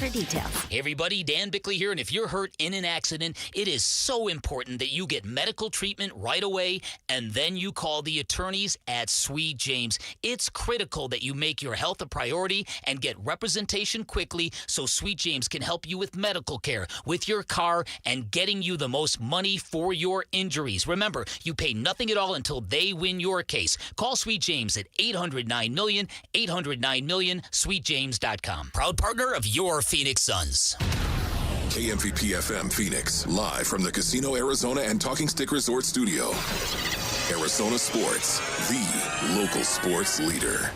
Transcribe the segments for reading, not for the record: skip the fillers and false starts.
for details. Hey everybody, Dan Bickley here, and if you're hurt in an accident, it is so important that you get medical treatment right away, and then you call the attorneys at Sweet James. It's critical that you make your health a priority and get representation quickly so Sweet James can help you with medical care, with your car, and getting you the most money for your injuries. Remember, you pay nothing at all until they win your case. Call Sweet James at 800-9-million, 800-9-million, sweetjames.com. Proud partner of your Phoenix Suns. KMVP FM Phoenix, live from the Casino Arizona and Talking Stick Resort Studio. Arizona Sports, the local sports leader.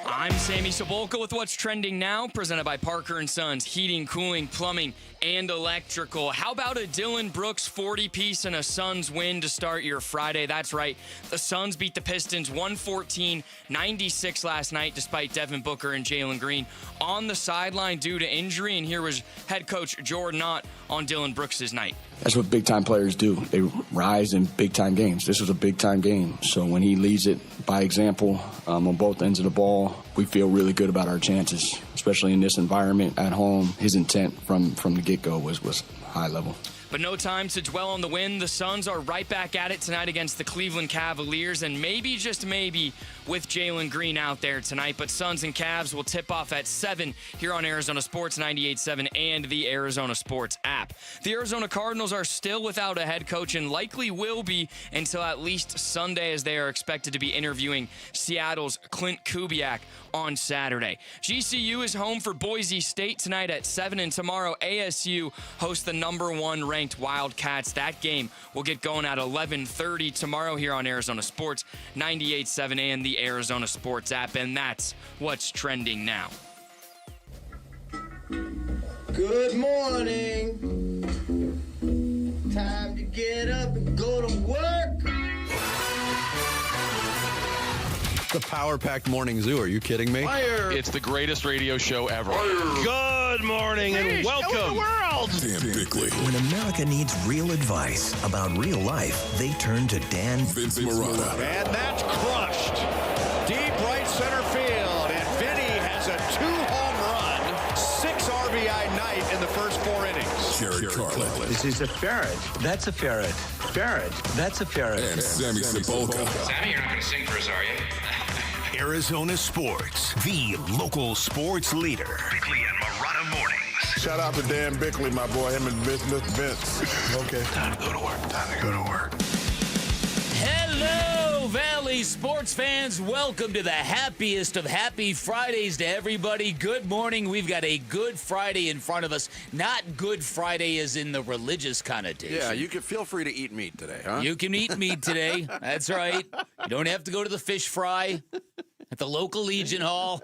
I'm Sammy Sobolka with What's Trending Now, presented by Parker & Sons, heating, cooling, plumbing, and electrical. How about a Dylan Brooks 40-piece and a Suns win to start your Friday? That's right. The Suns beat the Pistons 114-96 last night, despite Devin Booker and Jalen Green on the sideline due to injury. And here was head coach Jordan Knott on Dylan Brooks' night. That's what big-time players do. They rise in big-time games. This was a big-time game. So when he leads it by example on both ends of the ball, we feel really good about our chances, especially in this environment at home. His intent from the get-go was high level. But no time to dwell on the win. The Suns are right back at it tonight against the Cleveland Cavaliers, and maybe, just maybe, with Jalen Green out there tonight. But Suns and Cavs will tip off at 7 here on Arizona Sports 98.7 and the Arizona Sports app. The Arizona Cardinals are still without a head coach and likely will be until at least Sunday, as they are expected to be interviewing Seattle's Clint Kubiak on Saturday. GCU is home for Boise State tonight at 7, and tomorrow ASU hosts the number 1 ranked Wildcats. That game will get going at 11:30 tomorrow here on Arizona Sports 98.7 and the Arizona Sports app, and that's what's trending now. Good morning. Time to get up and go to work. The power-packed morning zoo. Are you kidding me? Fire. It's the greatest radio show ever. Fire. Good morning and welcome. Dan Bickley. When America needs real advice about real life, they turn to Dan Marada. And that's crushed. Deep right center field. And Vinny has a 2-home run, 6 RBI night in the first 4 innings. Jerry Carlin. This is a ferret. That's a ferret. Ferret. That's a ferret. And Sammy Sobolka. Sammy, you're not going to sing for us, are you? Arizona Sports, the local sports leader. Bickley and Marada mornings. Shout out to Dan Bickley, my boy, him and Vince. Okay. Time to go to work. Time to go to work. Hello, Valley sports fans. Welcome to the happiest of happy Fridays to everybody. Good morning. We've got a Good Friday in front of us. Not Good Friday as in the religious connotation. Yeah, you can feel free to eat meat today, huh? You can eat meat today. That's right. You don't have to go to the fish fry at the local Legion Hall.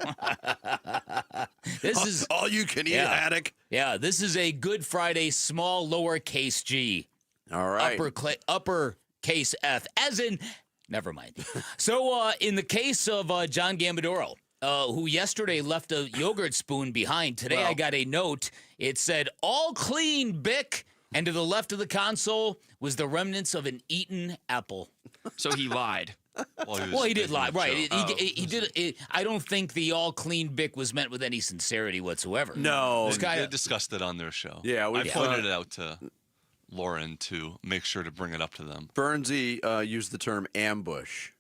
This is all you can eat, attic. Yeah, this is a Good Friday, small lowercase g. All right. Uppercase F, as in, never mind. So in the case of John Gambadoro, who yesterday left a yogurt spoon behind, today I got a note. It said, all clean, Bick. And to the left of the console was the remnants of an eaten apple. So he lied. Well, he did lie, right? He did. I don't think the all clean Bick was meant with any sincerity whatsoever. No, they discussed it on their show. Yeah, I pointed it out to Lauren to make sure to bring it up to them. Bernsey used the term ambush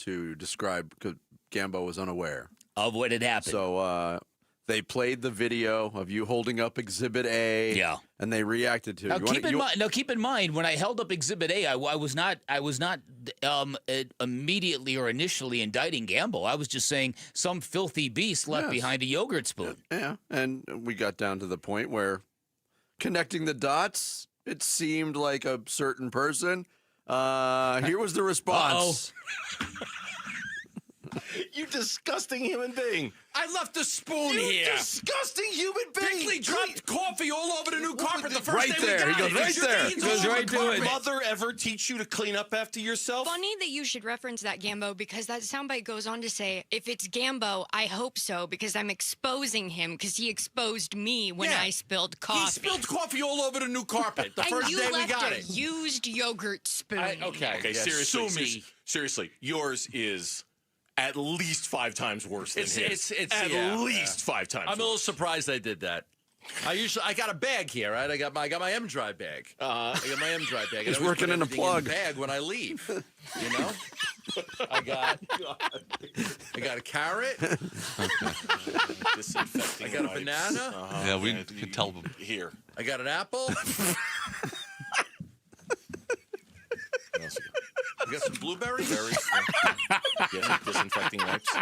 to describe because Gambo was unaware of what had happened. So they played the video of you holding up Exhibit A, and they reacted to it. Now, keep in mind, when I held up Exhibit A, I was not immediately or initially indicting Gambo. I was just saying some filthy beast left behind a yogurt spoon. Yeah, and we got down to the point where connecting the dots, it seemed like a certain person. Here was the response. You disgusting human being. I left the spoon you here. You disgusting human being. Bickley dropped coffee all over the new carpet the first day there. we got He goes right there. He goes right to it. Did your mother ever teach you to clean up after yourself? Funny that you should reference that, Gambo, because that soundbite goes on to say, if it's Gambo, I hope so, because I'm exposing him, because he exposed me when I spilled coffee. He spilled coffee all over the new carpet the first day we got it. Used yogurt spoon. Okay, seriously, yours is at least 5 times worse than his. It's at least 5 times. I'm a little surprised I did that. I got a bag here, right? I got my M-Drive bag. I got my M-Drive bag. He's working in a plug. In the bag when I leave. You know, I got a carrot. Disinfecting. I got a banana. Yeah, we can tell them here. I got an apple. You got some blueberries? Yes, disinfecting wipes.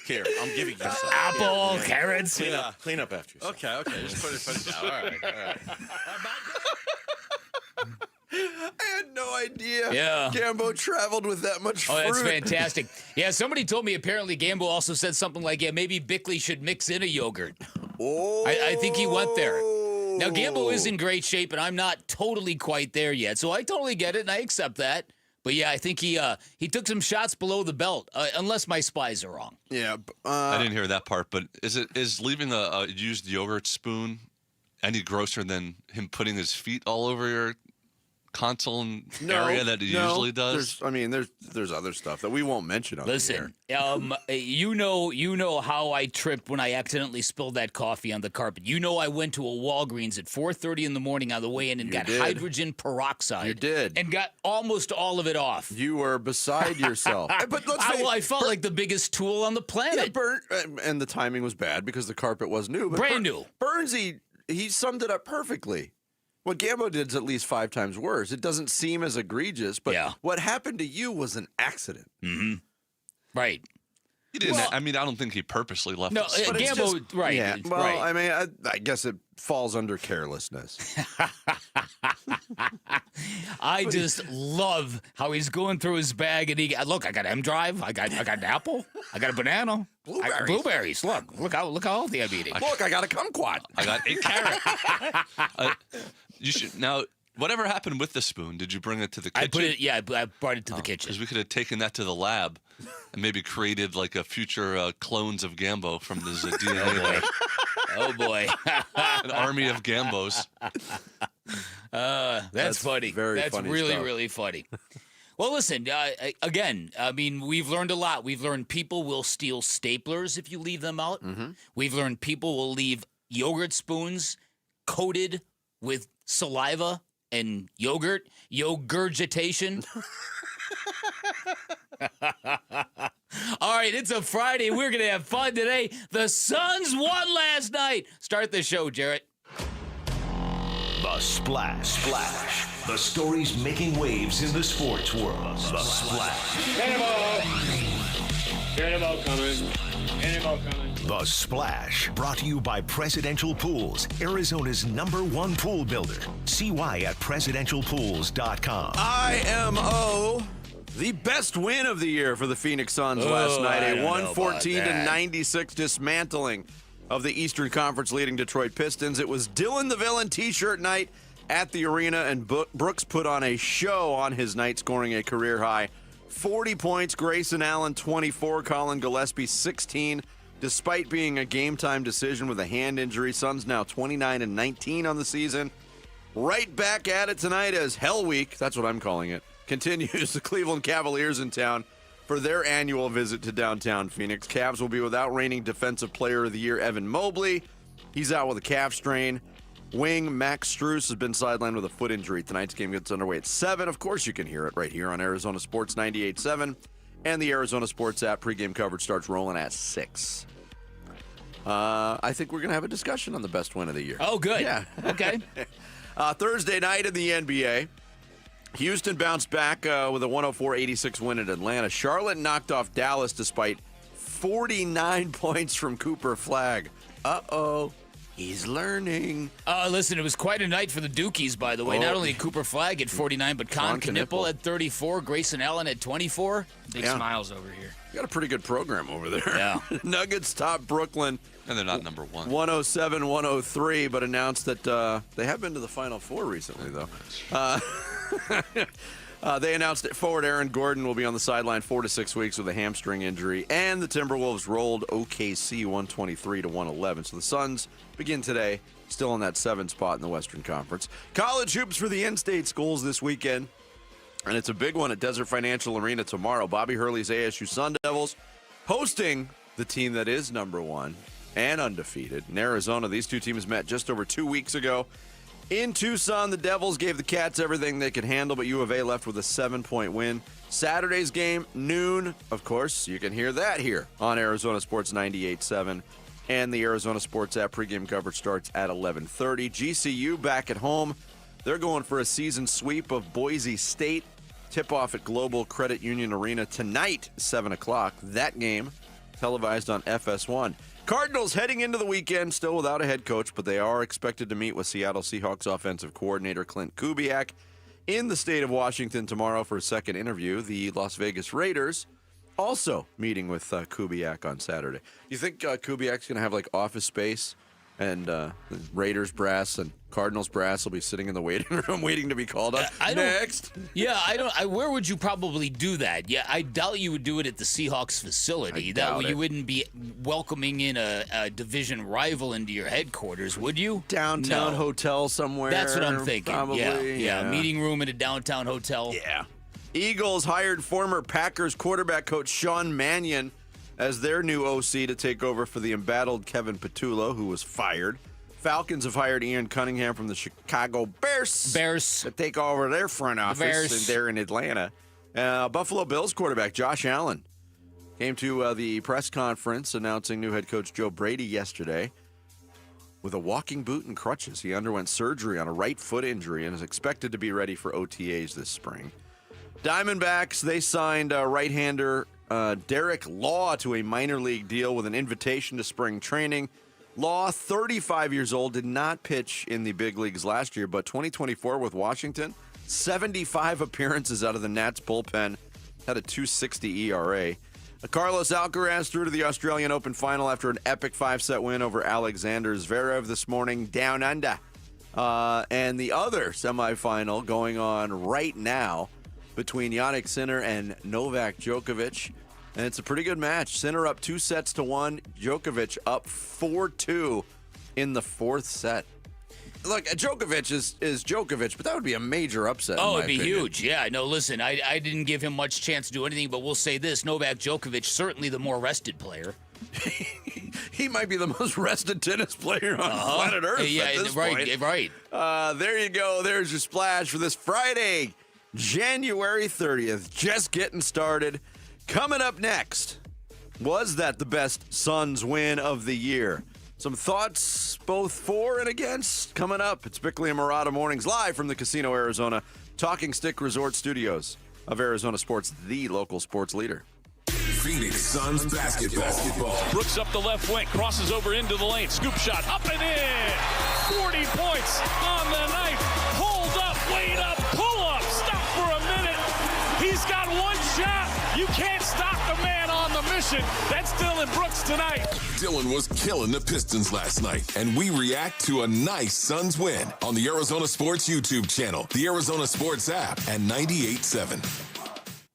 Here, I'm giving you some. Apple, carrots. Clean up after yourself. Okay. Just put it down. All right. I had no idea. Yeah. Gambo traveled with that much fruit. Oh, that's fantastic. Yeah, somebody told me apparently Gambo also said something like, maybe Bickley should mix in a yogurt. Oh. I think he went there. Now, Gambo is in great shape, and I'm not totally quite there yet, so I totally get it, and I accept that. But, yeah, I think he took some shots below the belt, unless my spies are wrong. Yeah. I didn't hear that part, but is leaving a used yogurt spoon any grosser than him putting his feet all over your console area that he usually does? There's other stuff that we won't mention on the air. You know how I tripped when I accidentally spilled that coffee on the carpet. You know I went to a Walgreens at 4:30 in the morning on the way in and got hydrogen peroxide. You did. And got almost all of it off. You were beside yourself. But I felt like the biggest tool on the planet. And the timing was bad because the carpet was new. But Brand new. Burnsy, he summed it up perfectly. What Gambo did is at least 5 times worse. It doesn't seem as egregious, but what happened to you was an accident. Mm-hmm. Right. He didn't. I don't think he purposely left. No, it. Gambo. Right. Yeah. Well, right. I guess it falls under carelessness. I just love how he's going through his bag and I got M-Drive, I got an apple, I got a banana, blueberries. Look how healthy I'm eating. Look, I got a kumquat. I got a carrot. You should now. Whatever happened with the spoon? Did you bring it to the kitchen? I brought it to the kitchen. Because we could have taken that to the lab and maybe created like a future clones of Gambo from the DNA. Oh boy. An army of Gambos. That's funny. That's funny really, stuff. really funny. Well, listen, again, we've learned a lot. We've learned people will steal staplers if you leave them out. Mm-hmm. We've learned people will leave yogurt spoons coated with saliva and yogurgitation. All right, it's a Friday. We're going to have fun today. The Suns won last night. Start the show, Jarrett. The Splash. The stories making waves in the sports world. The Splash. Get him out coming. The Splash, brought to you by Presidential Pools, Arizona's #1 pool builder. See why at presidentialpools.com. IMO, the best win of the year for the Phoenix Suns last night. A 114-96 dismantling of the Eastern Conference leading Detroit Pistons. It was Dylan the Villain t-shirt night at the arena, and Brooks put on a show on his night, scoring a career high 40 points. Grayson Allen 24, Colin Gillespie 16. Despite being a game-time decision with a hand injury, Suns now 29-19 on the season. Right back at it tonight as Hell Week, that's what I'm calling it, continues. The Cleveland Cavaliers in town for their annual visit to downtown Phoenix. Cavs will be without reigning Defensive Player of the Year Evan Mobley. He's out with a calf strain. Wing Max Strus has been sidelined with a foot injury. Tonight's game gets underway at 7. Of course, you can hear it right here on Arizona Sports 98.7 and the Arizona Sports app. Pre-game coverage starts rolling at 6. I think we're going to have a discussion on the best win of the year. Oh, good. Yeah. Okay. Thursday night in the NBA, Houston bounced back with a 104-86 win at Atlanta. Charlotte knocked off Dallas despite 49 points from Cooper Flagg. Uh-oh. He's learning. Listen, it was quite a night for the Dukies, by the way. Not only Cooper Flagg at 49, but Con Knippel at 34, Grayson Allen at 24. Big smiles over here. You got a pretty good program over there. Yeah. Nuggets top Brooklyn. And they're not number 1. 107-103, but announced that they have been to the Final Four recently, though. They announced that forward Aaron Gordon will be on the sideline 4 to 6 weeks with a hamstring injury, and the Timberwolves rolled OKC 123-111. So the Suns begin today, still in that 7th spot in the Western Conference. College hoops for the in-state schools this weekend. And it's a big one at Desert Financial Arena tomorrow. Bobby Hurley's ASU Sun Devils hosting the team that is number 1 and undefeated in Arizona. These two teams met just over 2 weeks ago. In Tucson, the Devils gave the Cats everything they could handle, but U of A left with a 7-point win. Saturday's game, noon. Of course, you can hear that here on Arizona Sports 98.7. And the Arizona Sports app pregame coverage starts at 11:30. GCU back at home. They're going for a season sweep of Boise State. Tip-off at Global Credit Union Arena tonight, 7 o'clock. That game televised on FS1. Cardinals heading into the weekend, still without a head coach, but they are expected to meet with Seattle Seahawks offensive coordinator Clint Kubiak in the state of Washington tomorrow for a second interview. The Las Vegas Raiders also meeting with Kubiak on Saturday. Do you think Kubiak's going to have like office space and the Raiders brass and Cardinals brass will be sitting in the waiting room waiting to be called up next? Yeah, I don't. Where would you probably do that? Yeah, I doubt you would do it at the Seahawks facility. That way you wouldn't be welcoming in a division rival into your headquarters, would you? Downtown hotel somewhere. That's what I'm thinking. Probably. Yeah, meeting room at a downtown hotel. Yeah. Eagles hired former Packers quarterback coach Sean Mannion as their new OC to take over for the embattled Kevin Patullo, who was fired. Falcons have hired Ian Cunningham from the Chicago Bears to take over their front office, and they're in Atlanta. Buffalo Bills quarterback Josh Allen came to the press conference announcing new head coach Joe Brady yesterday with a walking boot and crutches. He underwent surgery on a right foot injury and is expected to be ready for OTAs this spring. Diamondbacks, they signed right-hander Derek Law to a minor league deal with an invitation to spring training. Law, 35 years old, did not pitch in the big leagues last year, but 2024 with Washington, 75 appearances out of the Nats bullpen, had a 2.60 ERA. Carlos Alcaraz through to the Australian Open final after an epic 5-set win over Alexander Zverev this morning, down under. And the other semifinal going on right now between Jannik Sinner and Novak Djokovic. And it's a pretty good match. Sinner up 2-1. Djokovic up 4-2 in the 4th set. Look, Djokovic is Djokovic, but that would be a major upset. Oh, it'd be huge. Yeah, no, listen, I didn't give him much chance to do anything, but we'll say this. Novak Djokovic, certainly the more rested player. He might be the most rested tennis player on planet Earth at this point. Right. There you go. There's your splash for this Friday, January 30th. Just getting started. Coming up next, was that the best Suns win of the year? Some thoughts both for and against coming up. It's Bickley and Marada Mornings live from the Casino Arizona Talking Stick Resort Studios of Arizona Sports, the local sports leader. Phoenix Suns basketball. Brooks up the left wing, crosses over into the lane, scoop shot, up and in. 40 points on the night. Hold up, wait up, pull up, stop for a minute. He's got one shot. You can't stop the man on the mission. That's Dylan Brooks tonight. Dylan was killing the Pistons last night, and we react to a nice Suns win on the Arizona Sports YouTube channel, the Arizona Sports app, and 98.7.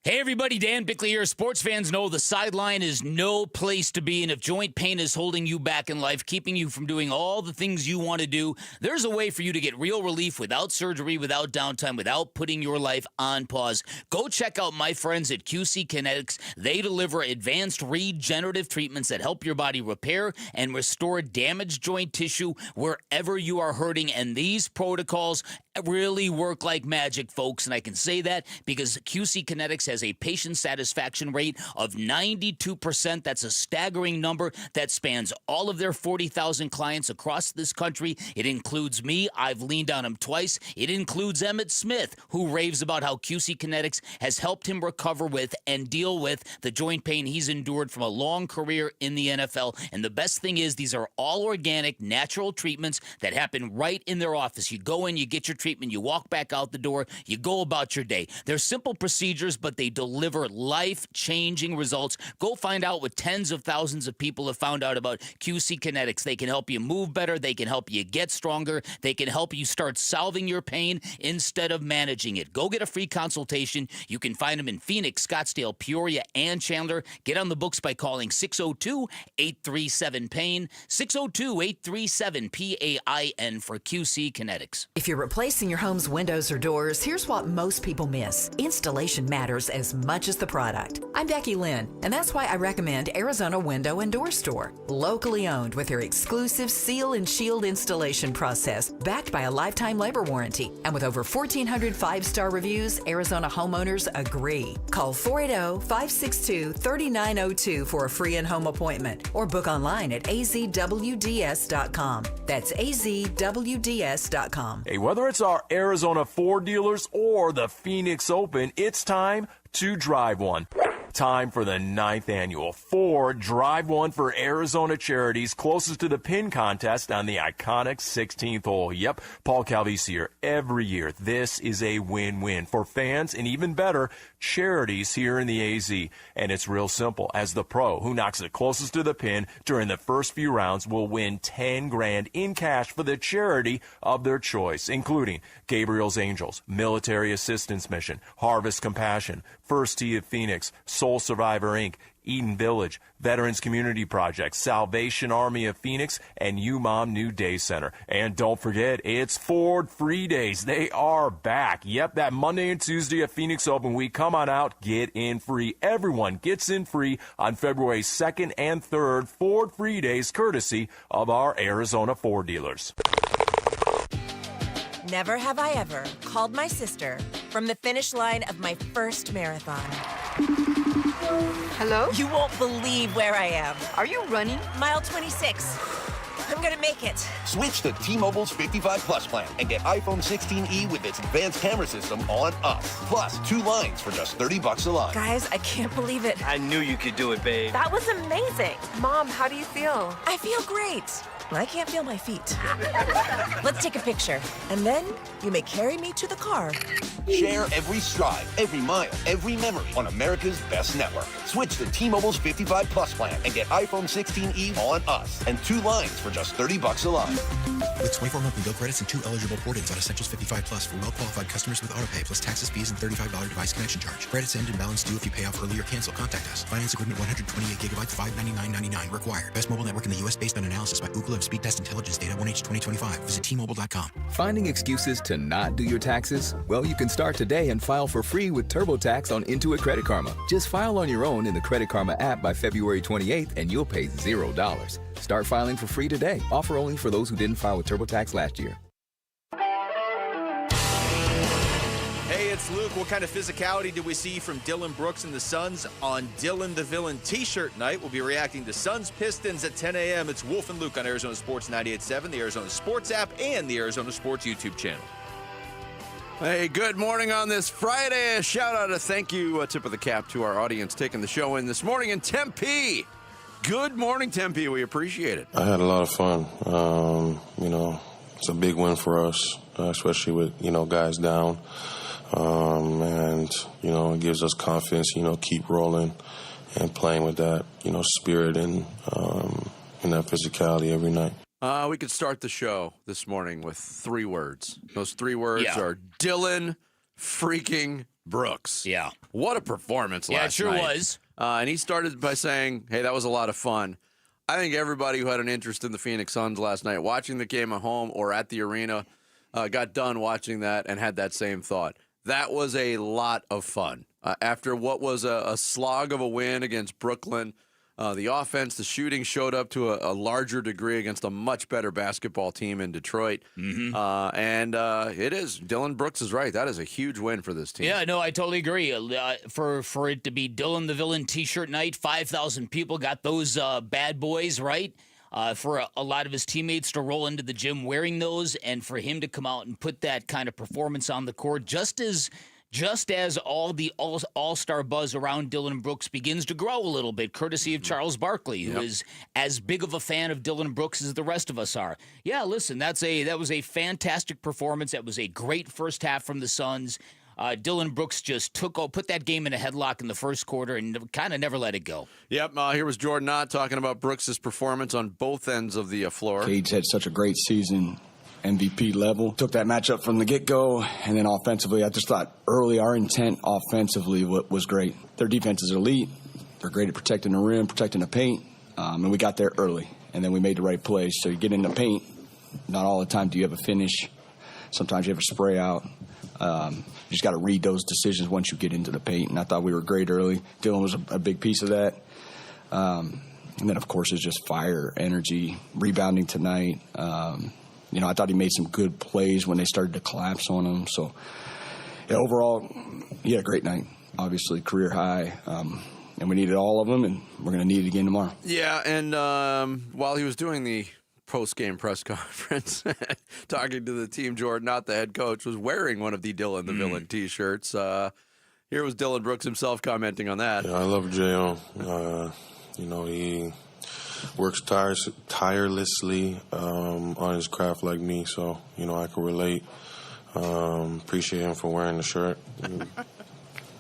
Hey everybody, Dan Bickley here. Sports fans know the sideline is no place to be, and if joint pain is holding you back in life, keeping you from doing all the things you want to do, there's a way for you to get real relief without surgery, without downtime, without putting your life on pause. Go check out my friends at QC Kinetics. They deliver advanced regenerative treatments that help your body repair and restore damaged joint tissue wherever you are hurting, and these protocols really work like magic, folks, and I can say that because QC Kinetics has a patient satisfaction rate of 92%. That's a staggering number that spans all of their 40,000 clients across this country. It includes me. I've leaned on him twice. It includes Emmett Smith, who raves about how QC Kinetics has helped him recover with and deal with the joint pain he's endured from a long career in the NFL. And the best thing is these are all organic, natural treatments that happen right in their office. You go in, you get your treatment, you walk back out the door, you go about your day. They're simple procedures, but they deliver life-changing results. Go find out what tens of thousands of people have found out about QC Kinetics. They can help you move better. They can help you get stronger. They can help you start solving your pain instead of managing it. Go get a free consultation. You can find them in Phoenix, Scottsdale, Peoria, and Chandler. Get on the books by calling 602-837-PAIN, 602-837-PAIN for QC Kinetics. If you're replacing replacing your home's windows or doors, here's what most people miss. Installation matters as much as the product. I'm Becky Lynn, and that's why I recommend Arizona Window and Door Store. Locally owned with their exclusive seal and shield installation process, backed by a lifetime labor warranty. And with over 1,400 5-star reviews, Arizona homeowners agree. Call 480-562-3902 for a free in-home appointment or book online at azwds.com. That's azwds.com. Hey, whether it's our Arizona Ford dealers or the Phoenix Open, it's time to drive one. Time for the 9th annual Ford Drive One for Arizona charities closest to the pin contest on the iconic 16th hole. Yep, Paul Calvisi here. Every year, this is a win-win for fans and even better, charities here in the AZ. And it's real simple. As the pro who knocks it closest to the pin during the first few rounds will win $10,000 in cash for the charity of their choice, including Gabriel's Angels, Military Assistance Mission, Harvest Compassion, First Tee of Phoenix, Soul Survivor Inc., Eden Village, Veterans Community Project, Salvation Army of Phoenix, and UMOM New Day Center. And don't forget, it's Ford Free Days. They are back. Yep, that Monday and Tuesday at Phoenix Open Week. Come on out, get in free. Everyone gets in free on February 2nd and 3rd. Ford Free Days, courtesy of our Arizona Ford dealers. Never have I ever called my sister from the finish line of my first marathon. Hello? You won't believe where I am. Are you running? Mile 26. I'm gonna make it. Switch to T-Mobile's 55 Plus plan and get iPhone 16e with its advanced camera system on us. Plus, 2 lines for just $30 a line. Guys, I can't believe it. I knew you could do it, babe. That was amazing. Mom, how do you feel? I feel great. I can't feel my feet. Let's take a picture. And then you may carry me to the car. Share every stride, every mile, every memory on America's best network. Switch to T-Mobile's 55 Plus plan and get iPhone 16e on us and 2 lines for just $30 a line. With 24 monthly bill credits and 2 eligible port-ins on Essentials 55 Plus for well-qualified customers with autopay plus taxes, fees, and $35 device connection charge. Credits end and balance due if you pay off early or cancel. Contact us. Finance agreement 128 gigabytes, $599.99 required. Best mobile network in the U.S. based on analysis by Ookla of Speed Test Intelligence data 1H 2025. Visit T-Mobile.com. Finding excuses to not do your taxes? Well, you can start today and file for free with TurboTax on Intuit Credit Karma. Just file on your own in the Credit Karma app by February 28th and you'll pay $0. Start filing for free today. Offer only for those who didn't file with TurboTax last year. Hey, it's Luke. What kind of physicality did we see from Dylan Brooks and the Suns on Dylan the Villain t-shirt night? We'll be reacting to Suns Pistons at 10 a.m. It's Wolf and Luke on Arizona Sports 98.7, the Arizona Sports app, and the Arizona Sports YouTube channel. Hey, good morning on this Friday. A shout out, a thank you, a tip of the cap to our audience taking the show in this morning in Tempe. Good morning, Tempe. We appreciate it. I had a lot of fun. It's a big win for us, especially with, guys down. And it gives us confidence, keep rolling and playing with that, spirit and that physicality every night. We could start the show this morning with 3 words. Those 3 words are Dylan freaking Brooks. Yeah. What a performance last night. Yeah, it sure was. And he started by saying, hey, that was a lot of fun. I think everybody who had an interest in the Phoenix Suns last night, watching the game at home or at the arena, got done watching that and had that same thought. That was a lot of fun. After what was a slog of a win against Brooklyn, the offense, the shooting showed up to a larger degree against a much better basketball team in Detroit. Mm-hmm. It is. Dylan Brooks is right. That is a huge win for this team. Yeah, no, I totally agree. For it to be Dylan the Villain t-shirt night, 5,000 people got those bad boys, right? For a lot of his teammates to roll into the gym wearing those, and for him to come out and put that kind of performance on the court, just as all the all-star buzz around Dylan Brooks begins to grow a little bit, courtesy of Charles Barkley, who is as big of a fan of Dylan Brooks as the rest of us are. Yeah, listen, that was a fantastic performance. That was a great first half from the Suns. Dylan Brooks just put that game in a headlock in the first quarter and kind of never let it go. Yep, here was Jordan Ott talking about Brooks' performance on both ends of the floor. Cage had such a great season, MVP level. Took that matchup from the get-go, and then offensively, I just thought early our intent offensively was great. Their defense is elite. They're great at protecting the rim, protecting the paint, and we got there early, and then we made the right plays. So you get in the paint, not all the time do you have a finish. Sometimes you have a spray out. You just got to read those decisions once you get into the paint. And I thought we were great early. Dylan was a big piece of that. And then, of course, it's just fire, energy, rebounding tonight. I thought he made some good plays when they started to collapse on him. So, yeah, overall, he had a great night. Obviously, career high. And we needed all of them, and we're going to need it again tomorrow. Yeah, and while he was doing the post-game press conference, talking to the team, Jordan, not the head coach, was wearing one of the Dylan the Villain T-shirts. Here was Dylan Brooks himself commenting on that. Yeah, I love J.O. He works tirelessly on his craft like me, so, I can relate. Appreciate him for wearing the shirt.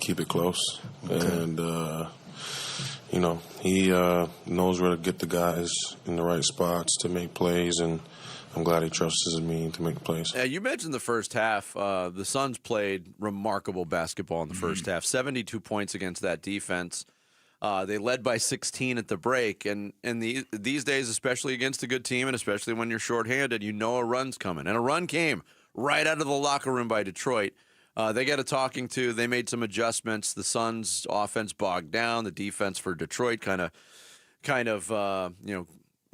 Keep it close. And, he knows where to get the guys in the right spots to make plays, and I'm glad he trusts me to make plays. Yeah, you mentioned the first half. The Suns played remarkable basketball in the first half, 72 points against that defense. They led by 16 at the break, and these days, especially against a good team, and especially when you're shorthanded, a run's coming. And a run came right out of the locker room by Detroit. They got a talking to. They made some adjustments. The Suns' offense bogged down. The defense for Detroit kind of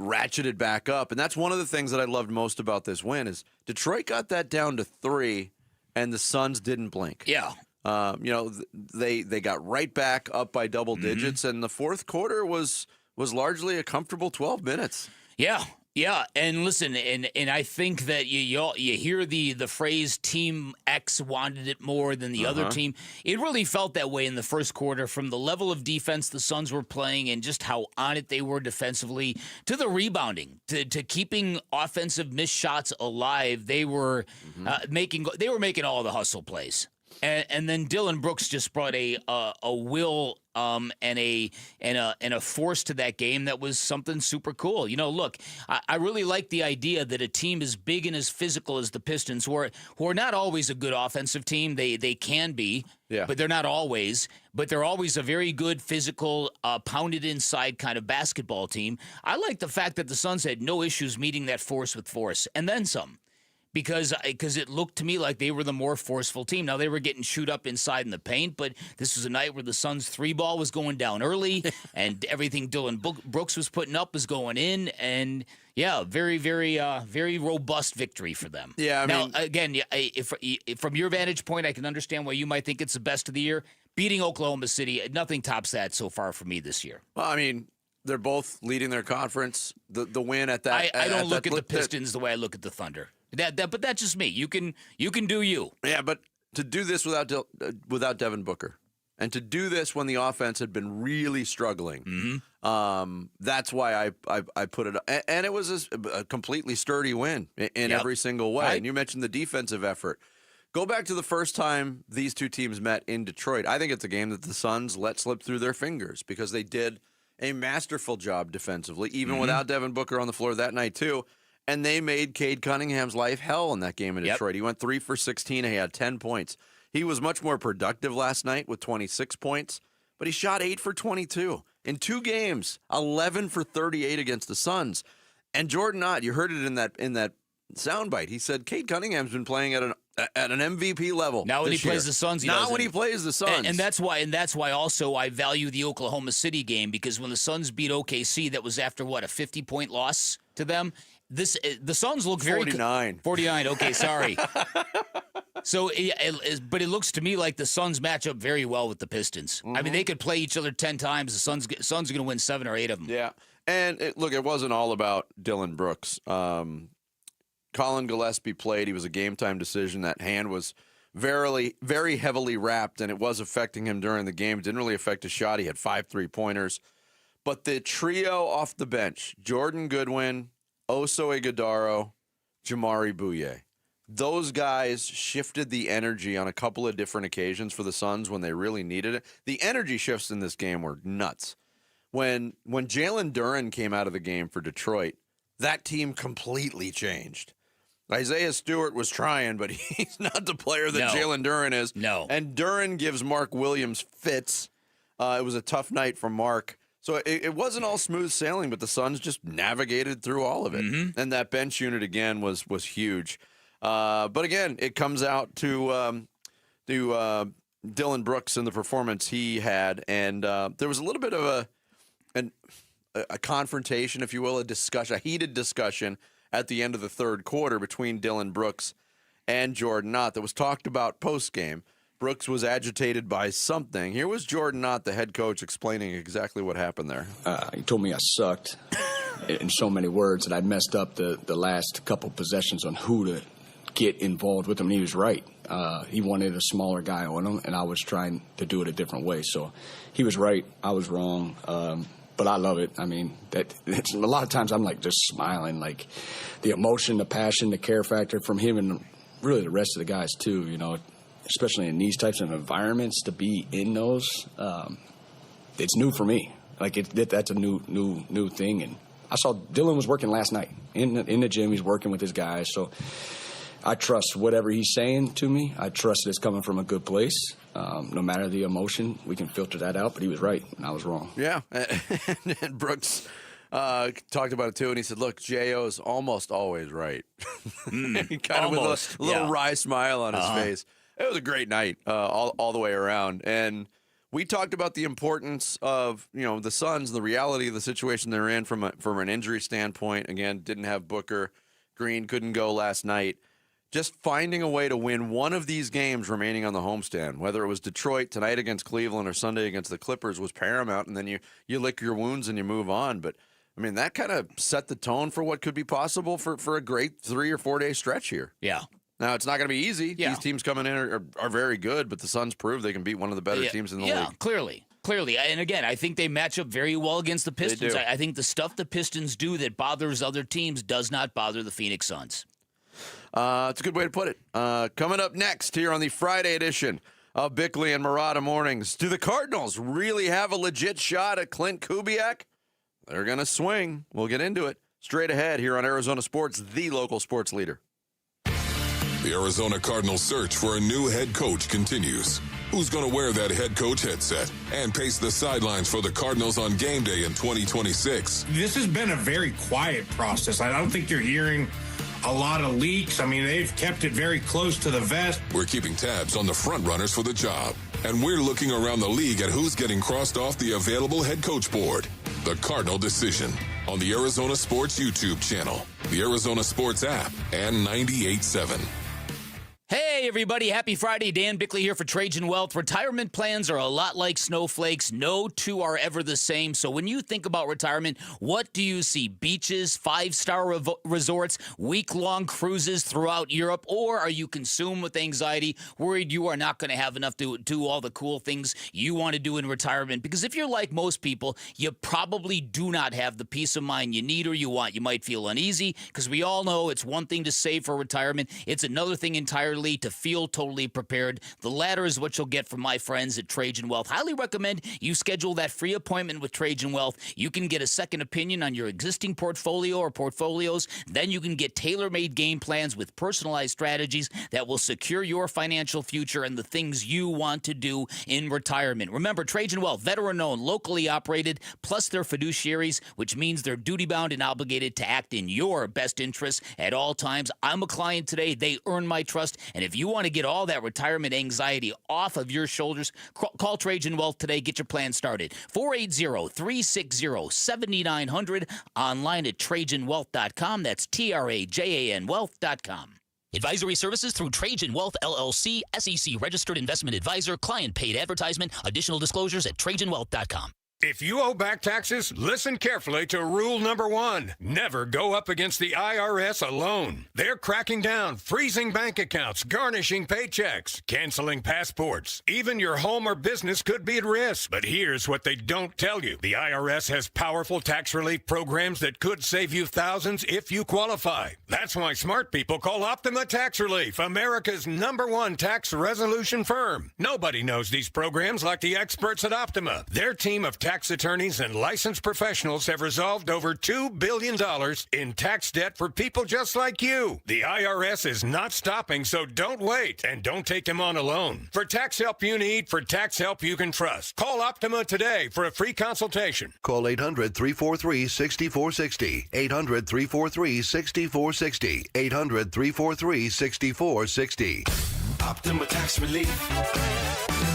ratcheted back up. And that's one of the things that I loved most about this win is Detroit got that down to 3, and the Suns didn't blink. Yeah. They got right back up by double digits, and the fourth quarter was largely a comfortable 12 minutes. Yeah. Yeah, and listen, and I think that you hear the phrase Team X wanted it more than the other team. It really felt that way in the first quarter, from the level of defense the Suns were playing and just how on it they were defensively, to the rebounding, to keeping offensive missed shots alive. They were making all the hustle plays. And then Dylan Brooks just brought a will and a force to that game that was something super cool. Look, I really like the idea that a team as big and as physical as the Pistons, who are not always a good offensive team, they can be, but they're not always. But they're always a very good physical, pounded inside kind of basketball team. I like the fact that the Suns had no issues meeting that force with force, and then some. Because it looked to me like they were the more forceful team. Now, they were getting shoot up inside in the paint, but this was a night where the Suns' 3-ball was going down early, and everything Dylan Brooks was putting up was going in. And, yeah, very, very, very robust victory for them. Yeah, now, again, if from your vantage point, I can understand why you might think it's the best of the year. Beating Oklahoma City, nothing tops that so far for me this year. Well, they're both leading their conference. The win at that. I don't look at the Pistons the way I look at the Thunder. But that's just me. You can do you. Yeah, but to do this without Devin Booker, and to do this when the offense had been really struggling, that's why I put it up. And it was a completely sturdy win in every single way. And you mentioned the defensive effort. Go back to the first time these two teams met in Detroit. I think it's a game that the Suns let slip through their fingers because they did a masterful job defensively, even without Devin Booker on the floor that night too. And they made Cade Cunningham's life hell in that game in Detroit. He went 3 for 16. He had 10 points. He was much more productive last night with 26 points, but he shot 8 for 22. In 2 games, 11 for 38 against the Suns. And Jordan Ott, you heard it in that soundbite. He said Cade Cunningham's been playing at an MVP level. Now when he plays the Suns, when he plays the Suns. And that's why also I value the Oklahoma City game, because when the Suns beat OKC, that was after a 50-point loss to them. The Suns look very 49. 49. Okay, sorry. So, but it looks to me like the Suns match up very well with the Pistons. They could play each other 10 times. The Suns are going to win 7 or 8 of them. Yeah, and it wasn't all about Dylan Brooks. Colin Gillespie played. He was a game-time decision. That hand was very, very heavily wrapped, and it was affecting him during the game. It didn't really affect his shot. He had 5 3-pointers. But the trio off the bench, Jordan Goodwin, Oso Ighodaro, Jamari Bouye, those guys shifted the energy on a couple of different occasions for the Suns when they really needed it. The energy shifts in this game were nuts. When Jalen Duren came out of the game for Detroit, that team completely changed. Isaiah Stewart was trying, but he's not the player that Jalen Duren is. No. And Duren gives Mark Williams fits. It was a tough night for Mark. So it wasn't all smooth sailing, but the Suns just navigated through all of it. And that bench unit, again, was huge. But again, it comes out to Dylan Brooks and the performance he had, and there was a little bit of a confrontation, if you will, a heated discussion at the end of the third quarter between Dylan Brooks and Jordan Knott that was talked about post-game. Brooks was agitated by something. Here was Jordan Knott, the head coach, explaining exactly what happened there. He told me I sucked in so many words, and I messed up the last couple possessions on who to get involved with him, and he was right. He wanted a smaller guy on him, and I was trying to do it a different way. So he was right. I was wrong. But I love it. I mean, a lot of times I'm like just smiling, like the emotion, the passion, the care factor from him and really the rest of the guys too, you know, especially in these types of environments, to be in those, it's new for me. Like that's a new thing. And I saw Dylan was working last night in the gym. He's working with his guys. So I trust whatever he's saying to me. I trust it's coming from a good place. No matter the emotion, we can filter that out. But he was right, and I was wrong. Yeah, and Brooks talked about it too, and he said, "Look, J.O.'s almost always right." Kind of with a little wry smile on his face. It was a great night all the way around, and we talked about the importance of the Suns, the reality of the situation they're in from an injury standpoint. Again, didn't have Booker, Green couldn't go last night. Just finding a way to win one of these games remaining on the homestand, whether it was Detroit tonight against Cleveland or Sunday against the Clippers, was paramount, and then you lick your wounds and you move on. But, I mean, that kind of set the tone for what could be possible for a great 3 or 4 day stretch here. Yeah. Now, it's not going to be easy. Yeah. These teams coming in are very good, but the Suns prove they can beat one of the better teams in the league. Yeah, clearly. And again, I think they match up very well against the Pistons. I think the stuff the Pistons do that bothers other teams does not bother the Phoenix Suns. It's a good way to put it. Coming up next here on the Friday edition of Bickley and Marada Mornings, do the Cardinals really have a legit shot at Clint Kubiak? They're going to swing. We'll get into it straight ahead here on Arizona Sports, the local sports leader. The Arizona Cardinals search for a new head coach continues. Who's going to wear that head coach headset and pace the sidelines for the Cardinals on game day in 2026? This has been a very quiet process. I don't think you're hearing a lot of leaks. I mean, they've kept it very close to the vest. We're keeping tabs on the front runners for the job, and we're looking around the league at who's getting crossed off the available head coach board. The Cardinal Decision on the Arizona Sports YouTube channel, the Arizona Sports app, and 98.7. Hey, everybody. Happy Friday. Dan Bickley here for Trajan Wealth. Retirement plans are a lot like snowflakes. No two are ever the same. So when you think about retirement, what do you see? Beaches, 5-star resorts, week-long cruises throughout Europe? Or are you consumed with anxiety, worried you are not going to have enough to do all the cool things you want to do in retirement? Because if you're like most people, you probably do not have the peace of mind you need or you want. You might feel uneasy because we all know it's one thing to save for retirement. It's another thing entirely to feel totally prepared. The latter is what you'll get from my friends at Trajan Wealth. Highly recommend you schedule that free appointment with Trajan Wealth. You can get a second opinion on your existing portfolio or portfolios. Then you can get tailor-made game plans with personalized strategies that will secure your financial future and the things you want to do in retirement. Remember, Trajan Wealth, veteran-owned, locally operated, plus they're fiduciaries, which means they're duty-bound and obligated to act in your best interests at all times. I'm a client today. They earn my trust. And if you want to get all that retirement anxiety off of your shoulders, call Trajan Wealth today. Get your plan started. 480-360-7900. Online at TrajanWealth.com. That's TRAJAN Wealth.com. Advisory services through Trajan Wealth, LLC, SEC registered investment advisor, client paid advertisement. Additional disclosures at TrajanWealth.com. If you owe back taxes, listen carefully to rule number 1. Never go up against the IRS alone. They're cracking down, freezing bank accounts, garnishing paychecks, canceling passports. Even your home or business could be at risk. But here's what they don't tell you. The IRS has powerful tax relief programs that could save you thousands if you qualify. That's why smart people call Optima Tax Relief, America's #1 tax resolution firm. Nobody knows these programs like the experts at Optima. Their team of tax tax attorneys and licensed professionals have resolved over $2 billion in tax debt for people just like you. The IRS is not stopping, so don't wait. And don't take them on alone. For tax help you need, for tax help you can trust, call Optima today for a free consultation. Call 800-343-6460. 800-343-6460. 800-343-6460. Optima Tax Relief.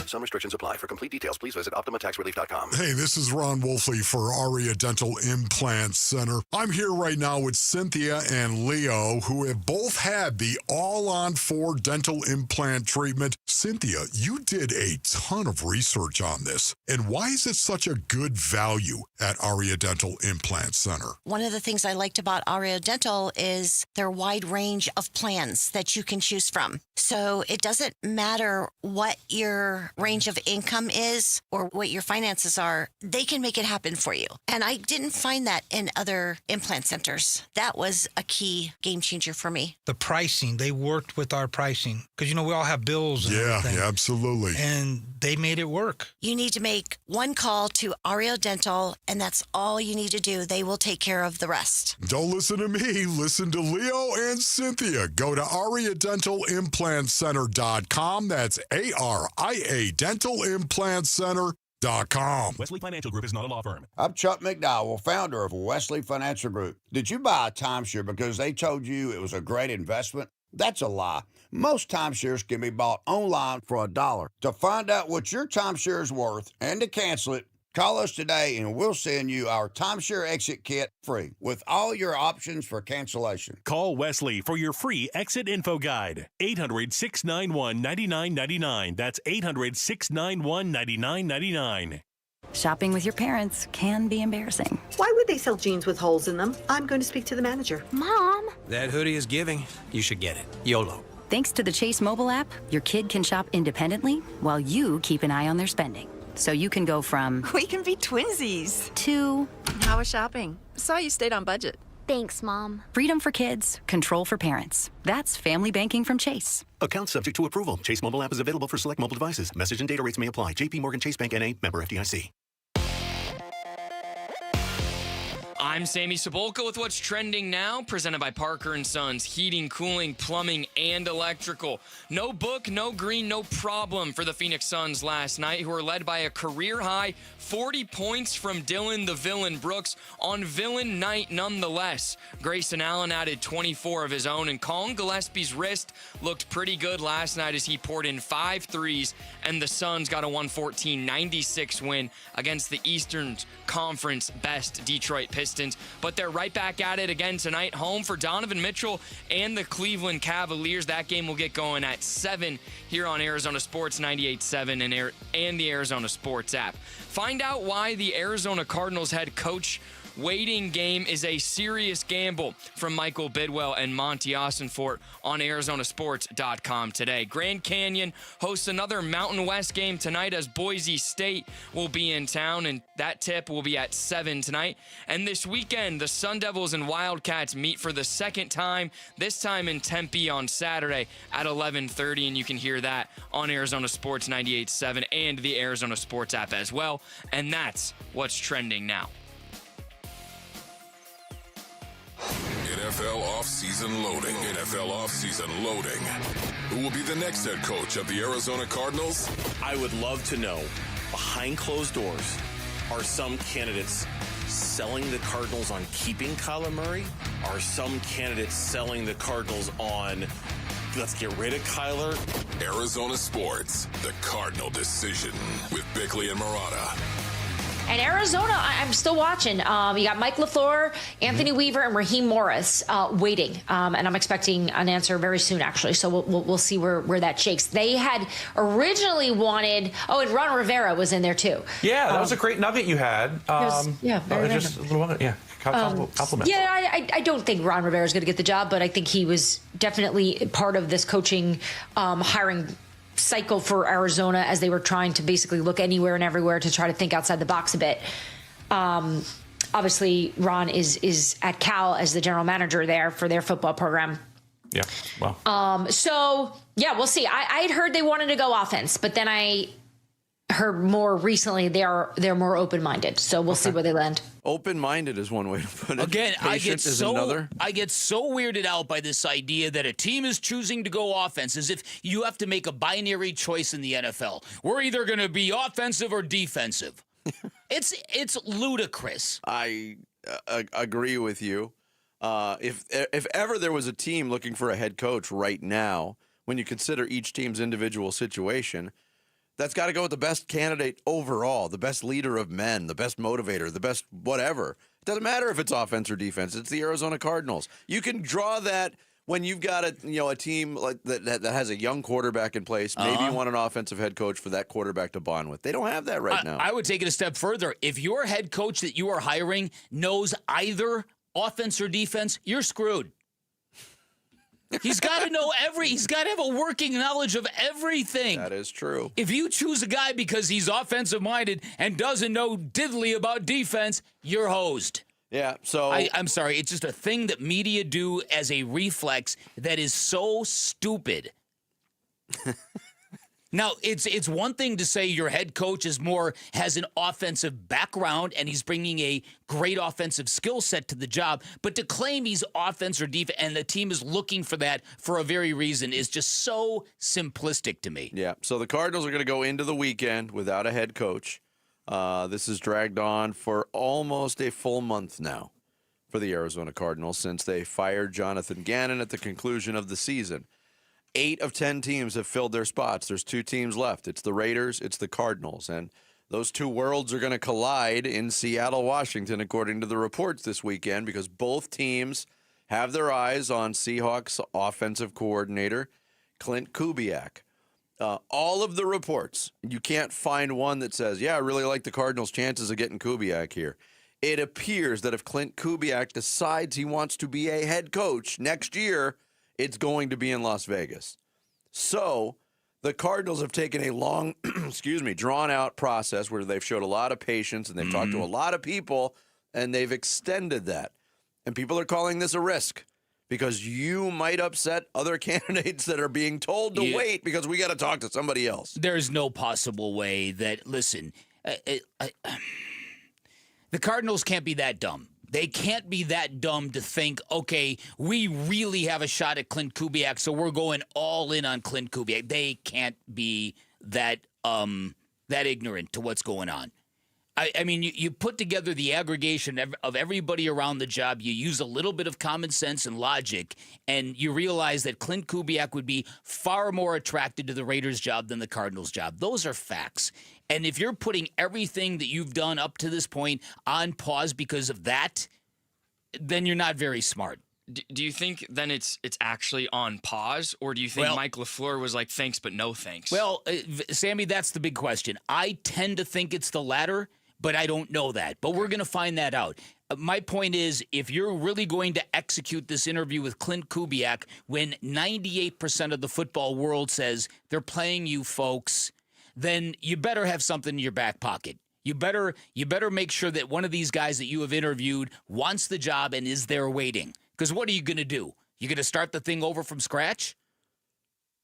Some restrictions apply. For complete details, please visit OptimaTaxRelief.com. Hey, this is Ron Wolfley for Aria Dental Implant Center. I'm here right now with Cynthia and Leo, who have both had the all-on-4 dental implant treatment. Cynthia, you did a ton of research on this. And why is it such a good value at Aria Dental Implant Center? One of the things I liked about Aria Dental is their wide range of plans that you can choose from. So it doesn't matter what your range of income is or what your finances are, they can make it happen for you. And I didn't find that in other implant centers. That was a key game changer for me. The pricing, they worked with our pricing because, we all have bills. And everything. Yeah, absolutely. And they made it work. You need to make one call to Aria Dental, and that's all you need to do. They will take care of the rest. Don't listen to me. Listen to Leo and Cynthia. Go to AriaDentalImplantCenter.com. That's ARIA DentalImplantCenter.com. Wesley Financial Group is not a law firm. I'm Chuck McDowell, founder of Wesley Financial Group. Did you buy a timeshare because they told you it was a great investment? That's a lie. Most timeshares can be bought online for $1. To find out what your timeshare is worth and to cancel it, call us today and we'll send you our timeshare exit kit free with all your options for cancellation. Call Wesley for your free exit info guide. 800-691-9999. That's 800-691-9999. Shopping with your parents can be embarrassing. Why would they sell jeans with holes in them? I'm going to speak to the manager. Mom! That hoodie is giving. You should get it. YOLO. Thanks to the Chase mobile app, your kid can shop independently while you keep an eye on their spending. So you can go from... We can be twinsies. ...to... How was shopping? Saw you stayed on budget. Thanks, Mom. Freedom for kids, control for parents. That's family banking from Chase. Account subject to approval. Chase mobile app is available for select mobile devices. Message and data rates may apply. JP Morgan Chase Bank N.A. member FDIC. I'm Sammy Cebulka with what's trending now, presented by Parker & Sons, heating, cooling, plumbing, and electrical. No book, no green, no problem for the Phoenix Suns last night, who were led by a career-high 40 points from Dylan the Villain Brooks on Villain night nonetheless. Grayson Allen added 24 of his own, and Colin Gillespie's wrist looked pretty good last night as he poured in 5 threes, and the Suns got a 114-96 win against the Eastern Conference best Detroit Pistons. But they're right back at it again tonight, home for Donovan Mitchell and the Cleveland Cavaliers. That game will get going at 7 here on Arizona Sports 98.7 and the Arizona Sports app. Find out why the Arizona Cardinals head coach waiting game is a serious gamble from Michael Bidwell and Monty Austinfort on ArizonaSports.com today. Grand Canyon hosts another Mountain West game tonight as Boise State will be in town, and that tip will be at 7 tonight. And this weekend, the Sun Devils and Wildcats meet for the second time, this time in Tempe on Saturday at 11:30, and you can hear that on Arizona Sports 98.7 and the Arizona Sports app as well. And that's what's trending now. NFL offseason loading. NFL offseason loading. Who will be the next head coach of the Arizona Cardinals? I would love to know, behind closed doors, are some candidates selling the Cardinals on keeping Kyler Murray? Are some candidates selling the Cardinals on let's get rid of Kyler? Arizona Sports, the Cardinal decision with Bickley and Marada. And Arizona, I'm still watching. You got Mike LaFleur, Anthony Weaver, and Raheem Morris waiting. And I'm expecting an answer very soon, actually. So we'll see where that shakes. They had originally wanted... Oh, and Ron Rivera was in there, too. Yeah, that was a great nugget you had. Very just a little, compliment. I don't think Ron Rivera is going to get the job, but I think he was definitely part of this coaching hiring cycle for Arizona as they were trying to basically look anywhere and everywhere to try to think outside the box a bit. Obviously, Ron is at Cal as the general manager there for their football program. Yeah, well. We'll see. I had heard they wanted to go offense, but then I heard more recently they're more open-minded. So we'll see where they land. Open-minded is one way to put it. Again, Patient is another. I get so weirded out by this idea that a team is choosing to go offense as if you have to make a binary choice in the NFL. We're either going to be offensive or defensive. It's ludicrous. I agree with you. If ever there was a team looking for a head coach right now, when you consider each team's individual situation, that's got to go with the best candidate overall, the best leader of men, the best motivator, the best whatever. It doesn't matter if it's offense or defense. It's the Arizona Cardinals. You can draw that when you've got a team like that has a young quarterback in place. Maybe you want an offensive head coach for that quarterback to bond with. They don't have that right now. I would take it a step further. If your head coach that you are hiring knows either offense or defense, you're screwed. He's got to know he's got to have a working knowledge of everything. That is true. If you choose a guy because he's offensive-minded and doesn't know diddly about defense, you're hosed. Yeah, so... I'm sorry, it's just a thing that media do as a reflex that is so stupid. Now, it's one thing to say your head coach has an offensive background and he's bringing a great offensive skill set to the job, but to claim he's offense or defense and the team is looking for that for a very reason is just so simplistic to me. Yeah, so the Cardinals are going to go into the weekend without a head coach. This has dragged on for almost a full month now for the Arizona Cardinals since they fired Jonathan Gannon at the conclusion of the season. 8 of 10 teams have filled their spots. There's 2 teams left. It's the Raiders, it's the Cardinals. And those two worlds are going to collide in Seattle, Washington, according to the reports this weekend, because both teams have their eyes on Seahawks offensive coordinator Clint Kubiak. All of the reports, you can't find one that says, yeah, I really like the Cardinals' chances of getting Kubiak here. It appears that if Clint Kubiak decides he wants to be a head coach next year, it's going to be in Las Vegas. So the Cardinals have taken a long, drawn-out process where they've showed a lot of patience and they've talked to a lot of people, and they've extended that. And people are calling this a risk because you might upset other candidates that are being told to wait because we got to talk to somebody else. There's no possible way that, listen, the Cardinals can't be that dumb. They can't be that dumb to think, okay, we really have a shot at Clint Kubiak, so we're going all in on Clint Kubiak. They can't be that ignorant to what's going on. I mean, you put together the aggregation of everybody around the job, you use a little bit of common sense and logic, and you realize that Clint Kubiak would be far more attracted to the Raiders' job than the Cardinals' job. Those are facts. And if you're putting everything that you've done up to this point on pause because of that, then you're not very smart. Do you think then it's actually on pause, or do you think Mike LaFleur was like, thanks, but no thanks? Well, Sammy, that's the big question. I tend to think it's the latter, but I don't know that. But we're going to find that out. My point is, if you're really going to execute this interview with Clint Kubiak when 98% of the football world says they're playing you folks, then you better have something in your back pocket. You better make sure that one of these guys that you have interviewed wants the job and is there waiting. Because what are you going to do? You going to start the thing over from scratch?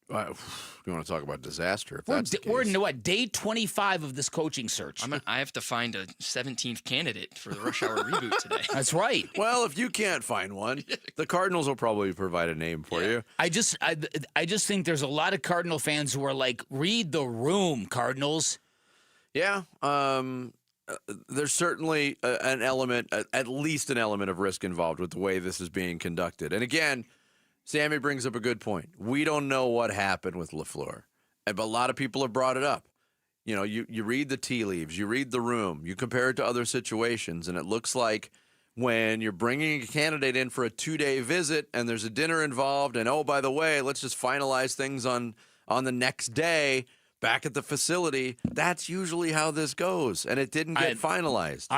You want to talk about disaster? If that's the case. We're in what, day 25 of this coaching search. I have to find a 17th candidate for the Rush Hour reboot today. That's right. Well, if you can't find one, the Cardinals will probably provide a name for you. I just think there's a lot of Cardinal fans who are like, read the room, Cardinals. Yeah. There's certainly an element, at least an element of risk involved with the way this is being conducted. And again, Sammy brings up a good point. We don't know what happened with LaFleur, but a lot of people have brought it up. You know, you read the tea leaves, you read the room, you compare it to other situations, and it looks like when you're bringing a candidate in for a 2-day visit and there's a dinner involved, and oh, by the way, let's just finalize things on the next day back at the facility. That's usually how this goes, and it didn't get finalized.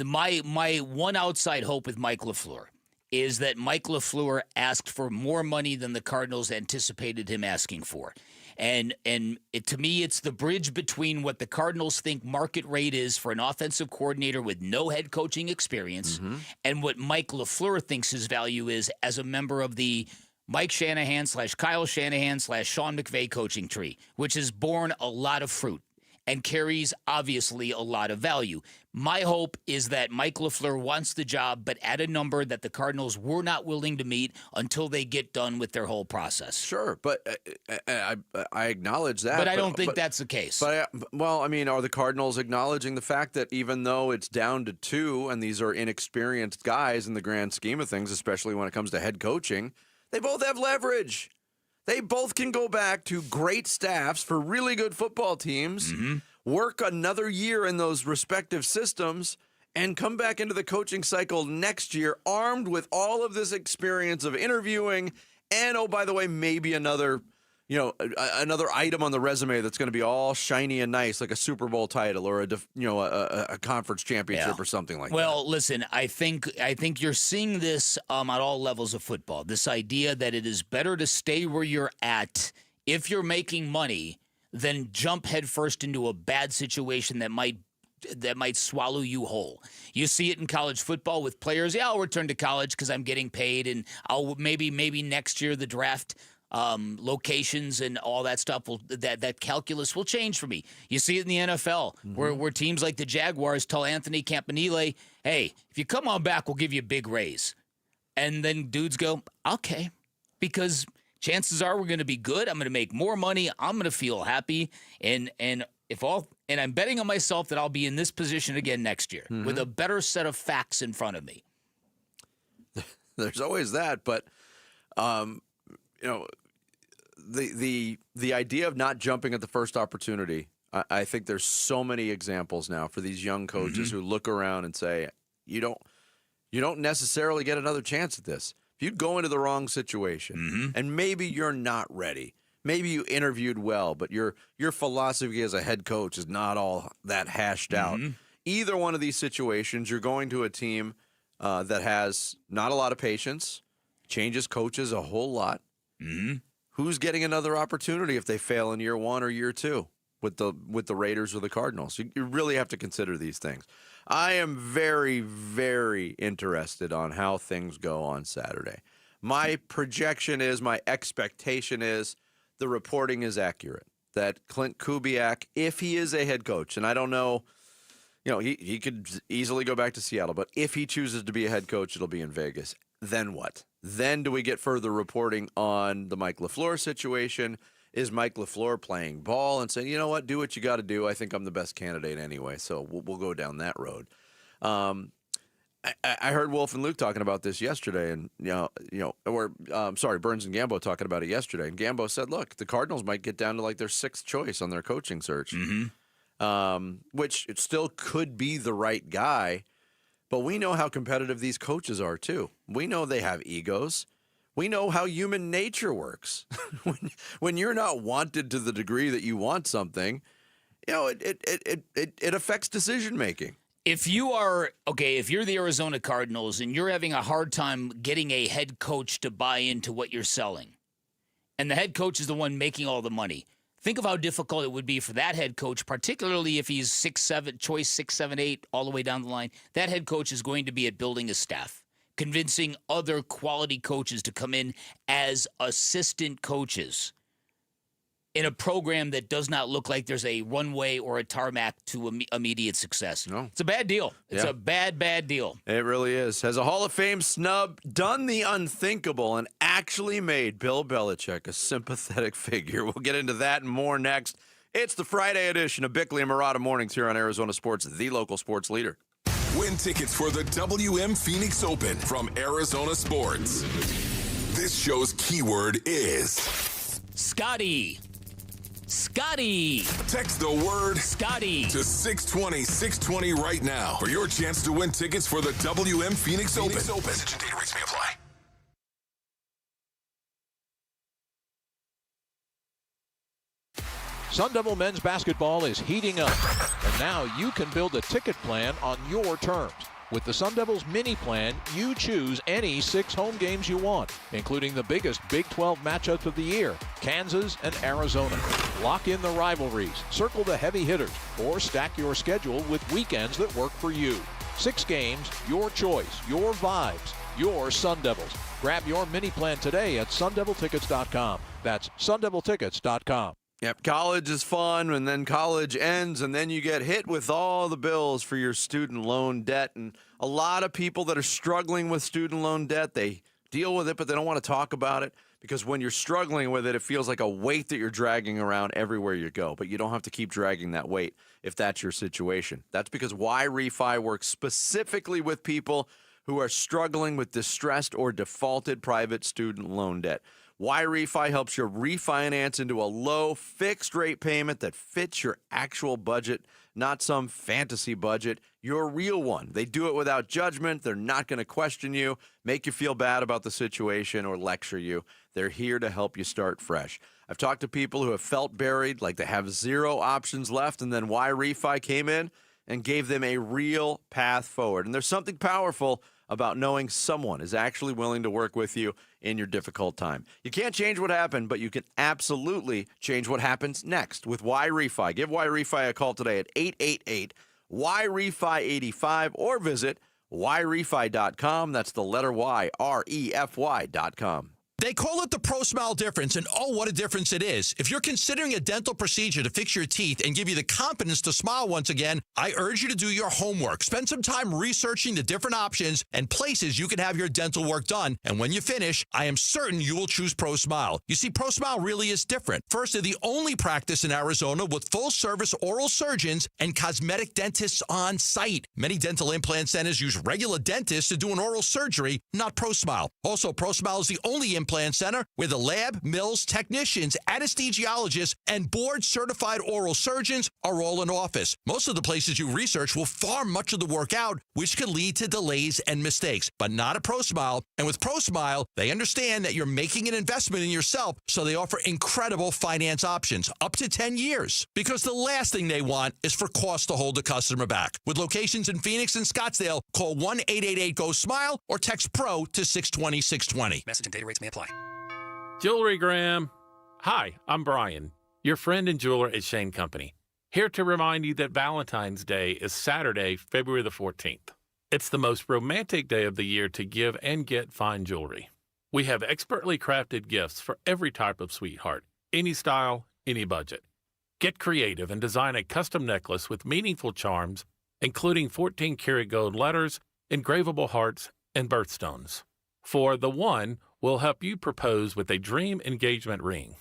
My one outside hope with Mike LaFleur is that Mike LaFleur asked for more money than the Cardinals anticipated him asking for. And to me, it's the bridge between what the Cardinals think market rate is for an offensive coordinator with no head coaching experience and what Mike LaFleur thinks his value is as a member of the Mike Shanahan / Kyle Shanahan / Sean McVay coaching tree, which has borne a lot of fruit. and carries, obviously, a lot of value. My hope is that Mike LaFleur wants the job, but at a number that the Cardinals were not willing to meet until they get done with their whole process. Sure, but I acknowledge that. But I don't think that's the case. Are the Cardinals acknowledging the fact that even though it's down to 2, and these are inexperienced guys in the grand scheme of things, especially when it comes to head coaching, they both have leverage. They both can go back to great staffs for really good football teams, work another year in those respective systems, and come back into the coaching cycle next year armed with all of this experience of interviewing and, oh, by the way, maybe another item on the resume that's going to be all shiny and nice, like a Super Bowl title or a conference championship or something like that. Well, listen, I think you're seeing this at all levels of football. This idea that it is better to stay where you're at if you're making money than jump headfirst into a bad situation that might swallow you whole. You see it in college football with players. Yeah, I'll return to college because I'm getting paid, and I'll maybe next year the draft. Locations and all that stuff that calculus will change for me. You see it in the NFL where teams like the Jaguars tell Anthony Campanile, hey, if you come on back, we'll give you a big raise. And then dudes go, okay, because chances are we're going to be good. I'm going to make more money. I'm going to feel happy. And I'm betting on myself that I'll be in this position again next year with a better set of facts in front of me. There's always that, but the idea of not jumping at the first opportunity, I think there's so many examples now for these young coaches who look around and say, you don't necessarily get another chance at this. If you go into the wrong situation and maybe you're not ready, maybe you interviewed well, but your philosophy as a head coach is not all that hashed out. Either one of these situations, you're going to a team that has not a lot of patience, changes coaches a whole lot. Who's getting another opportunity if they fail in year 1 or year 2 with the Raiders or the Cardinals? You really have to consider these things. I am very, very interested on how things go on Saturday. My projection is, my expectation is, the reporting is accurate. That Clint Kubiak, if he is a head coach, and I don't know, he could easily go back to Seattle, but if he chooses to be a head coach, it'll be in Vegas. Then what? Then do we get further reporting on the Mike LaFleur situation? Is Mike LaFleur playing ball and saying, you know what, do what you got to do. I think I'm the best candidate anyway, so we'll go down that road. I heard Wolf and Luke talking about this yesterday, and Burns and Gambo talking about it yesterday. And Gambo said, look, the Cardinals might get down to like their 6th choice on their coaching search, which it still could be the right guy. But we know how competitive these coaches are, too. We know they have egos. We know how human nature works. When you're not wanted to the degree that you want something, it affects decision-making. If you're the Arizona Cardinals and you're having a hard time getting a head coach to buy into what you're selling, and the head coach is the one making all the money, think of how difficult it would be for that head coach, particularly if he's 6'7", choice 6, 7, 8, all the way down the line. That head coach is going to be at building a staff, convincing other quality coaches to come in as assistant coaches in a program that does not look like there's a runway or a tarmac to immediate success. No. It's a bad deal. It's a bad, bad deal. It really is. Has a Hall of Fame snub done the unthinkable and actually made Bill Belichick a sympathetic figure? We'll get into that and more next. It's the Friday edition of Bickley and Marada Mornings here on Arizona Sports, the local sports leader. Win tickets for the WM Phoenix Open from Arizona Sports. This show's keyword is Scotty. Scotty. Text the word Scotty to 620-620 right now for your chance to win tickets for the WM Phoenix Open. Message and data rates may apply. Sun Devil men's basketball is heating up, and now you can build a ticket plan on your terms. With the Sun Devils mini plan, you choose any 6 home games you want, including the biggest Big 12 matchups of the year, Kansas and Arizona. Lock in the rivalries, circle the heavy hitters, or stack your schedule with weekends that work for you. 6 games, your choice, your vibes, your Sun Devils. Grab your mini plan today at sundeviltickets.com. That's sundeviltickets.com. Yep, college is fun, and then college ends, and then you get hit with all the bills for your student loan debt. And a lot of people that are struggling with student loan debt, they deal with it, but they don't want to talk about it because when you're struggling with it, it feels like a weight that you're dragging around everywhere you go. But you don't have to keep dragging that weight if that's your situation. That's because Y-Refi works specifically with people who are struggling with distressed or defaulted private student loan debt. Y-Refi helps you refinance into a low fixed rate payment that fits your actual budget, not some fantasy budget, your real one. They do it without judgment. They're not going to question you, make you feel bad about the situation, or lecture you. They're here to help you start fresh. I've talked to people who have felt buried, like they have zero options left, and then Y-Refi came in and gave them a real path forward. And there's something powerful about knowing someone is actually willing to work with you in your difficult time. You can't change what happened, but you can absolutely change what happens next with Y-Refi. Give Y-Refi a call today at 888-Y-REFI-85 or visit YREFI.com. That's the letter Y, REFY.com. They call it the Pro Smile difference, and oh, what a difference it is. If you're considering a dental procedure to fix your teeth and give you the confidence to smile once again, I urge you to do your homework. Spend some time researching the different options and places you can have your dental work done. And when you finish, I am certain you will choose Pro Smile. You see, Pro Smile really is different. First, they're the only practice in Arizona with full-service oral surgeons and cosmetic dentists on site. Many dental implant centers use regular dentists to do an oral surgery, not Pro Smile. Also, Pro Smile is the only implant center where the lab, mills, technicians, anesthesiologists, and board-certified oral surgeons are all in office. Most of the places you research will farm much of the work out, which can lead to delays and mistakes, but not at Pro Smile. And with Pro Smile, they understand that you're making an investment in yourself, so they offer incredible finance options, up to 10 years. Because the last thing they want is for cost to hold the customer back. With locations in Phoenix and Scottsdale, call 1-888-GO-SMILE or text PRO to 620-620. Message and data rates may apply. Jewelry Graham. Hi, I'm Brian, your friend and jeweler at Shane Company. Here to remind you that Valentine's Day is Saturday, February the 14th. It's the most romantic day of the year to give and get fine jewelry. We have expertly crafted gifts for every type of sweetheart, any style, any budget. Get creative and design a custom necklace with meaningful charms, including 14-karat gold letters, engravable hearts, and birthstones. For the one, we'll help you propose with a dream engagement ring.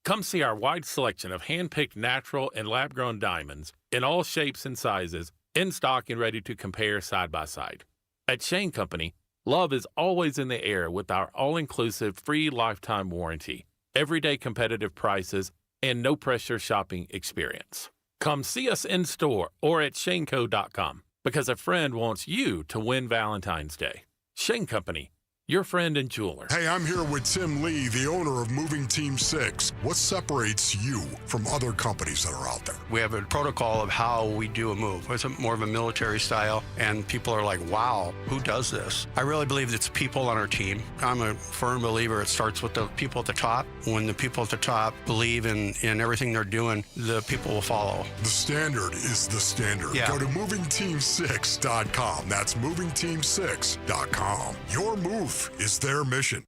Come see our wide selection of hand-picked natural and lab-grown diamonds in all shapes and sizes, in stock and ready to compare side by side. At Shane Company, love is always in the air with our all-inclusive free lifetime warranty, everyday competitive prices, and no-pressure shopping experience. Come see us in store or at shaneco.com because a friend wants you to win Valentine's Day. Shane Company, your friend and jeweler. Hey, I'm here with Tim Lee, the owner of Moving Team 6. What separates you from other companies that are out there? We have a protocol of how we do a move. It's more of a military style, and people are like, wow, who does this? I really believe it's people on our team. I'm a firm believer it starts with the people at the top. When the people at the top believe in everything they're doing, the people will follow. The standard is the standard. Yeah. Go to movingteam6.com. That's movingteam6.com. Your move is their mission.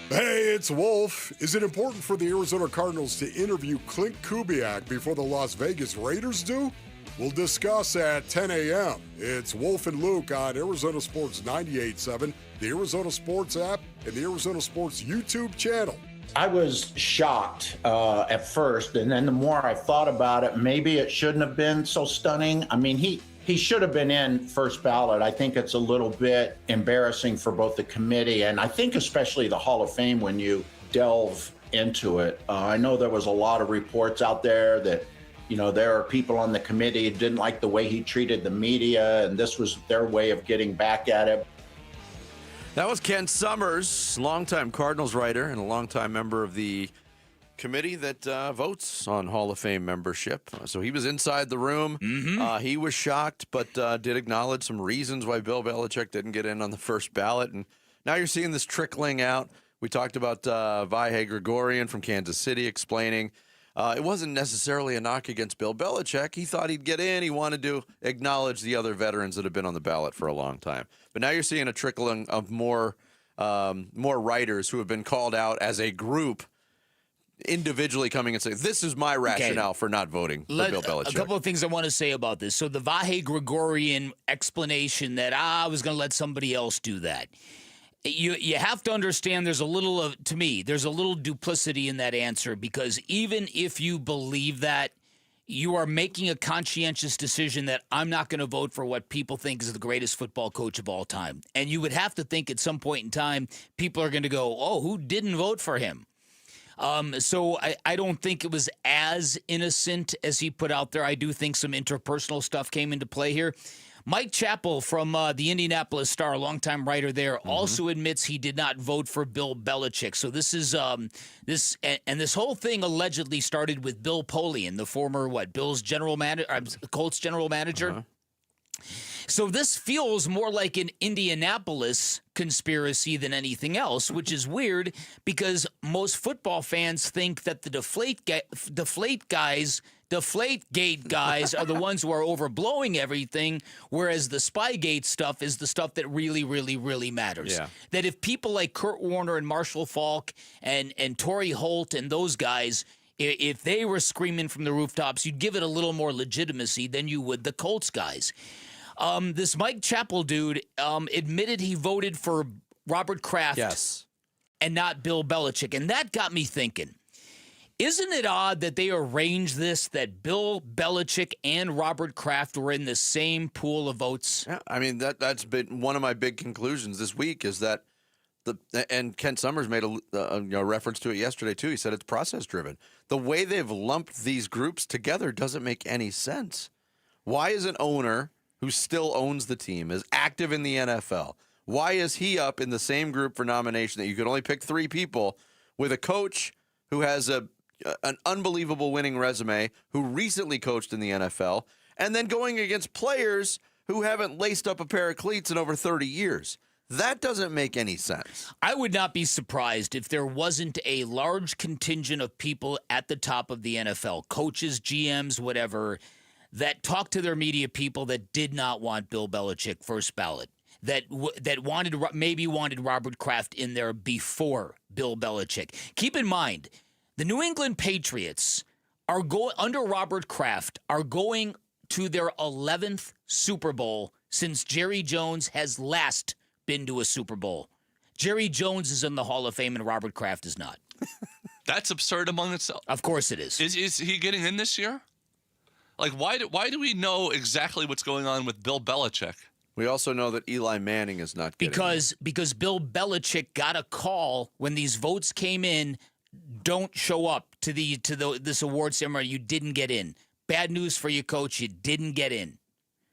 Hey, it's Wolf. Is it important for the Arizona Cardinals to interview Clint Kubiak before the Las Vegas Raiders do? We'll discuss at 10 a.m. It's Wolf and Luke on Arizona Sports 98.7, the Arizona Sports app, and the Arizona Sports YouTube channel. I was shocked at first, and then the more I thought about it, maybe it shouldn't have been so stunning. I mean, he should have been in first ballot. I think it's a little bit embarrassing for both the committee and I think especially the Hall of Fame when you delve into it. I know there was a lot of reports out there that, you know, there are people on the committee who didn't like the way he treated the media, and this was their way of getting back at him. That was Ken Summers, longtime Cardinals writer and a longtime member of the committee that votes on Hall of Fame membership. So he was inside the room. He was shocked, but did acknowledge some reasons why Bill Belichick didn't get in on the first ballot. And now you're seeing this trickling out. We talked about Vahe Gregorian from Kansas City explaining it wasn't necessarily a knock against Bill Belichick. He thought he'd get in. He wanted to acknowledge the other veterans that have been on the ballot for a long time. But now you're seeing a trickling of more more writers who have been called out as a group individually coming and saying, this is my rationale for not voting for Bill Belichick. A couple of things I want to say about this. So the Vahe Gregorian explanation that I was going to let somebody else do that. You have to understand there's a little duplicity in that answer, because even if you believe that, you are making a conscientious decision that I'm not going to vote for what people think is the greatest football coach of all time. And you would have to think at some point in time, people are going to go, oh, who didn't vote for him? So I don't think it was as innocent as he put out there. I do think some interpersonal stuff came into play here. Mike Chappell from the Indianapolis Star, a longtime writer there, also admits he did not vote for Bill Belichick. So this is this whole thing allegedly started with Bill Polian, the former Bill's Colts general manager. So this feels more like an Indianapolis conspiracy than anything else, which is weird because most football fans think that the Deflategate guys are the ones who are overblowing everything, whereas the Spygate stuff is the stuff that really, really, really matters. Yeah. That if people like Kurt Warner and Marshall Faulk and Torrey Holt and those guys, if they were screaming from the rooftops, you'd give it a little more legitimacy than you would the Colts guys. This Mike Chappell dude admitted he voted for Robert Kraft and not Bill Belichick. And that got me thinking, isn't it odd that they arranged this, that Bill Belichick and Robert Kraft were in the same pool of votes? Yeah, I mean, that's been one of my big conclusions this week is that and Ken Summers made a reference to it yesterday, too. He said it's process-driven. The way they've lumped these groups together doesn't make any sense. Why is an owner who still owns the team, is active in the NFL, why is he up in the same group for nomination that you could only pick 3 people with a coach who has an unbelievable winning resume, who recently coached in the NFL, and then going against players who haven't laced up a pair of cleats in over 30 years? That doesn't make any sense. I would not be surprised if there wasn't a large contingent of people at the top of the NFL, coaches, GMs, whatever, that talked to their media people that did not want Bill Belichick first ballot, that wanted Robert Kraft in there before Bill Belichick. Keep in mind, the New England Patriots are under Robert Kraft are going to their 11th Super Bowl since Jerry Jones has last been to a Super Bowl. Jerry Jones is in the Hall of Fame and Robert Kraft is not. That's absurd among itself. Of course it is. Is he getting in this year? Like, why do we know exactly what's going on with Bill Belichick? We also know that Eli Manning is not getting because Bill Belichick got a call when these votes came in. Don't show up to this award ceremony. You didn't get in. Bad news for you, coach. You didn't get in.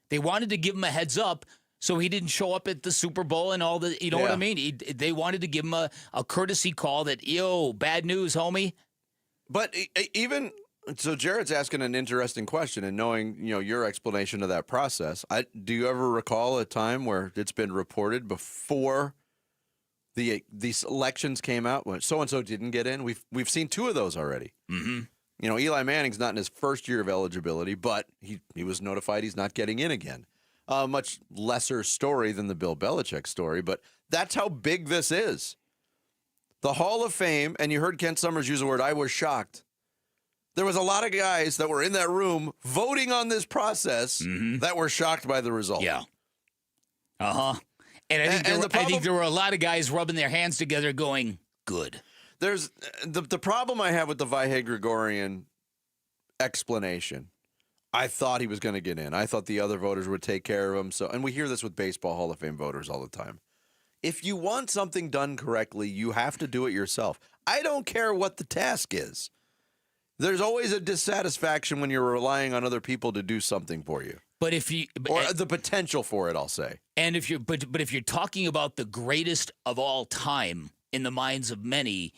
They wanted to give him a heads up, so he didn't show up at the Super Bowl and all the. You know what I mean? They wanted to give him a courtesy call that bad news, homie. But even. So Jared's asking an interesting question, and knowing your explanation of that process, do you ever recall a time where it's been reported before these elections came out when so and so didn't get in? We've seen 2 of those already. Mm-hmm. Eli Manning's not in his first year of eligibility, but he was notified he's not getting in again. Much lesser story than the Bill Belichick story, but that's how big this is. The Hall of Fame, and you heard Ken Summers use the word, I was shocked. There was a lot of guys that were in that room voting on this process that were shocked by the result. Yeah. Uh-huh. And I think there were a lot of guys rubbing their hands together going, good. There's the problem I have with the Vahe Gregorian explanation. I thought he was going to get in. I thought the other voters would take care of him. And we hear this with baseball Hall of Fame voters all the time. If you want something done correctly, you have to do it yourself. I don't care what the task is. There's always a dissatisfaction when you're relying on other people to do something for you. But if you or the potential for it, I'll say. And if you're but if you're talking about the greatest of all time in the minds of many,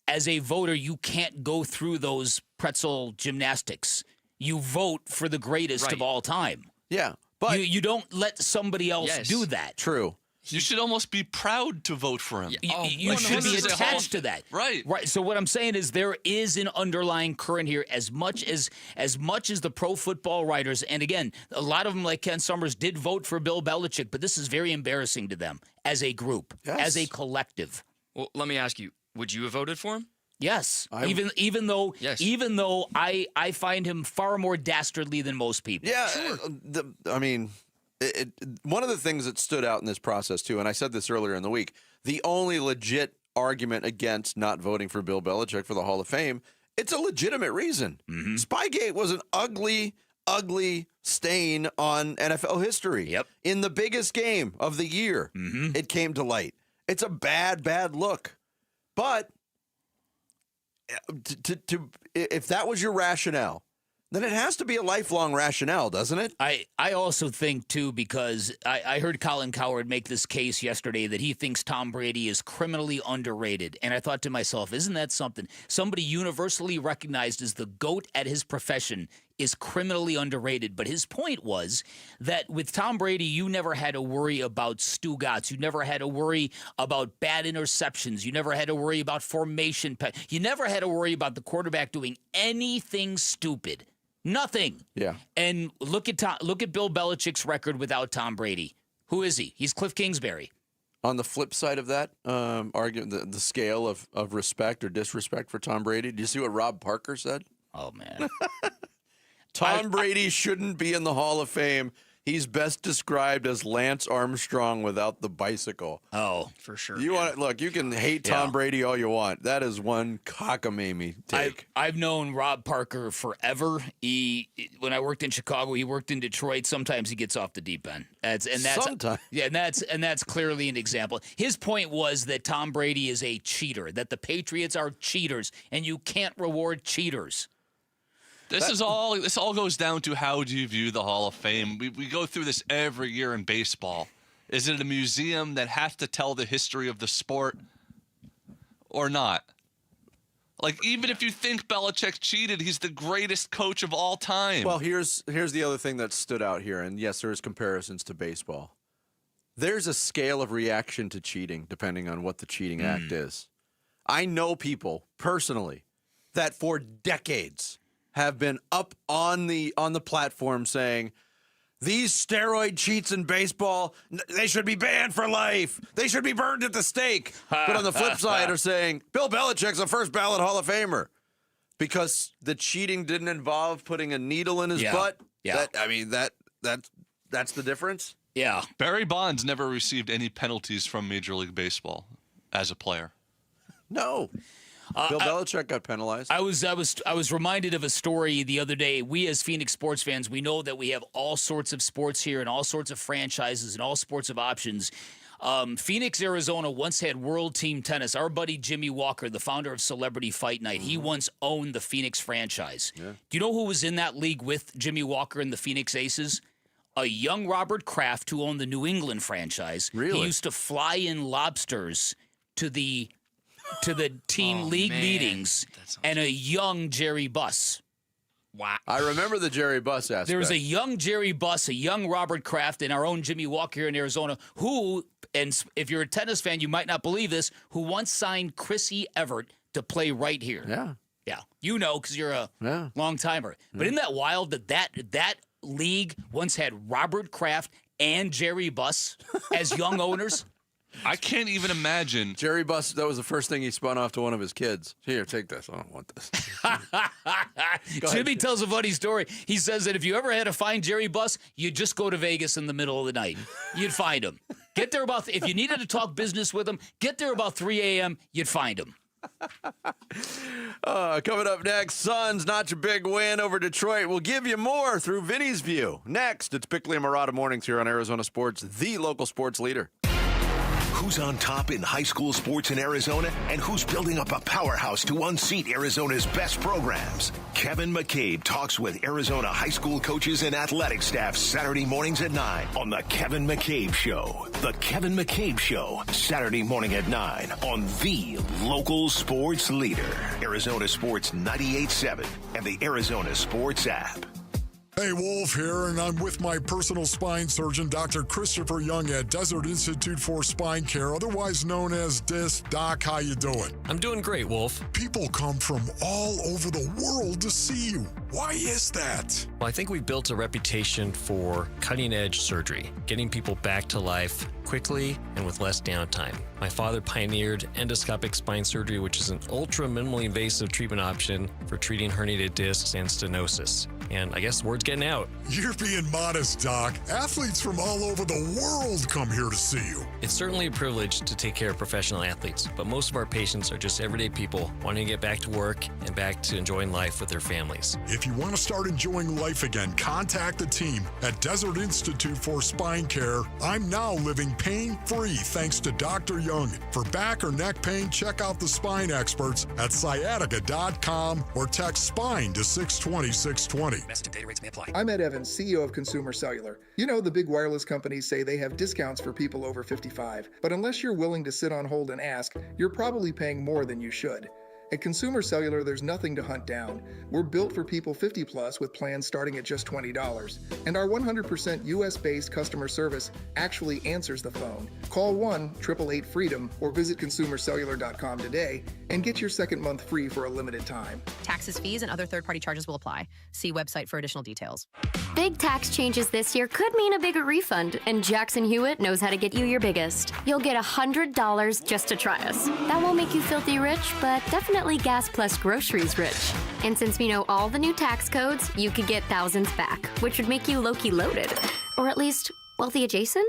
as a voter, you can't go through those pretzel gymnastics. You vote for the greatest of all time. Yeah, but you don't let somebody else do that. True. You should almost be proud to vote for him. You should be attached to that. Right. So what I'm saying is there is an underlying current here as much as the pro football writers, and again, a lot of them like Ken Summers did vote for Bill Belichick, but this is very embarrassing to them as a group, as a collective. Well, let me ask you, would you have voted for him? Yes. Even though I find him far more dastardly than most people. Yeah. One of the things that stood out in this process, too, and I said this earlier in the week, the only legit argument against not voting for Bill Belichick for the Hall of Fame, it's a legitimate reason. Mm-hmm. Spygate was an ugly, ugly stain on NFL history. Yep. In the biggest game of the year, it came to light. It's a bad, bad look. But if that was your rationale, then it has to be a lifelong rationale, doesn't it? I also think, too, because I heard Colin Cowherd make this case yesterday that he thinks Tom Brady is criminally underrated. And I thought to myself, isn't that something? Somebody universally recognized as the GOAT at his profession is criminally underrated. But his point was that with Tom Brady, you never had to worry about Stugatz. You never had to worry about bad interceptions. You never had to worry about formation. You never had to worry about the quarterback doing anything stupid. Nothing. Yeah. And look at Bill Belichick's record without Tom Brady. Who is he? He's Cliff Kingsbury. On the flip side of that argument, the scale of respect or disrespect for Tom Brady, do you see what Rob Parker said? Oh, man. Tom Brady shouldn't be in the Hall of Fame. He's best described as Lance Armstrong without the bicycle. Oh, for sure. You can hate Tom Brady all you want. That is one cockamamie take. I've known Rob Parker forever. When I worked in Chicago, he worked in Detroit. Sometimes he gets off the deep end. Sometimes. Yeah, and that's clearly an example. His point was that Tom Brady is a cheater, that the Patriots are cheaters, and you can't reward cheaters. This all goes down to how do you view the Hall of Fame. We go through this every year in baseball. Is it a museum that has to tell the history of the sport or not? Like, even if you think Belichick cheated, he's the greatest coach of all time. Well, here's the other thing that stood out here, and yes, there's comparisons to baseball. There's a scale of reaction to cheating depending on what the cheating act is. I know people personally that for decades have been up on the platform saying, these steroid cheats in baseball, they should be banned for life. They should be burned at the stake. But on the flip side are saying, Bill Belichick's a first ballot Hall of Famer because the cheating didn't involve putting a needle in his butt. Yeah. That's the difference. Yeah. Barry Bonds never received any penalties from Major League Baseball as a player. No. Bill Belichick got penalized. I was reminded of a story the other day. We as Phoenix sports fans, we know that we have all sorts of sports here and all sorts of franchises and all sorts of options. Phoenix, Arizona once had World Team Tennis. Our buddy Jimmy Walker, the founder of Celebrity Fight Night, he once owned the Phoenix franchise. Yeah. Do you know who was in that league with Jimmy Walker and the Phoenix Aces? A young Robert Kraft who owned the New England franchise. Really? He used to fly in lobsters to the team league meetings, and a young Jerry Buss. Wow. I remember the Jerry Buss aspect. There was a young Jerry Buss, a young Robert Kraft, and our own Jimmy Walker here in Arizona, who, and if you're a tennis fan, you might not believe this, who once signed Chrissy Everett to play right here. Yeah. Yeah. You know, because you're a long-timer. But isn't that wild that league once had Robert Kraft and Jerry Buss as young owners? I can't even imagine. Jerry Buss, that was the first thing he spun off to one of his kids. Here, take this. I don't want this. Jimmy tells a funny story. He says that if you ever had to find Jerry Buss, you'd just go to Vegas in the middle of the night. You'd find him. Get there if you needed to talk business with him, get there about 3 a.m., you'd find him. Coming up next, Suns, not your big win over Detroit. We'll give you more through Vinny's View. Next, it's Bickley and Marada Mornings here on Arizona Sports, the local sports leader. Who's on top in high school sports in Arizona and who's building up a powerhouse to unseat Arizona's best programs? Kevin McCabe talks with Arizona high school coaches and athletic staff Saturday mornings at 9 on The Kevin McCabe Show. The Kevin McCabe Show, Saturday morning at 9 on the local sports leader, Arizona Sports 98.7 and the Arizona Sports app. Hey, Wolf here, and I'm with my personal spine surgeon, Dr. Christopher Young at Desert Institute for Spine Care, otherwise known as DIS. Doc, how you doing? I'm doing great, Wolf. People come from all over the world to see you. Why is that? Well, I think we've built a reputation for cutting-edge surgery, getting people back to life quickly and with less downtime. My father pioneered endoscopic spine surgery, which is an ultra minimally invasive treatment option for treating herniated discs and stenosis. And I guess the word's getting out. You're being modest, Doc. Athletes from all over the world come here to see you. It's certainly a privilege to take care of professional athletes, but most of our patients are just everyday people wanting to get back to work and back to enjoying life with their families. If you want to start enjoying life again, contact the team at Desert Institute for Spine Care. I'm now living pain-free thanks to Dr. Young. For back or neck pain, check out the spine experts at sciatica.com or text SPINE to 620-620. Message and data rates may apply. I'm Ed Evans, CEO of Consumer Cellular. You know, the big wireless companies say they have discounts for people over 55, but unless you're willing to sit on hold and ask, you're probably paying more than you should. At Consumer Cellular, there's nothing to hunt down. We're built for people 50 plus with plans starting at just $20. And our 100% US-based customer service actually answers the phone. Call 1-888-FREEDOM or visit consumercellular.com today and get your second month free for a limited time. Taxes, fees, and other third-party charges will apply. See website for additional details. Big tax changes this year could mean a bigger refund, and Jackson Hewitt knows how to get you your biggest. You'll get $100 just to try us. That won't make you filthy rich, but definitely gas plus groceries rich. And since we know all the new tax codes, you could get thousands back, which would make you low-key loaded. Or at least wealthy adjacent?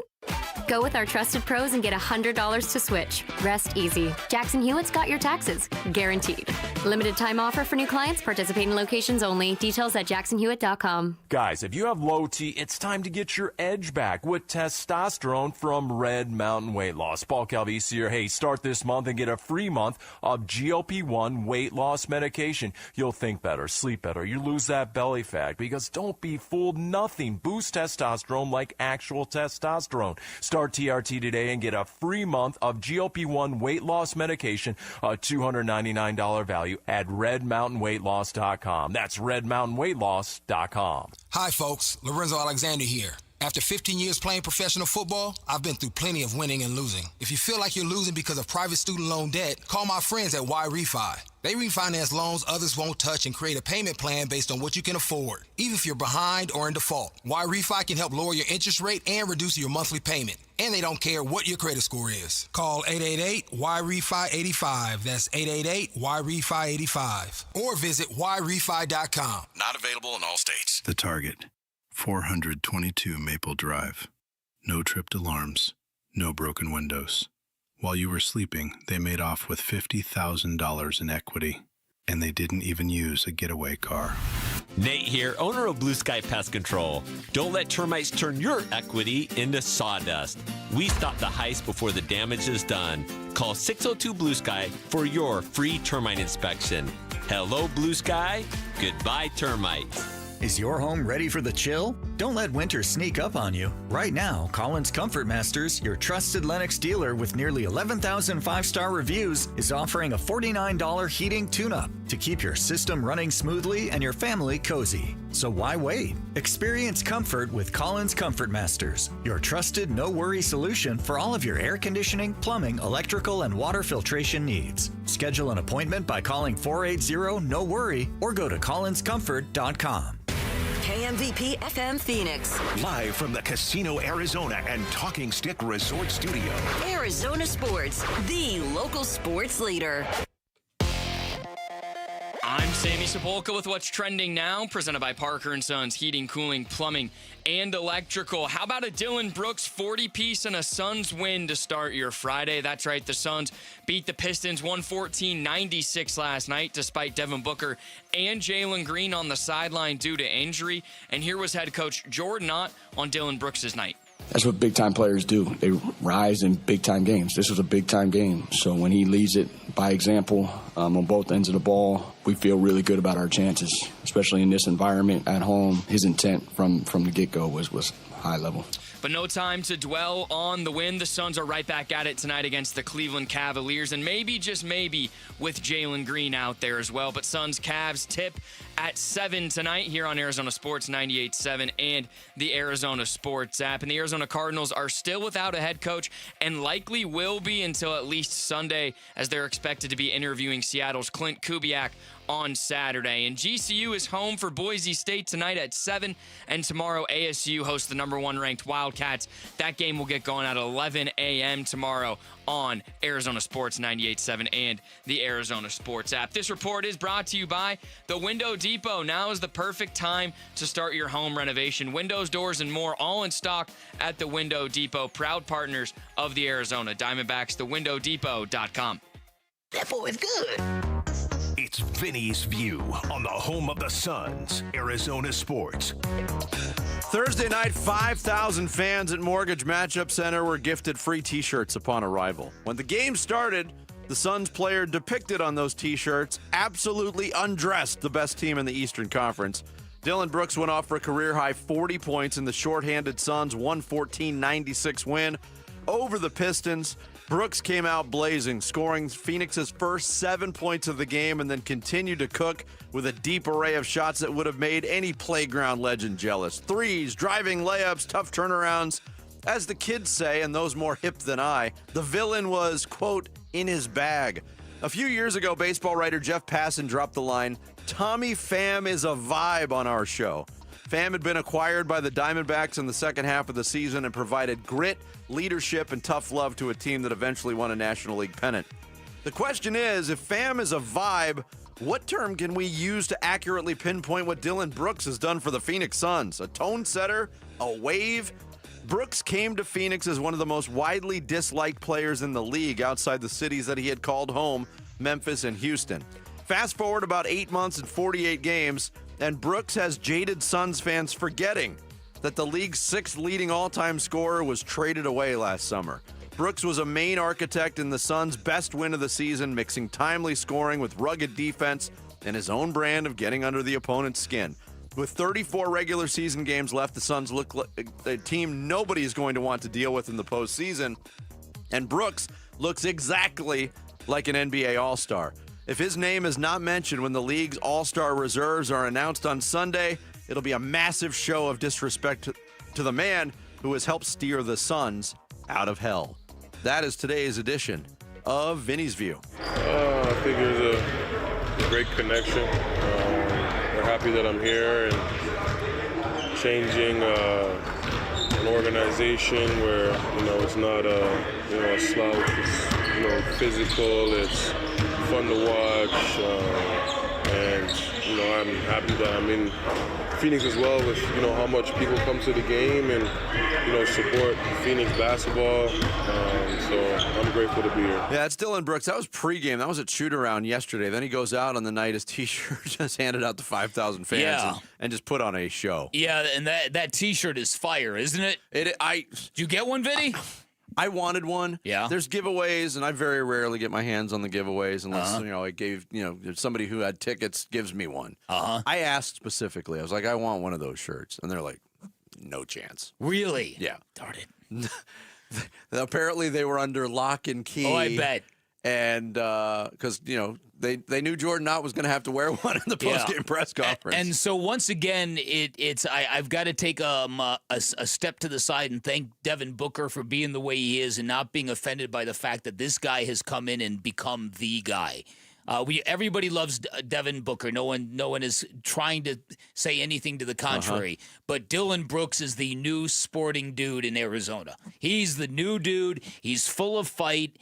Go with our trusted pros and get $100 to switch. Rest easy. Jackson Hewitt's got your taxes. Guaranteed. Limited time offer for new clients. Participating locations only. Details at jacksonhewitt.com. Guys, if you have low T, it's time to get your edge back with testosterone from Red Mountain Weight Loss. Paul Calvisi here. Hey, start this month and get a free month of GLP-1 weight loss medication. You'll think better, sleep better, you lose that belly fat, because don't be fooled, nothing boosts testosterone like actual testosterone. Start TRT today and get a free month of GLP-1 weight loss medication, a $299 value at redmountainweightloss.com. That's redmountainweightloss.com. Hi, folks. Lorenzo Alexander here. After 15 years playing professional football, I've been through plenty of winning and losing. If you feel like you're losing because of private student loan debt, call my friends at Y-Refi. They refinance loans others won't touch and create a payment plan based on what you can afford, even if you're behind or in default. Y-Refi can help lower your interest rate and reduce your monthly payment. And they don't care what your credit score is. Call 888-Y-REFI-85. That's 888-Y-REFI-85. Or visit yrefi.com. Not available in all states. The Target. 422 Maple Drive. No tripped alarms. No broken windows. While you were sleeping, they made off with $50,000 in equity. And they didn't even use a getaway car. Nate here, owner of Blue Sky Pest Control. Don't let termites turn your equity into sawdust. We stop the heist before the damage is done. Call 602 Blue Sky for your free termite inspection. Hello, Blue Sky. Goodbye, termites. Is your home ready for the chill? Don't let winter sneak up on you. Right now, Collins Comfort Masters, your trusted Lennox dealer with nearly 11,000 five-star reviews, is offering a $49 heating tune-up to keep your system running smoothly and your family cozy. So why wait? Experience comfort with Collins Comfort Masters, your trusted no-worry solution for all of your air conditioning, plumbing, electrical, and water filtration needs. Schedule an appointment by calling 480-NO-WORRY or go to collinscomfort.com. KMVP FM Phoenix. Live from the Casino Arizona and Talking Stick Resort Studio. Arizona Sports, the local sports leader. I'm Sammy Sepulka with what's trending now, presented by Parker & Sons Heating, Cooling, Plumbing, and Electrical. How about a Dylan Brooks 40-piece and a Suns win to start your Friday? That's right, the Suns beat the Pistons 114-96 last night, despite Devin Booker and Jalen Green on the sideline due to injury. And here was head coach Jordan Ott on Dylan Brooks' night. That's what big-time players do. They rise in big-time games. This was a big-time game. So when he leads it by example on both ends of the ball, we feel really good about our chances, especially in this environment at home. His intent from the get-go was high level. But no time to dwell on the win. The Suns are right back at it tonight against the Cleveland Cavaliers, and maybe, just maybe, with Jalen Green out there as well. But Suns-Cavs tip at 7 tonight here on Arizona Sports 98.7 and the Arizona Sports app. And the Arizona Cardinals are still without a head coach and likely will be until at least Sunday, as they're expected to be interviewing Seattle's Clint Kubiak on Saturday. And GCU is home for Boise State tonight at 7, and tomorrow ASU hosts the number 1 ranked Wildcats. That game will get going at 11 a.m. tomorrow on Arizona Sports 98.7 and the Arizona Sports app. This report is brought to you by the Window Depot. Now is the perfect time to start your home renovation. Windows, doors, and more, all in stock at the Window Depot. Proud partners of the Arizona Diamondbacks, thewindowdepot.com. That boy is good. It's Vinny's View on the home of the Suns, Arizona Sports. Thursday night, 5,000 fans at Mortgage Matchup Center were gifted free T-shirts upon arrival. When the game started, the Suns player depicted on those T-shirts absolutely undressed the best team in the Eastern Conference. Dillon Brooks went off for a career-high 40 points in the shorthanded Suns' 114-96 win over the Pistons. Brooks came out blazing, scoring Phoenix's first 7 points of the game and then continued to cook with a deep array of shots that would have made any playground legend jealous. Threes, driving layups, tough turnarounds. As the kids say, and those more hip than I, the villain was, quote, in his bag. A few years ago, baseball writer Jeff Passan dropped the line, "Tommy Pham is a vibe" on our show. Pham had been acquired by the Diamondbacks in the second half of the season and provided grit, leadership, and tough love to a team that eventually won a National League pennant. The question is, if Pham is a vibe, what term can we use to accurately pinpoint what Dillon Brooks has done for the Phoenix Suns? A tone setter? A wave? Brooks came to Phoenix as one of the most widely disliked players in the league outside the cities that he had called home, Memphis and Houston. Fast forward about 8 months and 48 games, and Brooks has jaded Suns fans forgetting that the league's 6th leading all-time scorer was traded away last summer. Brooks was a main architect in the Suns' best win of the season, mixing timely scoring with rugged defense and his own brand of getting under the opponent's skin. With 34 regular season games left, the Suns look like a team nobody is going to want to deal with in the postseason, and Brooks looks exactly like an NBA All-Star. If his name is not mentioned when the league's all-star reserves are announced on Sunday, it'll be a massive show of disrespect to the man who has helped steer the Suns out of hell. That is today's edition of Vinny's View. I think there's a great connection. We're happy that I'm here and changing an organization where, it's not a slouch. It's, physical. It's fun to watch, and I'm happy that I'm in Phoenix as well with how much people come to the game and support Phoenix basketball, so I'm grateful to be here. Yeah, it's Dillon Brooks. That was pregame. That was at shoot-around yesterday. Then he goes out on the night, his T-shirt just handed out to 5,000 fans and just put on a show. Yeah, and that T-shirt is fire, isn't it? Did you get one, Vinny? I wanted one. Yeah. There's giveaways, and I very rarely get my hands on the giveaways unless, I gave, somebody who had tickets gives me one. I asked specifically. I was like, I want one of those shirts. And they're like, no chance. Really? Yeah. Darn it. Apparently they were under lock and key. Oh, I bet. And because, they knew Jordan Knott was going to have to wear one in the post-game press conference. And so once again, I've got to take a step to the side and thank Devin Booker for being the way he is and not being offended by the fact that this guy has come in and become the guy. Everybody loves Devin Booker. No one is trying to say anything to the contrary. But Dillon Brooks is the new sporting dude in Arizona. He's the new dude. He's full of fight.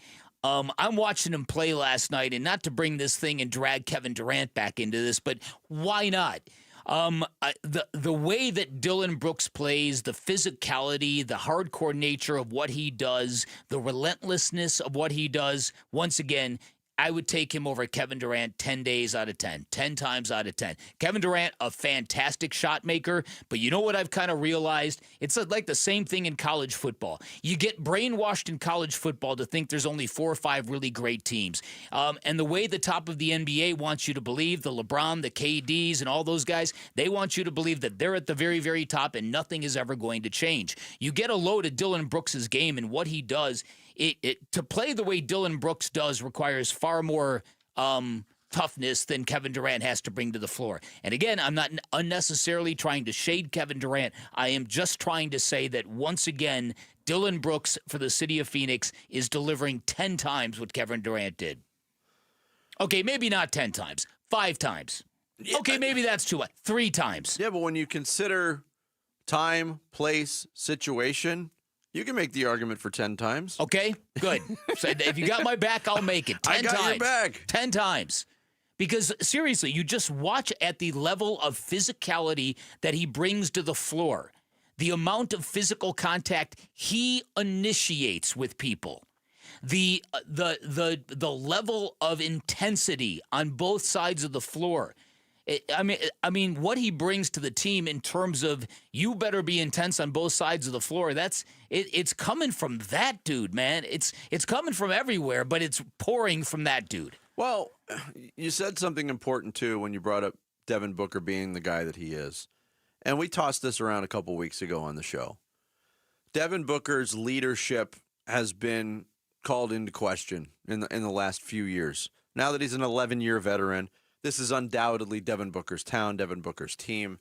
I'm watching him play last night, and not to bring this thing and drag Kevin Durant back into this, but why not? The way that Dillon Brooks plays, the physicality, the hardcore nature of what he does, the relentlessness of what he does, once again, I would take him over Kevin Durant 10 days out of 10, 10 times out of 10. Kevin Durant, a fantastic shot maker, but you know what I've kind of realized? It's like the same thing in college football. You get brainwashed in college football to think there's only 4 or 5 really great teams. And the way the top of the NBA wants you to believe, the LeBron, the KDs, and all those guys, they want you to believe that they're at the very, very top and nothing is ever going to change. You get a load of Dillon Brooks' game and what he does. To play the way Dillon Brooks does requires far more toughness than Kevin Durant has to bring to the floor. And again, I'm not unnecessarily trying to shade Kevin Durant. I am just trying to say that once again, Dillon Brooks for the city of Phoenix is delivering 10 times what Kevin Durant did. Okay, maybe not 10 times, 5 times. Okay, maybe that's too much. 3 times. Yeah, but when you consider time, place, situation, you can make the argument for 10 times. Okay, good. So if you got my back, I'll make it 10 I got times. your back. 10 times. Because seriously, you just watch at the level of physicality that he brings to the floor, the amount of physical contact he initiates with people, the level of intensity on both sides of the floor. I mean, what he brings to the team in terms of you better be intense on both sides of the floor. It's coming from that dude, man. It's coming from everywhere, but it's pouring from that dude. Well, you said something important, too, when you brought up Devin Booker being the guy that he is. And we tossed this around a couple weeks ago on the show. Devin Booker's leadership has been called into question in the last few years. Now that he's an 11-year veteran, this is undoubtedly Devin Booker's town, Devin Booker's team.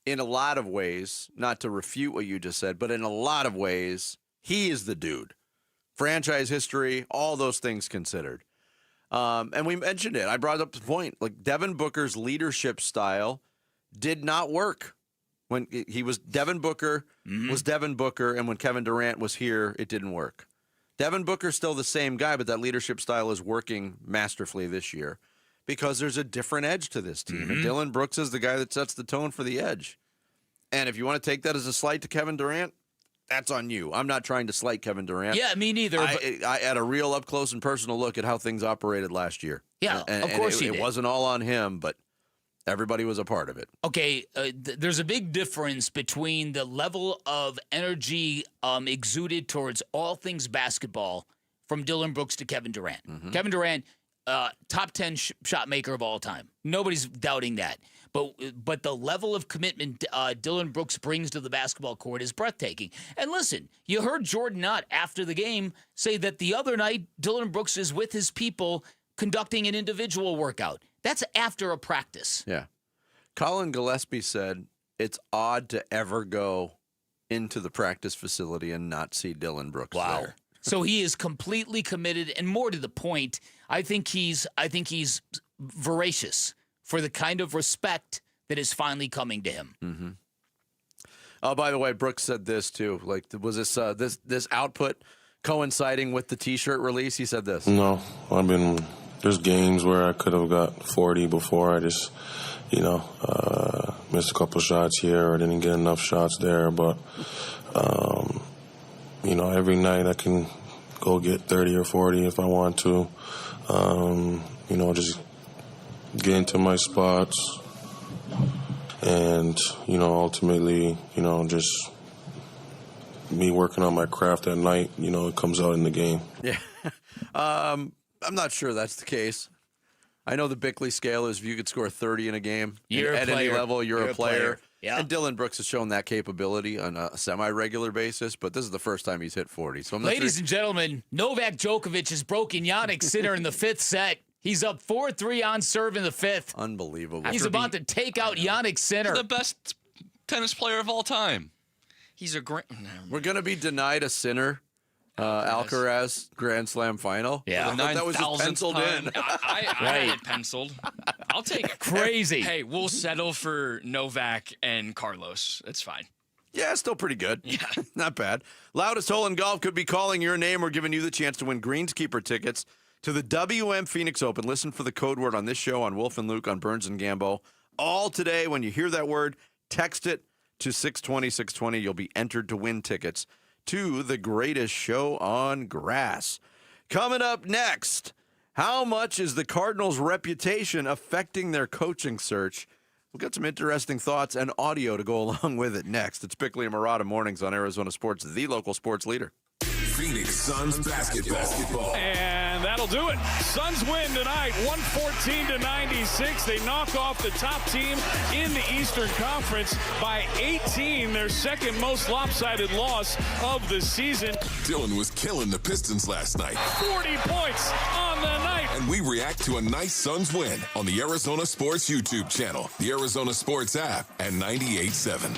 In a lot of ways, not to refute what you just said, but in a lot of ways, he is the dude. Franchise history, all those things considered. And we mentioned it. I brought up the point. Like, Devin Booker's leadership style did not work. When he was Devin Booker, was Devin Booker, and when Kevin Durant was here, it didn't work. Devin Booker's still the same guy, but that leadership style is working masterfully this year because there's a different edge to this team. And Dillon Brooks is the guy that sets the tone for the edge. And if you want to take that as a slight to Kevin Durant, that's on you. I'm not trying to slight Kevin Durant. Yeah, me neither. I had a real up close and personal look at how things operated last year. Yeah, of course you did. It wasn't all on him, but everybody was a part of it. Okay, there's a big difference between the level of energy exuded towards all things basketball from Dillon Brooks to Kevin Durant. Kevin Durant, top 10 shot maker of all time. Nobody's doubting that. But the level of commitment Dillon Brooks brings to the basketball court is breathtaking. And listen, you heard Jordan Knott after the game say that the other night Dillon Brooks is with his people conducting an individual workout. That's after a practice. Yeah. Colin Gillespie said it's odd to ever go into the practice facility and not see Dillon Brooks there. So he is completely committed, and more to the point, I think he's voracious for the kind of respect that is finally coming to him. Oh, by the way, Brooks said this too. Like, was this output coinciding with the T-shirt release? He said this. No, I mean, there's games where I could have got 40 before. I just, missed a couple shots here or didn't get enough shots there. But, every night I can go get 30 or 40 if I want to. Just get into my spots and, ultimately, just me working on my craft at night, it comes out in the game. Yeah. I'm not sure that's the case. I know the Bickley scale is if you could score 30 in a game at any level, you're a player. Yeah. And Dillon Brooks has shown that capability on a semi-regular basis, but this is the first time he's hit 40. So Ladies and gentlemen, Novak Djokovic has broken Yannick Sinner in the 5th set. He's up 4-3 on serve in the 5th. Unbelievable. He's about to take out Yannick Sinner. He's the best tennis player of all time. He's a great. We're going to be denied a Sinner Alcaraz Grand Slam final. Yeah. That was just penciled in. I had it penciled. I'll take it. Crazy. Hey, we'll settle for Novak and Carlos. It's fine. Yeah, still pretty good. Yeah. Not bad. Loudest Hole in Golf could be calling your name or giving you the chance to win Greenskeeper tickets to the WM Phoenix Open. Listen for the code word on this show on Wolf and Luke on Burns and Gambo. All today, when you hear that word, text it to 620. You'll be entered to win tickets to the greatest show on grass. Coming up next, how much is the Cardinals' reputation affecting their coaching search? We'll get some interesting thoughts and audio to go along with it next. It's Bickley and Marada Mornings on Arizona Sports, the local sports leader. Phoenix Suns basketball. And that'll do it. Suns win tonight, 114-96. They knock off the top team in the Eastern Conference by 18, their second most lopsided loss of the season. Dylan was killing the Pistons last night. 40 points on the night. And we react to a nice Suns win on the Arizona Sports YouTube channel, the Arizona Sports app, and 98.7.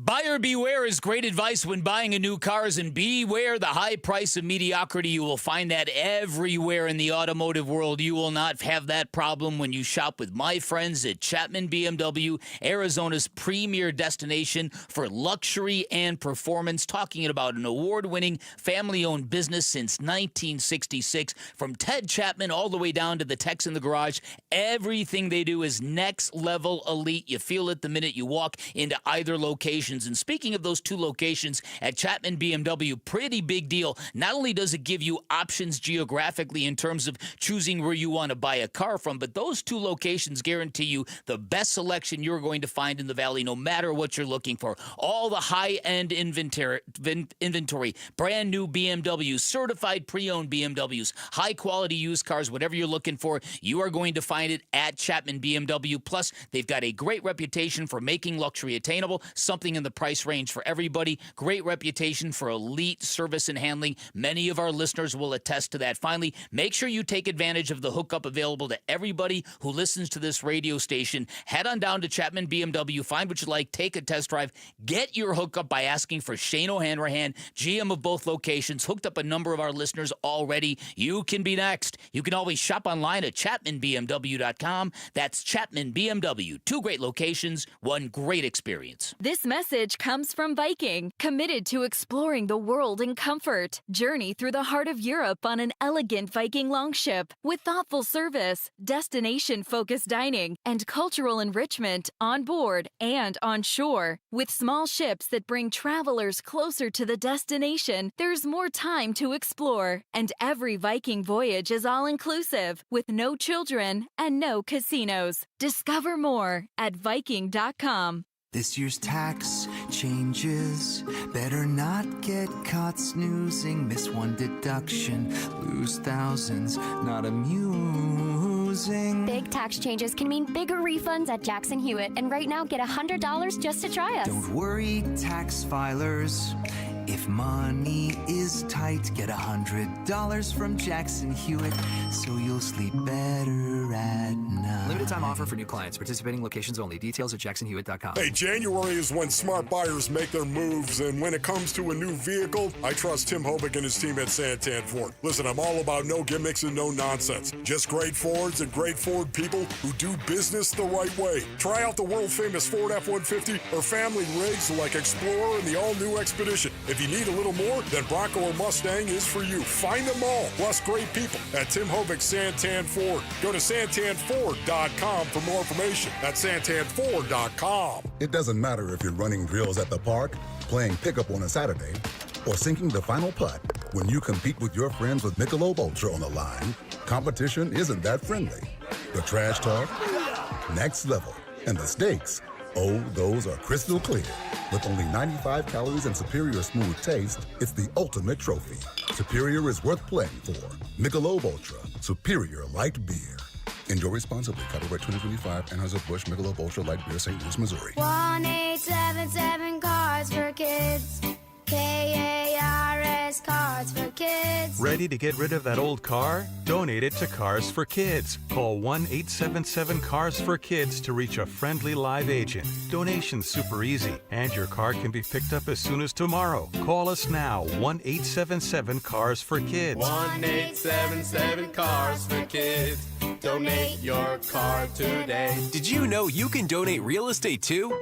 Buyer beware is great advice when buying a new car, and beware the high price of mediocrity. You will find that everywhere in the automotive world. You will not have that problem when you shop with my friends at Chapman BMW, Arizona's premier destination for luxury and performance. Talking about an award-winning family-owned business since 1966. From Ted Chapman all the way down to the techs in the garage, everything they do is next-level elite. You feel it the minute you walk into either location. And speaking of those two locations at Chapman BMW, pretty big deal. Not only does it give you options geographically in terms of choosing where you want to buy a car from, but those two locations guarantee you the best selection you're going to find in the Valley, no matter what you're looking for. All the high-end inventory, brand new BMWs, certified pre-owned BMWs, high-quality used cars, whatever you're looking for, you are going to find it at Chapman BMW. Plus, they've got a great reputation for making luxury attainable, something in the price range for everybody. Great reputation for elite service and handling. Many of our listeners will attest to that. Finally, make sure you take advantage of the hookup available to everybody who listens to this radio station. Head on down to Chapman BMW, find what you like, take a test drive, get your hookup by asking for Shane O'Hanrahan, GM of both locations. Hooked up a number of our listeners already. You can be next. You can always shop online at ChapmanBMW.com. That's Chapman BMW. Two great locations, one great experience. This message comes from Viking, committed to exploring the world in comfort. Journey through the heart of Europe on an elegant Viking longship with thoughtful service, destination-focused dining, and cultural enrichment on board and on shore. With small ships that bring travelers closer to the destination, there's more time to explore. And every Viking voyage is all-inclusive, with no children and no casinos. Discover more at Viking.com. This year's tax changes. Better not get caught snoozing. Miss one deduction, lose thousands. Not amusing. Big tax changes can mean bigger refunds at Jackson Hewitt. And right now, get $100 just to try us. Don't worry, tax filers. If money is tight, get $100 from Jackson Hewitt, so you'll sleep better at night. Limited time offer for new clients. Participating locations only. Details at jacksonhewitt.com. Hey, January is when smart buyers make their moves, and when it comes to a new vehicle, I trust Tim Hobick and his team at Santan Ford. Listen, I'm all about no gimmicks and no nonsense. Just great Fords and great Ford people who do business the right way. Try out the world-famous Ford F-150 or family rigs like Explorer and the all-new Expedition. If you need a little more, then Bronco or Mustang is for you. Find them all, plus great people at Tim Hobick Santan Ford. Go to santanford.com for more information. That's santanford.com. It doesn't matter if you're running drills at the park, playing pickup on a Saturday, or sinking the final putt. When you compete with your friends with Michelob Ultra on the line, competition isn't that friendly. The trash talk, next level, and the stakes, oh, those are crystal clear. With only 95 calories and superior smooth taste, it's the ultimate trophy. Superior is worth playing for. Michelob Ultra, superior light beer. Enjoy responsibly. Copyright 2025, Anheuser-Busch Michelob Ultra Light Beer, St. Louis, Missouri. 1877 Cars for Kids. KARS Cars for Kids. Ready to get rid of that old car? Donate it to Cars for Kids. Call 1-877-CARS-FOR-KIDS to reach a friendly live agent. Donation's super easy, and your car can be picked up as soon as tomorrow. Call us now, 1-877-CARS-FOR-KIDS. 1-877-CARS-FOR-KIDS. Donate your car today. Did you know you can donate real estate too?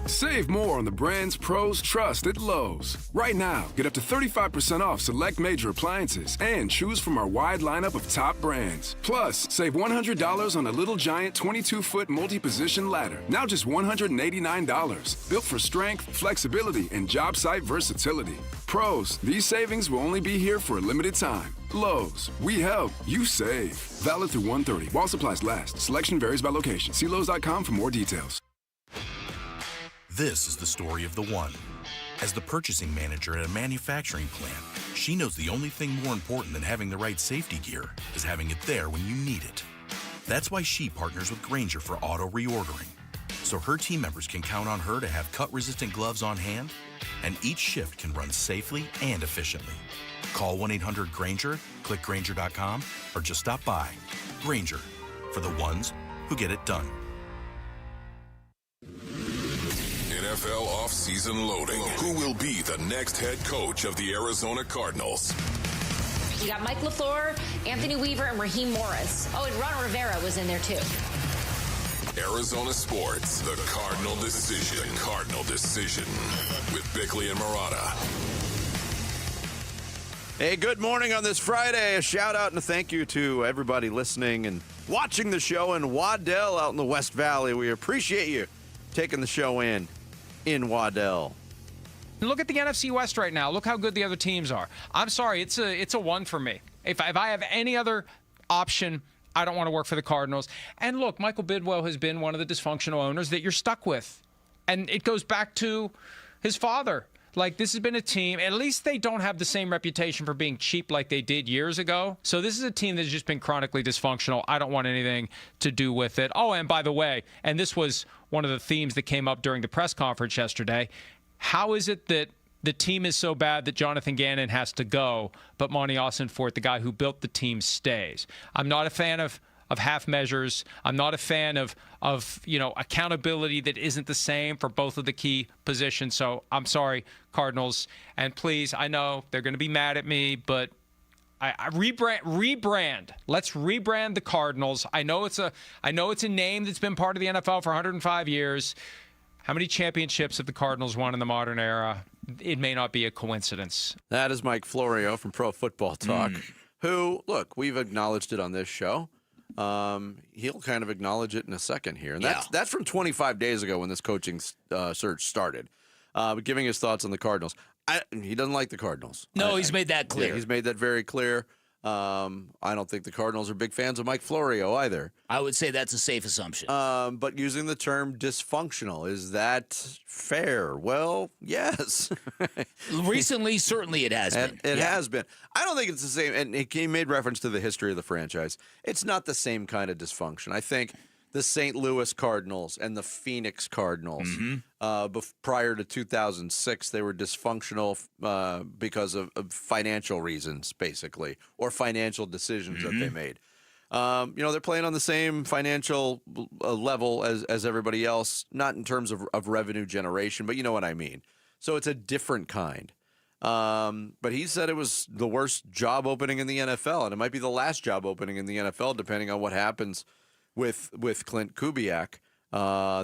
Save more on the brands pros trust at Lowe's. Right now, get up to 35% off select major appliances and choose from our wide lineup of top brands. Plus, save $100 on a Little Giant 22-foot multi-position ladder. Now just $189. Built for strength, flexibility, and job site versatility. Pros, these savings will only be here for a limited time. Lowe's, we help, you save. Valid through 1/30 while supplies last. Selection varies by location. See Lowes.com for more details. This is the story of the one. As the purchasing manager at a manufacturing plant, she knows the only thing more important than having the right safety gear is having it there when you need it. That's why she partners with Grainger for auto reordering, so her team members can count on her to have cut-resistant gloves on hand, and each shift can run safely and efficiently. Call 1-800-GRAINGER, click Grainger.com, or just stop by. Grainger, for the ones who get it done. NFL offseason loading. Who will be the next head coach of the Arizona Cardinals? You got Mike LaFleur, Anthony Weaver, and Raheem Morris. Oh, and Ron Rivera was in there too. Arizona Sports, the Cardinal Decision. The Cardinal Decision with Bickley and Marada. Hey, good morning on this Friday. A shout out and a thank you to everybody listening and watching the show in Waddell out in the West Valley. We appreciate you taking the show in Waddell. Look at the NFC West right now. Look how good the other teams are. I'm sorry, it's a one for me. If I have any other option, I don't want to work for the Cardinals. And look, Michael Bidwell has been one of the dysfunctional owners that you're stuck with. And it goes back to his father. Like, this has been a team, at least they don't have the same reputation for being cheap like they did years ago. So this is a team that's just been chronically dysfunctional. I don't want anything to do with it. Oh, and by the way, and this was one of the themes that came up during the press conference yesterday, how is it that the team is so bad that Jonathan Gannon has to go, but Monty Austinfort, the guy who built the team, stays? I'm not a fan of half measures. I'm not a fan of accountability that isn't the same for both of the key positions. So I'm sorry, Cardinals. And please, I know they're going to be mad at me, but I rebrand. Let's rebrand the Cardinals. I know it's a name that's been part of the NFL for 105 years. How many championships have the Cardinals won in the modern era? It may not be a coincidence. That is Mike Florio from Pro Football Talk, who, look, we've acknowledged it on this show. He'll kind of acknowledge it in a second here. And that's from 25 days ago when this coaching search started, giving his thoughts on the Cardinals. He doesn't like the Cardinals. No, he's made that clear. Yeah, he's made that very clear. I don't think the Cardinals are big fans of Mike Florio either. I would say that's a safe assumption. But using the term dysfunctional, is that fair? Well, yes. Recently, certainly it has been. It has been. I don't think it's the same. And he made reference to the history of the franchise. It's not the same kind of dysfunction. I think the St. Louis Cardinals and the Phoenix Cardinals, prior to 2006, they were dysfunctional because of financial reasons, basically, or financial decisions that they made. They're playing on the same financial level as everybody else, not in terms of revenue generation, but you know what I mean. So it's a different kind. But he said it was the worst job opening in the NFL, and it might be the last job opening in the NFL, depending on what happens with Clint Kubiak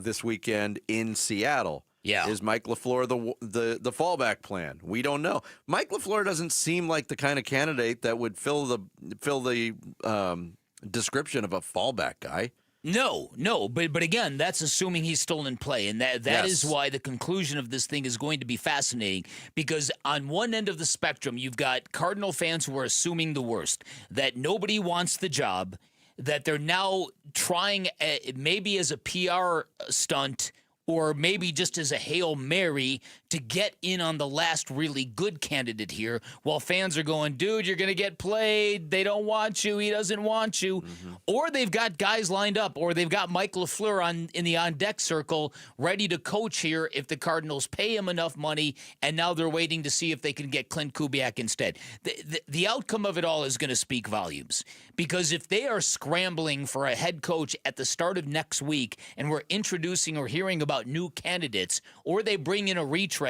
this weekend in Seattle. Yeah. Is Mike LaFleur the fallback plan? We don't know. Mike LaFleur doesn't seem like the kind of candidate that would fill the description of a fallback guy. No, but again, that's assuming he's still in play, and that is why the conclusion of this thing is going to be fascinating, because on one end of the spectrum, you've got Cardinal fans who are assuming the worst, that nobody wants the job, that they're now trying maybe as a PR stunt or maybe just as a Hail Mary to get in on the last really good candidate here, while fans are going, dude, you're going to get played. They don't want you. He doesn't want you. Or they've got guys lined up, or they've got Mike LaFleur in the on-deck circle ready to coach here if the Cardinals pay him enough money, and now they're waiting to see if they can get Clint Kubiak instead. The outcome of it all is going to speak volumes, because if they are scrambling for a head coach at the start of next week and we're introducing or hearing about new candidates, or they bring in a retread,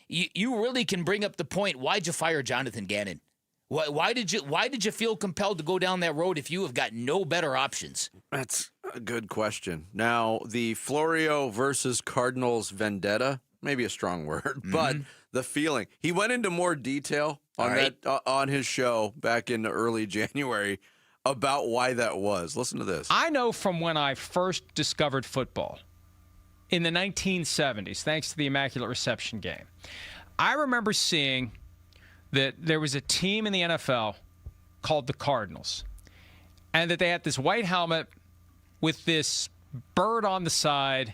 you really can bring up the point, why'd you fire Jonathan Gannon? Why did you feel compelled to go down that road if you have got no better options? That's a good question. Now, the Florio versus Cardinals vendetta, maybe a strong word, but the feeling. He went into more detail on his show back in early January about why that was. Listen to this. I know from when I first discovered football in the 1970s, thanks to the Immaculate Reception game, I remember seeing that there was a team in the NFL called the Cardinals, and that they had this white helmet with this bird on the side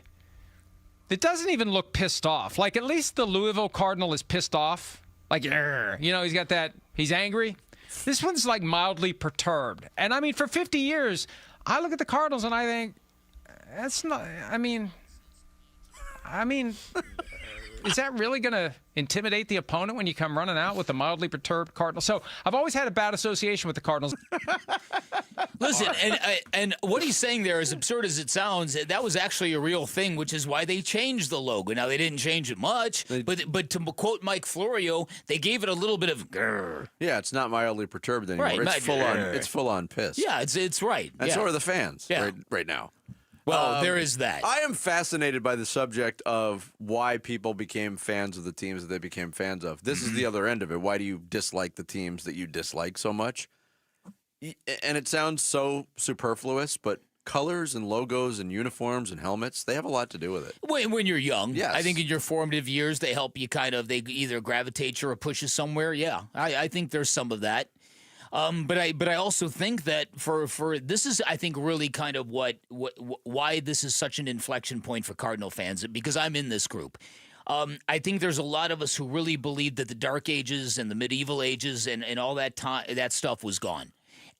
that doesn't even look pissed off. Like, at least the Louisville Cardinal is pissed off. Like, he's got that, he's angry. This one's like mildly perturbed. And I mean, for 50 years, I look at the Cardinals and I think, that's not, I mean, is that really going to intimidate the opponent when you come running out with the mildly perturbed Cardinals? So I've always had a bad association with the Cardinals. Listen, and what he's saying there, as absurd as it sounds, that was actually a real thing, which is why they changed the logo. Now, they didn't change it much, but to quote Mike Florio, they gave it a little bit of grrr. Yeah, it's not mildly perturbed anymore. Right, it's full on piss. Yeah, it's right. And so are the fans right now. Well, there is that. I am fascinated by the subject of why people became fans of the teams that they became fans of. This is the other end of it. Why do you dislike the teams that you dislike so much? And it sounds so superfluous, but colors and logos and uniforms and helmets, they have a lot to do with it. When you're young, yes. I think in your formative years, they help you they either gravitate you or push you somewhere. Yeah, I think there's some of that. But I also think that for this is, I think, really kind of why this is such an inflection point for Cardinal fans, because I'm in this group. I think there's a lot of us who really believe that the Dark Ages and the medieval ages and all that that stuff was gone.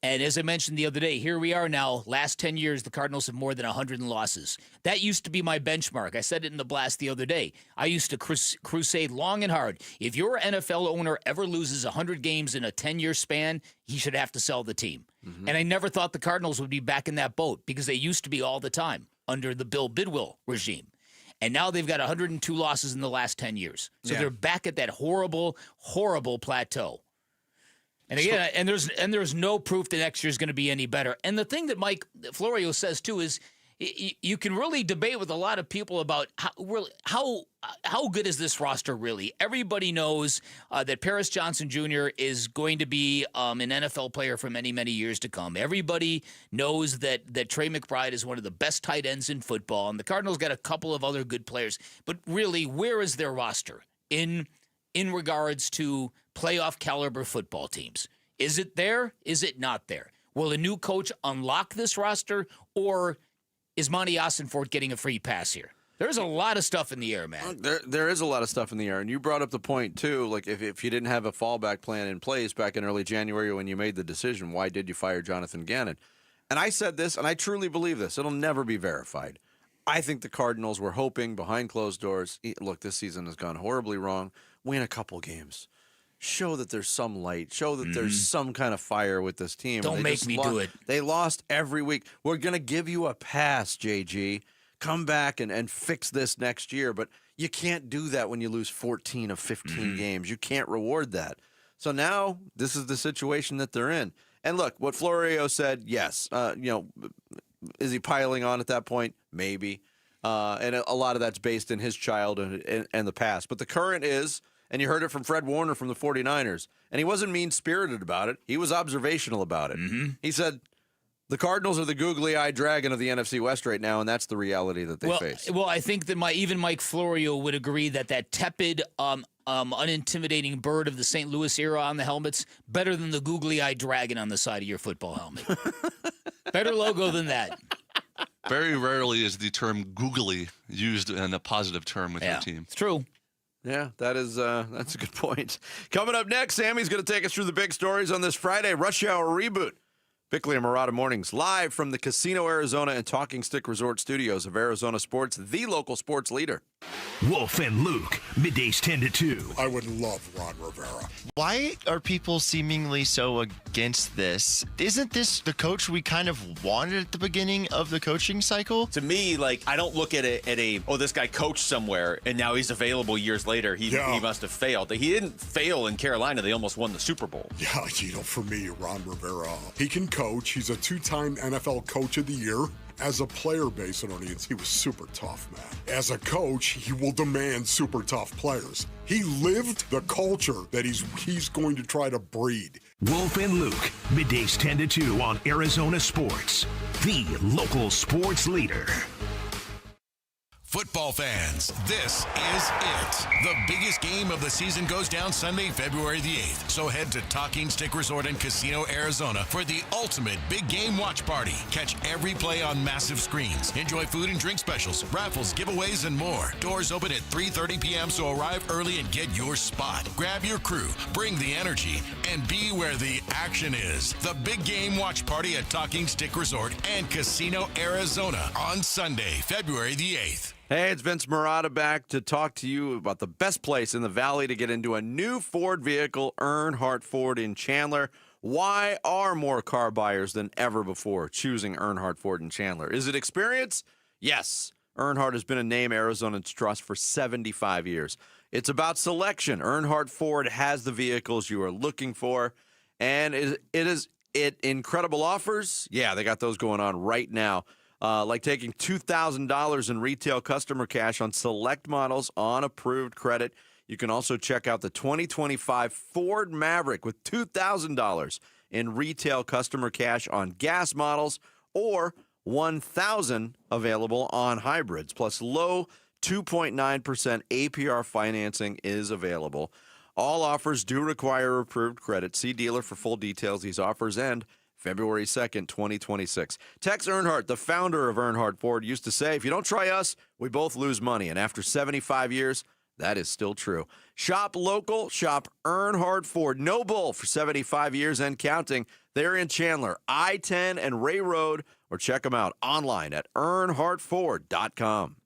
And as I mentioned the other day, here we are now. Last 10 years, the Cardinals have more than 100 losses. That used to be my benchmark. I said it in the blast the other day. I used to crusade long and hard. If your NFL owner ever loses 100 games in a 10-year span, he should have to sell the team. Mm-hmm. And I never thought the Cardinals would be back in that boat because they used to be all the time under the Bill Bidwill regime. And now they've got 102 losses in the last 10 years. So they're back at that horrible, horrible plateau. And again, and there's no proof that next year is going to be any better. And the thing that Mike Florio says too is you can really debate with a lot of people about how good is this roster really. Everybody knows that Paris Johnson Jr. is going to be an NFL player for many, many years to come. Everybody knows that Trey McBride is one of the best tight ends in football, and the Cardinals got a couple of other good players. But really, where is their roster in regards to playoff caliber football teams? Is it there? Is it not there? Will a new coach unlock this roster, or is Monty Ossenfort getting a free pass here? There's a lot of stuff in the air, man. There is a lot of stuff in the air, and you brought up the point too. Like if you didn't have a fallback plan in place back in early January when you made the decision, why did you fire Jonathan Gannon? And I said this, and I truly believe this. It'll never be verified. I think the Cardinals were hoping behind closed doors. Look, this season has gone horribly wrong. Win a couple games. Show that there's some light. Show that there's some kind of fire with this team. Don't make me do it. They lost every week. We're going to give you a pass, JG. Come back and fix this next year. But you can't do that when you lose 14 of 15 games. You can't reward that. So now this is the situation that they're in. And look, what Florio said, yes. Is he piling on at that point? Maybe. And a lot of that's based in his childhood and the past. But the current is, and you heard it from Fred Warner from the 49ers, and he wasn't mean-spirited about it. He was observational about it. Mm-hmm. He said, the Cardinals are the googly-eyed dragon of the NFC West right now, and that's the reality that they face. Well, I think that even Mike Florio would agree that tepid, unintimidating bird of the St. Louis era on the helmets, better than the googly-eyed dragon on the side of your football helmet. Better logo than that. Very rarely is the term googly used in a positive term with your team. It's true. Yeah, that's a good point. Coming up next, Sammy's going to take us through the big stories on this Friday Rush Hour Reboot. Bickley and Marada Mornings, live from the Casino Arizona and Talking Stick Resort Studios of Arizona Sports, the local sports leader. Wolf and Luke, middays 10 to 2. I would love Ron Rivera. Why are people seemingly so against this? Isn't this the coach we kind of wanted at the beginning of the coaching cycle? To me, I don't look at this guy coached somewhere and now he's available years later. He must have failed. He didn't fail in Carolina. They almost won the Super Bowl. Yeah, for me, Ron Rivera, he can coach. He's a 2-time NFL Coach of the Year. As a player base and audience, he was super tough, man. As a coach, he will demand super tough players. He lived the culture that he's going to try to breed. Wolf and Luke, middays 10 to 2 on Arizona Sports, the local sports leader. Football fans, this is it. The biggest game of the season goes down Sunday, February the 8th. So head to Talking Stick Resort and Casino, Arizona for the ultimate big game watch party. Catch every play on massive screens. Enjoy food and drink specials, raffles, giveaways, and more. Doors open at 3:30 p.m., so arrive early and get your spot. Grab your crew, bring the energy, and be where the action is. The big game watch party at Talking Stick Resort and Casino, Arizona on Sunday, February the 8th. Hey, it's Vince Marada back to talk to you about the best place in the Valley to get into a new Ford vehicle, Earnhardt Ford in Chandler. Why are more car buyers than ever before choosing Earnhardt Ford in Chandler? Is it experience? Yes. Earnhardt has been a name Arizonans trust for 75 years. It's about selection. Earnhardt Ford has the vehicles you are looking for, and it incredible offers. Yeah, they got those going on right now. Like taking $2,000 in retail customer cash on select models on approved credit. You can also check out the 2025 Ford Maverick with $2,000 in retail customer cash on gas models, or $1,000 available on hybrids. Plus, low 2.9% APR financing is available. All offers do require approved credit. See dealer for full details. These offers end February 2nd, 2026. Tex Earnhardt, the founder of Earnhardt Ford, used to say, if you don't try us, we both lose money. And after 75 years, that is still true. Shop local, shop Earnhardt Ford. No bull for 75 years and counting. They're in Chandler, I-10 and Ray Road, or check them out online at earnhardtford.com.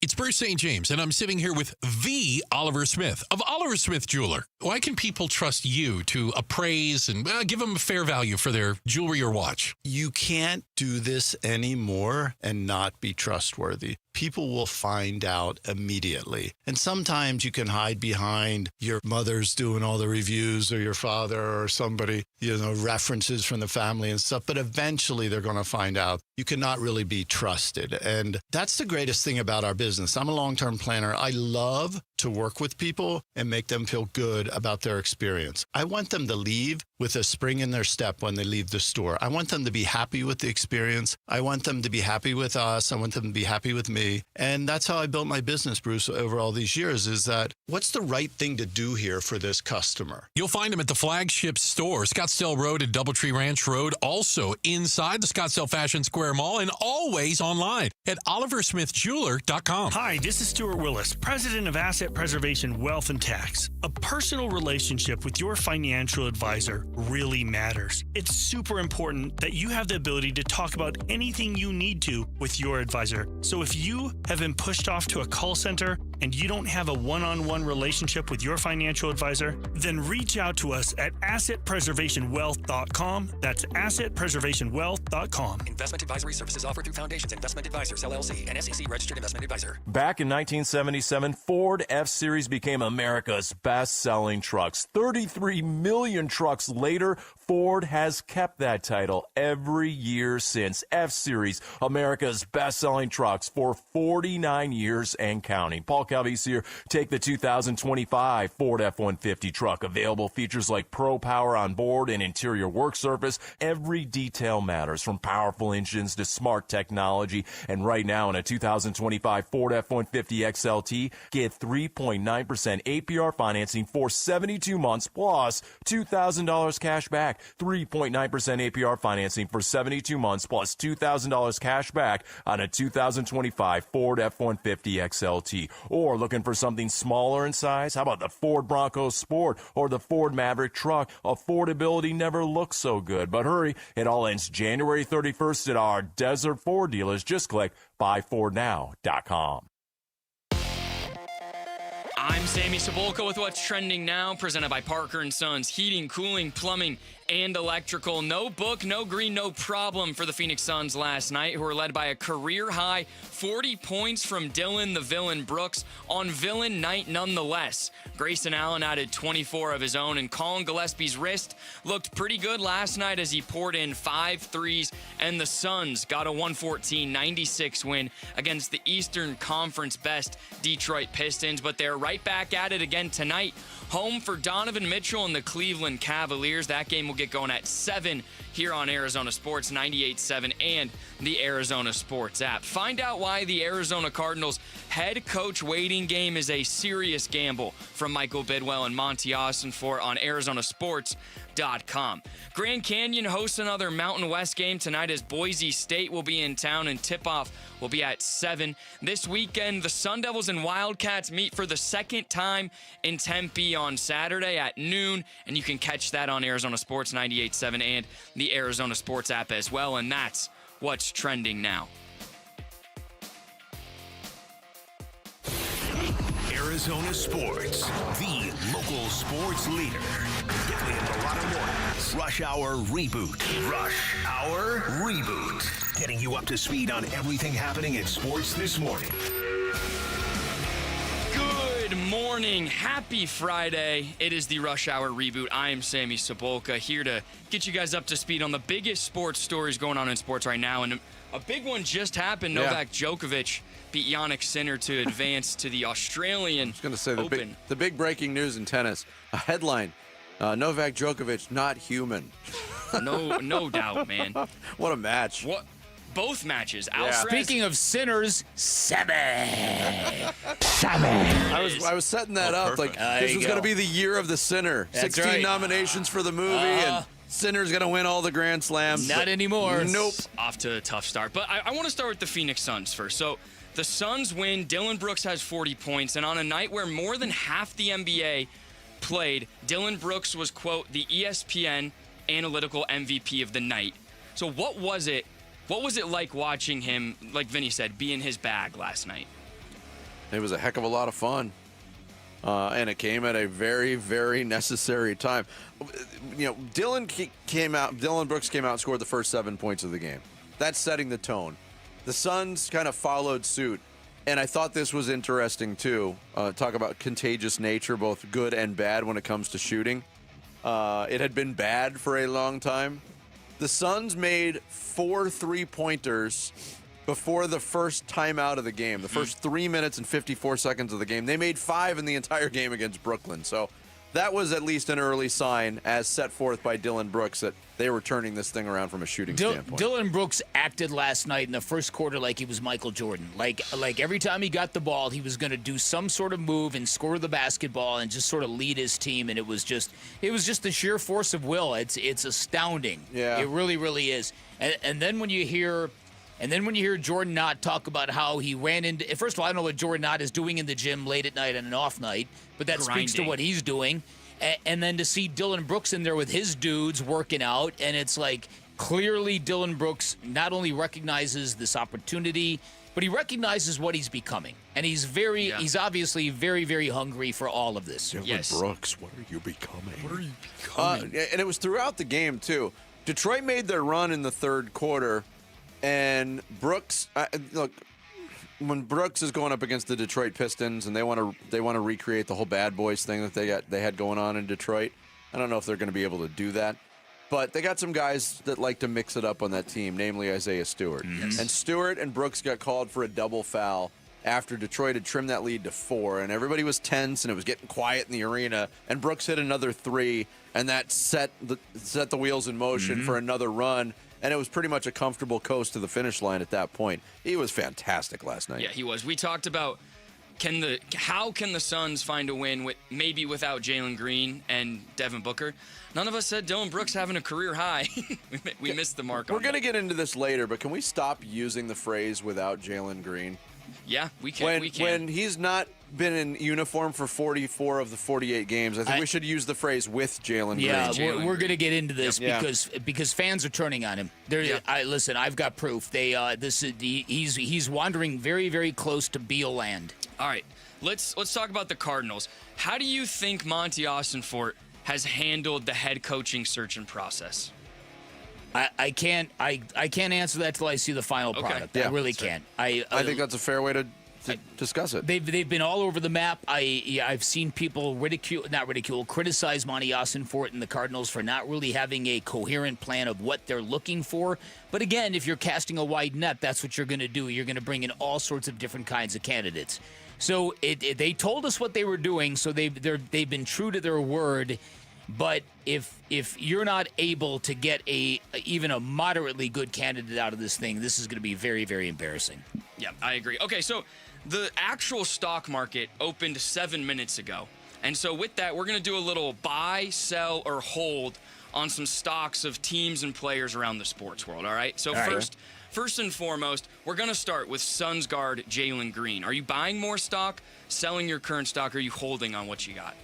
It's Bruce St. James, and I'm sitting here with the Oliver Smith of Oliver Smith Jeweler. Why can people trust you to appraise and give them a fair value for their jewelry or watch? You can't do this anymore and not be trustworthy. People will find out immediately. And sometimes you can hide behind your mother's doing all the reviews, or your father, or somebody, references from the family and stuff. But eventually they're going to find out you cannot really be trusted. And that's the greatest thing about our business. I'm a long-term planner. I love to work with people and make them feel good about their experience. I want them to leave with a spring in their step when they leave the store. I want them to be happy with the experience. I want them to be happy with us. I want them to be happy with me. And that's how I built my business, Bruce, over all these years, is that what's the right thing to do here for this customer? You'll find them at the flagship store, Scottsdale Road and Doubletree Ranch Road, also inside the Scottsdale Fashion Square Mall, and always online at oliversmithjeweler.com. Hi, this is Stuart Willis, president of Asset Preservation Wealth and Tax. A personal relationship with your financial advisor really matters. It's super important that you have the ability to talk about anything you need to with your advisor. So if you have been pushed off to a call center and you don't have a one-on-one relationship with your financial advisor, then reach out to us at assetpreservationwealth.com. That's assetpreservationwealth.com. Investment advisory services offered through Foundations Investment Advisors, LLC, an SEC-registered investment advisor. Back in 1977, Ford F-Series became America's best-selling trucks. 33 million trucks later, Ford has kept that title every year since. F-Series, America's best-selling trucks for 49 years and counting. Paul Calvise here. Take the 2025 Ford F-150 truck. Available features like Pro Power on board and interior work surface. Every detail matters, from powerful engines to smart technology. And right now in a 2025 Ford F-150 XLT, get 3.9% APR financing for 72 months plus $2,000 cash back. 3.9% APR financing for 72 months plus $2,000 cash back on a 2025 Ford F-150 XLT. Or looking for something smaller in size? How about the Ford Bronco Sport or the Ford Maverick truck? Affordability never looks so good. But hurry, it all ends January 31st at our Desert Ford dealers. Just click buyfordnow.com. I'm Sammy Cebulka with What's Trending Now, presented by Parker & Sons, heating, cooling, plumbing, and electrical. No book, no green, no problem for the Phoenix Suns last night, who were led by a career-high 40 points from Dylan the Villain Brooks on villain night nonetheless. Grayson Allen added 24 of his own, and Colin Gillespie's wrist looked pretty good last night as he poured in 5 threes, and the Suns got a 114-96 win against the Eastern Conference best Detroit Pistons. But they're right right back at it again tonight. Home for Donovan Mitchell and the Cleveland Cavaliers. That game will get going at 7 here on Arizona Sports 98.7 and the Arizona Sports app. Find out why the Arizona Cardinals head coach waiting game is a serious gamble from Michael Bidwell and Monty Austinfort on ArizonaSports.com. Grand Canyon hosts another Mountain West game tonight as Boise State will be in town, and tip-off will be at 7. This weekend, the Sun Devils and Wildcats meet for the second time in Tempe on Saturday at noon, and you can catch that on Arizona Sports 98.7 and the Arizona Sports app as well, and that's what's trending now. Arizona Sports, the local sports leader. Bickley and Marada mornings. Rush Hour Reboot. Rush Hour Reboot. Getting you up to speed on everything happening in sports this morning. Good morning. Happy Friday. It is the Rush Hour Reboot. I am Sammy Sabolka, here to get you guys up to speed on the biggest sports stories going on in sports right now. And a big one just happened. Novak Djokovic beat Jannik Sinner to advance to the Australian Open. I was going to say the big breaking news in tennis. A headline, Novak Djokovic not human. No doubt, man. What a match. What? Both matches. Speaking of sinners, 7. I was setting that up. Like, this was going to be the year of the sinner. That's 16 right. nominations for the movie, and Sinner's going to win all the Grand Slams. Not anymore. Nope. Off to a tough start. But I want to start with the Phoenix Suns first. So the Suns win. Dillon Brooks has 40 points. And on a night where more than half the NBA played, Dillon Brooks was, quote, the ESPN analytical MVP of the night. So what was it like watching him, like Vinny said, be in his bag last night? It was a heck of a lot of fun. And it came at a very, very necessary time. You know, Dillon Brooks came out and scored the first 7 points of the game. That's setting the tone. The Suns kind of followed suit. And I thought this was interesting, too. Talk about contagious nature, both good and bad when it comes to shooting. It had been bad for a long time. The Suns made 4 3-pointers before the first timeout of the game. The first 3 minutes and 54 seconds of the game. They made 5 in the entire game against Brooklyn. So that was at least an early sign, as set forth by Dillon Brooks, that they were turning this thing around from a shooting standpoint. Dillon Brooks acted last night in the first quarter like he was Michael Jordan. Like every time he got the ball, he was going to do some sort of move and score the basketball and just sort of lead his team. And it was just the sheer force of will. It's astounding. Yeah. It really, really is. And then when you hear Jordan Knott talk about how he ran into... First of all, I don't know what Jordan Knott is doing in the gym late at night on an off night, but that speaks to what he's doing. And then to see Dillon Brooks in there with his dudes working out, and it's like clearly Dillon Brooks not only recognizes this opportunity, but he recognizes what he's becoming. And he's obviously very, very hungry for all of this. Dillon Brooks, what are you becoming? And it was throughout the game, too. Detroit made their run in the third quarter. And Brooks, look, when Brooks is going up against the Detroit Pistons and they want to recreate the whole bad boys thing that they had going on in Detroit, I don't know if they're going to be able to do that. But they got some guys that like to mix it up on that team, namely Isaiah Stewart. Yes. And Stewart and Brooks got called for a double foul after Detroit had trimmed that lead to 4, and everybody was tense and it was getting quiet in the arena. And Brooks hit another 3, and that set the wheels in motion for another run. And it was pretty much a comfortable coast to the finish line at that point. He was fantastic last night. Yeah, he was. We talked about how can the Suns find a win maybe without Jalen Green and Devin Booker. None of us said Dillon Brooks having a career high. we missed the mark on We're going to get into this later, but can we stop using the phrase without Jalen Green? Yeah, we can. When he's not been in uniform for 44 of the 48 games, I think we should use the phrase with Jalen Green. Yeah, we're going to get into this because fans are turning on him. Listen, I've got proof. He's wandering very, very close to Beal land. All right, let's talk about the Cardinals. How do you think Monty Austinfort has handled the head coaching search and process? I can't answer that till I see the final product. I really can't. I think that's a fair way to discuss it. They've been all over the map. I've seen people criticize Monty Austinfort and the Cardinals for not really having a coherent plan of what they're looking for. But again, if you're casting a wide net, that's what you're going to do. You're going to bring in all sorts of different kinds of candidates. So they told us what they were doing, so they've been true to their word. But if you're not able to get even a moderately good candidate out of this thing, this is going to be very, very embarrassing. Yeah, I agree. Okay, so the actual stock market opened 7 minutes ago. And so with that, we're going to do a little buy, sell, or hold on some stocks of teams and players around the sports world, all right? So first and foremost, we're going to start with Suns guard Jalen Green. Are you buying more stock, selling your current stock, or are you holding on what you got?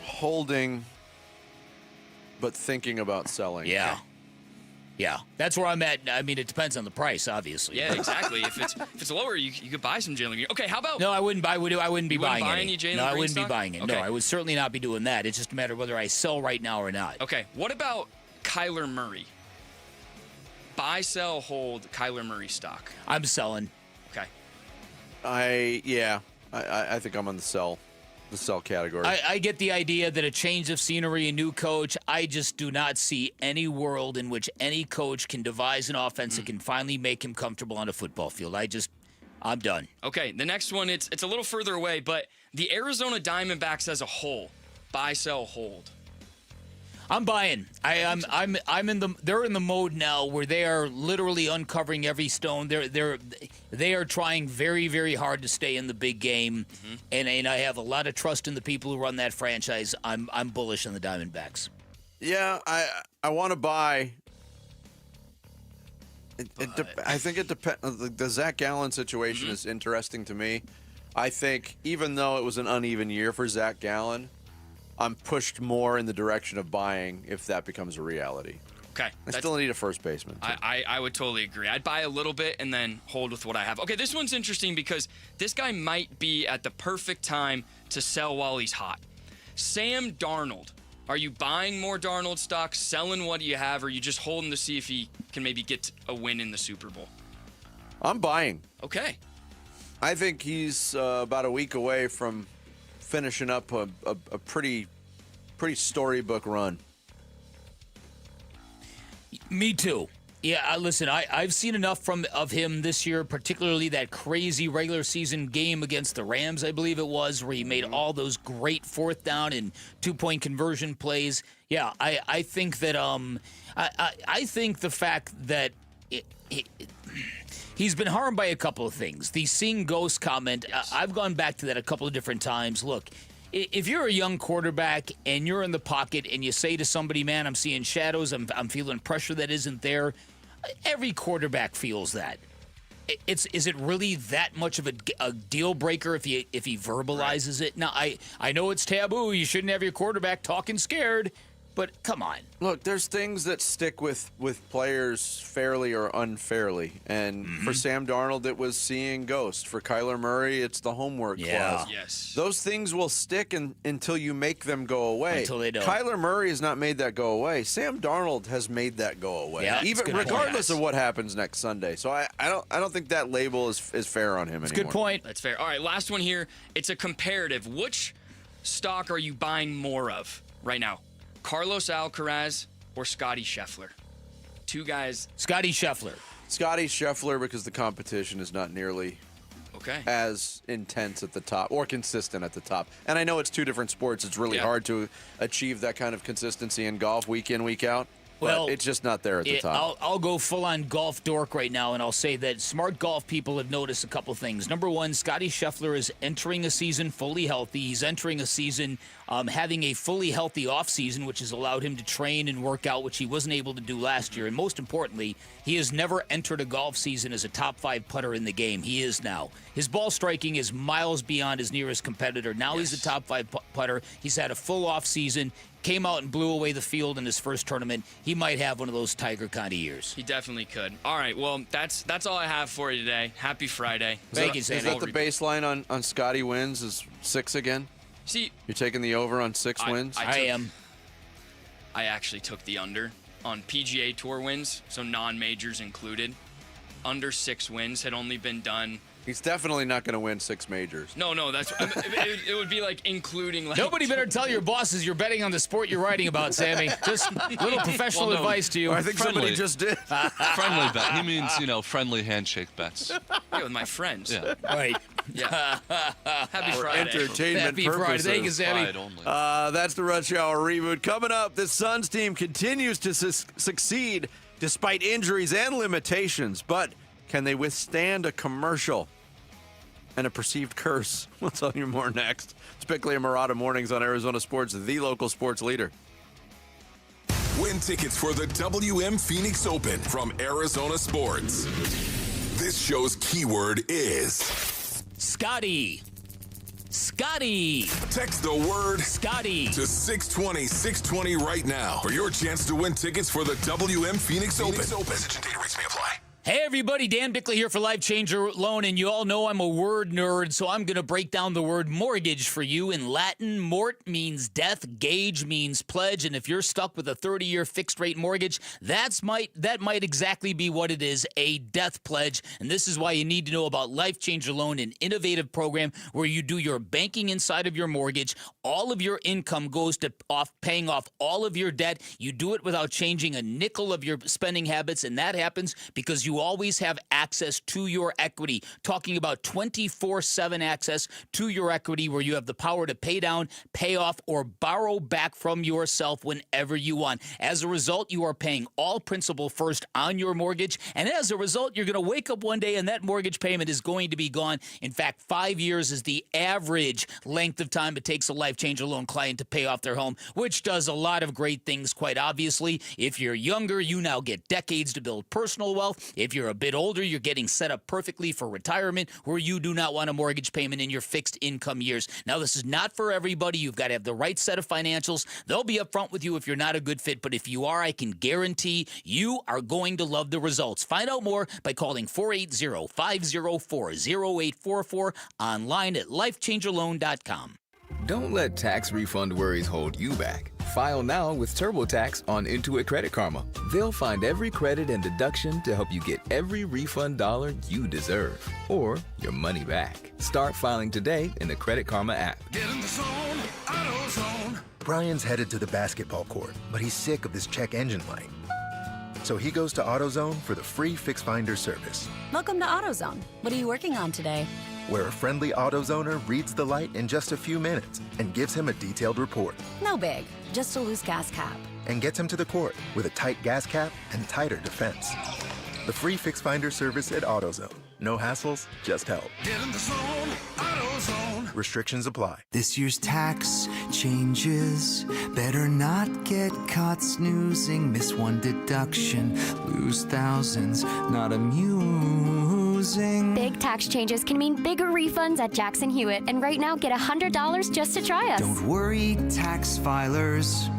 Holding, but thinking about selling. Yeah, that's where I'm at. I mean, it depends on the price, obviously. Yeah, exactly. If it's lower, you could buy some Jalen Green. Okay, how about? No, I wouldn't buy. I wouldn't be buying any Jalen Green No, I wouldn't stock? be buying it. Okay. No, I would certainly not be doing that. It's just a matter of whether I sell right now or not. Okay, what about Kyler Murray? Buy, sell, hold Kyler Murray stock. I'm selling. Okay. I think I'm on the sell category. I get the idea that a change of scenery, a new coach. I just do not see any world in which any coach can devise an offense that can finally make him comfortable on a football field. I'm done. Okay, the next one, it's a little further away, but the Arizona Diamondbacks as a whole. Buy, sell, hold. I'm buying. I'm in the. They're in the mode now where they are literally uncovering every stone. They are trying very, very hard to stay in the big game, and I have a lot of trust in the people who run that franchise. I'm bullish on the Diamondbacks. Yeah, I want to buy. I think it depends. The Zach Gallen situation is interesting to me. I think even though it was an uneven year for Zach Gallen, I'm pushed more in the direction of buying if that becomes a reality. Okay. I still need a first baseman. I would totally agree. I'd buy a little bit and then hold with what I have. Okay, this one's interesting because this guy might be at the perfect time to sell while he's hot. Sam Darnold. Are you buying more Darnold stock, selling what you have, or are you just holding to see if he can maybe get a win in the Super Bowl? I'm buying. Okay. I think he's about a week away from finishing up a pretty storybook run. Me too. Yeah, listen, I've seen enough of him this year, particularly that crazy regular season game against the Rams, I believe it was, where he made all those great fourth down and 2-point conversion plays. Yeah, I think that I think the fact that he's been harmed by a couple of things. The seeing ghost comment, I've gone back to that a couple of different times. Look, if you're a young quarterback and you're in the pocket and you say to somebody, man, I'm seeing shadows, I'm feeling pressure that isn't there, every quarterback feels that. Is it really that much of a deal breaker if he verbalizes it? Now, I know it's taboo. You shouldn't have your quarterback talking scared. But come on. Look, there's things that stick with players fairly or unfairly. And for Sam Darnold, it was seeing ghosts. For Kyler Murray, it's the homework clause. Yes. Those things will stick until you make them go away. Until they don't. Kyler Murray has not made that go away. Sam Darnold has made that go away. Yeah, even regardless of what happens next Sunday. So I don't think that label is fair on him anymore. That's a good point. That's fair. All right, last one here. It's a comparative. Which stock are you buying more of right now? Carlos Alcaraz or Scotty Scheffler? Two guys. Scotty Scheffler. Scotty Scheffler, because the competition is not nearly as intense at the top or consistent at the top. And I know it's two different sports. It's really hard to achieve that kind of consistency in golf week in, week out. Well, but it's just not there at the top. I'll go full-on golf dork right now, and I'll say that smart golf people have noticed a couple things. Number one, Scotty Scheffler is entering a season fully healthy. He's entering a season having a fully healthy offseason, which has allowed him to train and work out, which he wasn't able to do last year. And most importantly, he has never entered a golf season as a top 5 putter in the game. He is now. His ball striking is miles beyond his nearest competitor. Now he's a top 5 putter. He's had a full offseason. Came out and blew away the field in his first tournament. He might have one of those Tiger kind of years. He definitely could. All right, well, that's all I have for you today. Happy Friday. Thank you, Sandy. Is that the baseline on Scotty wins is 6 again? See, you're taking the over on 6 wins? I am. I actually took the under on PGA Tour wins, so non-majors included. Under 6 wins had only been done. He's definitely not going to win 6 majors. No, that's it would be like including. Like, nobody better tell your bosses you're betting on the sport you're writing about, Sammy. Just little professional advice to you. I think somebody just did. Friendly bet. He means, friendly handshake bets. Yeah, with my friends. Yeah. Right. Yeah. Happy For Friday. entertainment Happy purposes. Friday. Thank you, Sammy. Pride only. That's the Rush Hour reboot. Coming up, the Suns team continues to succeed despite injuries and limitations. But can they withstand a commercial and a perceived curse? We'll tell you more next. It's Bickley and Marada mornings on Arizona Sports, the local sports leader. Win tickets for the WM Phoenix Open from Arizona Sports. This show's keyword is Scotty. Scotty. Text the word Scotty to 620-620 right now for your chance to win tickets for the WM Phoenix Open. Message and data rates may apply. Hey everybody, Dan Bickley here for Life Changer Loan, and you all know I'm a word nerd, so I'm going to break down the word mortgage for you. In Latin, mort means death, gage means pledge, and if you're stuck with a 30-year fixed-rate mortgage, that might exactly be what it is, a death pledge. And this is why you need to know about Life Changer Loan, an innovative program where you do your banking inside of your mortgage. All of your income goes to paying off all of your debt. You do it without changing a nickel of your spending habits, and that happens because you always have access to your equity. Talking about 24/7 access to your equity where you have the power to pay down, pay off, or borrow back from yourself whenever you want. As a result, you are paying all principal first on your mortgage, and as a result, you're going to wake up one day and that mortgage payment is going to be gone. In fact, 5 years is the average length of time it takes a Life Changer Loan client to pay off their home, which does a lot of great things, quite obviously. If you're younger, you now get decades to build personal wealth. If you're a bit older, you're getting set up perfectly for retirement where you do not want a mortgage payment in your fixed income years. Now, this is not for everybody. You've got to have the right set of financials. They'll be upfront with you if you're not a good fit, but if you are, I can guarantee you are going to love the results. Find out more by calling 480-504-0844 online at lifechangerloan.com. Don't let tax refund worries hold you back. File now with TurboTax on Intuit Credit Karma. They'll find every credit and deduction to help you get every refund dollar you deserve, or your money back. Start filing today in the Credit Karma app. Get in the zone, AutoZone. Brian's headed to the basketball court, but he's sick of this check engine light. So he goes to AutoZone for the free Fix Finder service, Welcome to AutoZone. What are you working on today? where a friendly AutoZoner reads the light in just a few minutes and gives him a detailed report No big, just a loose gas cap. and gets him to the court with a tight gas cap and tighter defense. The free Fix Finder service at AutoZone. No hassles, just help. Get in the zone, AutoZone. Restrictions apply. This year's tax changes. Better not get caught snoozing. Miss one deduction, lose thousands. Not amusing. Big tax changes can mean bigger refunds at Jackson Hewitt. And right now, get $100 just to try us. Don't worry, tax filers.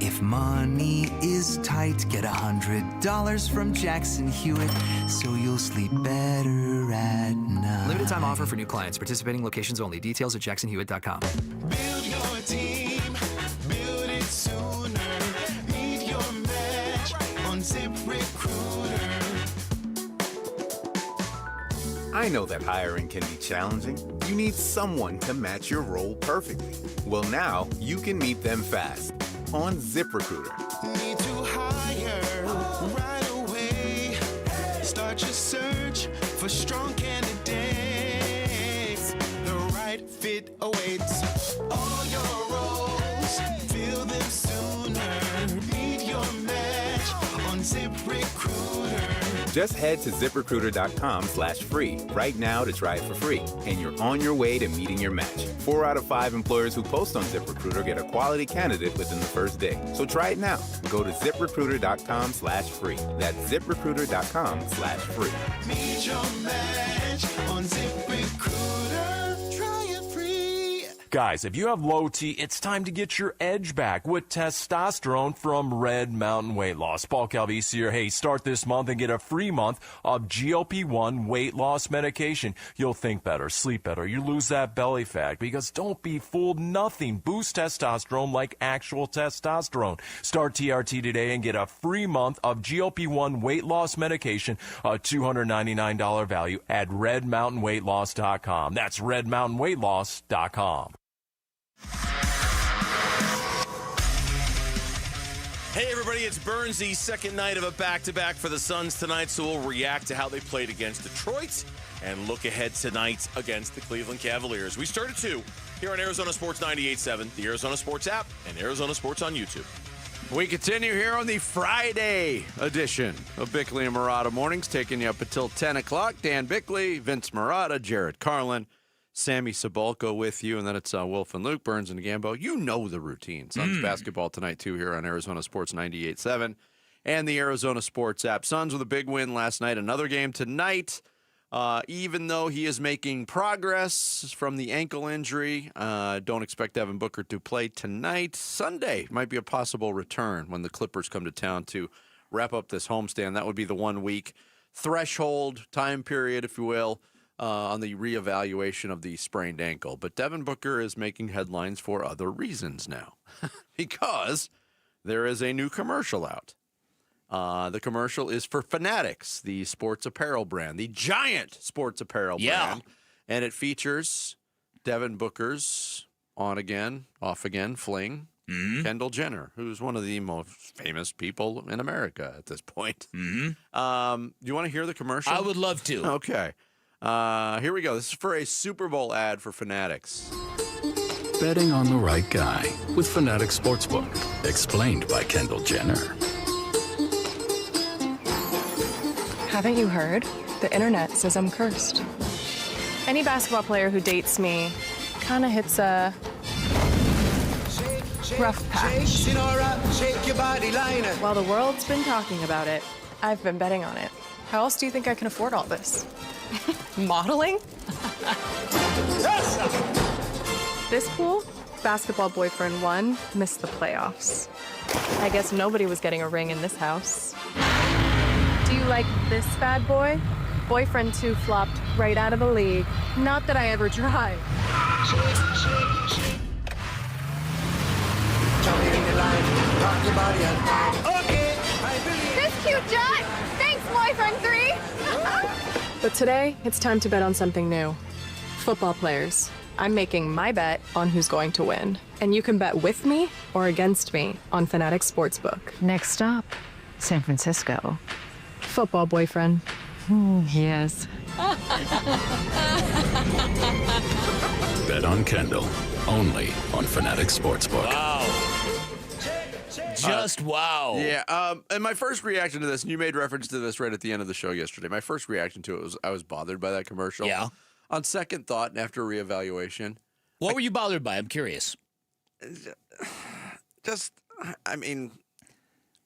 If money is tight, get $100 from Jackson Hewitt, so you'll sleep better at night. Limited time offer for new clients. Participating locations only. Details at jacksonhewitt.com. Build your team, build it sooner. Meet your match on ZipRecruiter. I know that hiring can be challenging. You need someone to match your role perfectly. Well, now you can meet them fast on ZipRecruiter. Need to hire right away. Start your search for strong candidates. The right fit awaits. All your roles, fill them sooner. Meet your match on ZipRecruiter. Just head to ZipRecruiter.com/free right now to try it for free, and you're on your way to meeting your match. 4 out of 5 employers who post on ZipRecruiter get a quality candidate within the first day. So try it now. Go to ZipRecruiter.com/free. That's ZipRecruiter.com/free. Meet your match on ZipRecruiter. Try it free. Guys, if you have low T, it's time to get your edge back with testosterone from Red Mountain Weight Loss. Paul Calvisi here. Hey, start this month and get a free month of GLP-1 weight loss medication. You'll think better, sleep better, you lose that belly fat, because don't be fooled, nothing boosts testosterone like actual testosterone. Start TRT today and get a free month of GLP-1 weight loss medication, a $299 value at redmountainweightloss.com. That's redmountainweightloss.com. Hey everybody, it's Burnsy's second night of a back-to-back for the Suns tonight, so we'll react to how they played against Detroit and look ahead tonight against the Cleveland Cavaliers. We start at 2 here on Arizona Sports 98.7, the Arizona Sports app, and Arizona Sports on YouTube. We continue here on the Friday edition of Bickley and Marada Mornings, taking you up until 10 o'clock. Dan Bickley, Vince Marada, Jared Carlin, Sammy Sabolko with you, and then it's Wolf and Luke, Burns and Gambo. You know the routine. Suns basketball tonight, too, here on Arizona Sports 98.7 and the Arizona Sports app. Suns with a big win last night. Another game tonight. Even though he is making progress from the ankle injury, don't expect Devin Booker to play tonight. Sunday might be a possible return when the Clippers come to town to wrap up this homestand. That would be the 1 week threshold time period, if you will, on the reevaluation of the sprained ankle. But Devin Booker is making headlines for other reasons now because there is a new commercial out. The commercial is for Fanatics, the sports apparel brand, the giant sports apparel brand. And it features Devin Booker's on again, off again fling, Kendall Jenner, who's one of the most famous people in America at this point. Do you want to hear the commercial? I would love to. Okay. Here we go. This is for a Super Bowl ad for Fanatics. Betting on the right guy with Fanatics Sportsbook. Explained by Kendall Jenner. Haven't you heard? The internet says I'm cursed. Any basketball player who dates me kind of hits a rough patch. While the world's been talking about it, I've been betting on it. How else do you think I can afford all this? Modeling? This pool, basketball boyfriend 1 missed the playoffs. I guess nobody was getting a ring in this house. Do you like this bad boy? Boyfriend 2 flopped right out of the league. Not that I ever tried. This cute jut! Thanks, boyfriend 3! But today, it's time to bet on something new. Football players. I'm making my bet on who's going to win. And you can bet with me or against me on Fanatics Sportsbook. Next stop, San Francisco. Football boyfriend. Yes. Bet on Kendall. Only on Fanatics Sportsbook. Wow. Just wow. Yeah. And my first reaction to this, and you made reference to this right at the end of the show yesterday. My first reaction to it was I was bothered by that commercial. Yeah. On second thought and after reevaluation. What were you bothered by? I'm curious.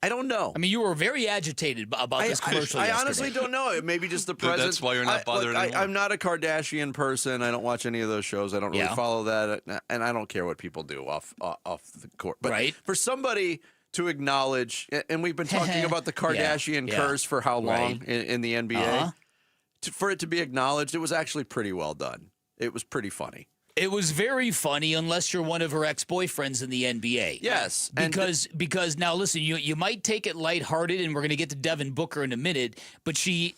I don't know. I mean, you were very agitated about this commercial I yesterday. honestly don't know. It may be just the presence. That's why you're not bothered anymore. I'm not a Kardashian person. I don't watch any of those shows. I don't really follow that, and I don't care what people do off the court. But for somebody to acknowledge, and we've been talking about the Kardashian curse for how long in the NBA, for it to be acknowledged, it was actually pretty well done. It was pretty funny. It was very funny, unless you're one of her ex-boyfriends in the NBA. Yes, because now listen, you might take it lighthearted, and we're going to get to Devin Booker in a minute. But she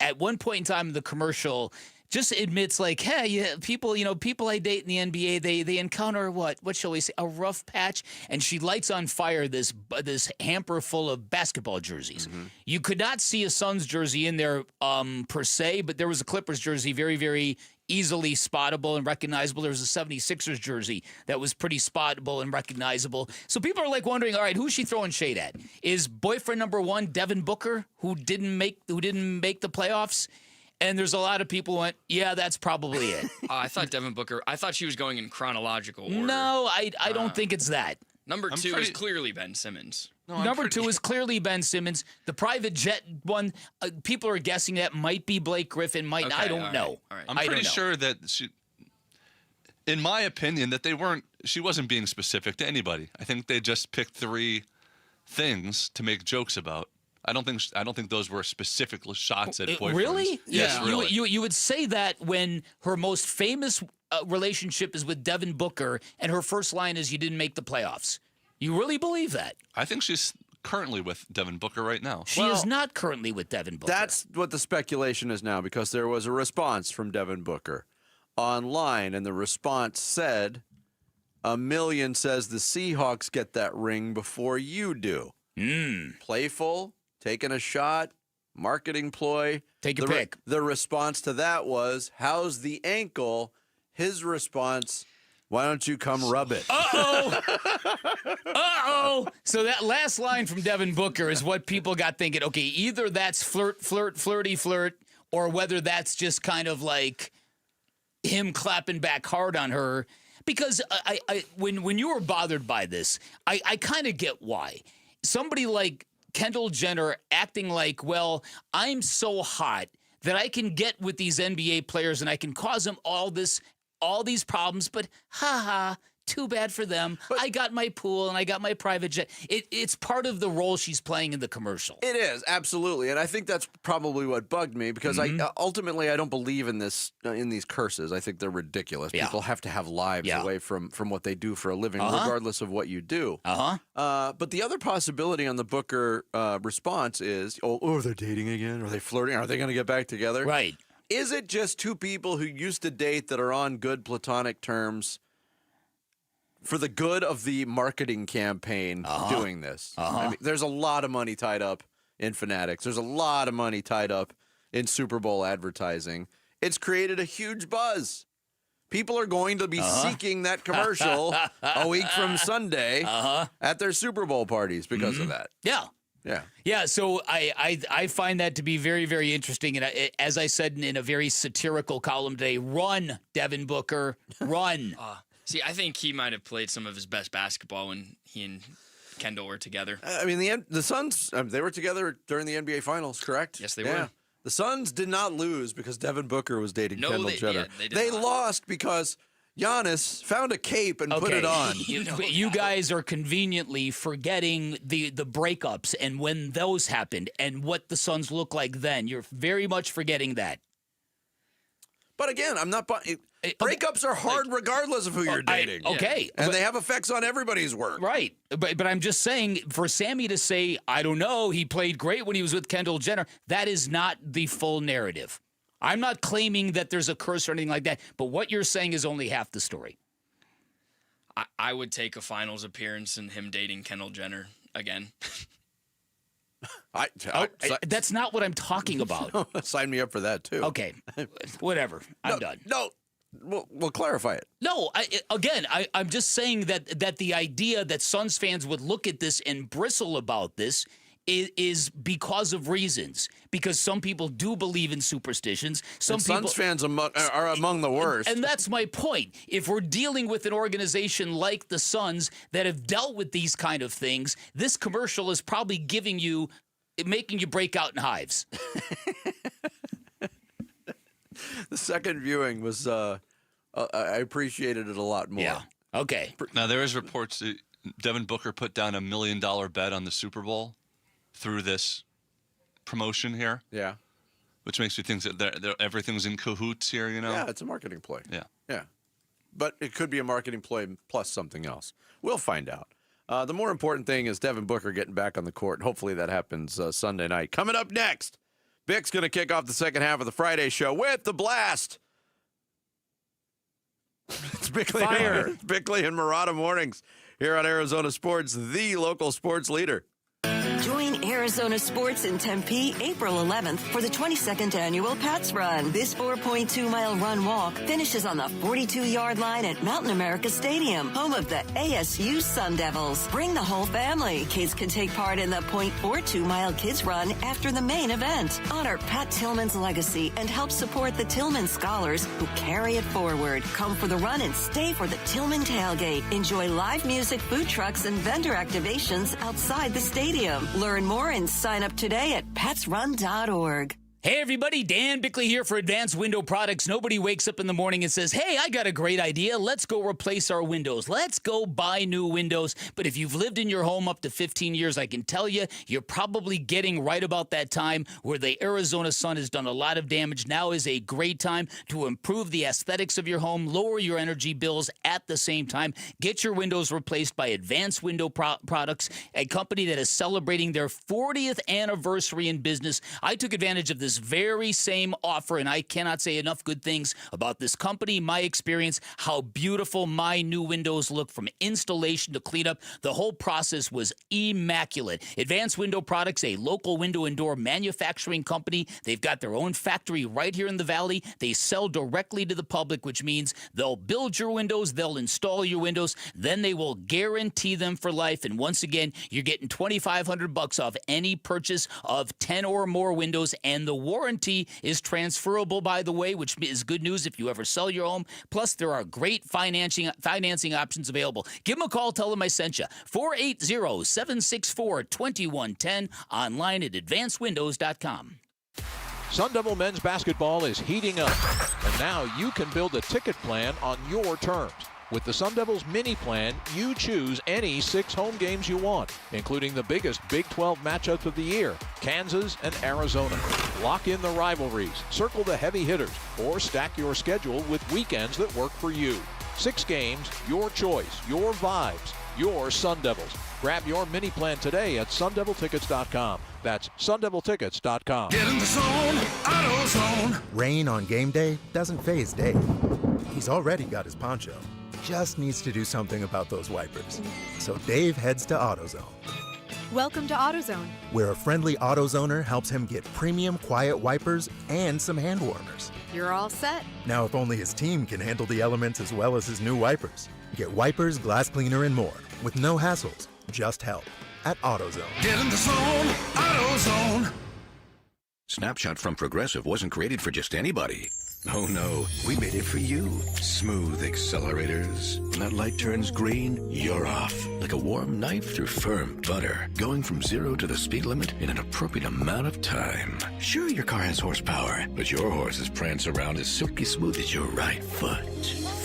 at one point in time in the commercial just admits like, hey, people I date in the NBA, they encounter what shall we say, a rough patch, and she lights on fire this hamper full of basketball jerseys. You could not see a Suns jersey in there per se, but there was a Clippers jersey, very, very easily spottable and recognizable. There was a 76ers jersey that was pretty spottable and recognizable. So people are like wondering, all right, who's she throwing shade at? Is boyfriend number 1 Devin Booker, who didn't make the playoffs? And there's a lot of people who went, yeah, that's probably it. I thought Devin Booker, I thought she was going in chronological order. No, I don't think it's that. Number 2 is clearly Ben Simmons. No, Number 2 is clearly Ben Simmons. The private jet one, people are guessing that might be Blake Griffin. I don't know. All right. I'm pretty sure that she, in my opinion, that she wasn't being specific to anybody. I think they just picked 3 things to make jokes about. I don't think those were specific shots at boyfriends. Really? Yes, really. You would say that when her most famous relationship is with Devin Booker, and her first line is, "You didn't make the playoffs." You really believe that? I think she's currently with Devin Booker right now. She is not currently with Devin Booker. That's what the speculation is now, because there was a response from Devin Booker online, and the response said, "A million says the Seahawks get that ring before you do." Playful, taking a shot marketing ploy? Take your pick. The response to that was, how's the ankle? His response, why don't you come rub it? Uh-oh. Uh-oh. So that last line from Devin Booker is what people got thinking, okay, either that's flirty, or whether that's just kind of like him clapping back hard on her. Because when you were bothered by this, I kind of get why. Somebody like Kendall Jenner acting like, well, I'm so hot that I can get with these NBA players and I can cause them all these problems, but too bad for them. I got my pool and I got my private jet. It's part of the role she's playing in the commercial. It is, absolutely. And I think that's probably what bugged me because ultimately I don't believe in these curses. I think they're ridiculous. Yeah. People have to have lives away from what they do for a living, regardless of what you do. But the other possibility on the Booker response is, are they dating again? Are they flirting? Are they going to get back together? Right. Is it just two people who used to date that are on good platonic terms for the good of the marketing campaign doing this? I mean, there's a lot of money tied up in Fanatics. There's a lot of money tied up in Super Bowl advertising. It's created a huge buzz. People are going to be seeking that commercial a week from Sunday at their Super Bowl parties because of that. Yeah. Yeah, so I find that to be very, very interesting. And as I said in a very satirical column today, run, Devin Booker, run. See, I think he might have played some of his best basketball when he and Kendall were together. I mean, the Suns, they were together during the NBA Finals, correct? Yes, they were. The Suns did not lose because Devin Booker was dating Kendall Jenner. Yeah, they lost because Giannis found a cape and put it on. You guys are conveniently forgetting the breakups and when those happened and what the Suns look like then. You're very much forgetting that. But again, I'm not. Breakups are hard regardless of who you're dating. And they have effects on everybody's work. Right. But I'm just saying, for Sammy to say, I don't know, he played great when he was with Kendall Jenner, that is not the full narrative. I'm not claiming that there's a curse or anything like that, but what you're saying is only half the story. I would take a finals appearance and him dating Kendall Jenner again. That's not what I'm talking about. Sign me up for that, too. Okay. Whatever. I'm done. No. We'll clarify it. No, I'm just saying that the idea that Suns fans would look at this and bristle about this is because of reasons. Because some people do believe in superstitions. Suns fans are among the worst. And that's my point. If we're dealing with an organization like the Suns that have dealt with these kind of things, this commercial is probably making you break out in hives. The second viewing was, I appreciated it a lot more. Yeah. Okay. Now, there is reports that Devin Booker put down $1 million bet on the Super Bowl through this promotion here. Yeah. Which makes me think that everything's in cahoots here, you know? Yeah, it's a marketing ploy. Yeah. But it could be a marketing ploy plus something else. We'll find out. The more important thing is Devin Booker getting back on the court. Hopefully that happens Sunday night. Coming up next, Bick's going to kick off the second half of the Friday show with the Blast. It's Bickley and Marada mornings here on Arizona Sports, the local sports leader. Join Arizona Sports in Tempe, April 11th for the 22nd annual Pats Run. This 4.2-mile run-walk finishes on the 42-yard line at Mountain America Stadium, home of the ASU Sun Devils. Bring the whole family. Kids can take part in the 0.42-mile Kids Run after the main event. Honor Pat Tillman's legacy and help support the Tillman scholars who carry it forward. Come for the run and stay for the Tillman tailgate. Enjoy live music, food trucks, and vendor activations outside the stadium. Learn more and sign up today at petsrun.org. Hey everybody, Dan Bickley here for Advanced Window Products. Nobody wakes up in the morning and says, hey, I got a great idea. Let's go replace our windows. Let's go buy new windows. But if you've lived in your home up to 15 years, I can tell you, you're probably getting right about that time where the Arizona sun has done a lot of damage. Now is a great time to improve the aesthetics of your home, lower your energy bills at the same time. Get your windows replaced by Advanced Window Products, a company that is celebrating their 40th anniversary in business. I took advantage of this this very same offer, and I cannot say enough good things about this company, my experience, how beautiful my new windows look from installation to cleanup. The whole process was immaculate. Advanced Window Products, a local window and door manufacturing company. They've got their own factory right here in the Valley. They sell directly to the public, which means they'll build your windows, they'll install your windows, then they will guarantee them for life. And once again, you're getting $2,500 off any purchase of 10 or more windows, and the warranty is transferable, by the way, which is good news if you ever sell your home. Plus, there are great financing options available. Give them a call, tell them I sent you. 480-764-2110, online at advancedwindows.com. Sun Devil men's basketball is heating up, and now you can build a ticket plan on your terms. With the Sun Devils mini plan, you choose any 6 home games you want, including the biggest Big 12 matchups of the year, Kansas and Arizona. Lock in the rivalries, circle the heavy hitters, or stack your schedule with weekends that work for you. 6 games, your choice, your vibes, your Sun Devils. Grab your mini plan today at sundeviltickets.com. That's sundeviltickets.com. Get in the zone, AutoZone. Rain on game day doesn't faze Dave. He's already got his poncho. Just needs to do something about those wipers. So Dave heads to AutoZone, Welcome to AutoZone. where a friendly AutoZoner helps him get premium quiet wipers and some hand warmers. You're all set. Now, if only his team can handle the elements as well as his new wipers. Get wipers, glass cleaner, and more with no hassles, just help at AutoZone. Get in the zone, AutoZone. Snapshot from Progressive wasn't created for just anybody. Oh no, we made it for you. Smooth accelerators. When that light turns green, you're off. Like a warm knife through firm butter. Going from 0 to the speed limit in an appropriate amount of time. Sure, your car has horsepower, but your horses prance around as silky smooth as your right foot.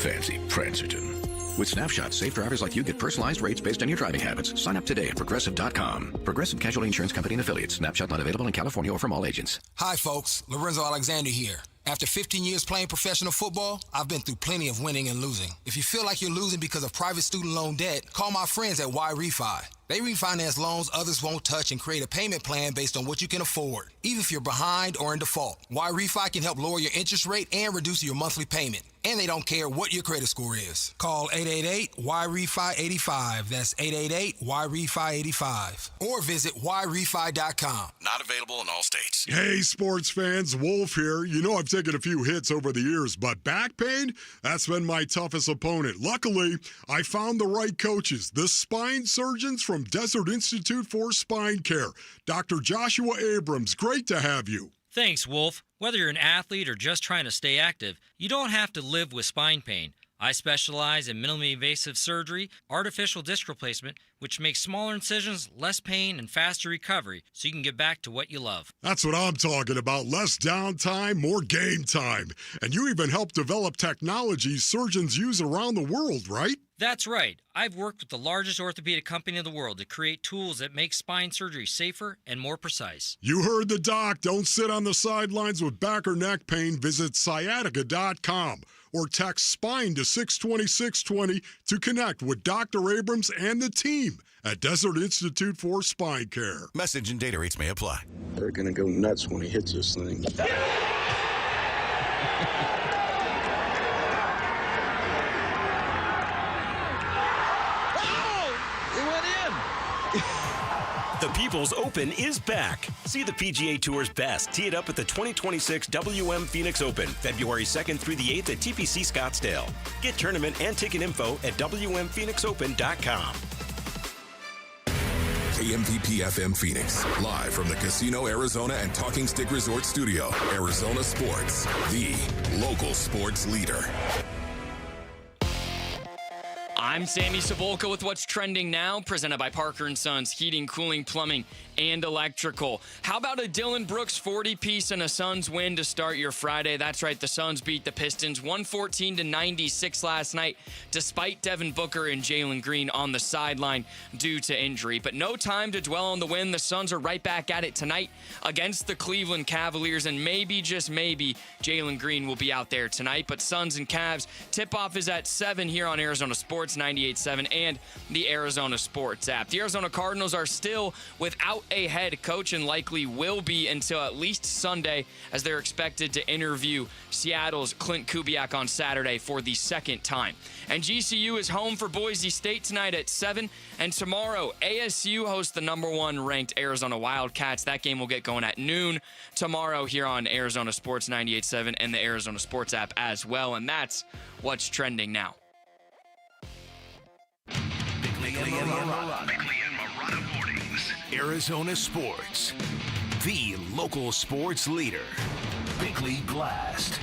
Fancy Prancerton. With Snapshot, safe drivers like you get personalized rates based on your driving habits. Sign up today at Progressive.com. Progressive Casualty Insurance Company and Affiliates. Snapshot not available in California or from all agents. Hi, folks. Lorenzo Alexander here. After 15 years playing professional football, I've been through plenty of winning and losing. If you feel like you're losing because of private student loan debt, call my friends at Y-Refi. They refinance loans others won't touch and create a payment plan based on what you can afford, even if you're behind or in default. Y-Refi can help lower your interest rate and reduce your monthly payment. And they don't care what your credit score is. Call 888-Y-REFI-85. That's 888-Y-REFI-85. Or visit yrefi.com. Not available in all states. Hey, sports fans, Wolf here. You know I've taken a few hits over the years, but back pain, that's been my toughest opponent. Luckily, I found the right coaches, the spine surgeons from Desert Institute for Spine Care. Dr. Joshua Abrams, great to have you. Thanks, Wolf. Whether you're an athlete or just trying to stay active, you don't have to live with spine pain. I specialize in minimally invasive surgery, artificial disc replacement, which makes smaller incisions, less pain, and faster recovery, so you can get back to what you love. That's what I'm talking about. Less downtime, more game time. And you even help develop technologies surgeons use around the world, right? That's right. I've worked with the largest orthopedic company in the world to create tools that make spine surgery safer and more precise. You heard the doc. Don't sit on the sidelines with back or neck pain. Visit sciatica.com or text SPINE to 620-620 to connect with Dr. Abrams and the team at Desert Institute for Spine Care. Message and data rates may apply. They're going to go nuts when he hits this thing. The People's Open is back. See the PGA Tour's best tee it up at the 2026 WM Phoenix Open, February 2nd through the 8th at TPC Scottsdale. Get tournament and ticket info at WMPhoenixOpen.com. KMVP FM Phoenix, live from the Casino Arizona and Talking Stick Resort Studio. Arizona Sports, the local sports leader. I'm Sammy Savolka with what's trending now, presented by Parker & Sons, heating, cooling, plumbing, and electrical. How about a Dylan Brooks 40-piece and a Suns win to start your Friday? That's right, the Suns beat the Pistons 114-96 last night, despite Devin Booker and Jalen Green on the sideline due to injury. But no time to dwell on the win. The Suns are right back at it tonight against the Cleveland Cavaliers, and maybe, just maybe, Jalen Green will be out there tonight. But Suns and Cavs, tip-off is at 7 here on Arizona Sports 98.7 98.7 and the Arizona Sports app. The Arizona Cardinals are still without a head coach and likely will be until at least Sunday, as they're expected to interview Seattle's Clint Kubiak on Saturday for the second time. And GCU is home for Boise State tonight at 7. And tomorrow, ASU hosts the number 1 ranked Arizona Wildcats. That game will get going at noon tomorrow here on Arizona Sports 98.7 and the Arizona Sports app as well. And that's what's trending now. Bickley and Marada mornings. Arizona Sports, the local sports leader. Bickley Blast.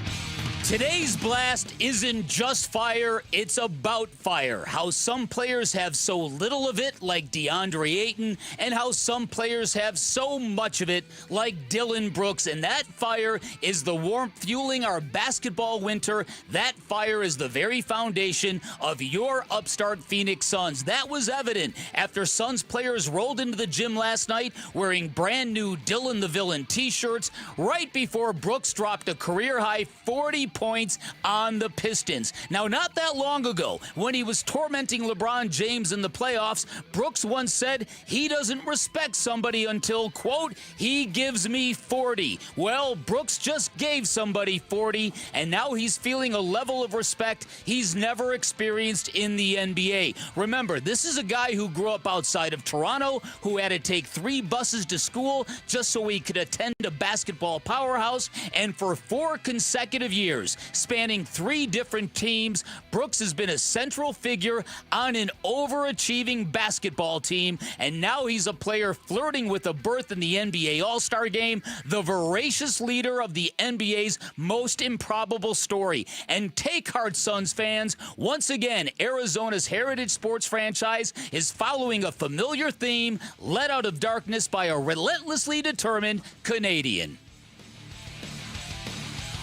Today's blast isn't just fire, it's about fire. How some players have so little of it, like DeAndre Ayton, and how some players have so much of it, like Dylan Brooks. And that fire is the warmth fueling our basketball winter. That fire is the very foundation of your upstart Phoenix Suns. That was evident after Suns players rolled into the gym last night wearing brand new Dylan the Villain t-shirts right before Brooks dropped a career-high 40 points on the Pistons. Now, not that long ago, when he was tormenting LeBron James in the playoffs, Brooks once said he doesn't respect somebody until, quote, he gives me 40. Well, Brooks just gave somebody 40, and now he's feeling a level of respect he's never experienced in the NBA. Remember, this is a guy who grew up outside of Toronto, who had to take 3 buses to school just so he could attend a basketball powerhouse, and for 4 consecutive years, spanning 3 different teams, Brooks has been a central figure on an overachieving basketball team, and now he's a player flirting with a berth in the NBA All-Star Game, the voracious leader of the NBA's most improbable story. And take heart, Suns fans, once again, Arizona's heritage sports franchise is following a familiar theme, led out of darkness by a relentlessly determined Canadian.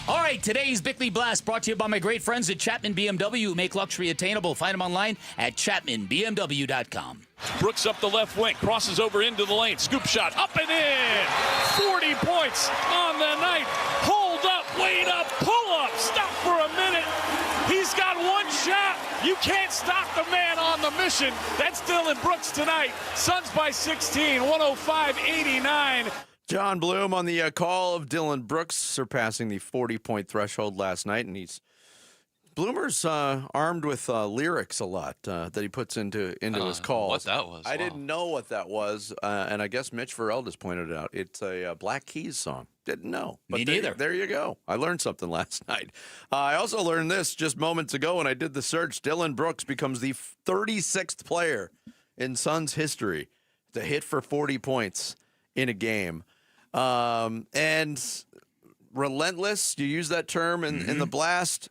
All right, today's Bickley Blast brought to you by my great friends at Chapman BMW, who make luxury attainable. Find them online at chapmanbmw.com. Brooks up the left wing, crosses over into the lane, scoop shot, up and in! 40 points on the night. Hold up, wait up, pull up, stop for a minute. He's got one shot. You can't stop the man on the mission. That's Dylan Brooks tonight. Suns by 16, 105-89. John Bloom on the call of Dylan Brooks surpassing the 40-point threshold last night, and Bloomer's armed with lyrics a lot that he puts into his calls. What that was? I didn't know what that was, and I guess Mitch Farrell just pointed it out. It's a Black Keys song. Didn't know. But Me neither. There you go. I learned something last night. I also learned this just moments ago when I did the search. Dylan Brooks becomes the 36th player in Suns history to hit for 40 points in a game. And relentless, you use that term in the blast.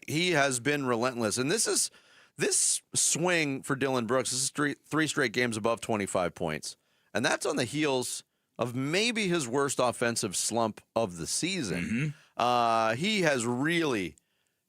He has been relentless. And this swing for Dylan Brooks, this is three straight games above 25 points. And that's on the heels of maybe his worst offensive slump of the season. He has really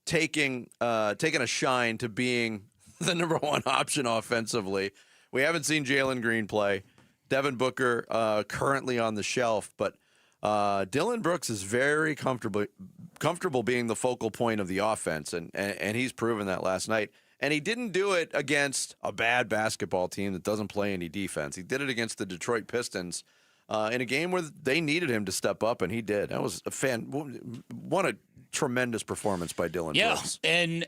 taken a shine to being the number 1 option offensively. We haven't seen Jalen Green play. Devin Booker currently on the shelf, but Dylan Brooks is very comfortable being the focal point of the offense, and he's proven that last night. And he didn't do it against a bad basketball team that doesn't play any defense. He did it against the Detroit Pistons in a game where they needed him to step up, and he did. That was what a tremendous performance by Dylan Brooks. And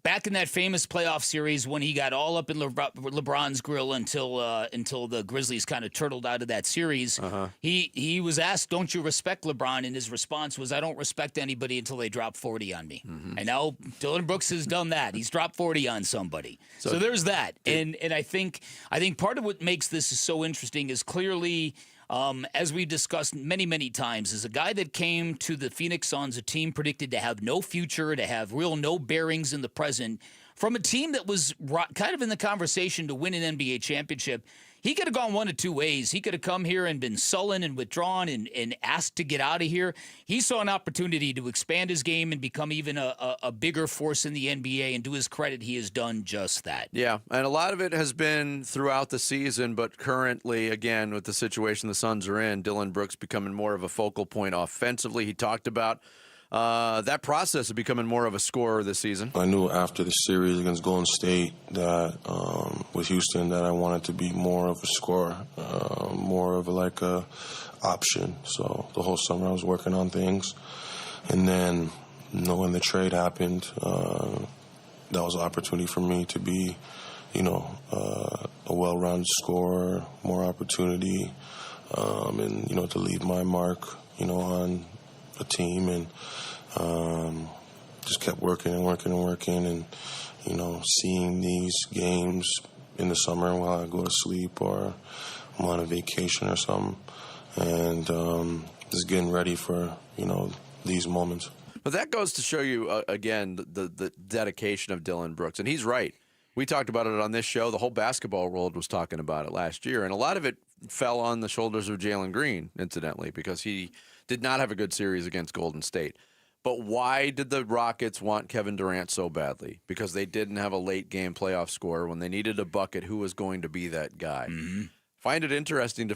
back in that famous playoff series when he got all up in LeBron's grill until the Grizzlies kind of turtled out of that series, he was asked, "Don't you respect LeBron?" And his response was, "I don't respect anybody until they drop 40 on me." And now Dylan Brooks has done that. He's dropped 40 on somebody. So there's that. And I think part of what makes this so interesting is clearly, as we've discussed many, many times, is a guy that came to the Phoenix Suns, a team predicted to have no future, to have no bearings in the present, from a team that was kind of in the conversation to win an NBA championship. He could have gone one of two ways. He could have come here and been sullen and withdrawn and asked to get out of here. He saw an opportunity to expand his game and become even a bigger force in the NBA, and to his credit, he has done just that. Yeah, and a lot of it has been throughout the season, but currently, again, with the situation the Suns are in, Dylan Brooks becoming more of a focal point offensively. He talked about that process of becoming more of a scorer this season. I knew after the series against Golden State that with Houston that I wanted to be more of a scorer, more of a option. So the whole summer I was working on things, and then when the trade happened, that was an opportunity for me to be, a well-rounded scorer, more opportunity, and to leave my mark, on a team, and just kept working and working and working, and seeing these games in the summer while I go to sleep or I'm on a vacation or something, and just getting ready for these moments. But that goes to show you again the dedication of Dillon Brooks, and he's right. We talked about it on this show. The whole basketball world was talking about it last year, and a lot of it fell on the shoulders of Jalen Green, incidentally, because he did not have a good series against Golden State. But why did the Rockets want Kevin Durant so badly? Because they didn't have a late-game playoff scorer. When they needed a bucket, who was going to be that guy? Mm-hmm. Find it interesting.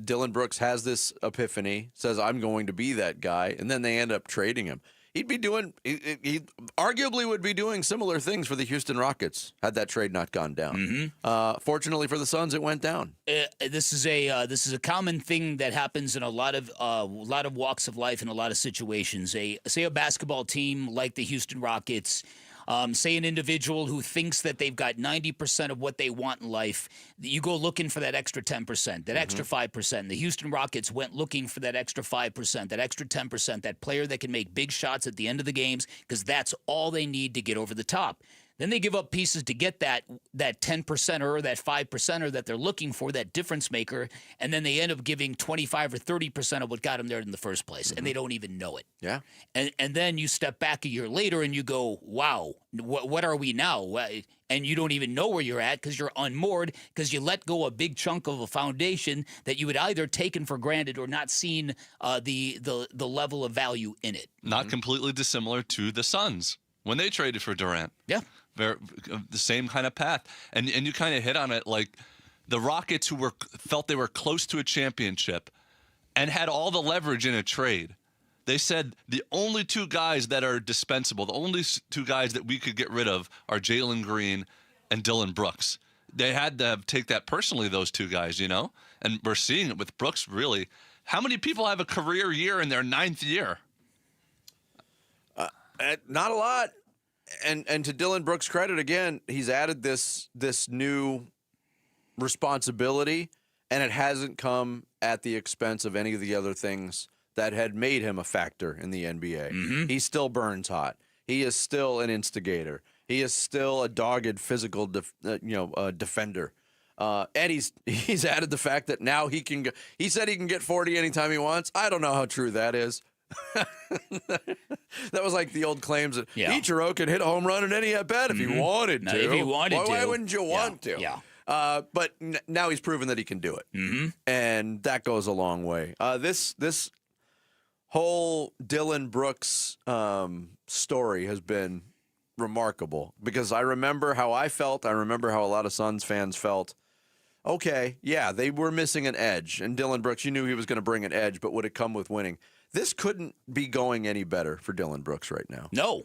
Dillon Brooks has this epiphany, says, I'm going to be that guy, and then they end up trading him. He arguably would be doing similar things for the Houston Rockets had that trade not gone down. Mm-hmm. Fortunately for the Suns, it went down. This is a common thing that happens in a lot of walks of life in a lot of situations. Say a basketball team like the Houston Rockets. Say an individual who thinks that they've got 90% of what they want in life, you go looking for that extra 10%, that extra 5%. The Houston Rockets went looking for that extra 5%, that extra 10%, that player that can make big shots at the end of the games, because that's all they need to get over the top. Then they give up pieces to get that 10%er, that 5%er that they're looking for, that difference maker, and then they end up giving 25 or 30% of what got them there in the first place, and they don't even know it. Yeah. And then you step back a year later and you go, wow, what are we now? And you don't even know where you're at because you're unmoored, because you let go a big chunk of a foundation that you had either taken for granted or not seen the level of value in it. Not completely dissimilar to the Suns when they traded for Durant. Yeah. The same kind of path. And you kind of hit on it, like the Rockets who felt they were close to a championship and had all the leverage in a trade. They said the only two guys that are dispensable, the only two guys that we could get rid of are Jalen Green and Dillon Brooks. They had to take that personally, those two guys, And we're seeing it with Brooks, really. How many people have a career year in their 9th year? Not a lot. And to Dillon Brooks' credit, again, he's added this new responsibility, and it hasn't come at the expense of any of the other things that had made him a factor in the NBA. Mm-hmm. He still burns hot. He is still an instigator. He is still a dogged physical defender. And he's added the fact that now he can. He said he can get 40 anytime he wants. I don't know how true that is. That was like the old claims that Ichiro could hit a home run in any at bat if he wanted to. If he wanted to. Why wouldn't you want to? Yeah. But now he's proven that he can do it, and that goes a long way. This whole Dillon Brooks story has been remarkable because I remember how I felt. I remember how a lot of Suns fans felt. Okay, yeah, they were missing an edge, and Dillon Brooks, you knew he was going to bring an edge, but would it come with winning? This couldn't be going any better for Dillon Brooks right now. No,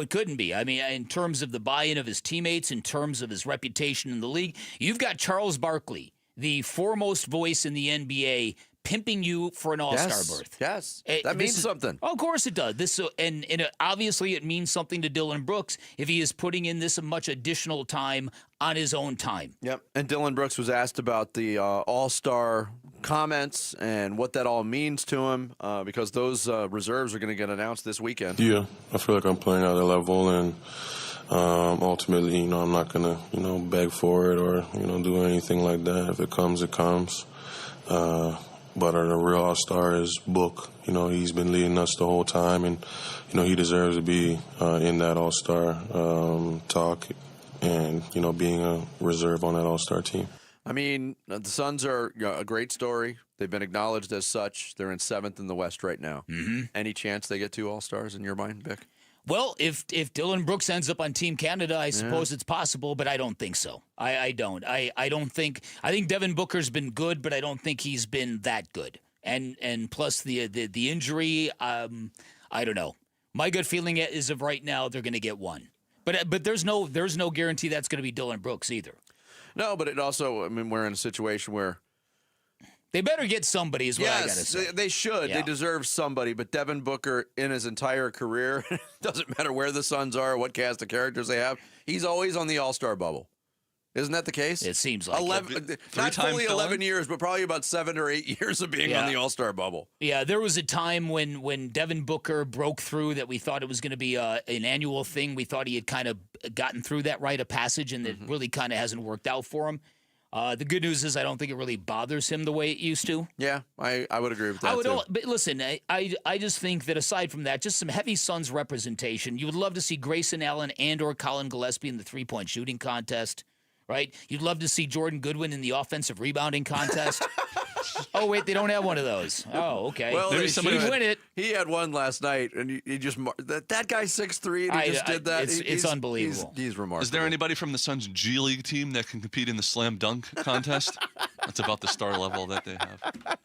it couldn't be. I mean, in terms of the buy-in of his teammates, in terms of his reputation in the league, you've got Charles Barkley, the foremost voice in the NBA, pimping you for an all-star berth. Yes, that means something. Of course it does. Obviously it means something to Dillon Brooks if he is putting in this much additional time on his own time. Yep. And Dillon Brooks was asked about the all-star comments and what that all means to him because those reserves are going to get announced this weekend. Yeah, I feel like I'm playing at a level, and ultimately, I'm not going to, beg for it or, do anything like that. If it comes, it comes. But the real all-star is Book. He's been leading us the whole time, and, he deserves to be in that all-star talk and, being a reserve on that all-star team. I mean, the Suns are a great story. They've been acknowledged as such. They're in 7th in the West right now. Mm-hmm. Any chance they get 2 all-stars in your mind, Bick? Well, if Dillon Brooks ends up on Team Canada, I suppose it's possible, but I don't think so. I don't. I think Devin Booker's been good, but I don't think he's been that good. And plus the injury, I don't know. My gut feeling is of right now they're going to get one. But there's no guarantee that's going to be Dylan Brooks either. No, but it also, I mean, we're in a situation where they better get somebody is what I got to say. Yes, they should. Yeah. They deserve somebody. But Devin Booker, in his entire career, doesn't matter where the Suns are, what cast of characters they have, he's always on the All-Star bubble. Isn't that the case? It seems like 11, not fully 11 years, but probably about 7 or 8 years of being on the All-Star bubble. Yeah, there was a time when Devin Booker broke through that we thought it was going to be an annual thing. We thought he had kind of gotten through that rite of passage, and it really kind of hasn't worked out for him. The good news is I don't think it really bothers him the way it used to. Yeah, I would agree with that, too. But listen, I just think that aside from that, just some heavy Suns representation. You would love to see Grayson Allen and or Colin Gillespie in the three-point shooting contest. Right? You'd love to see Jordan Goodwin in the offensive rebounding contest. Oh, wait, they don't have one of those. Oh, okay. Well, maybe somebody win it. He had one last night, and he just that guy's 6'3", and he just did that. It's unbelievable. He's remarkable. Is there anybody from the Suns G League team that can compete in the slam dunk contest? That's about the star level that they have.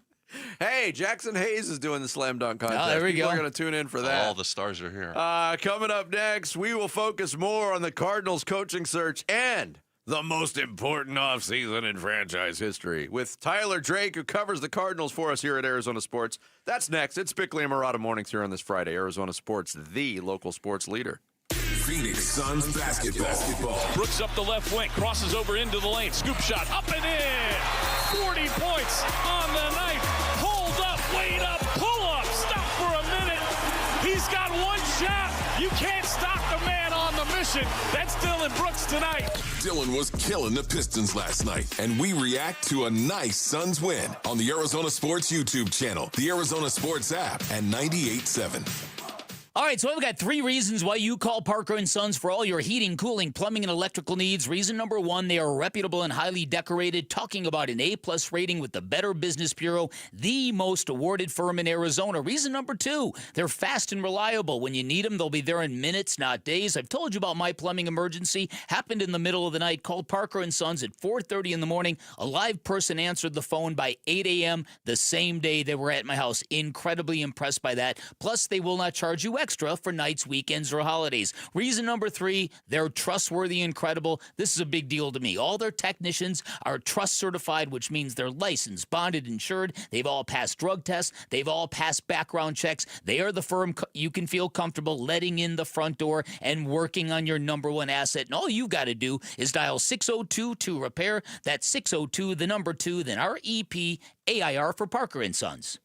Hey, Jackson Hayes is doing the slam dunk contest. Oh, there we People go. are going to tune in for that. All the stars are here. Coming up next, we will focus more on the Cardinals coaching search and the most important offseason in franchise history with Tyler Drake, who covers the Cardinals for us here at Arizona Sports. That's next. It's Bickley and Marada mornings here on this Friday. Arizona Sports, the local sports leader. Phoenix Suns basketball. Brooks up the left wing, crosses over into the lane, scoop shot, up and in. 40 points on the night. Hold up, wait up, pull up, stop for a minute. He's got one shot. You can't stop the man on the mission. That's Dylan Brooks tonight. Dylan was killing the Pistons last night, and we react to a nice Suns win on the Arizona Sports YouTube channel, the Arizona Sports app, and 98.7. All right, so I've got 3 reasons why you call Parker & Sons for all your heating, cooling, plumbing, and electrical needs. Reason number 1, they are reputable and highly decorated, talking about an A-plus rating with the Better Business Bureau, the most awarded firm in Arizona. Reason number 2, they're fast and reliable. When you need them, they'll be there in minutes, not days. I've told you about my plumbing emergency. Happened in the middle of the night. Called Parker & Sons at 4:30 in the morning. A live person answered the phone by 8 a.m. the same day they were at my house. Incredibly impressed by that. Plus, they will not charge you extra for nights, weekends, or holidays. Reason number 3, they're trustworthy and credible. This is a big deal to me. All their technicians are trust certified, which means they're licensed, bonded, insured. They've all passed drug tests. They've all passed background checks. They are the firm you can feel comfortable letting in the front door and working on your number 1 asset. And all you've got to do is dial 602-2-REPAIR. That's 602, the number 2, then REPAIR for Parker & Sons.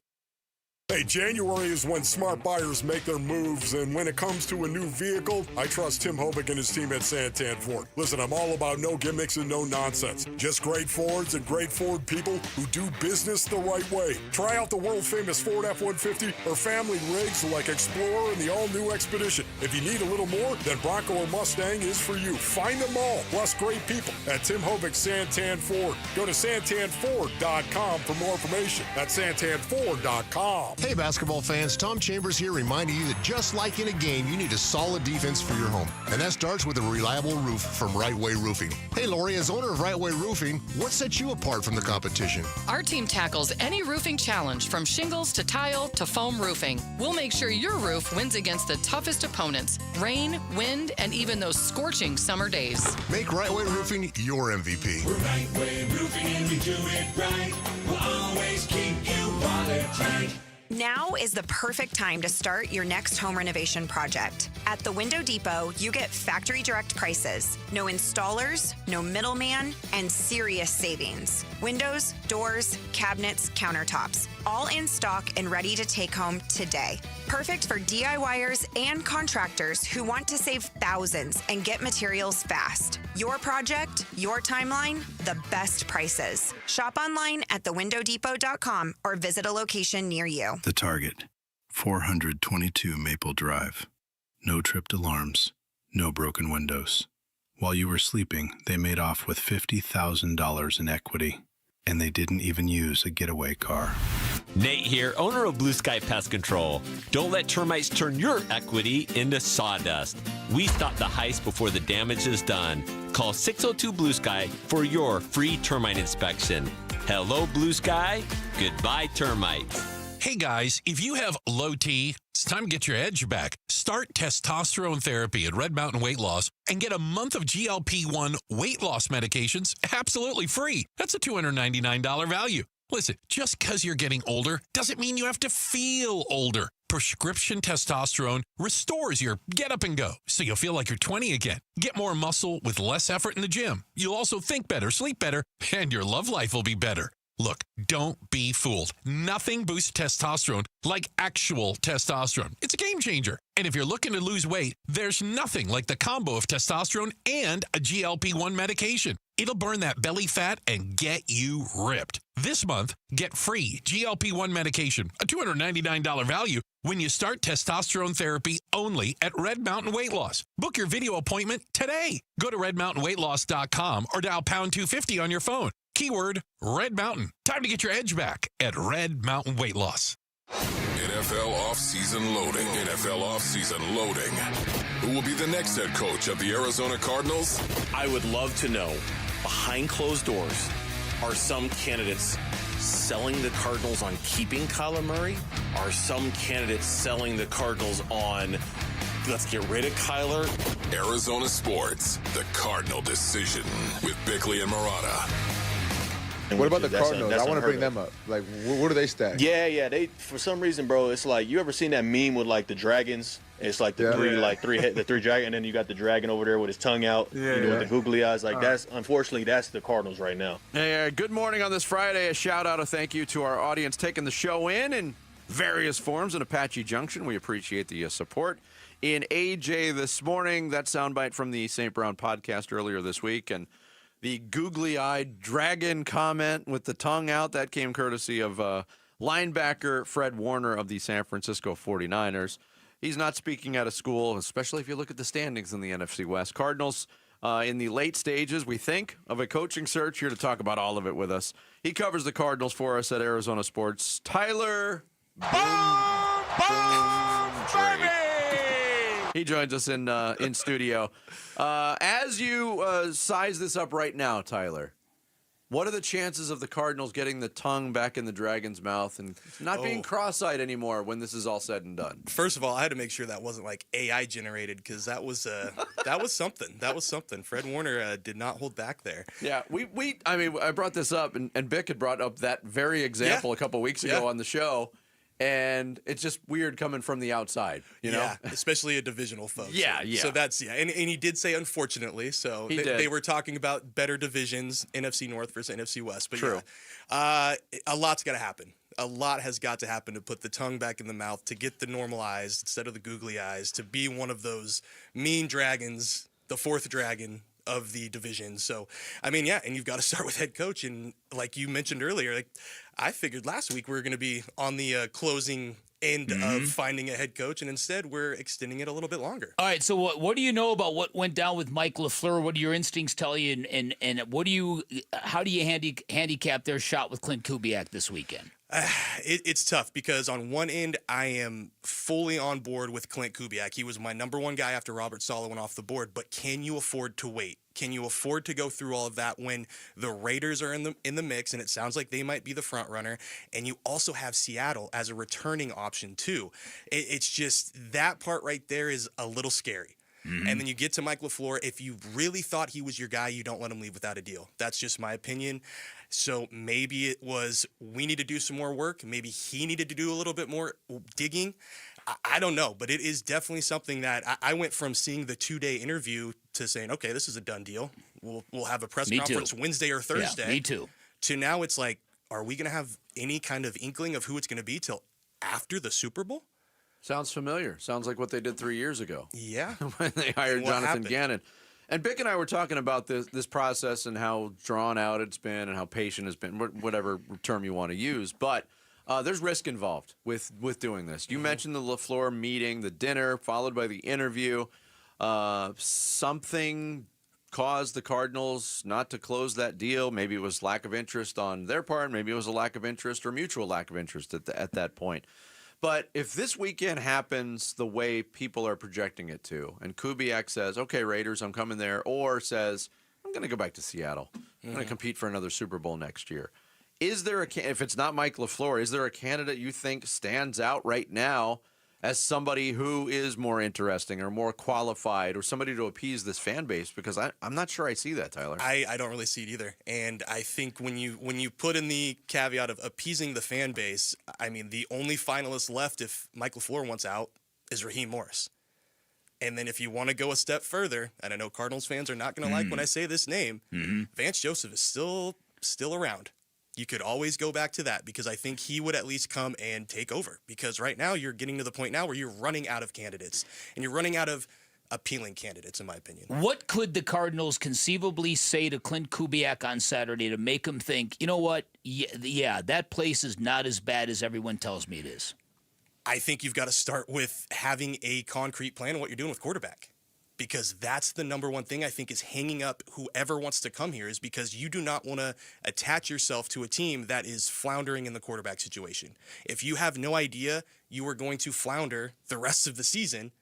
Hey, January is when smart buyers make their moves, and when it comes to a new vehicle, I trust Tim Hovick and his team at Santan Ford. Listen, I'm all about no gimmicks and no nonsense. Just great Fords and great Ford people who do business the right way. Try out the world-famous Ford F-150 or family rigs like Explorer and the all-new Expedition. If you need a little more, then Bronco or Mustang is for you. Find them all, plus great people at Tim Hovick Santan Ford. Go to santanford.com for more information. That's santanford.com. Hey, basketball fans, Tom Chambers here reminding you that just like in a game, you need a solid defense for your home. And that starts with a reliable roof from Right Way Roofing. Hey, Lori, as owner of Right Way Roofing, what sets you apart from the competition? Our team tackles any roofing challenge, from shingles to tile to foam roofing. We'll make sure your roof wins against the toughest opponents, rain, wind, and even those scorching summer days. Make Right Way Roofing your MVP. We're Right Way Roofing and we do it right. We'll always keep you watertight. Now is the perfect time to start your next home renovation project. At the Window Depot, you get factory direct prices, no installers, no middleman, and serious savings. Windows, doors, cabinets, countertops, all in stock and ready to take home today. Perfect for DIYers and contractors who want to save thousands and get materials fast. Your project, your timeline, the best prices. Shop online at thewindowdepot.com or visit a location near you. The Target, 422 Maple Drive. No tripped alarms, no broken windows. While you were sleeping, they made off with $50,000 in equity, and they didn't even use a getaway car. Nate here, owner of Blue Sky Pest Control. Don't let termites turn your equity into sawdust. We stop the heist before the damage is done. Call 602 Blue Sky for your free termite inspection. Hello, Blue Sky. Goodbye, termites. Hey guys, if you have low T, it's time to get your edge back. Start testosterone therapy at Red Mountain Weight Loss and get a month of GLP-1 weight loss medications absolutely free. That's a $299 value. Listen, just because you're getting older doesn't mean you have to feel older. Prescription testosterone restores your get up and go, so you'll feel like you're 20 again. Get more muscle with less effort in the gym. You'll also think better, sleep better, and your love life will be better. Look, don't be fooled. Nothing boosts testosterone like actual testosterone. It's a game changer. And if you're looking to lose weight, there's nothing like the combo of testosterone and a GLP-1 medication. It'll burn that belly fat and get you ripped. This month, get free GLP-1 medication, a $299 value, when you start testosterone therapy only at Red Mountain Weight Loss. Book your video appointment today. Go to redmountainweightloss.com or dial pound 250 on your phone. Keyword Red Mountain. Time to get your edge back at Red Mountain Weight Loss. NFL offseason loading. NFL offseason loading. Who will be the next head coach of the Arizona Cardinals? I would love to know, behind closed doors, are some candidates selling the Cardinals on keeping Kyler Murray? Are some candidates selling the Cardinals on let's get rid of Kyler? Arizona Sports, the Cardinal decision with Bickley and Marada. What about the Cardinals? I want to bring them up. Like, what do they stack? Yeah. They, for some reason, bro, it's like, you ever seen that meme with like the dragons? It's like the three dragon, and then you got the dragon over there with his tongue out, with the googly eyes. Like unfortunately, that's the Cardinals right now. Hey, good morning on this Friday. A shout out, a thank you to our audience taking the show in various forms in Apache Junction. We appreciate the support. In AJ this morning, that soundbite from the St. Brown podcast earlier this week, and the googly-eyed dragon comment with the tongue out, that came courtesy of linebacker Fred Warner of the San Francisco 49ers. He's not speaking out of school, especially if you look at the standings in the NFC West. Cardinals in the late stages, we think, of a coaching search. Here to talk about all of it with us. He covers the Cardinals for us at Arizona Sports. Tyler Drake. He joins us in studio. As you size this up right now, Tyler, what are the chances of the Cardinals getting the tongue back in the dragon's mouth and not being cross-eyed anymore when this is all said and done? First of all, I had to make sure that wasn't like AI generated, because that was something. That was something. Fred Warner did not hold back there. Yeah, I brought this up, and Bick had brought up that very example a couple weeks ago on the show. And it's just weird coming from the outside, you know? Yeah, especially a divisional foe. Yeah. So that's, and he did say unfortunately, so they were talking about better divisions, NFC North versus NFC West. But true. A lot's got to happen. A lot has got to happen to put the tongue back in the mouth, to get the normal eyes instead of the googly eyes, to be one of those mean dragons, the fourth dragon of the division. So, and you've got to start with head coach. And like you mentioned earlier, like I figured last week we were going to be on the closing end of finding a head coach, and instead we're extending it a little bit longer. All right, so what do you know about what went down with Mike LaFleur? What do your instincts tell you, and how do you handicap their shot with Clint Kubiak this weekend? It's tough, because on one end, I am fully on board with Clint Kubiak. He was my number one guy after Robert Saleh went off the board. But can you afford to wait? Can you afford to go through all of that when the Raiders are in the mix, and it sounds like they might be the front runner, and you also have Seattle as a returning option too? It's just that part right there is a little scary. And then you get to Mike LaFleur. If you really thought he was your guy, you don't let him leave without a deal. That's just my opinion. So maybe it was, we need to do some more work. Maybe he needed to do a little bit more digging. I don't know, but it is definitely something that I went from seeing the 2-day interview to saying, okay, this is a done deal. We'll have a press conference Wednesday or Thursday. Yeah, me too. To now it's like, are we going to have any kind of inkling of who it's going to be till after the Super Bowl? Sounds familiar. Sounds like what they did 3 years ago. Yeah. When they hired Jonathan Gannon. And Bick and I were talking about this process and how drawn out it's been and how patient it's been, whatever term you want to use. But there's risk involved with doing this. You mentioned the LaFleur meeting, the dinner, followed by the interview. Something caused the Cardinals not to close that deal. Maybe it was lack of interest on their part. Maybe it was a lack of interest or mutual lack of interest at that point. But if this weekend happens the way people are projecting it to, and Kubiak says, okay, Raiders, I'm coming there, or says, I'm going to go back to Seattle. I'm going to compete for another Super Bowl next year. Is there if it's not Mike LaFleur, is there a candidate you think stands out right now as somebody who is more interesting or more qualified or somebody to appease this fan base? Because I'm not sure I see that, Tyler. I don't really see it either. And I think when you put in the caveat of appeasing the fan base, I mean, the only finalist left if Mike LaFleur wants out is Raheem Morris. And then if you want to go a step further, and I know Cardinals fans are not going to like when I say this name, Vance Joseph is still around. You could always go back to that because I think he would at least come and take over. Because right now you're getting to the point now where you're running out of candidates. And you're running out of appealing candidates, in my opinion. What could the Cardinals conceivably say to Clint Kubiak on Saturday to make him think, you know what, yeah, that place is not as bad as everyone tells me it is? I think you've got to start with having a concrete plan of what you're doing with quarterback. Because that's the number one thing I think is hanging up whoever wants to come here, is because you do not want to attach yourself to a team that is floundering in the quarterback situation. If you have no idea you are going to flounder the rest of the season,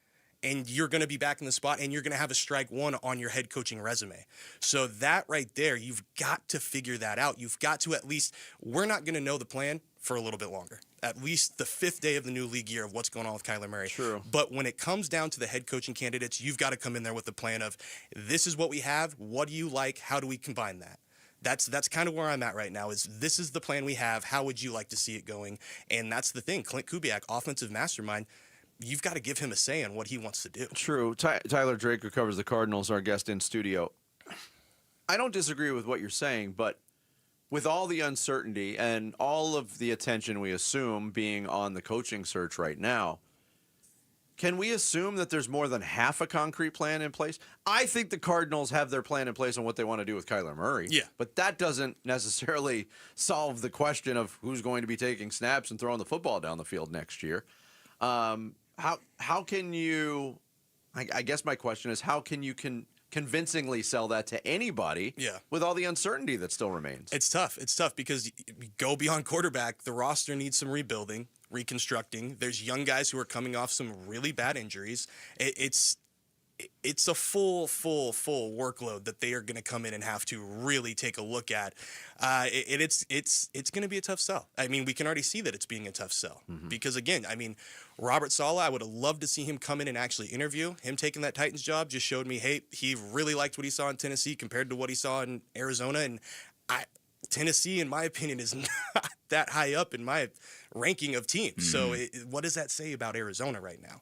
and you're going to be back in the spot, and you're going to have a strike one on your head coaching resume. So that right there, you've got to figure that out. You've got to at least, we're not going to know the plan for a little bit longer. At least the 5th day of the new league year of what's going on with Kyler Murray. True. But when it comes down to the head coaching candidates, you've got to come in there with the plan of, this is what we have. What do you like? How do we combine that? That's kind of where I'm at right now, is this is the plan we have. How would you like to see it going? And that's the thing. Clint Kubiak, offensive mastermind, you've got to give him a say on what he wants to do. True. Tyler Drake, who covers the Cardinals, our guest in studio. I don't disagree with what you're saying, but with all the uncertainty and all of the attention we assume being on the coaching search right now, can we assume that there's more than half a concrete plan in place? I think the Cardinals have their plan in place on what they want to do with Kyler Murray. Yeah. But that doesn't necessarily solve the question of who's going to be taking snaps and throwing the football down the field next year. How can you, I guess my question is, how can you convincingly sell that to anybody with all the uncertainty that still remains? It's tough. It's tough because you go beyond quarterback. The roster needs some rebuilding, reconstructing. There's young guys who are coming off some really bad injuries. It's a full workload that they are going to come in and have to really take a look at. It's going to be a tough sell. I mean, we can already see that it's being a tough sell because, again, I mean, Robert Saleh, I would have loved to see him come in and actually interview. Him taking that Titans job just showed me, hey, he really liked what he saw in Tennessee compared to what he saw in Arizona. And Tennessee, in my opinion, is not that high up in my ranking of teams. So what does that say about Arizona right now?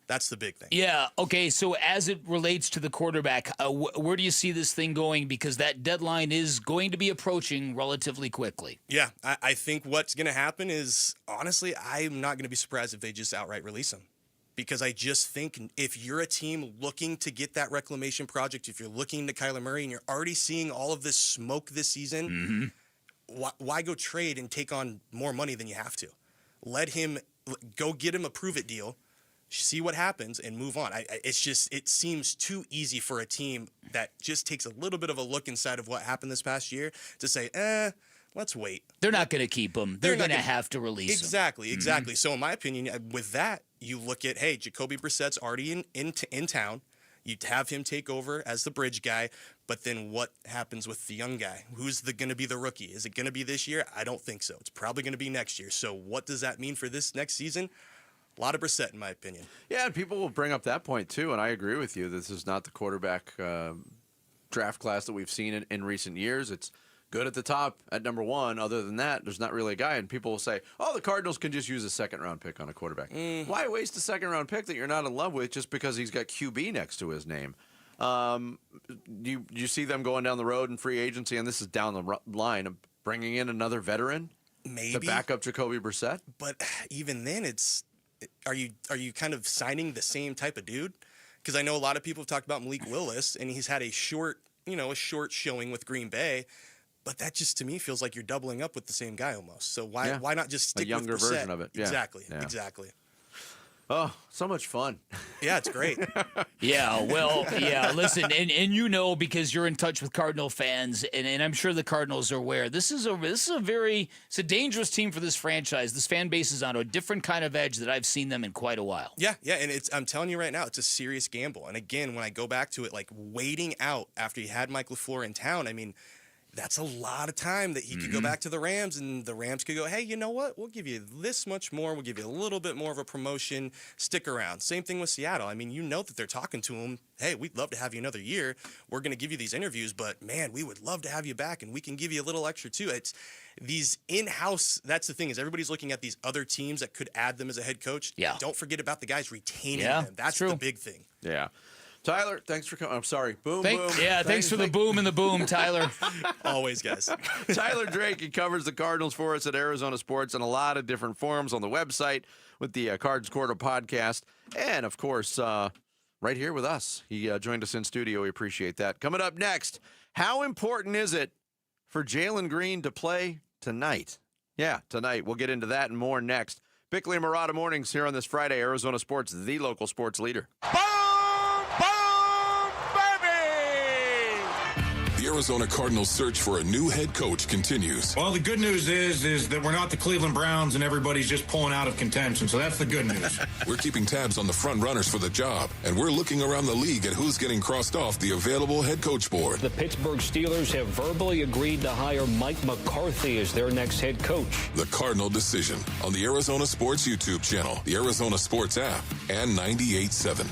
That's the big thing. Yeah. Okay. So as it relates to the quarterback, where do you see this thing going? Because that deadline is going to be approaching relatively quickly. Yeah. I think what's going to happen is, honestly, I'm not going to be surprised if they just outright release him. Because I just think if you're a team looking to get that reclamation project, if you're looking to Kyler Murray and you're already seeing all of this smoke this season, why go trade and take on more money than you have to? Let him go get him a prove-it deal. See what happens and move on. It seems too easy for a team that just takes a little bit of a look inside of what happened this past year to say, let's wait. They're not going to keep him. They're going to have to release him. Exactly. So in my opinion, with that, you look at, hey, Jacoby Brissett's already in town. You have him take over as the bridge guy, but then what happens with the young guy? Who's going to be the rookie? Is it going to be this year? I don't think so. It's probably going to be next year. So what does that mean for this next season? A lot of Brissett, in my opinion. Yeah, and people will bring up that point, too, and I agree with you. This is not the quarterback draft class that we've seen in recent years. It's good at the top at number one. Other than that, there's not really a guy, and people will say, oh, the Cardinals can just use a second-round pick on a quarterback. Why waste a second-round pick that you're not in love with just because he's got QB next to his name? You see them going down the road in free agency, and this is down the line, of bringing in another veteran to back up Jacoby Brissett? But even then, Are you kind of signing the same type of dude? Because I know a lot of people have talked about Malik Willis, and he's had a short showing with Green Bay, but that just to me feels like you're doubling up with the same guy almost. So why not just stick a younger with Brissett? version of it? Yeah. Exactly. Oh, so much fun. Yeah, it's great. Listen, and because you're in touch with Cardinal fans, and I'm sure the Cardinals are aware, this is a dangerous team for this franchise. This fan base is on a different kind of edge that I've seen them in quite a while. Yeah, and I'm telling you right now, it's a serious gamble. And again, when I go back to it, like waiting out after you had Mike LaFleur in town, I mean, that's a lot of time that he could go back to the Rams, and the Rams could go, hey, you know what? We'll give you this much more. We'll give you a little bit more of a promotion. Stick around. Same thing with Seattle. I mean, you know that they're talking to him. Hey, we'd love to have you another year. We're going to give you these interviews, but, man, we would love to have you back, and we can give you a little extra, too. It's these in-house, that's the thing, is everybody's looking at these other teams that could add them as a head coach. Yeah. Don't forget about the guys retaining them. That's the big thing. Yeah. Tyler, thanks for coming. I'm sorry. Boom. Thanks for the boom and the boom, Tyler. Always, guys. Tyler Drake, he covers the Cardinals for us at Arizona Sports in a lot of different forms on the website with the Cards Quarter podcast. And, of course, right here with us. He joined us in studio. We appreciate that. Coming up next, how important is it for Jalen Green to play tonight? Yeah, tonight. We'll get into that and more next. Bickley and Marada mornings here on this Friday. Arizona Sports, the local sports leader. The Arizona Cardinals' search for a new head coach continues. Well, the good news is that we're not the Cleveland Browns and everybody's just pulling out of contention, so that's the good news. We're keeping tabs on the front runners for the job, and we're looking around the league at who's getting crossed off the available head coach board. The Pittsburgh Steelers have verbally agreed to hire Mike McCarthy as their next head coach. The Cardinal decision on the Arizona Sports YouTube channel, the Arizona Sports app, and 98.7.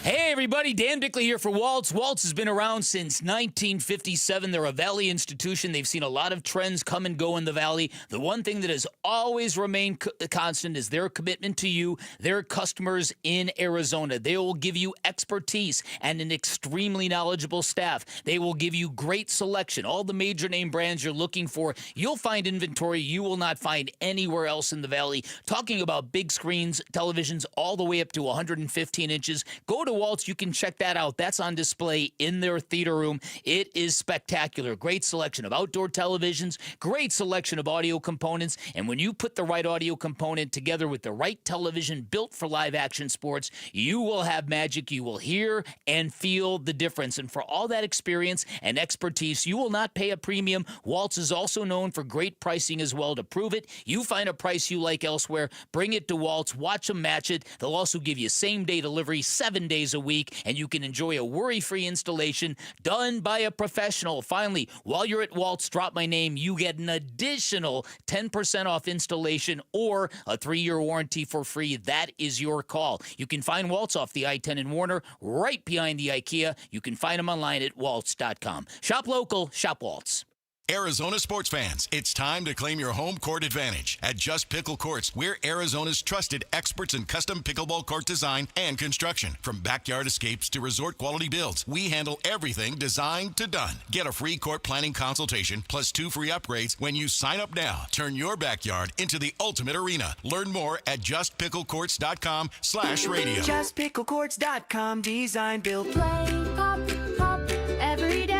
Hey, everybody. Dan Bickley here for Waltz. Waltz has been around since 1957. They're a Valley institution. They've seen a lot of trends come and go in the Valley. The one thing that has always remained constant is their commitment to you, their customers in Arizona. They will give you expertise and an extremely knowledgeable staff. They will give you great selection. All the major name brands you're looking for, you'll find inventory you will not find anywhere else in the Valley. Talking about big screens, televisions, all the way up to 115 inches. Go to Waltz, you can check that out. That's on display in their theater room. It is spectacular. Great selection of outdoor televisions, great selection of audio components, and when you put the right audio component together with the right television built for live action sports, you will have magic. You will hear and feel the difference. And for all that experience and expertise, you will not pay a premium. Waltz is also known for great pricing as well. To prove it, you find a price you like elsewhere, bring it to Waltz, watch them match it. They'll also give you same-day delivery 7 days a week, and you can enjoy a worry-free installation done by a professional. Finally, while you're at Waltz, drop my name. You get an additional 10% off installation or a 3-year warranty for free. That is your call. You can find Waltz off the I-10 in Warner, right behind the IKEA. You can find them online at waltz.com. Shop local, shop Waltz. Arizona sports fans, it's time to claim your home court advantage. At Just Pickle Courts, we're Arizona's trusted experts in custom pickleball court design and construction. From backyard escapes to resort quality builds, we handle everything designed to done. Get a free court planning consultation plus 2 free upgrades when you sign up now. Turn your backyard into the ultimate arena. Learn more at justpicklecourts.com/radio. JustPickleCourts.com. Design, build, play, pop, pop, every day.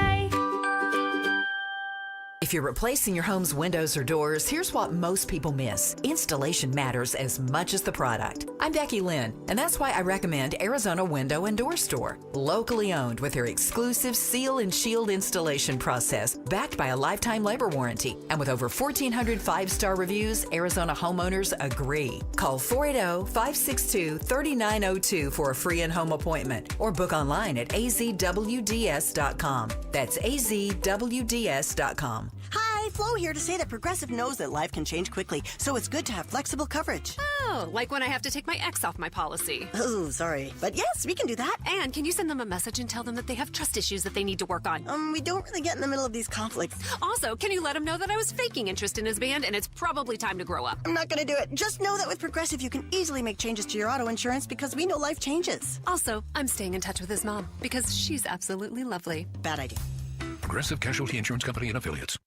If you're replacing your home's windows or doors, here's what most people miss. Installation matters as much as the product. I'm Becky Lynn, and that's why I recommend Arizona Window and Door Store. Locally owned with their exclusive seal and shield installation process, backed by a lifetime labor warranty. And with over 1,400 5-star reviews, Arizona homeowners agree. Call 480-562-3902 for a free in-home appointment or book online at azwds.com. That's azwds.com. Hi, Flo here to say that Progressive knows that life can change quickly, so it's good to have flexible coverage. Oh, like when I have to take my ex off my policy. Oh, sorry. But yes, we can do that. And can you send them a message and tell them that they have trust issues that they need to work on? We don't really get in the middle of these conflicts. Also, can you let him know that I was faking interest in his band and it's probably time to grow up? I'm not going to do it. Just know that with Progressive, you can easily make changes to your auto insurance because we know life changes. Also, I'm staying in touch with his mom because she's absolutely lovely. Bad idea. Progressive Casualty Insurance Company and Affiliates.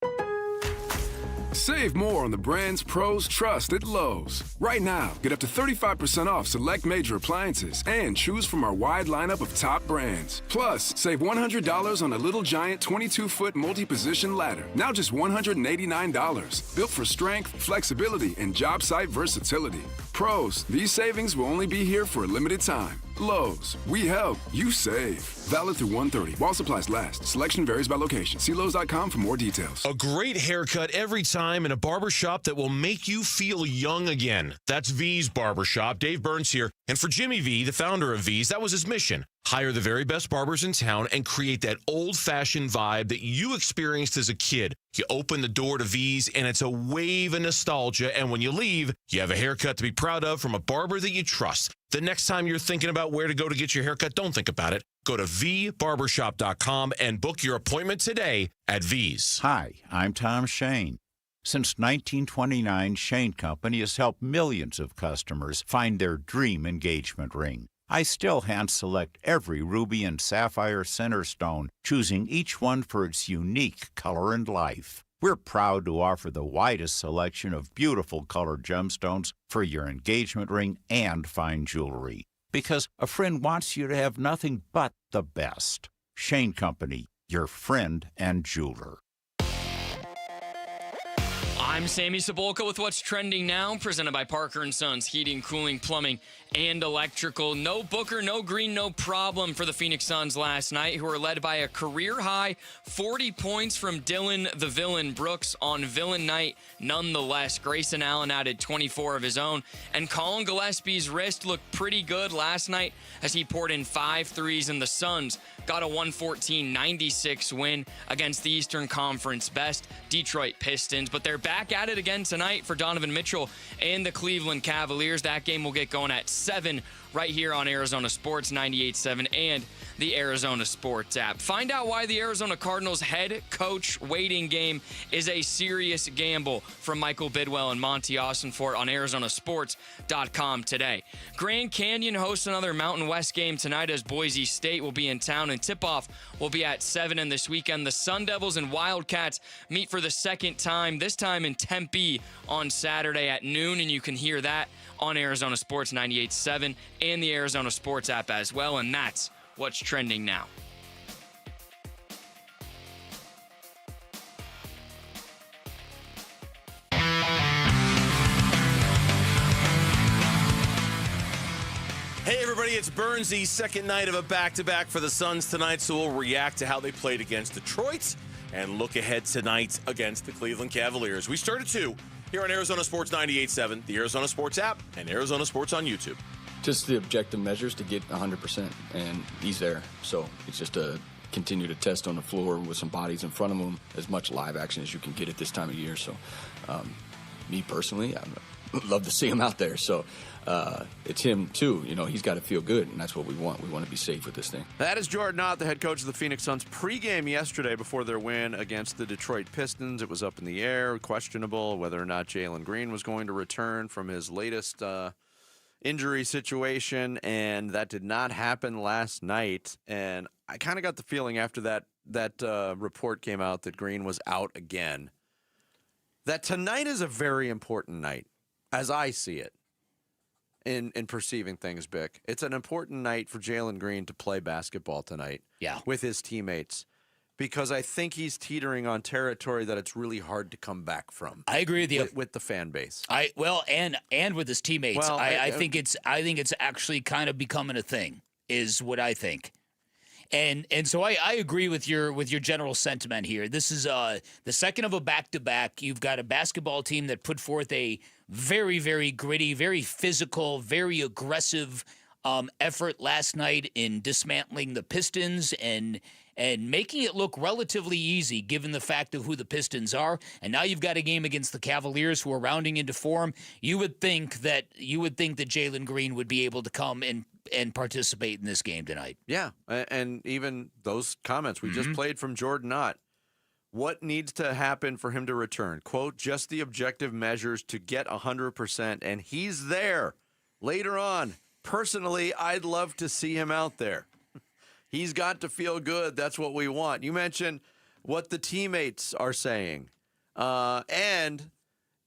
Save more on the brands pros trust at Lowe's. Right now, get up to 35% off select major appliances and choose from our wide lineup of top brands. Plus, save $100 on a Little Giant 22-foot multi-position ladder. Now just $189. Built for strength, flexibility, and job site versatility. Pros, these savings will only be here for a limited time. Lowe's, we help, you save. Valid through 1/30. While supplies last. Selection varies by location. See Lowe's.com for more details. A great haircut every time in a barbershop that will make you feel young again. That's V's Barbershop. Dave Burns here. And for Jimmy V, the founder of V's, that was his mission. Hire the very best barbers in town and create that old-fashioned vibe that you experienced as a kid. You open the door to V's, and it's a wave of nostalgia, and when you leave, you have a haircut to be proud of from a barber that you trust. The next time you're thinking about where to go to get your haircut, don't think about it. Go to vbarbershop.com and book your appointment today at V's. Hi, I'm Tom Shane. Since 1929, Shane Company has helped millions of customers find their dream engagement ring. I still hand-select every ruby and sapphire center stone, choosing each one for its unique color and life. We're proud to offer the widest selection of beautiful colored gemstones for your engagement ring and fine jewelry. Because a friend wants you to have nothing but the best. Shane Company, your friend and jeweler. I'm Sammy Cebulka with What's Trending Now, presented by Parker & Sons Heating, Cooling, Plumbing, and Electrical. No Booker, no Green, no problem for the Phoenix Suns last night, who were led by a career-high 40 points from Dylan the Villain Brooks on Villain Night. Nonetheless, Grayson Allen added 24 of his own, and Colin Gillespie's wrist looked pretty good last night as he poured in 5 threes, and the Suns got a 114-96 win against the Eastern Conference best Detroit Pistons. But they're back at it again tonight for Donovan Mitchell and the Cleveland Cavaliers. That game will get going at 7 right here on Arizona Sports 98.7 and the Arizona Sports app. Find out why the Arizona Cardinals head coach waiting game is a serious gamble from Michael Bidwell and Monty Austinfort on ArizonaSports.com today. Grand Canyon hosts another Mountain West game tonight as Boise State will be in town, and tip-off will be at 7. And this weekend, the Sun Devils and Wildcats meet for the second time, this time in Tempe on Saturday at noon, and you can hear that on Arizona Sports 98.7 and the Arizona Sports app as well, and that's What's Trending Now. Hey, everybody, it's Burnsy. Second night of a back-to-back for the Suns tonight, so we'll react to how they played against Detroit and look ahead tonight against the Cleveland Cavaliers. We start at 2 here on Arizona Sports 98.7, the Arizona Sports app, and Arizona Sports on YouTube. Just the objective measures to get 100%, and he's there. So it's just to continue to test on the floor with some bodies in front of him, as much live action as you can get at this time of year. So me personally, I'd love to see him out there. So it's him, too. You know, he's got to feel good, and that's what we want. We want to be safe with this thing. That is Jordan Ott, the head coach of the Phoenix Suns, pregame yesterday before their win against the Detroit Pistons. It was up in the air, questionable whether or not Jalen Green was going to return from his latest injury situation, and that did not happen last night. And I kind of got the feeling after that report came out that Green was out again, that tonight is a very important night, as I see it, in perceiving things, Bick. It's an important night for Jalen Green to play basketball tonight with his teammates, because I think he's teetering on territory that it's really hard to come back from. I agree with you. With the fan base. And with his teammates. Well, I think it's actually kind of becoming a thing, is what I think. And so I agree with your general sentiment here. This is the second of a back-to-back. You've got a basketball team that put forth a very, very gritty, very physical, very aggressive effort last night in dismantling the Pistons and making it look relatively easy given the fact of who the Pistons are. And now you've got a game against the Cavaliers, who are rounding into form. You would think that Jalen Green would be able to come and participate in this game tonight. Yeah, and even those comments we just played from Jordan Ott. What needs to happen for him to return? Quote, just the objective measures to get 100%, and he's there later on. Personally, I'd love to see him out there. He's got to feel good. That's what we want. You mentioned what the teammates are saying. And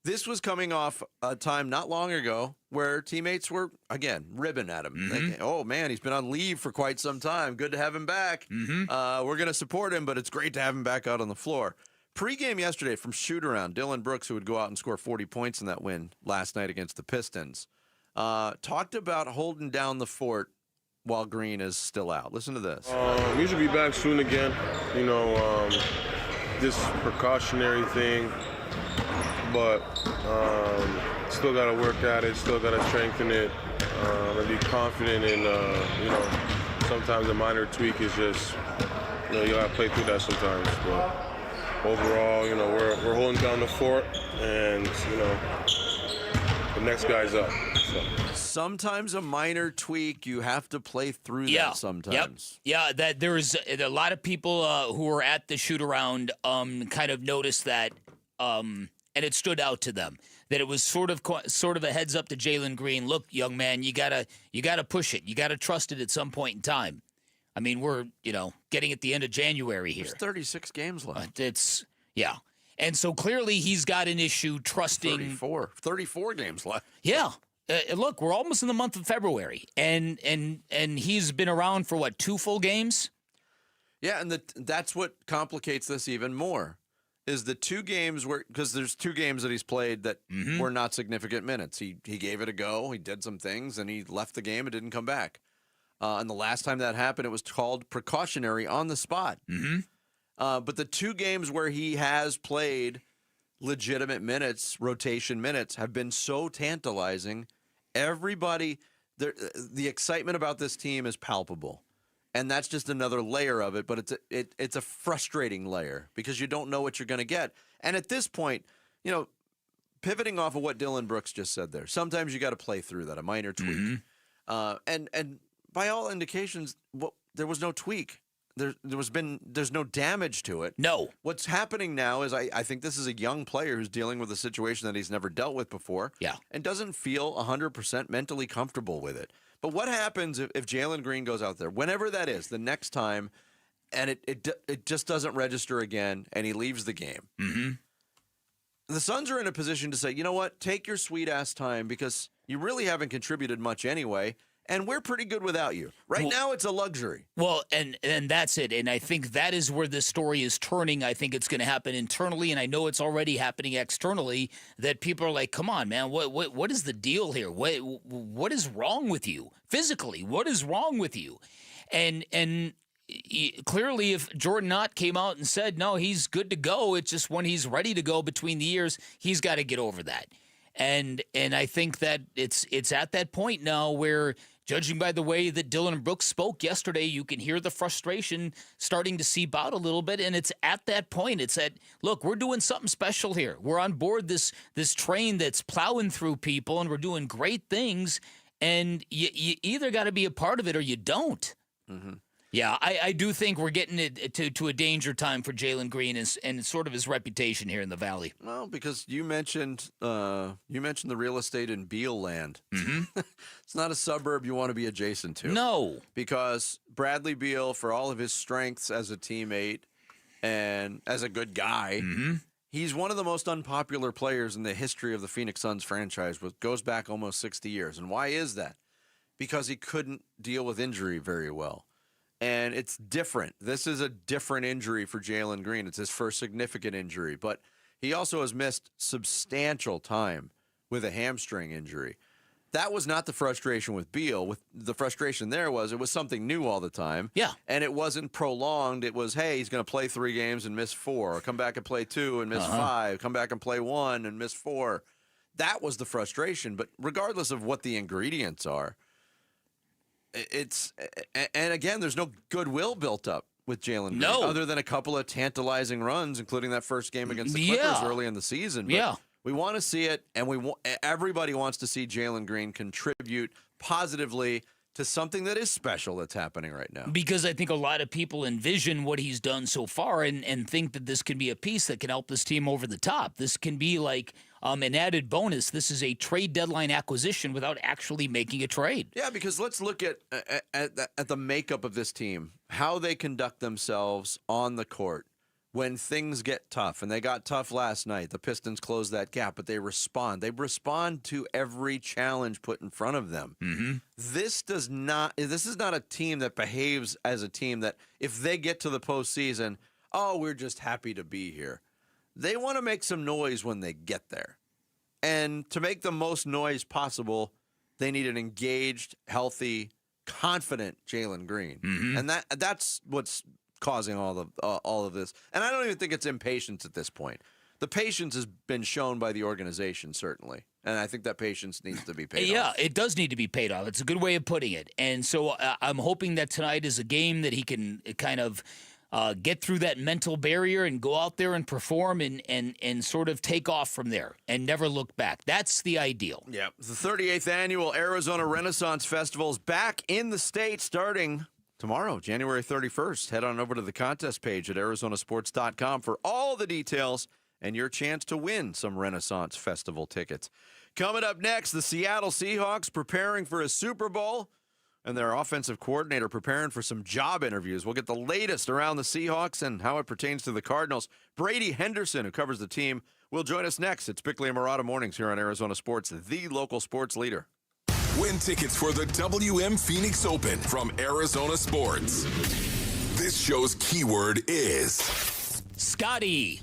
this was coming off a time not long ago where teammates were, again, ribbing at him. Thinking, oh, man, he's been on leave for quite some time. Good to have him back. We're going to support him, but it's great to have him back out on the floor. Pre-game yesterday from shoot-around, Dylan Brooks, who would go out and score 40 points in that win last night against the Pistons, talked about holding down the fort while Green is still out. Listen to this. We should be back soon again. You know, this precautionary thing, but still got to work at it, still got to strengthen it, and be confident in, sometimes a minor tweak is just, you got to play through that sometimes. But overall, we're holding down the fort, and, the next guy's up. So. Sometimes a minor tweak, you have to play through that sometimes. Yeah, that there's a lot of people who were at the shoot-around kind of noticed that, and it stood out to them, that it was sort of a heads up to Jalen Green. Look, young man, you gotta push it. You gotta trust it at some point in time. I mean, we're getting at the end of January here. There's 36 games left. And so clearly he's got an issue trusting. 34 games left. Yeah. Look, we're almost in the month of February, and he's been around for, 2 full games? Yeah, and that's what complicates this even more, is the 2 games because there's 2 games that he's played that were not significant minutes. He gave it a go, he did some things, and he left the game and didn't come back. And the last time that happened, it was called precautionary on the spot. But the 2 games where he has played legitimate minutes, rotation minutes, have been so tantalizing. Everybody, the excitement about this team is palpable, and that's just another layer of it. But it's a frustrating layer because you don't know what you're going to get. And at this point, pivoting off of what Dylan Brooks just said there, sometimes you got to play through that, a minor tweak. And by all indications, there was no tweak. There's no damage to it. No. What's happening now is I think this is a young player who's dealing with a situation that he's never dealt with before. Yeah. And doesn't feel 100% mentally comfortable with it. But what happens if Jalen Green goes out there, whenever that is, the next time, and it just doesn't register again, and he leaves the game? The Suns are in a position to say, you know what, take your sweet-ass time because you really haven't contributed much anyway. And we're pretty good without you. Right now, it's a luxury. Well, and that's it. And I think that is where this story is turning. I think it's going to happen internally, and I know it's already happening externally, that people are like, come on, man, what is the deal here? What is wrong with you? Physically, what is wrong with you? And clearly, if Jordan Knott came out and said, no, he's good to go, it's just when he's ready to go between the years, he's got to get over that. And I think that it's at that point now where, judging by the way that Dylan Brooks spoke yesterday, you can hear the frustration starting to seep out a little bit. And it's at that point. It's at, look, we're doing something special here. We're on board this train that's plowing through people, and we're doing great things. And you either got to be a part of it or you don't. Yeah, I do think we're getting it to a danger time for Jalen Green and sort of his reputation here in the Valley. Well, because you mentioned the real estate in Beale land. It's not a suburb you want to be adjacent to. No. Because Bradley Beal, for all of his strengths as a teammate and as a good guy, he's one of the most unpopular players in the history of the Phoenix Suns franchise, which goes back almost 60 years. And why is that? Because he couldn't deal with injury very well. And it's different. This is a different injury for Jalen Green. It's his first significant injury. But he also has missed substantial time with a hamstring injury. That was not the frustration with Beal. The frustration there was it was something new all the time. Yeah. And it wasn't prolonged. It was, hey, he's going to play 3 games and miss 4. Or come back and play 2 and miss 5. Come back and play 1 and miss 4. That was the frustration. But regardless of what the ingredients are, and again, there's no goodwill built up with Jalen Green, other than a couple of tantalizing runs, including that first game against the Clippers early in the season. But we want to see it, and everybody wants to see Jalen Green contribute positively to something that is special that's happening right now. Because I think a lot of people envision what he's done so far and think that this can be a piece that can help this team over the top. This can be like an added bonus. This is a trade deadline acquisition without actually making a trade. Yeah, because let's look at the makeup of this team, how they conduct themselves on the court when things get tough. And they got tough last night. The Pistons closed that gap, but they respond. They respond to every challenge put in front of them. This is not a team that behaves as a team that if they get to the postseason, oh, we're just happy to be here. They want to make some noise when they get there. And to make the most noise possible, they need an engaged, healthy, confident Jalen Green. And that's what's causing all of this. And I don't even think it's impatience at this point. The patience has been shown by the organization, certainly. And I think that patience needs to be paid off. Yeah, it does need to be paid off. It's a good way of putting it. And so I'm hoping that tonight is a game that he can kind of get through that mental barrier and go out there and perform and sort of take off from there and never look back. That's the ideal. Yeah. The 38th annual Arizona Renaissance Festival is back in the state starting tomorrow, January 31st. Head on over to the contest page at arizonasports.com for all the details and your chance to win some Renaissance Festival tickets. Coming up next, the Seattle Seahawks preparing for a Super Bowl and their offensive coordinator preparing for some job interviews. We'll get the latest around the Seahawks and how it pertains to the Cardinals. Brady Henderson, who covers the team, will join us next. It's Bickley and Marada Mornings here on Arizona Sports, the local sports leader. Win tickets for the WM Phoenix Open from Arizona Sports. This show's keyword is Scotty.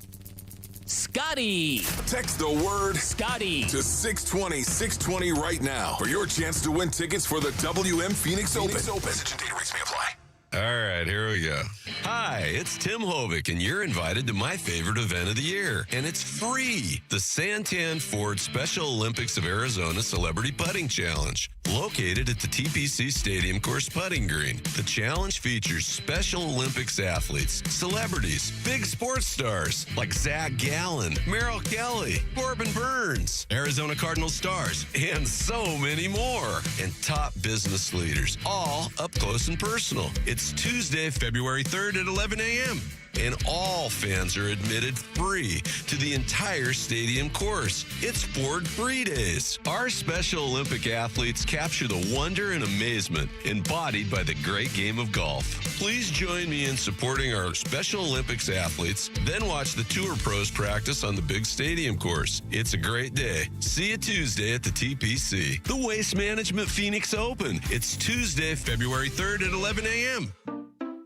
Scotty. Text the word Scotty to 620-620 right now for your chance to win tickets for the WM Phoenix Open. Message and data rates may apply. All right, here we go. Hi, it's Tim Hovick, and you're invited to my favorite event of the year, and it's free. The Santan Ford Special Olympics of Arizona Celebrity Putting Challenge, located at the TPC Stadium Course Putting Green. The challenge features Special Olympics athletes, celebrities, big sports stars like Zach Gallen, Merrill Kelly, Corbin Burns, Arizona Cardinals stars, and so many more. And top business leaders, all up close and personal. It's Tuesday, February 3rd at 11 a.m. And all fans are admitted free to the entire stadium course. It's Ford Free Days. Our Special Olympic athletes capture the wonder and amazement embodied by the great game of golf. Please join me in supporting our Special Olympics athletes, then watch the tour pros practice on the big stadium course. It's a great day. See you Tuesday at the TPC. The Waste Management Phoenix Open. It's Tuesday, February 3rd at 11 a.m.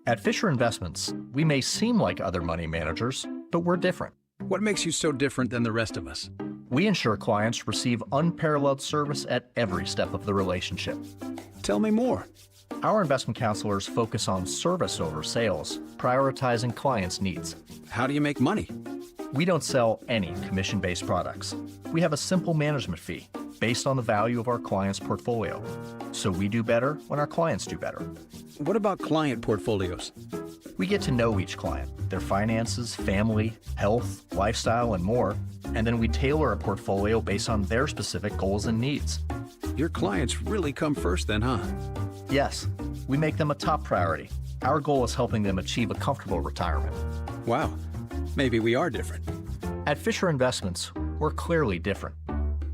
At Fisher Investments, we may seem like other money managers, but we're different. What makes you so different than the rest of us? We ensure clients receive unparalleled service at every step of the relationship. Tell me more. Our investment counselors focus on service over sales, prioritizing clients' needs. How do you make money? We don't sell any commission-based products. We have a simple management fee based on the value of our client's portfolio. So we do better when our clients do better. What about client portfolios? We get to know each client, their finances, family, health, lifestyle, and more, and then we tailor a portfolio based on their specific goals and needs. Your clients really come first then, huh? Yes, we make them a top priority. Our goal is helping them achieve a comfortable retirement. Wow, maybe we are different. At Fisher Investments, we're clearly different.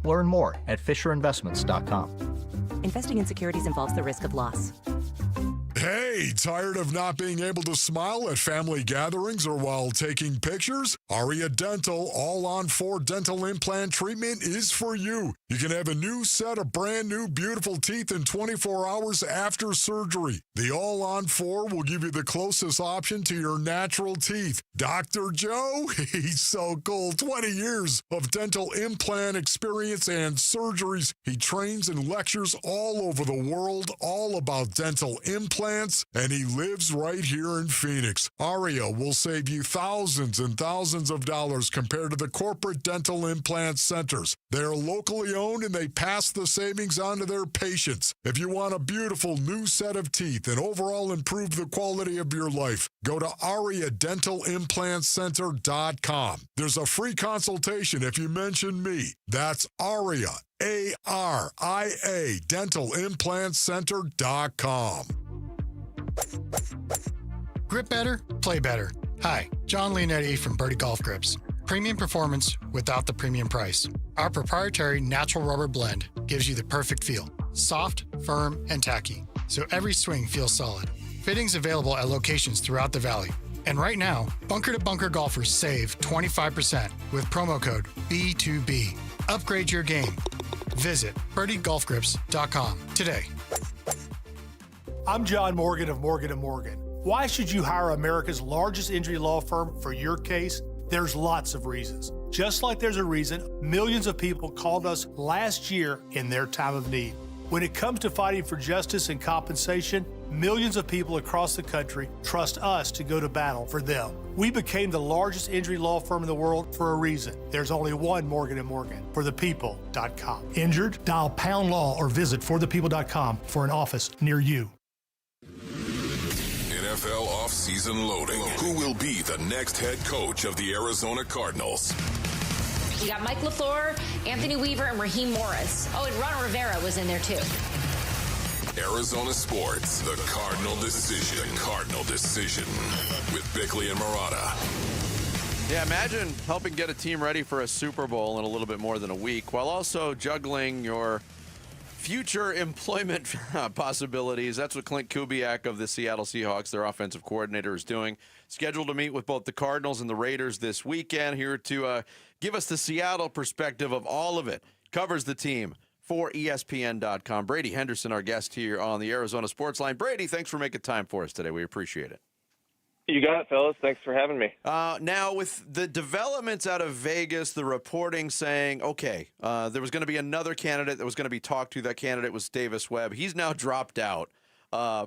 Learn more at FisherInvestments.com. Investing in securities involves the risk of loss. Hey, tired of not being able to smile at family gatherings or while taking pictures? Aria Dental All-on-4 Dental Implant Treatment is for you. You can have a new set of brand new beautiful teeth in 24 hours after surgery. The All-on-4 will give you the closest option to your natural teeth. Dr. Joe, he's so cool. 20 years of dental implant experience and surgeries. He trains and lectures all over the world, all about dental implants, and he lives right here in Phoenix. Aria will save you thousands and thousands of dollars compared to the corporate dental implant centers. They're locally owned and they pass the savings on to their patients. If you want a beautiful new set of teeth and overall improve the quality of your life, go to AriaDentalImplantCenter.com. There's a free consultation if you mention me. That's Aria, A-R-I-A, DentalImplantCenter.com. Grip better, play better. Hi, John Leonetti from Brady Golf Grips. Premium performance without the premium price. Our proprietary natural rubber blend gives you the perfect feel. Soft, firm, and tacky, so every swing feels solid. Fittings available at locations throughout the valley. And right now, bunker-to-bunker golfers save 25% with promo code B2B. Upgrade your game. Visit BirdieGolfGrips.com today. I'm John Morgan of Morgan & Morgan. Why should you hire America's largest injury law firm for your case? There's lots of reasons. Just like there's a reason millions of people called us last year in their time of need. When it comes to fighting for justice and compensation, millions of people across the country trust us to go to battle for them. We became the largest injury law firm in the world for a reason. There's only one Morgan & Morgan, forthepeople.com. Injured? Dial pound law or visit forthepeople.com for an office near you. NFL offseason loading. Who will be the next head coach of the Arizona Cardinals? You got Mike LaFleur, Anthony Weaver, and Raheem Morris. Oh, and Ron Rivera was in there too. Arizona Sports, the Cardinal Decision. The Cardinal Decision with Bickley and Marada. Yeah, imagine helping get a team ready for a Super Bowl in a little bit more than a week while also juggling your future employment possibilities. That's what Clint Kubiak of the Seattle Seahawks, their offensive coordinator, is doing. Scheduled to meet with both the Cardinals and the Raiders this weekend. Here to give us the Seattle perspective of all of it. Covers the team for ESPN.com. Brady Henderson, our guest here on the Arizona Sports Line. Brady, thanks for making time for us today. We appreciate it. You got it, fellas. Thanks for having me. Now, with the developments out of Vegas, the reporting saying, okay, there was going to be another candidate that was going to be talked to. That candidate was Davis Webb. He's now dropped out.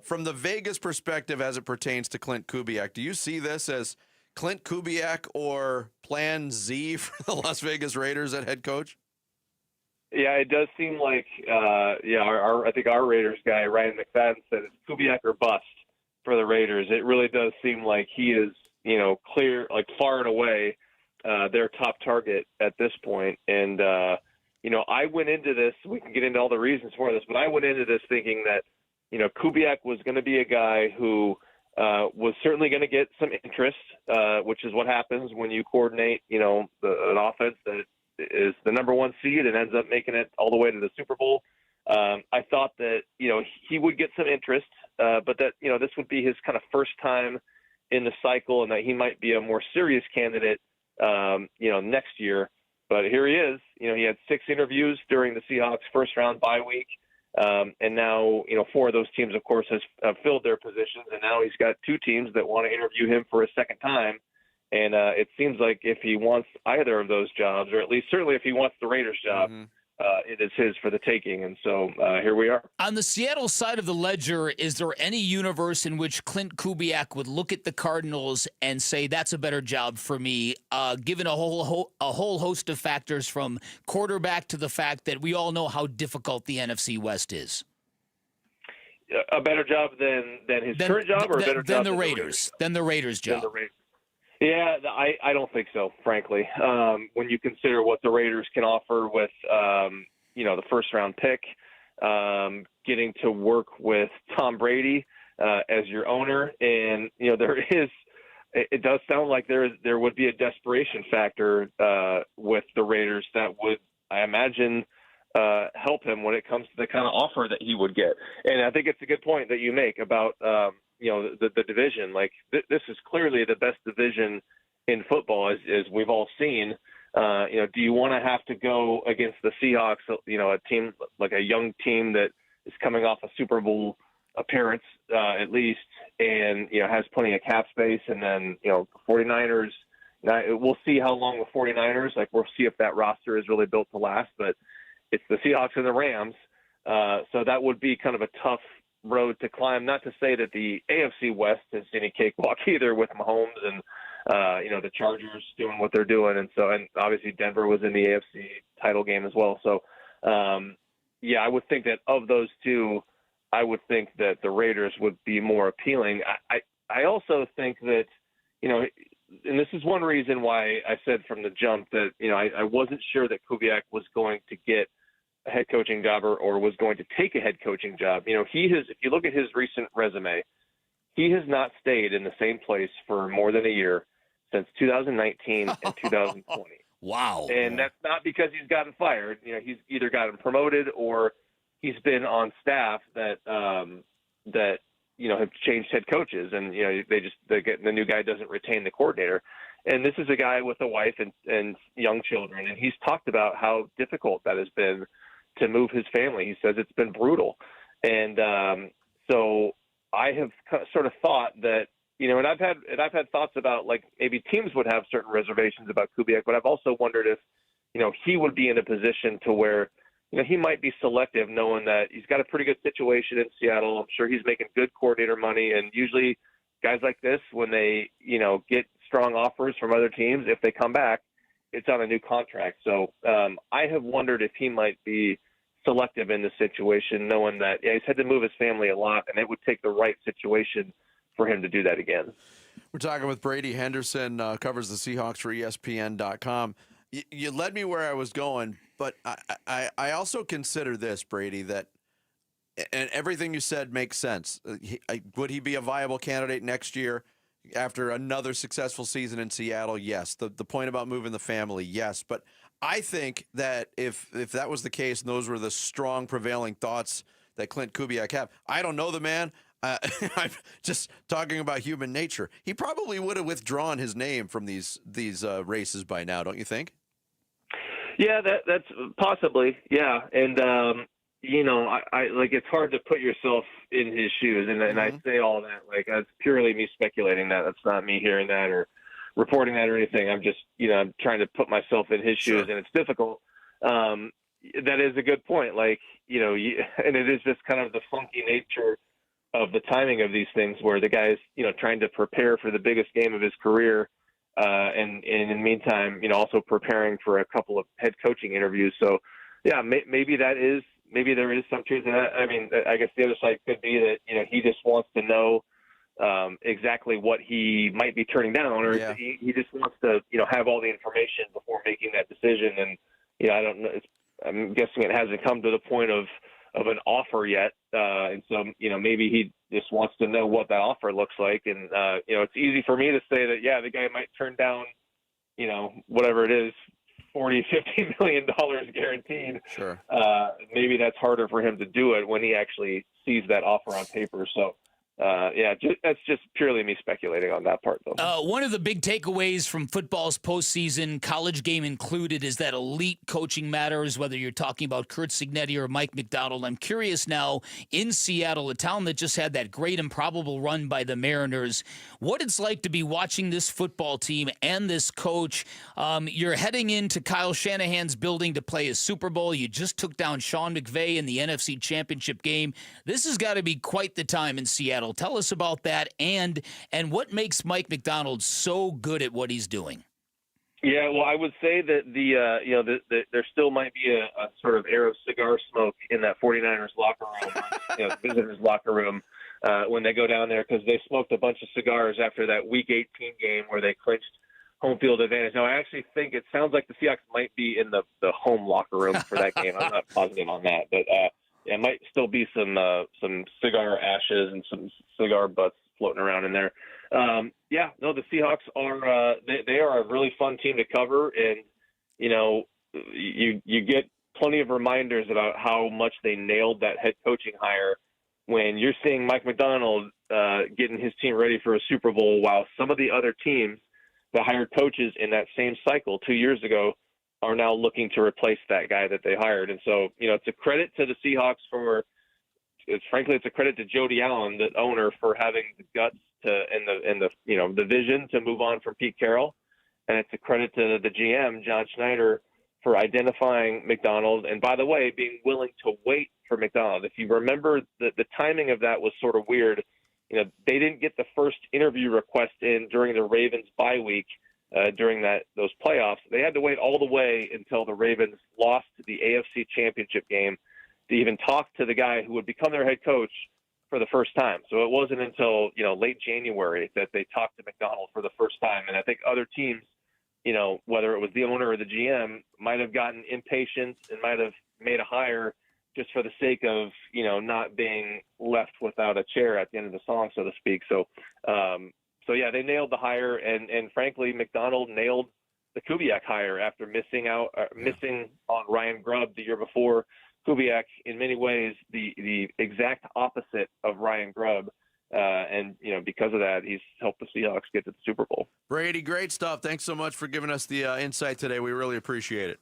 From the Vegas perspective as it pertains to Clint Kubiak, do you see this as Clint Kubiak or Plan Z for the Las Vegas Raiders at head coach? Yeah, it does seem like, I think our Raiders guy, Ryan McFadden, said it's Kubiak or bust for the Raiders. It really does seem like he is, clear, like far and away their top target at this point. And, I went into this, we can get into all the reasons for this, but I went into this thinking that, Kubiak was going to be a guy who was certainly going to get some interest, which is what happens when you coordinate, an offense that is the number one seed and ends up making it all the way to the Super Bowl. I thought that, he would get some interest, but that, this would be his kind of first time in the cycle and that he might be a more serious candidate, next year. But here he is. He had 6 interviews during the Seahawks first round bye week. And now, 4 of those teams, of course, have filled their positions. And now he's got 2 teams that want to interview him for a second time. And it seems like if he wants either of those jobs, or at least certainly if he wants the Raiders job, it is his for the taking. And so here we are. On the Seattle side of the ledger, is there any universe in which Clint Kubiak would look at the Cardinals and say, that's a better job for me, given a whole host of factors from quarterback to the fact that we all know how difficult the NFC West is? A better job than his current job, or a better job than the Raiders? Than the Raiders job. Yeah, I don't think so, frankly. When you consider what the Raiders can offer with, the first-round pick, getting to work with Tom Brady as your owner, and it does sound like there would be a desperation factor with the Raiders that would, I imagine, help him when it comes to the kind of offer that he would get. And I think it's a good point that you make about the division. Like this is clearly the best division in football, as we've all seen. Do you want to have to go against the Seahawks, a team like a young team that is coming off a Super Bowl appearance at least, and has plenty of cap space, and then 49ers. We'll see how long the 49ers, we'll see if that roster is really built to last, but it's the Seahawks and the Rams. So that would be kind of a tough road to climb. Not to say that the AFC West is any cakewalk either, with Mahomes and the Chargers doing what they're doing, and obviously Denver was in the AFC title game as well. So I would think that of those two, I would think that the Raiders would be more appealing. I also think that and this is one reason why I said from the jump that I wasn't sure that Kubiak was going to get a head coaching job or was going to take a head coaching job. He has, if you look at his recent resume, he has not stayed in the same place for more than a year since 2019 and 2020. Wow. And that's not because he's gotten fired. He's either gotten promoted or he's been on staff that have changed head coaches, and the new guy doesn't retain the coordinator. And this is a guy with a wife and young children, and he's talked about how difficult that has been to move his family. He says it's been brutal. And so I have sort of thought that, and I've had thoughts about maybe teams would have certain reservations about Kubiak, but I've also wondered if, he would be in a position to where he might be selective, knowing that he's got a pretty good situation in Seattle. I'm sure he's making good coordinator money, and usually guys like this, when they, get strong offers from other teams, if they come back, it's on a new contract. So I have wondered if he might be selective in this situation, knowing that he's had to move his family a lot, and it would take the right situation for him to do that again. We're talking with Brady Henderson, covers the Seahawks for ESPN.com. You led me where I was going, but I also consider this, Brady, that, and everything you said makes sense. Would he be a viable candidate next year after another successful season in Seattle? Yes. The point about moving the family, yes. But I think that if that was the case and those were the strong prevailing thoughts that Clint Kubiak have, I don't know the man. I'm just talking about human nature. He probably would have withdrawn his name from these races by now, don't you think? Yeah, that's possibly. Yeah, and I like, it's hard to put yourself in his shoes, and I say all that like that's purely me speculating that. That's not me hearing that or reporting that or anything. I'm just I'm trying to put myself in his shoes, and it's difficult. That is a good point. Like and it is just kind of the funky nature of the timing of these things, where the guy's trying to prepare for the biggest game of his career. And in the meantime, also preparing for a couple of head coaching interviews. So, yeah, maybe there is some truth to that. I mean, I guess the other side could be that, he just wants to know exactly what he might be turning down, or he just wants to, have all the information before making that decision. And, I don't know. I'm guessing it hasn't come to the point of an offer yet. And so, maybe he just wants to know what that offer looks like. And, it's easy for me to say that, the guy might turn down, whatever it is, $40, $50 million guaranteed. Sure. Maybe that's harder for him to do it when he actually sees that offer on paper. So, that's just purely me speculating on that part, though. One of the big takeaways from football's postseason, college game included, is that elite coaching matters, whether you're talking about Curt Cignetti or Mike Macdonald. I'm curious now, in Seattle, a town that just had that great improbable run by the Mariners, what it's like to be watching this football team and this coach. You're heading into Kyle Shanahan's building to play a Super Bowl. You just took down Sean McVay in the NFC Championship game. This has got to be quite the time in Seattle. Tell us about that and what makes Mike Macdonald so good at what he's doing. Yeah, well, I would say that there still might be a sort of air of cigar smoke in that 49ers locker room, visitors locker room, when they go down there, because they smoked a bunch of cigars after that Week 18 game where they clinched home field advantage. Now, I actually think it sounds like the Seahawks might be in the home locker room for that game. I'm not positive on that, but it might still be some cigar ashes and some cigar butts floating around in there. The Seahawks are they are a really fun team to cover, and you get plenty of reminders about how much they nailed that head coaching hire when you're seeing Mike Macdonald getting his team ready for a Super Bowl, while some of the other teams that hired coaches in that same cycle 2 years ago are now looking to replace that guy that they hired. And so, it's a credit to the Seahawks frankly, it's a credit to Jody Allen, the owner, for having the guts and the vision to move on from Pete Carroll. And it's a credit to the GM, John Schneider, for identifying Macdonald. And by the way, being willing to wait for Macdonald. If you remember, the timing of that was sort of weird. They didn't get the first interview request in during the Ravens bye week. During those playoffs, they had to wait all the way until the Ravens lost the AFC Championship game to even talk to the guy who would become their head coach for the first time. So it wasn't until late January that they talked to Macdonald for the first time. And I think other teams, whether it was the owner or the GM, might have gotten impatient and might have made a hire just for the sake of not being left without a chair at the end of the song, so to speak. So they nailed the hire, and frankly, Macdonald nailed the Kubiak hire after missing on Ryan Grubb the year before. Kubiak, in many ways, the exact opposite of Ryan Grubb, and because of that, he's helped the Seahawks get to the Super Bowl. Brady, great stuff. Thanks so much for giving us the insight today. We really appreciate it.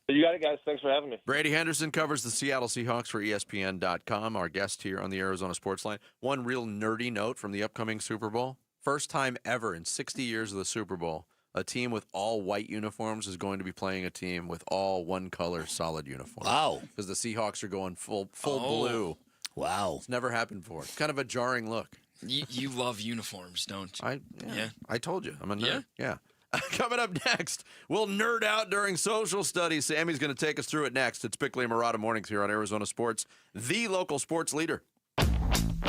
You got it, guys. Thanks for having me. Brady Henderson covers the Seattle Seahawks for ESPN.com, our guest here on the Arizona Sports Line. One real nerdy note from the upcoming Super Bowl. First time ever in 60 years of the Super Bowl, a team with all white uniforms is going to be playing a team with all one-color solid uniforms. Wow. Because the Seahawks are going full blue. Wow. It's never happened before. It's kind of a jarring look. You love uniforms, don't you? Yeah. I told you. I'm a nerd. Yeah. Coming up next, we'll nerd out during social studies. Sammy's going to take us through it next. It's Bickley and Marada mornings here on Arizona Sports, the local sports leader.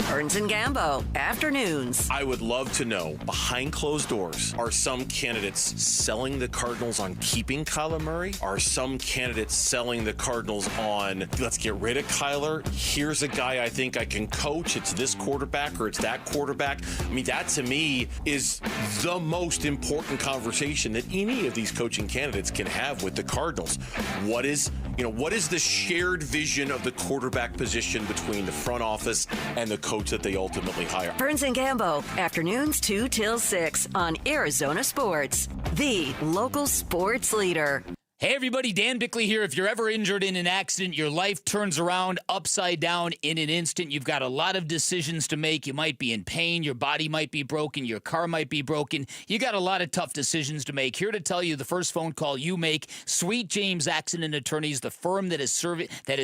Burns and Gambo, afternoons. I would love to know, behind closed doors, are some candidates selling the Cardinals on keeping Kyler Murray? Are some candidates selling the Cardinals on, let's get rid of Kyler? Here's a guy I think I can coach. It's this quarterback or it's that quarterback. I mean, that to me is the most important conversation that any of these coaching candidates can have with the Cardinals. What is the shared vision of the quarterback position between the front office and the coach that they ultimately hire? Burns and Gambo, afternoons 2 till 6 on Arizona Sports, the local sports leader. Hey everybody, Dan Bickley here. If you're ever injured in an accident, your life turns around upside down in an instant. You've got a lot of decisions to make. You might be in pain. Your body might be broken. Your car might be broken. You got a lot of tough decisions to make. Here to tell you the first phone call you make, Sweet James Accident Attorneys, the firm that has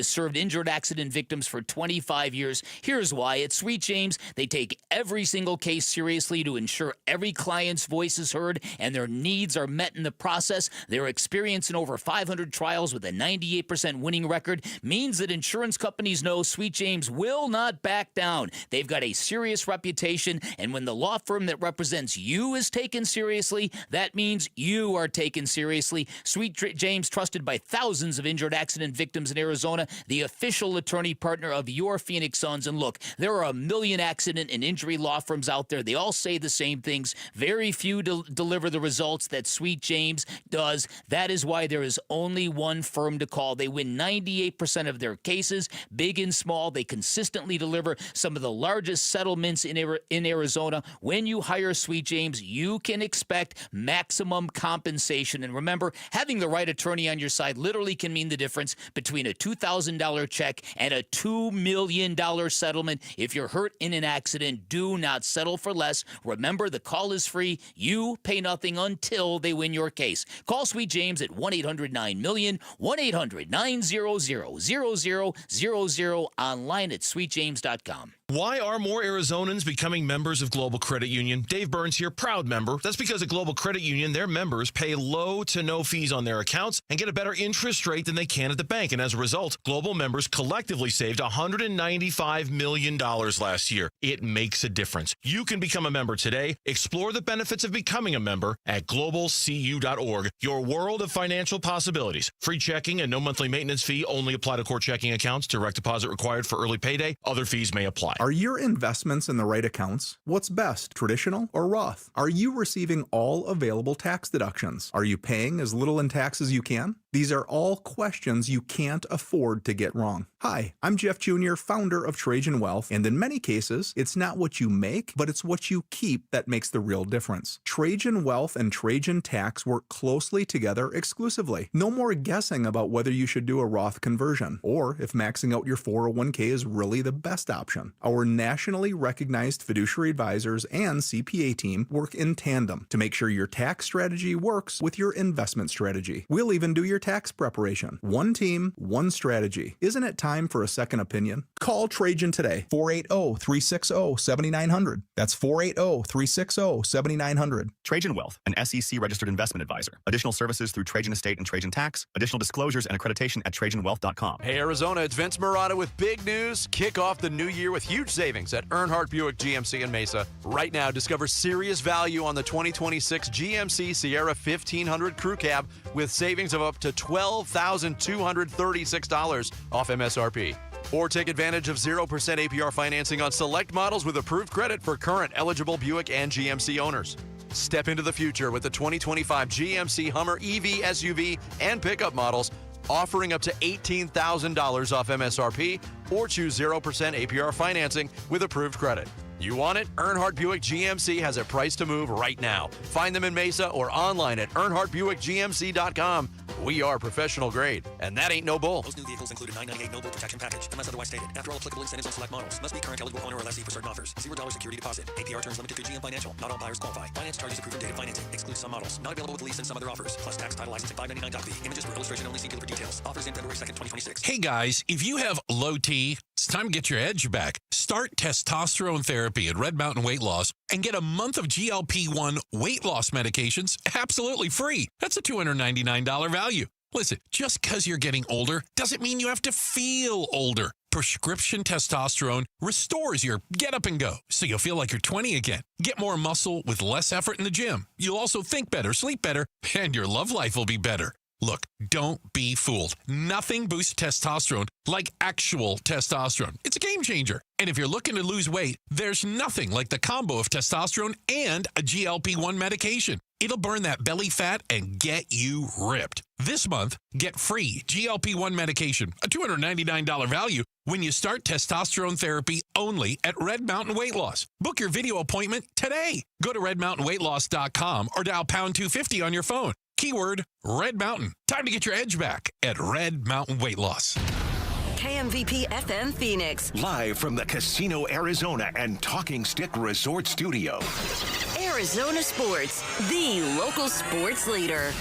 served injured accident victims for 25 years. Here's why. At Sweet James, they take every single case seriously to ensure every client's voice is heard and their needs are met in the process. Their experience in over 500 trials with a 98% winning record means that insurance companies know Sweet James will not back down. They've got a serious reputation, and when the law firm that represents you is taken seriously, that means you are taken seriously. Sweet James, trusted by thousands of injured accident victims in Arizona, the official attorney partner of your Phoenix Suns. And look, there are a million accident and injury law firms out there. They all say the same things. Very few deliver the results that Sweet James does. That is why there is only one firm to call. They win 98% of their cases, big and small. They consistently deliver some of the largest settlements in Arizona. When you hire Sweet James, you can expect maximum compensation. And remember, having the right attorney on your side literally can mean the difference between a $2,000 check and a $2 million settlement. If you're hurt in an accident, do not settle for less. Remember, the call is free. You pay nothing until they win your case. Call Sweet James at 1-800-9-MILLION, 1-800-900-0000, online at sweetjames.com. Why are more Arizonans becoming members of Global Credit Union? Dave Burns here, proud member. That's because at Global Credit Union, their members pay low to no fees on their accounts and get a better interest rate than they can at the bank. And as a result, Global members collectively saved $195 million last year. It makes a difference. You can become a member today. Explore the benefits of becoming a member at globalcu.org. Your world of financial possibilities. Free checking and no monthly maintenance fee only apply to core checking accounts. Direct deposit required for early payday. Other fees may apply. Are your investments in the right accounts? What's best, traditional or Roth? Are you receiving all available tax deductions? Are you paying as little in tax as you can? These are all questions you can't afford to get wrong. Hi, I'm Jeff Jr., founder of Trajan Wealth, and in many cases, it's not what you make, but it's what you keep that makes the real difference. Trajan Wealth and Trajan Tax work closely together exclusively. No more guessing about whether you should do a Roth conversion, or if maxing out your 401k is really the best option. Our nationally recognized fiduciary advisors and CPA team work in tandem to make sure your tax strategy works with your investment strategy. We'll even do your tax preparation. One team, one strategy. Isn't it time for a second opinion? Call Trajan today, 480-360-7900. That's 480-360-7900. Trajan Wealth, an SEC registered investment advisor. Additional services through Trajan Estate and Trajan Tax. Additional disclosures and accreditation at TrajanWealth.com. Hey Arizona, it's Vince Marada with big news. Kick off the new year with huge savings at Earnhardt Buick GMC in Mesa. Right now, discover serious value on the 2026 GMC Sierra 1500 Crew Cab with savings of up to $12,236 off MSRP. Or take advantage of 0% APR financing on select models with approved credit for current eligible Buick and GMC owners. Step into the future with the 2025 GMC Hummer EV, SUV, and pickup models, offering up to $18,000 off MSRP, or choose 0% APR financing with approved credit. You want it? Earnhardt Buick GMC has a price to move right now. Find them in Mesa or online at earnhardtbuickgmc.com. We are professional grade, and that ain't no bull. Most new vehicles include a $998 no-bill protection package, unless otherwise stated. After all applicable incentives on select models, must be current eligible owner or lessee for certain offers. $0 security deposit. APR terms limited through GM Financial. Not all buyers qualify. Finance charges approved and dated financing. Excludes some models. Not available with lease and some other offers. Plus tax, title, license, and $599.fee. Images for illustration only. See dealer for details. Offers in February 2nd, 2026. Hey guys, if you have low T, it's time to get your edge back. Start testosterone therapy at Red Mountain Weight Loss and get a month of GLP-1 weight loss medications absolutely free. That's a $299 value. Listen, just because you're getting older doesn't mean you have to feel older. Prescription testosterone restores your get up and go, so you'll feel like you're 20 again. Get more muscle with less effort in the gym. You'll also think better, sleep better, and your love life will be better. Look, don't be fooled. Nothing boosts testosterone like actual testosterone. It's a game changer. And if you're looking to lose weight, there's nothing like the combo of testosterone and a GLP-1 medication. It'll burn that belly fat and get you ripped. This month, get free GLP-1 medication, a $299 value, when you start testosterone therapy only at Red Mountain Weight Loss. Book your video appointment today. Go to redmountainweightloss.com or dial pound 250 on your phone. Keyword Red Mountain. Time to get your edge back at Red Mountain Weight Loss. KMVP FM Phoenix. Live from the Casino Arizona and Talking Stick Resort Studio. Arizona Sports, the local sports leader.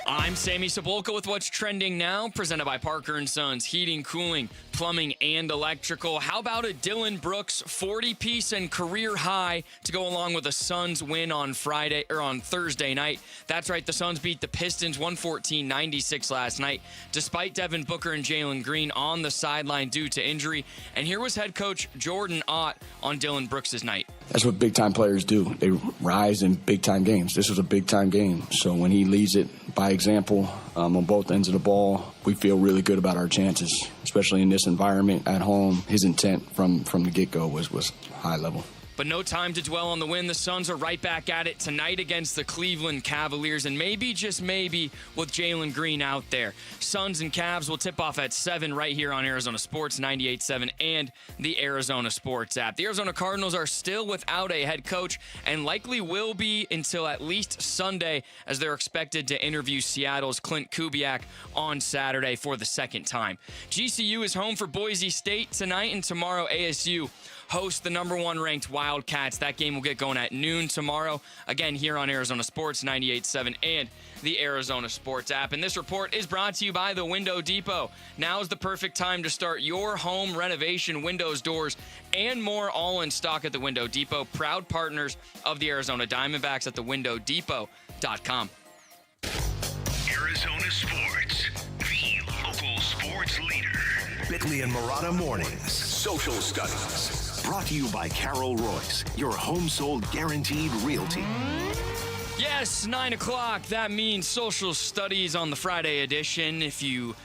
I'm Sammy Cebulka with what's trending now, presented by Parker & Sons Heating, Cooling, Plumbing, and Electrical. How about a Dylan Brooks 40-piece and career high to go along with a Suns win on Thursday night? That's right, the Suns beat the Pistons 114-96 last night, despite Devin Booker and Jalen Green on the sideline due to injury. And here was head coach Jordan Ott on Dylan Brooks' night. That's what big-time players do. They rise in big-time games. This was a big-time game. So when he leads it by example on both ends of the ball, we feel really good about our chances, especially in this environment at home. His intent from the get-go was high level. But no time to dwell on the win. The Suns are right back at it tonight against the Cleveland Cavaliers, and maybe, just maybe, with Jalen Green out there. Suns and Cavs will tip off at 7 right here on Arizona Sports 98.7 and the Arizona Sports app. The Arizona Cardinals are still without a head coach and likely will be until at least Sunday, as they're expected to interview Seattle's Clint Kubiak on Saturday for the second time. GCU is home for Boise State tonight, and tomorrow ASU host the number 1 ranked Wildcats. That game will get going at noon tomorrow, again here on Arizona Sports 98.7 and the Arizona Sports app. And this report is brought to you by the Window Depot. Now is the perfect time to start your home renovation, windows, doors, and more, all in stock at the Window Depot. Proud partners of the Arizona Diamondbacks at thewindowdepot.com. Arizona Sports, the local sports leader. Bickley and Marada Mornings, Social Studies. Brought to you by Carol Royce, your home sold guaranteed realty. Yes, 9 o'clock. That means Social Studies on the Friday edition. If you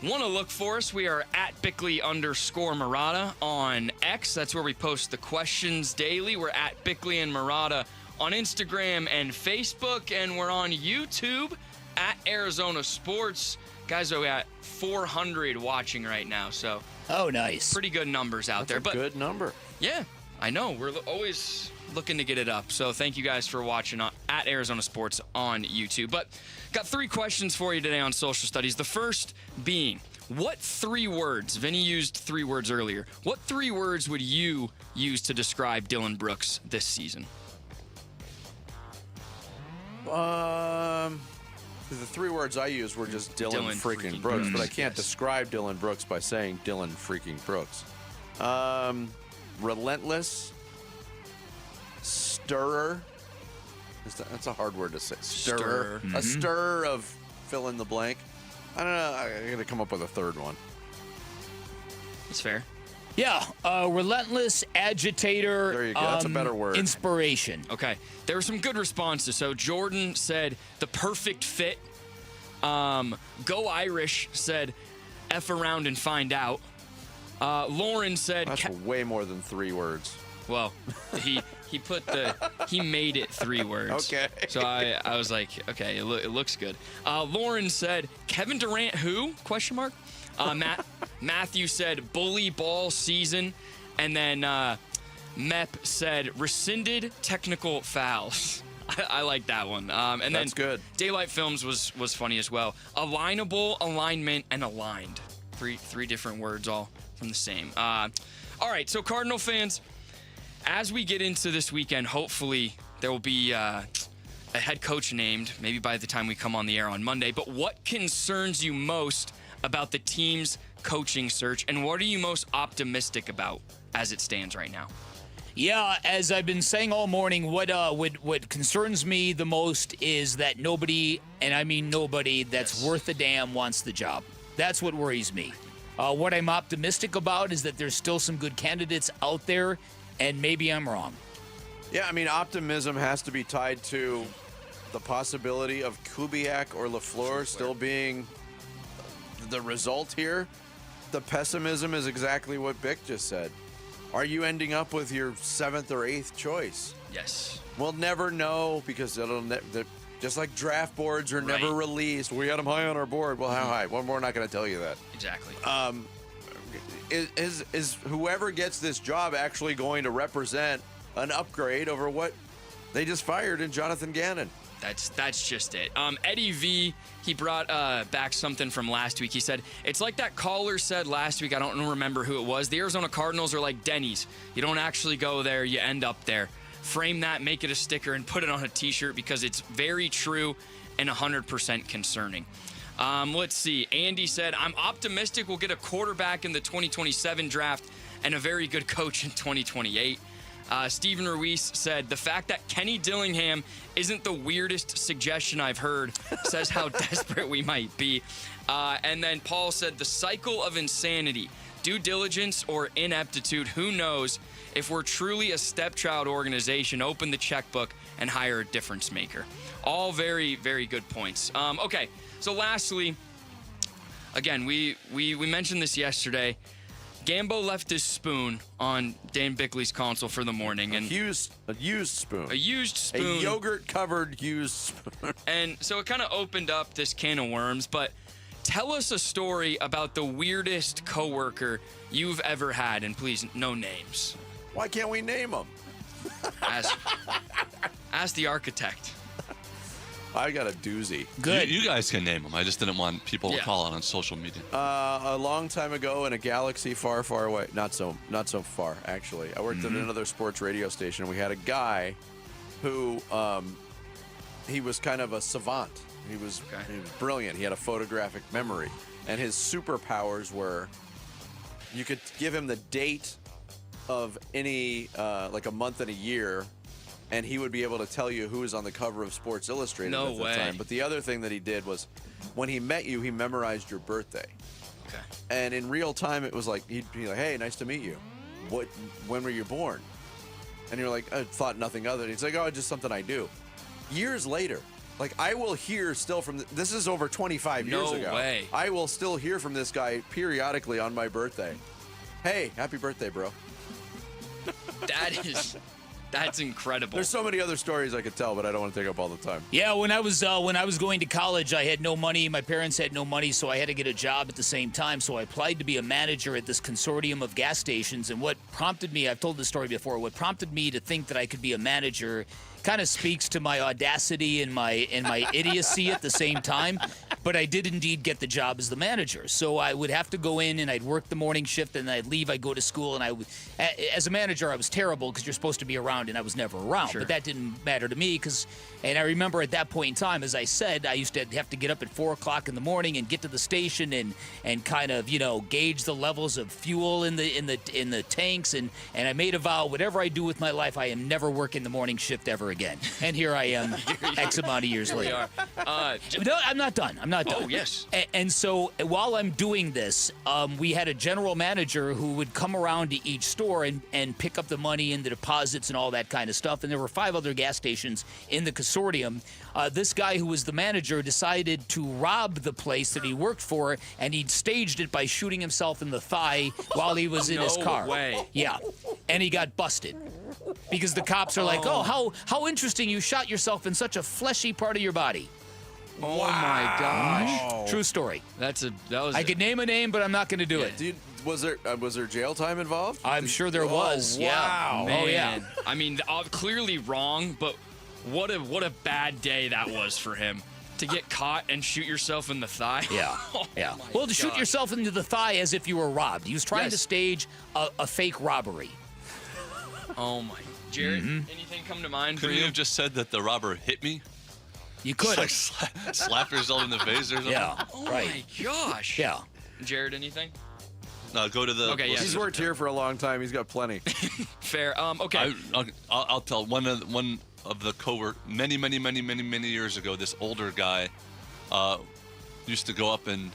want to look for us, we are at Bickley_Marada on X. That's where we post the questions daily. We're at Bickley and Marada on Instagram and Facebook, and we're on YouTube at Arizona Sports. Guys, we got 400 watching right now, so nice. Pretty good numbers out there. But good number. Yeah, I know. We're always looking to get it up. So thank you guys for watching at Arizona Sports on YouTube. But got 3 questions for you today on Social Studies. The first being, what 3 words, Vinny used 3 words earlier, what 3 words would you use to describe Dylan Brooks this season? The 3 words I used were just Dylan freaking Brooks, but I can't describe Dylan Brooks by saying Dylan freaking Brooks. Relentless, stirrer. That's a hard word to say. Stirrer. A stir of fill in the blank. I don't know. I got to come up with a 3rd one. That's fair. Yeah, relentless, agitator. There you go. That's a better word. Inspiration. Okay. There were some good responses. So Jordan said the perfect fit. Go Irish said F around and find out. Lauren said... That's way more than 3 words. Well, he made it 3 words. Okay. So I was like, okay, it looks good. Lauren said, Kevin Durant who? Question mark. Matthew said, bully ball season. And then Mep said, rescinded technical fouls. I like that one. And That's then good. Daylight Films was funny as well. Alignable, alignment, and aligned. Three different words, all from the same. All right, so Cardinal fans, as we get into this weekend, hopefully there will be a head coach named, maybe by the time we come on the air on Monday. But what concerns you most about the team's coaching search, and what are you most optimistic about as it stands right now? Yeah, as I've been saying all morning, what concerns me the most is that nobody, and I mean nobody, that's worth a damn wants the job. That's what worries me. What I'm optimistic about is that there's still some good candidates out there, and maybe I'm wrong. Yeah, I mean, optimism has to be tied to the possibility of Kubiak or LaFleur still being the result here. The pessimism is exactly what Bick just said. Are you ending up with your 7th or 8th choice? Yes. We'll never know because just like draft boards are never released. We had them high on our board. Well, how high? Well, we're not going to tell you that. Exactly. Is whoever gets this job actually going to represent an upgrade over what they just fired in Jonathan Gannon? That's just it. Eddie V, he brought back something from last week. He said, it's like that caller said last week, I don't remember who it was. The Arizona Cardinals are like Denny's. You don't actually go there, you end up there. Frame that, make it a sticker, and put it on a t-shirt because it's very true and 100% concerning. Let's see. Andy said, I'm optimistic we'll get a quarterback in the 2027 draft and a very good coach in 2028. Steven Ruiz said, the fact that Kenny Dillingham isn't the weirdest suggestion I've heard says how desperate we might be. And then Paul said, the cycle of insanity, due diligence or ineptitude, who knows? If we're truly a stepchild organization, open the checkbook and hire a difference maker. All very, very good points. Okay, so lastly, again, we mentioned this yesterday. Gambo left his spoon on Dan Bickley's console for the morning. And a used spoon. A used spoon. A yogurt-covered used spoon. And so it kind of opened up this can of worms. But tell us a story about the weirdest coworker you've ever had. And please, no names. Why can't we name them? Ask the architect. I got a doozy. Good. You guys can name them. I just didn't want people to call out on social media. A long time ago in a galaxy far, far away. Not so far, actually. I worked at another sports radio station. We had a guy who he was kind of a savant. He was brilliant. He had a photographic memory. And his superpowers were you could give him the date of any, like a month and a year, and he would be able to tell you who was on the cover of Sports Illustrated at the time. But the other thing that he did was when he met you, he memorized your birthday. Okay. And in real time, it was like, he'd be like, hey, nice to meet you. When were you born? And you're like, I thought nothing other. And he's like, oh, just something I do. Years later, like I will hear still from, this is over 25 years ago. No way. I will still hear from this guy periodically on my birthday. Hey, happy birthday, bro. That's incredible. There's so many other stories I could tell, but I don't want to take up all the time. Yeah, when I was going to college, I had no money. My parents had no money, so I had to get a job at the same time. So I applied to be a manager at this consortium of gas stations. And what prompted me, I've told this story before, what prompted me to think that I could be a manager kind of speaks to my audacity and my idiocy at the same time. But I did indeed get the job as the manager. So I would have to go in and I'd work the morning shift and I'd leave, I'd go to school. And as a manager, I was terrible because you're supposed to be around and I was never around. Sure. But that didn't matter to me and I remember at that point in time, as I said, I used to have to get up at 4 o'clock in the morning and get to the station and kind of, gauge the levels of fuel in the tanks. And I made a vow, whatever I do with my life, I am never working the morning shift ever again. And here I am, X amount of years later. No, I'm not done. I'm not done. Oh, yes. And so while I'm doing this, we had a general manager who would come around to each store and pick up the money and the deposits and all that kind of stuff. And there were 5 other gas stations in the consortium. This guy who was the manager decided to rob the place that he worked for, and he'd staged it by shooting himself in the thigh while he was in his car. No way. Yeah. And he got busted. Because the cops are like, oh, how interesting, you shot yourself in such a fleshy part of your body. Oh my gosh. True story. I could name a name, but I'm not going to do it. Dude, was there jail time involved? I'm sure there was. Wow. Yeah. Man. Oh yeah. I mean, clearly wrong, but what a bad day that was for him. To get caught and shoot yourself in the thigh. Yeah, yeah. Well, to shoot yourself into the thigh as if you were robbed. He was trying to stage a fake robbery. Oh, my. Jared, anything come to mind for Couldn't you? you have just said that the robber hit me? You could have. Slap yourself in the face or something? Yeah, Oh, right. my gosh. Yeah. Jared, anything? No, go to the... Okay, yeah. He's worked here for a long time. He's got plenty. Fair. Okay. I'll tell one of the coworkers many years ago. This older guy used to go up and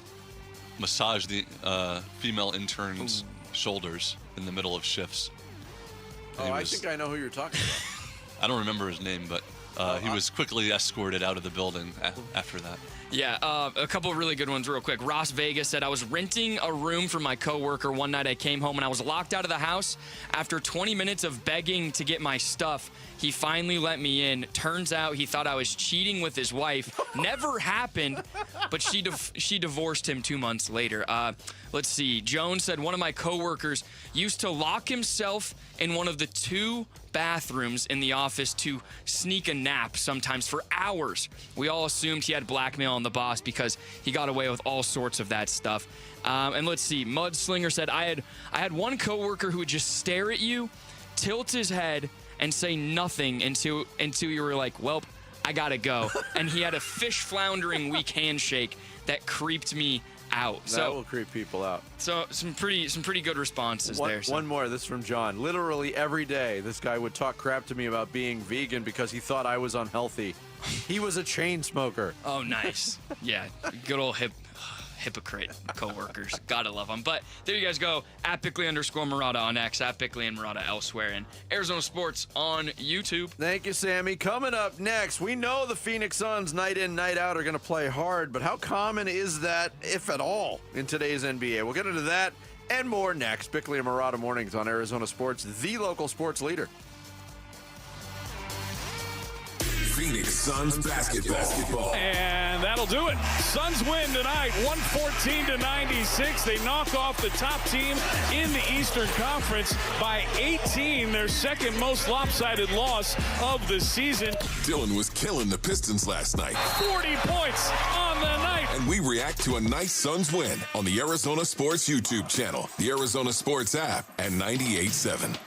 massage the female interns' shoulders in the middle of shifts. Oh, I think I know who you're talking about. I don't remember his name, but he was quickly escorted out of the building after that. Yeah, a couple of really good ones real quick. Ross Vegas said, I was renting a room for my coworker one night. I came home and I was locked out of the house. After 20 minutes of begging to get my stuff, he finally let me in. Turns out he thought I was cheating with his wife. Never happened, but she divorced him 2 months later. Let's see. Joan said, one of my coworkers used to lock himself in one of the 2 bathrooms in the office to sneak a nap sometimes for hours. We all assumed he had blackmail on the boss because he got away with all sorts of that stuff. And let's see. Mudslinger said, I had one coworker who would just stare at you, tilt his head, and say nothing until you were like, well, I gotta go. And he had a fish floundering weak handshake that creeped me out. That will creep people out. So some pretty good responses there. So. One more. This is from John. Literally every day, this guy would talk crap to me about being vegan because he thought I was unhealthy. He was a chain smoker. Oh, nice. Yeah, good old hypocrite coworkers. Gotta love them. But there you guys go. At Bickley_Marada on X, at Bickley and Marada elsewhere, and Arizona Sports on YouTube. Thank you, Sammy. Coming up next, we know the Phoenix Suns night in, night out are going to play hard, but how common is that, if at all, in today's NBA? We'll get into that and more next. Bickley and Marada mornings on Arizona Sports, the local sports leader. Phoenix Suns basketball. And that'll do it. Suns win tonight, 114-96. They knock off the top team in the Eastern Conference by 18, their second most lopsided loss of the season. Dylan was killing the Pistons last night. 40 points on the night. And we react to a nice Suns win on the Arizona Sports YouTube channel, the Arizona Sports app, and 98.7.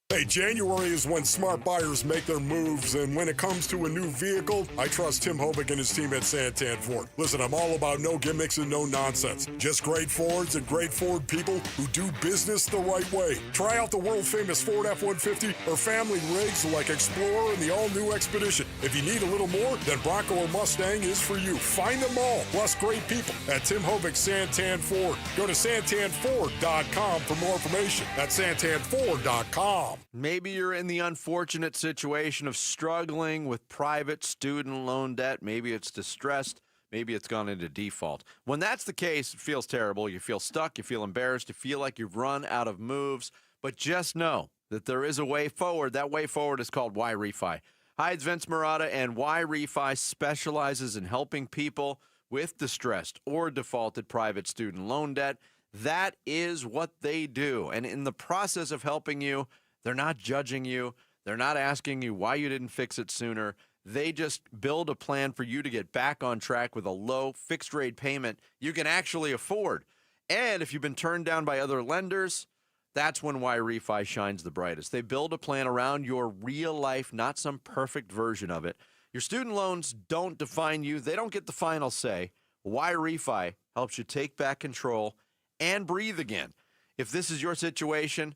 Hey, January is when smart buyers make their moves, and when it comes to a new vehicle, I trust Tim Hovick and his team at Santan Ford. Listen, I'm all about no gimmicks and no nonsense. Just great Fords and great Ford people who do business the right way. Try out the world-famous Ford F-150 or family rigs like Explorer and the all-new Expedition. If you need a little more, then Bronco or Mustang is for you. Find them all, plus great people at Tim Hovick Santan Ford. Go to santanford.com for more information. That's santanford.com. Maybe you're in the unfortunate situation of struggling with private student loan debt. Maybe it's distressed. Maybe it's gone into default. When that's the case, it feels terrible. You feel stuck. You feel embarrassed. You feel like you've run out of moves. But just know that there is a way forward. That way forward is called Y-Refi. Hi, it's Vince Marada, and Y-Refi specializes in helping people with distressed or defaulted private student loan debt. That is what they do. And in the process of helping you, they're not judging you. They're not asking you why you didn't fix it sooner. They just build a plan for you to get back on track with a low fixed rate payment you can actually afford. And if you've been turned down by other lenders, that's when Y-Refi shines the brightest. They build a plan around your real life, not some perfect version of it. Your student loans don't define you. They don't get the final say. Y-Refi helps you take back control and breathe again. If this is your situation,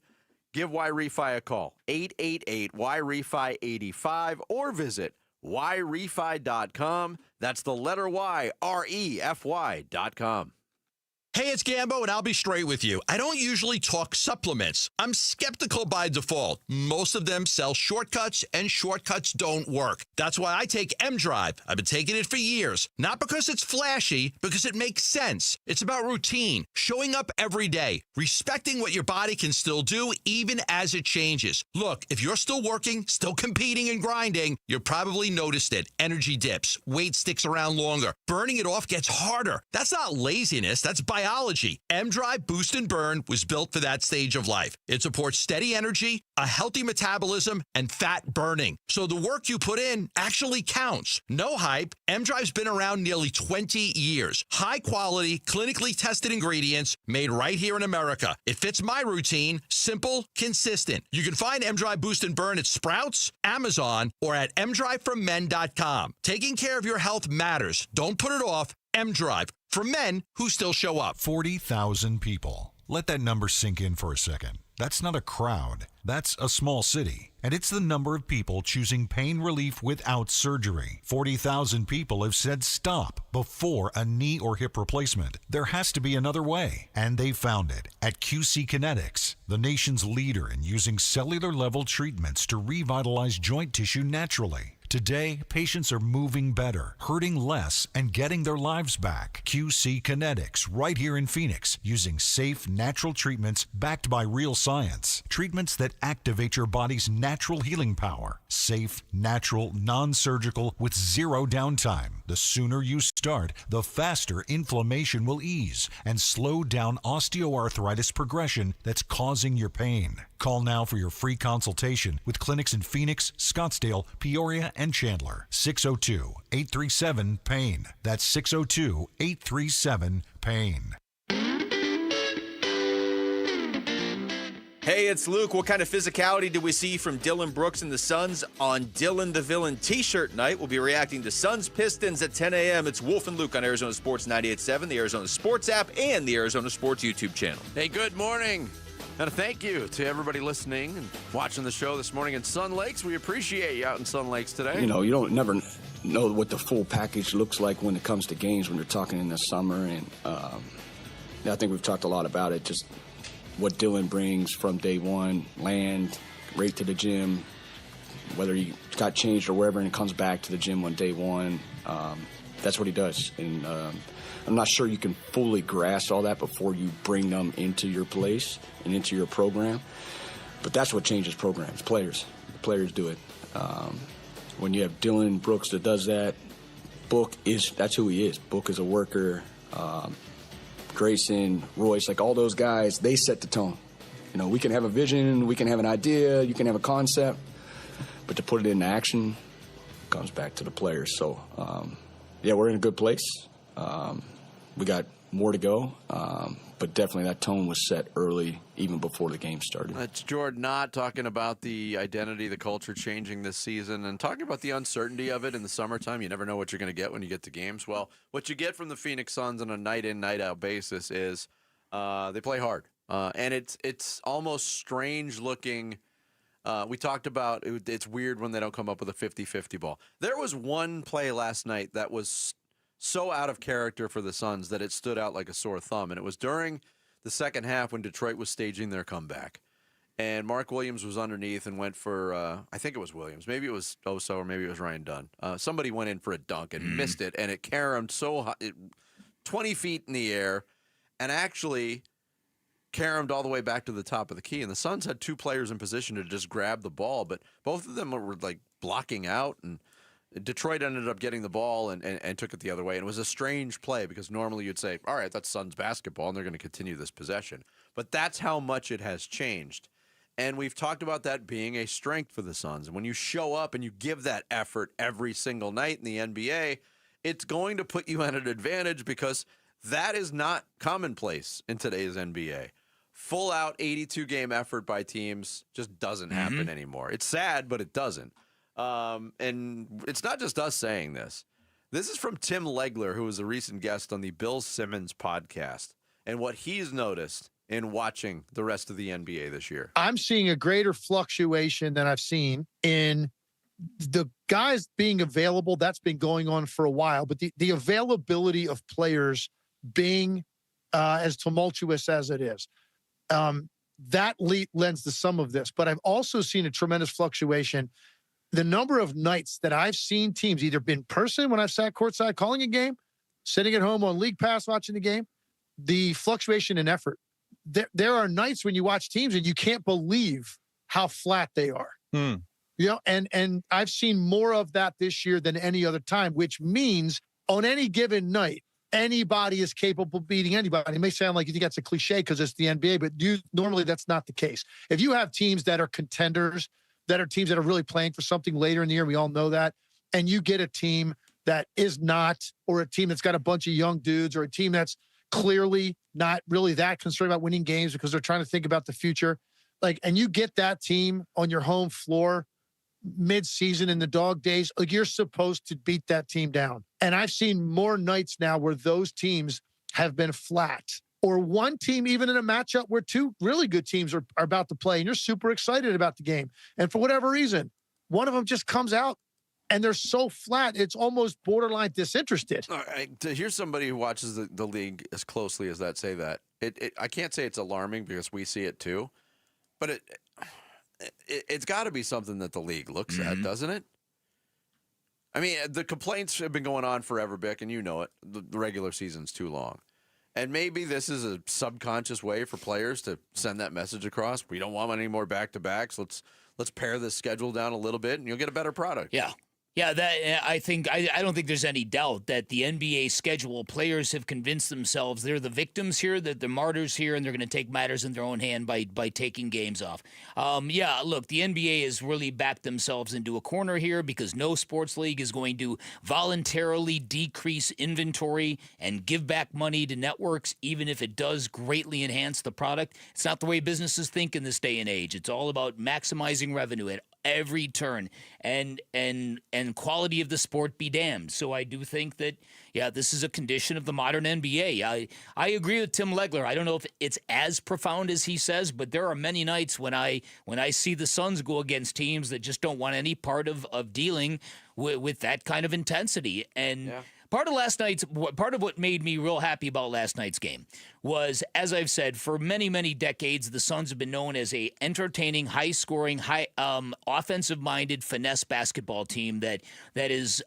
give Y-Refi a call, 888-Y-REFI-85, or visit YRefi.com. That's the letter Y, REFY.com. Hey, it's Gambo, and I'll be straight with you. I don't usually talk supplements. I'm skeptical by default. Most of them sell shortcuts, and shortcuts don't work. That's why I take M-Drive. I've been taking it for years. Not because it's flashy, because it makes sense. It's about routine, showing up every day, respecting what your body can still do even as it changes. Look, if you're still working, still competing and grinding, you probably noticed it. Energy dips, weight sticks around longer, burning it off gets harder. That's not laziness, that's by biology. M-Drive Boost and Burn was built for that stage of life. It supports steady energy, a healthy metabolism, and fat burning. So the work you put in actually counts. No hype. M-Drive's been around nearly 20 years. High quality, clinically tested ingredients made right here in America. It fits my routine. Simple, consistent. You can find M-Drive Boost and Burn at Sprouts, Amazon, or at mdriveformen.com. Taking care of your health matters. Don't put it off. M-Drive, for men who still show up. 40,000 people. Let that number sink in for a second. That's not a crowd. That's a small city. And it's the number of people choosing pain relief without surgery. 40,000 people have said stop before a knee or hip replacement. There has to be another way. And they found it at QC Kinetics, the nation's leader in using cellular-level treatments to revitalize joint tissue naturally. Today, patients are moving better, hurting less, and getting their lives back. QC Kinetics, right here in Phoenix, using safe, natural treatments backed by real science. Treatments that activate your body's natural healing power. Safe, natural, non-surgical, with zero downtime. The sooner you start, the faster inflammation will ease and slow down osteoarthritis progression that's causing your pain. Call now for your free consultation with clinics in Phoenix, Scottsdale, Peoria, and Chandler. 602-837-PAIN. That's 602-837-PAIN. Hey, it's Luke. What kind of physicality did we see from Dylan Brooks and the Suns on Dylan the Villain t-shirt night? We'll be reacting to Suns Pistons at 10 a.m. It's Wolf and Luke on Arizona Sports 98.7, the Arizona Sports app, and the Arizona Sports YouTube channel. Hey, good morning. And thank you to everybody listening and watching the show this morning in Sun Lakes. We appreciate you out in Sun Lakes today. You know, you don't never know what the full package looks like when it comes to games when you're talking in the summer. And I think we've talked a lot about it, just what Dylan brings from day one, land, right to the gym, whether he got changed or wherever, and he comes back to the gym on day one. That's what he does. And I'm not sure you can fully grasp all that before you bring them into your place and into your program. But that's what changes programs, players. The players do it. When you have Dylan Brooks that does that, that's who he is. Book is a worker. Grayson, Royce, like all those guys, they set the tone. You know, we can have a vision, we can have an idea, you can have a concept, but to put it into action comes back to the players. So, yeah, we're in a good place. We got more to go, but definitely that tone was set early, even before the game started. It's Jordan Knott talking about the identity, the culture changing this season, and talking about the uncertainty of it in the summertime. You never know what you're going to get when you get to games. Well, what you get from the Phoenix Suns on a night-in, night-out basis is they play hard, and it's almost strange-looking. We talked about it's weird when they don't come up with a 50-50 ball. There was one play last night that was so out of character for the Suns that it stood out like a sore thumb. And it was during the second half when Detroit was staging their comeback. And Mark Williams was underneath and went for, I think it was Williams. Maybe it was Oso or maybe it was Ryan Dunn. Somebody went in for a dunk and missed it. And it caromed so high, 20 feet in the air, and actually caromed all the way back to the top of the key. And the Suns had two players in position to just grab the ball, but both of them were like blocking out, and Detroit ended up getting the ball and took it the other way. And it was a strange play because normally you'd say, all right, that's Suns basketball, and they're going to continue this possession. But that's how much it has changed. And we've talked about that being a strength for the Suns. And when you show up and you give that effort every single night in the NBA, it's going to put you at an advantage because that is not commonplace in today's NBA. Full-out 82-game effort by teams just doesn't happen anymore. It's sad, but it doesn't. And it's not just us saying this. This is from Tim Legler, who was a recent guest on the Bill Simmons podcast, and what he's noticed in watching the rest of the NBA this year. I'm seeing a greater fluctuation than I've seen in the guys being available. That's been going on for a while, but the availability of players being as tumultuous as it is, that lends to some of this. But I've also seen a tremendous fluctuation. The number of nights that I've seen teams either in person when I've sat courtside calling a game, sitting at home on League Pass watching the game, the fluctuation in effort. There are nights when you watch teams and you can't believe how flat they are. You know, and I've seen more of that this year than any other time, which means on any given night, anybody is capable of beating anybody. It may sound like you think that's a cliche because it's the NBA, but normally that's not the case. If you have teams that are contenders, that are teams that are really playing for something later in the year, we all know that, and you get a team that is not, or a team that's got a bunch of young dudes, or a team that's clearly not really that concerned about winning games because they're trying to think about the future, and you get that team on your home floor mid-season in the dog days, you're supposed to beat that team down. And I've seen more nights now where those teams have been flat, or one team even in a matchup where two really good teams are about to play and you're super excited about the game. And for whatever reason, one of them just comes out and they're so flat, it's almost borderline disinterested. To hear somebody who watches the league as closely as that say that, I can't say it's alarming because we see it too, but it's got to be something that the league looks at, doesn't it? I mean, the complaints have been going on forever, Bick, and you know it. The regular season's too long. And maybe this is a subconscious way for players to send that message across. We don't want any more back-to-backs. Let's pare this schedule down a little bit, and you'll get a better product. Yeah. Yeah, I don't think there's any doubt that the NBA schedule, players have convinced themselves they're the victims here, that they're martyrs here, and they're going to take matters in their own hand by taking games off. Look, the NBA has really backed themselves into a corner here because no sports league is going to voluntarily decrease inventory and give back money to networks, even if it does greatly enhance the product. It's not the way businesses think in this day and age. It's all about maximizing revenue at every turn and quality of the sport be damned. So I do think that, this is a condition of the modern NBA. I agree with Tim Legler. I don't know if it's as profound as he says, but there are many nights when I see the Suns go against teams that just don't want any part of dealing with that kind of intensity. And part of what made me real happy about last night's game was, as I've said, for many, many decades, the Suns have been known as a entertaining, high-scoring, offensive-minded finesse basketball team that is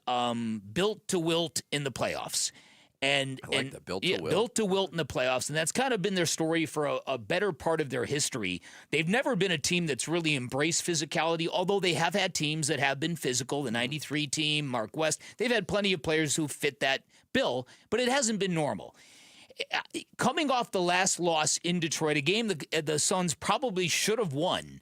built to wilt in the playoffs. Built to wilt in the playoffs, and that's kind of been their story for a better part of their history. They've never been a team that's really embraced physicality, although they have had teams that have been physical. The 93 team, Mark West, they've had plenty of players who fit that bill, but it hasn't been normal. Coming off the last loss in Detroit, a game the Suns probably should have won,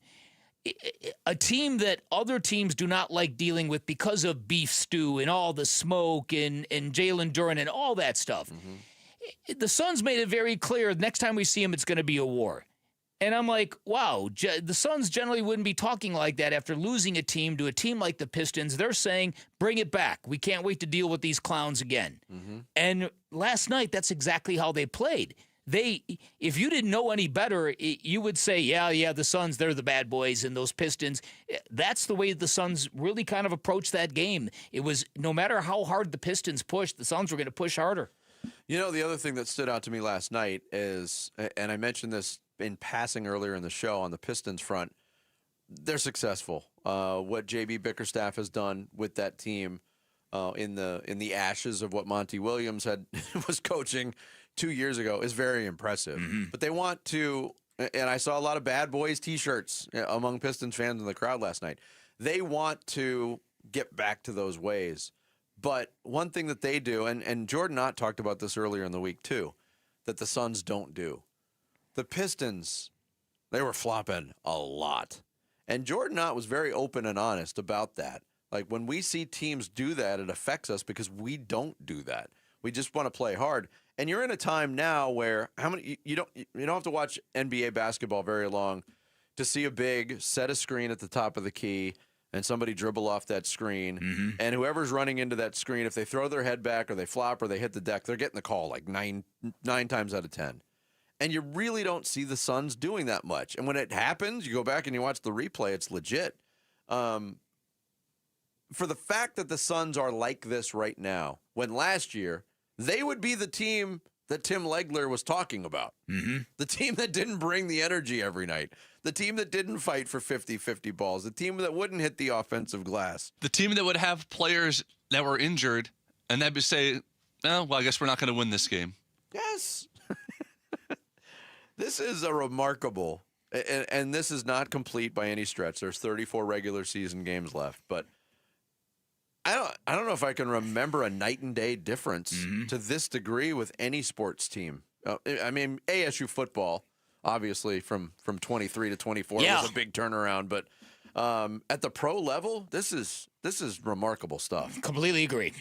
a team that other teams do not like dealing with because of beef stew and all the smoke and Jalen Duren and all that stuff. The Suns made it very clear next time we see him, it's going to be a war. And I'm like, wow, the Suns generally wouldn't be talking like that after losing a team to a team like the Pistons. They're saying, bring it back. We can't wait to deal with these clowns again. And last night, that's exactly how they played. If you didn't know any better, you would say, yeah, the Suns, they're the bad boys, and those Pistons. That's the way the Suns really kind of approached that game. It was no matter how hard the Pistons pushed, the Suns were going to push harder. You know, the other thing that stood out to me last night is, and I mentioned this in passing earlier in the show on the Pistons front, they're successful. What JB Bickerstaff has done with that team in the ashes of what Monty Williams was coaching 2 years ago is very impressive. But they want to, and I saw a lot of bad boys T-shirts among Pistons fans in the crowd last night. They want to get back to those ways. But one thing that they do, and Jordan Ott talked about this earlier in the week too, that the Suns don't do. The Pistons, they were flopping a lot. And Jordan Ott was very open and honest about that. Like, when we see teams do that, it affects us because we don't do that. We just want to play hard. And you're in a time now where you don't have to watch NBA basketball very long to see a big set a screen at the top of the key and somebody dribble off that screen. And whoever's running into that screen, if they throw their head back or they flop or they hit the deck, they're getting the call like nine times out of 10. And you really don't see the Suns doing that much. And when it happens, you go back and you watch the replay, it's legit. For the fact that the Suns are like this right now, when last year they would be the team that Tim Legler was talking about. The team that didn't bring the energy every night. The team that didn't fight for 50-50 balls. The team that wouldn't hit the offensive glass. The team that would have players that were injured and they'd say, oh, well, I guess we're not going to win this game. Yes. This is a remarkable, and this is not complete by any stretch. There's 34 regular season games left, but I don't know if I can remember a night and day difference to this degree with any sports team. I mean, ASU football, obviously from 23 to 24 was a big turnaround, but at the pro level, this is remarkable stuff. Completely agree.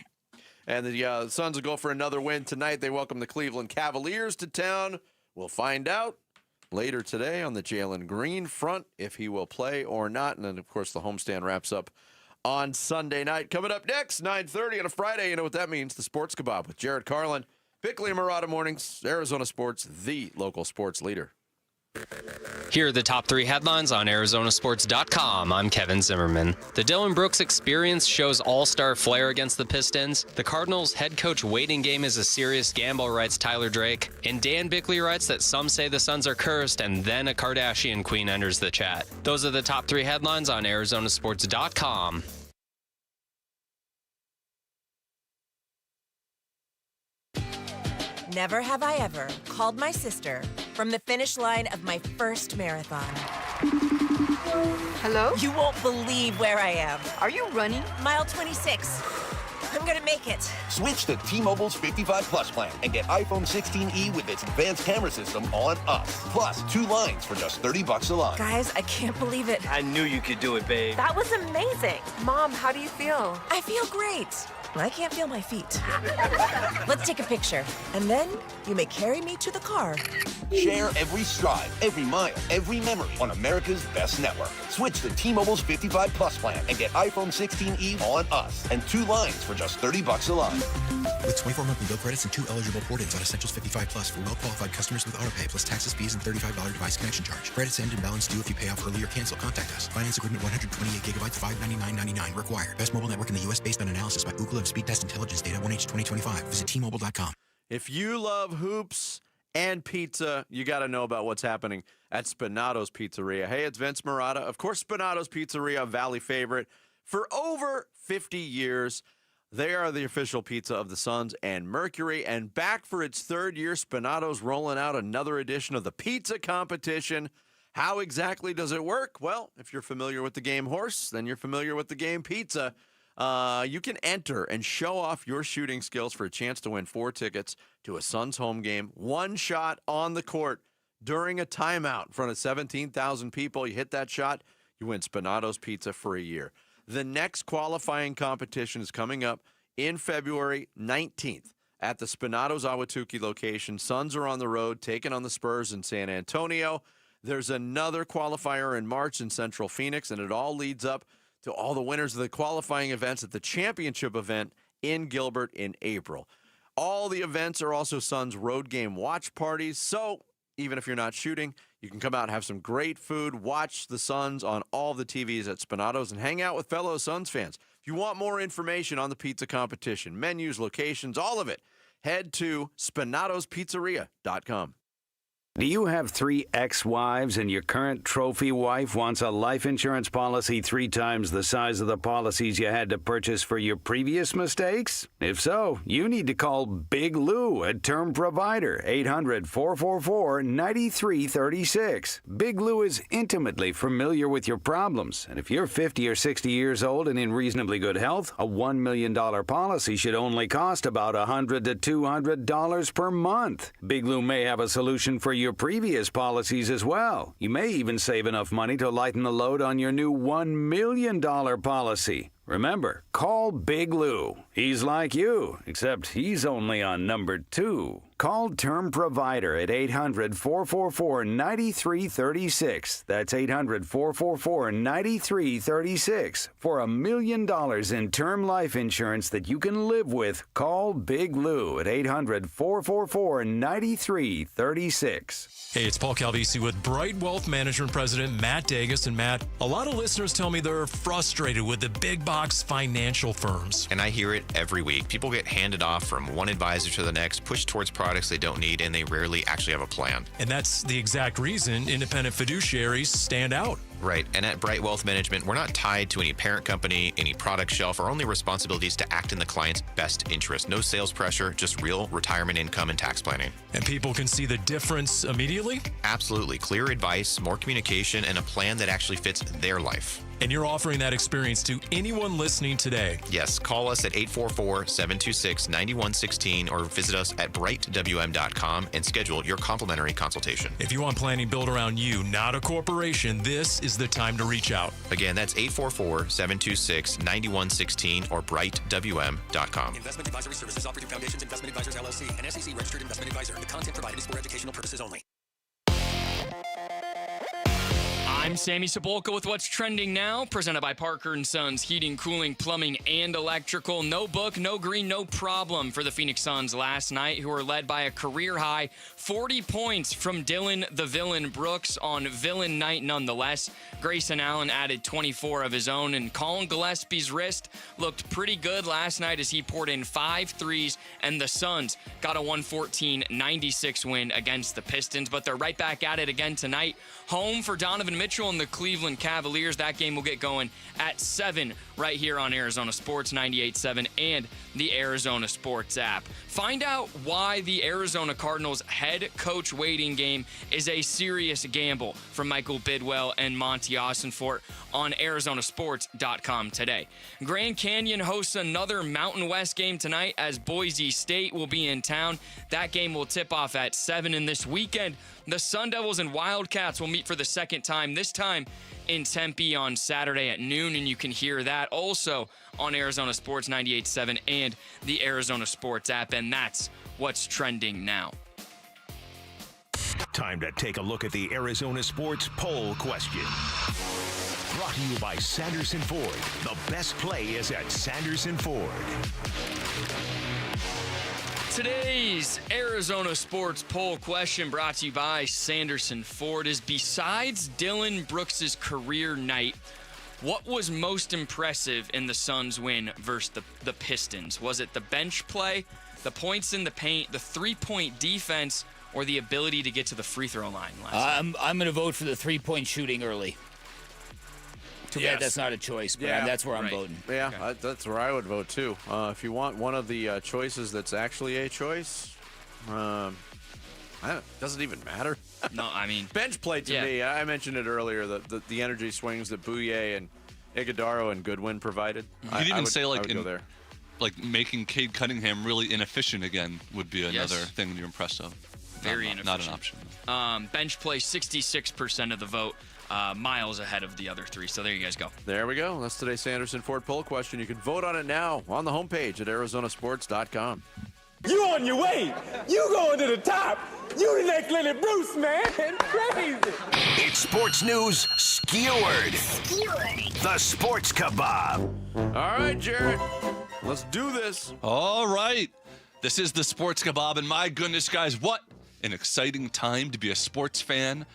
And the Suns will go for another win tonight. They welcome the Cleveland Cavaliers to town. We'll find out later today on the Jalen Green front if he will play or not. And then, of course, the homestand wraps up on Sunday night. Coming up next, 9:30 on a Friday. You know what that means. The Sports Kebab with Jared Carlin. Bickley and Marada mornings. Arizona Sports, the local sports leader. Here are the top 3 headlines on Arizonasports.com. I'm Kevin Zimmerman. The Dylan Brooks experience shows all-star flair against the Pistons. The Cardinals head coach waiting game is a serious gamble, writes Tyler Drake. And Dan Bickley writes that some say the Suns are cursed, and then a Kardashian queen enters the chat. Those are the top 3 headlines on Arizonasports.com. Never have I ever called my sister from the finish line of my first marathon. Hello? You won't believe where I am. Are you running? Mile 26. I'm gonna make it. Switch to T-Mobile's 55 Plus plan and get iPhone 16e with its advanced camera system on us. Plus, 2 lines for just $30 a line. Guys, I can't believe it. I knew you could do it, babe. That was amazing. Mom, how do you feel? I feel great. I can't feel my feet. Let's take a picture. And then you may carry me to the car. Share every stride, every mile, every memory on America's best network. Switch to T-Mobile's 55 Plus plan and get iPhone 16e on us and 2 lines for just $30 a line. With 24 monthly bill credits and 2 eligible port-ins on Essentials 55 Plus for well-qualified customers with AutoPay plus taxes, fees, and $35 device connection charge. Credits end and balance due if you pay off early or cancel. Contact us. Finance agreement 128 gigabytes, $599.99 required. Best mobile network in the U.S. based on analysis by Ookla of Speed Test Intelligence data 1H 2025. Visit T-Mobile.com. If you love hoops and pizza, you got to know about what's happening at Spinato's Pizzeria. Hey, it's Vince Marada. Of course, Spinato's Pizzeria, a Valley favorite. For over 50 years, they are the official pizza of the Suns and Mercury. And back for its 3rd year, Spinato's rolling out another edition of the pizza competition. How exactly does it work? Well, if you're familiar with the game horse, then you're familiar with the game pizza. You can enter and show off your shooting skills for a chance to win 4 tickets to a Suns home game. 1 shot on the court during a timeout in front of 17,000 people. You hit that shot, you win Spinato's Pizza for a year. The next qualifying competition is coming up in February 19th at the Spinato's Ahwatukee location. Suns are on the road, taking on the Spurs in San Antonio. There's another qualifier in March in Central Phoenix, and it all leads up to all the winners of the qualifying events at the championship event in Gilbert in April. All the events are also Suns road game watch parties, so even if you're not shooting, you can come out and have some great food, watch the Suns on all the TVs at Spinato's, and hang out with fellow Suns fans. If you want more information on the pizza competition, menus, locations, all of it, head to SpinatosPizzeria.com. Do you have 3 ex-wives and your current trophy wife wants a life insurance policy 3 times the size of the policies you had to purchase for your previous mistakes? If so, you need to call Big Lou at Term Provider, 800-444-9336. Big Lou is intimately familiar with your problems, and if you're 50 or 60 years old and in reasonably good health, a $1 million policy should only cost about $100 to $200 per month. Big Lou may have a solution for your previous policies as well. You may even save enough money to lighten the load on your new $1 million policy. Remember, call Big Lou. He's like you, except he's only on number 2. Call Term Provider at 800-444-9336. That's 800-444-9336. For $1 million in term life insurance that you can live with, call Big Lou at 800-444-9336. Hey, it's Paul Calvisi with Bright Wealth Management President Matt Dagus. And Matt, a lot of listeners tell me they're frustrated with the big box financial firms. And I hear it every week. People get handed off from one advisor to the next, pushed towards products they don't need, and they rarely actually have a plan. And that's the exact reason independent fiduciaries stand out. Right. And at Bright Wealth Management, we're not tied to any parent company, any product shelf. Our only responsibility is to act in the client's best interest. No sales pressure, just real retirement income and tax planning. And people can see the difference immediately? Absolutely. Clear advice, more communication, and a plan that actually fits their life. And you're offering that experience to anyone listening today. Yes, call us at 844-726-9116 or visit us at brightwm.com and schedule your complimentary consultation. If you want planning built around you, not a corporation, this is the time to reach out. Again, that's 844-726-9116 or brightwm.com. Investment advisory services offered through Foundations Investment Advisors LLC, an SEC registered investment advisor. The content provided is for educational purposes only. I'm Sammy Cebulka with What's Trending Now, presented by Parker & Sons Heating, Cooling, Plumbing, and Electrical. No book, no green, no problem for the Phoenix Suns last night, who were led by a career-high 40 points from Dylan the Villain Brooks on Villain Night nonetheless. Grayson Allen added 24 of his own, and Colin Gillespie's wrist looked pretty good last night as he poured in 5 threes, and the Suns got a 114-96 win against the Pistons, but they're right back at it again tonight. Home for Donovan Mitchell and the Cleveland Cavaliers. That game will get going at 7 right here on Arizona Sports 98.7 and the Arizona Sports app. Find out why the Arizona Cardinals head coach waiting game is a serious gamble from Michael Bidwell and Monty Austinfort on arizonasports.com today. Grand Canyon hosts another Mountain West game tonight as Boise State will be in town. That game will tip off at 7, and this weekend the Sun Devils and Wildcats will meet for the second time, this time in Tempe on Saturday at noon, and you can hear that also on Arizona Sports 98.7 and the Arizona Sports app, and that's what's trending now. Time to take a look at the Arizona Sports Poll Question. Brought to you by Sanderson Ford. The best play is at Sanderson Ford. Today's Arizona Sports Poll Question, brought to you by Sanderson Ford, is besides Dylan Brooks' career night, what was most impressive in the Suns' win versus the Pistons? Was it the bench play, the points in the paint, the three-point defense, or the ability to get to the free throw line last night? I'm going to vote for the three-point shooting early. Too bad that's not a choice, but that's where I'm voting. Yeah, okay. That's where I would vote too. If you want one of the choices that's actually a choice, doesn't even matter. No, I mean bench play to me. I mentioned it earlier. The energy swings that Bouye and Iguodaro and Goodwin provided. You could even say like making Cade Cunningham really inefficient again would be another thing you're impressed of. Very inefficient. Not an option. Bench play, 66% of the vote. Miles ahead of the other three. So there you guys go. There we go. That's today's Sanderson Ford poll question. You can vote on it now on the homepage at arizonasports.com. You on your way. You going to the top. You the next Lenny Bruce, man. Crazy. It's sports news skewered. The Sports Kebab. All right, Jared. Let's do this. All right. This is the Sports Kebab, and my goodness, guys, what an exciting time to be a sports fan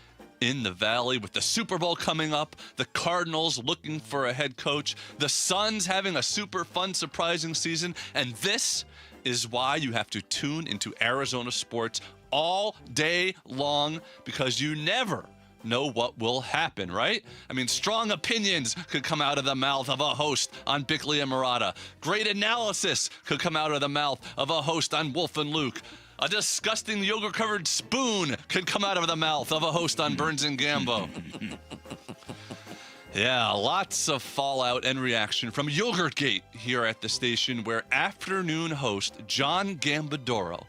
in the Valley with the Super Bowl coming up, the Cardinals looking for a head coach, the Suns having a super fun, surprising season, and this is why you have to tune into Arizona Sports all day long, because you never know what will happen, right? I mean, strong opinions could come out of the mouth of a host on Bickley and Marada. Great analysis could come out of the mouth of a host on Wolf and Luke. A disgusting yogurt-covered spoon could come out of the mouth of a host on Burns and Gambo. Yeah, lots of fallout and reaction from Yogurtgate here at the station, where afternoon host John Gambadoro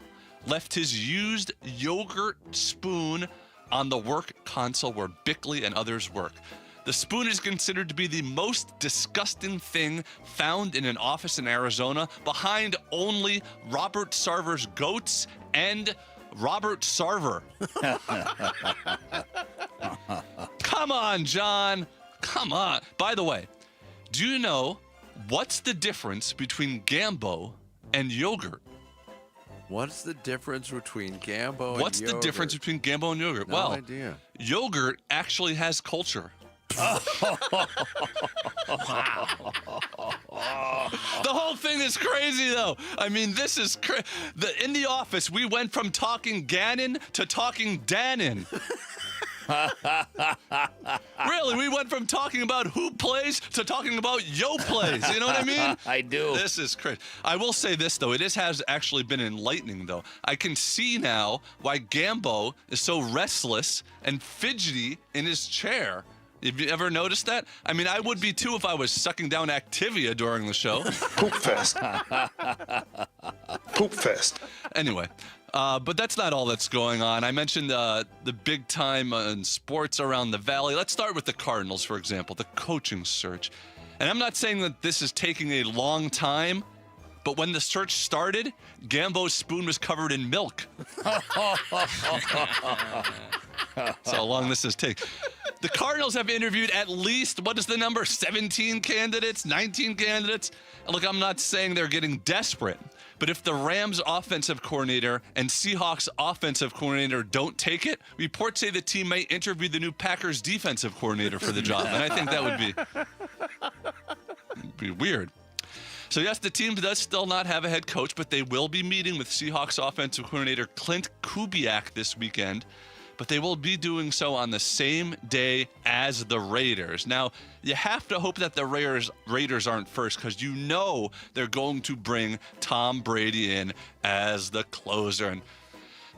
left his used yogurt spoon on the work console where Bickley and others work. The spoon is considered to be the most disgusting thing found in an office in Arizona, behind only Robert Sarver's goats and Robert Sarver. Come on, John. Come on. By the way, do you know what's the difference between Gambo and yogurt? What's the difference between Gambo and What's the difference between Gambo and yogurt? No idea. Yogurt actually has culture. Wow. The whole thing is crazy, though. I mean, this is in the office, we went from talking Gannon to talking Dannon. Really, we went from talking about who plays to talking about yo plays. You know what I mean? I do. This is crazy. I will say this, though. It has actually been enlightening, though. I can see now why Gambo is so restless and fidgety in his chair Have you ever noticed that? I mean, I would be too if I was sucking down Activia during the show. Poop fest. Poop fest. Anyway, but that's not all that's going on. I mentioned the big time in sports around the valley. Let's start with the Cardinals, for example, the coaching search. And I'm not saying that this is taking a long time, but when the search started, Gambo's spoon was covered in milk. That's how long this has taken. The Cardinals have interviewed at least, what is the number, 17 candidates, 19 candidates? And look, I'm not saying they're getting desperate, but if the Rams offensive coordinator and Seahawks offensive coordinator don't take it, reports say the team may interview the new Packers defensive coordinator for the job. And I think that would be weird. So yes, the team does still not have a head coach, but they will be meeting with Seahawks offensive coordinator Clint Kubiak this weekend. But they will be doing so on the same day as the Raiders. Now, you have to hope that the Raiders aren't first, because you know they're going to bring Tom Brady in as the closer. And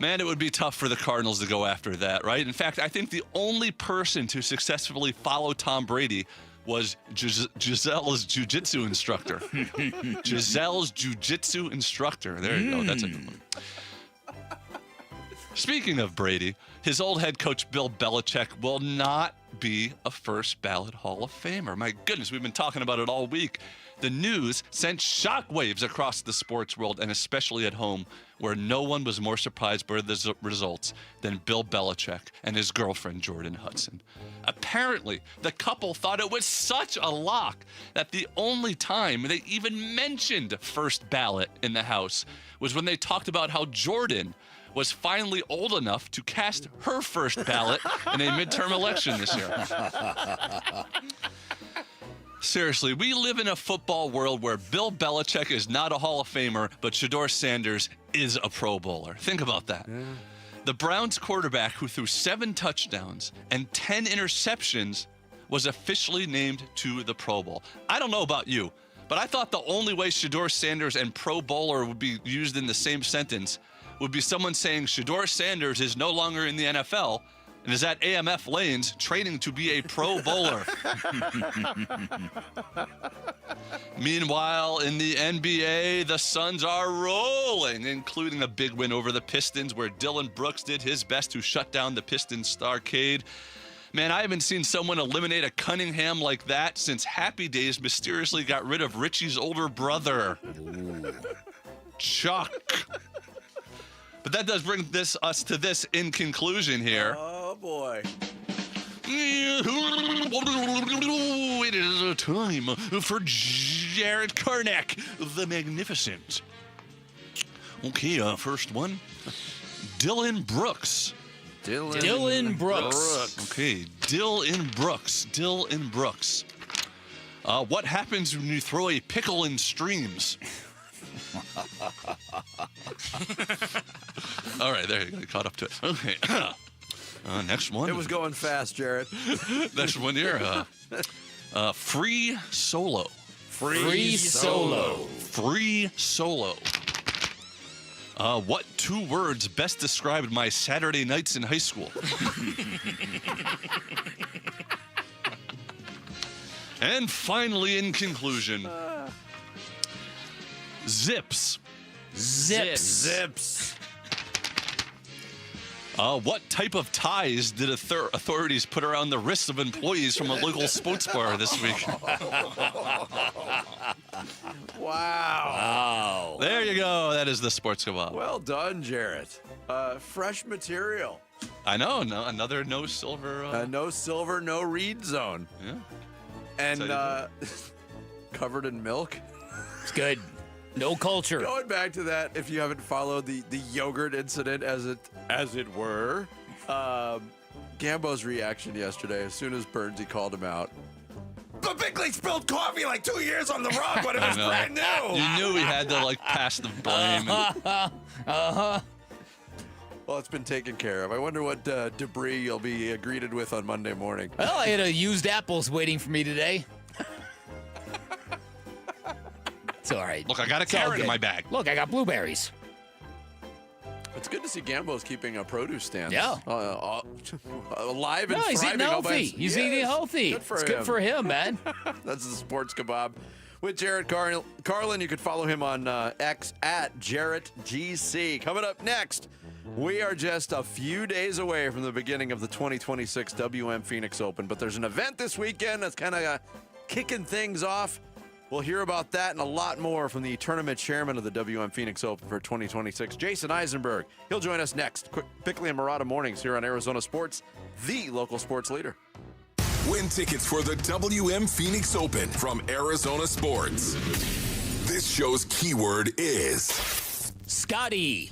man, it would be tough for the Cardinals to go after that, right? In fact, I think the only person to successfully follow Tom Brady was Giselle's jiu-jitsu instructor. Giselle's jiu-jitsu instructor. There you go. That's a good one. Speaking of Brady, his old head coach Bill Belichick will not be a first ballot Hall of Famer. My goodness, we've been talking about it all week. The news sent shockwaves across the sports world, and especially at home, where no one was more surprised by the results than Bill Belichick and his girlfriend, Jordan Hudson. Apparently, the couple thought it was such a lock that the only time they even mentioned first ballot in the House was when they talked about how Jordan was finally old enough to cast her first ballot in a midterm election this year. Seriously, we live in a football world where Bill Belichick is not a Hall of Famer, but Shedeur Sanders is a Pro Bowler. Think about that. Yeah. The Browns quarterback who threw 7 touchdowns and 10 interceptions was officially named to the Pro Bowl. I don't know about you, but I thought the only way Shedeur Sanders and Pro Bowler would be used in the same sentence would be someone saying Shedeur Sanders is no longer in the NFL and is at AMF lanes training to be a Pro Bowler. Meanwhile, in the NBA, the Suns are rolling, including a big win over the Pistons where Dylan Brooks did his best to shut down the Pistons starcade. Man, I haven't seen someone eliminate a Cunningham like that since Happy Days mysteriously got rid of Richie's older brother. Ooh. Chuck. But that does bring us to this in conclusion here. Oh, boy. It is time for Jared Karnak, the Magnificent. Okay, first one. Dylan Brooks. Dylan Brooks. Okay, Dylan Brooks. What happens when you throw a pickle in streams? All right, there you go. Caught up to it. Okay. Next one. It was going fast, Jared. Next one here. Free solo. Free solo. What 2 words best described my Saturday nights in high school? And finally, in conclusion, Zips. What type of ties did authorities put around the wrists of employees from a local sports bar this week? Wow. There you go. That is the Sports Kebab. Well done, Jarrett. Fresh material. I know. Another no silver. No silver, no read zone. Yeah. And covered in milk. It's good. No culture. Going back to that, if you haven't followed the yogurt incident, as it were, Gambo's reaction yesterday, as soon as Burnsy called him out. But Bickley spilled coffee like 2 years on the rug when it was brand new. You knew we had to pass the blame. Well, it's been taken care of. I wonder what debris you'll be greeted with on Monday morning. Well, I had a used apples waiting for me today. It's all right. Look, I got a carrot in my bag. Look, I got blueberries. It's good to see Gambo's keeping a produce stand. Yeah. Alive and No, he's eating thriving. healthy. He's eating healthy. It's good for him, man. That's the Sports Kebab with Jarrett Carlin. You can follow him on X at JarrettGC. Coming up next, we are just a few days away from the beginning of the 2026 WM Phoenix Open, but there's an event this weekend that's kind of kicking things off. We'll hear about that and a lot more from the tournament chairman of the WM Phoenix Open for 2026, Jason Eisenberg. He'll join us next. Quick Bickley and Marada mornings here on Arizona Sports, the local sports leader. Win tickets for the WM Phoenix Open from Arizona Sports. This show's keyword is Scotty.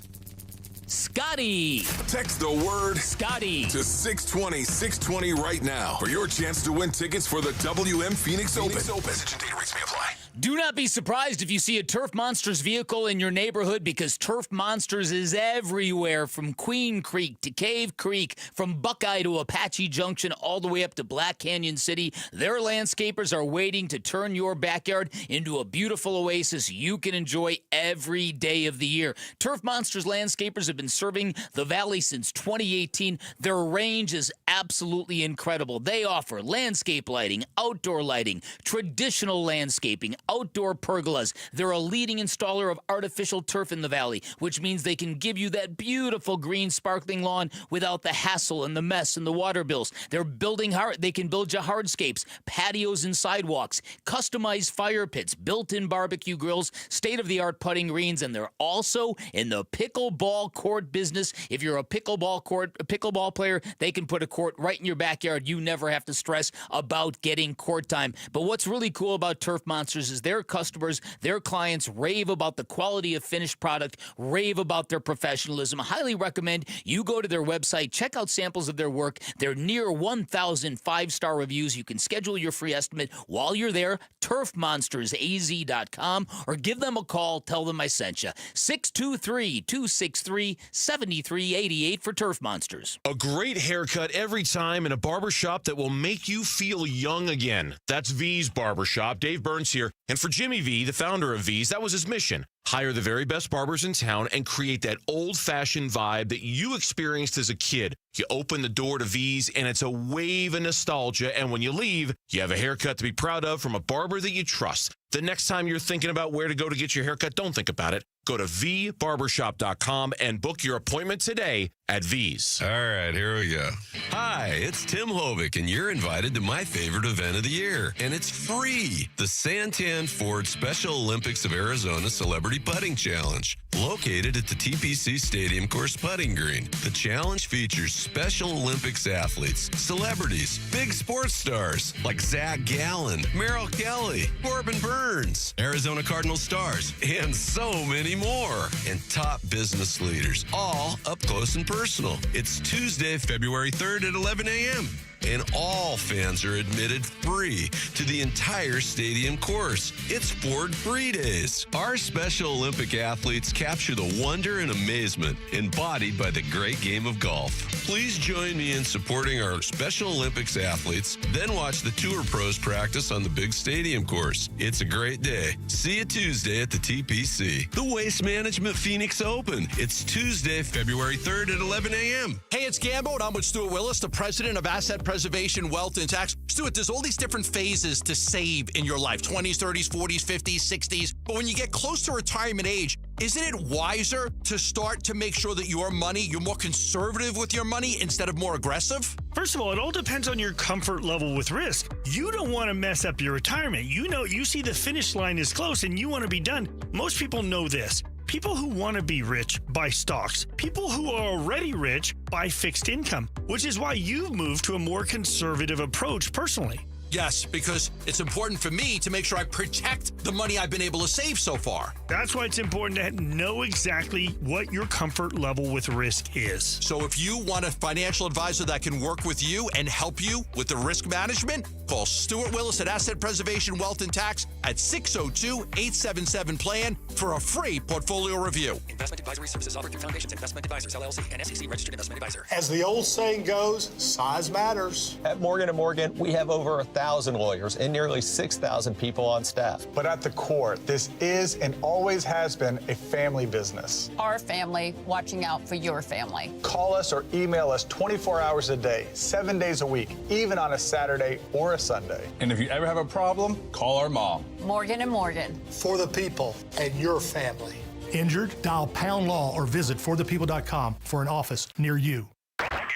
Scotty. Text the word Scotty to 620-620 right now for your chance to win tickets for the WM Phoenix Open. Message and data rates may apply. Do not be surprised if you see a Turf Monsters vehicle in your neighborhood, because Turf Monsters is everywhere, from Queen Creek to Cave Creek, from Buckeye to Apache Junction, all the way up to Black Canyon City. Their landscapers are waiting to turn your backyard into a beautiful oasis you can enjoy every day of the year. Turf Monsters landscapers have been serving the valley since 2018. Their range is absolutely incredible. They offer landscape lighting, outdoor lighting, traditional landscaping, outdoor pergolas. They're a leading installer of artificial turf in the valley, which means they can give you that beautiful green sparkling lawn without the hassle and the mess and the water bills. They can build you hardscapes, patios and sidewalks, customized fire pits, built-in barbecue grills, state-of-the-art putting greens, and they're also in the pickleball court business. If you're a pickleball player, they can put a court right in your backyard. You never have to stress about getting court time. But what's really cool about Turf Monsters is their customers, their clients rave about the quality of finished product, rave about their professionalism. I highly recommend you go to their website, check out samples of their work. They're near 1,000 five-star reviews. You can schedule your free estimate while you're there, turfmonstersaz.com, or give them a call. Tell them I sent you. 623-263-7388 for Turf Monsters. A great haircut every time in a barbershop that will make you feel young again. That's V's Barbershop. Dave Burns here. And for Jimmy V, the founder of V's, that was his mission. Hire the very best barbers in town and create that old-fashioned vibe that you experienced as a kid. You open the door to V's, and it's a wave of nostalgia. And when you leave, you have a haircut to be proud of from a barber that you trust. The next time you're thinking about where to go to get your haircut, don't think about it. Go to vbarbershop.com and book your appointment today at V's. All right, here we go. Hi, it's Tim Hovick, and you're invited to my favorite event of the year, and it's free. The Santan Ford Special Olympics of Arizona Celebrity Putting Challenge, located at the TPC Stadium Course Putting Green. The challenge features Special Olympics athletes, celebrities, big sports stars like Zach Gallen, Merrill Kelly, Corbin Burns, Arizona Cardinals stars, and so many more. And top business leaders, all up close and personal. It's Tuesday, February 3rd at 11 a.m. And all fans are admitted free to the entire stadium course. It's Ford Free Days. Our Special Olympic athletes capture the wonder and amazement embodied by the great game of golf. Please join me in supporting our Special Olympics athletes, then watch the tour pros practice on the big stadium course. It's a great day. See you Tuesday at the TPC. The Waste Management Phoenix Open. It's Tuesday, February 3rd at 11 a.m. Hey, it's Gambo, and I'm with Stuart Willis, the president of Asset Preservation, Wealth, and Tax. Stuart, there's all these different phases to save in your life, 20s, 30s, 40s, 50s, 60s. But when you get close to retirement age, isn't it wiser to start to make sure that you're more conservative with your money instead of more aggressive? First of all, it all depends on your comfort level with risk. You don't want to mess up your retirement. You see the finish line is close and you want to be done. Most people know this. People who want to be rich buy stocks. People who are already rich buy fixed income, which is why you've moved to a more conservative approach personally. Yes, because it's important for me to make sure I protect the money I've been able to save so far. That's why it's important to know exactly what your comfort level with risk is. So if you want a financial advisor that can work with you and help you with the risk management, Call Stuart Willis at Asset Preservation Wealth and Tax at 602-877-PLAN for a free portfolio review. Investment advisory services offered through Foundations Investment Advisors, LLC, and SEC registered investment advisor. As the old saying goes, size matters. At Morgan & Morgan, we have over 1,000 lawyers and nearly 6,000 people on staff. But at the core, this is and always has been a family business. Our family watching out for your family. Call us or email us 24 hours a day, 7 days a week, even on a Saturday or a Sunday. And if you ever have a problem, call our mom. Morgan & Morgan. For the people and your family. Injured? Dial Pound Law or visit forthepeople.com for an office near you.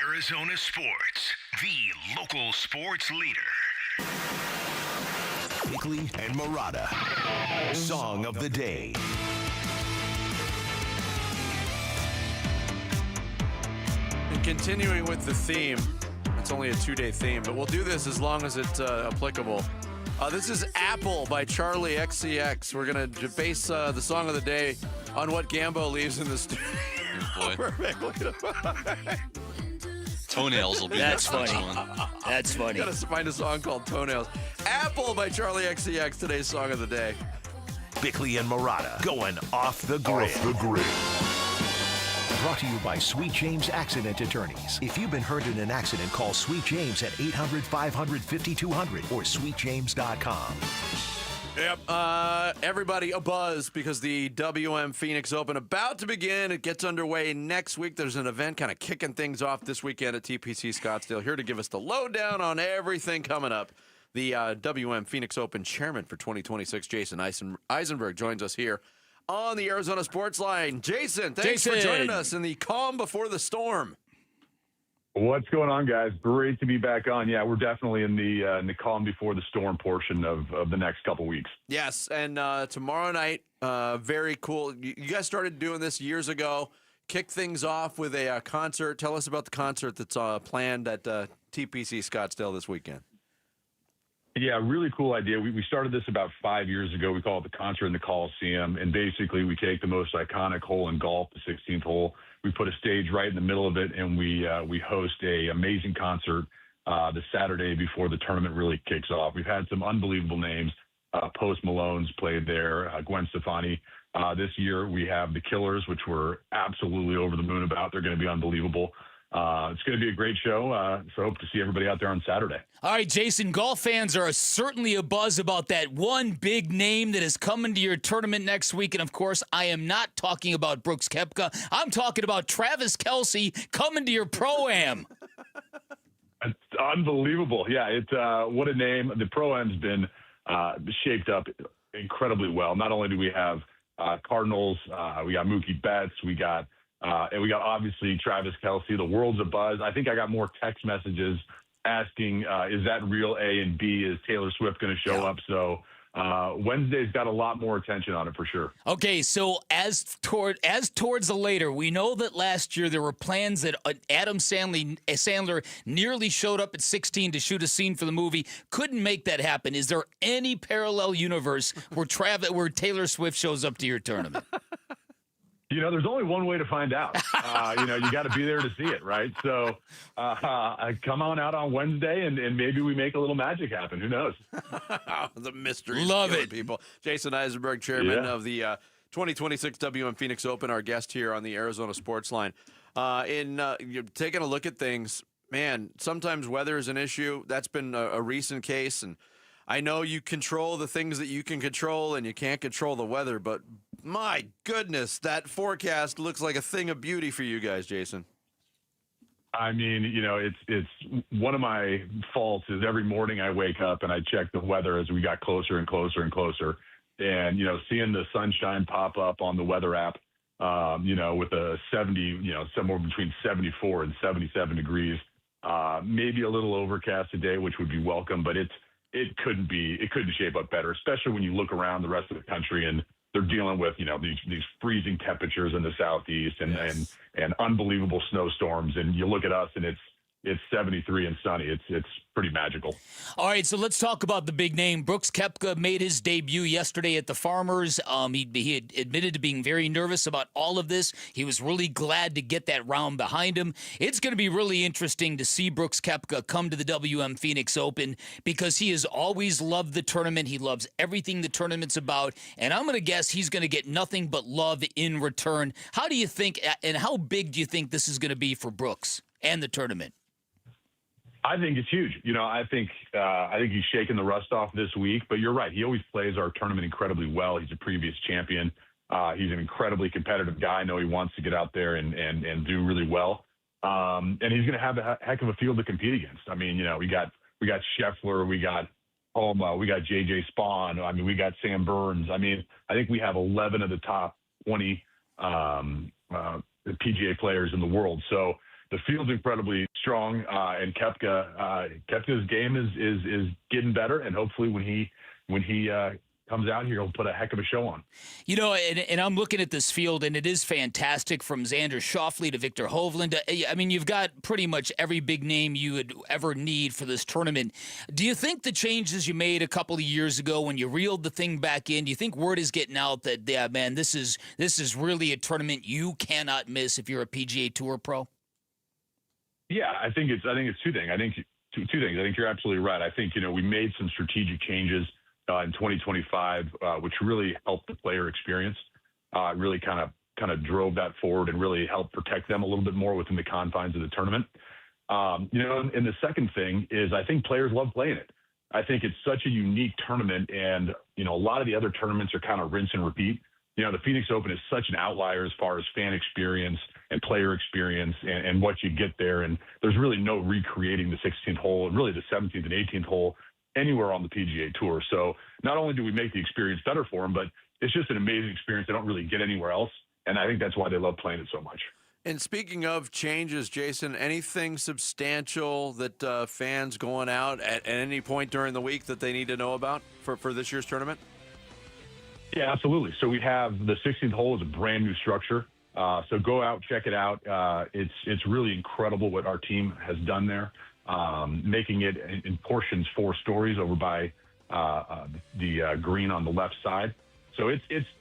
Arizona Sports, the local sports leader. Bickley and Marada, Song of the Day. And continuing with the theme, it's only a 2-day theme, but we'll do this as long as it's applicable. This is Apple by Charlie XCX. We're going to base the song of the day on what Gambo leaves in the studio. Toenails will be That's the next funny. one. That's funny. Gotta find a song called Toenails. Apple by Charlie XCX, today's song of the day. Bickley and Marada, going off the grid. Off the grid. Brought to you by Sweet James Accident Attorneys. If you've been hurt in an accident, call Sweet James at 800-500-5200 or sweetjames.com. Yep. Everybody a buzz because the WM Phoenix Open about to begin. It gets underway next week. There's an event kind of kicking things off this weekend at TPC Scottsdale. Here to give us the lowdown on everything coming up. The WM Phoenix Open chairman for 2026, Jason Eisenberg, joins us here on the Arizona Sports Line. Jason, thanks for joining us in the calm before the storm. What's going on, guys? Great to be back on. Yeah, we're definitely in the calm before the storm portion of the next couple weeks. Yes, and tomorrow night, very cool. You guys started doing this years ago. Kicked things off with a concert. Tell us about the concert that's planned at TPC Scottsdale this weekend. Yeah, really cool idea. We started this about 5 years ago. We call it the Concert in the Coliseum, and basically we take the most iconic hole in golf, the 16th hole. We put a stage right in the middle of it, and we host a amazing concert the Saturday before the tournament really kicks off. We've had some unbelievable names. Post Malone's played there, Gwen Stefani. This year we have the Killers, which we're absolutely over the moon about. They're going to be unbelievable. It's going to be a great show, so hope to see everybody out there on Saturday. All right, Jason, golf fans are certainly abuzz about that one big name that is coming to your tournament next week. And, of course, I am not talking about Brooks Koepka. I'm talking about Travis Kelce coming to your Pro-Am. It's unbelievable. Yeah, it's what a name. The Pro-Am's been shaped up incredibly well. Not only do we have Cardinals, we got Mookie Betts, and we got obviously Travis Kelce. The world's abuzz. I think I got more text messages asking, is that real A, and B, is Taylor Swift going to show up? So Wednesday's got a lot more attention on it for sure. Okay, so as towards the later, we know that last year there were plans that Adam Sandler nearly showed up at 16 to shoot a scene for the movie. Couldn't make that happen. Is there any parallel universe where Taylor Swift shows up to your tournament? You know, there's only one way to find out. You got to be there to see it, right? So come on out on Wednesday, and maybe we make a little magic happen. Who knows? The mystery. Love it. People. Jason Eisenberg, chairman of the 2026 WM Phoenix Open, our guest here on the Arizona Sports Line. You're taking a look at things, man, sometimes weather is an issue. That's been a recent case, and I know you control the things that you can control, and you can't control the weather, but my goodness, that forecast looks like a thing of beauty for you guys, Jason. I mean, it's one of my faults is every morning I wake up and I check the weather as we got closer and closer and closer. And, seeing the sunshine pop up on the weather app, with a 70, somewhere between 74 and 77 degrees, maybe a little overcast today, which would be welcome, but it couldn't shape up better, especially when you look around the rest of the country and they're dealing with, these freezing temperatures in the southeast and unbelievable snowstorms. And you look at us and it's 73 and sunny. It's pretty magical. All right, so let's talk about the big name. Brooks Koepka made his debut yesterday at the Farmers. He had admitted to being very nervous about all of this. He was really glad to get that round behind him. It's going to be really interesting to see Brooks Koepka come to the WM Phoenix Open because he has always loved the tournament. He loves everything the tournament's about, and I'm going to guess he's going to get nothing but love in return. How do you think, and how big do you think this is going to be for Brooks and the tournament? I think it's huge. I think he's shaking the rust off this week, but you're right. He always plays our tournament incredibly well. He's a previous champion. He's an incredibly competitive guy. I know he wants to get out there and do really well. And he's going to have a heck of a field to compete against. I mean, we got Scheffler, we got Homa, we got JJ Spawn. I mean, we got Sam Burns. I mean, I think we have 11 of the top 20 PGA players in the world. So the field's incredibly strong, and Koepka's game is getting better, and hopefully when he comes out here, he'll put a heck of a show on. And I'm looking at this field, and it is fantastic from Xander Schauffele to Victor Hovland. I mean, you've got pretty much every big name you would ever need for this tournament. Do you think the changes you made a couple of years ago when you reeled the thing back in, do you think word is getting out that, yeah, man, this is really a tournament you cannot miss if you're a PGA Tour pro? Yeah, I think it's two things. I think two things. I think you're absolutely right. I think we made some strategic changes in 2025, which really helped the player experience. Really kind of drove that forward and really helped protect them a little bit more within the confines of the tournament. And the second thing is I think players love playing it. I think it's such a unique tournament, and a lot of the other tournaments are kind of rinse and repeat. The Phoenix Open is such an outlier as far as fan experience and player experience and what you get there. And there's really no recreating the 16th hole and really the 17th and 18th hole anywhere on the PGA Tour. So not only do we make the experience better for them, but it's just an amazing experience they don't really get anywhere else. And I think that's why they love playing it so much. And speaking of changes, Jason, anything substantial that fans going out at any point during the week that they need to know about for this year's tournament? Yeah, absolutely. So we have the 16th hole is a brand new structure. So go out, check it out. It's really incredible what our team has done there, making it in portions 4 stories over by the green on the left side. So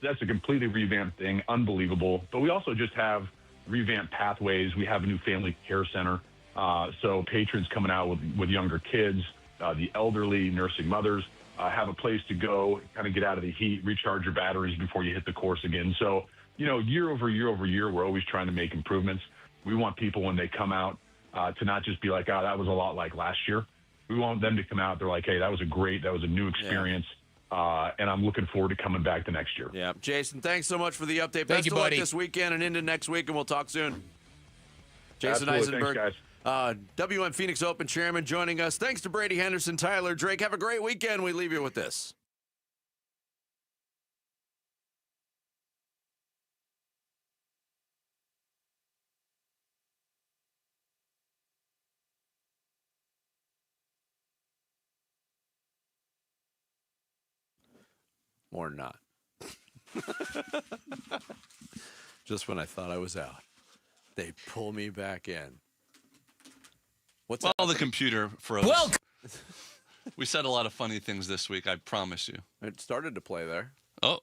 that's a completely revamped thing, unbelievable. But we also just have revamped pathways. We have a new family care center. So patrons coming out with younger kids, the elderly, nursing mothers, have a place to go, kind of get out of the heat, recharge your batteries before you hit the course again. So, year over year over year, we're always trying to make improvements. We want people when they come out to not just be like, oh, that was a lot like last year. We want them to come out. They're like, hey, that was a new experience. Yeah. And I'm looking forward to coming back the next year. Yeah. Jason, thanks so much for the update. Thank you, Best of luck buddy. this weekend and into next week, and we'll talk soon. Jason Absolutely. Eisenberg. Thanks, guys. WM Phoenix Open chairman joining us. Thanks to Brady Henderson, Tyler Drake. Have a great weekend. We leave you with this. Or not. Just when I thought I was out, they pull me back in. What's well, the computer froze. Well, we said a lot of funny things this week, I promise you. It started to play there. Oh.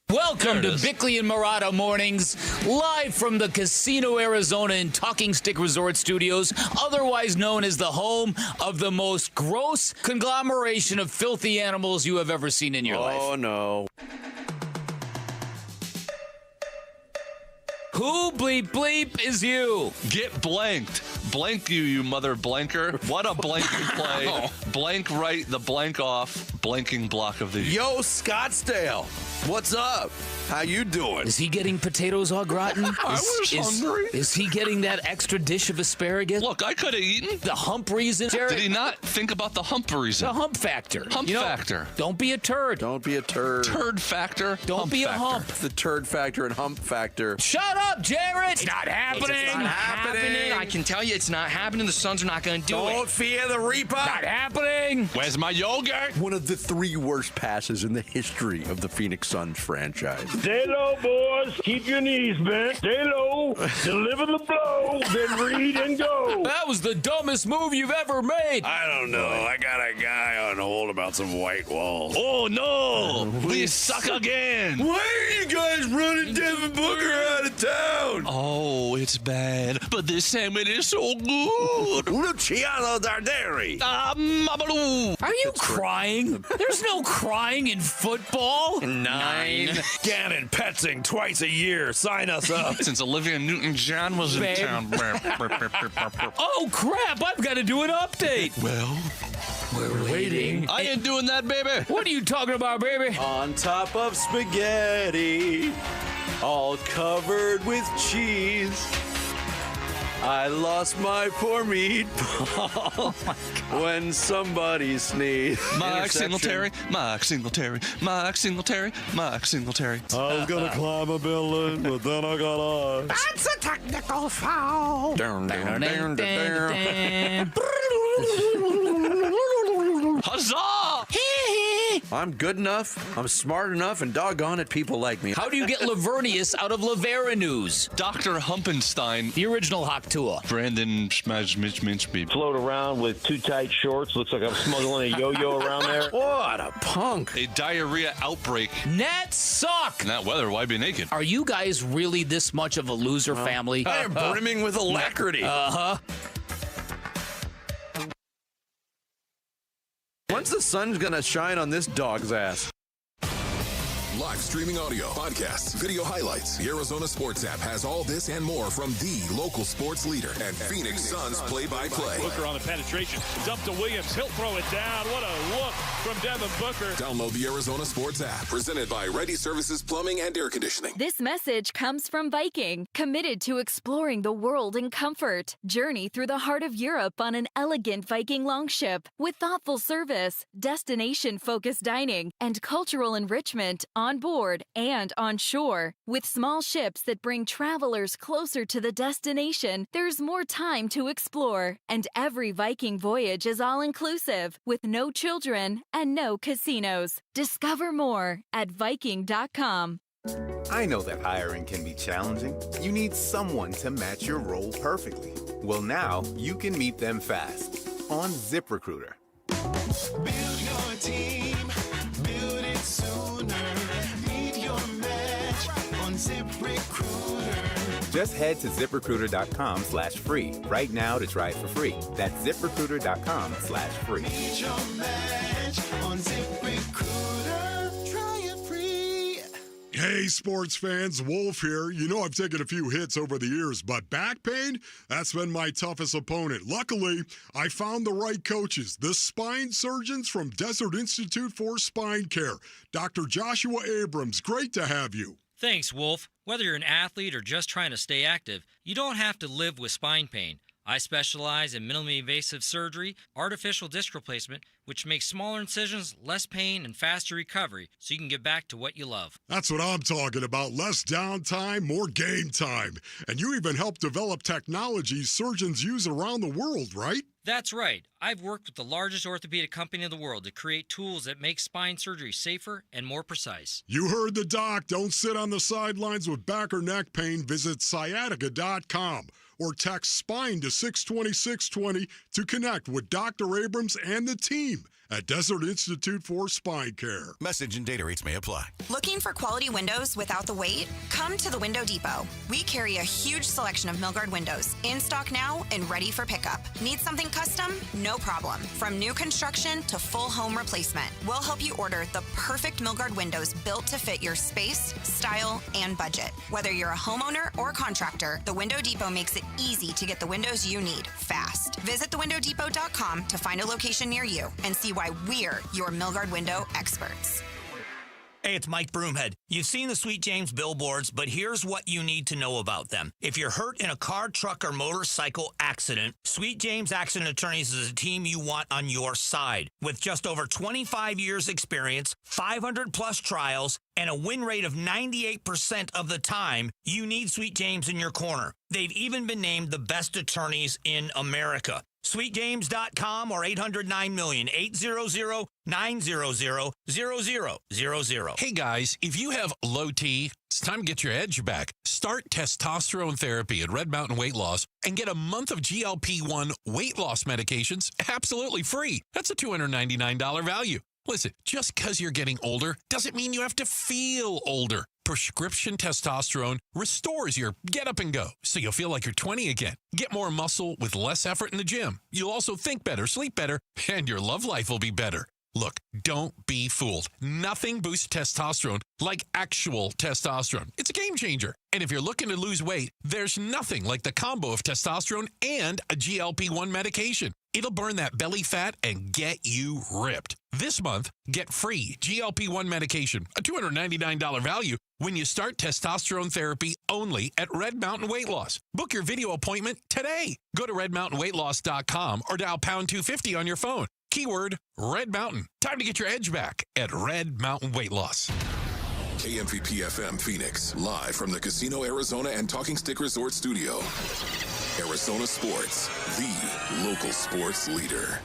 Welcome to Bickley and Marada Mornings, live from the Casino, Arizona and Talking Stick Resort Studios, otherwise known as the home of the most gross conglomeration of filthy animals you have ever seen in your life. Oh, no. Who bleep bleep is you? Get blanked. Blank you mother blanker. What a blanking play. Blank right, the blank off, blanking block of the year. Yo, Scottsdale. What's up? How you doing? Is he getting potatoes au gratin? I was hungry. Is he getting that extra dish of asparagus? Look, I could have eaten. The hump reason. Did he not think about the hump reason? The hump factor. Hump factor. Don't be a turd. Don't be a turd. Turd factor. Don't be a hump. The turd factor and hump factor. Shut up, Jared. It's not happening. It's not happening. I can tell you it's not happening. The Suns are not going to do it. Don't fear the Reaper. Not happening. Where's my yogurt? One of the 3 worst passes in the history of the Phoenix Suns franchise. Stay low, boys. Keep your knees bent. Stay low. blow, deliver the blow, then read and go. That was the dumbest move you've ever made. I don't know. I got a guy on hold about some white walls. Oh, no. We suck again. Why are you guys running Devin Booker out of town? Oh, it's bad. But this segment is so good. Luciano Darderi. Are you crying? There's no crying in football. 9. Gannon Petzing twice a year. Sign us up. Since Olivia Newton-John was in Babe. town. Oh, crap. I've got to do an update. Well, we're waiting. I ain't doing that, baby. What are you talking about, baby? On top of spaghetti, all covered with cheese. I lost my poor meatball when somebody sneezed. Mike Singletary, Mike Singletary, Mike Singletary, Mike Singletary. I was going to climb a building, but then I got off. That's a technical foul. Huzzah! I'm good enough, I'm smart enough, and doggone it, people like me. How do you get Lavernius out of Lavera News? Dr. Humpenstein. The original Hawk Tool. Brandon Schmidge. Float around with too tight shorts. Looks like I'm smuggling a yo-yo around there. What a punk. A diarrhea outbreak. Nets suck. In that weather, why be naked? Are you guys really this much of a loser family? I am brimming with alacrity. Uh-huh. When's the sun's gonna shine on this dog's ass? Live streaming audio, podcasts, video highlights. The Arizona Sports app has all this and more from the local sports leader and Phoenix Suns play-by-play. Booker on the penetration. Dump to Williams. He'll throw it down. What a look from Devin Booker. Download the Arizona Sports app. Presented by Ready Services Plumbing and Air Conditioning. This message comes from Viking, committed to exploring the world in comfort. Journey through the heart of Europe on an elegant Viking longship with thoughtful service, destination-focused dining, and cultural enrichment on board and on shore. With small ships that bring travelers closer to the destination, there's more time to explore. And every Viking voyage is all-inclusive, with no children and no casinos. Discover more at Viking.com. I know that hiring can be challenging. You need someone to match your role perfectly. Well, now you can meet them fast on ZipRecruiter. Build your team. Build it sooner. Meet your match on ZipRecruiter. Just head to ZipRecruiter.com/free right now to try it for free. That's ZipRecruiter.com/free. Meet your match on ZipRecruiter. Try it free. Hey, sports fans, Wolf here. You know I've taken a few hits over the years, but back pain, that's been my toughest opponent. Luckily, I found the right coaches, the spine surgeons from Desert Institute for Spine Care. Dr. Joshua Abrams, great to have you. Thanks, Wolf. Whether you're an athlete or just trying to stay active, you don't have to live with spine pain. I specialize in minimally invasive surgery, artificial disc replacement, which makes smaller incisions, less pain, and faster recovery, so you can get back to what you love. That's what I'm talking about. Less downtime, more game time. And you even help develop technologies surgeons use around the world, right? That's right. I've worked with the largest orthopedic company in the world to create tools that make spine surgery safer and more precise. You heard the doc. Don't sit on the sidelines with back or neck pain. Visit sciatica.com or text SPINE to 620-620 to connect with Dr. Abrams and the team at Desert Institute for Spine Care. Message and data rates may apply. Looking for quality windows without the wait? Come to the Window Depot. We carry a huge selection of Milgard windows, in stock now and ready for pickup. Need something custom? No problem. From new construction to full home replacement, we'll help you order the perfect Milgard windows built to fit your space, style, and budget. Whether you're a homeowner or contractor, the Window Depot makes it easy to get the windows you need fast. Visit thewindowdepot.com to find a location near you and see why we're your Milgard window experts. Hey, it's Mike Broomhead. You've seen the Sweet James billboards, but here's what you need to know about them. If you're hurt in a car, truck, or motorcycle accident, Sweet James Accident Attorneys is a team you want on your side. With just over 25 years experience, 500-plus trials, and a win rate of 98% of the time, you need Sweet James in your corner. They've even been named the best attorneys in America. SweetJames.com or 800-9-million, 800-900-0000. Hey guys, if you have low T, it's time to get your edge back. Start testosterone therapy at Red Mountain Weight Loss and get a month of GLP-1 weight loss medications absolutely free. That's a $299 value. Listen, just because you're getting older doesn't mean you have to feel older. Prescription testosterone restores your get up and go, so you'll feel like you're 20 again. Get more muscle with less effort in the gym. You'll also think better, sleep better, and your love life will be better. Look, don't be fooled. Nothing boosts testosterone like actual testosterone. It's a game changer. And if you're looking to lose weight, there's nothing like the combo of testosterone and a GLP-1 medication. It'll burn that belly fat and get you ripped. This month, get free GLP-1 medication, a $299 value, when you start testosterone therapy only at Red Mountain Weight Loss. Book your video appointment today. Go to redmountainweightloss.com or dial pound 250 on your phone. Keyword Red Mountain. Time to get your edge back at Red Mountain Weight Loss. KMVP FM Phoenix, live from the Casino Arizona and Talking Stick Resort Studio. Arizona Sports, the local sports leader.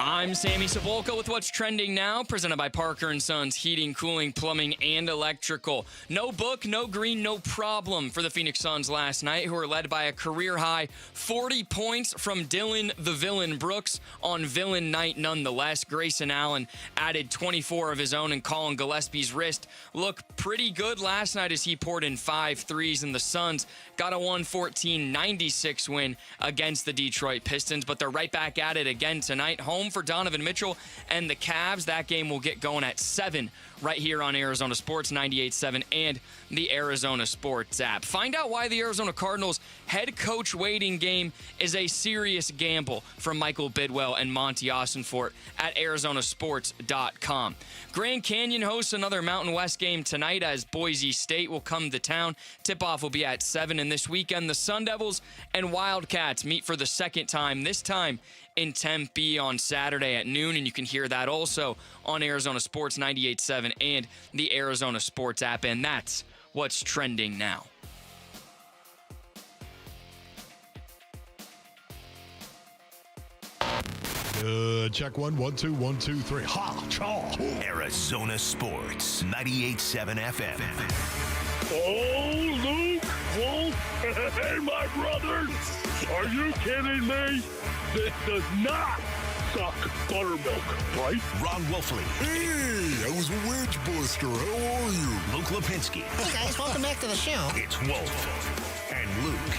I'm Sammy Savolka with what's trending now, presented by Parker & Sons Heating, Cooling, Plumbing, and Electrical. No book, no green, no problem for the Phoenix Suns last night, who were led by a career-high 40 points from Dylan the Villain Brooks on Villain night nonetheless. Grayson Allen added 24 of his own, and Colin Gillespie's wrist looked pretty good last night as he poured in 5 threes, and the Suns got a 114-96 win against the Detroit Pistons, but they're right back at it again tonight, home for Donovan Mitchell and the Cavs. That game will get going at 7 right here on Arizona Sports 98.7 and the Arizona Sports app. Find out why the Arizona Cardinals head coach waiting game is a serious gamble from Michael Bidwell and Monty Austinfort at arizonasports.com. Grand Canyon hosts another Mountain West game tonight as Boise State will come to town. Tip-off will be at 7, and this weekend the Sun Devils and Wildcats meet for the second time, this time in Tempe on Saturday at noon, and you can hear that also on Arizona Sports 98.7 and the Arizona Sports app, and that's what's trending now. Check 1, 1, 2, 1, 2, 3. Ha! Chaw! Arizona Sports, 98.7 FM. Oh, Luke, Wolf, hey, my brothers. Are you kidding me? This does not suck buttermilk, right? Ron Wolfley. Hey, I was a wedge buster. How are you? Luke Lipinski. Hey, guys, welcome back to the show. It's Wolf and Luke.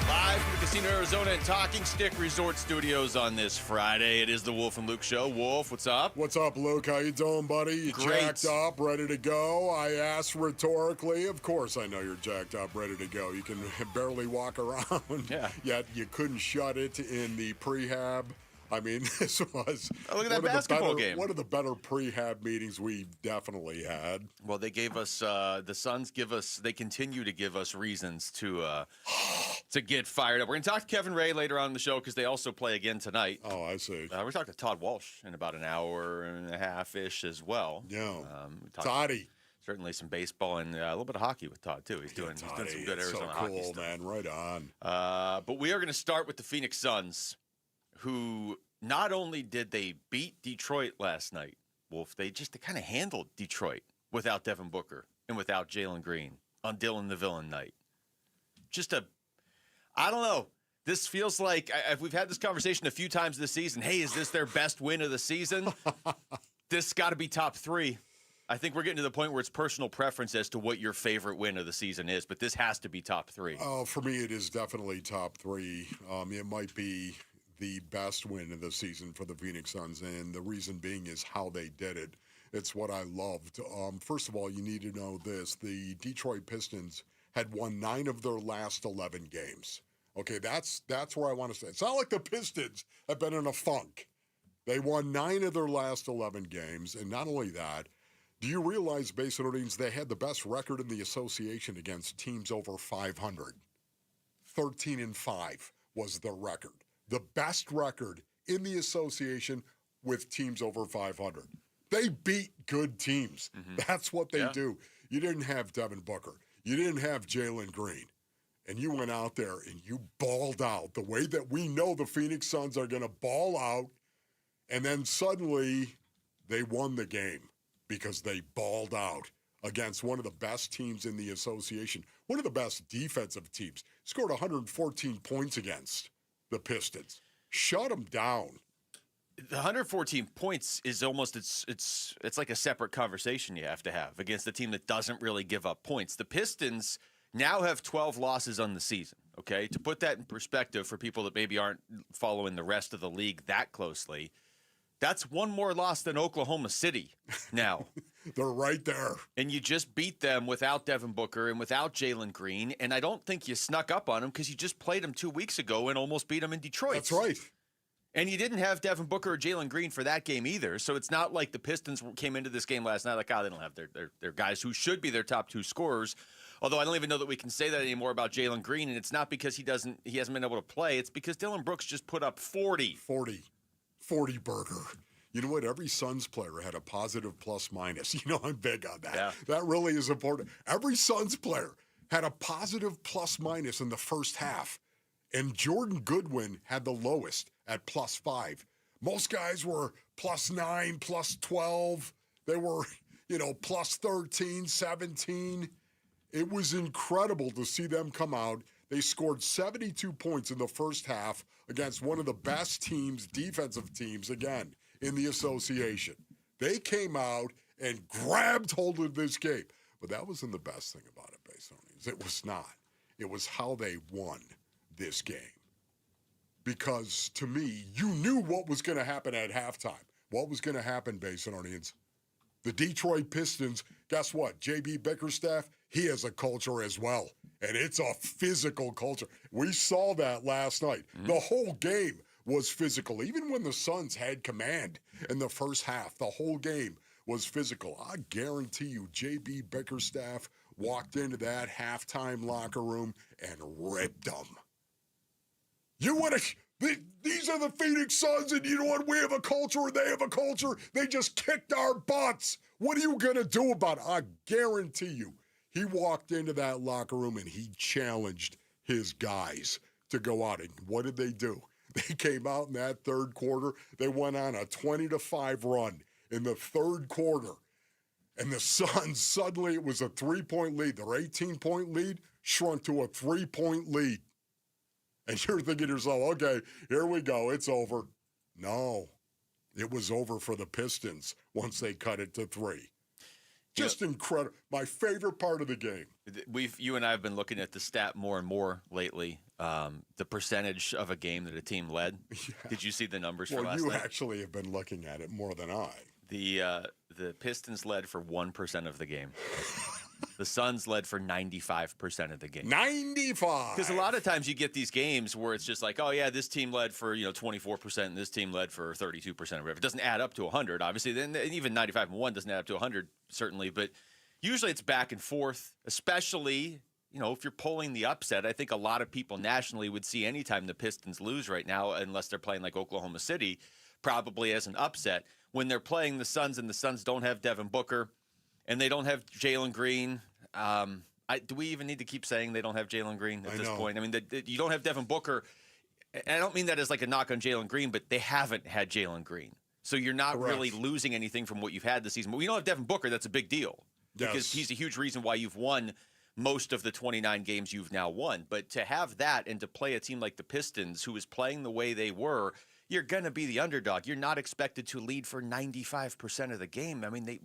Live from the Casino Arizona and Talking Stick Resort Studios on this Friday. It is the Wolf and Luke Show. Wolf, what's up? What's up, Luke? How you doing, buddy? You Great. jacked up, ready to go? I asked rhetorically. Of course I know you're jacked up, ready to go. You can barely walk around. Yeah. Yet you couldn't shut it in the prehab. I mean, this was Look at that basketball game. One of the better prehab meetings we definitely had. Well, they gave us the Suns they continue to give us reasons to get fired up. We're going to talk to Kevin Ray later on in the show because they also play again tonight. Oh, I see. We're talking to Todd Walsh in about an hour and a half-ish as well. Yeah. Toddy. Certainly some baseball and a little bit of hockey with Todd, too. He's doing some good Arizona hockey stuff. Man. Right on. But we are going to start with the Phoenix Suns, who not only did they beat Detroit last night, Wolf, they kind of handled Detroit without Devin Booker and without Jalen Green on Dylan the Villain night. I don't know. This feels like, we've had this conversation a few times this season. Hey, is this their best win of the season? This got to be top 3. I think we're getting to the point where it's personal preference as to what your favorite win of the season is, but this has to be top 3. Oh, for me, it is definitely top 3. It might be the best win of the season for the Phoenix Suns, and the reason being is how they did it. It's what I loved. First of all, you need to know this. The Detroit Pistons had won 9 of their last 11 games. Okay, that's where I want to say. It's not like the Pistons have been in a funk. They won 9 of their last 11 games, and not only that, do you realize, Basin Orleans, they had the best record in the association against teams over 500? 13-5 was their record. The best record in the association with teams over 500. They beat good teams. Mm-hmm. That's what they do. You didn't have Devin Booker. You didn't have Jalen Green. and you went out there and you balled out the way that we know the Phoenix Suns are going to ball out, and then suddenly they won the game because they balled out against one of the best teams in the association, one of the best defensive teams, scored 114 points against the Pistons. Shut them down. The 114 points is almost it's like a separate conversation you have to have against a team that doesn't really give up points. The Pistons now have 12 losses on the season, okay? To put that in perspective for people that maybe aren't following the rest of the league that closely, that's one more loss than Oklahoma City now. They're right there. And you just beat them without Devin Booker and without Jalen Green, and I don't think you snuck up on them because you just played them 2 weeks ago and almost beat them in Detroit. That's right. And you didn't have Devin Booker or Jalen Green for that game either. So it's not like the Pistons came into this game last night like, they don't have their guys who should be their top 2 scorers. Although I don't even know that we can say that anymore about Jalen Green. And it's not because he hasn't been able to play. It's because Dylan Brooks just put up 40 burger. You know what? Every Suns player had a positive plus minus. You know, I'm big on that. Yeah. That really is important. Every Suns player had a positive plus minus in the first half. And Jordan Goodwin had the lowest at +5. Most guys were +9, +12. They were, +13, 17. It was incredible to see them come out. They scored 72 points in the first half against one of the best teams, defensive teams, again, in the association. They came out and grabbed hold of this game. But that wasn't the best thing about it, Basonians. It was not. It was how they won this game. Because, to me, you knew what was going to happen at halftime. What was going to happen, Basonians? The Detroit Pistons, guess what? J.B. Bickerstaff, he has a culture as well. And it's a physical culture. We saw that last night. Mm-hmm. The whole game was physical. Even when the Suns had command in the first half, the whole game was physical. I guarantee you, J.B. Bickerstaff walked into that halftime locker room and ripped them. These are the Phoenix Suns, and you know what? We have a culture, and they have a culture. They just kicked our butts. What are you going to do about it? I guarantee you, he walked into that locker room, and he challenged his guys to go out. And what did they do? They came out in that third quarter. They went on a 20-5 run in the third quarter. And the Suns, suddenly it was a 3-point lead. Their 18-point lead shrunk to a 3-point lead. And you're thinking to yourself, okay, here we go, it's over. No, it was over for the Pistons once they cut it to 3. Just incredible. My favorite part of the game. You and I have been looking at the stat more and more lately. The percentage of a game that a team led. Yeah. Did you see the numbers for last night? Well, you actually have been looking at it more than I. The Pistons led for 1% of the game. The Suns led for 95% of the game. 95! Because a lot of times you get these games where it's just like, oh, yeah, this team led for 24% and this team led for 32% or whatever. It doesn't add up to 100, obviously. Then even 95-1 doesn't add up to 100, certainly. But usually it's back and forth, especially, if you're pulling the upset. I think a lot of people nationally would see any time the Pistons lose right now, unless they're playing like Oklahoma City, probably as an upset. When they're playing the Suns and the Suns don't have Devin Booker, and they don't have Jalen Green. Do we even need to keep saying they don't have Jalen Green at this point? I mean, you don't have Devin Booker. And I don't mean that as like a knock on Jalen Green, but they haven't had Jalen Green. So you're not really losing anything from what you've had this season. But we don't have Devin Booker. That's a big deal. Because he's a huge reason why you've won most of the 29 games you've now won. But to have that and to play a team like the Pistons, who is playing the way they were, you're going to be the underdog. You're not expected to lead for 95% of the game. I mean, they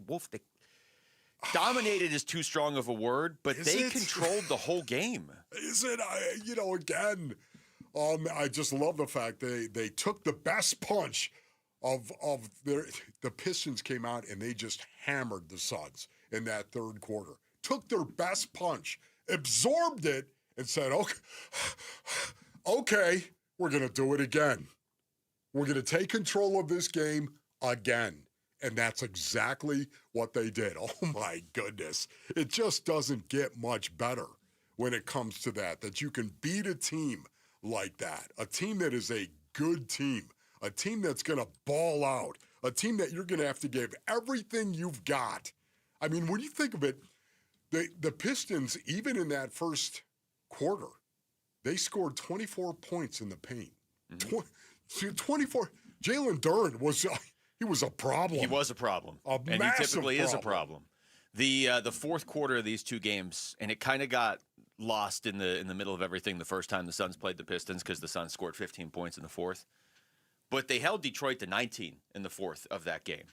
dominated is too strong of a word, but they controlled the whole game. Is it? Again, I just love the fact they took the best punch of the Pistons came out and they just hammered the Suns in that third quarter. Took their best punch, absorbed it, and said, okay, we're going to do it again. We're going to take control of this game again. And that's exactly what they did. Oh, my goodness. It just doesn't get much better when it comes to that you can beat a team like that, a team that is a good team, a team that's going to ball out, a team that you're going to have to give everything you've got. I mean, when you think of it, the Pistons, even in that first quarter, They scored 24 points in the paint. 24. Jalen Duren was a problem. He was a problem. And he typically is a problem. The fourth quarter of these two games, and it kind of got lost in the middle of everything the first time the Suns played the Pistons because the Suns scored 15 points in the fourth. But they held Detroit to 19 in the fourth of that game.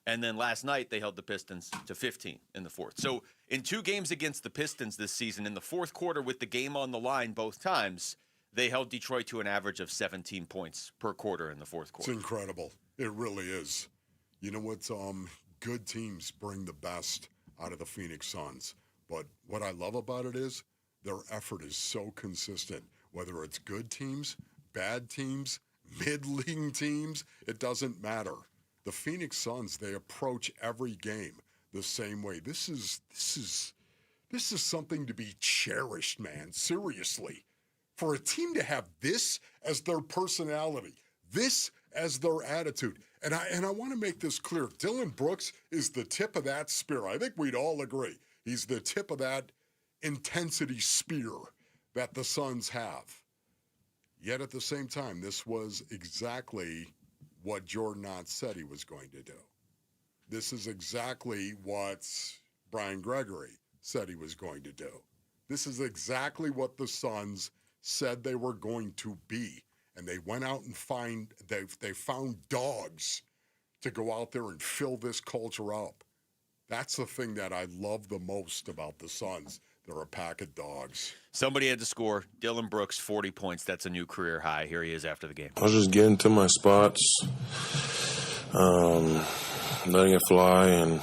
And then last night, they held the Pistons to 15 in the fourth. So in two games against the Pistons this season, in the fourth quarter with the game on the line both times, they held Detroit to an average of 17 points per quarter in the fourth quarter. It's incredible. It really is. You know what? Good teams bring the best out of the Phoenix Suns. But what I love about it is their effort is so consistent. Whether it's good teams, bad teams, mid-league teams, it doesn't matter. The Phoenix Suns, they approach every game the same way. This is something to be cherished, man. Seriously. For a team to have this as their personality, this as their attitude. And I want to make this clear. Dillon Brooks is the tip of that spear. I think we'd all agree. He's the tip of that intensity spear that the Suns have. Yet at the same time, this was exactly what Jordan Knott said he was going to do. This is exactly what Brian Gregory said he was going to do. This is exactly what the Suns said they were going to be. And they went out and they found dogs to go out there and fill this culture up. That's the thing that I love the most about the Suns. They're a pack of dogs. Somebody had to score. Dillon Brooks, 40 points. That's a new career high. Here he is after the game. I was just getting to my spots, letting it fly, and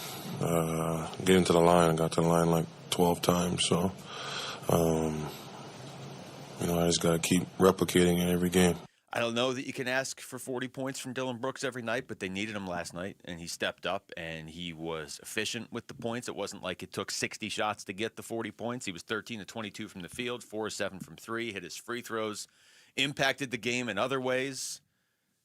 getting to the line. I got to the line like 12 times. So, I just got to keep replicating it every game. I don't know that you can ask for 40 points from Dillon Brooks every night, but they needed him last night, and he stepped up, and he was efficient with the points. It wasn't like it took 60 shots to get the 40 points. He was 13 to 22 from the field, 4 of 7 from 3, hit his free throws, impacted the game in other ways.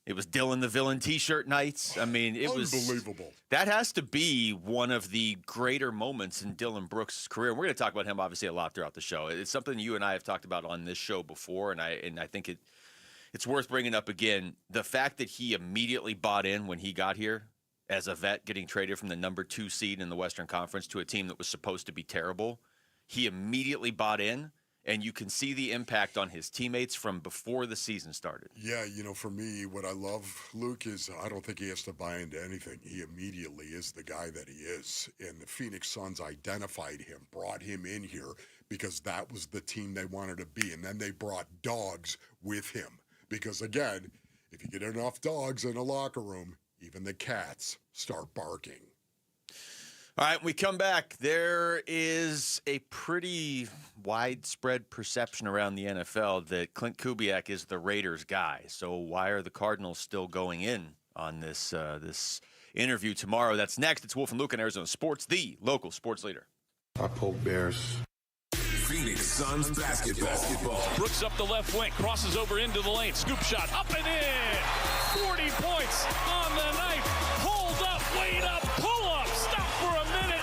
It was Dylan the Villain T-shirt nights. I mean, it was unbelievable. That has to be one of the greater moments in Dillon Brooks' career. We're going to talk about him obviously a lot throughout the show. It's something you and I have talked about on this show before, and I think it's worth bringing up again. The fact that he immediately bought in when he got here as a vet, getting traded from the number 2 seed in the Western Conference to a team that was supposed to be terrible. He immediately bought in. And you can see the impact on his teammates from before the season started. Yeah, for me, what I love, Luke, is I don't think he has to buy into anything. He immediately is the guy that he is. And the Phoenix Suns identified him, brought him in here because that was the team they wanted to be. And then they brought dogs with him. Because, again, if you get enough dogs in a locker room, even the cats start barking. All right, when we come back, there is a pretty widespread perception around the NFL that Clint Kubiak is the Raiders guy. So why are the Cardinals still going in on this interview tomorrow? That's next. It's Wolf and Luke on Arizona Sports, the local sports leader. I poke bears. Phoenix Suns basketball. Brooks up the left wing, crosses over into the lane, scoop shot, up and in. 40 points on the night. Hold up, wait up, pull up, stop for a minute.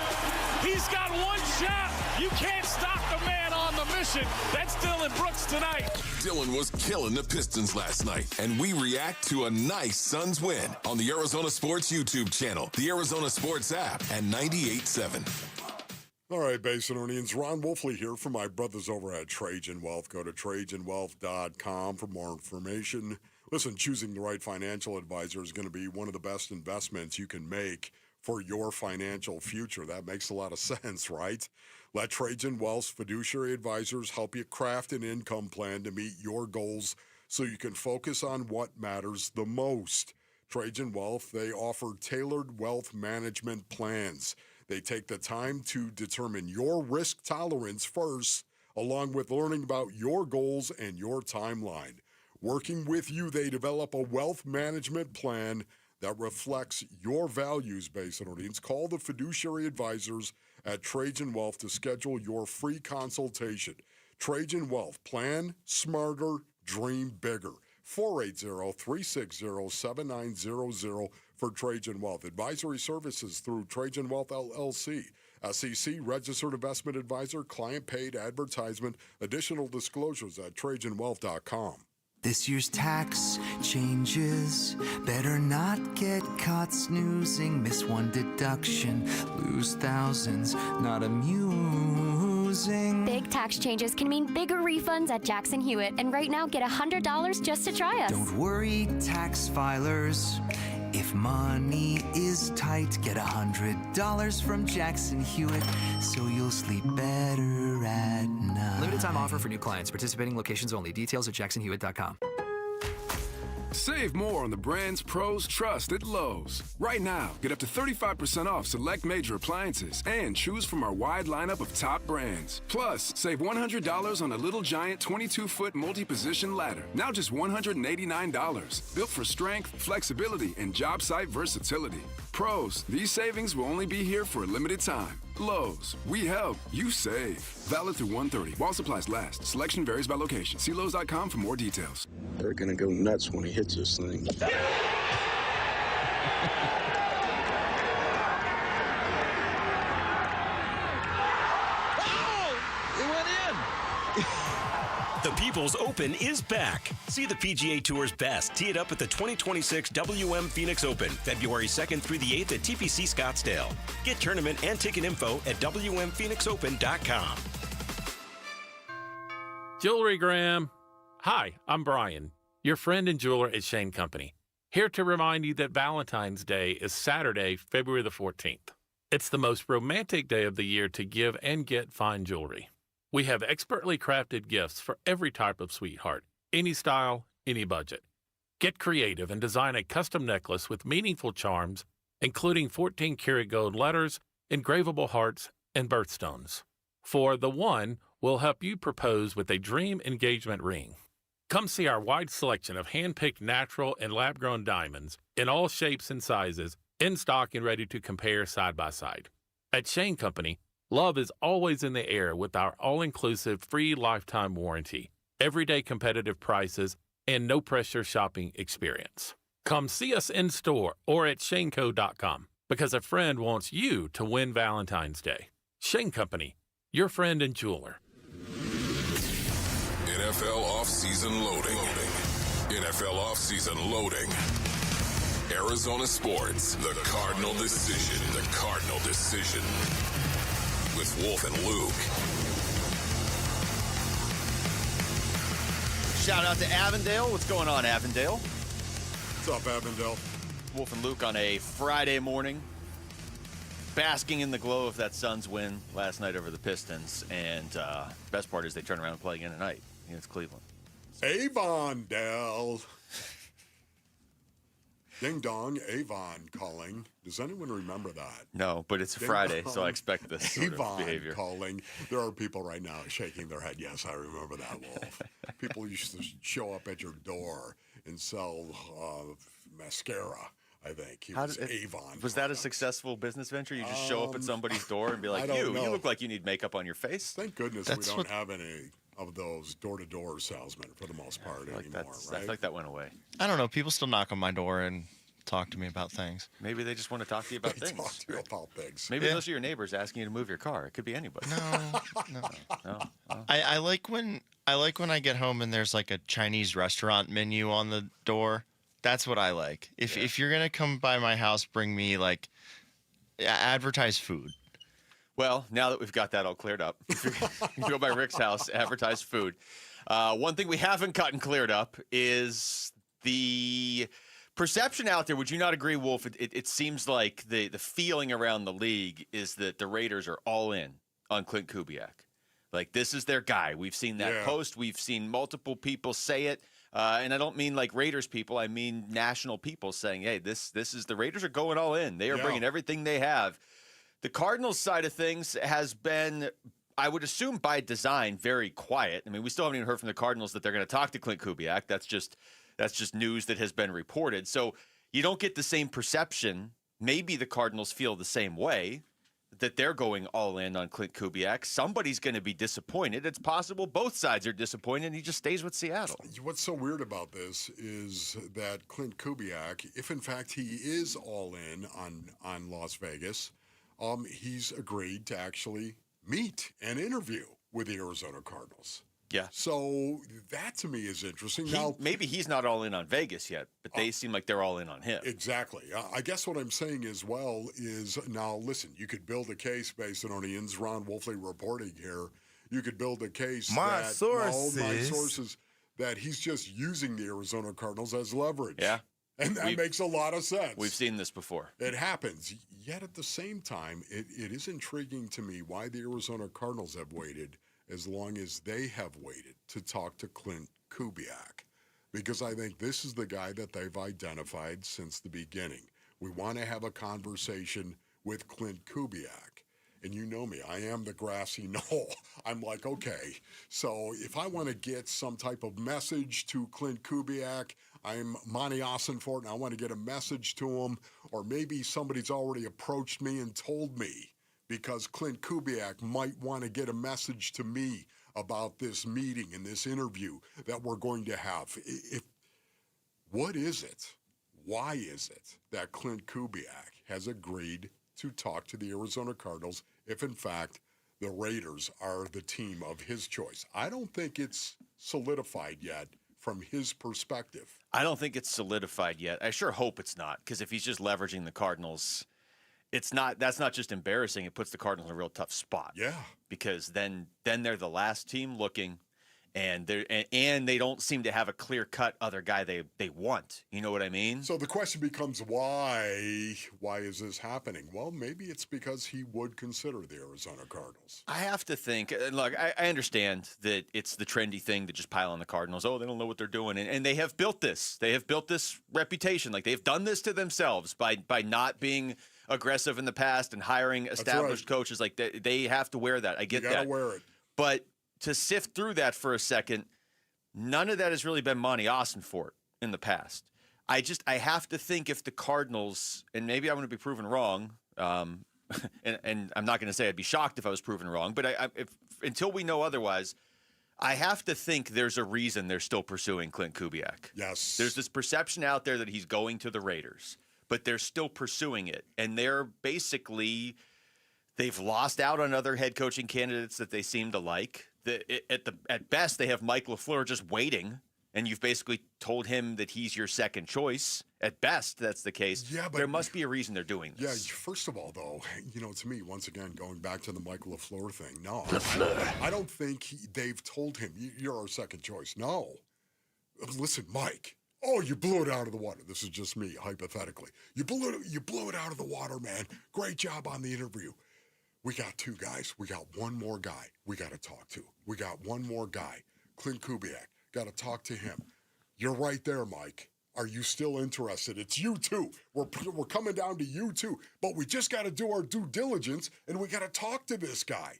He's got one shot. You can't stop the man on the mission. That's Dillon Brooks tonight. Dillon was killing the Pistons last night, and we react to a nice Suns win on the Arizona Sports YouTube channel, the Arizona Sports app, and 98.7. All right, Basinonians, Ron Wolfley here from my brothers over at Trajan Wealth. Go to TrajanWealth.com for more information. Listen, choosing the right financial advisor is going to be one of the best investments you can make for your financial future. That makes a lot of sense, right? Let Trajan Wealth's fiduciary advisors help you craft an income plan to meet your goals so you can focus on what matters the most. Trajan Wealth, they offer tailored wealth management plans. They take the time to determine your risk tolerance first, along with learning about your goals and your timeline. Working with you, they develop a wealth management plan that reflects your values, Basinonians. Call the fiduciary advisors at Trajan Wealth to schedule your free consultation. Trajan Wealth, plan smarter, dream bigger. 480-360-7900 for Trajan Wealth. Advisory services through Trajan Wealth LLC. SEC registered investment advisor, client paid advertisement. Additional disclosures at TrajanWealth.com. This year's tax changes. Better not get caught snoozing. Miss one deduction, lose thousands. Not amusing. Big tax changes can mean bigger refunds at Jackson Hewitt. And right now, get $100 just to try us. Don't worry, tax filers. If money is tight, get $100 from Jackson Hewitt, so you'll sleep better at night. Limited time offer for new clients. Participating locations only. Details at jacksonhewitt.com. Save more on the brands pros trust at Lowe's. Right now, get up to 35% off select major appliances and choose from our wide lineup of top brands. Plus, save $100 on a Little Giant 22-foot multi-position ladder. Now just $189. Built for strength, flexibility, and job site versatility. Pros, these savings will only be here for a limited time. Lowe's, we help, you save. Valid through 1/30. While supplies last. Selection varies by location. See Lowe's.com for more details. They're gonna go nuts when he hits this thing. The People's Open is back. See the PGA Tour's best tee it up at the 2026 WM Phoenix Open, February 2nd through the 8th at TPC Scottsdale. Get tournament and ticket info at WMPhoenixOpen.com. Jewelry Graham. Hi, I'm Brian, your friend and jeweler at Shane Company. Here to remind you that Valentine's Day is Saturday, February the 14th. It's the most romantic day of the year to give and get fine jewelry. We have expertly crafted gifts for every type of sweetheart, any style, any budget. Get creative and design a custom necklace with meaningful charms, including 14-karat gold letters, engravable hearts, and birthstones. For the one, we'll help you propose with a dream engagement ring. Come see our wide selection of hand-picked natural and lab-grown diamonds in all shapes and sizes, in stock and ready to compare side by side. At Shane Company, love is always in the air with our all-inclusive free lifetime warranty, everyday competitive prices, and no-pressure shopping experience. Come see us in store or at shaneco.com because a friend wants you to win Valentine's Day. Shane Company, your friend and jeweler. NFL offseason loading. NFL offseason loading. Arizona Sports, the Cardinal Decision. The Cardinal Decision. With Wolf and Luke. Shout out to Avondale. What's going on, Avondale? What's up, Avondale? Wolf and Luke on a Friday morning, basking in the glow of that Suns win last night over the Pistons. And best part is they turn around and play again tonight against Cleveland. Avondale. Ding dong, Avon calling. Does anyone remember that? No, but it's Ding Friday, dong, so I expect this sort Avon of behavior. calling. There are people right now shaking their head. Yes, I remember that, Wolf. People used to show up at your door and sell mascara. I think it was Avon. Was that a successful business venture? You just show up at somebody's door and be like, you look like you need makeup on your face. Thank goodness we don't have any of those door-to-door salesmen for the most part anymore, right? I feel like that went away. I don't know. People still knock on my door and talk to me about things. Maybe they just want to talk to you about things. Talk to you about things. Maybe those are your neighbors asking you to move your car. It could be anybody. No. I like when I get home and there's like a Chinese restaurant menu on the door. That's what I like. If you're gonna come by my house, bring me like advertise food. Well, now that we've got that all cleared up, if you go by Rick's house, advertise food. One thing we haven't gotten cleared up is the perception out there. Would you not agree, Wolf? It seems like the feeling around the league is that the Raiders are all in on Clint Kubiak. Like, this is their guy. We've seen that post. We've seen multiple people say it. And I don't mean like Raiders people. I mean national people saying, hey, this is the Raiders are going all in. They are bringing everything they have. The Cardinals side of things has been, I would assume by design, very quiet. I mean, we still haven't even heard from the Cardinals that they're going to talk to Clint Kubiak. That's just news that has been reported. So you don't get the same perception. Maybe the Cardinals feel the same way, that they're going all in on Clint Kubiak. Somebody's going to be disappointed. It's possible both sides are disappointed, and he just stays with Seattle. What's so weird about this is that Clint Kubiak, if in fact he is all in on Las Vegas, he's agreed to actually meet and interview with the Arizona Cardinals. Yeah. So that to me is interesting. Maybe he's not all in on Vegas yet, but they seem like they're all in on him. Exactly. I guess what I'm saying as well is now, listen, you could build a case based on Ian's Ron Wolfley reporting here. You could build a case my my sources, that he's just using the Arizona Cardinals as leverage. Yeah. And that makes a lot of sense. We've seen this before. It happens. Yet at the same time, it is intriguing to me why the Arizona Cardinals have waited as long as they have waited to talk to Clint Kubiak. Because I think this is the guy that they've identified since the beginning. We want to have a conversation with Clint Kubiak. And you know me, I am the grassy knoll. I'm like, okay, so if I want to get some type of message to Clint Kubiak, I'm Monty Ossenfort, and I want to get a message to him, or maybe somebody's already approached me and told me because Clint Kubiak might want to get a message to me about this meeting and this interview that we're going to have. What is it? Why is it that Clint Kubiak has agreed to talk to the Arizona Cardinals if, in fact, the Raiders are the team of his choice? I don't think it's solidified yet from his perspective. I don't think it's solidified yet. I sure hope it's not, because if he's just leveraging the Cardinals, that's not just embarrassing. It puts the Cardinals in a real tough spot. Yeah. Because then they're the last team looking, and they don't seem to have a clear-cut other guy they want. You know what I mean? So the question becomes why? Why is this happening? Well, maybe it's because he would consider the Arizona Cardinals. I have to think. Look, I understand that it's the trendy thing to just pile on the Cardinals. Oh, they don't know what they're doing, and they have built this. They have built this reputation. Like they've done this to themselves by not being aggressive in the past and hiring established coaches. Like they have to wear that. I get that. You gotta wear it. But to sift through that for a second, none of that has really been Monty Ossenfort in the past. I have to think if the Cardinals, and maybe I'm going to be proven wrong, and I'm not going to say I'd be shocked if I was proven wrong, but until we know otherwise, I have to think there's a reason they're still pursuing Clint Kubiak. Yes. There's this perception out there that he's going to the Raiders, but they're still pursuing it. And they've lost out on other head coaching candidates that they seem to like. At best, they have Mike LaFleur just waiting, and you've basically told him that he's your second choice. At best, that's the case. Yeah, but there must be a reason they're doing this. Yeah, first of all, though, to me, once again, going back to the Mike LaFleur thing, no. I don't think they've told him, you're our second choice. No. Listen, Mike. Oh, you blew it out of the water. This is just me, hypothetically. You blew it out of the water, man. Great job on the interview. We got two guys. We got one more guy we got to talk to. We got one more guy, Clint Kubiak. Got to talk to him. You're right there, Mike. Are you still interested? It's you too. We're coming down to you too. But we just got to do our due diligence, and we got to talk to this guy.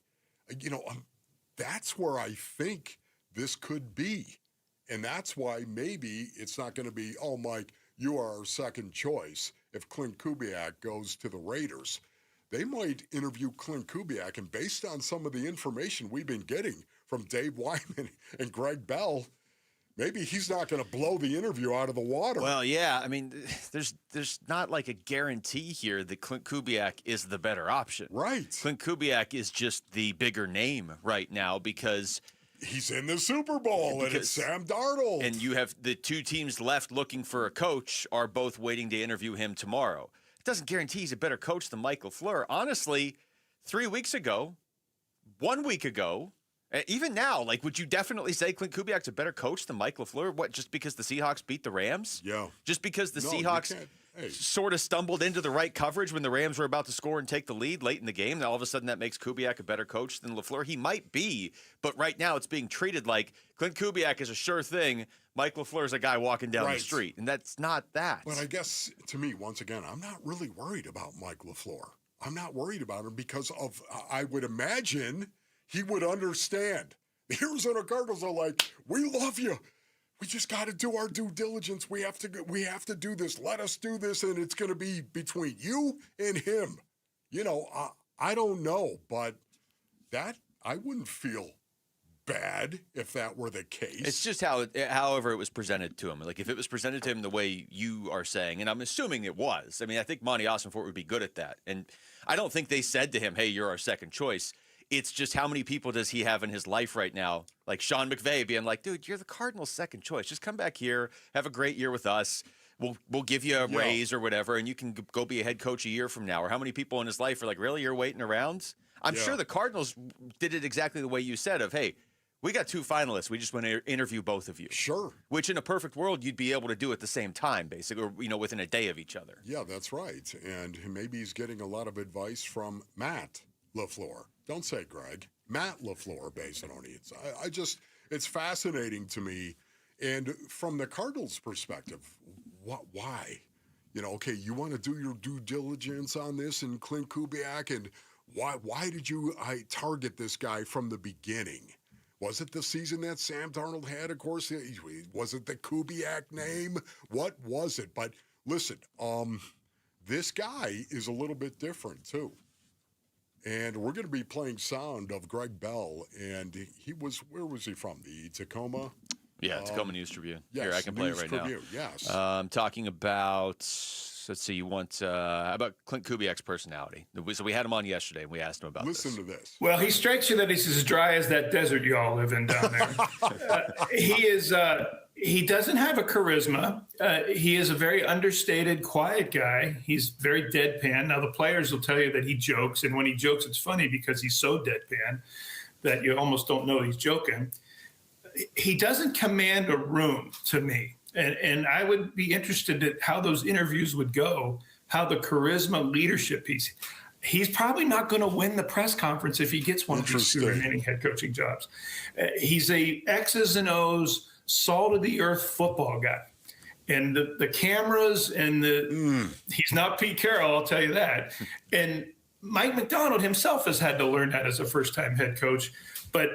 That's where I think this could be. And that's why maybe it's not going to be, oh, Mike, you are our second choice if Clint Kubiak goes to the Raiders. They might interview Clint Kubiak, and based on some of the information we've been getting from Dave Wyman and Greg Bell, maybe he's not going to blow the interview out of the water. Well, yeah. I mean, there's not like a guarantee here that Clint Kubiak is the better option. Right. Clint Kubiak is just the bigger name right now because he's in the Super Bowl, and it's Sam Darnold. And you have the two teams left looking for a coach are both waiting to interview him tomorrow. It doesn't guarantee he's a better coach than Mike LaFleur. Honestly, 3 weeks ago, 1 week ago, even now, would you definitely say Clint Kubiak's a better coach than Mike LaFleur? What, just because the Seahawks beat the Rams? Yeah. Just because the Seahawks sort of stumbled into the right coverage when the Rams were about to score and take the lead late in the game, now all of a sudden that makes Kubiak a better coach than LaFleur? He might be, but right now it's being treated like Clint Kubiak is a sure thing. Mike LaFleur's a guy walking down the street, and that's not that. But I guess, to me, once again, I'm not really worried about Mike LaFleur. I'm not worried about him because of, I would imagine he would understand. The Arizona Cardinals are like, we love you. We just got to do our due diligence. We have to do this. Let us do this, and it's going to be between you and him. I don't know, but that I wouldn't feel bad if that were the case. It's just however it was presented to him. Like if it was presented to him the way you are saying, and I'm assuming it was. I mean, I think Monty Ossenfort would be good at that. And I don't think they said to him, hey, you're our second choice. It's just how many people does he have in his life right now? Like Sean McVay being like, dude, you're the Cardinals' second choice. Just come back here, have a great year with us. We'll give you a raise or whatever, and you can go be a head coach a year from now. Or how many people in his life are like, really, you're waiting around? I'm sure the Cardinals did it exactly the way you said of, hey, we got 2 finalists. We just want to interview both of you. Sure. Which in a perfect world, you'd be able to do at the same time, basically, or, within a day of each other. Yeah, that's right. And maybe he's getting a lot of advice from Matt LaFleur. Don't say Greg. Matt LaFleur, Basinonians. I just, it's fascinating to me. And from the Cardinals' perspective, why? Okay, you want to do your due diligence on this and Clint Kubiak, and why did you target this guy from the beginning? Was it the season that Sam Darnold had, of course? Was it the Kubiak name? What was it? But listen, this guy is a little bit different, too. And we're going to be playing sound of Greg Bell, and where was he from? The Tacoma? Yeah, Tacoma News Tribune. Yes, here, I can play it right Tribune, now. Yes. Talking about, let's see, you want, about Clint Kubiak's personality. So we had him on yesterday, and we asked him about Listen to this. Well, he strikes you that he's as dry as that desert you all live in down there. He doesn't have a charisma. He is a very understated, quiet guy. He's very deadpan. Now, the players will tell you that he jokes, and when he jokes, it's funny because he's so deadpan that you almost don't know he's joking. He doesn't command a room to me, and I would be interested in how those interviews would go, how the charisma leadership piece. He's probably not going to win the press conference if he gets one of these 2 remaining head coaching jobs. He's a X's and O's, salt-of-the-earth football guy. And the cameras and he's not Pete Carroll, I'll tell you that. And Mike McDonald himself has had to learn that as a first-time head coach. But,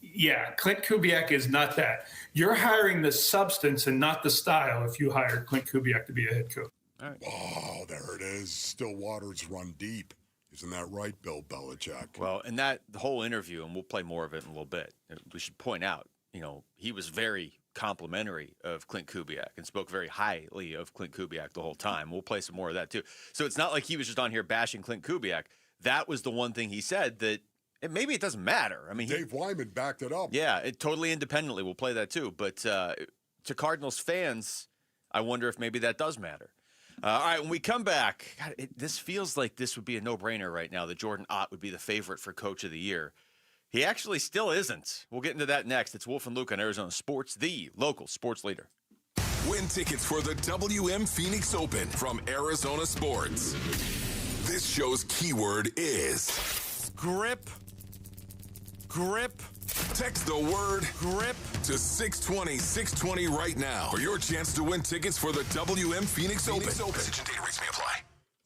yeah, Clint Kubiak is not that. You're hiring the substance and not the style if you hire Clint Kubiak to be a head coach. All right. Oh, there it is. Still waters run deep. Isn't that right, Bill Belichick? Well, and the whole interview, and we'll play more of it in a little bit, we should point out, he was very complimentary of Clint Kubiak and spoke very highly of Clint Kubiak the whole time. We'll play some more of that, too. So it's not like he was just on here bashing Clint Kubiak. That was the one thing he said that maybe it doesn't matter. I mean, Dave Wyman backed it up. Yeah, totally independently. We'll play that, too. But to Cardinals fans, I wonder if maybe that does matter. All right, when we come back, God, this feels like this would be a no-brainer right now that Jordan Ott would be the favorite for Coach of the Year. He actually still isn't. We'll get into that next. It's Wolf and Luke on Arizona Sports, the local sports leader. Win tickets for the WM Phoenix Open from Arizona Sports. This show's keyword is grip. Grip. Text the word grip to 620-620 right now for your chance to win tickets for the WM Phoenix Open. Message and data rates may apply.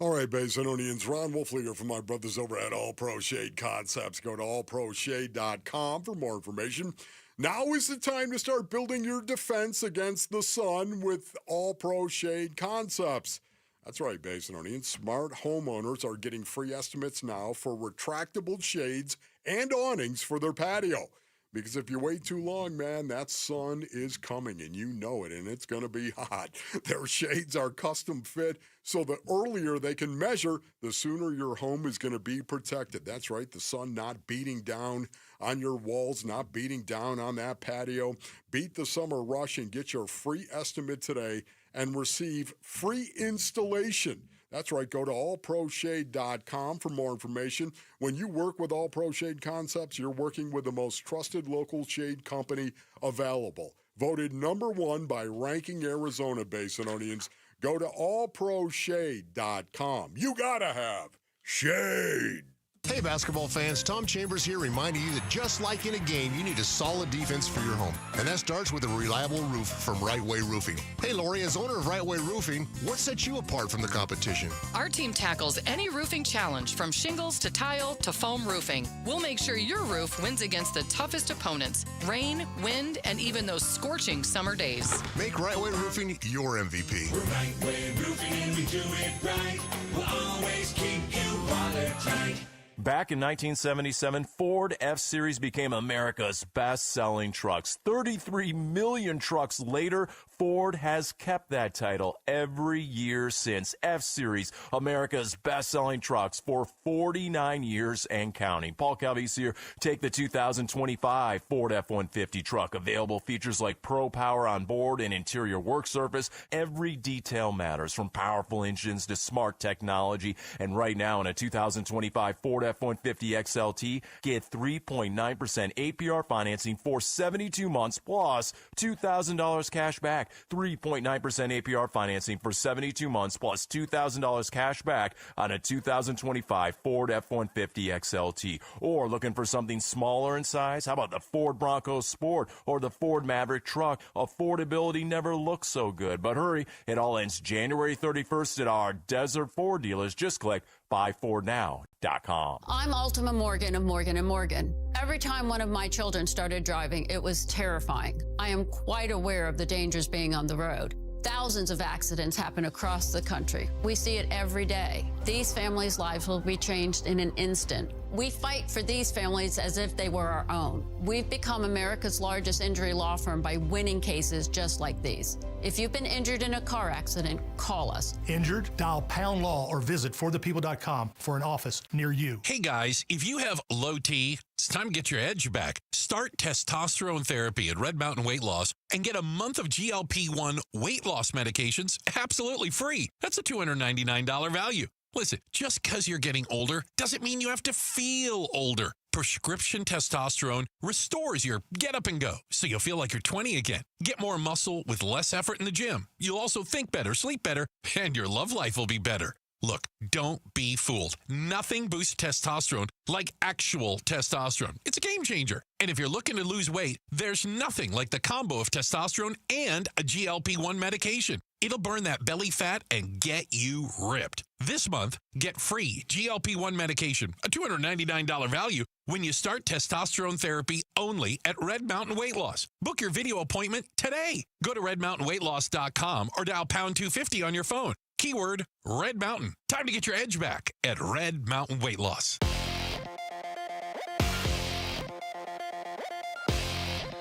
All right, Basinonians, Ron Wolfliger from my brothers over at All Pro Shade Concepts. Go to allproshade.com for more information. Now is the time to start building your defense against the sun with All Pro Shade Concepts. That's right, Basinonians. Smart homeowners are getting free estimates now for retractable shades and awnings for their patio. Because if you wait too long, man, that sun is coming, and you know it, and it's going to be hot. Their shades are custom fit, so the earlier they can measure, the sooner your home is going to be protected. That's right, the sun not beating down on your walls, not beating down on that patio. Beat the summer rush and get your free estimate today and receive free installation. That's right. Go to allproshade.com for more information. When you work with All Pro Shade Concepts, you're working with the most trusted local shade company available. Voted #1 by Ranking Arizona Basinonians. Go to allproshade.com. You gotta have shade. Hey, basketball fans, Tom Chambers here reminding you that just like in a game, you need a solid defense for your home. And that starts with a reliable roof from Right Way Roofing. Hey, Lori, as owner of Right Way Roofing, what sets you apart from the competition? Our team tackles any roofing challenge, from shingles to tile to foam roofing. We'll make sure your roof wins against the toughest opponents: rain, wind, and even those scorching summer days. Make Right Way Roofing your MVP. We're Right Way Roofing and we do it right. We'll always keep you watertight. Back in 1977, Ford F-Series became America's best-selling trucks. 33 million trucks later, Ford has kept that title every year since. F-Series, America's best-selling trucks for 49 years and counting. Paul Calvise here. Take the 2025 Ford F-150 truck. Available features like Pro Power on board and interior work surface. Every detail matters, from powerful engines to smart technology. And right now in a 2025 Ford F-150 XLT, get 3.9% APR financing for 72 months plus $2,000 cash back. 3.9% APR financing for 72 months plus $2,000 cash back on a 2025 Ford F-150 XLT. Or looking for something smaller in size? How about the Ford Bronco Sport or the Ford Maverick truck? Affordability never looks so good. But hurry, it all ends January 31st at our Desert Ford dealers. Just click buyfordnow.com. I'm Ultima Morgan of Morgan & Morgan. Every time one of my children started driving, it was terrifying. I am quite aware of the dangers being on the road. Thousands of accidents happen across the country. We see it every day. These families' lives will be changed in an instant. We fight for these families as if they were our own. We've become America's largest injury law firm by winning cases just like these. If you've been injured in a car accident, call us. Injured? Dial pound law or visit forthepeople.com for an office near you. Hey guys, if you have low T, it's time to get your edge back. Start testosterone therapy at Red Mountain Weight Loss and get a month of GLP-1 weight loss medications absolutely free. That's a $299 value. Listen, just because you're getting older doesn't mean you have to feel older. Prescription testosterone restores your get up and go, so you'll feel like you're 20 again. Get more muscle with less effort in the gym. You'll also think better, sleep better, and your love life will be better. Look, don't be fooled. Nothing boosts testosterone like actual testosterone. It's a game changer. And if you're looking to lose weight, there's nothing like the combo of testosterone and a GLP-1 medication. It'll burn that belly fat and get you ripped. This month, get free GLP-1 medication, a $299 value, when you start testosterone therapy only at Red Mountain Weight Loss. Book your video appointment today. Go to redmountainweightloss.com or dial pound 250 on your phone. Keyword Red Mountain. Time to get your edge back at Red Mountain Weight Loss.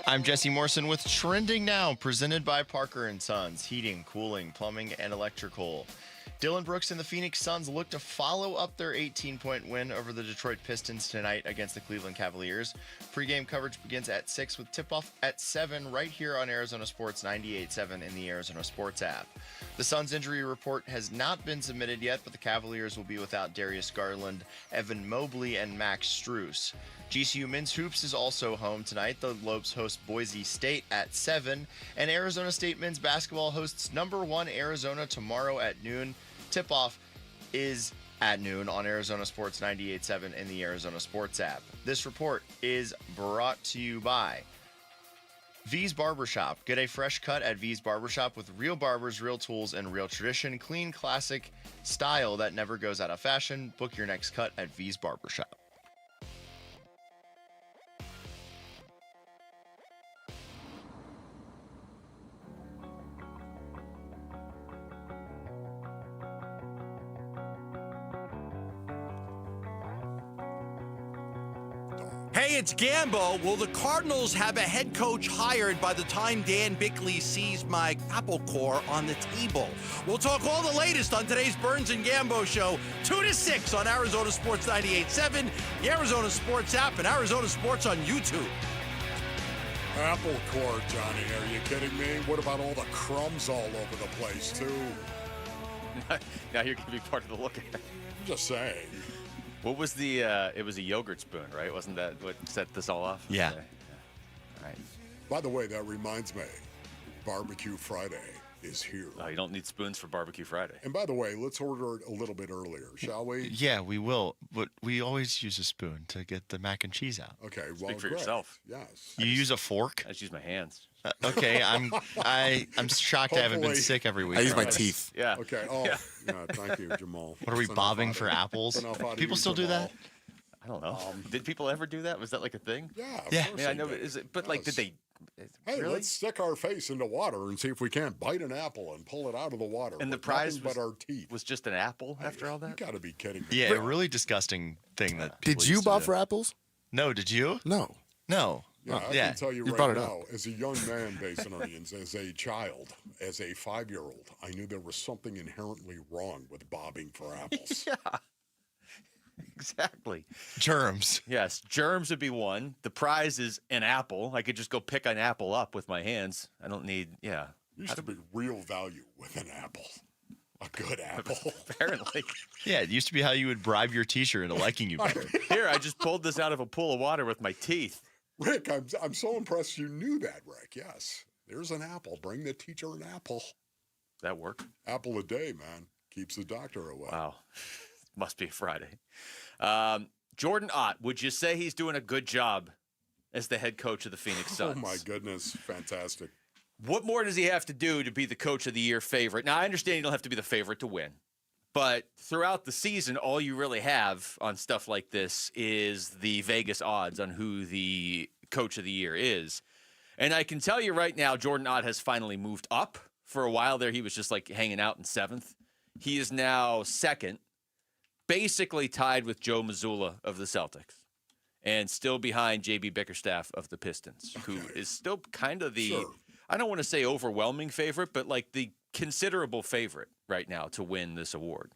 I'm Jesse Morrison with Trending Now, presented by Parker & Sons, heating, cooling, plumbing, and electrical. Dylan Brooks and the Phoenix Suns look to follow up their 18-point win over the Detroit Pistons tonight against the Cleveland Cavaliers. Pre-game coverage begins at 6 with tip-off at 7 right here on Arizona Sports 98.7 in the Arizona Sports app. The Suns injury report has not been submitted yet, but the Cavaliers will be without Darius Garland, Evan Mobley, and Max Strus. GCU Men's Hoops is also home tonight. The Lopes host Boise State at 7, and Arizona State Men's Basketball hosts number 1 Arizona tomorrow at noon. Tip-off is at noon on Arizona Sports 98.7 in the Arizona Sports app. This report is brought to you by V's Barbershop. Get a fresh cut at V's Barbershop with real barbers, real tools, and real tradition. Clean, classic style that never goes out of fashion. Book your next cut at V's Barbershop. Hey, it's Gambo. Will the Cardinals have a head coach hired by the time Dan Bickley sees my apple core on the table? We'll talk all the latest on today's Burns and Gambo show, 2 to 6 on Arizona Sports 98.7, the Arizona Sports app, and Arizona Sports on YouTube. Apple core, Johnny. Are you kidding me? What about all the crumbs all over the place, too? Now you're going to be part of the look at it. I'm just saying. What was the, it was a yogurt spoon, right? Wasn't that what set this all off? Yeah. All right. By the way, that reminds me, Barbecue Friday is here. Oh, you don't need spoons for Barbecue Friday. And by the way, let's order it a little bit earlier, shall we? Yeah, we will. But we always use a spoon to get the mac and cheese out. Okay, well, Speak for great. yourself. Yes. You use a fork? I just use my hands. Okay, I'm shocked I haven't been sick every week. I use my teeth. Yeah. Okay. Oh, yeah. Thank you, Jamal. What are we bobbing for apples? People still do that? I don't know. Did people ever do that? Was that like a thing? Yeah. Yeah. I mean, I know. Is it? But like, did they Hey, really? let's stick our face into water and see if we can't bite an apple and pull it out of the water. And the with prize nothing but our teeth. was just an apple after all that? You got to be kidding me. Yeah, a really disgusting thing that people Did you used to buy do. for apples? No, did you? No. No. Yeah, I Yeah. can tell you You right brought it now, as a young man, Basin Onions, as a child, as a 5-year-old, I knew there was something inherently wrong with bobbing for apples. Yeah. Exactly. Germs. Yes, germs would be one. The prize is an apple. I could just go pick an apple up with my hands. I don't need, There used to be real value with an apple. A good apple. Apparently. Yeah, it used to be how you would bribe your teacher into liking you better. Here, I just pulled this out of a pool of water with my teeth. Rick, I'm so impressed you knew that, Rick. Yes. There's an apple. Bring the teacher an apple. That work? Apple a day, man. Keeps the doctor away. Wow. Must be Friday. Jordan Ott, would you say he's doing a good job as the head coach of the Phoenix Suns? Oh, my goodness. Fantastic. What more does he have to do to be the coach of the year favorite? Now, I understand you don't have to be the favorite to win, but throughout the season, all you really have on stuff like this is the Vegas odds on who the coach of the year is. And I can tell you right now, Jordan Ott has finally moved up. For a while there, he was just like hanging out in 7th. He is now 2nd, basically tied with Joe Mazzulla of the Celtics, and still behind J.B. Bickerstaff of the Pistons, who is still kind of the, I don't want to say overwhelming favorite, but like the considerable favorite right now to win this award.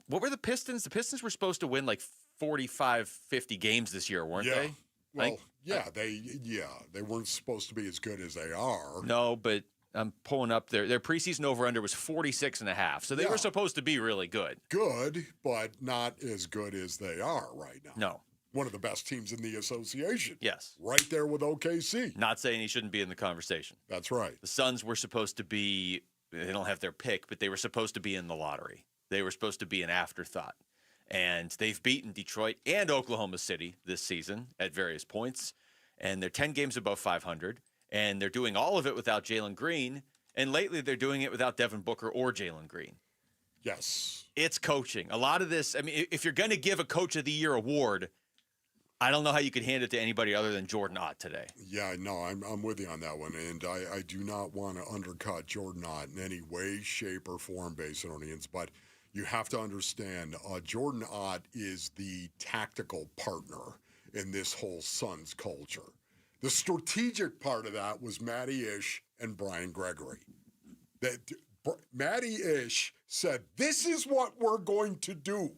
What were the Pistons? The Pistons were supposed to win like 45, 50 games this year, weren't they? Well, they weren't supposed to be as good as they are. No, but I'm pulling up their preseason over-under was 46.5. So they were supposed to be really good. Good, but not as good as they are right now. No. One of the best teams in the association. Yes. Right there with OKC. Not saying he shouldn't be in the conversation. That's right. The Suns were supposed to be, they don't have their pick, but they were supposed to be in the lottery. They were supposed to be an afterthought. And they've beaten Detroit and Oklahoma City this season at various points. And they're 10 games above 500. And they're doing all of it without Jalen Green. And lately they're doing it without Devin Booker or Jalen Green. Yes. It's coaching. A lot of this, I mean, if you're going to give a Coach of the Year award, I don't know how you could hand it to anybody other than Jordan Ott today. Yeah, no, I'm with you on that one. And I do not want to undercut Jordan Ott in any way, shape, or form, Basin Onions. But you have to understand, Jordan Ott is the tactical partner in this whole Suns culture. The strategic part of that was Matty Ish and Brian Gregory. Matty Ish said, this is what we're going to do.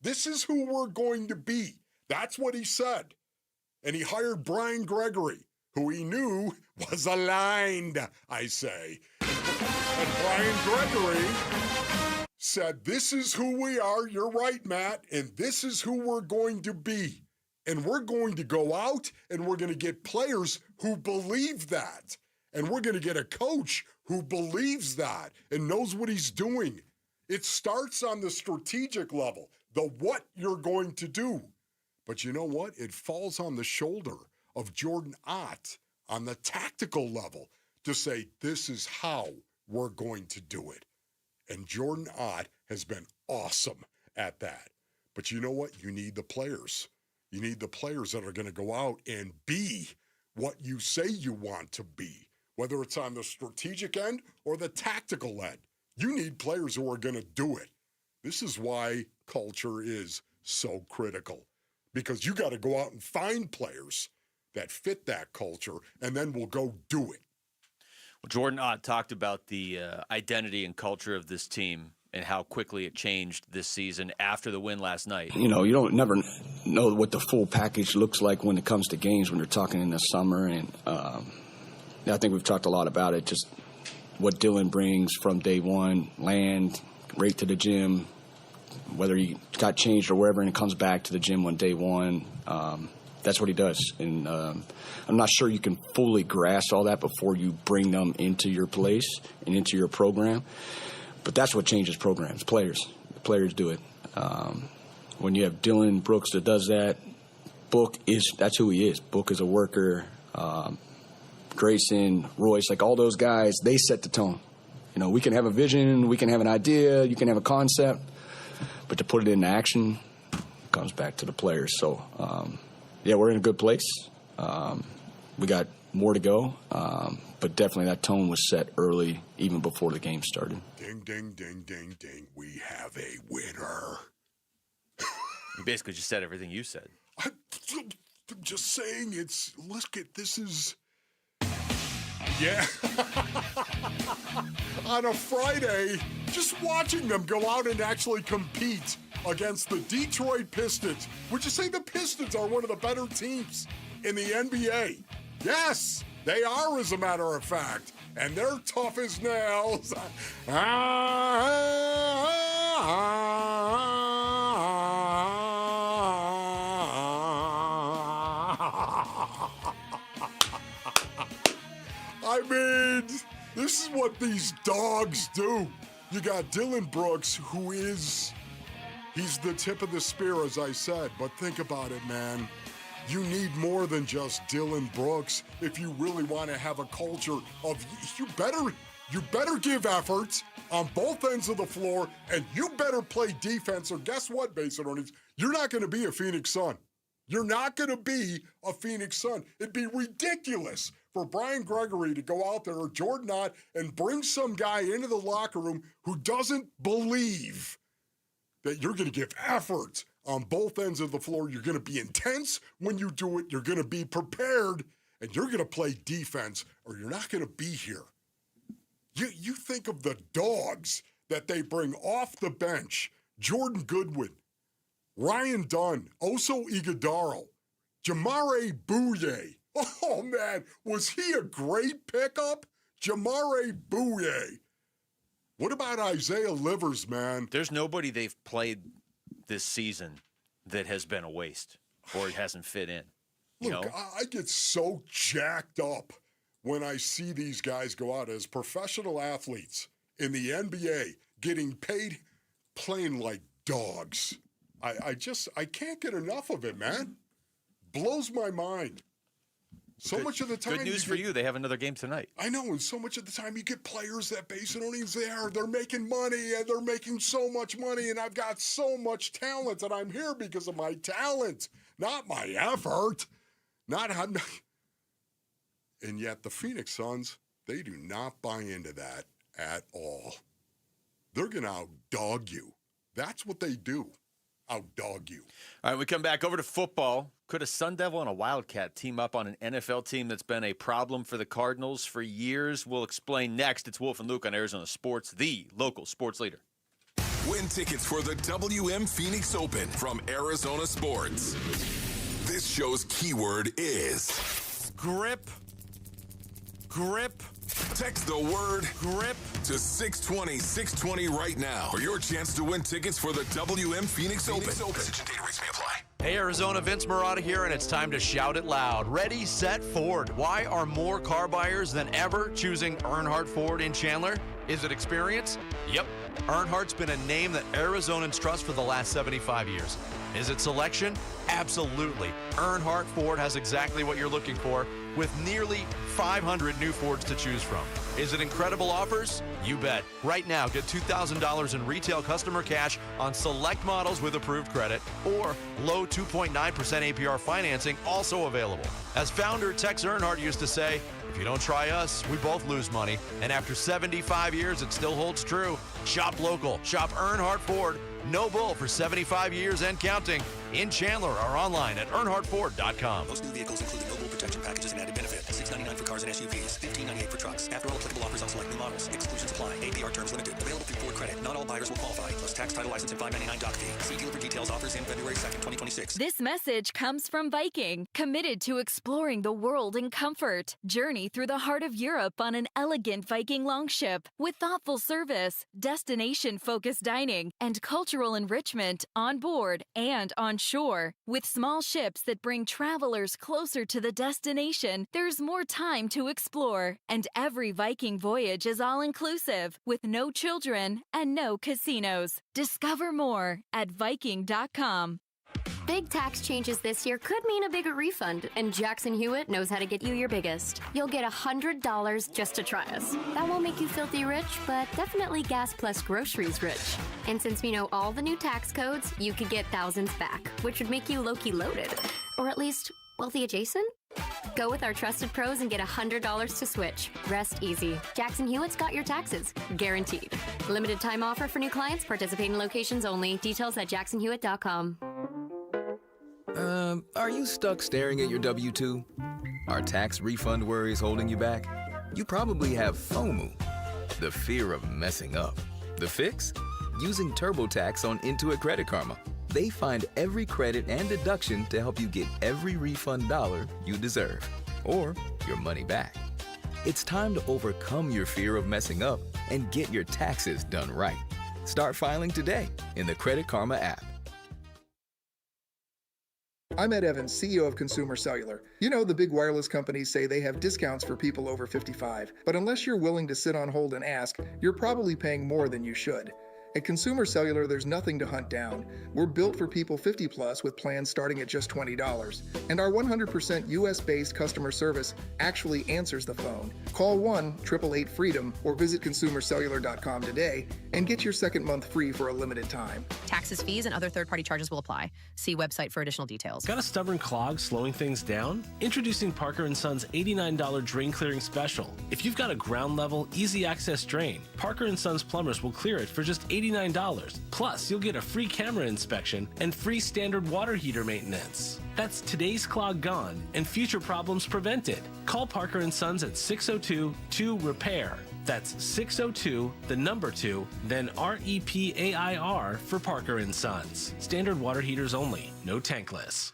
This is who we're going to be. That's what he said. And he hired Brian Gregory, who he knew was aligned, I say. And Brian Gregory said, this is who we are. You're right, Matt. And this is who we're going to be. And we're going to go out and we're going to get players who believe that. And we're going to get a coach who believes that and knows what he's doing. It starts on the strategic level, the what you're going to do. But you know what? It falls on the shoulder of Jordan Ott on the tactical level to say, this is how we're going to do it. And Jordan Ott has been awesome at that. But you know what? You need the players. You need the players that are going to go out and be what you say you want to be, whether it's on the strategic end or the tactical end. You need players who are going to do it. This is why culture is so critical, because you got to go out and find players that fit that culture, and then we'll go do it. Well, Jordan Ott talked about the identity and culture of this team and how quickly it changed this season after the win last night. You know, you don't never know what the full package looks like when it comes to games when you're talking in the summer. And I think we've talked a lot about it, just what Dylan brings from day one, land, right to the gym, whether he got changed or wherever, and it comes back to the gym on day one. That's what he does. And I'm not sure you can fully grasp all that before you bring them into your place and into your program. But that's what changes programs, players. The players do it. When you have Dylan Brooks that does that, that's who he is. Book is a worker. Grayson, Royce, like all those guys, they set the tone. You know, we can have a vision, we can have an idea, you can have a concept, but to put it into action comes back to the players. So, yeah, we're in a good place. we got more to go, but definitely that tone was set early, even before the game started. Ding, ding, ding, ding, ding. We have a winner. You basically just said everything you said. I'm just saying this is... Yeah. On a Friday, just watching them go out and actually compete against the Detroit Pistons. Would you say the Pistons are one of the better teams in the NBA? Yes, they are, as a matter of fact. And they're tough as nails. I mean, this is what these dogs do. You got Dylan Brooks, he's the tip of the spear, as I said. But think about it, man. You need more than just Dylan Brooks if you really want to have a culture of you better give effort on both ends of the floor, and you better play defense, or guess what, Basinonians? You're not going to be a Phoenix Sun. You're not going to be a Phoenix Sun. It'd be ridiculous for Brian Gregory to go out there, or Jordan Ott, and bring some guy into the locker room who doesn't believe that you're going to give effort on both ends of the floor. You're going to be intense when you do it. You're going to be prepared, and you're going to play defense, or you're not going to be here. You think of the dogs that they bring off the bench: Jordan Goodwin, Ryan Dunn, Oso Iguodaro, Jamare Bouye. Oh, man, was he a great pickup? Jamare Bouye. What about Isaiah Livers, man? There's nobody they've played this season that has been a waste or it hasn't fit in. Look, I get so jacked up when I see these guys go out as professional athletes in the NBA getting paid playing like dogs. I can't get enough of it, man. Blows my mind. So much of the time. Good news for you. They have another game tonight. I know, and so much of the time you get players that Basinonians they're making money, and they're making so much money, and I've got so much talent, and I'm here because of my talent, not my effort. And yet the Phoenix Suns, they do not buy into that at all. They're going to outdog you. That's what they do. Outdog you. All right, we come back over to football. Could a Sun Devil and a Wildcat team up on an NFL team that's been a problem for the Cardinals for years? We'll explain next. It's Wolf and Luke on Arizona Sports, the local sports leader. Win tickets for the WM Phoenix Open from Arizona Sports. This show's keyword is grip. Grip. Text the word grip to 620-620 right now for your chance to win tickets for the WM Phoenix Open. Message and data rates may apply. Hey, Arizona, Vince Marada here, and it's time to shout it loud. Ready, set, Ford. Why are more car buyers than ever choosing Earnhardt Ford in Chandler? Is it experience? Yep. Earnhardt's been a name that Arizonans trust for the last 75 years. Is it selection? Absolutely. Earnhardt Ford has exactly what you're looking for, with nearly 500 new Fords to choose from. Is it incredible offers? You bet. Right now, get $2,000 in retail customer cash on select models with approved credit, or low 2.9% APR financing also available. As founder Tex Earnhardt used to say, if you don't try us, we both lose money. And after 75 years, it still holds true. Shop local. Shop Earnhardt Ford. No bull for 75 years and counting. In Chandler or online at earnhardtford.com. Most new vehicles include the no bull protection packages and added benefit. $699 for cars and SUVs. $1598 for trucks. After all applicable offers on select new models. Exclusions apply. APR terms limited. Available through Ford Credit. Not all buyers will qualify. Plus tax, title, license, and $599 doc fee. See dealer for details. Offers in February 2nd, 2026. This message comes from Viking, committed to exploring the world in comfort. Journey through the heart of Europe on an elegant Viking longship with thoughtful service, destination-focused dining, and cultural enrichment on board and on shore. With small ships that bring travelers closer to the destination, there's more time to explore. And every Viking voyage is all-inclusive, with no children and no casinos. Discover more at Viking.com. Big tax changes this year could mean a bigger refund, and Jackson Hewitt knows how to get you your biggest. You'll get $100 just to try us. That won't make you filthy rich, but definitely gas plus groceries rich. And since we know all the new tax codes, you could get thousands back, which would make you low-key loaded. Or at least wealthy adjacent? Go with our trusted pros and get $100 to switch. Rest easy. Jackson Hewitt's got your taxes. Guaranteed. Limited time offer for new clients. Participating locations only. Details at jacksonhewitt.com. Are you stuck staring at your W-2? Are tax refund worries holding you back? You probably have FOMO, the fear of messing up. The fix? Using TurboTax on Intuit Credit Karma. They find every credit and deduction to help you get every refund dollar you deserve, or your money back. It's time to overcome your fear of messing up and get your taxes done right. Start filing today in the Credit Karma app. I'm Ed Evans, CEO of Consumer Cellular. You know, the big wireless companies say they have discounts for people over 55, but unless you're willing to sit on hold and ask, you're probably paying more than you should. At Consumer Cellular, there's nothing to hunt down. We're built for people 50 plus with plans starting at just $20. And our 100% US-based customer service actually answers the phone. Call 1-888-FREEDOM or visit consumercellular.com today and get your second month free for a limited time. Taxes, fees, and other third-party charges will apply. See website for additional details. Got a stubborn clog slowing things down? Introducing Parker & Son's $89 drain clearing special. If you've got a ground level, easy access drain, Parker & Son's plumbers will clear it for just $89. Plus, you'll get a free camera inspection and free standard water heater maintenance. That's today's clog gone and future problems prevented. Call Parker & Sons at 602-2-REPAIR. That's 602, the number 2, then REPAIR for Parker & Sons. Standard water heaters only, no tankless.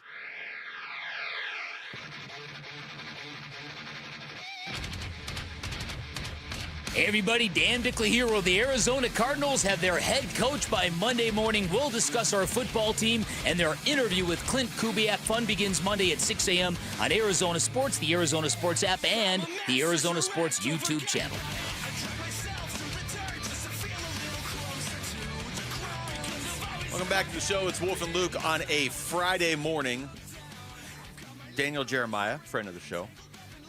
Hey everybody, Dan Bickley here. Will the Arizona Cardinals have their head coach by Monday morning? We'll discuss our football team and their interview with Clint Kubiak. Fun begins Monday at 6 a.m. on Arizona Sports, the Arizona Sports app, and the Arizona Sports YouTube channel. Welcome back to the show. It's Wolf and Luke on a Friday morning. Daniel Jeremiah, friend of the show,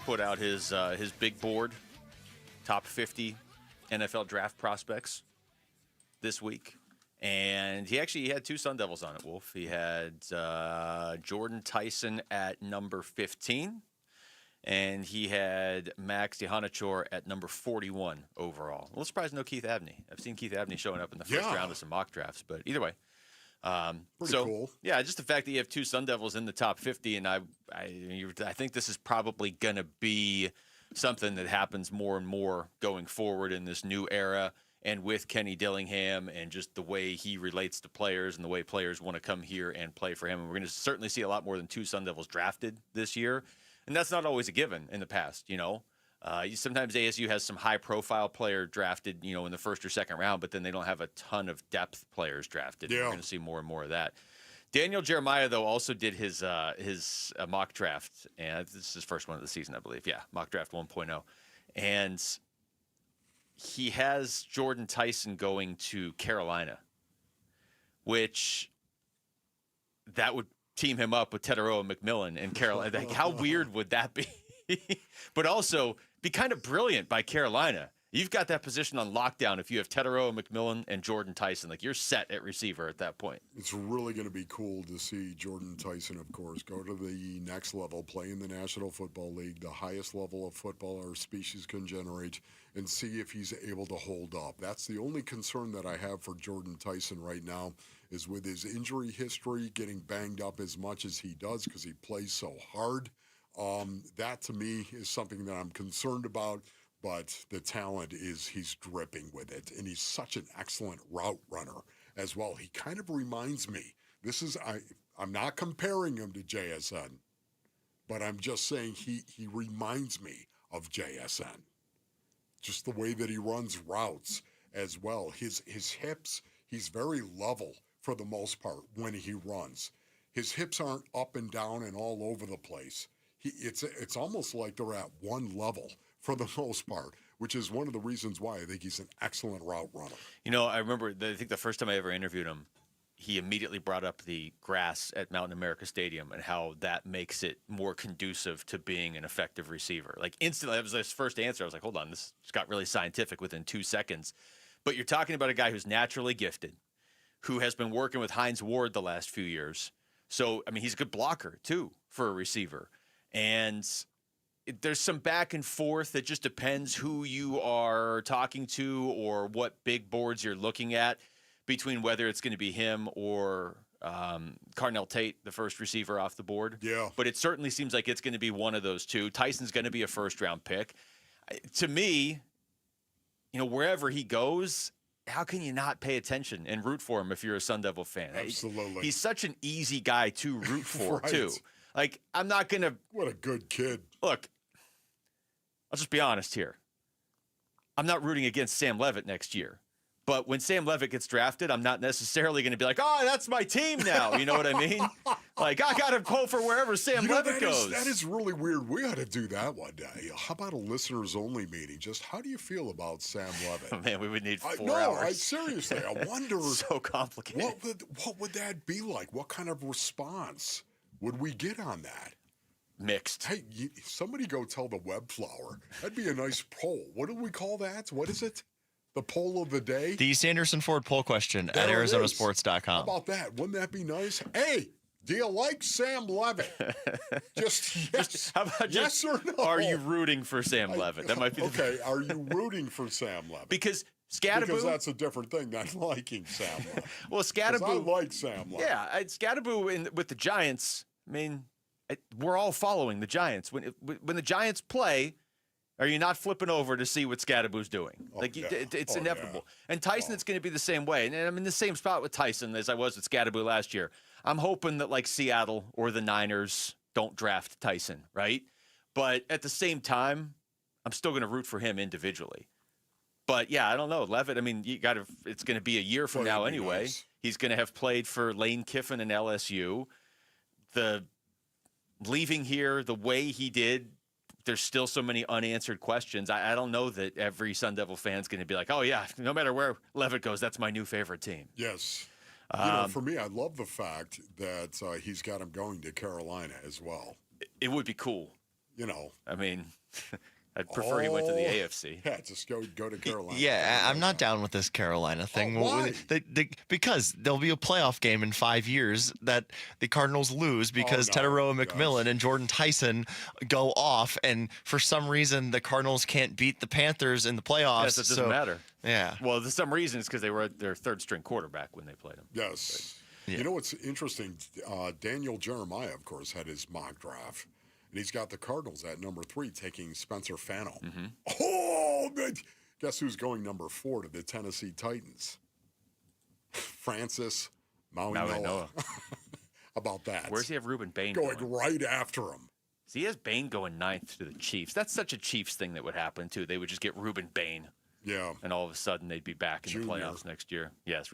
put out his big board. Top 50 NFL draft prospects this week. And he had two Sun Devils on it, Wolf. He had Jordan Tyson at number 15. And he had Max Dihanachor at number 41 overall. A little surprised no Keith Abney. I've seen Keith Abney showing up in the first round of some mock drafts. But either way. Pretty cool. Yeah, just the fact that you have two Sun Devils in the top 50. And I think this is probably going to be something that happens more and more going forward in this new era, and with Kenny Dillingham and just the way he relates to players and the way players want to come here and play for him. And we're going to certainly see a lot more than two Sun Devils drafted this year. And that's not always a given in the past, you know. Sometimes ASU has some high-profile player drafted, you know, in the first or second round, but then they don't have a ton of depth players drafted. Yeah. We're going to see more and more of that. Daniel Jeremiah, though, also did his mock draft, and this is his first one of the season, I believe. Yeah, mock draft 1.0. And he has Jordan Tyson going to Carolina, which that would team him up with Teteroa McMillan in Carolina. Like, how weird would that be? But also be kind of brilliant by Carolina. You've got that position on lockdown if you have Teteroa McMillan and Jordan Tyson. Like, you're set at receiver at that point. It's really going to be cool to see Jordan Tyson, of course, go to the next level, play in the National Football League, the highest level of football our species can generate, and see if he's able to hold up. That's the only concern that I have for Jordan Tyson right now, is with his injury history, getting banged up as much as he does because he plays so hard. That, to me, is something that I'm concerned about. But the talent he's dripping with it, and he's such an excellent route runner as well. He kind of reminds me, I'm not comparing him to JSN, but I'm just saying he reminds me of JSN. Just the way that he runs routes as well. His hips, he's very level for the most part when he runs. His hips aren't up and down and all over the place. It's almost like they're at one level for the most part, which is one of the reasons why I think he's an excellent route runner. You know, I remember, I think the first time I ever interviewed him, he immediately brought up the grass at Mountain America Stadium and how that makes it more conducive to being an effective receiver. Like, instantly, that was his first answer. I was like, hold on, this got really scientific within 2 seconds. But you're talking about a guy who's naturally gifted, who has been working with Hines Ward the last few years. So, I mean, he's a good blocker, too, for a receiver. And there's some back and forth. It just depends who you are talking to or what big boards you're looking at between whether it's going to be him or Cardinal Tate, the first receiver off the board. Yeah. But it certainly seems like it's going to be one of those two. Tyson's going to be a first-round pick. To me, wherever he goes, how can you not pay attention and root for him if you're a Sun Devil fan? Absolutely. He's such an easy guy to root for, Right. too. Like, I'm not going to... What a good kid. Look, I'll just be honest here. I'm not rooting against Sam Levitt next year. But when Sam Levitt gets drafted, I'm not necessarily going to be like, oh, that's my team now. You know what I mean? Like, I got to pull for wherever Sam Levitt goes. That is really weird. We ought to do that one day. How about a listeners-only meeting? Just how do you feel about Sam Levitt? Man, we would need 4 hours. hours. Seriously, I wonder. So complicated. What would that be like? What kind of response would we get on that? Mixed. Hey, somebody go tell the Webflower. That'd be a nice poll. What do we call that? What is it? The poll of the day? The Sanderson Ford poll question at There it is. arizonasports.com. How about that? Wouldn't that be nice? Hey, do you like Sam Levitt? Just yes. How about yes or no? Are you rooting for Sam Levitt? That might be okay. Are you rooting for Sam Levitt? Because Scatterboo. Because that's a different thing than liking Sam Levitt. Well, Scatterboo. I like Sam Levitt. Yeah, Scatterboo with the Giants. I mean, we're all following the Giants. When the Giants play, are you not flipping over to see what Scatterboo's doing? It's inevitable. Yeah. And Tyson, it's going to be the same way. And I'm in the same spot with Tyson as I was with Scatterboo last year. I'm hoping that like Seattle or the Niners don't draft Tyson, right? But at the same time, I'm still going to root for him individually. But yeah, I don't know. Levitt, I mean, it's going to be a year from now anyway. Nice. He's going to have played for Lane Kiffin and LSU. The leaving here the way he did, there's still so many unanswered questions. I don't know that every Sun Devil fan's going to be like, oh, yeah, no matter where Levitt goes, that's my new favorite team. Yes. For me, I love the fact that he's got him going to Carolina as well. It would be cool. I mean, I'd prefer he went to the AFC. Yeah, just go to Carolina. Yeah, I'm not down with this Carolina thing. Why? Because there'll be a playoff game in 5 years that the Cardinals lose because Teteroa McMillan and Jordan Tyson go off, and for some reason the Cardinals can't beat the Panthers in the playoffs. Yes, it doesn't matter. Yeah. Well, for some reason it's because they were their third-string quarterback when they played him. Yes. But, You know what's interesting? Daniel Jeremiah, of course, had his mock draft. And he's got the Cardinals at number 3, taking Spencer Fano. Mm-hmm. Oh, guess who's going number 4 to the Tennessee Titans? Francis Maui-Noa. How about that? Where's he have Ruben Bain going right after him? See, he has Bain going 9th to the Chiefs. That's such a Chiefs thing that would happen, too. They would just get Ruben Bain. Yeah. And all of a sudden, they'd be back in the playoffs next year. Yes,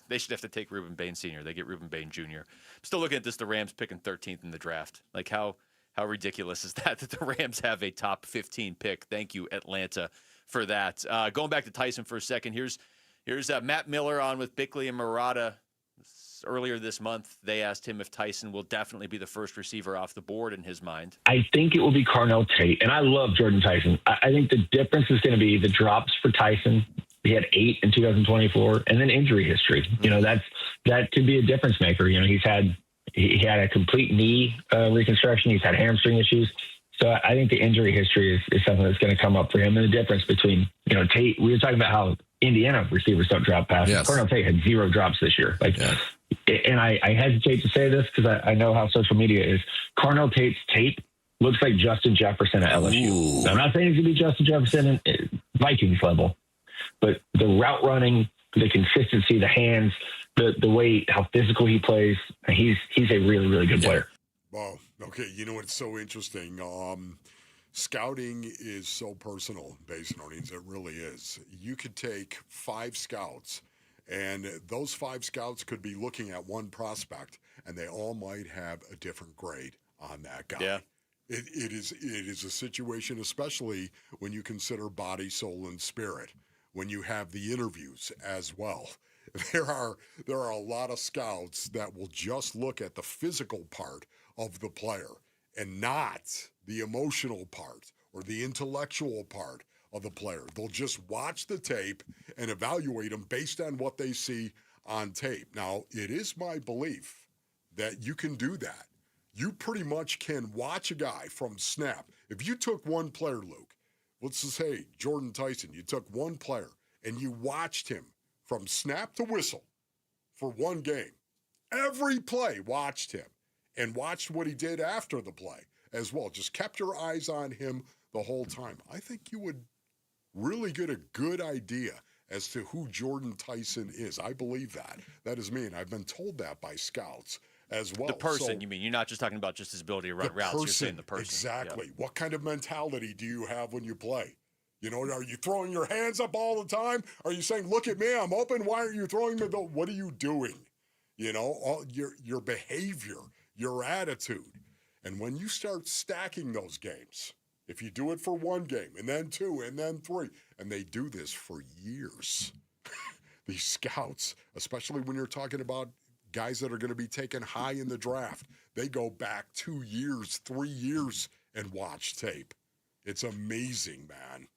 they should have to take Ruben Bain Sr. They get Ruben Bain Jr. Still looking at this, the Rams picking 13th in the draft. Like, how ridiculous is that the Rams have a top 15 pick? Thank you, Atlanta, for that. Going back to Tyson for a second, here's Matt Miller on with Bickley and Marada. Earlier this month, they asked him if Tyson will definitely be the first receiver off the board in his mind. I think it will be Cardinal Tate, and I love Jordan Tyson. I think the difference is going to be the drops for Tyson. He had 8 in 2024, and then injury history. That could be a difference maker. He had a complete knee reconstruction. He's had hamstring issues. So I think the injury history is something that's going to come up for him. And the difference between, Tate, we were talking about how Indiana receivers don't drop passes. Yes. Cardinal Tate had 0 drops this year. And I hesitate to say this because I know how social media is. Cardinal Tate's tape looks like Justin Jefferson at LSU. I'm not saying he's going to be Justin Jefferson at Vikings level, but the route running, the consistency, the hands, the way how physical he plays, he's a really, really good player. Wow. Okay. You know what's so interesting? Scouting is so personal, Basin Earnings. It really is. You could take 5 scouts, and those 5 scouts could be looking at one prospect, and they all might have a different grade on that guy. Yeah. It is a situation, especially when you consider body, soul, and spirit, when you have the interviews as well. There are a lot of scouts that will just look at the physical part of the player and not the emotional part or the intellectual part of the player. They'll just watch the tape and evaluate them based on what they see on tape. Now, it is my belief that you can do that. You pretty much can watch a guy from snap. If you took one player, Luke, let's just say Jordan Tyson, you took one player and you watched him from snap to whistle for one game, every play watched him and watched what he did after the play as well, just kept your eyes on him the whole time, I think you would really get a good idea as to who Jordan Tyson is. I believe that. That is me, and I've been told that by scouts as well. The person, you mean? You're not just talking about just his ability to run routes. You're saying the person. Exactly. Yep. What kind of mentality do you have when you play? You know, are you throwing your hands up all the time? Are you saying, look at me, I'm open, why are you throwing me? What are you doing? You know, all your behavior, your attitude. And when you start stacking those games, if you do it for one game and then two and then three, and they do this for years, these scouts, especially when you're talking about guys that are going to be taken high in the draft, they go back 2 years, 3 years and watch tape. It's amazing, man.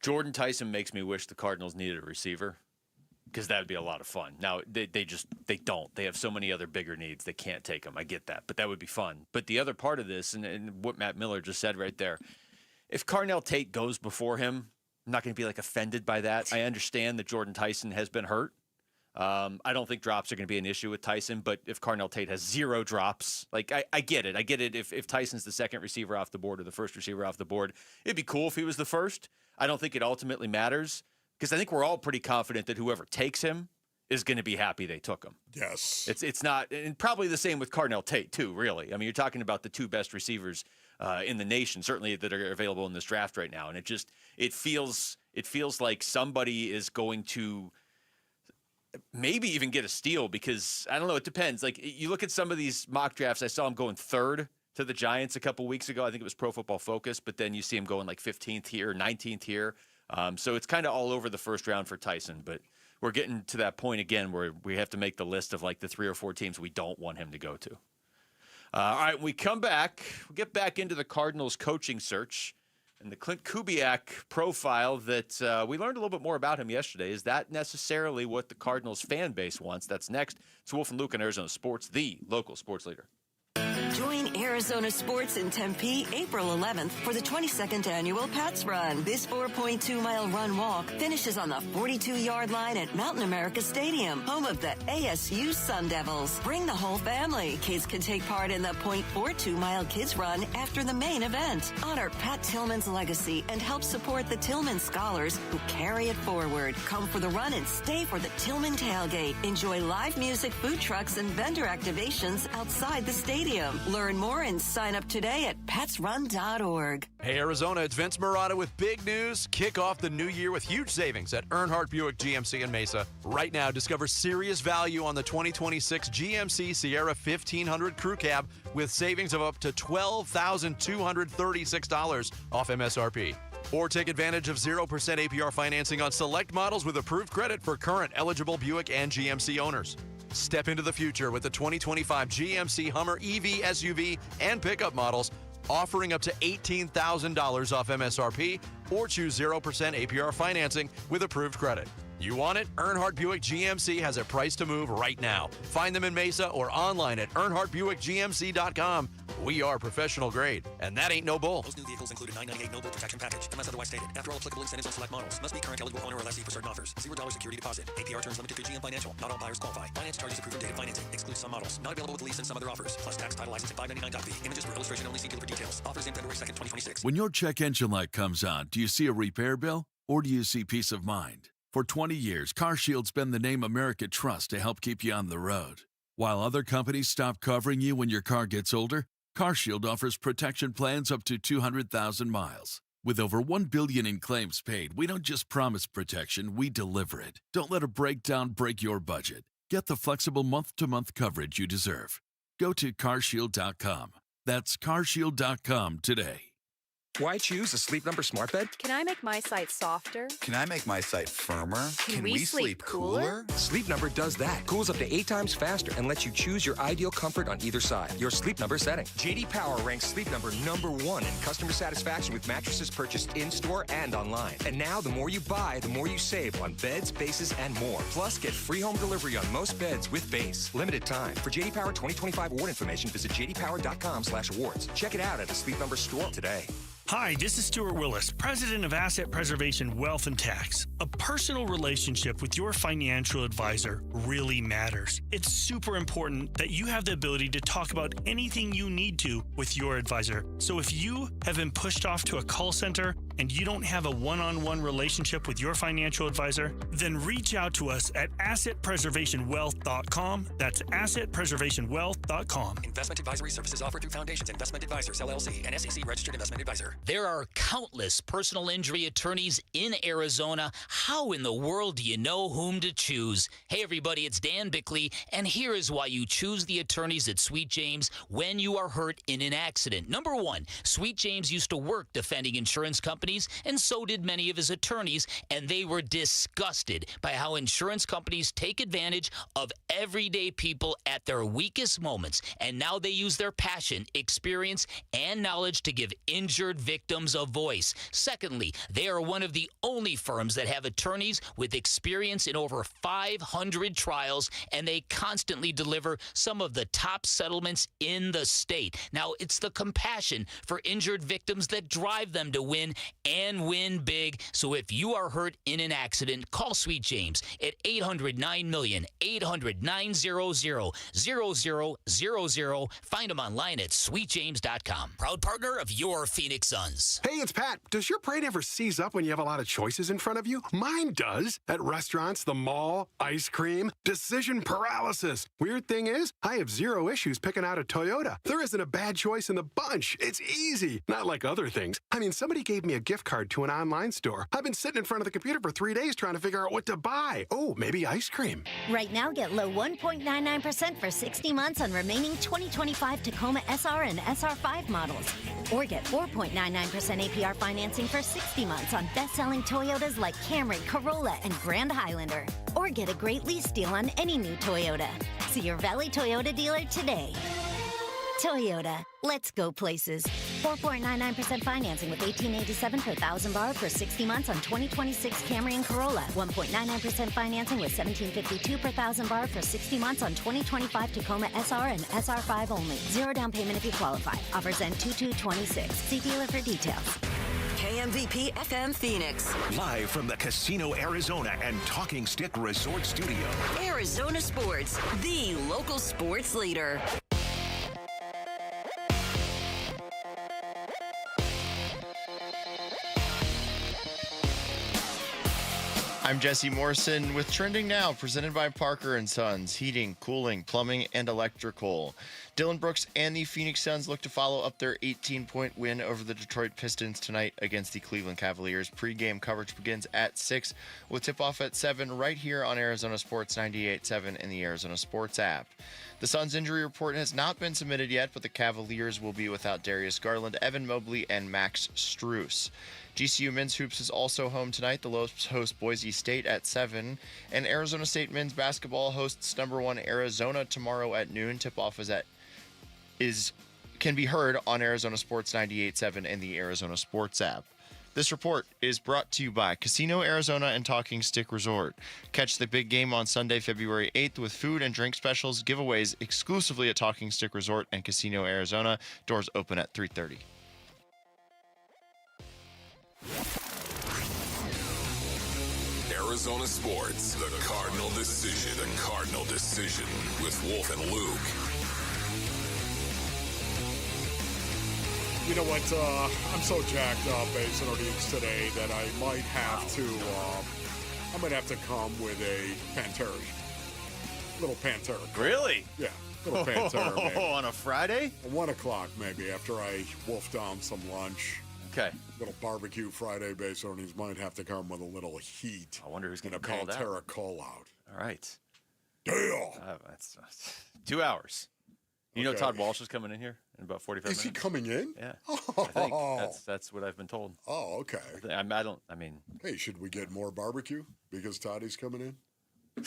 Jordan Tyson makes me wish the Cardinals needed a receiver, because that would be a lot of fun. Now, they don't. They have so many other bigger needs. They can't take them. I get that. But that would be fun. But the other part of this, and what Matt Miller just said right there, if Carnell Tate goes before him, I'm not going to be offended by that. I understand that Jordan Tyson has been hurt. I don't think drops are going to be an issue with Tyson, but if Carnell Tate has 0 drops, I get it. I get it if Tyson's the second receiver off the board or the first receiver off the board. It'd be cool if he was the first. I don't think it ultimately matters, because I think we're all pretty confident that whoever takes him is going to be happy they took him. Yes. It's not, and probably the same with Carnell Tate too, really. I mean, you're talking about the 2 best receivers in the nation, certainly that are available in this draft right now. And it feels like somebody is going to maybe even get a steal, because I don't know, it depends. You look at some of these mock drafts, I saw him going 3rd to the Giants a couple weeks ago. I think it was Pro Football Focus, but then you see him going 15th here, 19th here. So it's kind of all over the first round for Tyson, but we're getting to that point again where we have to make the list of the 3 or 4 teams we don't want him to go to. All right, when we come back, we'll get back into the Cardinals coaching search and the Clint Kubiak profile that we learned a little bit more about him yesterday. Is that necessarily what the Cardinals fan base wants? That's next. It's Wolf and Luke on Arizona Sports, the local sports leader. Join Arizona Sports in Tempe, April 11th for the 22nd annual Pats Run. This 4.2-mile run-walk finishes on the 42-yard line at Mountain America Stadium, home of the ASU Sun Devils. Bring the whole family. Kids can take part in the 0.42-mile Kids Run after the main event. Honor Pat Tillman's legacy and help support the Tillman scholars who carry it forward. Come for the run and stay for the Tillman tailgate. Enjoy live music, food trucks, and vendor activations outside the stadium. Learn more and sign up today at petsrun.org. Hey, Arizona, it's Vince Marada with big news. Kick off the new year with huge savings at Earnhardt Buick GMC in Mesa. Right now, discover serious value on the 2026 GMC Sierra 1500 Crew Cab with savings of up to $12,236 off MSRP. Or take advantage of 0% APR financing on select models with approved credit for current eligible Buick and GMC owners. Step into the future with the 2025 GMC Hummer EV, SUV, and pickup models, offering up to $18,000 off MSRP, or choose 0% APR financing with approved credit. You want it? Earnhardt Buick GMC has a price to move right now. Find them in Mesa or online at EarnhardtBuickGMC.com. We are professional grade, and that ain't no bull. Most new vehicles include a $998 no-bill protection package, unless otherwise stated. After all applicable incentives on select models, must be current eligible owner or lessee for certain offers. $0 security deposit. APR terms limited through GM Financial. Not all buyers qualify. Finance charges approved and dated financing. Excludes some models. Not available with lease and some other offers. Plus tax, title, license, and $599.fee. Images for illustration only. See dealer for details. Offers in February 2nd, 2026. When your check engine light comes on, do you see a repair bill or do you see peace of mind? For 20 years, CarShield's been the name America trusts to help keep you on the road. While other companies stop covering you when your car gets older, CarShield offers protection plans up to 200,000 miles. With over $1 billion in claims paid, we don't just promise protection, we deliver it. Don't let a breakdown break your budget. Get the flexible month-to-month coverage you deserve. Go to CarShield.com. That's CarShield.com today. Why choose a Sleep Number smart bed? Can I make my site softer? Can I make my site firmer? Can we sleep cooler? Sleep Number does that. Cools up to 8 times faster and lets you choose your ideal comfort on either side. Your Sleep Number setting. JD Power ranks Sleep Number #1 in customer satisfaction with mattresses purchased in-store and online. And now, the more you buy, the more you save on beds, bases, and more. Plus, get free home delivery on most beds with base. Limited time. For JD Power 2025 award information, visit jdpower.com/awards. Check it out at a Sleep Number store today. Hi, this is Stuart Willis, President of Asset Preservation Wealth and Tax. A personal relationship with your financial advisor really matters. It's super important that you have the ability to talk about anything you need to with your advisor. So if you have been pushed off to a call center and you don't have a one-on-one relationship with your financial advisor, then reach out to us at assetpreservationwealth.com. That's assetpreservationwealth.com. Investment advisory services offered through Foundations Investment Advisors, LLC, an SEC-registered investment advisor. There are countless personal injury attorneys in Arizona. How in the world do you know whom to choose? Hey, everybody, it's Dan Bickley, and here is why you choose the attorneys at Sweet James when you are hurt in an accident. Number one, Sweet James used to work defending insurance companies, and so did many of his attorneys, and they were disgusted by how insurance companies take advantage of everyday people at their weakest moments, and now they use their passion, experience, and knowledge to give injured victims a voice. Secondly, they are one of the only firms that have attorneys with experience in over 500 trials, and they constantly deliver some of the top settlements in the state. Now, it's the compassion for injured victims that drive them to win and win big. So if you are hurt in an accident, call Sweet James at 800-9-million, 800-900-0000. Find them online at sweetjames.com. Proud partner of your Phoenix Suns. Hey, it's Pat. Does your brain ever seize up when you have a lot of choices in front of you? Mine does. At restaurants, the mall, ice cream, decision paralysis. Weird thing is, I have zero issues picking out a Toyota. There isn't a bad choice in the bunch. It's easy. Not like other things. I mean, somebody gave me a gift card to an online store. I've been sitting in front of the computer for 3 days trying to figure out what to buy. Oh, maybe ice cream. Right now, get low 1.99% for 60 months on remaining 2025 Tacoma SR and SR5 models. Or get 4.99% APR financing for 60 months on best-selling Toyotas like Camry, Corolla, and Grand Highlander. Or get a great lease deal on any new Toyota. See your Valley Toyota dealer today. Toyota, let's go places. 4.99% financing with $1,887 per thousand borrowed for 60 months on 2026 Camry and Corolla. 1.99% financing with $1,752 per thousand borrowed for 60 months on 2025 Tacoma SR and SR5 only. Zero down payment if you qualify. Offers end 2/2/26. See dealer for details. KMVP FM Phoenix. Live from the Casino Arizona and Talking Stick Resort Studio. Arizona Sports, the local sports leader. I'm Jesse Morrison with Trending Now, presented by Parker & Sons, heating, cooling, plumbing, and electrical. Dylan Brooks and the Phoenix Suns look to follow up their 18-point win over the Detroit Pistons tonight against the Cleveland Cavaliers. Pre-game coverage begins at 6 with tip-off at 7 right here on Arizona Sports 98.7 in the Arizona Sports app. The Suns injury report has not been submitted yet, but the Cavaliers will be without Darius Garland, Evan Mobley, and Max Strus. GCU Men's Hoops is also home tonight. The Lopes host Boise State at 7. And Arizona State Men's Basketball hosts number 1 Arizona tomorrow at noon. Tip-off can be heard on Arizona Sports 98.7 and the Arizona Sports app. This report is brought to you by Casino Arizona and Talking Stick Resort. Catch the big game on Sunday, February 8th with food and drink specials, giveaways exclusively at Talking Stick Resort and Casino Arizona. Doors open at 3:30. Arizona Sports, the Cardinal Decision. The Cardinal Decision with Wolf and Luke. You know what? I'm so jacked up based on these today that I might have to come with a Pantera. Little Pantera. Really? Yeah. Little Pantera. Maybe. On a Friday? At 1 o'clock maybe after I wolf down some lunch. Okay. Little barbecue Friday based on these might have to come with a little heat. I wonder who's going to call out. Pantera call out. All right. Deal. That's 2 hours. You know Todd Walsh is coming in here in about 45 minutes. Is he coming in? Yeah. I think that's what I've been told. Oh, okay. Hey, should we get more barbecue because Toddy's coming in?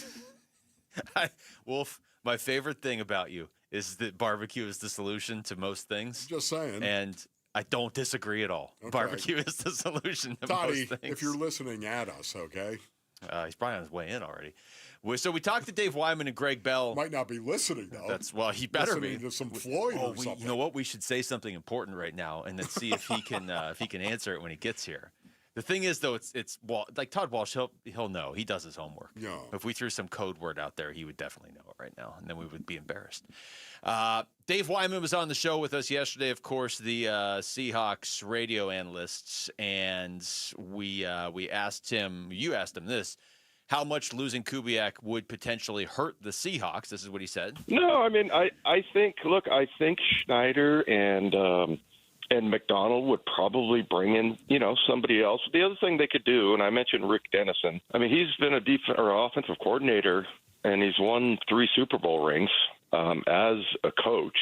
Wolf, my favorite thing about you is that barbecue is the solution to most things. Just saying. And I don't disagree at all. Okay. Barbecue is the solution to Toddy, most things. If you're listening, at us, okay? He's probably on his way in already. So we talked to Dave Wyman and Greg Bell. Might not be listening, though. He better listening be. to some Floyd or something. You know what? We should say something important right now and then see if he can answer it when he gets here. The thing is, though, it's like Todd Walsh, he'll know. He does his homework. Yeah. If we threw some code word out there, he would definitely know it right now, and then we would be embarrassed. Dave Wyman was on the show with us yesterday, of course, the Seahawks radio analysts, and we asked him, you asked him this, how much losing Kubiak would potentially hurt the Seahawks. This is what he said. No, I mean, I think Schneider and McDonald would probably bring in, somebody else. The other thing they could do, and I mentioned Rick Dennison. I mean, he's been offensive coordinator, and he's won 3 Super Bowl rings as a coach.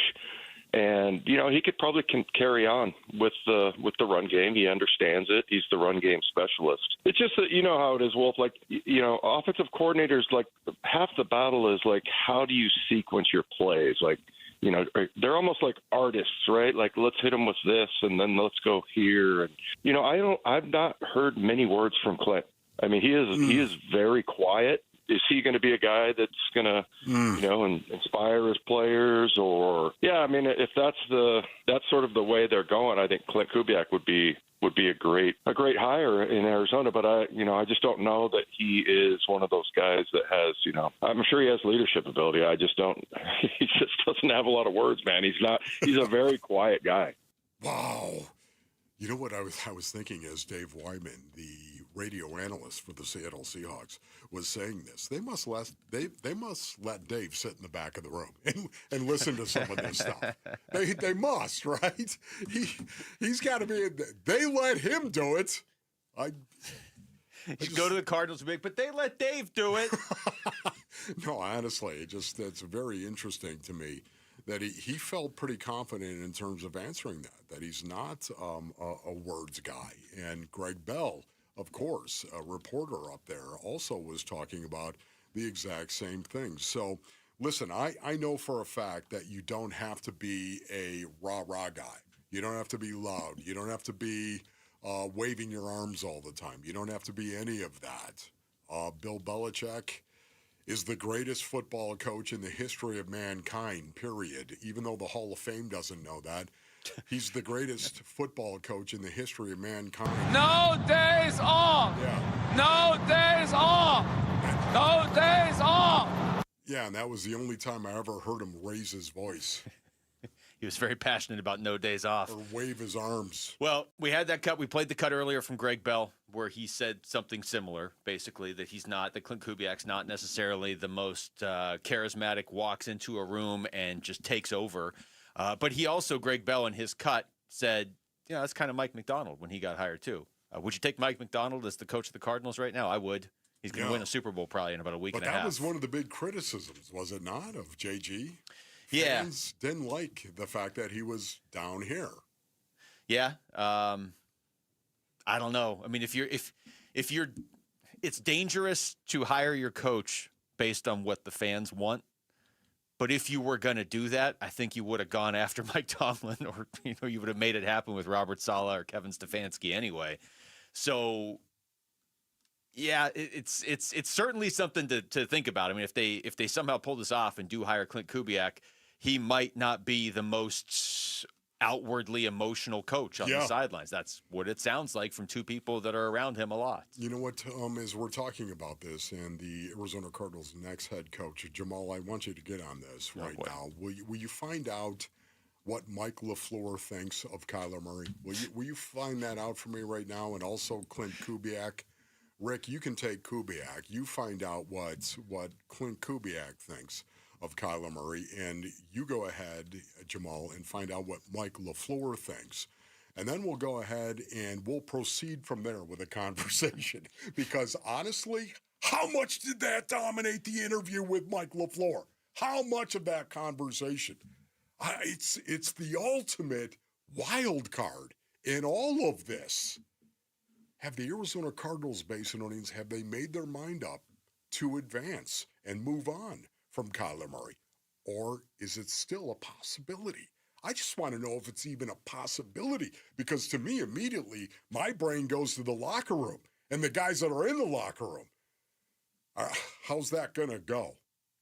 And, he could probably carry on with the run game. He understands it. He's the run game specialist. It's just that, you know how it is, Wolf. Like, offensive coordinators, like, half the battle is, like, how do you sequence your plays? Like, they're almost like artists, right? Like, let's hit them with this, and then let's go here. And I've not heard many words from Clint. I mean, he is very quiet. Is he going to be a guy that's going to, inspire his players? Or I mean, if that's sort of the way they're going, I think Clint Kubiak would be a great hire in Arizona. But I just don't know that he is one of those guys that has, I'm sure he has leadership ability. I just don't. He just doesn't have a lot of words, man. He's a very quiet guy. Wow. You know what I was thinking as Dave Wyman, the radio analyst for the Seattle Seahawks, was saying this. They must let Dave sit in the back of the room and listen to some of this stuff. They must, right? He's got to be. They let him do it. You go to the Cardinals, but they let Dave do it. No, honestly, it's very interesting to me that he felt pretty confident in terms of answering that he's not a words guy. And Greg Bell, of course, a reporter up there, also was talking about the exact same thing. So, listen, I know for a fact that you don't have to be a rah-rah guy. You don't have to be loud. You don't have to be waving your arms all the time. You don't have to be any of that. Bill Belichick is the greatest football coach in the history of mankind, period. Even though the Hall of Fame doesn't know that. He's the greatest football coach in the history of mankind. No days off. Yeah. No days off. No days off. Yeah, and that was the only time I ever heard him raise his voice. He was very passionate about no days off. Or wave his arms. Well, we had that cut. We played the cut earlier from Greg Bell where he said something similar, basically, that Clint Kubiak's not necessarily the most charismatic, walks into a room and just takes over. But he also, Greg Bell in his cut, said, that's kind of Mike McDonald when he got hired too. Would you take Mike McDonald as the coach of the Cardinals right now? I would. He's going to win a Super Bowl probably in about a week and a half. But that was one of the big criticisms, was it not, of JG? Yeah. Fans didn't like the fact that he was down here. Yeah. I don't know. I mean, if you're, it's dangerous to hire your coach based on what the fans want. But if you were going to do that, I think you would have gone after Mike Tomlin, or you would have made it happen with Robert Saleh or Kevin Stefanski anyway. So, yeah, it's certainly something to think about. I mean, if they somehow pull this off and do hire Clint Kubiak, he might not be the most outwardly emotional coach on the sidelines. That's what it sounds like from two people that are around him a lot. You know what, as we're talking about this, and the Arizona Cardinals' next head coach, Jamal, I want you to get on this now. Will you find out what Mike LaFleur thinks of Kyler Murray? Will you find that out for me right now? And also Clint Kubiak. Rick, you can take Kubiak. You find out what Clint Kubiak thinks of Kyler Murray, and you go ahead, Jamal, and find out what Mike LaFleur thinks. And then we'll go ahead and we'll proceed from there with a conversation. Because honestly, how much did that dominate the interview with Mike LaFleur? How much of that conversation? It's the ultimate wild card in all of this. Have the Arizona Cardinals, Basinonians, have they made their mind up to advance and move on from Kyler Murray? Or is it still a possibility? I just want to know if it's even a possibility, because to me, immediately, my brain goes to the locker room and the guys that are in the locker room. How's that going to go?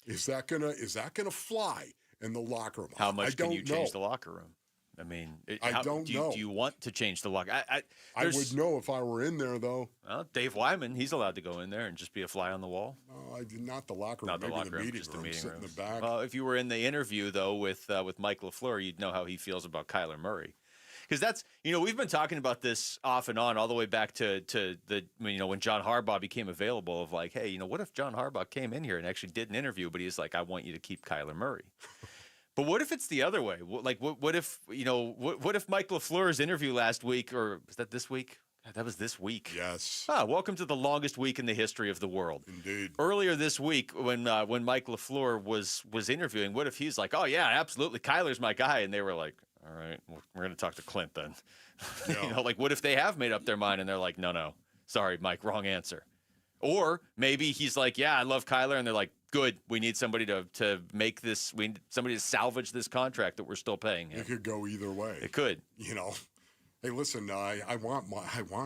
Is that gonna fly in the locker room? How much can you change the locker room? I mean, I don't know. Do you want to change the locker? I would know if I were in there, though. Well, Dave Wyman, he's allowed to go in there and just be a fly on the wall. No, not the locker room. Not the maybe locker the room, meeting just room, the meeting sit room. in the back. Well, if you were in the interview though with Mike LaFleur, you'd know how he feels about Kyler Murray. Because that's, we've been talking about this off and on all the way back to the, when John Harbaugh became available, of like, hey, what if John Harbaugh came in here and actually did an interview, but he's like, I want you to keep Kyler Murray. But what if it's the other way? Like, what if, what if Mike LaFleur's interview last week, or was that this week? God, that was this week. Yes. Welcome to the longest week in the history of the world. Indeed. Earlier this week, when Mike LaFleur was interviewing, what if he's like, oh yeah, absolutely, Kyler's my guy, and they were like, all right, well, we're going to talk to Clint then. Yeah. Like, what if they have made up their mind and they're like, no, sorry, Mike, wrong answer. Or maybe he's like, yeah, I love Kyler, and they're like, good, we need somebody to make this, we need somebody to salvage this contract that we're still paying him. It could go either way. It could. Hey, listen, I want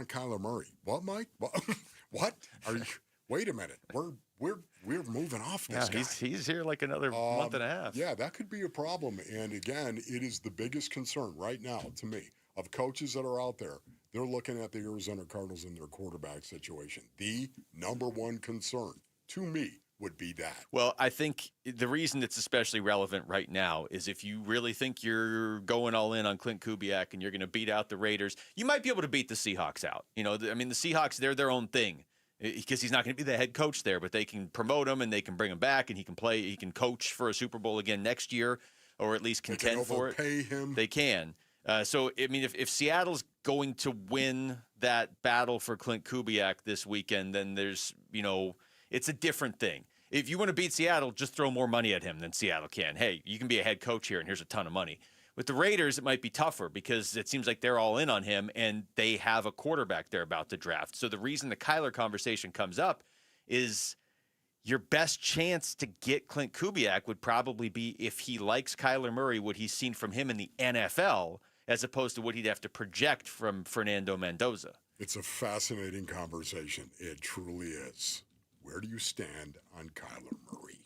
Kyler Murray. What, Mike? What? Are you? Wait a minute. We're moving off this guy. He's here like another month and a half. Yeah, that could be a problem. And again, it is the biggest concern right now to me of coaches that are out there. They're looking at the Arizona Cardinals and their quarterback situation. The number one concern to me would be that. Well, I think the reason it's especially relevant right now is if you really think you're going all in on Clint Kubiak and you're going to beat out the Raiders, you might be able to beat the Seahawks out. The Seahawks, they're their own thing because he's not going to be the head coach there, but they can promote him and they can bring him back and he can coach for a Super Bowl again next year, or at least contend for it. Pay him. They can. So, if Seattle's going to win that battle for Clint Kubiak this weekend, then there's, it's a different thing. If you want to beat Seattle, just throw more money at him than Seattle can. Hey, you can be a head coach here, and here's a ton of money. With the Raiders, it might be tougher because it seems like they're all in on him, and they have a quarterback they're about to draft. So the reason the Kyler conversation comes up is your best chance to get Clint Kubiak would probably be if he likes Kyler Murray, what he's seen from him in the NFL, as opposed to what he'd have to project from Fernando Mendoza. It's a fascinating conversation. It truly is. Where do you stand on Kyler Murray?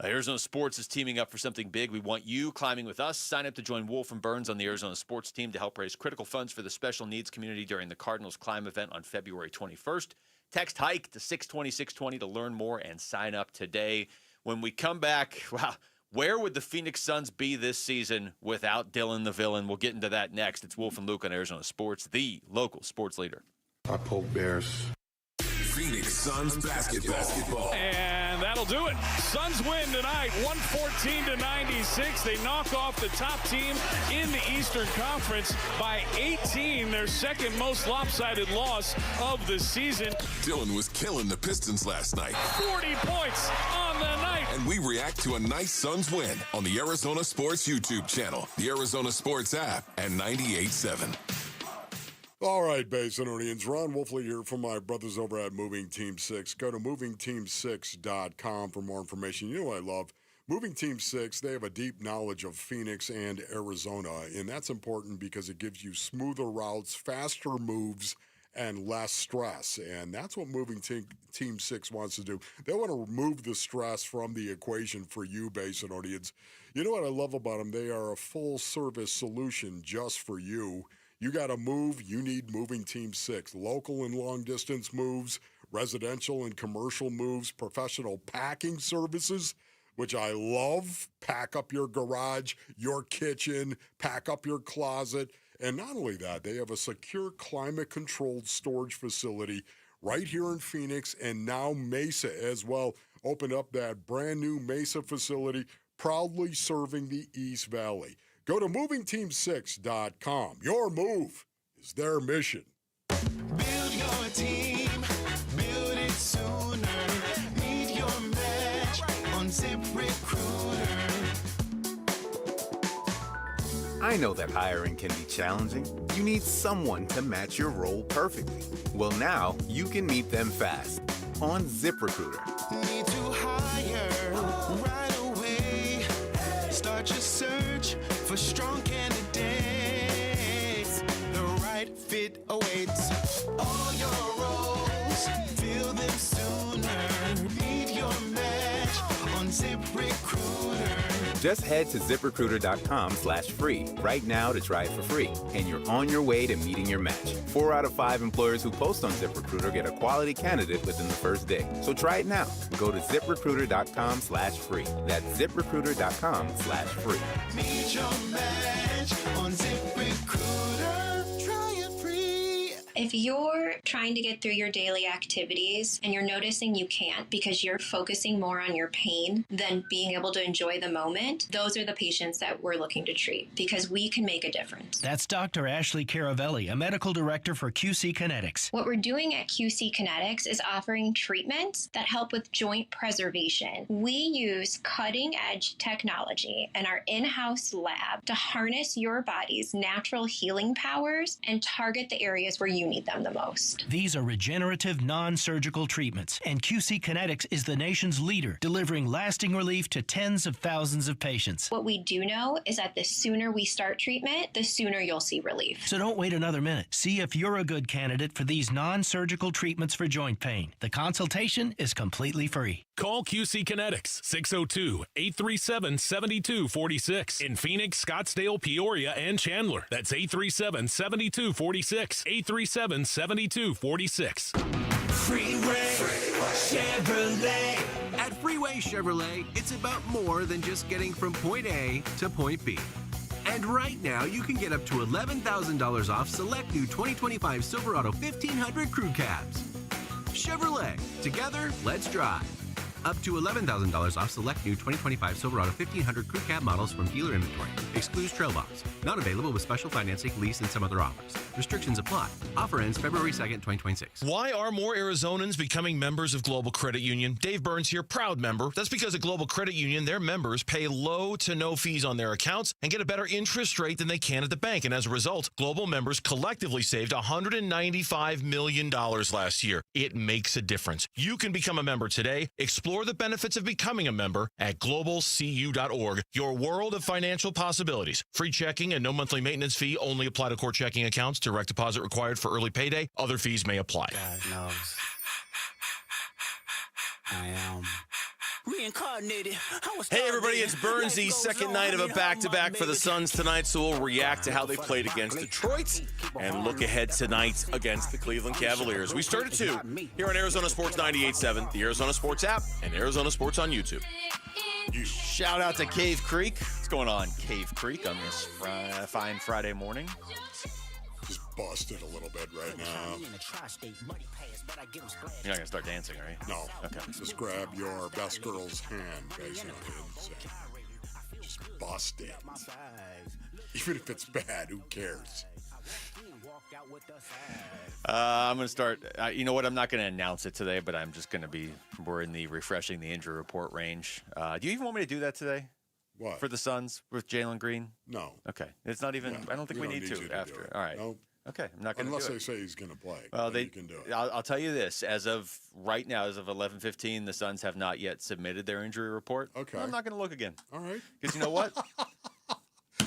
Arizona Sports is teaming up for something big. We want you climbing with us. Sign up to join Wolf and Burns on the Arizona Sports team to help raise critical funds for the special needs community during the Cardinals Climb event on February 21st. Text HIKE to 620-620 to learn more and sign up today. When we come back, where would the Phoenix Suns be this season without Dylan the Villain? We'll get into that next. It's Wolf and Luke on Arizona Sports, the local sports leader. I poke bears. Phoenix Suns basketball. And that'll do it. Suns win tonight, 114-96. They knock off the top team in the Eastern Conference by 18, their second most lopsided loss of the season. Dylan was killing the Pistons last night. 40 points on the night. And we react to a nice Suns win on the Arizona Sports YouTube channel, the Arizona Sports app, and 98.7. All right, Basinonians. Ron Wolfley here from my brothers over at Moving Team 6. Go to movingteam6.com for more information. You know what I love? Moving Team 6, they have a deep knowledge of Phoenix and Arizona, and that's important because it gives you smoother routes, faster moves, and less stress. And that's what Moving Team 6 wants to do. They want to remove the stress from the equation for you, Basinonians. You know what I love about them? They are a full-service solution just for you. You got to move, you need Moving Team 6. Local and long-distance moves, residential and commercial moves, professional packing services, which I love. Pack up your garage, your kitchen, pack up your closet. And not only that, they have a secure climate-controlled storage facility right here in Phoenix, and now Mesa as well. Opened up that brand-new Mesa facility, proudly serving the East Valley. Go to movingteam6.com. Your move is their mission. Build your team, build it sooner. Meet your match on ZipRecruiter. I know that hiring can be challenging. You need someone to match your role perfectly. Well, now you can meet them fast on ZipRecruiter. Need to hire right away. Start your search for strong candidates. The right fit awaits. All your roles, fill them sooner. Meet your match on ZipRecruiter. Just head to ZipRecruiter.com/free right now to try it for free, and you're on your way to meeting your match. 4 out of 5 employers who post on ZipRecruiter get a quality candidate within the first day. So try it now. Go to ZipRecruiter.com/free. That's ZipRecruiter.com/free. Meet your match on ZipRecruiter. Try it free. If you're trying to get through your daily activities and you're noticing you can't because you're focusing more on your pain than being able to enjoy the moment, those are the patients that we're looking to treat because we can make a difference. That's Dr. Ashley Caravelli, a medical director for QC Kinetics. What we're doing at QC Kinetics is offering treatments that help with joint preservation. We use cutting-edge technology in our in-house lab to harness your body's natural healing powers and target the areas where you need them the most. These are regenerative, non-surgical treatments, and QC Kinetics is the nation's leader, delivering lasting relief to tens of thousands of patients. What we do know is that the sooner we start treatment, the sooner you'll see relief. So don't wait another minute. See if you're a good candidate for these non-surgical treatments for joint pain. The consultation is completely free. Call QC Kinetics, 602-837-7246. In Phoenix, Scottsdale, Peoria, and Chandler. That's 837-7246. 837-7246. Freeway Chevrolet. At Freeway Chevrolet, it's about more than just getting from point A to point B. And right now, you can get up to $11,000 off select new 2025 Silverado 1500 crew cabs. Chevrolet. Together, let's drive. Up to $11,000 off select new 2025 Silverado 1500 crew cab models from dealer inventory. Excludes trail box. Not available with special financing, lease, and some other offers. Restrictions apply. Offer ends February 2nd, 2026. Why are more Arizonans becoming members of Global Credit Union? Dave Burns here, proud member. That's because at Global Credit Union, their members pay low to no fees on their accounts and get a better interest rate than they can at the bank. And as a result, Global members collectively saved $195 million last year. It makes a difference. You can become a member today. Explore the benefits of becoming a member at globalcu.org. Your world of financial possibilities. Free checking and no monthly maintenance fee only apply to core checking accounts. Direct deposit required for early payday. Other fees may apply. God knows. I am reincarnated. Hey everybody, it's Burnsy's second night of a back-to-back for the Suns tonight, so we'll react to how they played against Detroit and look ahead tonight against the Cleveland Cavaliers. We start at 2 here on Arizona Sports 98.7, the Arizona Sports app, and Arizona Sports on YouTube. Shout out to Cave Creek. What's going on, Cave Creek, on this fine Friday morning? Just busted a little bit right now. You're not going to start dancing, are you? No. Okay. Just grab your best girl's hand, basically. Just bust it. Even if it's bad, who cares? I'm going to start. You know what? I'm not going to announce it today, but I'm just going to be. We're in the refreshing the injury report range. Do you even want me to do that today? What? For the Suns with Jalen Green? No. Okay. It's not even. I don't think we need to after. All right. Nope. Okay. I'm not going to. Unless they say he's going to play. Well, you can do it. I'll tell you this: as of right now, as of 11:15, the Suns have not yet submitted their injury report. Okay. I'm not going to look again. All right. Because you know what?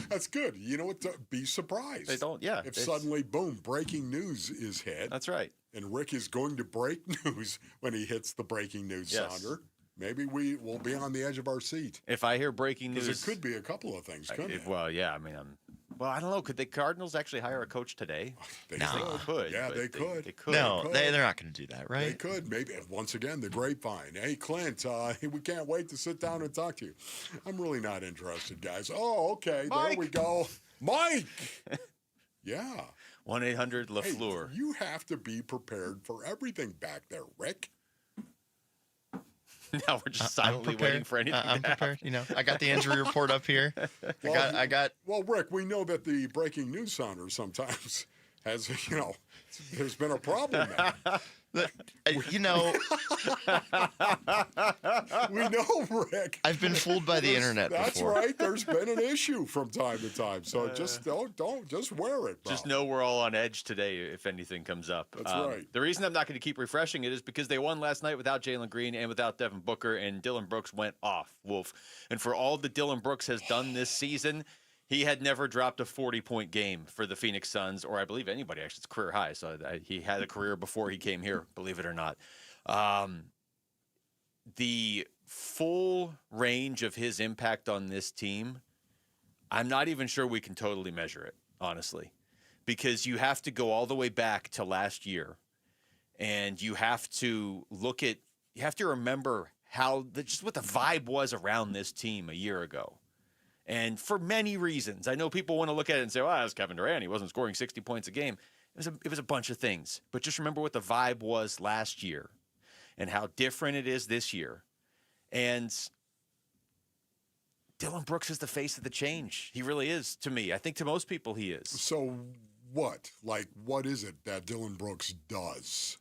That's good. You know what? Be surprised. They don't. Yeah. If suddenly, boom, breaking news is hit. That's right. And Rick is going to break news when he hits the breaking news sounder. Maybe we will be on the edge of our seat. If I hear breaking news, because it could be a couple of things, couldn't it? Well, yeah. I mean, I don't know. Could the Cardinals actually hire a coach today? They could. Yeah, they could. They could. No, they're not going to do that, right? They could. Maybe. Once again, the grapevine. Hey, Clint, we can't wait to sit down and talk to you. I'm really not interested, guys. Oh, okay. Mike. There we go. Mike! Yeah. 1-800-LaFleur. Hey, you have to be prepared for everything back there, Rick. Now we're just silently waiting for anything. I'm prepared. You know, I got the injury report up here. I got. Well, Rick, we know that the breaking news sounder sometimes has, there's been a problem there. You know, we know, Rick. I've been fooled by the internet That's before. right. There's been an issue from time to time. So just don't just wear it, bro. Just know we're all on edge today if anything comes up. That's right. The reason I'm not going to keep refreshing it is because they won last night without Jalen Green and without Devin Booker, and Dillon Brooks went off, Wolf. And for all that Dillon Brooks has done this season, he had never dropped a 40-point game for the Phoenix Suns, or I believe anybody, actually. It's career high, so he had a career before he came here, believe it or not. The full range of his impact on this team, I'm not even sure we can totally measure it, honestly, because you have to go all the way back to last year, and you have to remember just what the vibe was around this team a year ago. And for many reasons, I know people want to look at it and say, well, that's Kevin Durant. He wasn't scoring 60 points a game. It was a bunch of things. But just remember what the vibe was last year and how different it is this year. And Dillon Brooks is the face of the change. He really is to me. I think to most people he is. So what? Like, what is it that Dillon Brooks does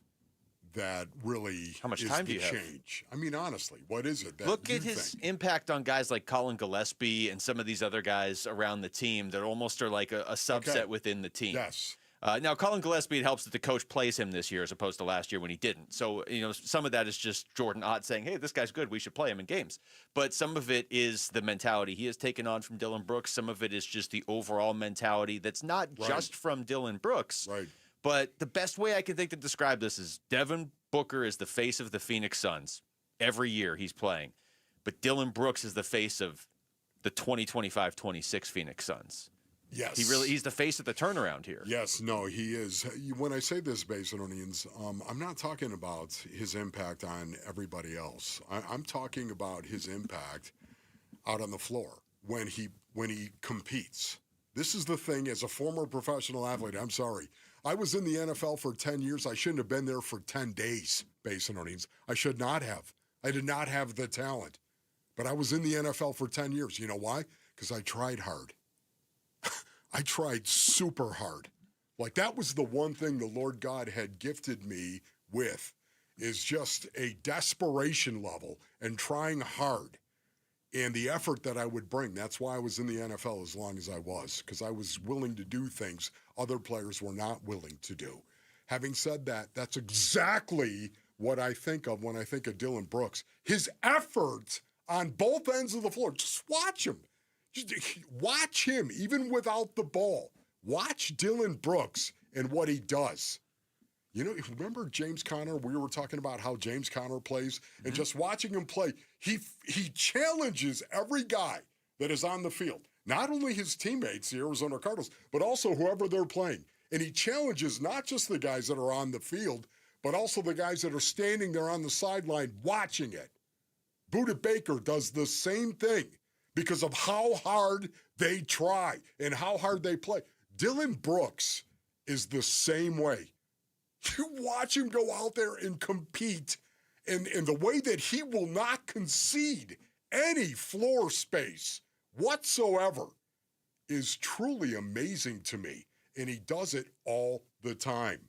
that really How much is time the do you have? change? I mean, honestly, what is it that Look you at his think? impact on guys like Colin Gillespie and some of these other guys around the team that almost are like a subset within the team. Yes. Now, Colin Gillespie, it helps that the coach plays him this year as opposed to last year when he didn't. So, some of that is just Jordan Ott saying, hey, this guy's good. We should play him in games. But some of it is the mentality he has taken on from Dillon Brooks. Some of it is just the overall mentality that's not just from Dillon Brooks. Right. But the best way I can think to describe this is Devin Booker is the face of the Phoenix Suns. Every year he's playing. But Dillon Brooks is the face of the 2025-26 Phoenix Suns. Yes. He's the face of the turnaround here. Yes, no, he is. When I say this, Basinonians, I'm not talking about his impact on everybody else. I'm talking about his impact out on the floor when he competes. This is the thing, as a former professional athlete, I'm sorry. I was in the NFL for 10 years. I shouldn't have been there for 10 days, Basinonians. I should not have. I did not have the talent. But I was in the NFL for 10 years. You know why? Because I tried hard. I tried super hard. Like, that was the one thing the Lord God had gifted me with, is just a desperation level and trying hard and the effort that I would bring. That's why I was in the NFL as long as I was, because I was willing to do things other players were not willing to do. Having said that, that's exactly what I think of when I think of Dillon Brooks. His effort on both ends of the floor. Just watch him. Just watch him, even without the ball. Watch Dillon Brooks and what he does. Remember James Conner? We were talking about how James Conner plays, and just watching him play, he challenges every guy that is on the field. Not only his teammates, the Arizona Cardinals, but also whoever they're playing. And he challenges not just the guys that are on the field, but also the guys that are standing there on the sideline watching it. Budda Baker does the same thing because of how hard they try and how hard they play. Dillon Brooks is the same way. You watch him go out there and compete, and the way that he will not concede any floor space whatsoever is truly amazing to me, and he does it all the time.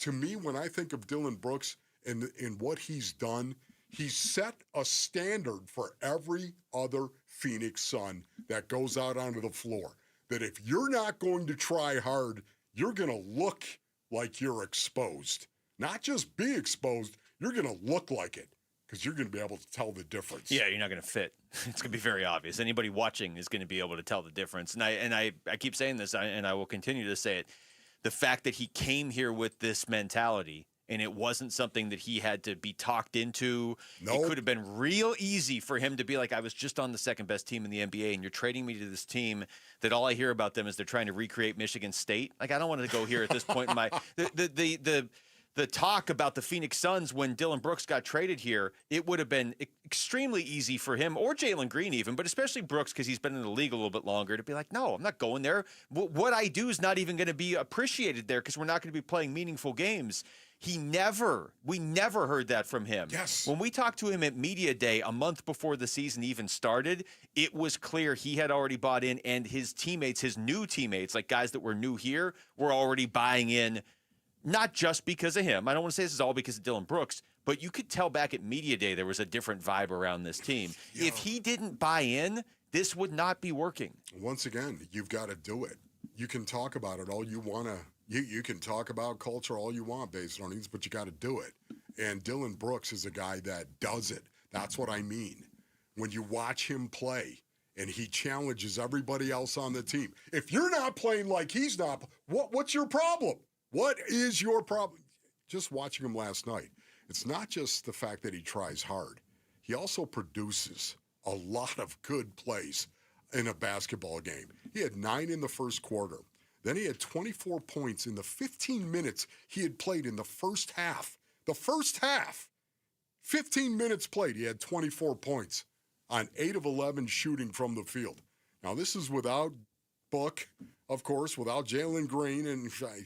To me, when I think of Dillon Brooks and what he's done, he's set a standard for every other Phoenix Sun that goes out onto the floor, that if you're not going to try hard, you're going to look like you're exposed. Not just be exposed, you're going to look like it because you're going to be able to tell the difference. Yeah, you're not going to fit. It's going to be very obvious. Anybody watching is going to be able to tell the difference. And I keep saying this, and I will continue to say it. The fact that he came here with this mentality, and it wasn't something that he had to be talked into. Nope. It could have been real easy for him to be like, I was just on the second best team in the NBA, and you're trading me to this team that all I hear about them is they're trying to recreate Michigan State. Like, I don't want to go here at this point in my the talk about the Phoenix Suns when Dillon Brooks got traded here. It would have been extremely easy for him, or Jalen Green even, but especially Brooks because he's been in the league a little bit longer, to be like, no, I'm not going there. What I do is not even going to be appreciated there because we're not going to be playing meaningful games. we never heard that from him. Yes. When we talked to him at Media Day a month before the season even started, it was clear he had already bought in, and his teammates, his new teammates, like guys that were new here, were already buying in, not just because of him. I don't want to say this is all because of Dylan Brooks, but you could tell back at Media Day there was a different vibe around this team. Yeah. If he didn't buy in, this would not be working. Once again, you've got to do it. You can talk about it all you want to. You can talk about culture all you want based on these, but you got to do it. And Dylan Brooks is a guy that does it. That's what I mean. When you watch him play and he challenges everybody else on the team. If you're not playing like he's not, what's your problem? What is your problem? Just watching him last night, it's not just the fact that he tries hard. He also produces a lot of good plays in a basketball game. He had 9 in the first quarter. Then he had 24 points in the 15 minutes he had played in the first half. The first half, 15 minutes played, he had 24 points on 8 of 11 shooting from the field. Now, this is without Book, of course, without Jalen Green, and I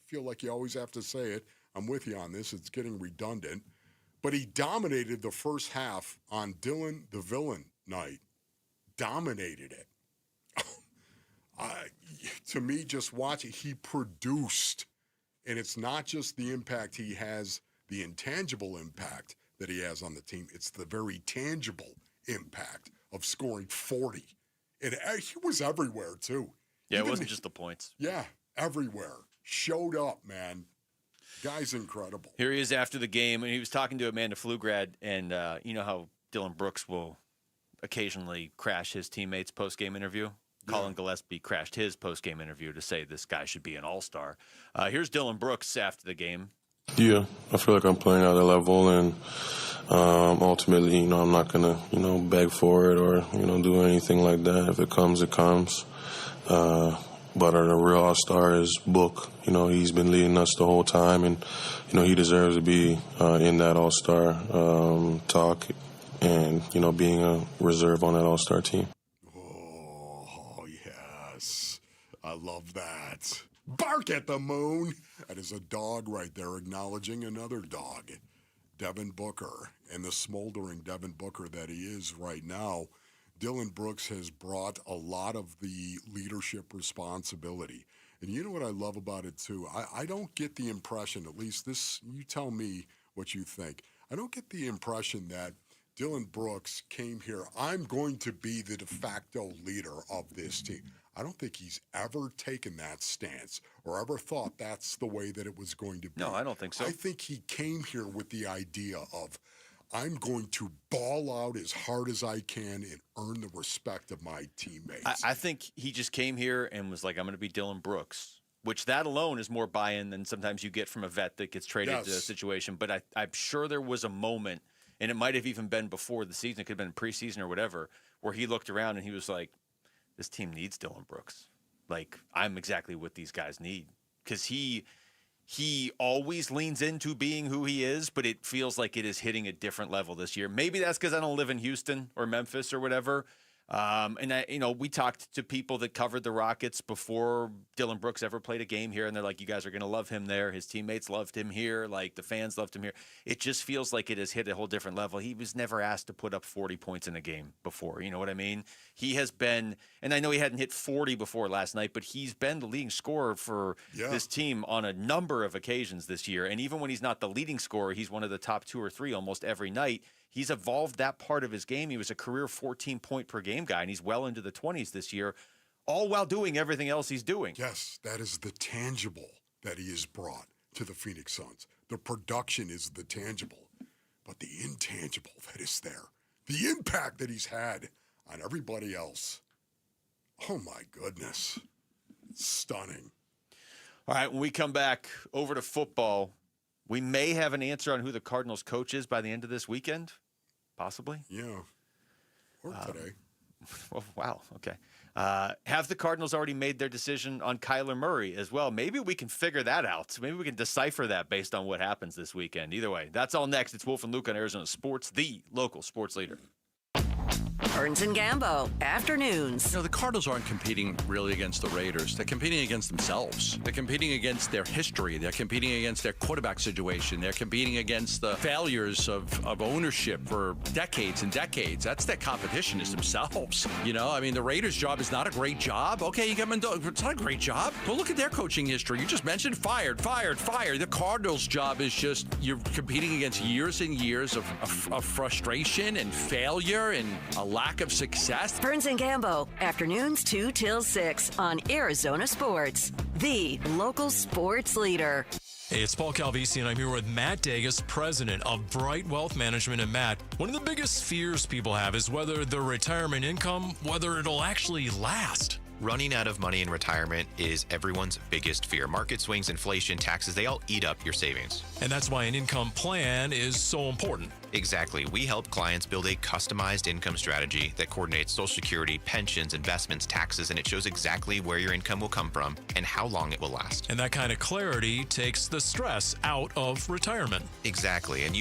feel like you always have to say it. I'm with you on this. It's getting redundant. But he dominated the first half on Dylan the Villain night. Dominated it. To me, just watching, he produced. And it's not just the impact he has, the intangible impact that he has on the team. It's the very tangible impact of scoring 40. And he was everywhere, too. Yeah, it wasn't just the points. Yeah, everywhere. Showed up, man. Guy's incredible. Here he is after the game, and he was talking to Amanda Pflugrad, and you know how Dylan Brooks will occasionally crash his teammates' post-game interview? Colin Gillespie crashed his post-game interview to say this guy should be an all-star. Here's Dylan Brooks after the game. Yeah, I feel like I'm playing at a level, and ultimately, I'm not going to, beg for it or, do anything like that. If it comes, it comes. But the real all-star is Book. He's been leading us the whole time, and, he deserves to be in that all-star talk and, being a reserve on that all-star team. Oh, yes. I love that. Bark at the moon. That is a dog right there acknowledging another dog, Devin Booker, and the smoldering Devin Booker that he is right now. Dylan Brooks has brought a lot of the leadership responsibility. And you know what I love about it, too? I don't get the impression, at least this, you tell me what you think. I don't get the impression that Dylan Brooks came here, I'm going to be the de facto leader of this team. I don't think he's ever taken that stance or ever thought that's the way that it was going to be. No, I don't think so. I think he came here with the idea of, I'm going to ball out as hard as I can and earn the respect of my teammates. I think he just came here and was like, I'm going to be Dylan Brooks, which that alone is more buy-in than sometimes you get from a vet that gets traded to a situation. But I'm sure there was a moment, and it might have even been before the season, it could have been preseason or whatever, where he looked around and he was like, this team needs Dylan Brooks. Like, I'm exactly what these guys need. Because he always leans into being who he is, but it feels like it is hitting a different level this year. Maybe that's because I don't live in Houston or Memphis or whatever. And we talked to people that covered the Rockets before Dylan Brooks ever played a game here, and they're like, you guys are going to love him there. His teammates loved him here. Like, the fans loved him here. It just feels like it has hit a whole different level. He was never asked to put up 40 points in a game before. You know what I mean? He has been, and I know he hadn't hit 40 before last night, but he's been the leading scorer for this team on a number of occasions this year. And even when he's not the leading scorer, he's one of the top 2 or 3 almost every night. He's evolved that part of his game. He was a career 14-point-per-game guy, and he's well into the 20s this year, all while doing everything else he's doing. Yes, that is the tangible that he has brought to the Phoenix Suns. The production is the tangible, but the intangible that is there, the impact that he's had on everybody else. Oh, my goodness. It's stunning. All right, when we come back over to football, we may have an answer on who the Cardinals coach is by the end of this weekend. Possibly. Yeah. Or today. Well, wow. Okay. Have the Cardinals already made their decision on Kyler Murray as well? Maybe we can figure that out. Maybe we can decipher that based on what happens this weekend. Either way, that's all next. It's Wolf and Luke on Arizona Sports, the local sports leader. Burns and Gambo, afternoons. The Cardinals aren't competing really against the Raiders. They're competing against themselves. They're competing against their history. They're competing against their quarterback situation. They're competing against the failures of ownership for decades and decades. That's their competition, is themselves. The Raiders' job is not a great job. Okay, you got Mendoza. It's not a great job. Go look at their coaching history. You just mentioned fired. The Cardinals' job is just you're competing against years and years of frustration and failure and a lack of success. Burns and Gambo, afternoons 2 till 6 on Arizona Sports, the local sports leader. Hey, it's Paul Calvisi, and I'm here with Matt Dagas, president of Bright Wealth Management. And Matt, one of the biggest fears people have is whether their retirement income, whether it'll actually last. Running out of money in retirement is everyone's biggest fear. Market swings, inflation, taxes, they all eat up your savings. And that's why an income plan is so important. Exactly. We help clients build a customized income strategy that coordinates Social Security, pensions, investments, taxes, and it shows exactly where your income will come from and how long it will last. And that kind of clarity takes the stress out of retirement. Exactly. And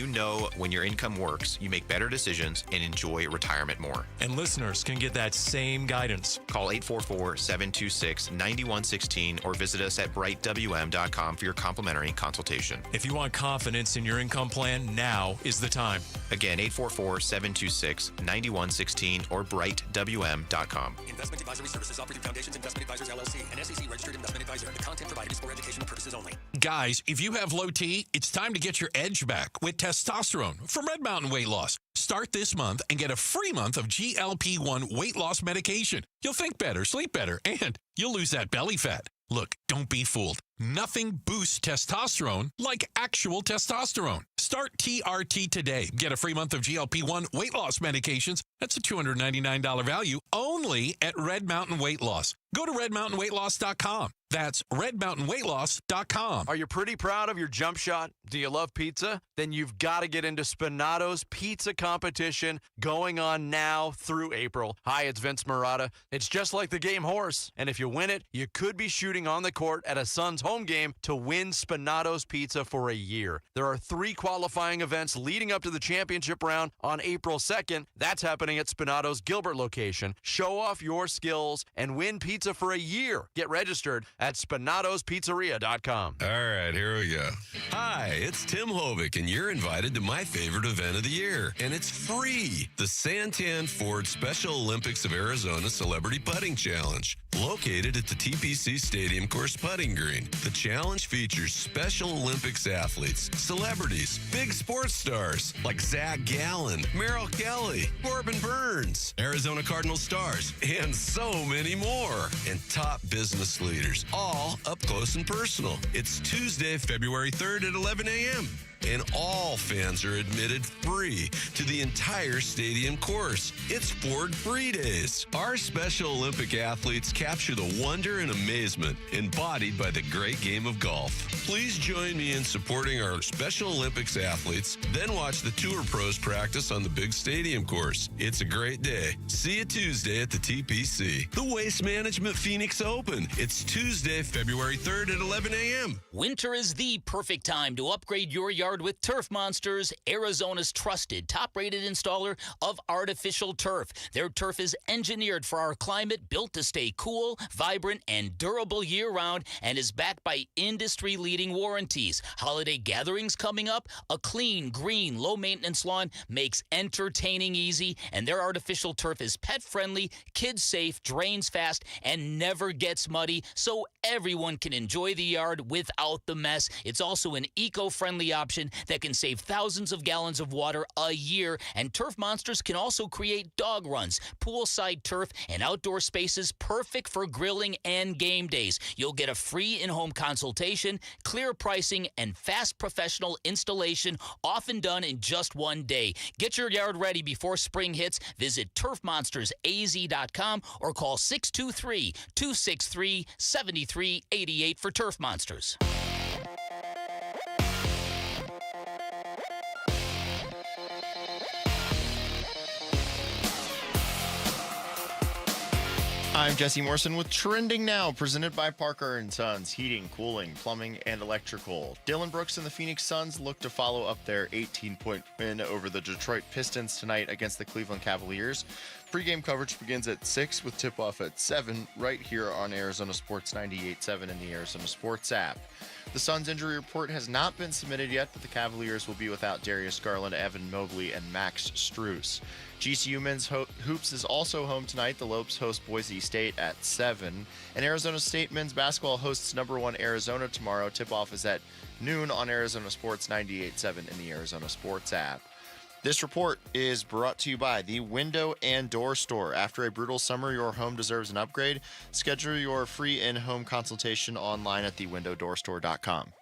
when your income works, you make better decisions and enjoy retirement more. And listeners can get that same guidance. Call 844-726-9116 or visit us at brightwm.com for your complimentary consultation. If you want confidence in your income plan, now is the time. Again, 844-726-9116 or brightwm.com. Investment advisory services offered through Foundations Investment Advisors, LLC, an SEC-registered investment advisor. The content provided is for educational purposes only. Guys, if you have low T, it's time to get your edge back with testosterone from Red Mountain Weight Loss. Start this month and get a free month of GLP-1 weight loss medication. You'll think better, sleep better, and you'll lose that belly fat. Look, don't be fooled. Nothing boosts testosterone like actual testosterone. Start TRT today. Get a free month of GLP-1 weight loss medications. That's a $299 value only at Red Mountain Weight Loss. Go to redmountainweightloss.com. That's redmountainweightloss.com. Are you pretty proud of your jump shot? Do you love pizza? Then you've got to get into Spinato's pizza competition going on now through April. Hi, it's Vince Marada. It's just like the game horse. And if you win it, you could be shooting on the court at a Suns home game to win Spinato's pizza for a year. There are 3 qualifying events leading up to the championship round on April 2nd. That's happening at Spinato's Gilbert location. Show off your skills and win pizza for a year. Get registered at SpinatosPizzeria.com. All right, here we go. Hi, it's Tim Hovick, and you're invited to my favorite event of the year, and it's free. The Santan Ford Special Olympics of Arizona Celebrity Putting Challenge, located at the TPC Stadium Course Putting Green. The challenge features Special Olympics athletes, celebrities, big sports stars like Zach Gallen, Merrill Kelly, Corbin Burns, Arizona Cardinals stars, and so many more. And top business leaders, all up close and personal. It's Tuesday, February 3rd at 11 a.m. And all fans are admitted free to the entire stadium course. It's Ford Free Days. Our Special Olympic athletes capture the wonder and amazement embodied by the great game of golf. Please join me in supporting our Special Olympics athletes, then watch the Tour Pros practice on the big stadium course. It's a great day. See you Tuesday at the TPC. The Waste Management Phoenix Open. It's Tuesday, February 3rd at 11 a.m. Winter is the perfect time to upgrade your yard with Turf Monsters, Arizona's trusted, top-rated installer of artificial turf. Their turf is engineered for our climate, built to stay cool, vibrant, and durable year-round, and is backed by industry-leading warranties. Holiday gatherings coming up? A clean, green, low-maintenance lawn makes entertaining easy, and their artificial turf is pet-friendly, kid-safe, drains fast, and never gets muddy, so everyone can enjoy the yard without the mess. It's also an eco-friendly option that can save thousands of gallons of water a year, and Turf Monsters can also create dog runs, poolside turf, and outdoor spaces perfect for grilling and game days. You'll get a free in-home consultation, clear pricing, and fast professional installation, often done in just one day. Get your yard ready before spring hits. Visit turfmonstersaz.com or call 623-263-7388 for Turf Monsters. I'm Jesse Morrison with Trending Now, presented by Parker & Sons, heating, cooling, plumbing, and electrical. Dylan Brooks and the Phoenix Suns look to follow up their 18-point win over the Detroit Pistons tonight against the Cleveland Cavaliers. Pre-game coverage begins at 6 with tip-off at 7 right here on Arizona Sports 98.7 and the Arizona Sports app. The Suns injury report has not been submitted yet, but the Cavaliers will be without Darius Garland, Evan Mobley, and Max Strus. GCU Men's Hoops is also home tonight. The Lopes host Boise State at 7. And Arizona State Men's Basketball hosts number 1 Arizona tomorrow. Tip-off is at noon on Arizona Sports 98.7 in the Arizona Sports app. This report is brought to you by the Window and Door Store. After a brutal summer, your home deserves an upgrade. Schedule your free in-home consultation online at thewindowdoorstore.com.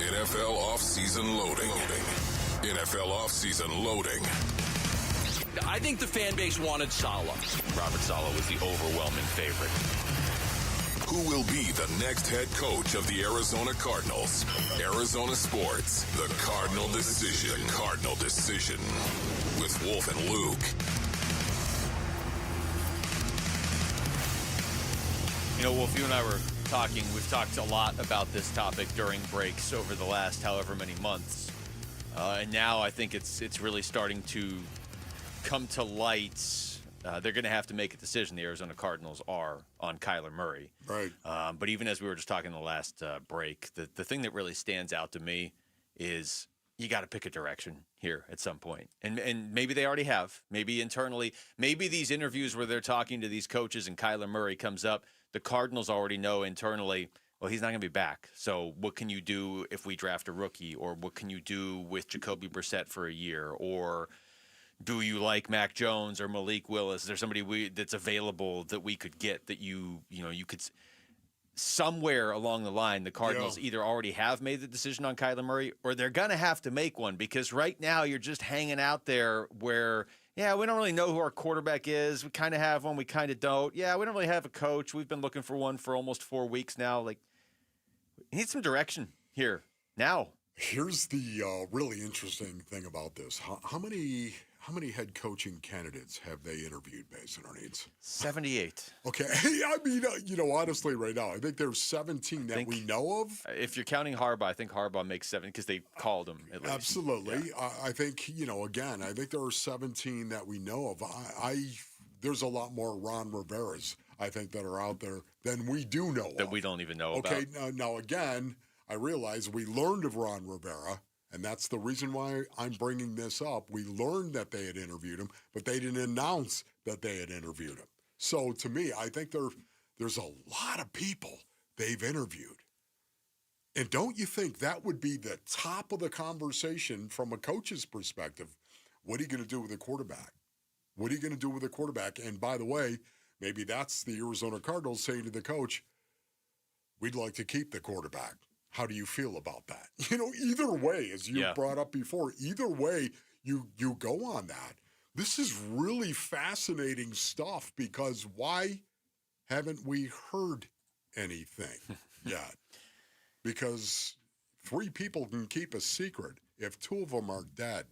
NFL offseason loading. NFL offseason loading. I think the fan base wanted Saleh. Robert Saleh was the overwhelming favorite. Who will be the next head coach of the Arizona Cardinals? Arizona Sports, the Cardinal Decision. Cardinal Decision with Wolf and Luke. You know, Wolf, you and I were talking. We've talked a lot about this topic during breaks over the last however many months. And now I think it's really starting to come to light. They're going to have to make a decision, the Arizona Cardinals are, on Kyler Murray. Right. But even as we were just talking in the last break, the thing that really stands out to me is you got to pick a direction here at some point. And maybe they already have. Maybe internally. Maybe these interviews where they're talking to these coaches and Kyler Murray comes up, the Cardinals already know internally, well, he's not going to be back. So what can you do if we draft a rookie? Or what can you do with Jacoby Brissett for a year? Or do you like Mac Jones or Malik Willis? Is there somebody that's available that we could get that you could somewhere along the line, the Cardinals either already have made the decision on Kyler Murray or they're going to have to make one, because right now you're just hanging out there where, yeah, we don't really know who our quarterback is. We kind of have one. We kind of don't. Yeah, we don't really have a coach. We've been looking for one for almost 4 weeks now. Like, we need some direction here now. Here's the really interesting thing about this. How many head coaching candidates have they interviewed based on our needs? 78. Okay. I mean, honestly, right now, I think there's 17 that we know of. If you're counting Harbaugh, I think Harbaugh makes 7 because they called him at least. Absolutely. Yeah. I think, again, I think there are 17 that we know of. There's a lot more Ron Rivera's, I think, that are out there than we do know that we don't even know about. Okay. Now, again, I realize we learned of Ron Rivera. And that's the reason why I'm bringing this up. We learned that they had interviewed him, but they didn't announce that they had interviewed him. So to me, I think there's a lot of people they've interviewed. And don't you think that would be the top of the conversation from a coach's perspective? What are you going to do with a quarterback? What are you going to do with a quarterback? And by the way, maybe that's the Arizona Cardinals saying to the coach, we'd like to keep the quarterback. How do you feel about that? Either way, as you brought up before, either way you go on that. This is really fascinating stuff, because why haven't we heard anything yet? Because 3 people can keep a secret if 2 of them are dead.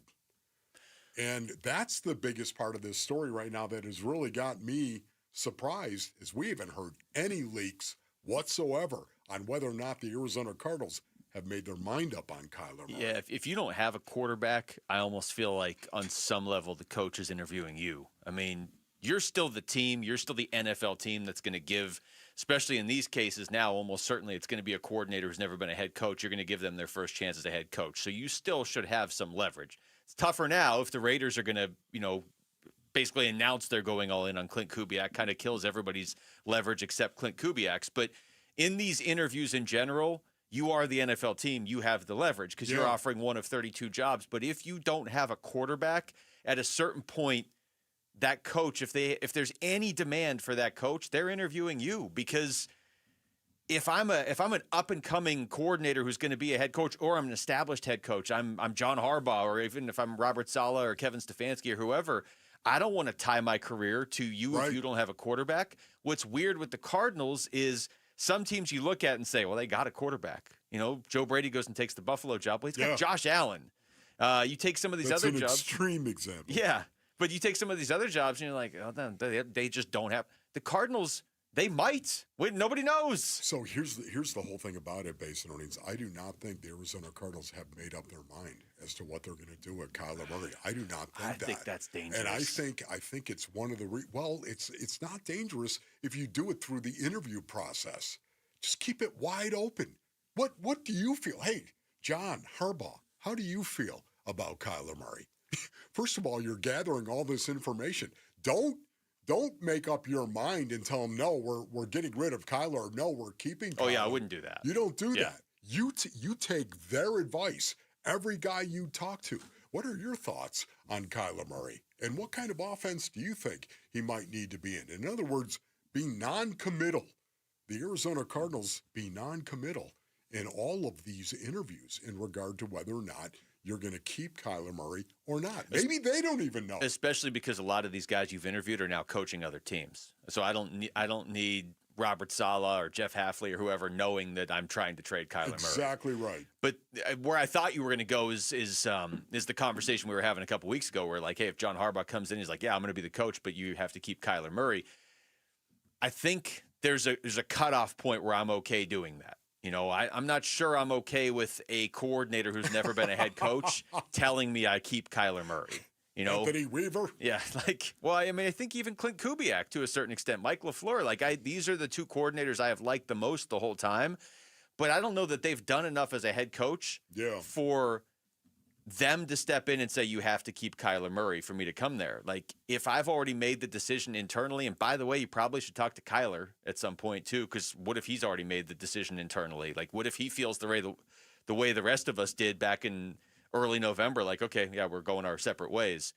And that's the biggest part of this story right now that has really got me surprised, is we haven't heard any leaks whatsoever on whether or not the Arizona Cardinals have made their mind up on Kyler Murray. Yeah, if you don't have a quarterback, I almost feel like on some level the coach is interviewing you. I mean, you're still the team. You're still the NFL team that's going to give, especially in these cases now, almost certainly it's going to be a coordinator who's never been a head coach. You're going to give them their first chance as a head coach. So you still should have some leverage. It's tougher now if the Raiders are going to, basically announce they're going all in on Clint Kubiak. Kind of kills everybody's leverage except Clint Kubiak's. But in these interviews in general, you are the NFL team. You have the leverage because you're offering one of 32 jobs. But if you don't have a quarterback, at a certain point, that coach, if there's any demand for that coach, they're interviewing you. Because if I'm an up and coming coordinator who's going to be a head coach, or I'm an established head coach, I'm John Harbaugh, or even if I'm Robert Saleh or Kevin Stefanski or whoever, I don't want to tie my career to you if you don't have a quarterback. What's weird with the Cardinals is some teams you look at and say, well, they got a quarterback. Joe Brady goes and takes the Buffalo job. Well, he's got Josh Allen. You take some of these That's other an jobs. extreme example. Yeah, but you take some of these other jobs and you're like, oh, they just don't have. The Cardinals, they might. Wait, nobody knows. So here's the whole thing about it, Basin Earnings. I do not think the Arizona Cardinals have made up their mind as to what they're going to do with Kyler Murray. I do not think that. I think that's dangerous. And I think it's one of the it's not dangerous if you do it through the interview process. Just keep it wide open. What do you feel? Hey, John Harbaugh, how do you feel about Kyler Murray? First of all, you're gathering all this information. Don't make up your mind and tell them, no, we're getting rid of Kyler, or no, we're keeping Kyler. Oh, yeah, I wouldn't do that. You don't do that. You take their advice, every guy you talk to. What are your thoughts on Kyler Murray? And what kind of offense do you think he might need to be in? In other words, be non-committal. The Arizona Cardinals be non-committal in all of these interviews in regard to whether or not you're going to keep Kyler Murray or not. Maybe they don't even know. Especially because a lot of these guys you've interviewed are now coaching other teams. So I don't need Robert Saleh or Jeff Hafley or whoever knowing that I'm trying to trade Kyler Murray. Exactly right. But where I thought you were going to go is the conversation we were having a couple weeks ago where, like, hey, if John Harbaugh comes in, he's like, yeah, I'm going to be the coach, but you have to keep Kyler Murray. I think there's a cutoff point where I'm okay doing that. You know, I'm not sure I'm okay with a coordinator who's never been a head coach telling me I keep Kyler Murray. You know, Anthony Weaver. Yeah, I think even Clint Kubiak to a certain extent, Mike LaFleur. These are the two coordinators I have liked the most the whole time, but I don't know that they've done enough as a head coach for them to step in and say you have to keep Kyler Murray for me to come there. Like, if I've already made the decision internally, and by the way, you probably should talk to Kyler at some point too, because what if he's already made the decision internally? Like, what if he feels the way the rest of us did back in early November? Like, okay, yeah, we're going our separate ways.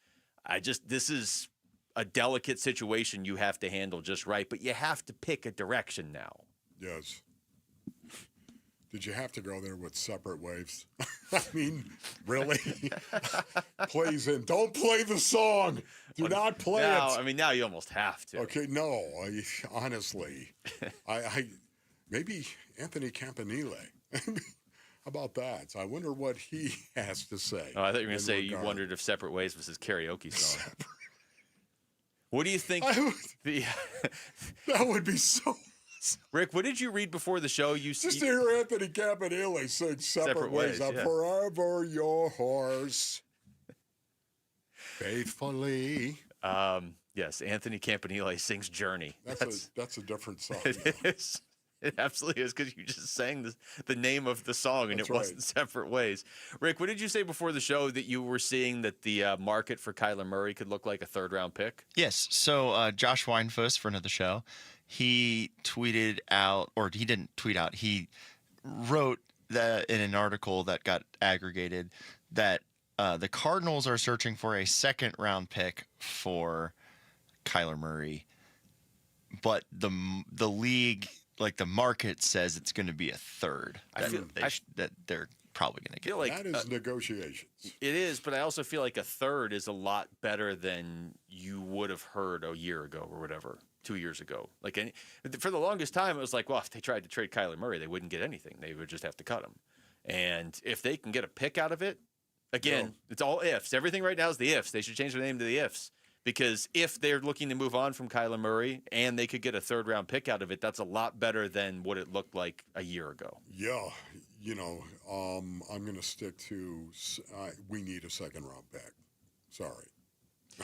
This is a delicate situation you have to handle just right, but you have to pick a direction now. Yes. Did you have to go there with separate waves? I mean, really? Plays in. Don't play the song. Do not play it. I mean, now you almost have to. Okay, no. Honestly, I maybe Anthony Campanile. How about that? I wonder what he has to say. Oh, I thought you were going to say you wondered if Separate Ways was his karaoke song. What do you think? That would be so... Rick, what did you read before the show? Just to hear Anthony Campanile sing Separate Ways. I'm forever your horse. Faithfully. Yes, Anthony Campanile sings Journey. That's a different song. It is. It absolutely is, because you just sang the name of the song, and it wasn't Separate Ways. Rick, what did you say before the show that you were seeing that the market for Kyler Murray could look like a third-round pick? Yes. So Josh Weinfuss, friend of the show, he tweeted out, or he didn't tweet out, he wrote that in an article that got aggregated that the Cardinals are searching for a second-round pick for Kyler Murray, but the league, like the market, says it's going to be a third. That they're probably going to get. That is negotiations. It is, but I also feel like a third is a lot better than you would have heard a year ago or whatever, 2 years ago. Like, for the longest time, it was like, well, if they tried to trade Kyler Murray, they wouldn't get anything. They would just have to cut him. And if they can get a pick out of it, again, it's all ifs. Everything right now is the ifs. They should change their name to the ifs. Because if they're looking to move on from Kyler Murray and they could get a third-round pick out of it, that's a lot better than what it looked like a year ago. Yeah. I'm going to stick to we need a second-round pick. Sorry.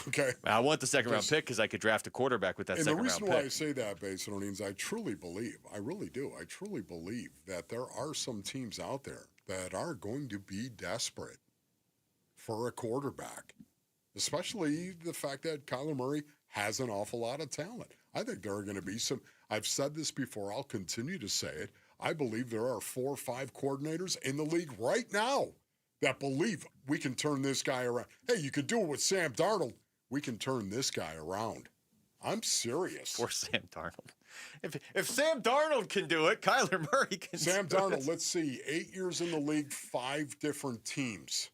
Okay. I want the second-round pick because I could draft a quarterback with that second-round pick. And the reason why I say that, Basin Earnings, I truly believe, I really do, I truly believe that there are some teams out there that are going to be desperate for a quarterback. Especially the fact that Kyler Murray has an awful lot of talent. I think there are going to be some. I've said this before. I'll continue to say it. I believe there are 4 or 5 coordinators in the league right now that believe we can turn this guy around. Hey, you could do it with Sam Darnold. We can turn this guy around. I'm serious. For Sam Darnold. If Sam Darnold can do it, Kyler Murray can Sam do Darnold, it. let's see, 8 years in the league, 5 different teams.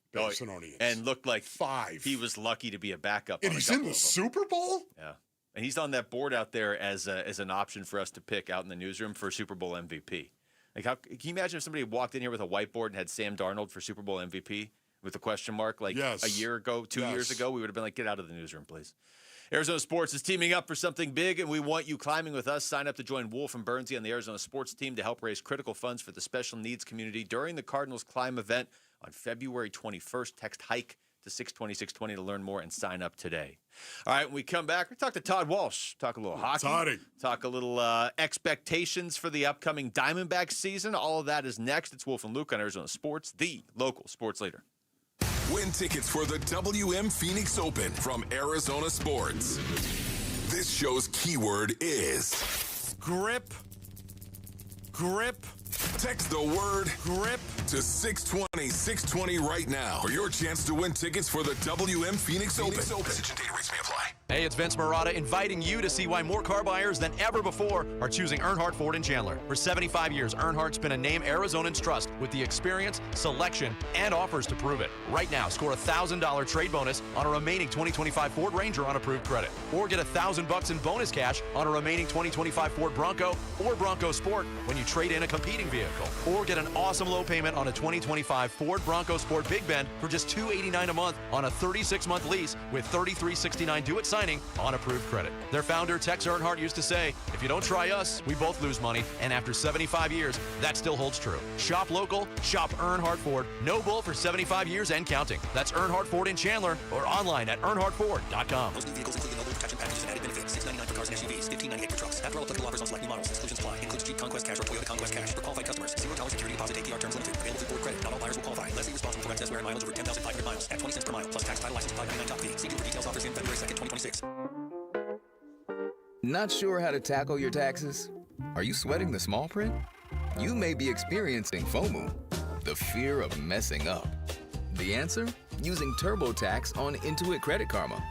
And looked like 5. He was lucky to be a backup. And he's in the Super Bowl? Yeah. And he's on that board out there as an option for us to pick out in the newsroom for Super Bowl MVP. Like, can you imagine if somebody walked in here with a whiteboard and had Sam Darnold for Super Bowl MVP? with the question mark like Yes. a year ago, 2 Yes. years ago, we would have been like, get out of the newsroom, please. Arizona Sports is teaming up for something big, and we want you climbing with us. Sign up to join Wolf and Bernsey on the Arizona Sports team to help raise critical funds for the special needs community during the Cardinals Climb event on February 21st. Text HIKE to 620-620 to learn more and sign up today. All right, when we come back, we'll talk to Todd Walsh, talk a little hockey, Toddy. talk a little expectations for the upcoming Diamondbacks season. All of that is next. It's Wolf and Luke on Arizona Sports, the local sports leader. Win tickets for the WM Phoenix Open from Arizona Sports. This show's keyword is grip. Grip. Text the word grip to 620-620 right now for your chance to win tickets for the WM Phoenix Open. Message and data rates may apply. Hey, it's Vince Marada inviting you to see why more car buyers than ever before are choosing Earnhardt Ford in Chandler. For 75 years, Earnhardt's been a name Arizonans trust with the experience, selection, and offers to prove it. Right now, score a $1,000 trade bonus on a remaining 2025 Ford Ranger on approved credit. Or get $1,000 in bonus cash on a remaining 2025 Ford Bronco or Bronco Sport when you trade in a competing vehicle. Or get an awesome low payment on a 2025 Ford Bronco Sport Big Bend for just $289 a month on a 36-month lease with $33.69 due at signing on approved credit. Their founder, Tex Earnhardt, used to say, if you don't try us, we both lose money. And after 75 years, that still holds true. Shop local, shop Earnhardt Ford. No bull for 75 years and counting. That's Earnhardt Ford in Chandler or online at earnhardtford.com. Most new vehicles include the mobile protection packages and added benefits. $699 for cars and SUVs, $1598 for trucks. After all applicable offers on select new models, exclusions apply. Includes Jeep Conquest Cash or Toyota Conquest Cash for qualified customers. $0 security deposit APR terms limited. Available through Ford credit. Not all buyers will qualify. Lessee responsible for excess wear and mileage over 10,500 miles at 20 cents per mile plus tax, title, license, $599 top fee. See dealer details. Offers in February 2nd, 2026. Not sure how to tackle your taxes? Are you sweating the small print? You may be experiencing FOMO, the fear of messing up. The answer? Using TurboTax on Intuit Credit Karma.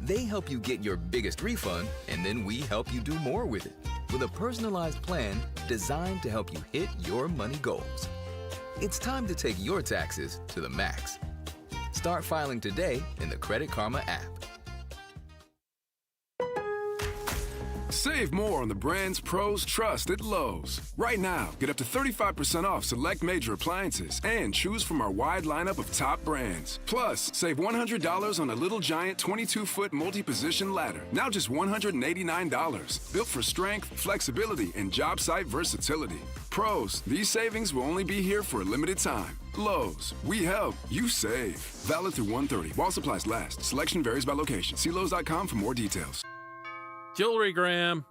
They help you get your biggest refund, and then we help you do more with it with a personalized plan designed to help you hit your money goals. It's time to take your taxes to the max. Start filing today in the Credit Karma app. Save more on the brands pros trust at Lowe's. Right now, get up to 35% off select major appliances and choose from our wide lineup of top brands. Plus, save $100 on a Little Giant 22-foot multi-position ladder. Now just $189. Built for strength, flexibility, and job site versatility. Pros, these savings will only be here for a limited time. Lowe's, we help, you save. Valid through 1/30 while supplies last. Selection varies by location. See Lowe's.com for more details. Jewelry Gram.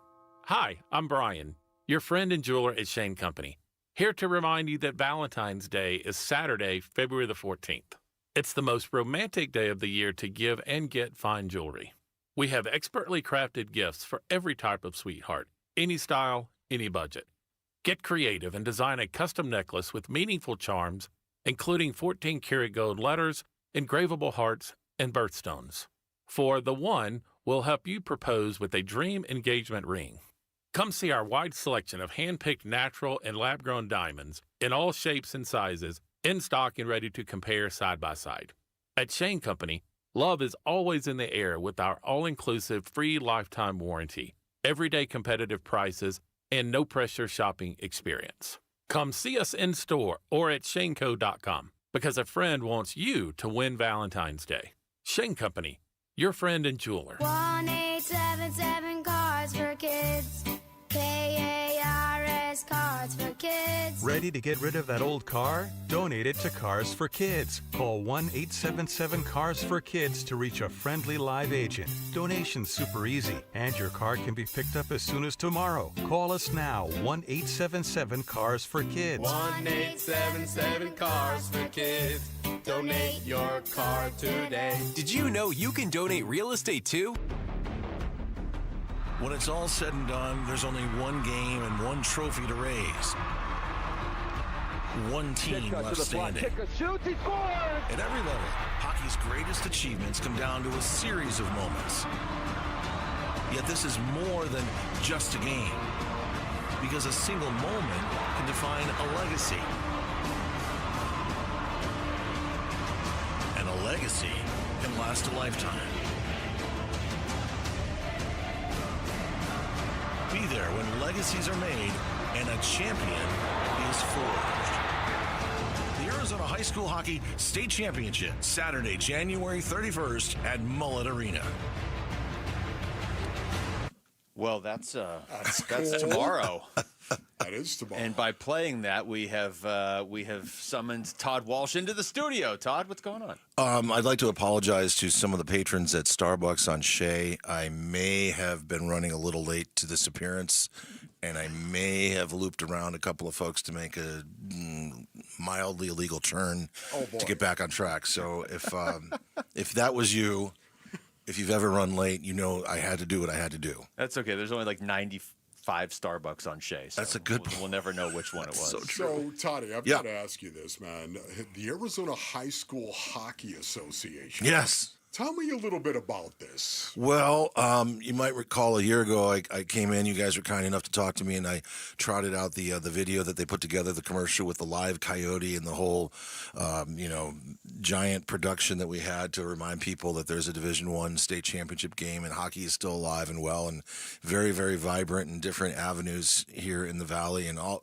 Hi, I'm Brian, your friend and jeweler at Shane Company, here to remind you that Valentine's Day is Saturday, February the 14th. It's the most romantic day of the year to give and get fine jewelry. We have expertly crafted gifts for every type of sweetheart, any style, any budget. Get creative and design a custom necklace with meaningful charms, including 14-karat gold letters, engravable hearts, and birthstones. For the one, we'll help you propose with a dream engagement ring. Come see our wide selection of hand-picked natural and lab-grown diamonds in all shapes and sizes, in stock and ready to compare side by side. At Shane Company, love is always in the air with our all-inclusive free lifetime warranty, everyday competitive prices, and no-pressure shopping experience. Come see us in store or at shaneco.com because a friend wants you to win Valentine's Day. Shane Company, your friend and jeweler. 1-877 Cards for Kids. KARS Cards for Kids. Ready to get rid of that old car? Donate it to Cars for Kids. Call 1-877-CARS-FOR-KIDS to reach a friendly live agent. Donation's super easy, and your car can be picked up as soon as tomorrow. Call us now, 1-877-CARS-FOR-KIDS. 1-877-CARS-FOR-KIDS. Donate your car today. Did you know you can donate real estate too? When it's all said and done, there's only one game and one trophy to raise. One team left standing. At every level, hockey's greatest achievements come down to a series of moments. Yet this is more than just a game, because a single moment can define a legacy. And a legacy can last a lifetime. Be there when legacies are made and a champion is forged. The Arizona high school hockey state championship, Saturday, January 31st at Mullet Arena. Well, that's cool. tomorrow. That is tomorrow. And by playing that, we have summoned Todd Walsh into the studio. Todd, what's going on? I'd like to apologize to some of the patrons at Starbucks on Shea. I may have been running a little late to this appearance, and I may have looped around a couple of folks to make a mildly illegal turn to get back on track. So if that was you, if you've ever run late, you know I had to do what I had to do. That's okay. There's only like 95 Starbucks on Shea. So that's a good point. We'll never know which one it was. So, Toddy, I've got to ask you this, man. The Arizona High School Hockey Association. Yes. Tell me a little bit about this. Well, you might recall a year ago I came in. You guys were kind enough to talk to me, and I trotted out the video that they put together, the commercial with the live coyote and the whole, giant production that we had to remind people that there's a Division I state championship game, and hockey is still alive and well, and very, very vibrant in different avenues here in the Valley and all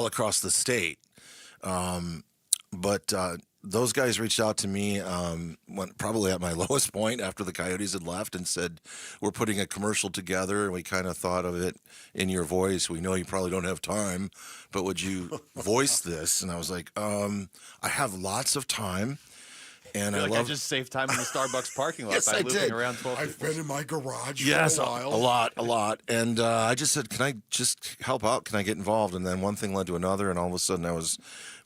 across the state. But those guys reached out to me probably at my lowest point after the Coyotes had left and said, we're putting a commercial together, and we kind of thought of it in your voice. We know you probably don't have time, but would you voice this? And I was like, I have lots of time. And I just saved time in the Starbucks parking lot Yes, by I looping did. around 12 I've been in my garage Yes, for a while. a lot. And I just said, can I just help out? Can I get involved? And then one thing led to another, and all of a sudden I was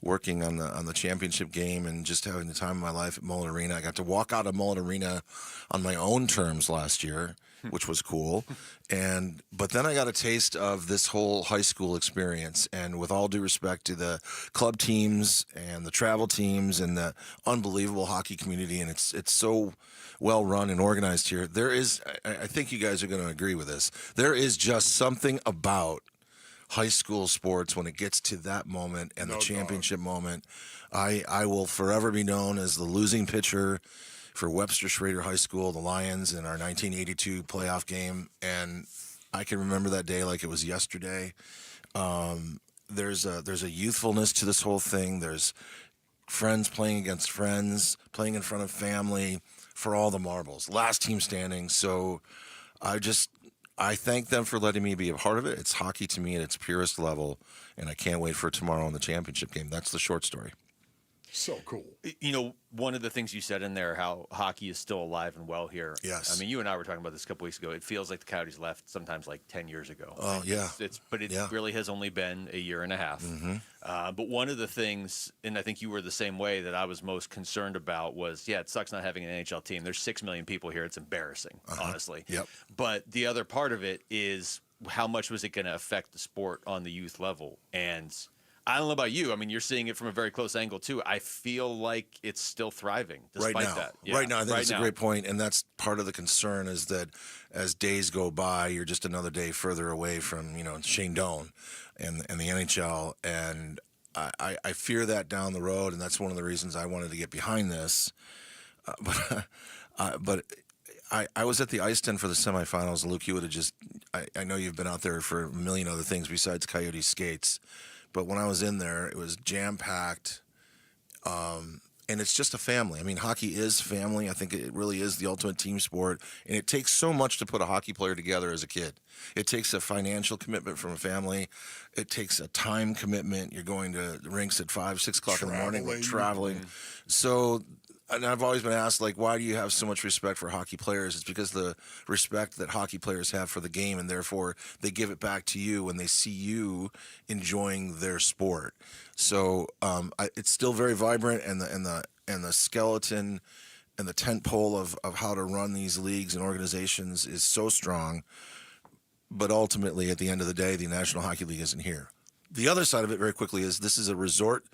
working on the championship game and just having the time of my life at Mullet Arena. I got to walk out of Mullet Arena on my own terms last year, which was cool. But then I got a taste of this whole high school experience. And with all due respect to the club teams and the travel teams and the unbelievable hockey community, and it's so well run and organized here, there is, I think you guys are going to agree with this, there is just something about high school sports when it gets to that moment and the championship moment. I will forever be known as the losing pitcher for Webster Schrader High School, the Lions, in our 1982 playoff game, and I can remember that day like it was yesterday. There's a youthfulness to this whole thing. There's friends playing against friends, playing in front of family for all the marbles. Last team standing. So I thank them for letting me be a part of it. It's hockey to me at its purest level, and I can't wait for tomorrow in the championship game. That's the short story. So cool. You know, one of the things you said in there, how hockey is still alive and well here. Yes. I mean, you and I were talking about this a couple weeks ago. It feels like the Coyotes left sometimes like 10 years ago. Oh, yeah. But it really has only been a year and a half. Mm-hmm. But one of the things, and I think you were the same way, that I was most concerned about was, it sucks not having an NHL team. There's 6 million people here. It's embarrassing, honestly. Yep. But the other part of it is how much was it going to affect the sport on the youth level? And I don't know about you. I mean, you're seeing it from a very close angle, too. I feel like it's still thriving despite that. Yeah, right now, I think that's a great point, and that's part of the concern is that as days go by, you're just another day further away from, Shane Doan and the NHL, and I fear that down the road, and that's one of the reasons I wanted to get behind this. But I was at the ice den for the semifinals. Luke, you would have just – I know you've been out there for a million other things besides Coyote skates. But when I was in there, it was jam-packed, and it's just a family. I mean, hockey is family. I think it really is the ultimate team sport, and it takes so much to put a hockey player together as a kid. It takes a financial commitment from a family. It takes a time commitment. You're going to the rinks at 5, 6 o'clock in the morning, traveling. So and I've always been asked, why do you have so much respect for hockey players? It's because the respect that hockey players have for the game, and therefore they give it back to you when they see you enjoying their sport. So it's still very vibrant, and the skeleton and the tent pole of how to run these leagues and organizations is so strong. But ultimately, at the end of the day, the National Hockey League isn't here. The other side of it, very quickly, is this is a resort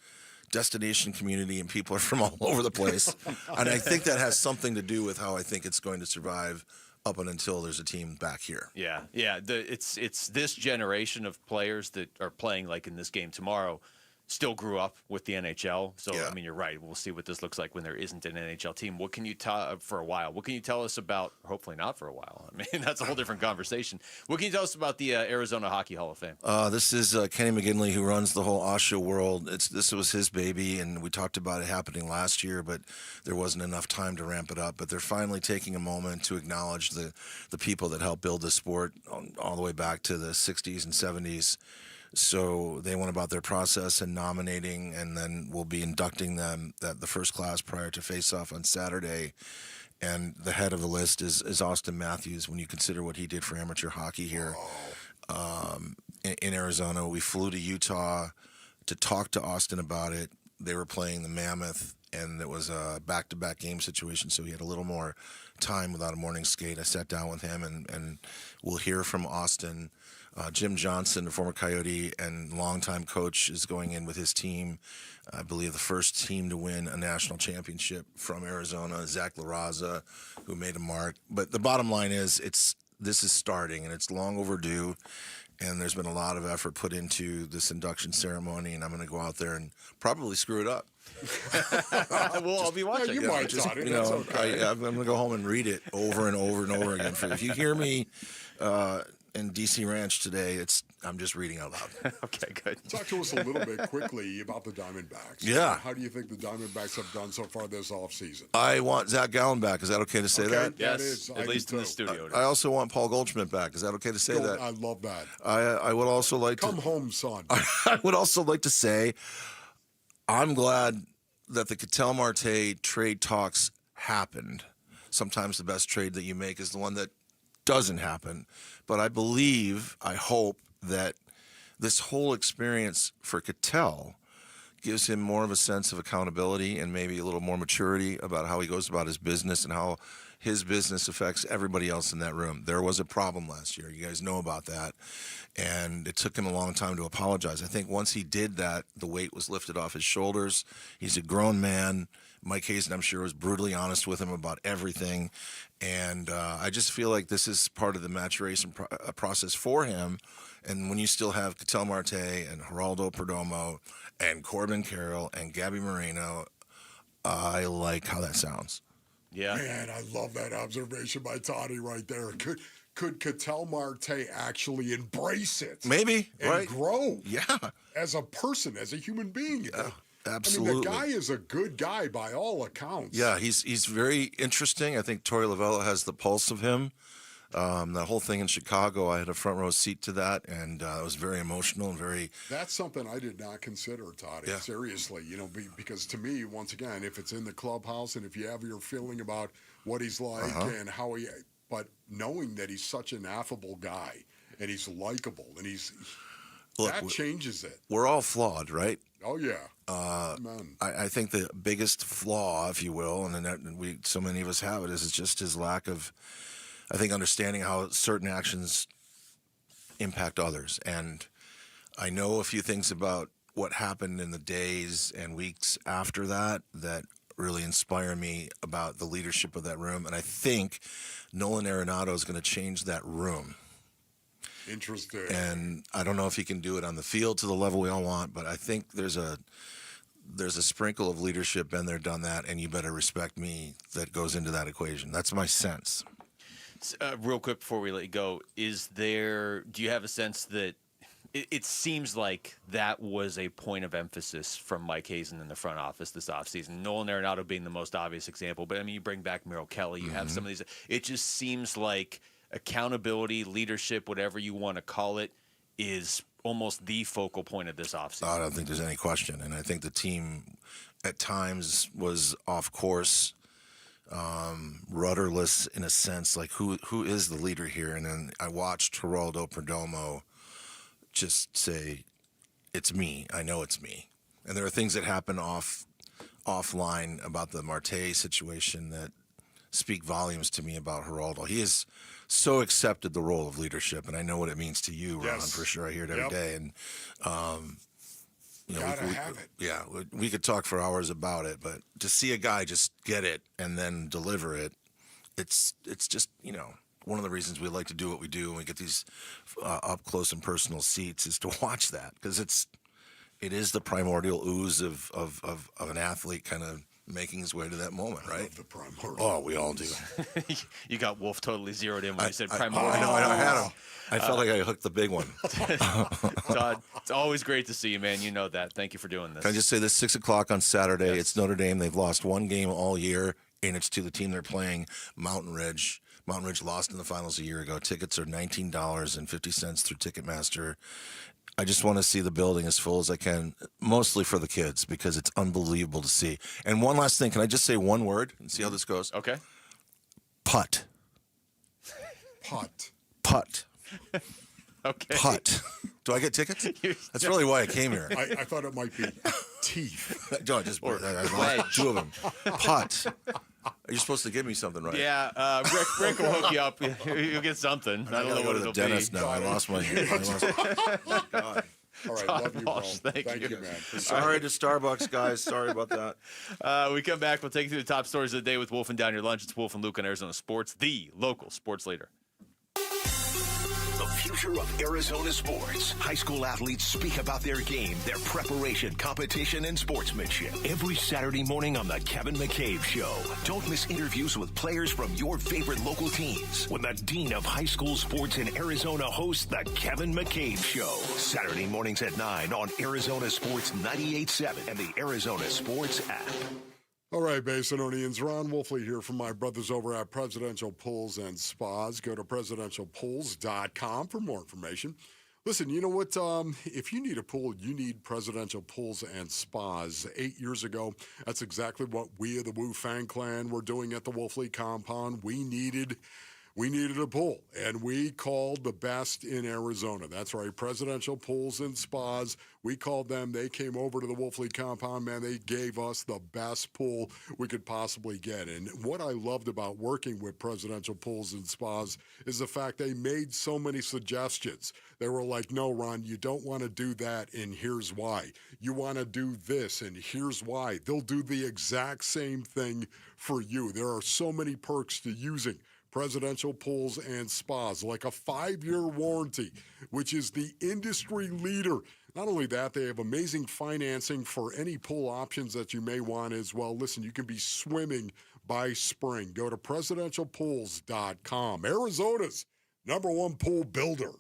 destination community, and people are from all over the place. And I think that has something to do with how I think it's going to survive up and until there's a team back here. Yeah. It's this generation of players that are playing like in this game tomorrow. still grew up with the NHL. So, I mean, you're right. We'll see what this looks like when there isn't an NHL team. What can you tell for a while? What can you tell us about, hopefully not for a while. I mean, that's a whole different conversation. What can you tell us about the Arizona Hockey Hall of Fame? This is Kenny McGinley, who runs the whole Oshawa world. This was his baby, and we talked about it happening last year, but there wasn't enough time to ramp it up. But they're finally taking a moment to acknowledge the people that helped build the sport all the way back to the 60s and 70s. So they went about their process and nominating, and then we'll be inducting them the first class prior to face-off on Saturday. And the head of the list is Austin Matthews. When you consider what he did for amateur hockey here in Arizona, we flew to Utah to talk to Austin about it. They were playing the Mammoth, and it was a back-to-back game situation, so he had a little more time without a morning skate. I sat down with him, and we'll hear from Austin. Jim Johnson, the former Coyote and longtime coach, is going in with his team. I believe the first team to win a national championship from Arizona, Zach LaRaza, who made a mark. But the bottom line is this is starting, and it's long overdue. And there's been a lot of effort put into this induction ceremony, and I'm going to go out there and probably screw it up. We'll all be watching. You might, Toddy. That's okay. I'm going to go home and read it over and over and over again. If you hear me in DC Ranch today, I'm just reading out loud. Okay, good. Talk to us a little bit quickly about the Diamondbacks. Yeah. How do you think the Diamondbacks have done so far this offseason? I want Zach Gallen back. Is that okay to say that? Yes, that is. at least in the studio. I also want Paul Goldschmidt back. Is that okay to say that? I love that. I would also like Come home, son. I would also like to say I'm glad that the Ketel Marte trade talks happened. Sometimes the best trade that you make is the one that doesn't happen. But I hope that this whole experience for Ketel gives him more of a sense of accountability and maybe a little more maturity about how he goes about his business and how his business affects everybody else in that room. There was a problem last year. You guys know about that. And it took him a long time to apologize. I think once he did that, the weight was lifted off his shoulders. He's a grown man. Mike Hazen, I'm sure, was brutally honest with him about everything. And I just feel like this is part of the maturation process for him. And when you still have Ketel Marte and Geraldo Perdomo and Corbin Carroll and Gabby Moreno, I like how that sounds. Yeah. Man, I love that observation by Toddy right there. Could Ketel Marte actually embrace it? Maybe, and right? grow. Yeah. As a person, as a human being. Yeah. Absolutely. I mean, the guy is a good guy by all accounts. Yeah, he's very interesting. I think Torey Lovullo has the pulse of him. That whole thing in Chicago, I had a front row seat to that, and it was very emotional and very... That's something I did not consider, Toddy. Yeah. Seriously, because to me, once again, if it's in the clubhouse and if you have your feeling about what he's like and how he... But knowing that he's such an affable guy and he's likable and that changes it. We're all flawed, right? Oh, yeah. I think the biggest flaw, if you will, and so many of us have it, is just his lack of, I think, understanding how certain actions impact others. And I know a few things about what happened in the days and weeks after that really inspire me about the leadership of that room. And I think Nolan Arenado is going to change that room. Interesting. And I don't know if he can do it on the field to the level we all want, but I think there's a sprinkle of leadership, been there, done that, and you better respect me that goes into that equation. That's my sense. Real quick before we let you go, do you have a sense that it seems like that was a point of emphasis from Mike Hazen in the front office this offseason? Nolan Arenado being the most obvious example, but I mean, you bring back Merrill Kelly, you have some of these. It just seems like accountability, leadership, whatever you want to call it, is almost the focal point of this offseason. I don't think there's any question. And I think the team at times was off course, rudderless in a sense, like who is the leader here? And then I watched Geraldo Perdomo just say, it's me. I know it's me. And there are things that happen offline about the Marte situation that speak volumes to me about Geraldo. He has so accepted the role of leadership, and I know what it means to you, Ron, for sure. I hear it every day. And have it. Yeah, we could talk for hours about it, but to see a guy just get it and then deliver it, it's just, one of the reasons we like to do what we do and we get these up close and personal seats is to watch that, because it's It is the primordial ooze of an athlete kind of making his way to that moment, right? The primordial. Oh, we all do. You got Wolf totally zeroed in when you said primordial. I know, I had him. I felt like I hooked the big one. Todd, it's always great to see you, man. You know that. Thank you for doing this. Can I just say this, 6 o'clock on Saturday, It's Notre Dame. They've lost one game all year, and it's to the team they're playing, Mountain Ridge. Mountain Ridge lost in the finals a year ago. Tickets are $19.50 through Ticketmaster. I just want to see the building as full as I can, mostly for the kids, because it's unbelievable to see. And one last thing. Can I just say one word and see how this goes? Okay. Putt. Putt. Putt. Okay. Putt. Do I get tickets? That's really why I came here. I thought it might be teeth. No, I lost 2 of them. Putt. You're supposed to give me something, right? Yeah, Rick will hook you up. You'll get something. I don't know go what to the it'll dentist be. now. I lost my. God. All right, Todd love you, Walsh, bro. thank you. man. Sorry to Starbucks, guys. Sorry about that. We come back. We'll take you through the top stories of the day with Wolf and Down Your Lunch. It's Wolf and Luke on Arizona Sports, the local sports leader. The future of Arizona sports. High school athletes speak about their game, their preparation, competition, and sportsmanship. Every Saturday morning on The Kevin McCabe Show. Don't miss interviews with players from your favorite local teams when the Dean of High School Sports in Arizona hosts The Kevin McCabe Show. Saturday mornings at 9 on Arizona Sports 98.7 and the Arizona Sports app. All right, Basinonians, Ron Wolfley here from my brothers over at Presidential Pools and Spas. Go to presidentialpools.com for more information. Listen, you know what? If you need a pool, you need Presidential Pools and Spas. 8 years ago, that's exactly what we of the Wu Fang Clan were doing at the Wolfley compound. We needed a pool, and we called the best in Arizona. That's right, Presidential Pools and Spas. We called them. They came over to the Wolfley compound, man. They gave us the best pool we could possibly get. And what I loved about working with Presidential Pools and Spas is the fact they made so many suggestions. They were like, no, Ron, you don't want to do that, and here's why. You want to do this, and here's why. They'll do the exact same thing for you. There are so many perks to using Presidential Pools and Spas, like a 5-year warranty, which is the industry leader. Not only that, they have amazing financing for any pool options that you may want as well. Listen, you can be swimming by spring. Go to presidentialpools.com. Arizona's #1 pool builder.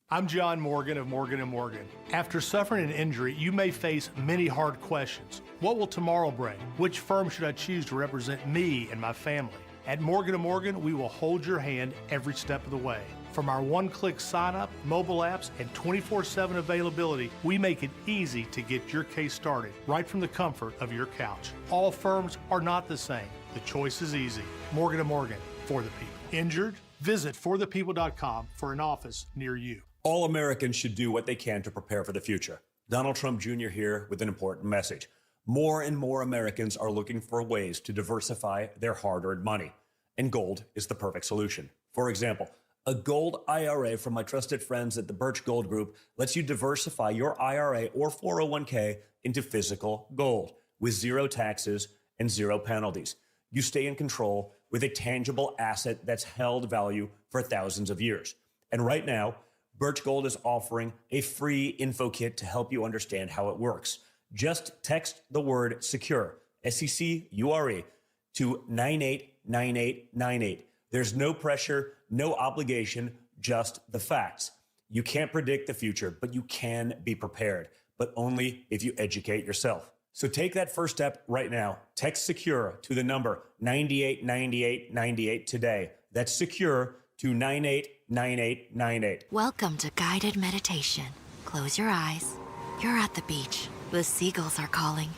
I'm John Morgan of Morgan & Morgan. After suffering an injury, you may face many hard questions. What will tomorrow bring? Which firm should I choose to represent me and my family? At Morgan & Morgan, we will hold your hand every step of the way. From our one-click sign-up, mobile apps, and 24/7 availability, we make it easy to get your case started right from the comfort of your couch. All firms are not the same. The choice is easy. Morgan & Morgan, for the people. Injured? Visit forthepeople.com for an office near you. All Americans should do what they can to prepare for the future. Donald Trump Jr. here with an important message. More and more Americans are looking for ways to diversify their hard-earned money, and gold is the perfect solution. For example, a gold IRA from my trusted friends at the Birch Gold Group lets you diversify your IRA or 401k into physical gold with zero taxes and zero penalties. You stay in control with a tangible asset that's held value for thousands of years. And right now, Birch Gold is offering a free info kit to help you understand how it works. Just text the word SECURE, SECURE, to 989898. There's no pressure, no obligation, just the facts. You can't predict the future, but you can be prepared, but only if you educate yourself. So take that first step right now. Text SECURE to the number 989898 today. That's SECURE to 989898. Welcome to guided meditation. Close your eyes. You're at the beach. The seagulls are calling.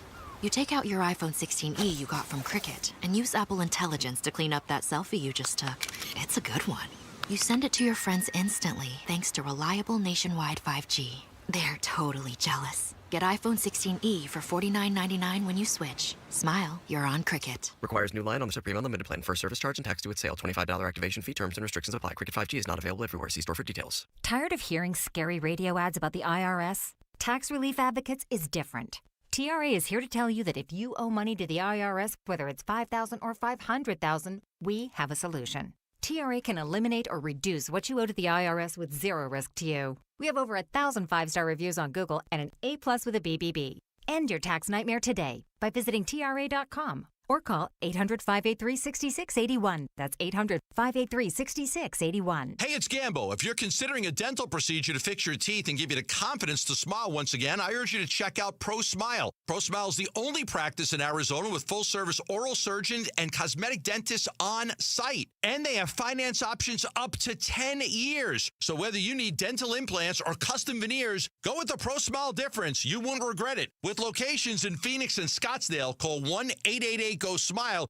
You take out your iPhone 16e you got from Cricket and use Apple Intelligence to clean up that selfie you just took. It's a good one. You send it to your friends instantly thanks to reliable nationwide 5G. They're totally jealous. Get iPhone 16e for $49.99 when you switch. Smile, you're on Cricket. Requires new line on the Supreme Unlimited plan. First service charge and tax due at sale. $25 activation fee. Terms and restrictions apply. Cricket 5G is not available everywhere. See store for details. Tired of hearing scary radio ads about the IRS? Tax Relief Advocates is different. TRA is here to tell you that if you owe money to the IRS, whether it's $5,000 or $500,000, we have a solution. TRA can eliminate or reduce what you owe to the IRS with zero risk to you. We have over 1,000 5-star reviews on Google and an A+ with a BBB. End your tax nightmare today by visiting TRA.com or call 800-583-6681. That's 800-583-6681. Hey, it's Gambo. If you're considering a dental procedure to fix your teeth and give you the confidence to smile once again, I urge you to check out ProSmile. ProSmile is the only practice in Arizona with full-service oral surgeons and cosmetic dentists on site. And they have finance options up to 10 years. So whether you need dental implants or custom veneers, go with the ProSmile difference. You won't regret it. With locations in Phoenix and Scottsdale, call 1-888-GO-SMILE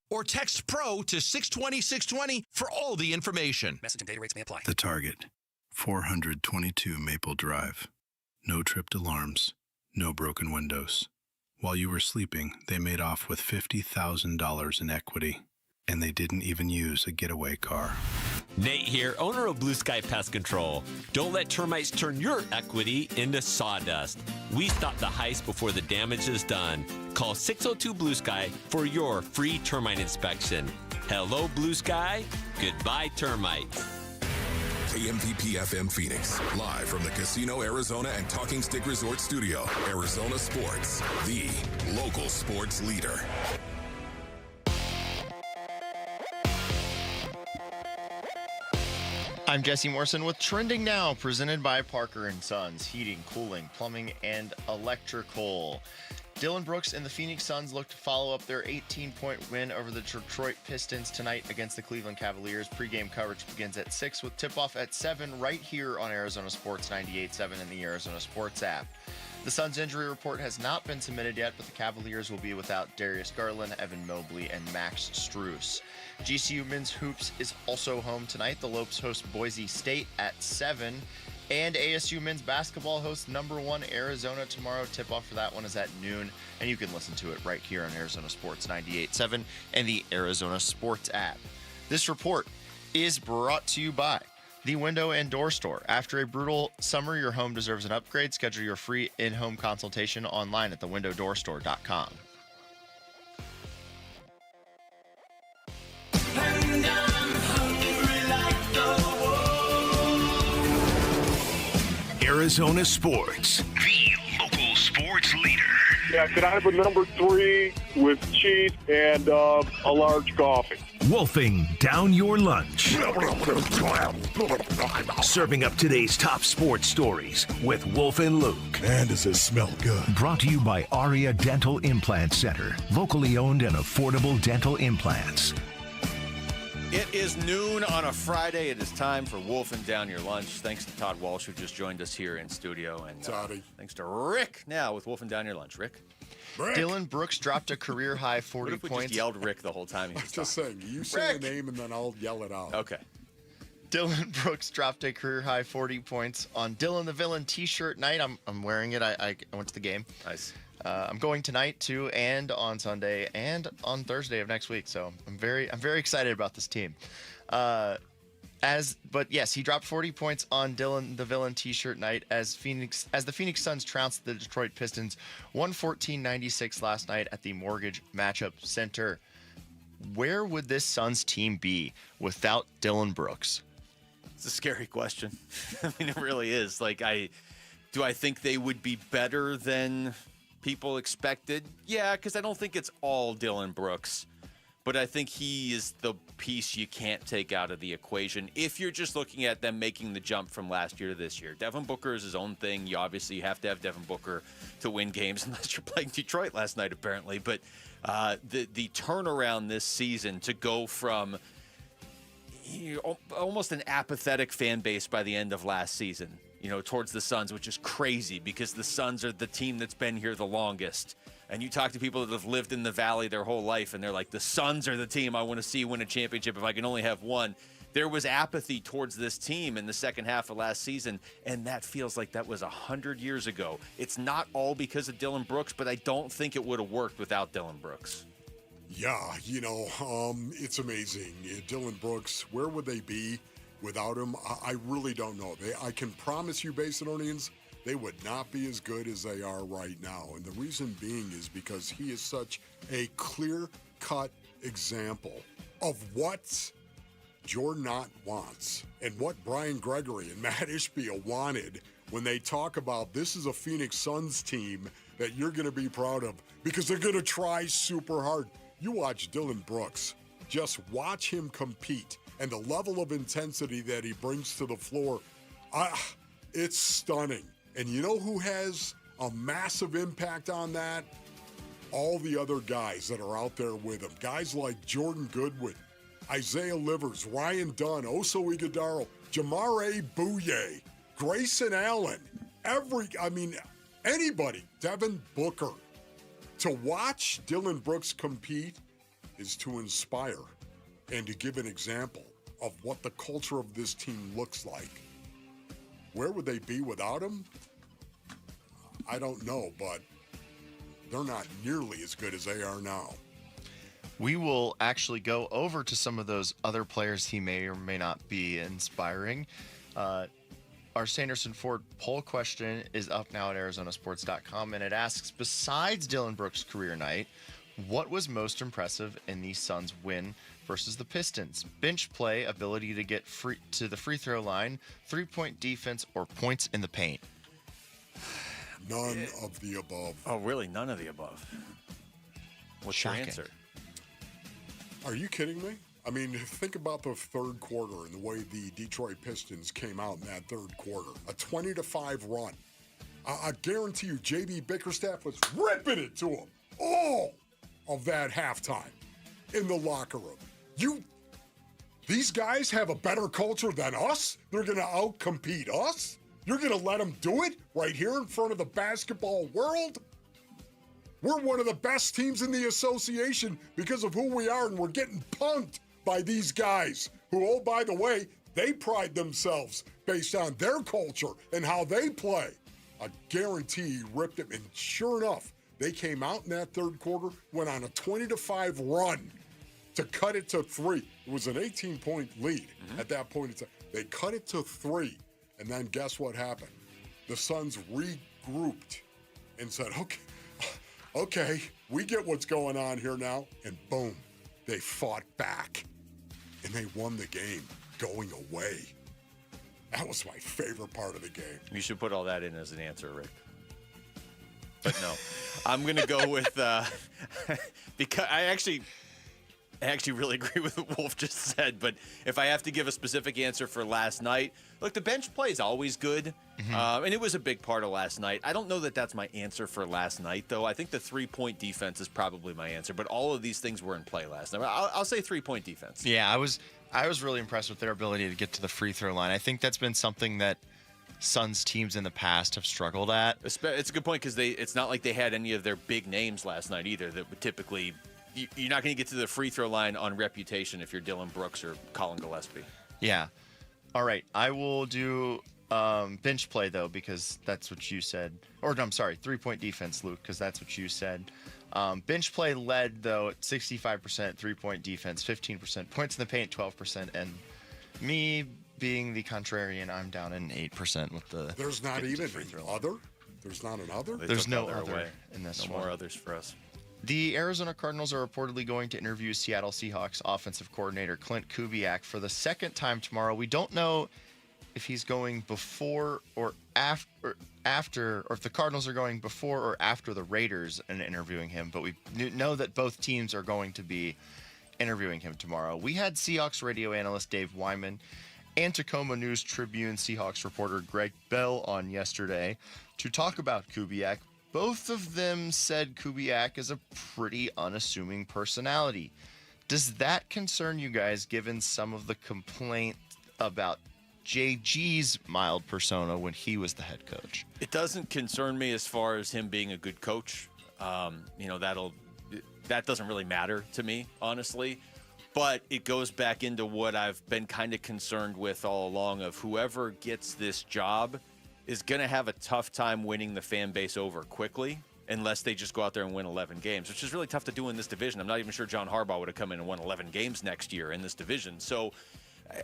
or text PRO to 620-620 for all the information. Message and data rates may apply. The Target, 422 Maple Drive. No tripped alarms, no broken windows. While you were sleeping, they made off with $50,000 in equity, and they didn't even use a getaway car. Nate here, owner of Blue Sky Pest Control. Don't let termites turn your equity into sawdust. We stop the heist before the damage is done. Call 602 Blue Sky for your free termite inspection. Hello, Blue Sky. Goodbye, termites. KMVP FM Phoenix, live from the Casino Arizona and Talking Stick Resort Studio. Arizona Sports, the local sports leader. I'm Jesse Morrison with Trending Now, presented by Parker & Sons, heating, cooling, plumbing, and electrical. Dillon Brooks and the Phoenix Suns look to follow up their 18-point win over the Detroit Pistons tonight against the Cleveland Cavaliers. Pre-game coverage begins at 6 with tip-off at 7 right here on Arizona Sports 98.7 and the Arizona Sports app. The Suns' injury report has not been submitted yet, but the Cavaliers will be without Darius Garland, Evan Mobley, and Max Strus. GCU Men's Hoops is also home tonight. The Lopes host Boise State at 7. And ASU Men's Basketball hosts #1 Arizona tomorrow. Tip-off for that one is at noon, and you can listen to it right here on Arizona Sports 98.7 and the Arizona Sports app. This report is brought to you by the Window and Door Store. After a brutal summer, your home deserves an upgrade. Schedule your free in-home consultation online at thewindowdoorstore.com. And I'm hungry like the Arizona Sports, the local sports leader. Yeah, could I have a number 3 with cheese and a large coffee? Wolfing down your lunch. Serving up today's top sports stories with Wolf and Luke. Man, does it smell good. Brought to you by Aria Dental Implant Center. Locally owned and affordable dental implants. It is noon on a Friday. It is time for Wolfing Down Your Lunch. Thanks to Todd Walsh, who just joined us here in studio. And thanks to Rick now with Wolfing Down Your Lunch. Rick? Dillon Brooks dropped a career-high 40 what if we points. Just yelled Rick the whole time. I'm just saying, you say a name and then I'll yell it out. Okay. Dillon Brooks dropped a career-high 40 points on Dylan the Villain t-shirt night. I'm wearing it. I went to the game. Nice. I'm going tonight too, and on Sunday, and on Thursday of next week. So I'm very excited about this team. But yes, he dropped 40 points on Dylan the Villain t-shirt night as the Phoenix Suns trounced the Detroit Pistons 114-96 last night at the Mortgage Matchup Center. Where would this Suns team be without Dillon Brooks? It's a scary question. I mean, it really is. Like, do I think they would be better than people expected? Yeah, because I don't think it's all Dillon Brooks. But I think he is the piece you can't take out of the equation if you're just looking at them making the jump from last year to this year. Devin Booker is his own thing. You obviously have to have Devin Booker to win games unless you're playing Detroit last night, apparently. But the turnaround this season to go from almost an apathetic fan base by the end of last season, towards the Suns, which is crazy because the Suns are the team that's been here the longest. And you talk to people that have lived in the Valley their whole life, and they're like, the Suns are the team I want to see win a championship if I can only have one. There was apathy towards this team in the second half of last season, and that feels like that was 100 years ago. It's not all because of Dillon Brooks, but I don't think it would have worked without Dillon Brooks. Yeah, it's amazing. Dillon Brooks, where would they be without him? I really don't know. I can promise you, Basinonians, they would not be as good as they are right now. And the reason being is because he is such a clear-cut example of what Jordan Ott wants and what Brian Gregory and Matt Ishbia wanted when they talk about this is a Phoenix Suns team that you're going to be proud of because they're going to try super hard. You watch Dylan Brooks. Just watch him compete and the level of intensity that he brings to the floor. It's stunning. And you know who has a massive impact on that? All the other guys that are out there with him. Guys like Jordan Goodwin, Isaiah Livers, Ryan Dunn, Oso Iguodaro, Jamare Bouye, Grayson Allen, anybody, Devin Booker. To watch Dylan Brooks compete is to inspire and to give an example of what the culture of this team looks like. Where would they be without him? I don't know, but they're not nearly as good as they are now. We will actually go over to some of those other players he may or may not be inspiring. Our Sanderson Ford poll question is up now at arizonasports.com, and it asks, besides Dylan Brooks' career night, what was most impressive in the Suns' win versus the Pistons? Bench play, ability to get to the free throw line, three-point defense, or points in the paint? None of the above. Oh, really? None of the above? What's your answer? Are you kidding me? I mean, think about the third quarter and the way the Detroit Pistons came out in that third quarter. A 20-5 run. I guarantee you J.B. Bickerstaff was ripping it to him all of that halftime in the locker room. These guys have a better culture than us? They're going to outcompete us? You're going to let them do it right here in front of the basketball world? We're one of the best teams in the association because of who we are, and we're getting punked by these guys who, oh, by the way, they pride themselves based on their culture and how they play. I guarantee he ripped it, and sure enough, they came out in that third quarter, went on a 20-5 run to cut it to 3. It was an 18-point lead at that point in time. They cut it to 3, and then guess what happened? The Suns regrouped and said, okay, we get what's going on here now, and boom, they fought back, and they won the game going away. That was my favorite part of the game. You should put all that in as an answer, Rick. But no, I'm going to go with because I actually really agree with what Wolf just said. But if I have to give a specific answer for last night, look, the bench play is always good, and it was a big part of last night. I don't know that that's my answer for last night, though. I think the 3-point defense is probably my answer. But all of these things were in play last night. I'll say 3-point defense. Yeah, I was really impressed with their ability to get to the free throw line. I think that's been something that Suns teams in the past have struggled at. It's a good point because it's not like they had any of their big names last night either that would typically you're not going to get to the free throw line on reputation if you're Dylan Brooks or Colin Gillespie. Yeah. All right. I will do bench play, though, because that's what you said. Or, no, I'm sorry, 3-point defense, Luke, because that's what you said. Bench play led, though, at 65%, 3-point defense, 15%, points in the paint, 12%, and me being the contrarian, I'm down in 8% with the There's not even an other? There's not an other? There's no other in this one. No more others for us. The Arizona Cardinals are reportedly going to interview Seattle Seahawks offensive coordinator Clint Kubiak for the second time tomorrow. We don't know if he's going before or after, or if the Cardinals are going before or after the Raiders and interviewing him, but we know that both teams are going to be interviewing him tomorrow. We had Seahawks radio analyst Dave Wyman and Tacoma News Tribune Seahawks reporter Greg Bell on yesterday to talk about Kubiak. Both of them said Kubiak is a pretty unassuming personality. Does that concern you guys, given some of the complaint about JG's mild persona when he was the head coach? It doesn't concern me as far as him being a good coach. That doesn't really matter to me, honestly. But it goes back into what I've been kind of concerned with all along of whoever gets this job is going to have a tough time winning the fan base over quickly unless they just go out there and win 11 games, which is really tough to do in this division. I'm not even sure John Harbaugh would have come in and won 11 games next year in this division. So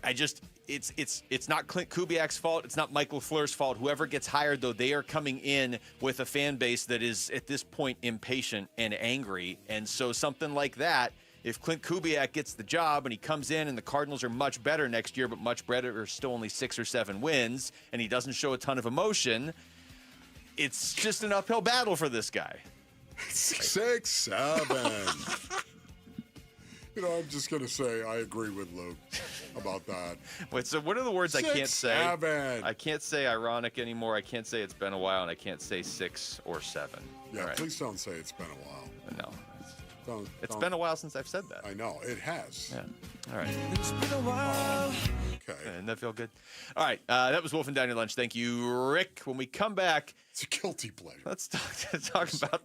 it's not Clint Kubiak's fault. It's not Mike LaFleur's fault. Whoever gets hired, though, they are coming in with a fan base that is at this point impatient and angry. And so something like that if Clint Kubiak gets the job and he comes in and the Cardinals are much better next year, but much better, or still only 6 or 7 wins, and he doesn't show a ton of emotion, it's just an uphill battle for this guy. 6, 7. I'm just going to say I agree with Luke about that. Wait, so what are the words 6, I can't say? 7. I can't say ironic anymore. I can't say it's been a while, and I can't say 6 or 7. Yeah, please don't say it's been a while. No. It's been a while since I've said that. I know. It has. Yeah. All right. It's been a while. Okay. Doesn't that feel good? All right. That was Wolf and Down Your Lunch. Thank you, Rick. When we come back, it's a guilty pleasure. Let's talk about.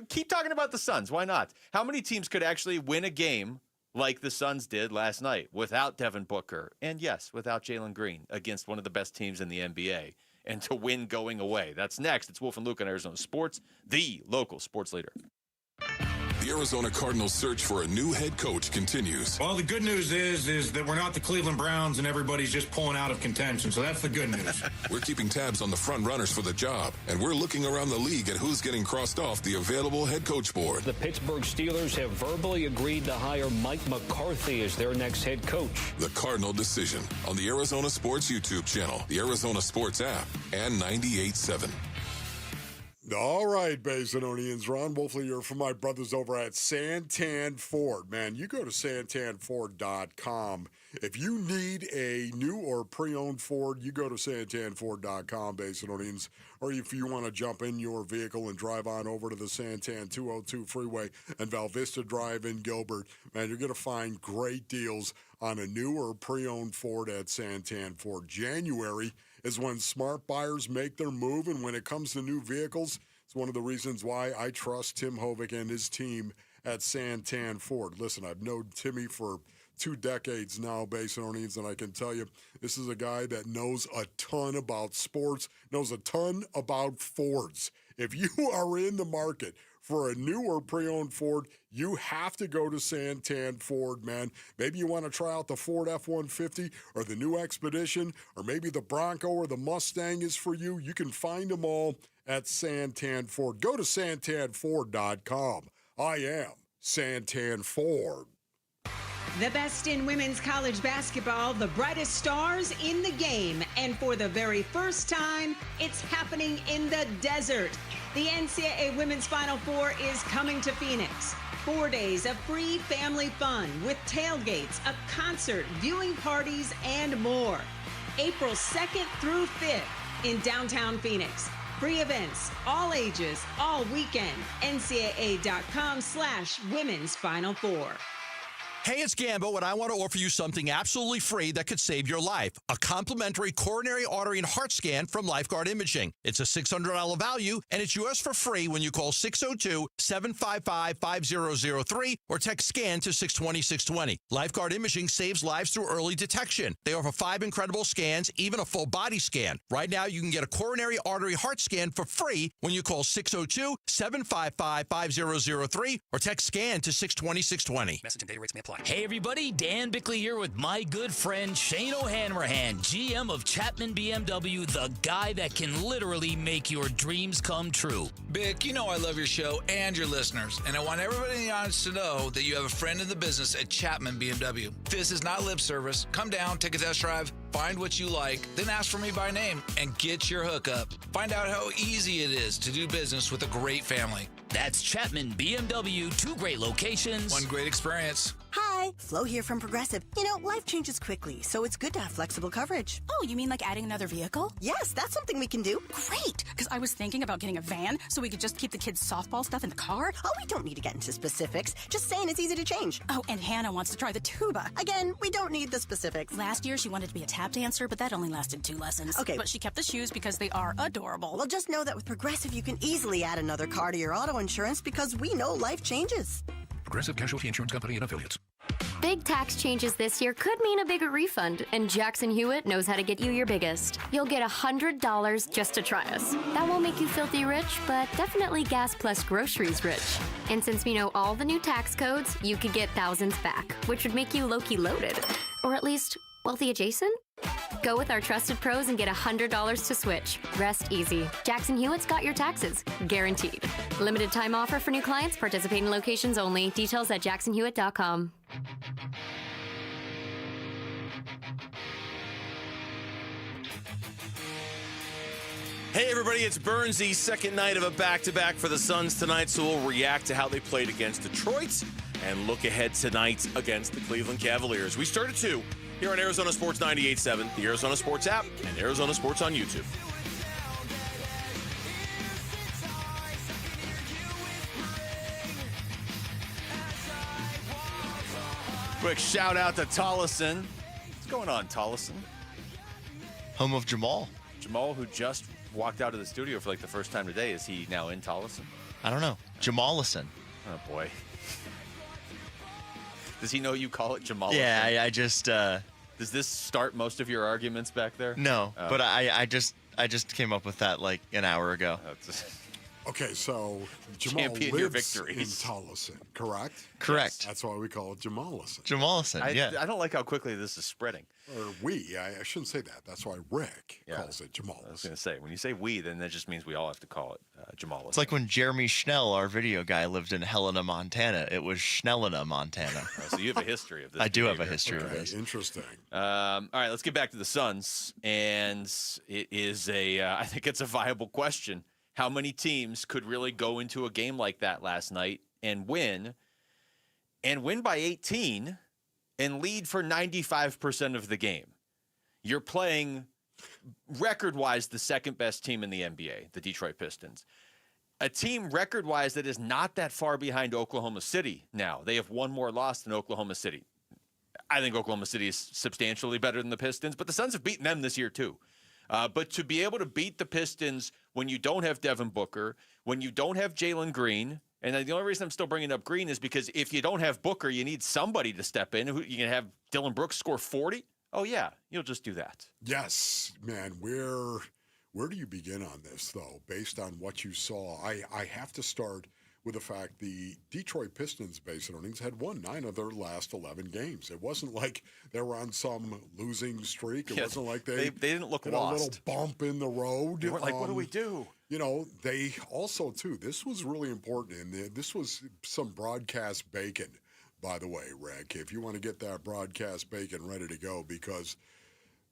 Keep talking about the Suns. Why not? How many teams could actually win a game like the Suns did last night without Devin Booker and, yes, without Jalen Green against one of the best teams in the NBA, and to win going away? That's next. It's Wolf and Luke on Arizona Sports, the local sports leader. The Arizona Cardinals' search for a new head coach continues. Well, the good news is that we're not the Cleveland Browns and everybody's just pulling out of contention, so that's the good news. We're keeping tabs on the front runners for the job, and we're looking around the league at who's getting crossed off the available head coach board. The Pittsburgh Steelers have verbally agreed to hire Mike McCarthy as their next head coach. The Cardinal Decision on the Arizona Sports YouTube channel, the Arizona Sports app, and 98.7. All right, Basinonians. Ron Wolfley here from my brothers over at Santan Ford. Man, you go to santanford.com. If you need a new or pre-owned Ford, you go to santanford.com, Basinonians. Or if you want to jump in your vehicle and drive on over to the Santan 202 freeway and Val Vista Drive in Gilbert, man, you're going to find great deals on a new or pre-owned Ford at Santan Ford. January is when smart buyers make their move, and when it comes to new vehicles, it's one of the reasons why I trust Tim Hovick and his team at Santan Ford. Listen, I've known Timmy for 2 decades now, Basinonians, and I can tell you this is a guy that knows a ton about sports, knows a ton about Fords. If you are in the market for a new or pre-owned Ford, you have to go to Santan Ford, man. Maybe you want to try out the Ford F-150 or the new Expedition, or maybe the Bronco or the Mustang is for you. You can find them all at Santan Ford. Go to santanford.com. I am Santan Ford. The best in women's college basketball, the brightest stars in the game. And for the very first time, it's happening in the desert. The NCAA Women's Final Four is coming to Phoenix. 4 days of free family fun with tailgates, a concert, viewing parties, and more. April 2nd through 5th in downtown Phoenix. Free events, all ages, all weekend. NCAA.com/Women's Final Four. Hey, it's Gambo, and I want to offer you something absolutely free that could save your life. A complimentary coronary artery and heart scan from Lifeguard Imaging. It's a $600 value, and it's yours for free when you call 602-755-5003 or text SCAN to 620-620. Lifeguard Imaging saves lives through early detection. They offer 5 incredible scans, even a full body scan. Right now, you can get a coronary artery heart scan for free when you call 602-755-5003 or text SCAN to 620-620. Message and data rates may apply. Hey everybody, Dan Bickley here with my good friend Shane O'Hanrahan, GM of Chapman BMW, the guy that can literally make your dreams come true. Bick, you know I love your show and your listeners, and I want everybody in the audience to know that you have a friend in the business at Chapman BMW. This is not lip service. Come down, take a test drive, find what you like, then ask for me by name and get your hookup. Find out how easy it is to do business with a great family. That's Chapman BMW, 2 great locations. 1 great experience. Hi, Flo here from Progressive. You know, life changes quickly, so it's good to have flexible coverage. Oh, you mean like adding another vehicle? Yes, that's something we can do. Great, because I was thinking about getting a van so we could just keep the kids' softball stuff in the car. Oh, we don't need to get into specifics. Just saying it's easy to change. Oh, and Hannah wants to try the tuba. Again, we don't need the specifics. Last year, she wanted to be a tap dancer, but that only lasted 2 lessons. Okay. But she kept the shoes because they are adorable. Well, just know that with Progressive, you can easily add another car to your auto insurance because we know life changes. Progressive Casualty Insurance Company and Affiliates. Big tax changes this year could mean a bigger refund, and Jackson Hewitt knows how to get you your biggest. You'll get $100 just to try us. That won't make you filthy rich, but definitely gas plus groceries rich. And since we know all the new tax codes, you could get thousands back, which would make you low-key loaded. Or at least wealthy adjacent. Go with our trusted pros and get $100 to switch. Rest easy. Jackson Hewitt's got your taxes. Guaranteed. Limited time offer for new clients. Participating locations only. Details at jacksonhewitt.com. Hey, everybody, it's Burnsy. Second night of a back-to-back for the Suns tonight, so we'll react to how they played against Detroit and look ahead tonight against the Cleveland Cavaliers. We start at 2 here on Arizona Sports 98.7, the Arizona Sports app, and Arizona Sports on YouTube. Quick shout out to Tollison. What's going on, Tollison? Home of Jamal. Jamal, who just walked out of the studio for like the first time today. Is he now in Tollison? I don't know. Jamalison. Oh, boy. Does he know you call it Jamalison? Yeah, I just... Does this start most of your arguments back there? No, but I just came up with that like an hour ago. Okay, so Jamal Champion your lives in victories. Tollison, correct? Correct. Yes, that's why we call it Jamalison. Jamalison, yeah. I don't like how quickly this is spreading. Or I shouldn't say that. That's why Rick calls it Jamalison. I was going to say, when you say we, then that just means we all have to call it Jamalison. It's like when Jeremy Schnell, our video guy, lived in Helena, Montana. It was Schnellina, Montana. So you have a history of this. I do have a behavior. history of this. Interesting. All right, let's get back to the Suns. And it is I think it's a viable question. How many teams could really go into a game like that last night and win by 18 and lead for 95% of the game? You're playing, record-wise, the second-best team in the NBA, the Detroit Pistons. A team record-wise that is not that far behind Oklahoma City now. They have one more loss than Oklahoma City. I think Oklahoma City is substantially better than the Pistons, but the Suns have beaten them this year too. But to be able to beat the Pistons when you don't have Devin Booker, when you don't have Jalen Green, and the only reason I'm still bringing up Green is because if you don't have Booker, you need somebody to step in. You can have Dylan Brooks score 40. Oh, yeah, you'll just do that. Yes, man. Where do you begin on this, though, based on what you saw? I have to start with the fact the Detroit Pistons base earnings had won 9 of their last 11 games. It wasn't like they were on some losing streak. It wasn't like they didn't look had lost. a little bump in the road. They weren't like, what do we do? You know, they also, too, this was really important. And this was some broadcast bacon, by the way, Rick. If you want to get that broadcast bacon ready to go, because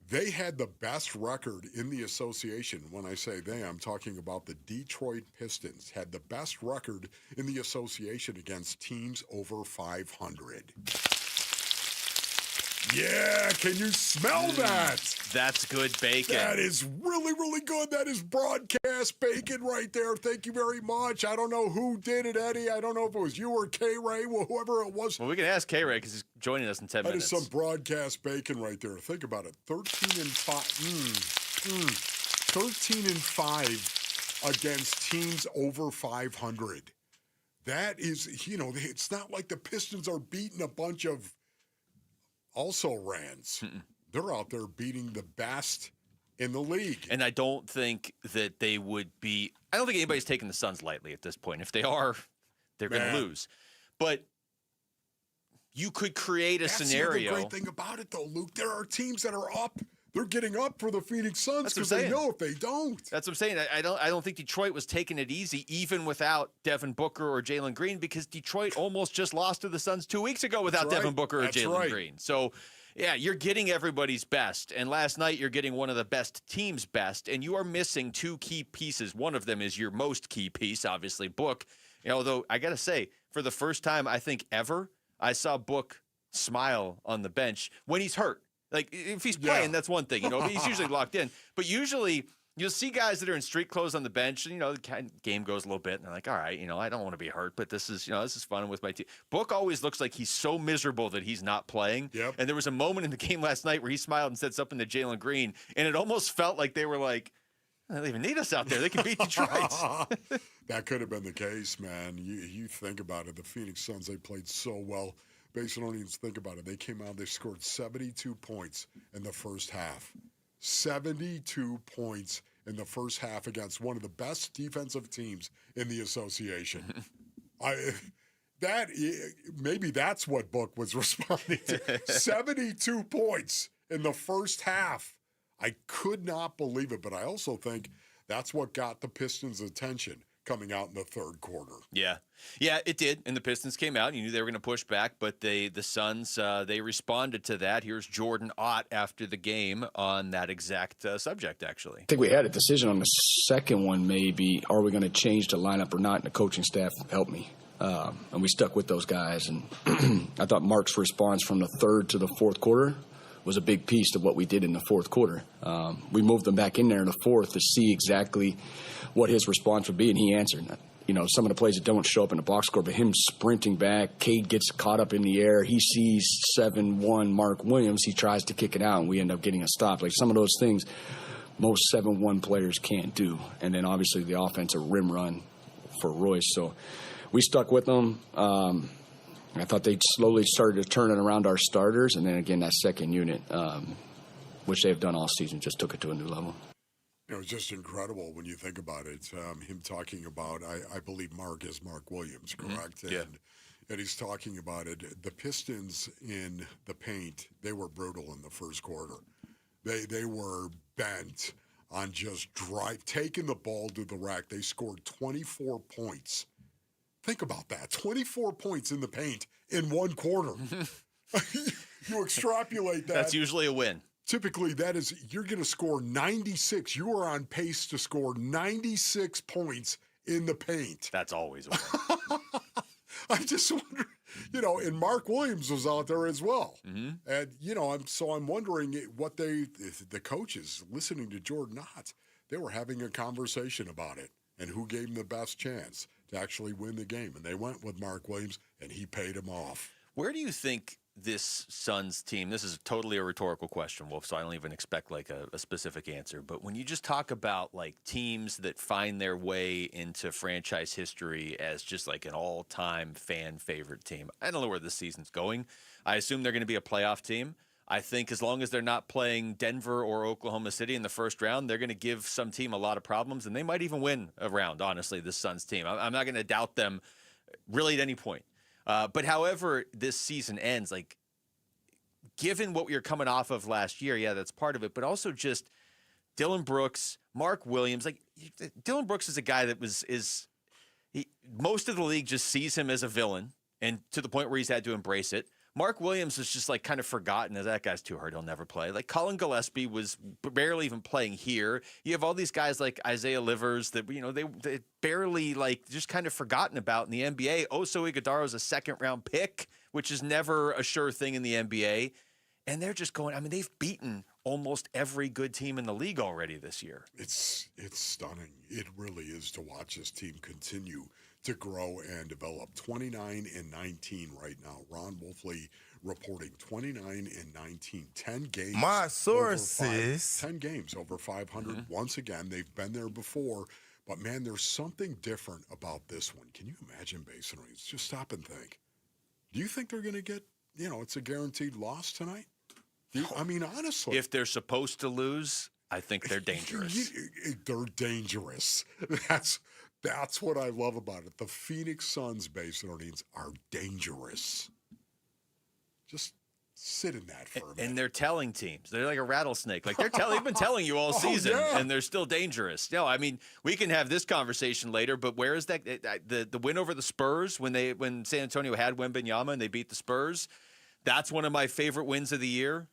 they had the best record in the association. When I say they, I'm talking about the Detroit Pistons had the best record in the association against teams over 500. Yeah, can you smell that? That's good bacon. That is really, really good. That is broadcast bacon right there. Thank you very much. I don't know who did it, Eddie. I don't know if it was you or K-Ray, whoever it was. Well, we can ask K-Ray because he's joining us in 10 minutes. That is some broadcast bacon right there. Think about it. 13 and 5. 13 and 5 against teams over 500. That is, you know, it's not like the Pistons are beating a bunch of also-rans. They're out there beating the best in the league. And I don't think that they would be – I don't think anybody's taking the Suns lightly at this point. If they are, they're going to lose. But you could create a scenario. That's the great thing about it, though, Luke. There are teams that are up. They're getting up for the Phoenix Suns because they know if they don't. That's what I'm saying. I don't think Detroit was taking it easy even without Devin Booker or Jalen Green, because Detroit almost just lost to the Suns 2 weeks ago without Devin Booker or Jalen Green. So, yeah, you're getting everybody's best. And last night you're getting one of the best teams' best, and you are missing 2 key pieces. One of them is your most key piece, obviously, Book. Although I got to say, for the first time I think ever, I saw Book smile on the bench when he's hurt. Like, if he's playing, that's one thing. He's usually locked in. But usually, you'll see guys that are in street clothes on the bench. And, the game goes a little bit, and they're like, all right, I don't want to be hurt, but this is fun with my team. Book always looks like he's so miserable that he's not playing. Yep. And there was a moment in the game last night where he smiled and said something to Jalen Green, and it almost felt like they were like, they don't even need us out there. They can beat Detroit. That could have been the case, man. You think about it. The Phoenix Suns, they played so well. Base and audience, think about it. They came out, they scored 72 points in the first half. 72 points in the first half against one of the best defensive teams in the association. Maybe that's what Book was responding to. 72 points in the first half I could not believe it, but I also think that's what got the Pistons' attention coming out in the third quarter. Yeah, it did. And the Pistons came out. You knew they were going to push back, but the Suns, they responded to that. Here's Jordan Ott after the game on that exact subject, actually. I think we had a decision on the second one, maybe. Are we going to change the lineup or not? And the coaching staff helped me. And we stuck with those guys. And I thought Mark's response from the third to the fourth quarter was a big piece of what we did in the fourth quarter. We moved them back in there in the fourth to see exactly what his response would be, and he answered. You know, some of the plays that don't show up in the box score, but him sprinting back, Cade gets caught up in the air. He sees 7-1 Mark Williams. He tries to kick it out, and we end up getting a stop. Like some of those things most 7-1 players can't do. And then obviously the offensive rim run for Royce. So we stuck with them. I thought they slowly started to turn it around our starters, and then again that second unit, which they've done all season, just took it to a new level. You know, it's just incredible when you think about it. Him talking about, I believe Mark is Mark Williams, correct? Mm-hmm. Yeah. And he's talking about it. The Pistons in the paint, they were brutal in the first quarter. They were bent on just taking the ball to the rack. They scored 24 points. Think about that. 24 points in the paint in one quarter. You extrapolate that. That's usually a win. Typically, that is, you're going to score 96. You are on pace to score 96 points in the paint. That's always a win. I just wonder, you know, and Mark Williams was out there as well. Mm-hmm. And, you know, I'm wondering what the coaches listening to Jordan Ott, they were having a conversation about it and who gave them the best chance to actually win the game. And they went with Mark Williams, and he paid him off. Where do you think this Suns team, this is totally a rhetorical question, Wolf, so I don't even expect like a specific answer, but when you just talk about like teams that find their way into franchise history as just like an all-time fan favorite team, I don't know where this season's going. I assume they're going to be a playoff team. I think as long as they're not playing Denver or Oklahoma City in the first round, they're going to give some team a lot of problems, and they might even win a round, honestly, this Suns team. I'm not going to doubt them really at any point. But however this season ends, like, given what we were coming off of last year, yeah, that's part of it, but also just Dillon Brooks, Mark Williams. Like, Dillon Brooks is a guy that most of the league just sees him as a villain, and to the point where he's had to embrace it. Mark Williams is just like kind of forgotten as that guy's too hurt. He'll never play. Like Colin Gillespie was barely even playing here. You have all these guys like Isaiah Livers that, you know, they barely like just kind of forgotten about in the NBA. Oso Iguodala's a second-round pick, which is never a sure thing in the NBA. And they're just going, I mean, they've beaten almost every good team in the league already this year. It's stunning. It really is to watch this team continue to grow and develop. 29-19 right now. Ron Wolfley reporting 29-19. 10 games. My sources. 10 games over 500. Mm-hmm. Once again, they've been there before. But, man, there's something different about this one. Can you imagine, Basin Reeds? Just stop and think. Do you think they're going to get, you know, it's a guaranteed loss tonight? I mean, honestly. If they're supposed to lose, I think they're dangerous. They're dangerous. That's what I love about it. The Phoenix Suns, Basin Reeds, are dangerous. Just sit in that for a minute. And they're telling teams. They're like a rattlesnake. Like they've been telling you all season, and they're still dangerous. No, I mean, we can have this conversation later, but where is that? The win over the Spurs when San Antonio had Wembanyama and they beat the Spurs, that's one of my favorite wins of the year.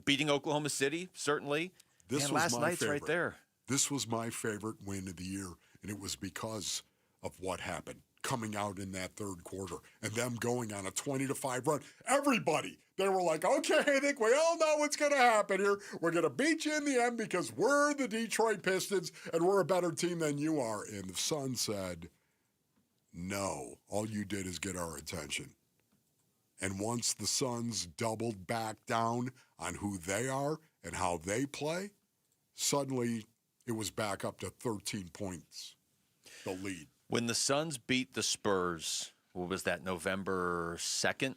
Beating Oklahoma City, certainly. This was last night's favorite. Right there. This was my favorite win of the year, and it was because of what happened coming out in that third quarter and them going on a 20-5 run. Everybody, they were like, okay, I think we all know what's going to happen here. We're going to beat you in the end because we're the Detroit Pistons and we're a better team than you are. And the Suns said, no, all you did is get our attention. And once the Suns doubled back down on who they are and how they play, suddenly it was back up to 13 points, the lead. When the Suns beat the Spurs, what was that, November 2nd?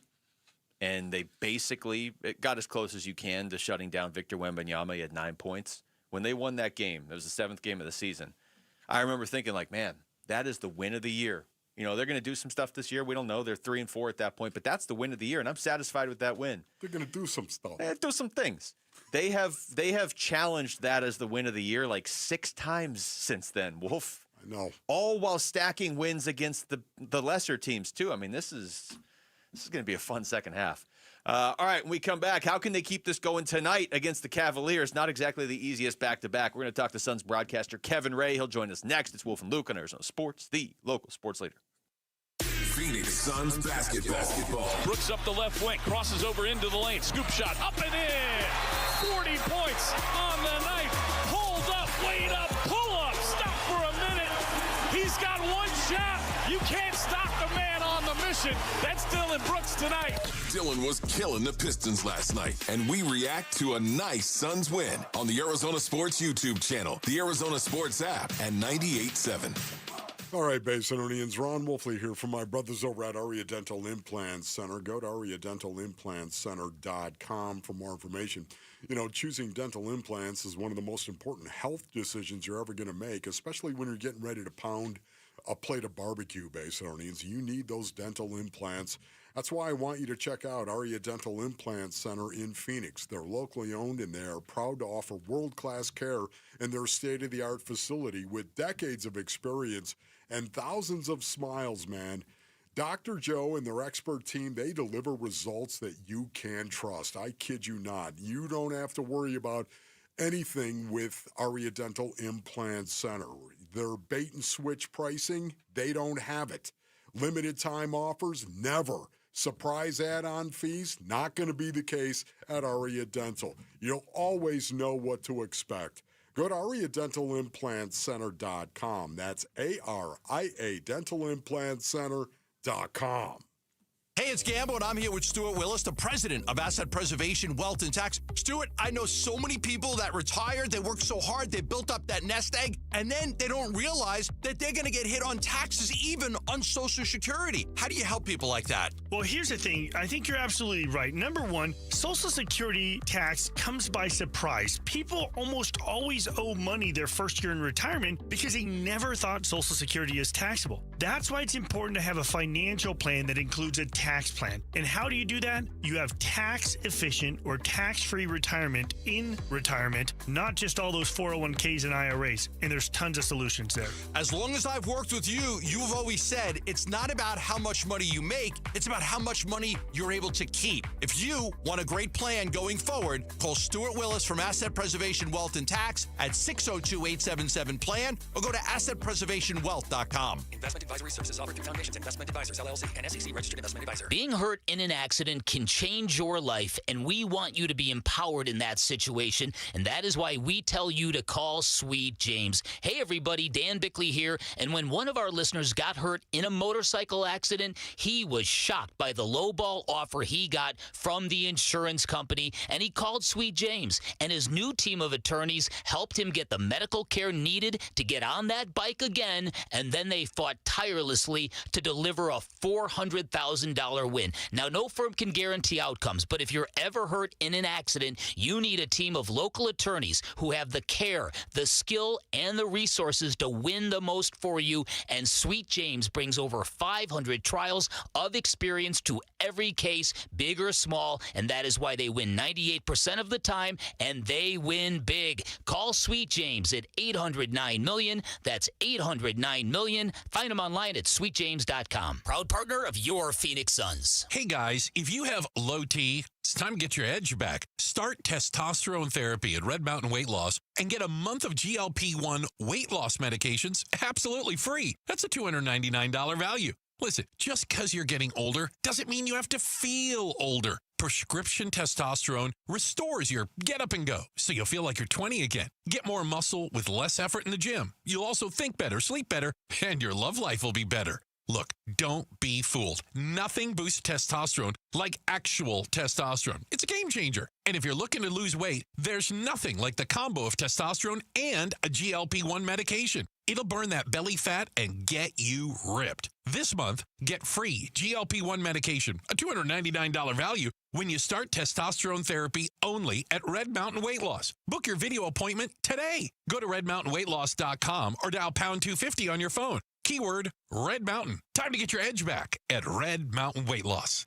And they basically got as close as you can to shutting down Victor Wembanyama. He had 9 points. When they won that game, it was the seventh game of the season, I remember thinking, like, man, that is the win of the year. You know, they're going to do some stuff this year. We don't know. They're 3-4 at that point, but that's the win of the year, and I'm satisfied with that win. They're going to do some stuff. They do some things. They have challenged that as the win of the year like 6 times since then, Wolf. I know. All while stacking wins against the lesser teams, too. I mean, this is going to be a fun second half. All right, when we come back, how can they keep this going tonight against the Cavaliers? Not exactly the easiest back-to-back. We're going to talk to Suns broadcaster Kevin Ray. He'll join us next. It's Wolf and Luke on Arizona Sports, the local sports leader. Phoenix Suns basketball. Brooks up the left wing, crosses over into the lane, scoop shot, up and in. 40 points on the night. Hold up, wait up, pull up, stop for a minute. He's got one shot. You can't stop the man on the mission. That's Dylan Brooks tonight. Dylan was killing the Pistons last night, and we react to a nice Suns win on the Arizona Sports YouTube channel, the Arizona Sports app, and 98.7. All right, Basinonians, Ron Wolfley here from my brothers over at Aria Dental Implant Center. Go to ariadentalimplantcenter.com for more information. You know, choosing dental implants is one of the most important health decisions you're ever going to make, especially when you're getting ready to pound a plate of barbecue, Basinonians. You need those dental implants. That's why I want you to check out Aria Dental Implant Center in Phoenix. They're locally owned, and they are proud to offer world-class care in their state-of-the-art facility with decades of experience and thousands of smiles, man. Dr. Joe and their expert team, they deliver results that you can trust. I kid you not. You don't have to worry about anything with Aria Dental Implant Center. Their bait and switch pricing, they don't have it. Limited time offers, never. Surprise add-on fees, not going to be the case at Aria Dental. You'll always know what to expect. Go to ariadentalimplantcenter.com. That's ARIA dentalimplantcenter.com. Hey, it's Gambo, and I'm here with Stuart Willis, the president of Asset Preservation, Wealth, and Tax. Stuart, I know so many people that retired, they worked so hard, they built up that nest egg, and then they don't realize that they're going to get hit on taxes, even on Social Security. How do you help people like that? Well, here's the thing. I think you're absolutely right. Number one, Social Security tax comes by surprise. People almost always owe money their first year in retirement because they never thought Social Security is taxable. That's why it's important to have a financial plan that includes a tax plan. And how do you do that? You have tax-efficient or tax-free retirement in retirement, not just all those 401ks and IRAs. And there's tons of solutions there. As long as I've worked with you, you've always said it's not about how much money you make, it's about how much money you're able to keep. If you want a great plan going forward, call Stuart Willis from Asset Preservation, Wealth, and Tax at 602-877-PLAN or go to assetpreservationwealth.com. Investment advisory services offered through Foundations Investment Advisors, LLC, and SEC registered investment advisor. Being hurt in an accident can change your life, and we want you to be empowered in that situation, and that is why we tell you to call Sweet James. Hey, everybody, Dan Bickley here, and when one of our listeners got hurt in a motorcycle accident, he was shocked by the lowball offer he got from the insurance company, and he called Sweet James, and his new team of attorneys helped him get the medical care needed to get on that bike again, and then they fought tirelessly to deliver a $400,000 win. Now, no firm can guarantee outcomes, but if you're ever hurt in an accident, you need a team of local attorneys who have the care, the skill, and the resources to win the most for you, and Sweet James brings over 500 trials of experience to every case, big or small, and that is why they win 98% of the time, and they win big. Call Sweet James at 800-9-million. That's 800-9-million. Find them online at sweetjames.com. Proud partner of your Phoenix Suns. Hey guys, if you have low T, it's time to get your edge back. Start testosterone therapy at Red Mountain Weight Loss and get a month of GLP-1 weight loss medications absolutely free. That's a $299 value. Listen, just because you're getting older doesn't mean you have to feel older. Prescription testosterone restores your get up and go, so you'll feel like you're 20 again. Get more muscle with less effort in the gym. You'll also think better, sleep better, and your love life will be better. Look, don't be fooled. Nothing boosts testosterone like actual testosterone. It's a game changer. And if you're looking to lose weight, there's nothing like the combo of testosterone and a GLP-1 medication. It'll burn that belly fat and get you ripped. This month, get free GLP-1 medication, a $299 value, when you start testosterone therapy only at Red Mountain Weight Loss. Book your video appointment today. Go to redmountainweightloss.com or dial pound 250 on your phone. Keyword Red Mountain. Time to get your edge back at Red Mountain Weight Loss.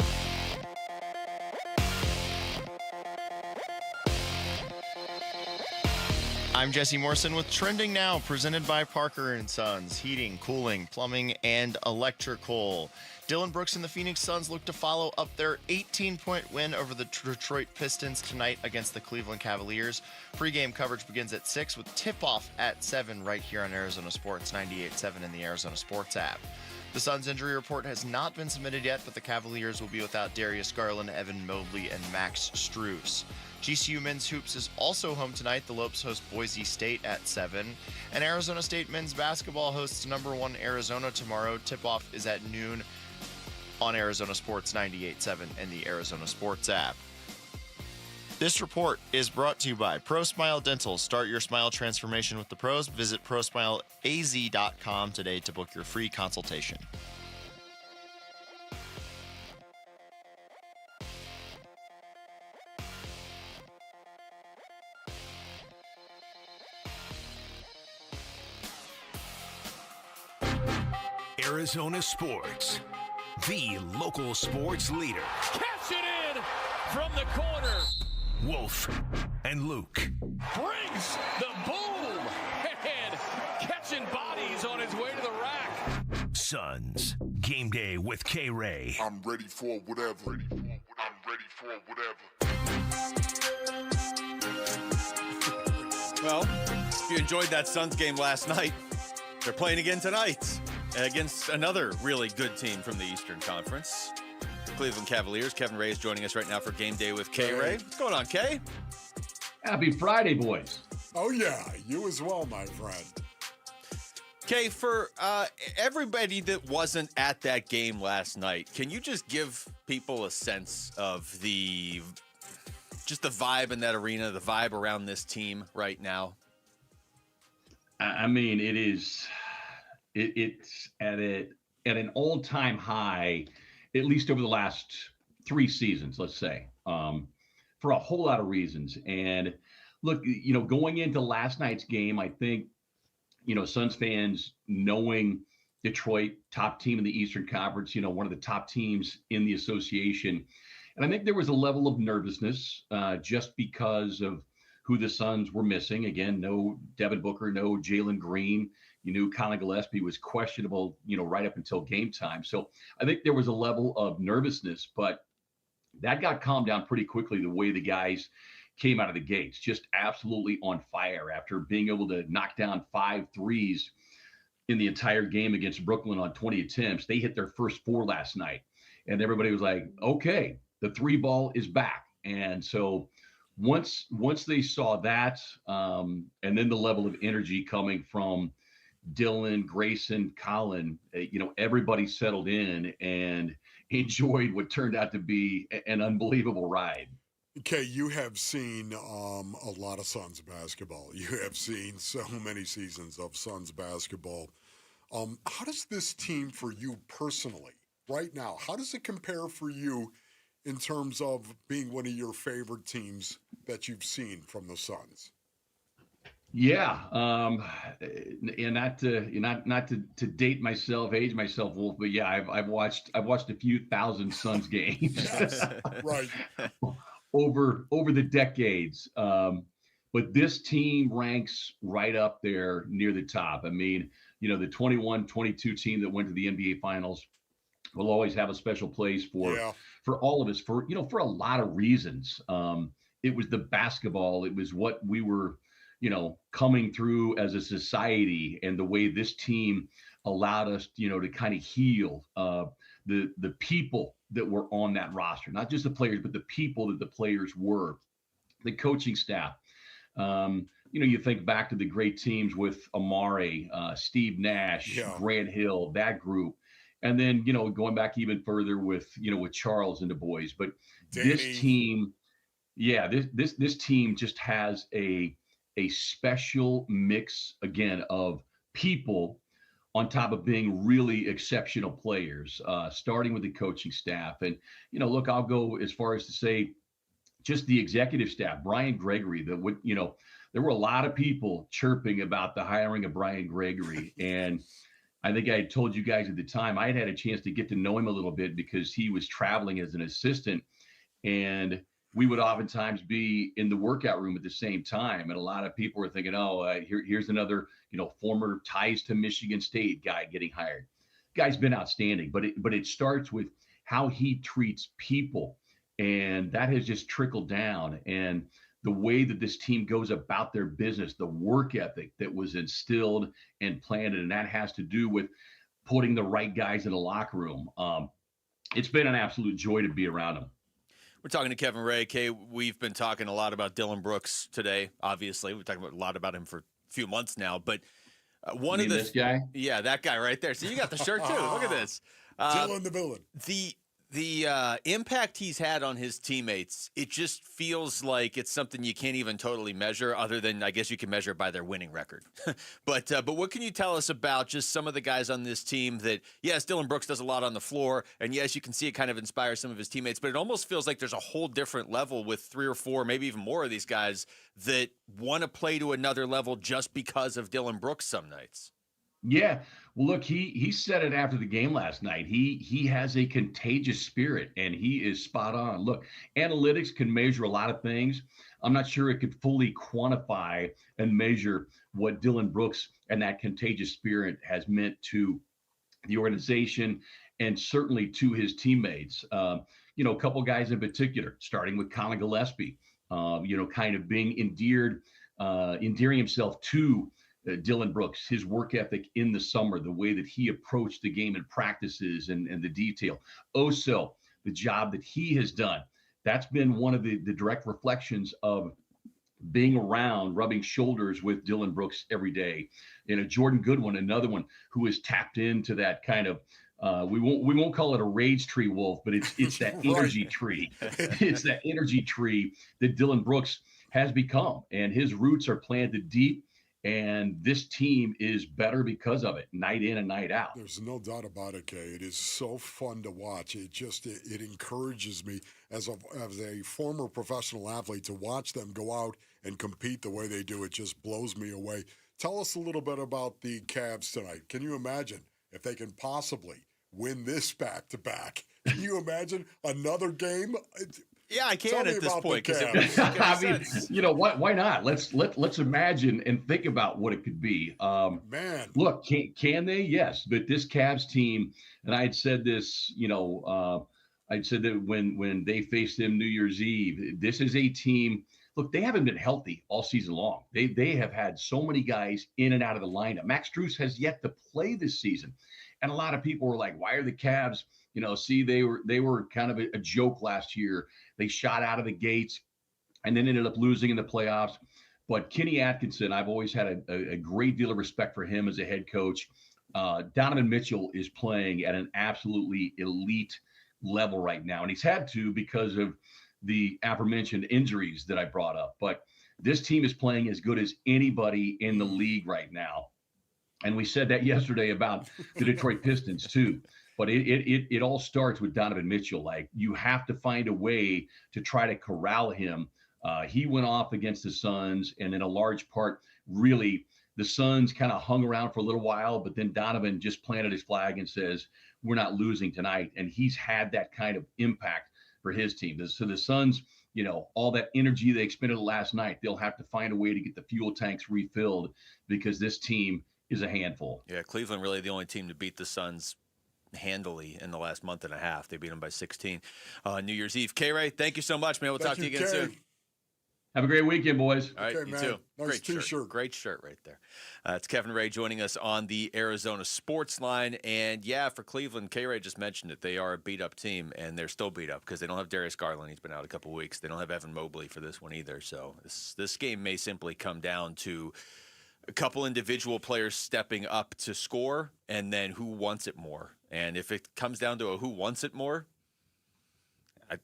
I'm Jesse Morrison with Trending Now, presented by Parker & Sons, heating, cooling, plumbing, and electrical. Dillon Brooks and the Phoenix Suns look to follow up their 18-point win over the Detroit Pistons tonight against the Cleveland Cavaliers. Pre-game coverage begins at 6 with tip-off at 7 right here on Arizona Sports 98.7 in the Arizona Sports app. The Suns injury report has not been submitted yet, but the Cavaliers will be without Darius Garland, Evan Mobley, and Max Strus. GCU men's hoops is also home tonight. The Lopes host Boise State at 7. And Arizona State men's basketball hosts number 1 Arizona tomorrow. Tip-off is at noon on Arizona Sports 98.7 and the Arizona Sports app. This report is brought to you by ProSmile Dental. Start your smile transformation with the pros. Visit ProSmileAZ.com today to book your free consultation. Arizona Sports, the local sports leader. Catch it in from the corner. Wolf and Luke. Brings the boom. And catching bodies on his way to the rack. Suns, game day with K-Ray. I'm ready for whatever. I'm ready for whatever. Well, if you enjoyed that Suns game last night, they're playing again tonight against another really good team from the Eastern Conference. Cleveland Cavaliers. Kevin Ray is joining us right now for Game Day with K-Ray. What's going on, Kay? Happy Friday, boys. Oh, yeah. You as well, my friend. Kay, for everybody that wasn't at that game last night, can you just give people a sense of the vibe in that arena, the vibe around this team right now? I mean, it's at an all-time high, at least over the last 3 seasons, let's say, for a whole lot of reasons. And look, going into last night's game, I think, Suns fans knowing Detroit, top team in the Eastern Conference, one of the top teams in the association. And I think there was a level of nervousness just because of who the Suns were missing. Again, no Devin Booker, no Jalen Green. You knew Colin Gillespie was questionable, right up until game time. So I think there was a level of nervousness, but that got calmed down pretty quickly the way the guys came out of the gates, just absolutely on fire after being able to knock down 5 threes in the entire game against Brooklyn on 20 attempts. They hit their first 4 last night, and everybody was like, okay, the 3 ball is back. And so once they saw that, and then the level of energy coming from Dillon, Grayson, Colin, everybody settled in and enjoyed what turned out to be an unbelievable ride. Okay, you have seen a lot of Suns basketball. You have seen so many seasons of Suns basketball. How does this team for you personally, right now, how does it compare for you in terms of being one of your favorite teams that you've seen from the Suns? Yeah, and not to date myself, age myself, Wolf, but yeah, I've watched a few thousand Suns games, right, over the decades. But this team ranks right up there near the top. I mean, the 21-22 team that went to the NBA Finals will always have a special place for all of us for a lot of reasons. It was the basketball. It was what we were, coming through as a society, and the way this team allowed us, to kind of heal the people that were on that roster, not just the players, but the people that the players were, the coaching staff. You think back to the great teams with Amari, Steve Nash, Grant Hill, that group. And then, going back even further with Charles and the boys. But Danny. This team, this team just has a special mix, again, of people on top of being really exceptional players, starting with the coaching staff. And, look, I'll go as far as to say just the executive staff, Brian Gregory, there were a lot of people chirping about the hiring of Brian Gregory. And I think I had told you guys at the time, I had a chance to get to know him a little bit because he was traveling as an assistant. And we would oftentimes be in the workout room at the same time. And a lot of people were thinking, here's another, former ties to Michigan State guy getting hired. Guy's been outstanding, but it starts with how he treats people. And that has just trickled down. And the way that this team goes about their business, the work ethic that was instilled and planted, and that has to do with putting the right guys in the locker room. It's been an absolute joy to be around them. We're talking to Kevin Ray. Kay, we've been talking a lot about Dillon Brooks today, obviously. We're talking a lot about him for a few months now. But one of the... this guy? Yeah, that guy right there. So you got the shirt, too. Look at this. Dillon the villain. The impact he's had on his teammates, it just feels like it's something you can't even totally measure, other than I guess you can measure it by their winning record. But what can you tell us about just some of the guys on this team that, yes, Dillon Brooks does a lot on the floor, and yes, you can see it kind of inspire some of his teammates, but it almost feels like there's a whole different level with 3 or 4, maybe even more of these guys that want to play to another level just because of Dillon Brooks some nights. Yeah. Well, look, he said it after the game last night. He has a contagious spirit, and he is spot on. Look, analytics can measure a lot of things. I'm not sure it could fully quantify and measure what Dillon Brooks and that contagious spirit has meant to the organization and certainly to his teammates. A couple guys in particular, starting with Colin Gillespie, kind of being endearing himself to Dillon Brooks, his work ethic in the summer, the way that he approached the game in practices and the detail. Also, the job that he has done. That's been one of the direct reflections of being around, rubbing shoulders with Dillon Brooks every day. Jordan Goodwin, another one who has tapped into that kind of, we won't call it a rage tree, Wolf, but it's that energy tree. It's that energy tree that Dillon Brooks has become, and his roots are planted deep. And this team is better because of it, night in and night out. There's no doubt about it, Kay. It is so fun to watch. It encourages me as a former professional athlete to watch them go out and compete the way they do. It just blows me away. Tell us a little bit about the Cavs tonight. Can you imagine if they can possibly win this back-to-back? Can you imagine another game? Yeah, I can at this point. Why not? Let's imagine and think about what it could be. Man, look, can they? Yes, but this Cavs team, and I had said this, I'd said that when they faced them New Year's Eve, this is a team. Look, they haven't been healthy all season long. They have had so many guys in and out of the lineup. Max Strus has yet to play this season, and a lot of people were like, "Why are the Cavs?" They were kind of a joke last year. They shot out of the gates and then ended up losing in the playoffs. But Kenny Atkinson, I've always had a great deal of respect for him as a head coach. Donovan Mitchell is playing at an absolutely elite level right now. And he's had to because of the aforementioned injuries that I brought up. But this team is playing as good as anybody in the league right now. And we said that yesterday about the Detroit Pistons too. But it all starts with Donovan Mitchell. Like, you have to find a way to try to corral him. He went off against the Suns, and in a large part, really, the Suns kind of hung around for a little while, but then Donovan just planted his flag and says, we're not losing tonight. And he's had that kind of impact for his team. So the Suns, all that energy they expended last night, they'll have to find a way to get the fuel tanks refilled because this team is a handful. Yeah, Cleveland really the only team to beat the Suns handily in the last month and a half. They beat them by 16 New Year's Eve. K-Ray, thank you so much, man. We'll talk to you again soon. Have a great weekend, boys. All right, you man. too. Nice Great t-shirt. shirt. Great shirt right there. It's Kevin Ray joining us on the Arizona Sports Line. And yeah, for Cleveland, K-Ray just mentioned it. They are a beat-up team, and they're still beat up because they don't have Darius Garland. He's been out a couple weeks. They don't have Evan Mobley for this one either. So this game may simply come down to a couple individual players stepping up to score, and then who wants it more. And if it comes down to a who wants it more,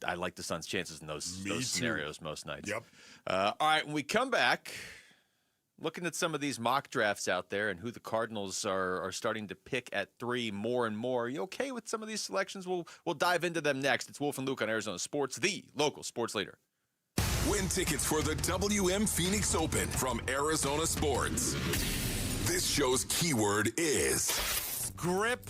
I like the Suns' chances in those scenarios most nights. Yep. All right, when we come back, looking at some of these mock drafts out there and who the Cardinals are starting to pick at 3 more and more. Are you okay with some of these selections? We'll dive into them next. It's Wolf and Luke on Arizona Sports, the local sports leader. Win tickets for the WM Phoenix Open from Arizona Sports. This show's keyword is grip,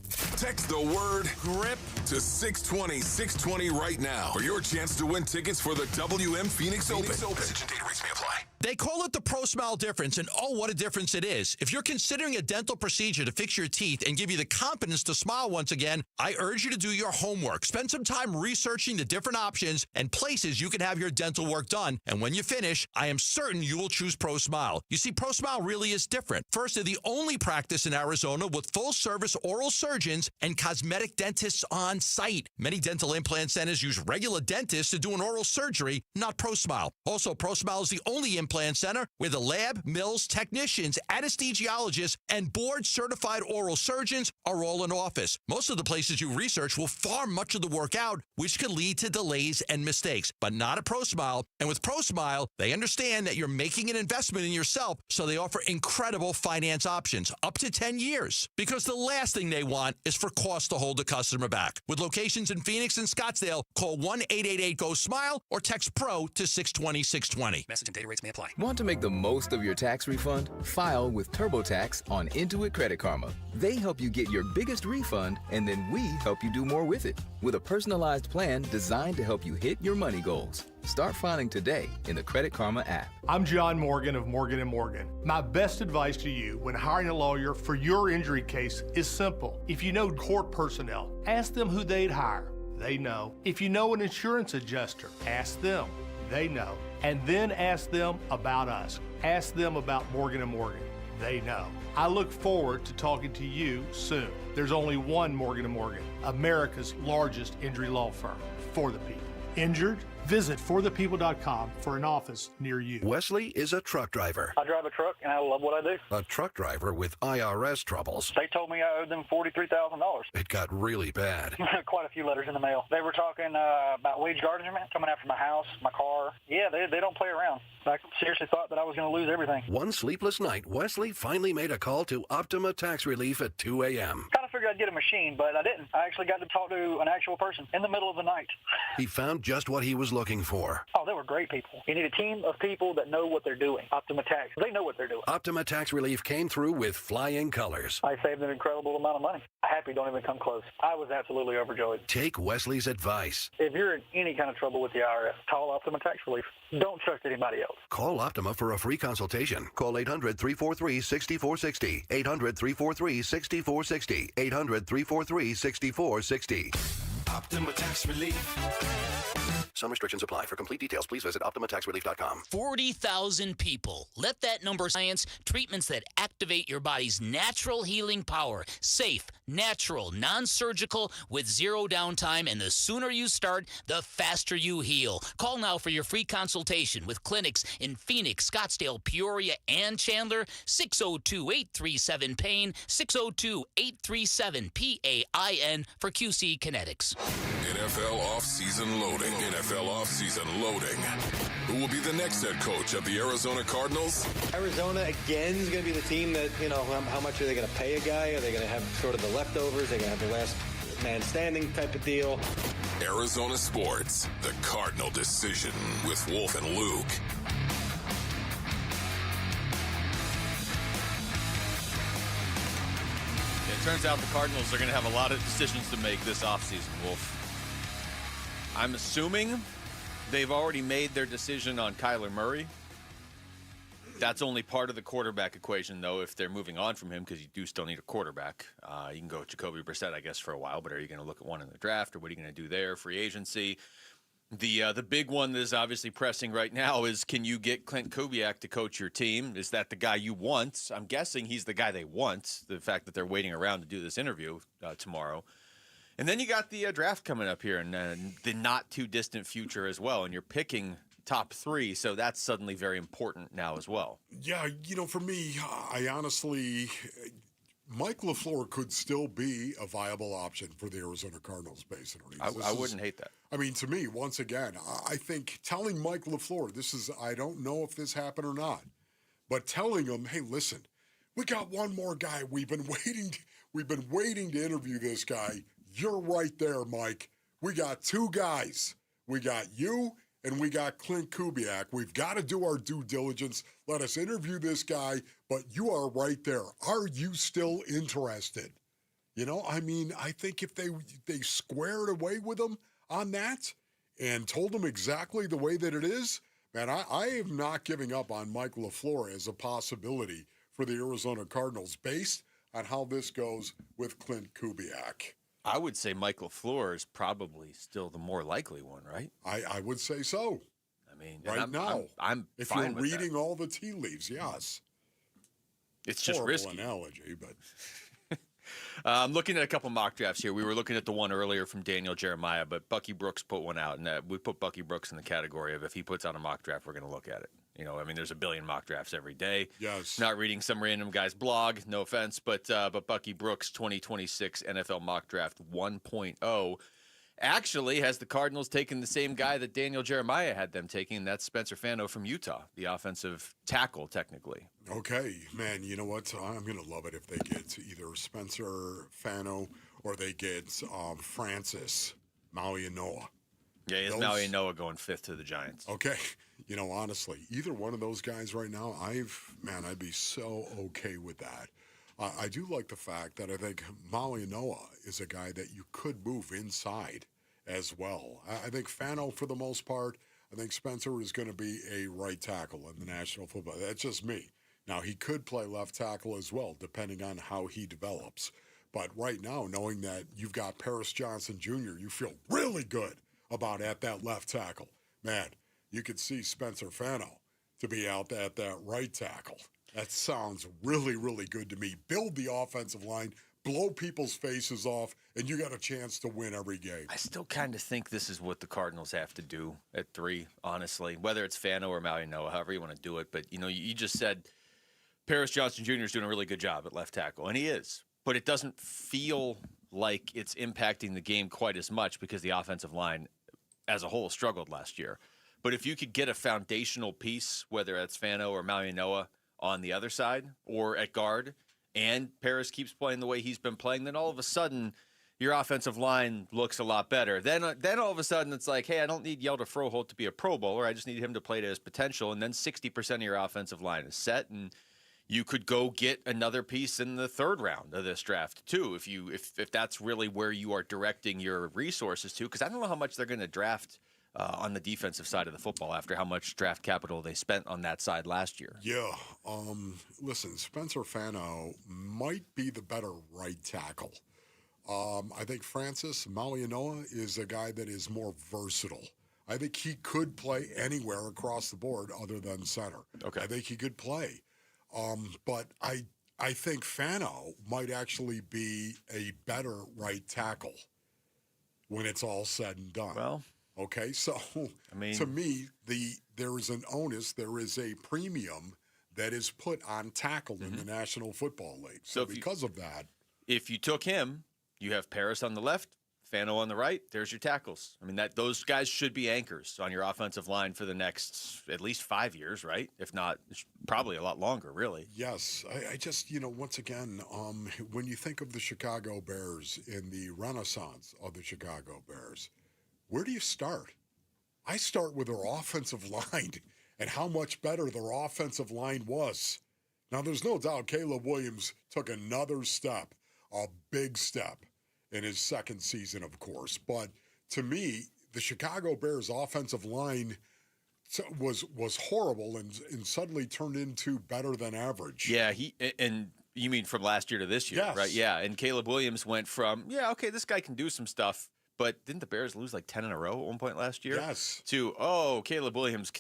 Text the word GRIP to 620-620 right now for your chance to win tickets for the WM Phoenix Open. Message and data rates may apply. They call it the Pro Smile difference, and oh, what a difference it is. If you're considering a dental procedure to fix your teeth and give you the confidence to smile once again, I urge you to do your homework. Spend some time researching the different options and places you can have your dental work done. And when you finish, I am certain you will choose Pro Smile. You see, Pro Smile really is different. First, they're the only practice in Arizona with full-service oral surgeons and cosmetic dentists on site. Many dental implant centers use regular dentists to do an oral surgery, not Pro Smile. Also, Pro Smile is the only implant center where the lab, mills, technicians, anesthesiologists, and board-certified oral surgeons are all in office. Most of the places you research will farm much of the work out, which could lead to delays and mistakes, but not at Pro Smile. And with Pro Smile, they understand that you're making an investment in yourself, so they offer incredible finance options, up to 10 years. Because the last thing they want is for cost to hold the customer back. With locations in Phoenix and Scottsdale, call 1-888-GO-SMILE or text PRO to 620-620. Message and data rates may apply. Want to make the most of your tax refund? File with TurboTax on Intuit Credit Karma. They help you get your biggest refund, and then we help you do more with it with a personalized plan designed to help you hit your money goals. Start filing today in the Credit Karma app. I'm John Morgan of Morgan & Morgan. My best advice to you when hiring a lawyer for your injury case is simple. If you know court personnel, ask them who they'd hire. They know. If you know an insurance adjuster, ask them. They know. And then ask them about us. Ask them about Morgan & Morgan. They know. I look forward to talking to you soon. There's only one Morgan & Morgan, America's largest injury law firm for the people. Injured? Visit forthepeople.com for an office near you. Wesley is a truck driver. I drive a truck, and I love what I do. A truck driver with IRS troubles. They told me I owed them $43,000. It got really bad. Quite a few letters in the mail. They were talking about wage garnishment coming after my house, my car. Yeah, they don't play around. I seriously thought that I was going to lose everything. One sleepless night, Wesley finally made a call to Optima Tax Relief at 2 a.m. Kind of figured I'd get a machine, but I didn't. I actually got to talk to an actual person in the middle of the night. He found just what he was looking for. Oh, they were great people. You need a team of people that know what they're doing. Optima Tax. They know what they're doing. Optima Tax Relief came through with flying colors. I saved an incredible amount of money. Happy don't even come close. I was absolutely overjoyed. Take Wesley's advice. If you're in any kind of trouble with the IRS, call Optima Tax Relief. Don't trust anybody else. Call Optima for a free consultation. Call 800-343-6460. 800-343-6460. 800-343-6460. Optima Tax Relief. Some restrictions apply. For complete details, please visit OptimaTaxRelief.com. 40,000 people. Let that number science. Treatments that activate your body's natural healing power. Safe, natural, non-surgical, with zero downtime. And the sooner you start, the faster you heal. Call now for your free consultation with clinics in Phoenix, Scottsdale, Peoria, and Chandler. 602-837-PAIN. 602-837-PAIN for QC Kinetics. NFL offseason loading. NFL offseason loading. Who will be the next head coach of the Arizona Cardinals? Arizona, again, is going to be the team that, how much are they going to pay a guy? Are they going to have sort of the leftovers? Are they going to have the last man standing type of deal? Arizona Sports, the Cardinal Decision with Wolf and Luke. It turns out the Cardinals are going to have a lot of decisions to make this offseason, Wolf. I'm assuming they've already made their decision on Kyler Murray. That's only part of the quarterback equation, though, if they're moving on from him, because you do still need a quarterback. You can go with Jacoby Brissett, I guess, for a while, but are you going to look at one in the draft, or what are you going to do there? Free agency. The big one that is obviously pressing right now is, can you get Clint Kubiak to coach your team? Is that the guy you want? I'm guessing he's the guy they want, the fact that they're waiting around to do this interview tomorrow. And then you got the draft coming up here in the not-too-distant future as well, and you're picking top three, so that's suddenly very important now as well. Yeah, for me, I honestly, Mike LaFleur could still be a viable option for the Arizona Cardinals, basically. I wouldn't hate that. I mean, to me, once again, I think telling Mike LaFleur, I don't know if this happened or not, but telling him, hey, listen, we got one more guy. We've been waiting to interview this guy. You're right there, Mike. We got two guys. We got you and we got Clint Kubiak. We've got to do our due diligence. Let us interview this guy, but you are right there. Are you still interested? You know, I mean, I think if they squared away with him on that and told him exactly the way that it is, man, I am not giving up on Mike LaFleur as a possibility for the Arizona Cardinals based on how this goes with Clint Kubiak. I would say Mike LaFleur is probably still the more likely one, right? I would say so. I mean, right now, I'm if fine you're with reading that. all the tea leaves, yes. It's just Horrible risky. Analogy, but I'm looking at a couple mock drafts here. We were looking at the one earlier from Daniel Jeremiah, but Bucky Brooks put one out, and we put Bucky Brooks in the category of if he puts out a mock draft, we're going to look at it. You know, I mean, there's a billion mock drafts every day. Yes. Not reading some random guy's blog, no offense, but Bucky Brooks 2026 NFL mock draft 1.0 actually has the Cardinals taking the same guy that Daniel Jeremiah had them taking, and that's Spencer Fano from Utah, the offensive tackle, technically. okay, man, you know what? I'm going to love it if they get either Spencer Fano or they get Francis Mauigoa. Yeah, he has Maui Noah going 5th to the Giants. Okay. You know, honestly, either one of those guys right now, I'd be so okay with that. I do like the fact that I think Mauigoa is a guy that you could move inside as well. I think Fano, for the most part, I think Spencer is going to be a right tackle in the National Football. That's just me. Now, he could play left tackle as well, depending on how he develops. But right now, knowing that you've got Paris Johnson Jr., you feel really good about at that left tackle. Man, you could see Spencer Fano to be out at that right tackle. That sounds really, really good to me. Build the offensive line, blow people's faces off, and you got a chance to win every game. I still kind of think this is what the Cardinals have to do at 3, honestly, whether it's Fano or Mauigoa, however you want to do it. But, you know, you just said Paris Johnson Jr. is doing a really good job at left tackle, and he is. But it doesn't feel like it's impacting the game quite as much because the offensive line as a whole struggled last year. But if you could get a foundational piece, whether that's Fano or Mauigoa on the other side or at guard, and Paris keeps playing the way he's been playing, then all of a sudden your offensive line looks a lot better. Then all of a sudden it's like, hey, I don't need Yelda Froholt to be a Pro Bowler. I just need him to play to his potential. And then 60% of your offensive line is set, and you could go get another piece in the 3rd round of this draft too, if that's really where you are directing your resources to. Because I don't know how much they're going to draft on the defensive side of the football after how much draft capital they spent on that side last year. Yeah. Listen, Spencer Fano might be the better right tackle. I think Francis Mauigoa is a guy that is more versatile. I think he could play anywhere across the board other than center. Okay. I think he could play. But I think Fano might actually be a better right tackle when it's all said and done. Well, okay, so I mean, to me, there is an onus, there is a premium that is put on tackle in the National Football League. So because of that, if you took him, you have Paris on the left, Fano on the right. There's your tackles. I mean, those guys should be anchors on your offensive line for the next at least 5 years, right? If not, probably a lot longer, really. Yes. I just, once again, when you think of the Chicago Bears in the renaissance of the Chicago Bears, where do you start? I start with their offensive line and how much better their offensive line was. Now, there's no doubt Caleb Williams took another step, a big step, in his second season, of course. But to me, the Chicago Bears offensive line was horrible and suddenly turned into better than average. Yeah, and you mean from last year to this year, yes. Right? Yeah, and Caleb Williams went from, okay, this guy can do some stuff, but didn't the Bears lose like 10 in a row at one point last year? Yes. To, Caleb Williams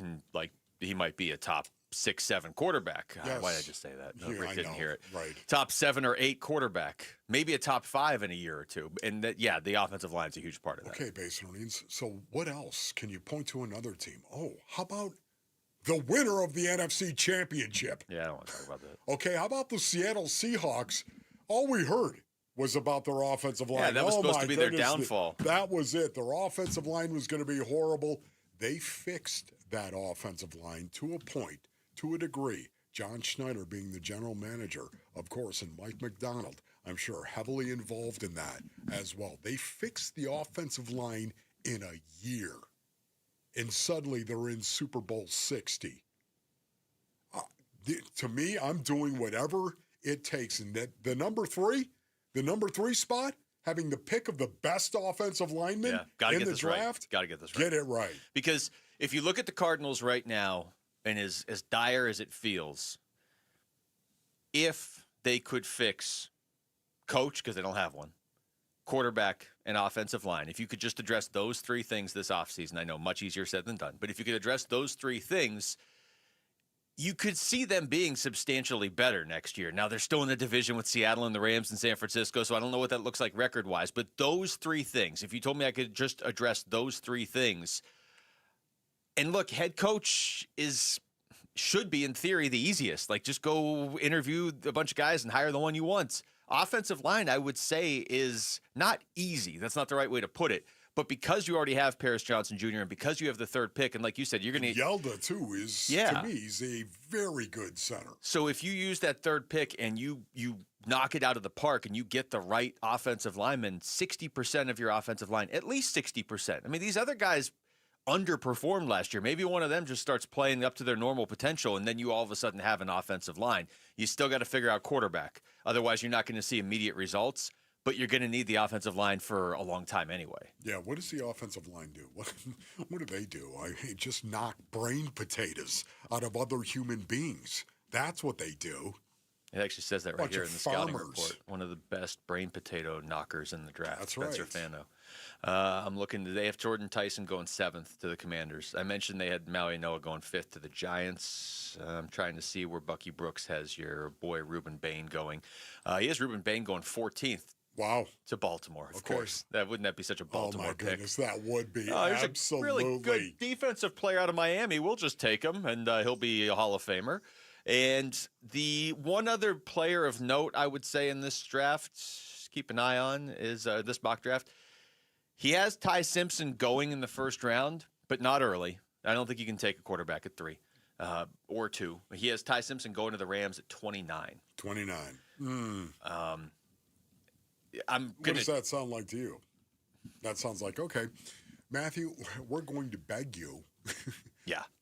he might be a top 6-7 quarterback. Yes. Why did I just say that? No, Yeah, Rick didn't hear it. Right. Top 7 or 8 quarterback, maybe a top 5 in a year or two. And the offensive line is a huge part of that. Okay, Base Marines. So what else? Can you point to another team? Oh, how about the winner of the NFC Championship? Yeah, I don't want to talk about that. Okay, how about the Seattle Seahawks? All we heard was about their offensive line. Yeah, that was supposed to be their downfall. That was it. Their offensive line was going to be horrible. They fixed that offensive line to a point, to a degree. John Schneider being the general manager, of course, and Mike McDonald, I'm sure, heavily involved in that as well. They fixed the offensive line in a year, and suddenly they're in Super Bowl 60. To me, I'm doing whatever it takes. And that the number 3, the number 3 spot, having the pick of the best offensive lineman in the draft. Got to get this right. Get it right. Because if you look at the Cardinals right now, and as dire as it feels, if they could fix coach, because they don't have one, quarterback, and offensive line, if you could just address those 3 things this offseason, I know much easier said than done, but if you could address those 3 things, you could see them being substantially better next year. Now, they're still in the division with Seattle and the Rams and San Francisco, so I don't know what that looks like record-wise. But those 3 things, if you told me I could just address those 3 things, and look, head coach should be, in theory, the easiest. Like, just go interview a bunch of guys and hire the one you want. Offensive line, I would say, is not easy. That's not the right way to put it. But because you already have Paris Johnson Jr. and because you have the 3rd pick, and like you said, you're going to... Yelda, too, is, to me, he's a very good center. So if you use that 3rd pick and you knock it out of the park and you get the right offensive lineman, 60% of your offensive line, at least 60%. I mean, these other guys underperformed last year. Maybe one of them just starts playing up to their normal potential, and then you all of a sudden have an offensive line. You still got to figure out quarterback. Otherwise, you're not going to see immediate results. But you're going to need the offensive line for a long time anyway. Yeah, what does the offensive line do? What do they do? Just knock brain potatoes out of other human beings. That's what they do. It actually says that right here in the scouting report. One of the best brain potato knockers in the draft. That's Spencer right. Fano. I'm looking. They have Jordan Tyson going 7th to the Commanders. I mentioned they had Maui Noah going 5th to the Giants. I'm trying to see where Bucky Brooks has your boy Reuben Bain going. He has Reuben Bain going 14th. Wow. To Baltimore, of course. Wouldn't that be such a Baltimore pick? Oh, my goodness, that would be He's absolutely. a really good defensive player out of Miami. We'll just take him, and he'll be a Hall of Famer. And the one other player of note, I would say, in this draft, keep an eye on, is this mock draft. He has Ty Simpson going in the 1st round, but not early. I don't think you can take a quarterback at 3 or 2. He has Ty Simpson going to the Rams at 29. 29. What does that sound like to you? That sounds like, okay, Matthew, we're going to beg you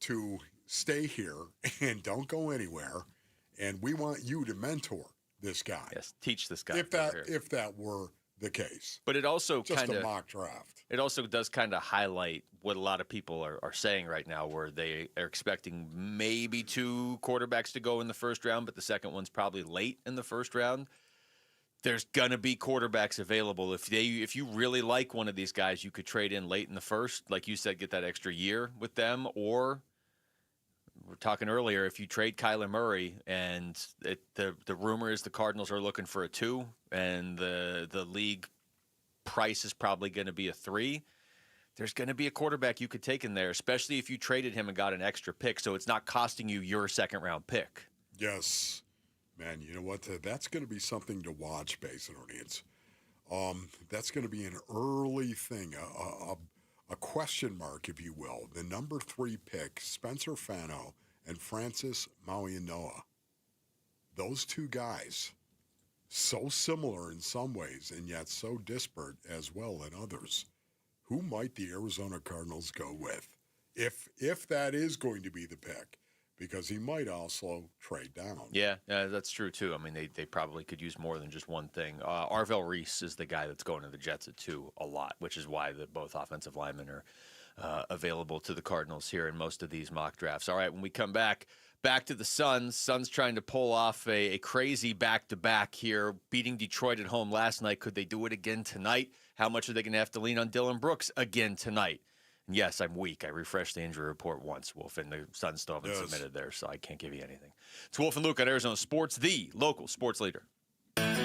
to stay here and don't go anywhere, and we want you to mentor this guy. Yes, teach this guy. If that were the case. But it also just a mock draft. It also does kind of highlight what a lot of people are saying right now, where they are expecting maybe 2 quarterbacks to go in the 1st round, but the second one's probably late in the 1st round. There's going to be quarterbacks available. If you really like one of these guys, you could trade in late in the 1st. Like you said, get that extra year with them. Or, we're talking earlier, if you trade Kyler Murray and the rumor is the Cardinals are looking for a 2 and the league price is probably going to be a 3, there's going to be a quarterback you could take in there, especially if you traded him and got an extra pick, so it's not costing you your 2nd-round pick. Yes. Man, you know what? That's going to be something to watch, Basin audience. That's going to be an early thing, a question mark, if you will. The number 3 pick, Spencer Fano and Francis Mauigoa. Those 2 guys, so similar in some ways and yet so disparate as well in others. Who might the Arizona Cardinals go with, if that is going to be the pick? Because he might also trade down. Yeah, that's true, too. I mean, they probably could use more than just one thing. Arvell Reese is the guy that's going to the Jets at 2 a lot, which is why both offensive linemen are available to the Cardinals here in most of these mock drafts. All right, when we come back to the Suns. Suns trying to pull off a crazy back-to-back here, beating Detroit at home last night. Could they do it again tonight? How much are they going to have to lean on Dylan Brooks again tonight? Yes, I'm weak. I refreshed the injury report once, Wolf, and the Suns still haven't submitted there, so I can't give you anything. It's Wolf and Luke on Arizona Sports, the local sports leader.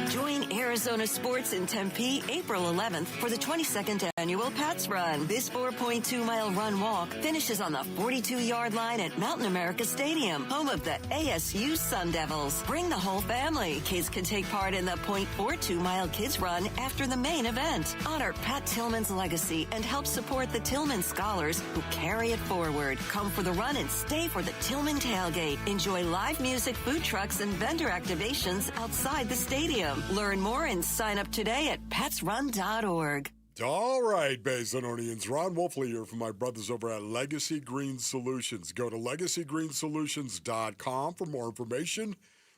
Join Arizona Sports in Tempe April 11th for the 22nd annual Pats Run. This 4.2-mile run-walk finishes on the 42-yard line at Mountain America Stadium, home of the ASU Sun Devils. Bring the whole family. Kids can take part in the 0.42-mile Kids Run after the main event. Honor Pat Tillman's legacy and help support the Tillman Scholars who carry it forward. Come for the run and stay for the Tillman Tailgate. Enjoy live music, food trucks, and vendor activations outside the stadium. Learn more and sign up today at patsrun.org. All right, Basinonians. Ron Wolfley here from my brothers over at Legacy Green Solutions. Go to legacygreensolutions.com for more information.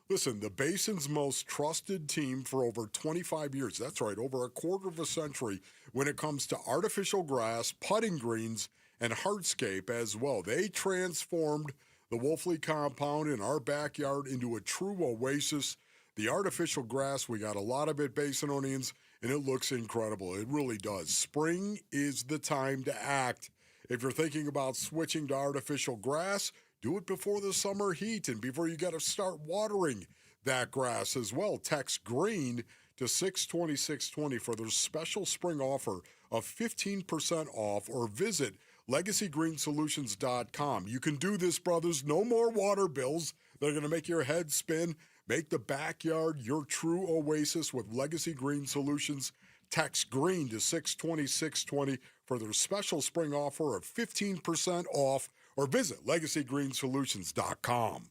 Listen, the Basin's most trusted team for over 25 years. That's right, over a quarter of a century when it comes to artificial grass, putting greens, and hardscape as well. They transformed the Wolfley compound in our backyard into a true oasis. The artificial grass, we got a lot of it, Basinonians, and it looks incredible. It really does. Spring is the time to act. If you're thinking about switching to artificial grass, do it before the summer heat and before you got to start watering that grass as well. Text GREEN to 620-620 for their special spring offer of 15% off, or visit LegacyGreenSolutions.com. You can do this, brothers. No more water bills. They're going to make your head spin. Make the backyard your true oasis with Legacy Green Solutions. Text GREEN to 620-620 for their special spring offer of 15% off, or visit LegacyGreenSolutions.com.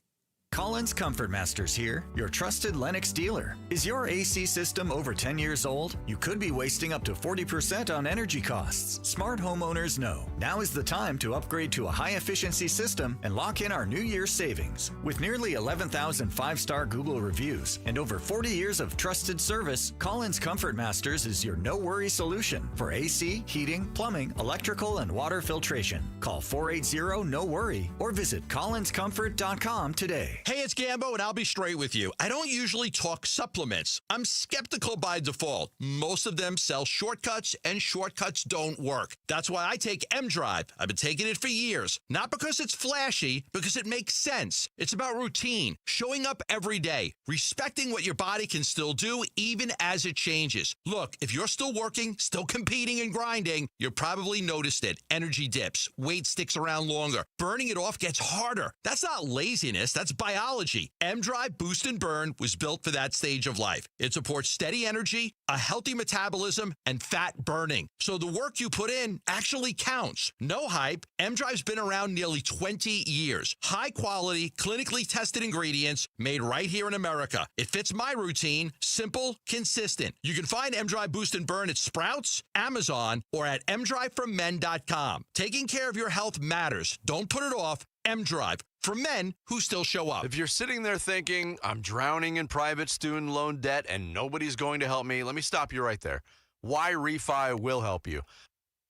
Collins Comfort Masters here, your trusted Lennox dealer. Is your AC system over 10 years old? You could be wasting up to 40% on energy costs. Smart homeowners know now is the time to upgrade to a high-efficiency system and lock in our New Year's savings. With nearly 11,000 five-star Google reviews and over 40 years of trusted service, Collins Comfort Masters is your no-worry solution for AC, heating, plumbing, electrical, and water filtration. Call 480-NO-WORRY or visit collinscomfort.com today. Hey, it's Gambo, and I'll be straight with you. I don't usually talk supplements. I'm skeptical by default. Most of them sell shortcuts, and shortcuts don't work. That's why I take M-Drive. I've been taking it for years. Not because it's flashy, because it makes sense. It's about routine, showing up every day, respecting what your body can still do even as it changes. Look, if you're still working, still competing and grinding, you probably noticed it. Energy dips, weight sticks around longer, burning it off gets harder. That's not laziness, that's biology. M-Drive Boost and Burn was built for that stage of life. It supports steady energy, a healthy metabolism, and fat burning. So the work you put in actually counts. No hype. M-Drive's been around nearly 20 years. High quality, clinically tested ingredients made right here in America. It fits my routine. Simple, consistent. You can find M-Drive Boost and Burn at Sprouts, Amazon, or at mdriveformen.com. Taking care of your health matters. Don't put it off. M-Drive, for men who still show up. If you're sitting there thinking, I'm drowning in private student loan debt and nobody's going to help me, let me stop you right there. Why Refi will help you.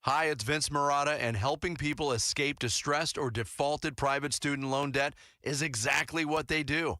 Hi, it's Vince Marada, and helping people escape distressed or defaulted private student loan debt is exactly what they do.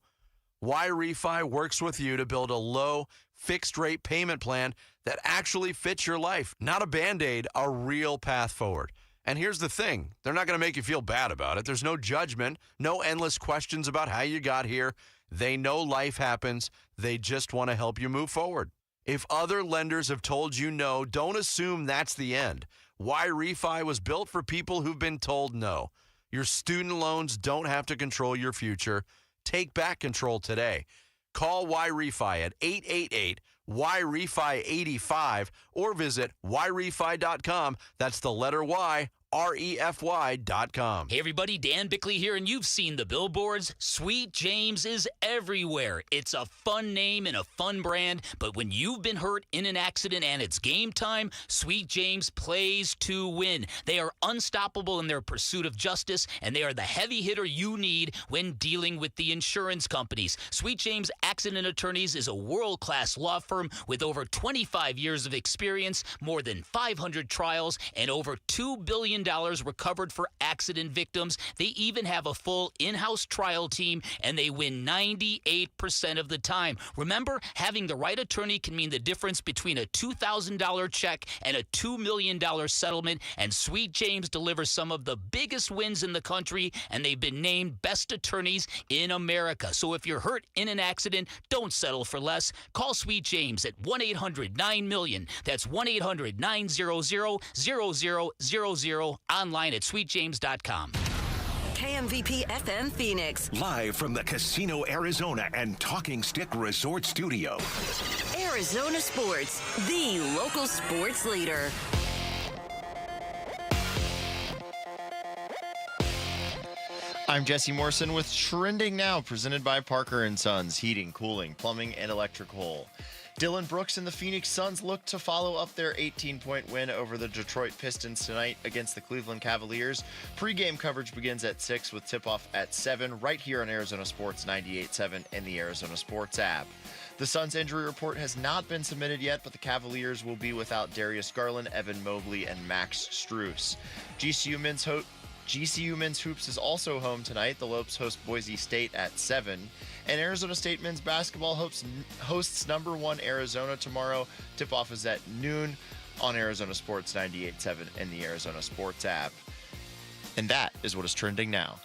Why Refi works with you to build a low, fixed-rate payment plan that actually fits your life. Not a Band-Aid, a real path forward. And here's the thing, they're not going to make you feel bad about it. There's no judgment, no endless questions about how you got here. They know life happens. They just want to help you move forward. If other lenders have told you no, don't assume that's the end. Why Refi was built for people who've been told no. Your student loans don't have to control your future. Take back control today. Call Why Refi at 888-WHY-REFI-85 or visit whyrefi.com. That's the letter Y, REFY.com. Hey everybody, Dan Bickley here, and you've seen the billboards. Sweet James is everywhere. It's a fun name and a fun brand, but when you've been hurt in an accident and it's game time, Sweet James plays to win. They are unstoppable in their pursuit of justice, and they are the heavy hitter you need when dealing with the insurance companies. Sweet James Accident Attorneys is a world-class law firm with over 25 years of experience, more than 500 trials, and over $2 billion recovered for accident victims. They even have a full in-house trial team, and they win 98% of the time. Remember, having the right attorney can mean the difference between a $2,000 check and a $2 million settlement, and Sweet James delivers some of the biggest wins in the country, and they've been named best attorneys in America. So if you're hurt in an accident, don't settle for less. Call Sweet James at 1-800-9-MILLION. That's 1-800-900-0000. Online at sweetjames.com. KMVP FM Phoenix. Live from the Casino Arizona and Talking Stick Resort Studio. Arizona Sports, the local sports leader. I'm Jesse Morrison with Trending Now, presented by Parker & Sons, heating, cooling, plumbing, and electrical. Dillon Brooks and the Phoenix Suns look to follow up their 18-point win over the Detroit Pistons tonight against the Cleveland Cavaliers. Pre-game coverage begins at 6 with tip-off at 7 right here on Arizona Sports 98.7 and the Arizona Sports app. The Suns injury report has not been submitted yet, but the Cavaliers will be without Darius Garland, Evan Mobley, and Max Strus. GCU Men's Hoops is also home tonight. The Lopes host Boise State at 7. And Arizona State men's basketball hosts number 1 Arizona tomorrow. Tip-off is at noon on Arizona Sports 98.7 and the Arizona Sports app. And that is what is trending now.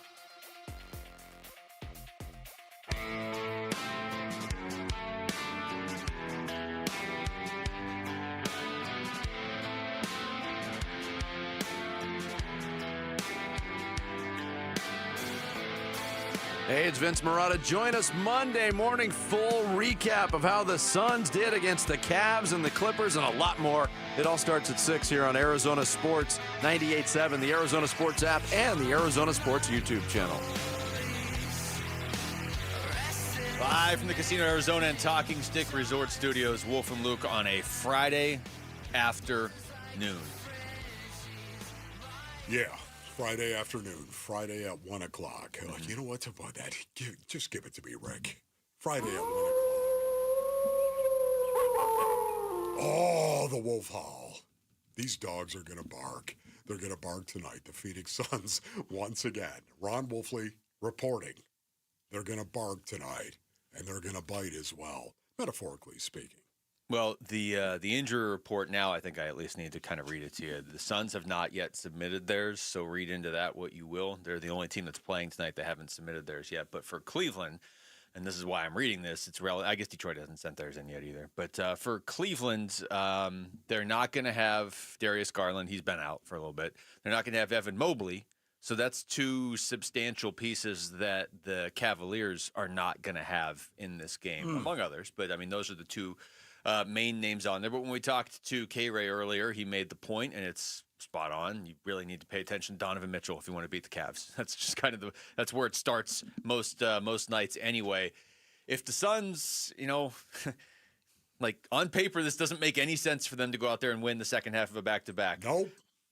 Hey, it's Vince Marada. Join us Monday morning. Full recap of how the Suns did against the Cavs and the Clippers and a lot more. It all starts at 6 here on Arizona Sports 98.7, the Arizona Sports app, and the Arizona Sports YouTube channel. Live from the Casino Arizona and Talking Stick Resort Studios, Wolf and Luke on a Friday afternoon. Yeah. Friday afternoon, Friday at 1 o'clock. You know what's about that? Just give it to me, Rick. Friday at 1 o'clock. Oh, the wolf howl. These dogs are going to bark. They're going to bark tonight. The Phoenix Suns, once again. Ron Wolfley reporting. They're going to bark tonight, and they're going to bite as well, metaphorically speaking. Well, the injury report now, I think I at least need to kind of read it to you. The Suns have not yet submitted theirs, so read into that what you will. They're the only team that's playing tonight that haven't submitted theirs yet. But for Cleveland, and this is why I'm reading this, it's relevant. I guess Detroit hasn't sent theirs in yet either. But for Cleveland, they're not going to have Darius Garland. He's been out for a little bit. They're not going to have Evan Mobley. So that's two substantial pieces that the Cavaliers are not going to have in this game, among others. But, I mean, those are the two main names on there. But when we talked to K-Ray earlier, he made the point, and it's spot on. You really need to pay attention to Donovan Mitchell if you want to beat the Cavs. That's just kind of that's where it starts most nights anyway. If the Suns, like on paper, this doesn't make any sense for them to go out there and win the second half of a back-to-back. Nope.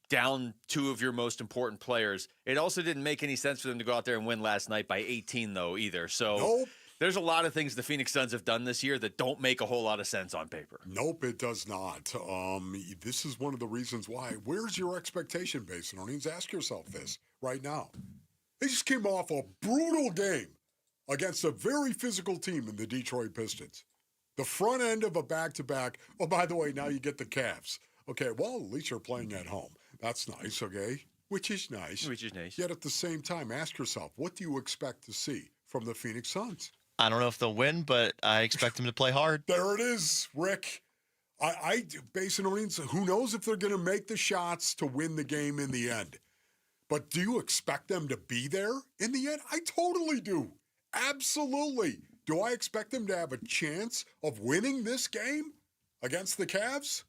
Down two of your most important players. It also didn't make any sense for them to go out there and win last night by 18, though, either. So nope. There's a lot of things the Phoenix Suns have done this year that don't make a whole lot of sense on paper. Nope, it does not. This is one of the reasons why. Where's your expectation base, Orleans? Ask yourself this right now. They just came off a brutal game against a very physical team in the Detroit Pistons. The front end of a back-to-back. Oh, by the way, now you get the Cavs. Okay, well, at least you're playing at home. That's nice, okay? Which is nice. Yet at the same time, ask yourself, what do you expect to see from the Phoenix Suns? I don't know if they'll win, but I expect them to play hard. There it is, Rick. Basin Orleans, who knows if they're going to make the shots to win the game in the end. But do you expect them to be there in the end? I totally do. Absolutely. Do I expect them to have a chance of winning this game against the Cavs?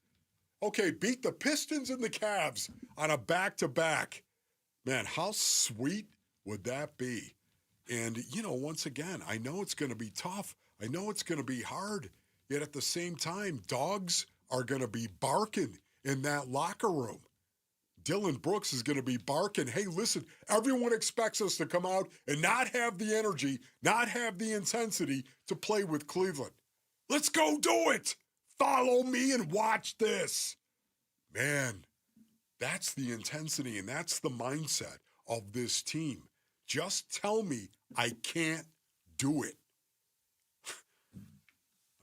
Okay, beat the Pistons and the Cavs on a back-to-back. Man, how sweet would that be? And, once again, I know it's going to be tough. I know it's going to be hard. Yet at the same time, dogs are going to be barking in that locker room. Dillon Brooks is going to be barking, hey, listen, everyone expects us to come out and not have the energy, not have the intensity to play with Cleveland. Let's go do it. Follow me and watch this. Man, that's the intensity and that's the mindset of this team. Just tell me I can't do it.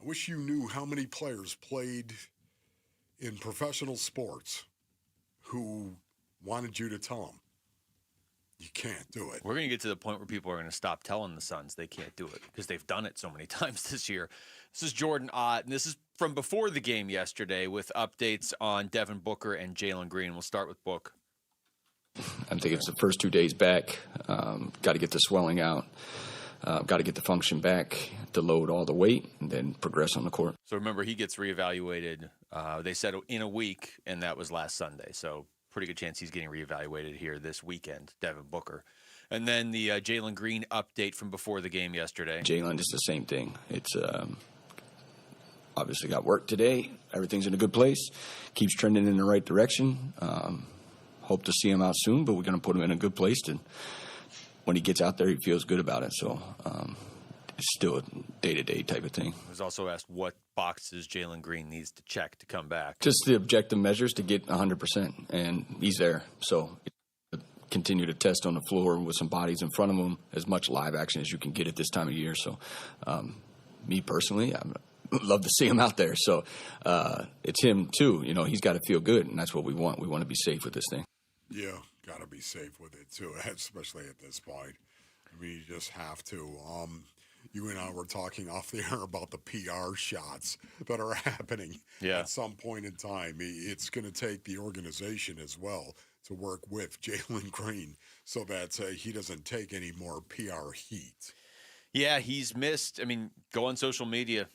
I wish you knew how many players played in professional sports who wanted you to tell them you can't do it. We're going to get to the point where people are going to stop telling the Suns they can't do it because they've done it so many times this year. This is Jordan Ott, and this is from before the game yesterday with updates on Devin Booker and Jalen Green. We'll start with Book. I think it's the first 2 days back. Got to get the swelling out. Got to get the function back, to load all the weight, and then progress on the court. So remember, he gets reevaluated. They said in a week, and that was last Sunday. So pretty good chance he's getting reevaluated here this weekend, Devin Booker. And then the Jalen Green update from before the game yesterday. Jalen is the same thing. It's obviously got work today. Everything's in a good place. Keeps trending in the right direction. Hope to see him out soon, but we're going to put him in a good place. And when he gets out there, he feels good about it. So it's still a day-to-day type of thing. I was also asked what boxes Jalen Green needs to check to come back. Just the objective measures to get 100%, and he's there. So continue to test on the floor with some bodies in front of him, as much live action as you can get at this time of year. So me personally, I'd love to see him out there. So it's him too. You know, he's got to feel good, and that's what we want. We want to be safe with this thing. Yeah, got to be safe with it too, especially at this point. I mean, you just have to. You and I were talking off the air about the PR shots that are happening at some point in time. It's going to take the organization as well to work with Jalen Green so that he doesn't take any more PR heat. Yeah, he's missed. I mean, go on social media,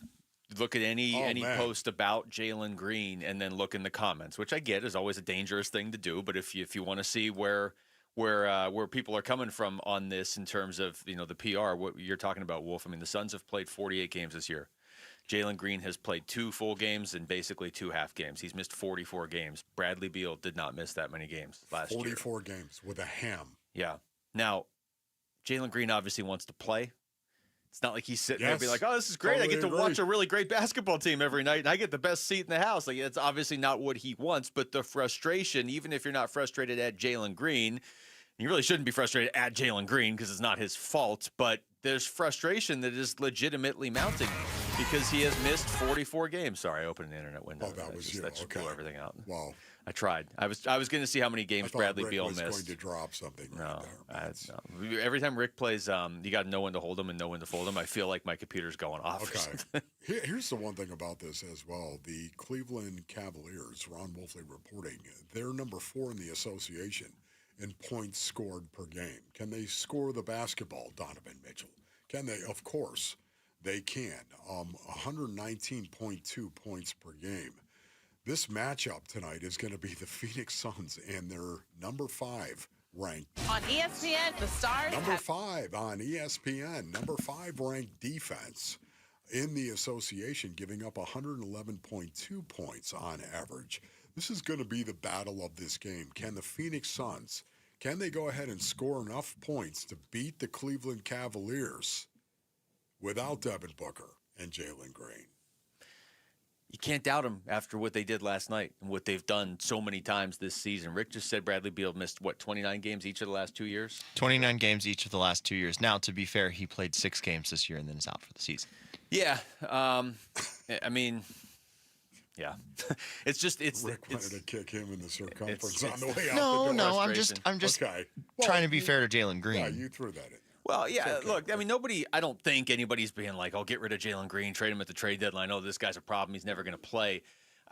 look at any post about Jalen Green, and then look in the comments, which I get is always a dangerous thing to do. But if you want to see where people are coming from on this in terms of, you know, the PR, what you're talking about, Wolf. I mean, the Suns have played 48 games this year. Jalen Green has played 2 full games and basically 2 half games. He's missed 44 games. Bradley Beal did not miss that many games last year. 44 games with a ham. Yeah. Now, Jalen Green obviously wants to play. It's not like he's sitting there and be like, oh, this is great. Totally I get to watch a really great basketball team every night, and I get the best seat in the house. Like, it's obviously not what he wants, but the frustration, even if you're not frustrated at Jalen Green, you really shouldn't be frustrated at Jalen Green because it's not his fault, but there's frustration that is legitimately mounting because he has missed 44 games. Sorry, I opened the internet window. Oh, that was you. That just blew everything out. Wow. I tried. I was going to see how many games Bradley Rick was was missed. going to drop something. No, every time Rick plays, you got to know when to hold him and know when to fold him. I feel like my computer's going off. Okay. Here's the one thing about this as well. The Cleveland Cavaliers, Ron Wolfley reporting, they're number 4 in the association in points scored per game. Can they score the basketball, Donovan Mitchell? Can they? Of course, they can. 119.2 points per game. This matchup tonight is going to be the Phoenix Suns and their number 5 ranked. On ESPN, the Stars. Number 5 on ESPN. Number 5 ranked defense in the association, giving up 111.2 points on average. This is going to be the battle of this game. Can the Phoenix Suns, can they go ahead and score enough points to beat the Cleveland Cavaliers without Devin Booker and Jalen Green? You can't doubt them after what they did last night and what they've done so many times this season. Rick just said Bradley Beal missed, 29 games each of the last 2 years? 29 games each of the last 2 years. Now, to be fair, he played 6 games this year and then is out for the season. Yeah. I mean... Yeah, it's Rick wanted to kick him in the circumference on the way out. No, I'm just okay. trying to be fair to Jalen Green. Yeah, you threw that in. Well, yeah, okay. Look, I mean, I don't think anybody's being like, oh, get rid of Jalen Green, trade him at the trade deadline. Oh, this guy's a problem. He's never going to play.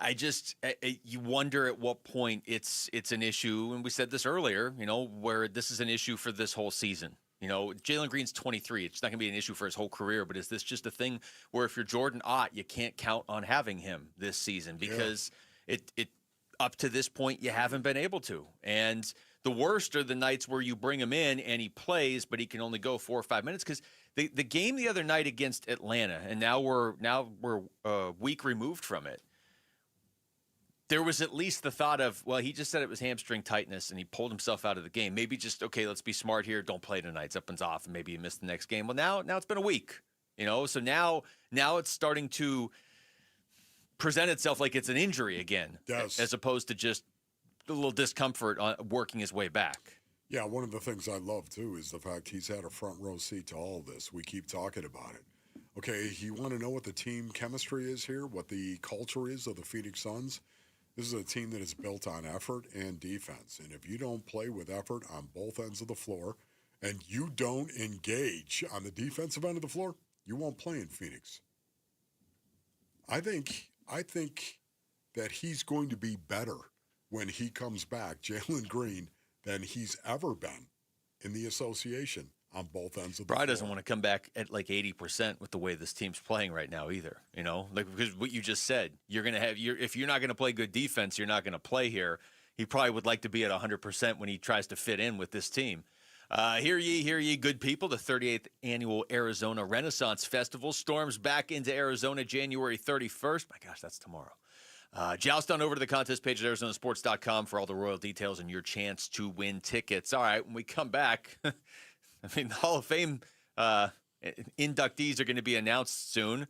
You wonder at what point it's an issue, and we said this earlier, you know, where this is an issue for this whole season. You know, Jalen Green's 23. It's not going to be an issue for his whole career, but is this just a thing where if you're Jordan Ott, you can't count on having him this season because it up to this point you haven't been able to. And the worst are the nights where you bring him in and he plays, but he can only go 4 or 5 minutes because the game the other night against Atlanta, and now we're a week removed from it. There was at least the thought of, well, he just said it was hamstring tightness and he pulled himself out of the game. Maybe just, okay, let's be smart here. Don't play tonight. Something's off, and maybe you missed the next game. Well, now it's been a week, you know, so now it's starting to present itself like it's an injury again, as opposed to just a little discomfort on working his way back. Yeah, one of the things I love, too, is the fact he's had a front row seat to all this. We keep talking about it. Okay, you want to know what the team chemistry is here, what the culture is of the Phoenix Suns? This is a team that is built on effort and defense. And if you don't play with effort on both ends of the floor and you don't engage on the defensive end of the floor, you won't play in Phoenix. I think that he's going to be better when he comes back, Jalen Green, than he's ever been in the association on both ends of the floor. Doesn't want to come back at like 80% with the way this team's playing right now either. You know, like because what you just said, you're going to have if you're not going to play good defense, you're not going to play here. He probably would like to be at 100% when he tries to fit in with this team. Hear ye, good people. The 38th Annual Arizona Renaissance Festival storms back into Arizona January 31st. My gosh, that's tomorrow. Joust on over to the contest page at arizonasports.com for all the royal details and your chance to win tickets. All right, when we come back, I mean, the Hall of Fame inductees are going to be announced soon.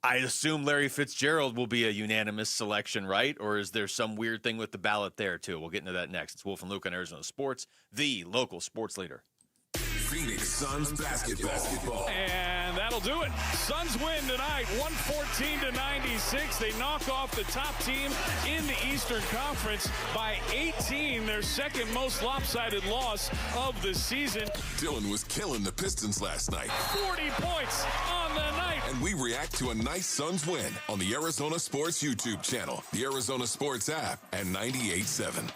I assume Larry Fitzgerald will be a unanimous selection, right? Or is there some weird thing with the ballot there, too? We'll get into that next. It's Wolf and Luke on Arizona Sports, the local sports leader. Phoenix Suns basketball. And that'll do it. Suns win tonight, 114-96. They knock off the top team in the Eastern Conference by 18, their second most lopsided loss of the season. Dylan was killing the Pistons last night. 40 points on the night. And we react to a nice Suns win on the Arizona Sports YouTube channel, the Arizona Sports app, and 98.7.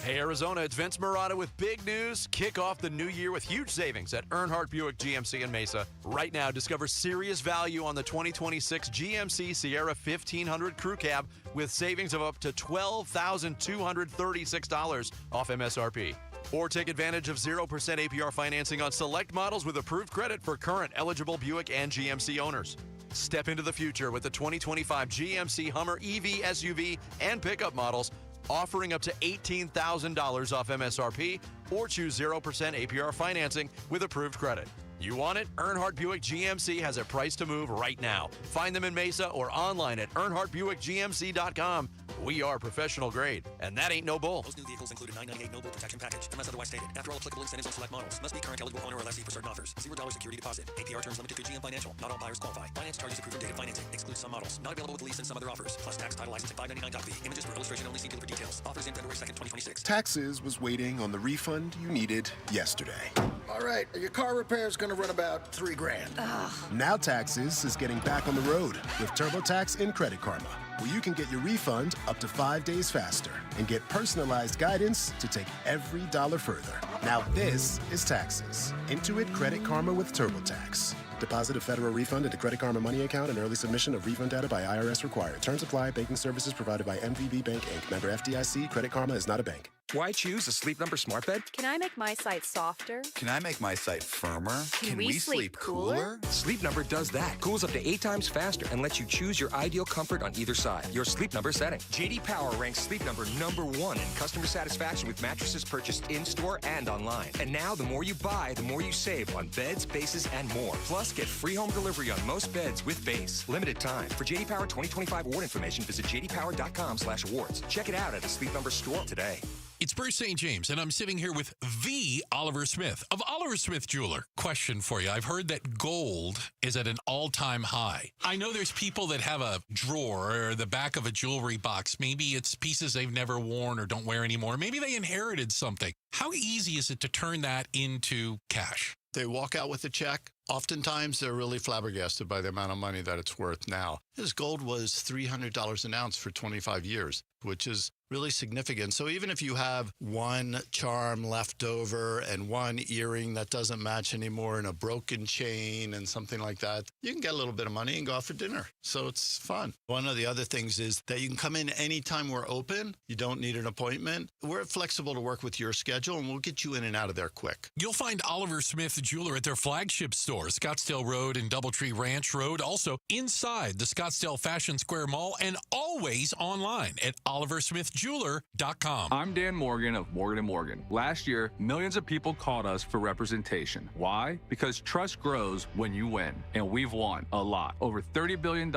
Hey, Arizona, it's Vince Marada with big news. Kick off the new year with huge savings at Earnhardt Buick GMC in Mesa. Right now, discover serious value on the 2026 GMC Sierra 1500 Crew Cab with savings of up to $12,236 off MSRP. Or take advantage of 0% APR financing on select models with approved credit for current eligible Buick and GMC owners. Step into the future with the 2025 GMC Hummer EV, SUV, and pickup models, offering up to $18,000 off MSRP, or choose 0% APR financing with approved credit. You want it? Earnhardt Buick GMC has a price to move right now. Find them in Mesa or online at EarnhardtBuickGMC.com. We are professional grade, and that ain't no bull. Most new vehicles include a $998 no bill protection package, unless otherwise stated. After all applicable incentives on select models, must be current eligible owner or lessee for certain offers. $0 security deposit. APR terms limited through GM Financial. Not all buyers qualify. Finance charges approved for data financing. Excludes some models. Not available with lease and some other offers. Plus tax, title, license, and $599.fee. Images for illustration only. See dealer for details. Offers in February 2nd, 2026. Taxes was waiting on the refund you needed yesterday. All right, your car repair is going to run about $3,000. Now Taxes is getting back on the road with TurboTax and Credit Karma, where you can get your refund up to 5 days faster and get personalized guidance to take every dollar further. Now this is Taxes. Intuit Credit Karma with TurboTax. Deposit a federal refund into Credit Karma Money account and early submission of refund data by IRS required. Terms apply. Banking services provided by MVB Bank, Inc. Member FDIC. Credit Karma is not a bank. Why choose a Sleep Number smart bed? Can I make my site softer? Can I make my site firmer? Can we sleep cooler? Sleep Number does that. Cools up to 8 times faster and lets you choose your ideal comfort on either side. Your Sleep Number setting. JD Power ranks Sleep Number #1 in customer satisfaction with mattresses purchased in-store and online. And now, the more you buy, the more you save on beds, bases, and more. Plus, get free home delivery on most beds with base. Limited time. For JD Power 2025 award information, visit jdpower.com/awards. Check it out at a Sleep Number store today. It's Bruce St. James, and I'm sitting here with the Oliver Smith of Oliver Smith Jeweler. Question for you. I've heard that gold is at an all-time high. I know there's people that have a drawer or the back of a jewelry box. Maybe it's pieces they've never worn or don't wear anymore. Maybe they inherited something. How easy is it to turn that into cash? They walk out with a check. Oftentimes, they're really flabbergasted by the amount of money that it's worth now. His gold was $300 an ounce for 25 years, which is really significant. So even if you have one charm left over and one earring that doesn't match anymore and a broken chain and something like that, you can get a little bit of money and go out for dinner. So it's fun. One of the other things is that you can come in anytime we're open. You don't need an appointment. We're flexible to work with your schedule, and we'll get you in and out of there quick. You'll find Oliver Smith Jeweler at their flagship store, Scottsdale Road and Doubletree Ranch Road, also inside the Scottsdale Fashion Square Mall, and always online at oliversmithjeweler.com. I'm Dan Morgan of Morgan & Morgan. Last year, millions of people called us for representation. Why? Because trust grows when you win, and we've won a lot. Over $30 billion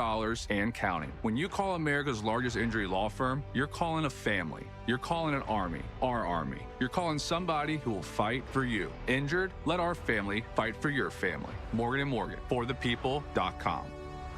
and counting. When you call America's largest injury law firm, you're calling a family. You're calling an army, our army. You're calling somebody who will fight for you. Injured? Let our family fight for your family. Morgan & Morgan, forthepeople.com.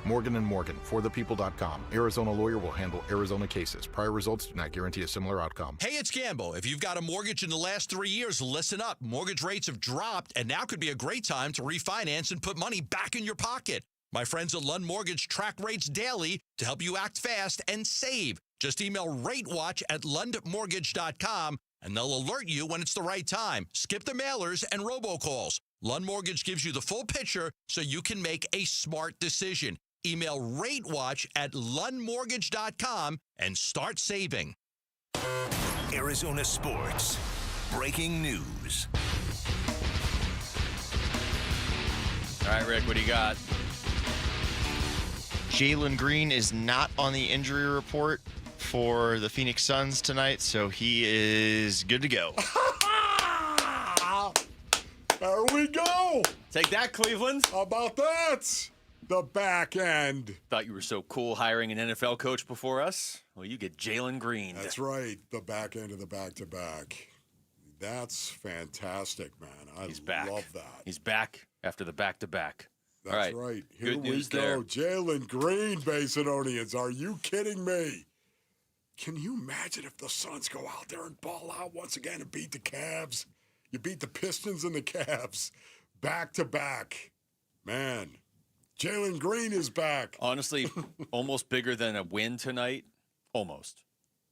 Morgan & Morgan, forthepeople.com. Arizona lawyer will handle Arizona cases. Prior results do not guarantee a similar outcome. Hey, it's Gambo. If you've got a mortgage in the last 3 years, listen up. Mortgage rates have dropped, and now could be a great time to refinance and put money back in your pocket. My friends at Lund Mortgage track rates daily to help you act fast and save. Just email RateWatch@LundMortgage.com, and they'll alert you when it's the right time. Skip the mailers and robocalls. Lund Mortgage gives you the full picture so you can make a smart decision. Email RateWatch@LundMortgage.com and start saving. Arizona Sports. Breaking news. All right, Rick, what do you got? Jalen Green is not on the injury report for the Phoenix Suns tonight, so he is good to go. There we go. Take that, Cleveland. How about that? The back end. Thought you were so cool hiring an NFL coach before us. Well, you get Jalen Green. That's right. The back end of the back-to-back. That's fantastic, man. He's back. Love that. He's back after the back-to-back. That's All right. right. Here Good we news go. there. Jalen Green, Basinonians. Are you kidding me? Can you imagine if the Suns go out there and ball out once again and beat the Cavs? You beat the Pistons and the Cavs back-to-back. Man, Jalen Green is back. Honestly, almost bigger than a win tonight, almost,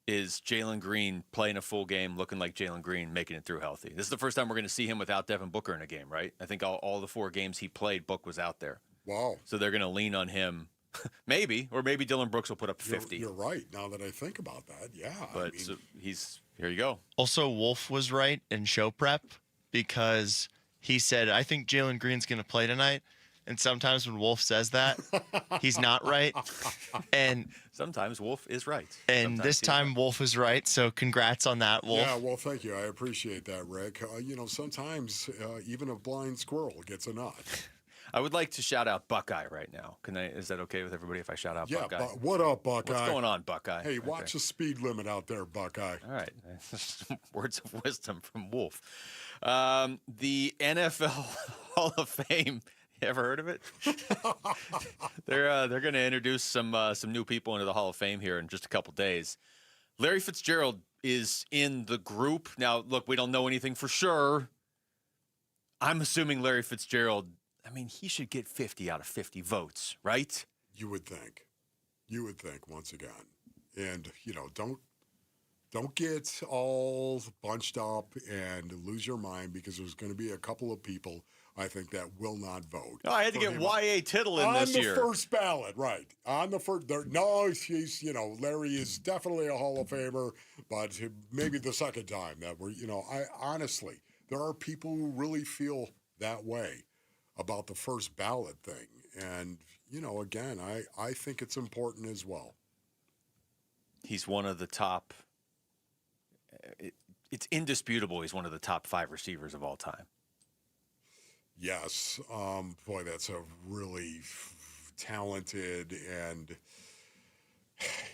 is Jalen Green playing a full game, looking like Jalen Green, making it through healthy. This is the first time we're going to see him without Devin Booker in a game, right? I think all the 4 games he played, Book was out there. Wow. So they're going to lean on him. Maybe, or maybe Dylan Brooks will put up 50. You're right, now that I think about that. Yeah. But so here you go. Also, Wolf was right in show prep because he said, I think Jalen Green's going to play tonight. And sometimes when Wolf says that, he's not right. And sometimes Wolf is right. And sometimes this time Wolf is right. So congrats on that, Wolf. Yeah, well, thank you. I appreciate that, Rick. Sometimes even a blind squirrel gets a nut. I would like to shout out Buckeye right now. Is that okay with everybody if I shout out Buckeye? Yeah, what up, Buckeye? What's going on, Buckeye? Hey, watch the speed limit out there, Buckeye. All right. Words of wisdom from Wolf. The NFL Hall of Fame. You ever heard of it? They're going to introduce some new people into the Hall of Fame here in just a couple days. Larry Fitzgerald is in the group. Now, look, we don't know anything for sure. I'm assuming Larry Fitzgerald, he should get 50 out of 50 votes, right? You would think. Once again. And, don't get all bunched up and lose your mind because there's going to be a couple of people, I think, that will not vote. No, I had to get Y.A. Tittle in this year. On the first ballot, right. On the first. He's, Larry is definitely a Hall of Famer, but maybe the second time that we're, honestly, there are people who really feel that way about the first ballot thing. And, again, I think it's important as well. He's one of the top. It's indisputable he's one of the top 5 receivers of all time. Yes. Boy, that's a really talented and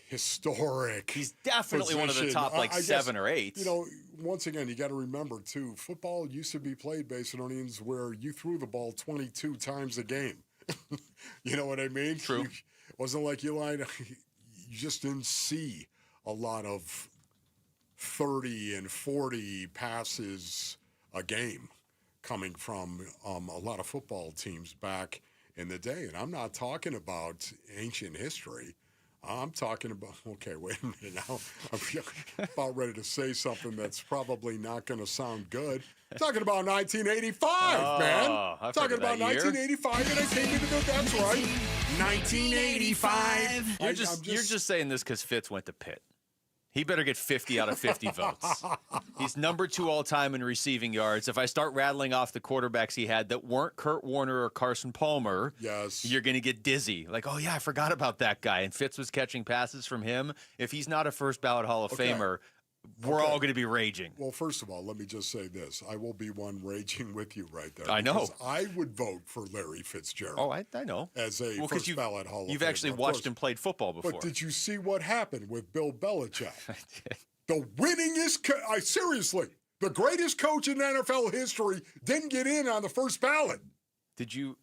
historic. He's definitely one of the top, 7 or 8. Once again, you got to remember, too, football used to be played, Basinonians, where you threw the ball 22 times a game. You know what I mean? True. It wasn't like you just didn't see a lot of 30 and 40 passes a game coming from a lot of football teams back in the day. And I'm not talking about ancient history. I'm talking about, okay, wait a minute now. I'm about ready to say something that's probably not going to sound good. I'm talking about 1985, man. I'm talking about 1985, and I came into that's right. 1985. You're just saying this because Fitz went to Pitt. He better get 50 out of 50 votes. He's number 2 all-time in receiving yards. If I start rattling off the quarterbacks he had that weren't Kurt Warner or Carson Palmer, yes, you're going to get dizzy. Like, oh, yeah, I forgot about that guy. And Fitz was catching passes from him. If he's not a first-ballot Hall of Famer, we're all going to be raging. Well, first of all, let me just say this. I will be one raging with you right there. I know. I would vote for Larry Fitzgerald. Oh, I know. As a first-ballot Hall of Famer. You've actually watched him play football before. But did you see what happened with Bill Belichick? I did. The winningest seriously, the greatest coach in NFL history didn't get in on the first ballot.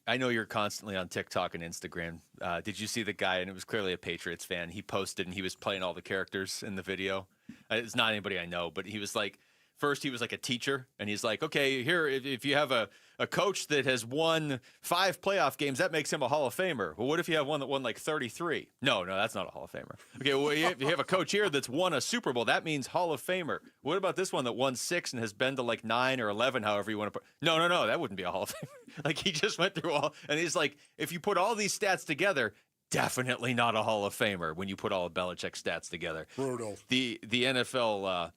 I know you're constantly on TikTok and Instagram. Did you see the guy, and it was clearly a Patriots fan, he posted and he was playing all the characters in the video. It's not anybody I know, but he was like, first he was like a teacher, and he's like, okay, here, if you have a coach that has won 5 playoff games, that makes him a Hall of Famer. Well, what if you have one that won like 33? No, that's not a Hall of Famer. Okay, well, if you have a coach here that's won a Super Bowl, that means Hall of Famer. What about this one that won 6 and has been to like 9 or 11, however you want to put? No, that wouldn't be a Hall of Famer. Like, he just went through all, and he's like, if you put all these stats together, definitely not a Hall of Famer when you put all of Belichick's stats together. Brutal. The NFL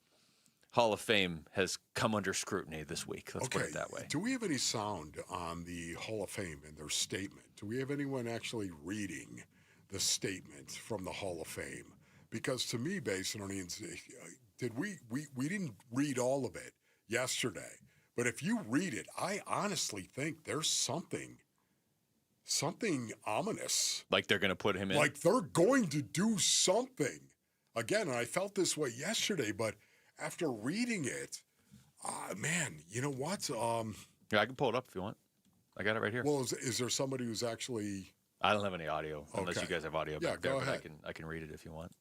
Hall of Fame has come under scrutiny this week. Let's put it that way. Do we have any sound on the Hall of Fame and their statement? Do we have anyone actually reading the statement from the Hall of Fame? Because to me, Basinonians, we didn't read all of it yesterday. But if you read it, I honestly think there's something ominous. Like they're going to put him in? Like they're going to do something. Again, I felt this way yesterday, but after reading it, man, you know what? Yeah, I can pull it up if you want. I got it right here. Well, is there somebody who's actually... I don't have any audio, unless you guys have audio back there. Go ahead. But I can read it if you want.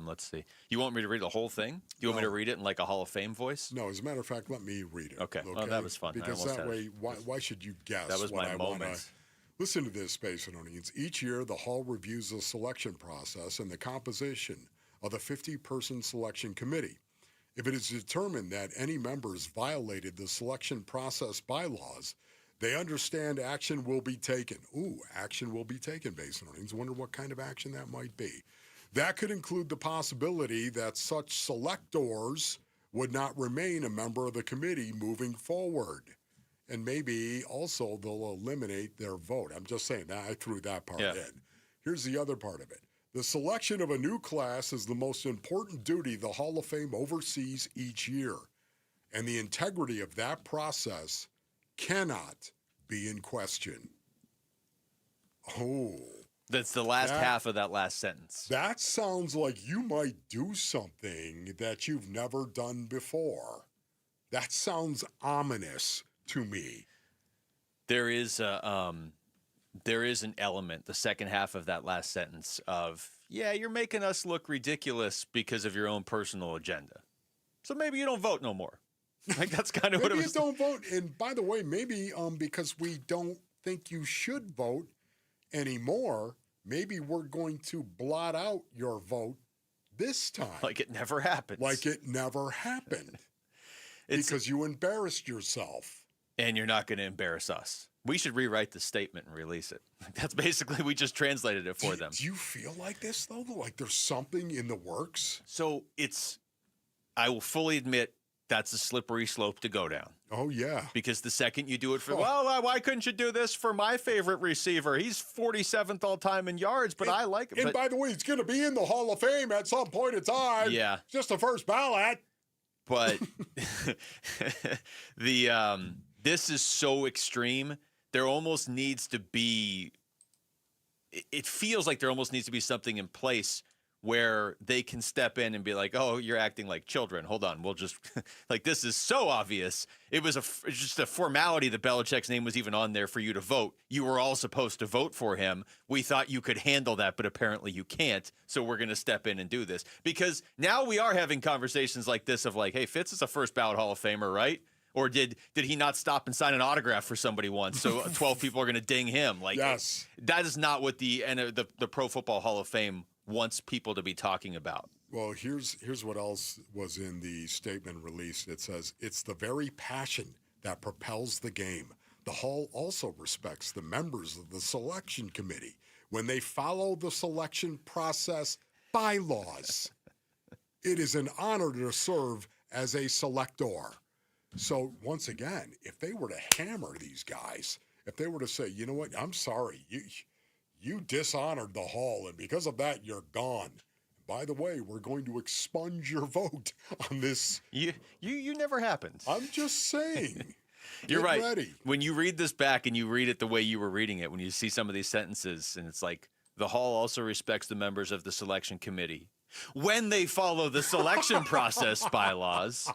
Let's see. You want me to read the whole thing? Do you want me to read it in like a Hall of Fame voice? No, as a matter of fact, let me read it. Okay. Well, that was fun. Because that way, why should you guess? That was what my moment. Listen to this, Space and Onions. Each year, the Hall reviews the selection process and the composition of the 50-person selection committee. If it is determined that any members violated the selection process bylaws, they understand action will be taken. Ooh, action will be taken, Basin Onions. Wonder what kind of action that might be. That could include the possibility that such selectors would not remain a member of the committee moving forward. And maybe also they'll eliminate their vote. I'm just saying that I threw that part in. Here's the other part of it. The selection of a new class is the most important duty the Hall of Fame oversees each year. And the integrity of that process cannot be in question. Oh. That's the last half of that last sentence. That sounds like you might do something that you've never done before. That sounds ominous to me. There is an element, the second half of that last sentence of, yeah, you're making us look ridiculous because of your own personal agenda. So maybe you don't vote no more. Like that's kind of what it was. Maybe you don't vote. And by the way, maybe because we don't think you should vote anymore, maybe we're going to blot out your vote this time. Like it never happened. Because you embarrassed yourself. And you're not going to embarrass us. We should rewrite the statement and release it. That's basically, we just translated it for them. Do you feel like this, though? Like there's something in the works? So I will fully admit, that's a slippery slope to go down. Oh, yeah. Because the second you do it why couldn't you do this for my favorite receiver? He's 47th all-time in yards, but I like it. And by the way, he's going to be in the Hall of Fame at some point in time. Yeah. Just the first ballot. But this is so extreme. There almost needs to be – it feels like there almost needs to be something in place where they can step in and be like, oh, you're acting like children. Hold on. We'll just – like this is so obvious. It was just a formality that Belichick's name was even on there for you to vote. You were all supposed to vote for him. We thought you could handle that, but apparently you can't. So we're going to step in and do this. Because now we are having conversations like this of like, hey, Fitz is a first ballot Hall of Famer, right? Or did he not stop and sign an autograph for somebody once? So 12 people are going to ding him. Like, yes. That is not what the Pro Football Hall of Fame wants people to be talking about. Well, here's what else was in the statement released. It says, it's the very passion that propels the game. The Hall also respects the members of the selection committee when they follow the selection process bylaws. It is an honor to serve as a selector. So, once again, if they were to hammer these guys, if they were to say, you know what, I'm sorry, you dishonored the Hall, and because of that, you're gone. By the way, we're going to expunge your vote on this. You never happened. I'm just saying. You're right. Ready. When you read this back and you read it the way you were reading it, when you see some of these sentences, and it's like, the Hall also respects the members of the selection committee when they follow the selection process bylaws.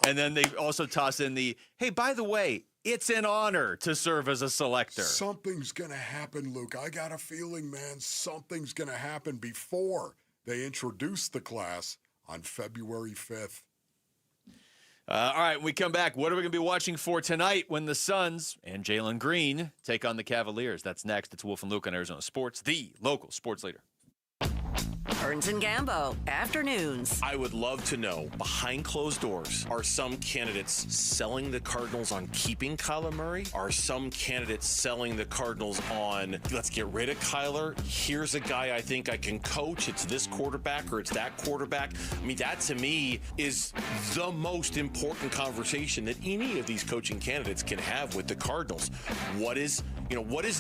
And then they also toss in hey, by the way, it's an honor to serve as a selector. Something's going to happen, Luke. I got a feeling, man, something's going to happen before they introduce the class on February 5th. All right, when we come back, what are we going to be watching for tonight when the Suns and Jalen Green take on the Cavaliers? That's next. It's Wolf and Luke on Arizona Sports, the local sports leader. Are Burns and Gambo, afternoons. I would love to know, behind closed doors, are some candidates selling the Cardinals on keeping Kyler Murray? Are some candidates selling the Cardinals on, let's get rid of Kyler? Here's a guy I think I can coach. It's this quarterback or it's that quarterback. I mean, that to me is the most important conversation that any of these coaching candidates can have with the Cardinals. What is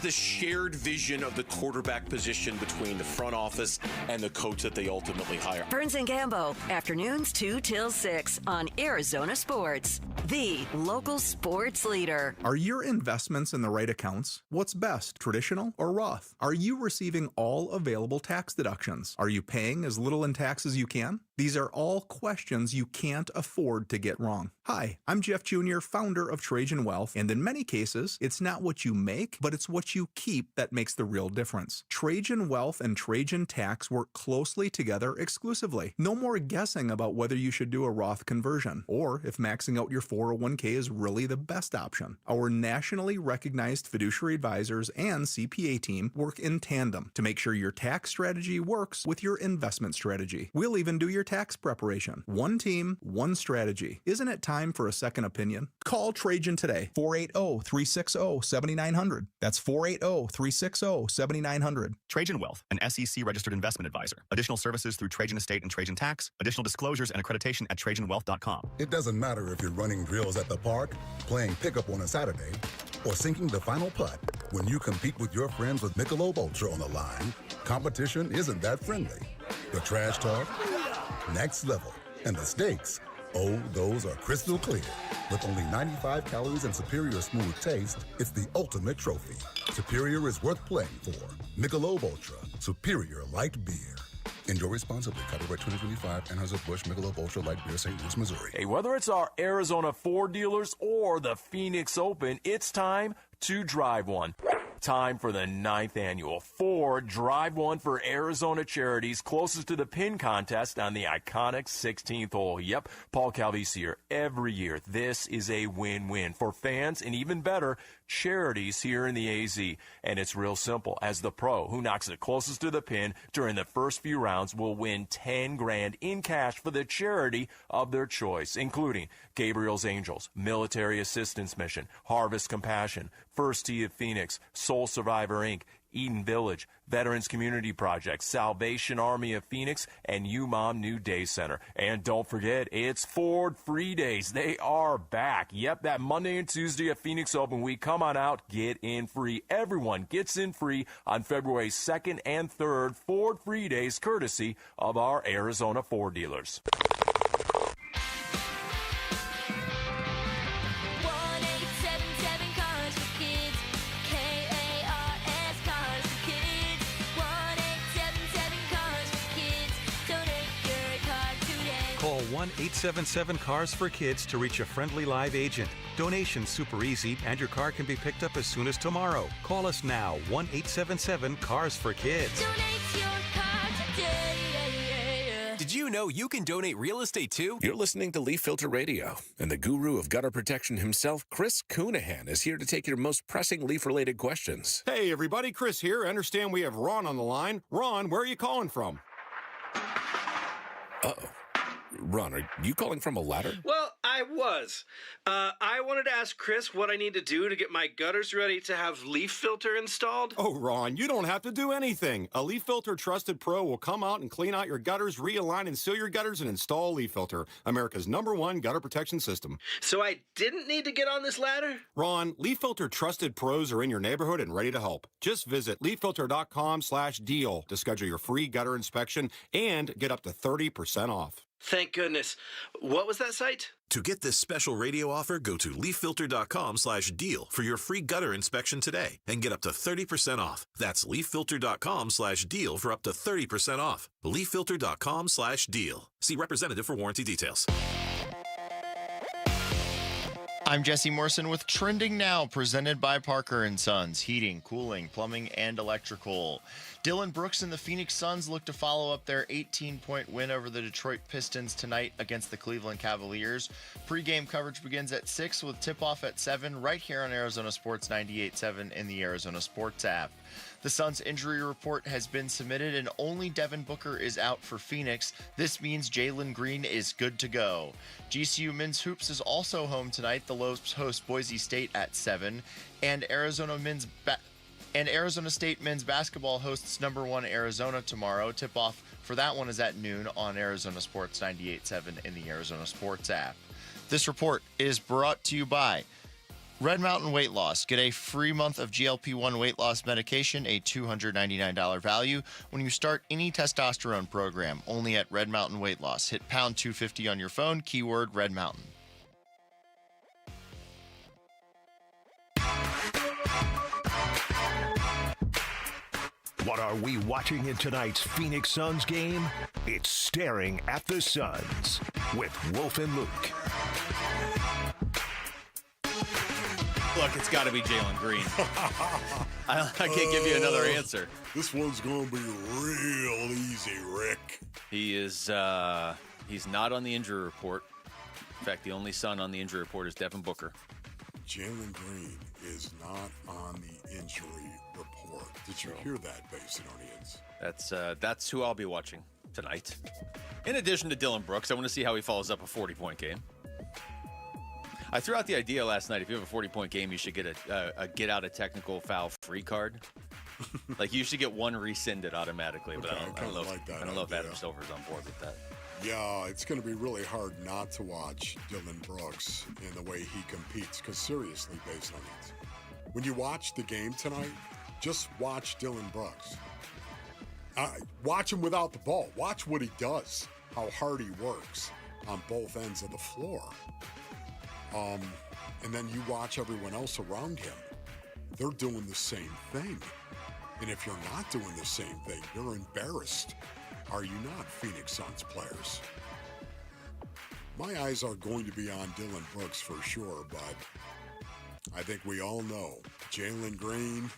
the shared vision of the quarterback position between the front office and the coach that they ultimately hire? Burns and Gambo, afternoons 2 till 6 on Arizona Sports, the local sports leader. Are your investments in the right accounts? What's best, traditional or Roth? Are you receiving all available tax deductions? Are you paying as little in tax as you can? These are all questions you can't afford to get wrong. Hi, I'm Jeff Jr., founder of Trajan Wealth, and in many cases, it's not what you make, but it's what you keep that makes the real difference. Trajan Wealth and Trajan Tax work closely together exclusively. No more guessing about whether you should do a Roth conversion, or if maxing out your 401k is really the best option. Our nationally recognized fiduciary advisors and CPA team work in tandem to make sure your tax strategy works with your investment strategy. We'll even do your tax preparation. One team, one strategy. Isn't it time for a second opinion? Call Trajan today, 480-360-7900. That's 480-360-7900. Trajan Wealth, an SEC registered investment advisor. Additional services through Trajan Estate and Trajan Tax. Additional disclosures and accreditation at TrajanWealth.com. It doesn't matter if you're running drills at the park, playing pickup on a Saturday, or sinking the final putt. When you compete with your friends with Michelob Ultra on the line, competition isn't that friendly. The trash talk, next level, and the stakes, oh, those are crystal clear. With only 95 calories and superior smooth taste, it's the ultimate trophy. Superior is worth playing for. Michelob Ultra, superior light beer. Enjoy responsibly. Copyright 2025, Anheuser-Busch Michelob Ultra Light Beer, St. Louis, Missouri. Hey, whether it's our Arizona Ford dealers or the Phoenix Open, it's time to drive one. Time for the 9th annual Ford Drive One for Arizona Charities, closest to the pin contest on the iconic 16th hole. Yep, Paul Calvisi here every year. This is a win-win for fans and even better, charities here in the AZ. And it's real simple. As the pro who knocks it closest to the pin during the first few rounds will win $10,000 in cash for the charity of their choice, including Gabriel's Angels, Military Assistance Mission, Harvest Compassion, First Tee of Phoenix, Soul Survivor Inc., Eden Village, Veterans Community Project, Salvation Army of Phoenix, and UMOM New Day Center. And don't forget, it's Ford Free Days. They are back. Yep, that Monday and Tuesday at Phoenix Open Week. Come on out, get in free. Everyone gets in free on February 2nd and 3rd. Ford Free Days, courtesy of our Arizona Ford dealers. Call 1-877-CARS-FOR-KIDS to reach a friendly live agent. Donation's super easy, and your car can be picked up as soon as tomorrow. Call us now, 1-877-CARS-FOR-KIDS. Donate your car today. Did you know you can donate real estate too? You're listening to Leaf Filter Radio, and the guru of gutter protection himself, Chris Coonahan, is here to take your most pressing leaf-related questions. Hey, everybody, Chris here. I understand we have Ron on the line. Ron, where are you calling from? Uh-oh. Ron, are you calling from a ladder? Well, I was. I wanted to ask Chris what I need to do to get my gutters ready to have leaf filter installed. Oh, Ron, you don't have to do anything. A Leaf Filter Trusted Pro will come out and clean out your gutters, realign and seal your gutters, and install Leaf Filter, America's #1 gutter protection system. So I didn't need to get on this ladder? Ron, Leaf Filter Trusted Pros are in your neighborhood and ready to help. Just visit leaffilter.com/deal to schedule your free gutter inspection and get up to 30% off. Thank goodness. What was that site? To get this special radio offer, go to leaffilter.com/deal for your free gutter inspection today and get up to 30% off. That's leaffilter.com/deal for up to 30% off. leaffilter.com/deal. See representative for warranty details. I'm Jesse Morrison with Trending Now, presented by Parker & Sons, heating, cooling, plumbing, and electrical. Dylan Brooks and the Phoenix Suns look to follow up their 18-point win over the Detroit Pistons tonight against the Cleveland Cavaliers. Pre-game coverage begins at 6 with tip-off at 7 right here on Arizona Sports 98.7 in the Arizona Sports app. The Suns injury report has been submitted and only Devin Booker is out for Phoenix. This means Jalen Green is good to go. GCU Men's Hoops is also home tonight. The Lobes host Boise State at 7, and Arizona State men's basketball hosts number 1 Arizona tomorrow. Tip-off for that one is at noon on Arizona Sports 98.7 in the Arizona Sports app. This report is brought to you by Red Mountain Weight Loss. Get a free month of GLP-1 weight loss medication, a $299 value, when you start any testosterone program, only at Red Mountain Weight Loss. Hit pound 250 on your phone, keyword Red Mountain. What are we watching in tonight's Phoenix Suns game? It's Staring at the Suns with Wolf and Luke. Look, it's got to be Jalen Green. I can't give you another answer. This one's going to be real easy, Rick. He is, he's not on the injury report. In fact, the only Sun on the injury report is Devin Booker. Jalen Green is not on the injury report. Did you hear that, Basinonians? That's who I'll be watching tonight. In addition to Dylan Brooks, I want to see how he follows up a 40-point game. I threw out the idea last night. If you have a 40-point game, you should get a get out of technical foul free card. Like you should get one rescinded automatically. But I don't know if Adam Silver's on board with that. Yeah, it's going to be really hard not to watch Dylan Brooks in the way he competes. Because seriously, Basinonians, when you watch the game tonight, just watch Dylan Brooks. Watch him without the ball. Watch what he does, how hard he works on both ends of the floor. And then you watch everyone else around him. They're doing the same thing. And if you're not doing the same thing, you're embarrassed. Are you not, Phoenix Suns players? My eyes are going to be on Dylan Brooks for sure, but I think we all know Jalen Green.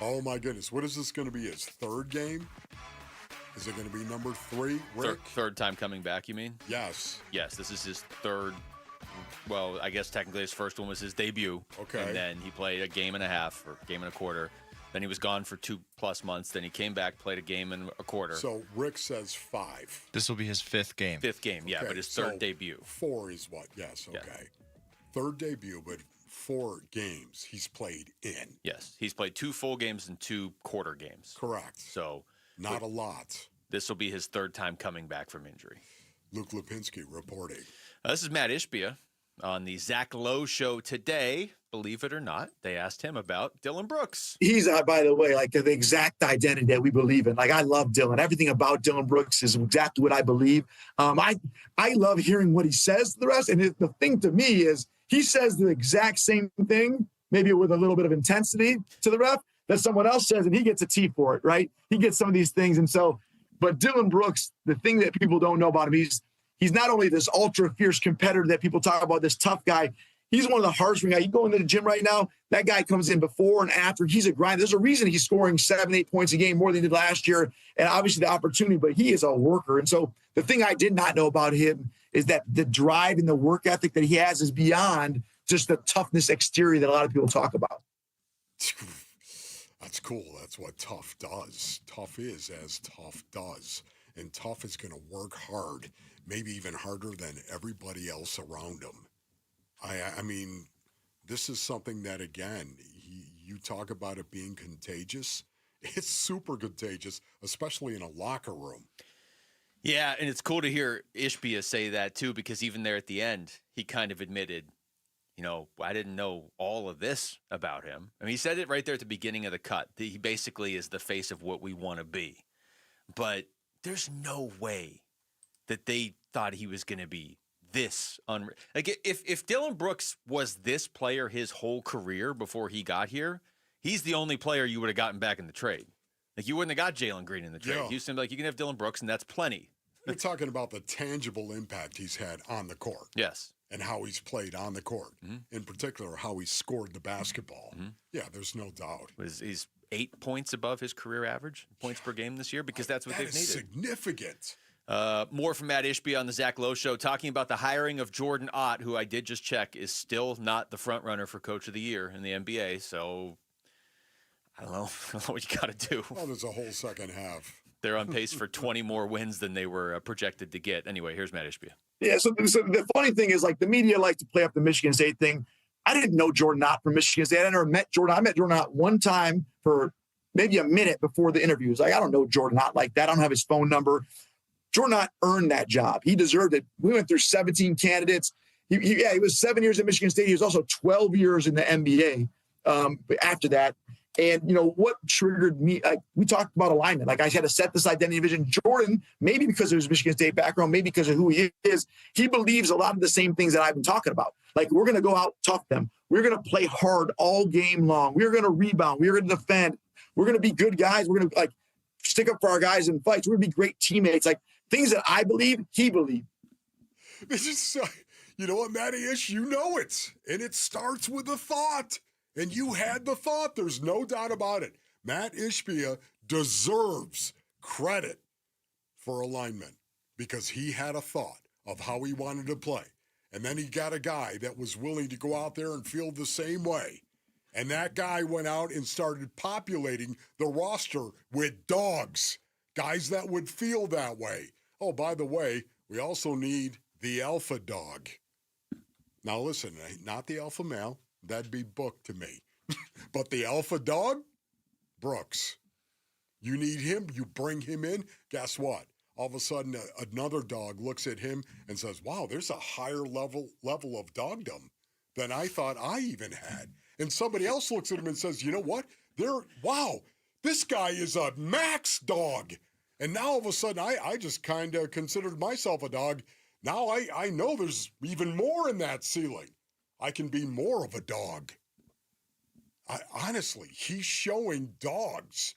Oh my goodness, what is this going to be, his third game? Is it going to be number 3? Third time coming back, you mean? Yes. Yes, this is his third. Well, I guess technically his first one was his debut. Okay. And then he played a game and a half or game and a quarter. Then he was gone for 2+ months. Then he came back, played a game and a quarter. So Rick says 5. This will be his 5th game. 5th game, yeah, Okay, but his third debut. 4 is what? Yes, okay. Yeah. Third debut, but 4 games he's played in. Yes, he's played 2 full games and 2 quarter games. Correct. So not a lot. This will be his third time coming back from injury. Luke Lipinski reporting. This is Matt Ishbia on the Zach Lowe show today. Believe it or not, they asked him about Dylan Brooks. He's, by the way, like the exact identity that we believe in. Like, I love Dylan. Everything about Dylan Brooks is exactly what I believe. I love hearing what he says to the rest. And the thing to me is he says the exact same thing, maybe with a little bit of intensity to the ref, that someone else says, and he gets a T for it, right? He gets some of these things. And so, but Dylan Brooks, the thing that people don't know about him, he's not only this ultra fierce competitor that people talk about, this tough guy. He's one of the hardest guys. You go into the gym right now, that guy comes in before and after. He's a grinder. There's a reason he's scoring 7-8 points a game more than he did last year. And obviously the opportunity, but he is a worker. And so the thing I did not know about him is that the drive and the work ethic that he has is beyond just the toughness exterior that a lot of people talk about. That's cool. That's what tough does. Tough is as tough does. And tough is going to work hard, maybe even harder than everybody else around him. I mean, this is something that, again, you talk about it being contagious. It's super contagious, especially in a locker room. Yeah, and it's cool to hear Ishbia say that, too, because even there at the end, he kind of admitted, I didn't know all of this about him. I mean, he said it right there at the beginning of the cut. That he basically is the face of what we want to be. But there's no way that they thought he was going to be this like if Dylan Brooks was this player his whole career before he got here, he's the only player you would have gotten back in the trade. Like you wouldn't have got Jalen Green in the trade. Yeah. You seem like you can have Dylan Brooks, and that's plenty. You're talking about the tangible impact he's had on the court. Yes. And how he's played on the court. Mm-hmm. In particular, how he scored the basketball. Mm-hmm. Yeah, there's no doubt. He's 8 points above his career average points per game this year because that's what they've needed. Significant. More from Matt Ishbia on the Zach Lowe Show, talking about the hiring of Jordan Ott, who I did just check is still not the front runner for Coach of the Year in the NBA. So I don't know what you got to do. Well, there's a whole second half. They're on pace for 20 more wins than they were projected to get. Anyway, here's Matt Ishbia. Yeah, so the funny thing is, like, the media likes to play up the Michigan State thing. I didn't know Jordan Ott from Michigan State. I never met Jordan. I met Jordan Ott one time for maybe a minute before the interview. Like, I don't know Jordan Ott like that. I don't have his phone number. Jordan Ott earned that job. He deserved it. We went through 17 candidates. He was 7 years at Michigan State. He was also 12 years in the NBA after that. And, what triggered me, like, we talked about alignment. Like, I had to set this identity vision. Jordan, maybe because of his Michigan State background, maybe because of who he is, he believes a lot of the same things that I've been talking about. Like, we're going to go out, tough them. We're going to play hard all game long. We're going to rebound. We're going to defend. We're going to be good guys. We're going to, stick up for our guys in fights. We're going to be great teammates. Like, things that I believe, he believed. This is so, you know what, Matty Ish? You know it. And it starts with a thought. And you had the thought. There's no doubt about it. Matt Ishbia deserves credit for alignment because he had a thought of how he wanted to play. And then he got a guy that was willing to go out there and feel the same way. And that guy went out and started populating the roster with dogs, guys that would feel that way. Oh, by the way, we also need the alpha dog. Now, listen, not the alpha male. That'd be Book to me. But the alpha dog, Brooks, you need him. You bring him in. Guess what? All of a sudden, another dog looks at him and says, wow, there's a higher level of dogdom than I thought I even had. And somebody else looks at him and says, you know what? Wow, this guy is a max dog. And now all of a sudden, I just kind of considered myself a dog. Now I know there's even more in that ceiling. I can be more of a dog. Honestly, he's showing dogs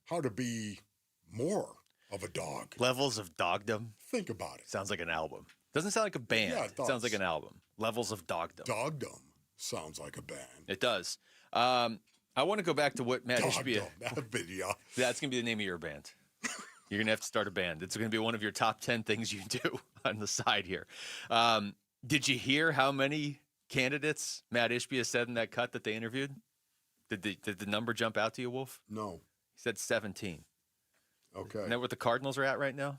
how to be more of a dog. Levels of Dogdom. Think about it. Sounds like an album. Doesn't sound like a band. Yeah, it sounds like an album. Levels of Dogdom. Dogdom sounds like a band. It does. I want to go back to what Matt Ishbia. That's going to be the name of your band. You're going to have to start a band. It's going to be one of your top 10 things you do on the side here. Did you hear how many candidates Matt Ishbia said in that cut that they interviewed? Did the number jump out to you, Wolf? No. He said 17. Okay. Isn't that what the Cardinals are at right now?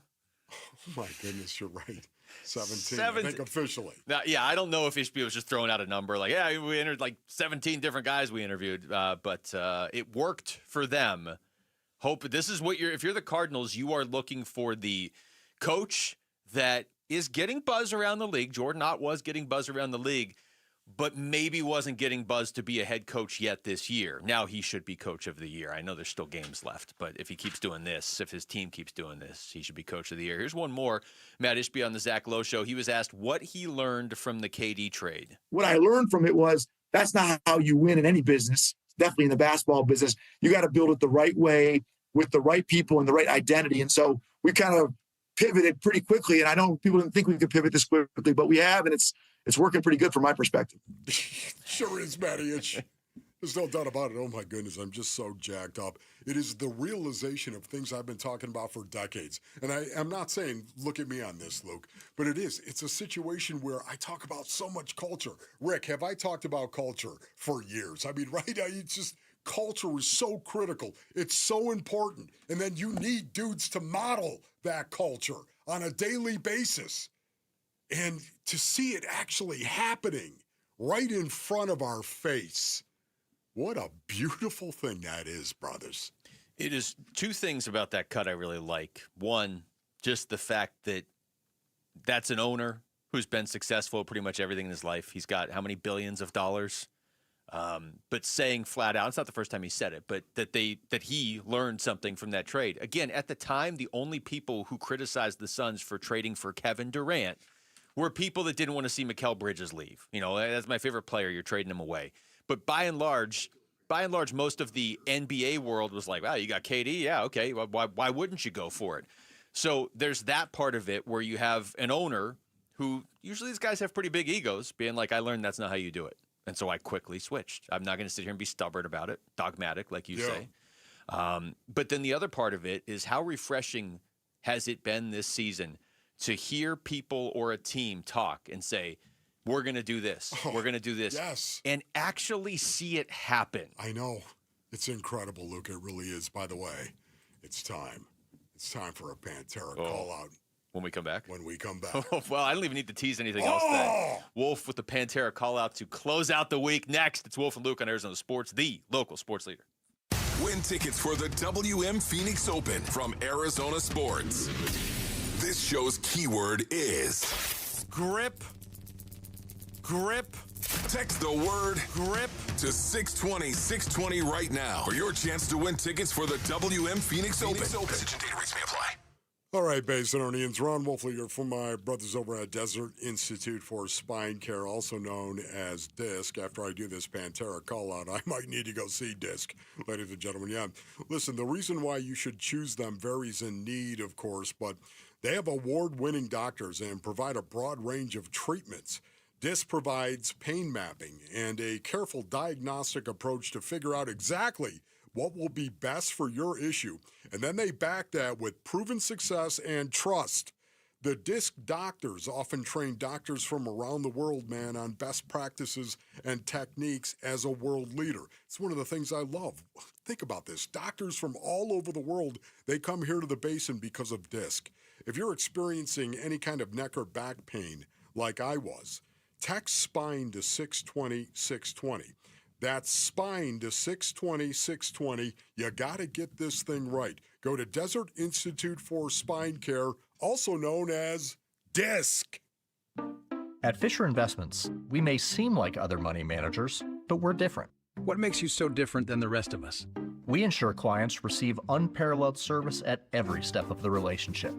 Oh, my goodness, you're right. 17, I think officially. Now, yeah, I don't know if Ishbia was just throwing out a number. Like, yeah, we entered like 17 different guys we interviewed, but it worked for them. Hope this is what if you're the Cardinals, you are looking for the coach that is getting buzz around the league. Jordan Ott was getting buzz around the league, but maybe wasn't getting buzz to be a head coach yet this year. Now he should be coach of the year. I know there's still games left, but if he keeps doing this, if his team keeps doing this, he should be coach of the year. Here's one more. Matt Ishbia on the Zach Lowe Show. He was asked what he learned from the KD trade. What I learned from it was that's not how you win in any business, definitely in the basketball business. You got to build it the right way with the right people and the right identity. And so we kind of pivoted pretty quickly. And I know people didn't think we could pivot this quickly, but we have, and it's working pretty good from my perspective. Sure is, Matty. There's no doubt about it. Oh, my goodness. I'm just so jacked up. It is the realization of things I've been talking about for decades. And I'm not saying, look at me on this, Luke, but it is. It's a situation where I talk about so much culture. Rick, have I talked about culture for years? I mean, right? It's just culture is so critical. It's so important. And then you need dudes to model that culture on a daily basis. And to see it actually happening right in front of our face, what a beautiful thing that is, brothers. It is two things about that cut I really like. One, just the fact that that's an owner who's been successful at pretty much everything in his life. He's got how many billions of dollars? But saying flat out, it's not the first time he said it, but that he learned something from that trade. Again, at the time, the only people who criticized the Suns for trading for Kevin Durant were people that didn't want to see Mikal Bridges leave. You know, that's my favorite player. You're trading him away. But by and large, most of the NBA world was like, wow, you got KD? Yeah, okay. Why wouldn't you go for it? So there's that part of it where you have an owner who, usually these guys have pretty big egos, being like, I learned that's not how you do it. And so I quickly switched. I'm not going to sit here and be stubborn about it, dogmatic, like you say. But then the other part of it is how refreshing has it been this season to hear people or a team talk and say, we're going to do this. We're going to do this. Yes. And actually see it happen. I know. It's incredible, Luke. It really is. By the way, it's time. It's time for a Pantera call-out. When we come back? When we come back. Well, I don't even need to tease anything else then. Wolf with the Pantera call-out to close out the week. Next, it's Wolf and Luke on Arizona Sports, the local sports leader. Win tickets for the WM Phoenix Open from Arizona Sports. This show's keyword is grip. Grip. Text the word grip to 620-620 right now for your chance to win tickets for the WM Phoenix Open. Message and data rates may apply. All right, Basinonians. Ron Wolfley here from my brothers over at Desert Institute for Spine Care, also known as DISC. After I do this Pantera call-out, I might need to go see DISC, ladies and gentlemen. Yeah, listen, the reason why you should choose them varies in need, of course, but they have award-winning doctors and provide a broad range of treatments. DISC provides pain mapping and a careful diagnostic approach to figure out exactly what will be best for your issue. And then they back that with proven success and trust. The DISC doctors often train doctors from around the world, man, on best practices and techniques as a world leader. It's one of the things I love. Think about this. Doctors from all over the world, they come here to the Basin because of DISC. If you're experiencing any kind of neck or back pain like I was, text SPINE to 620-620. That's SPINE to 620-620. You got to get this thing right. Go to Desert Institute for Spine Care, also known as DISC. At Fisher Investments, we may seem like other money managers, but we're different. What makes you so different than the rest of us? We ensure clients receive unparalleled service at every step of the relationship.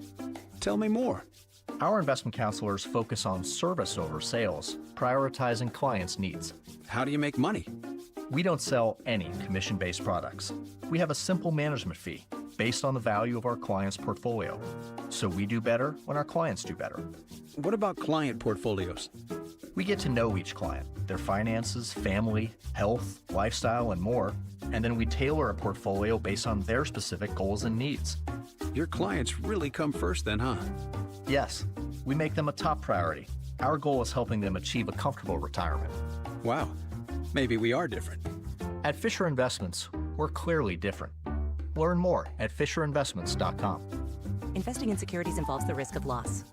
Tell me more. Our investment counselors focus on service over sales, prioritizing clients' needs. How do you make money? We don't sell any commission-based products. We have a simple management fee based on the value of our client's portfolio. So we do better when our clients do better. What about client portfolios? We get to know each client, their finances, family, health, lifestyle, and more, and then we tailor a portfolio based on their specific goals and needs. Your clients really come first then, huh? Yes, we make them a top priority. Our goal is helping them achieve a comfortable retirement. Wow, maybe we are different. At Fisher Investments, we're clearly different. Learn more at FisherInvestments.com. Investing in securities involves the risk of loss.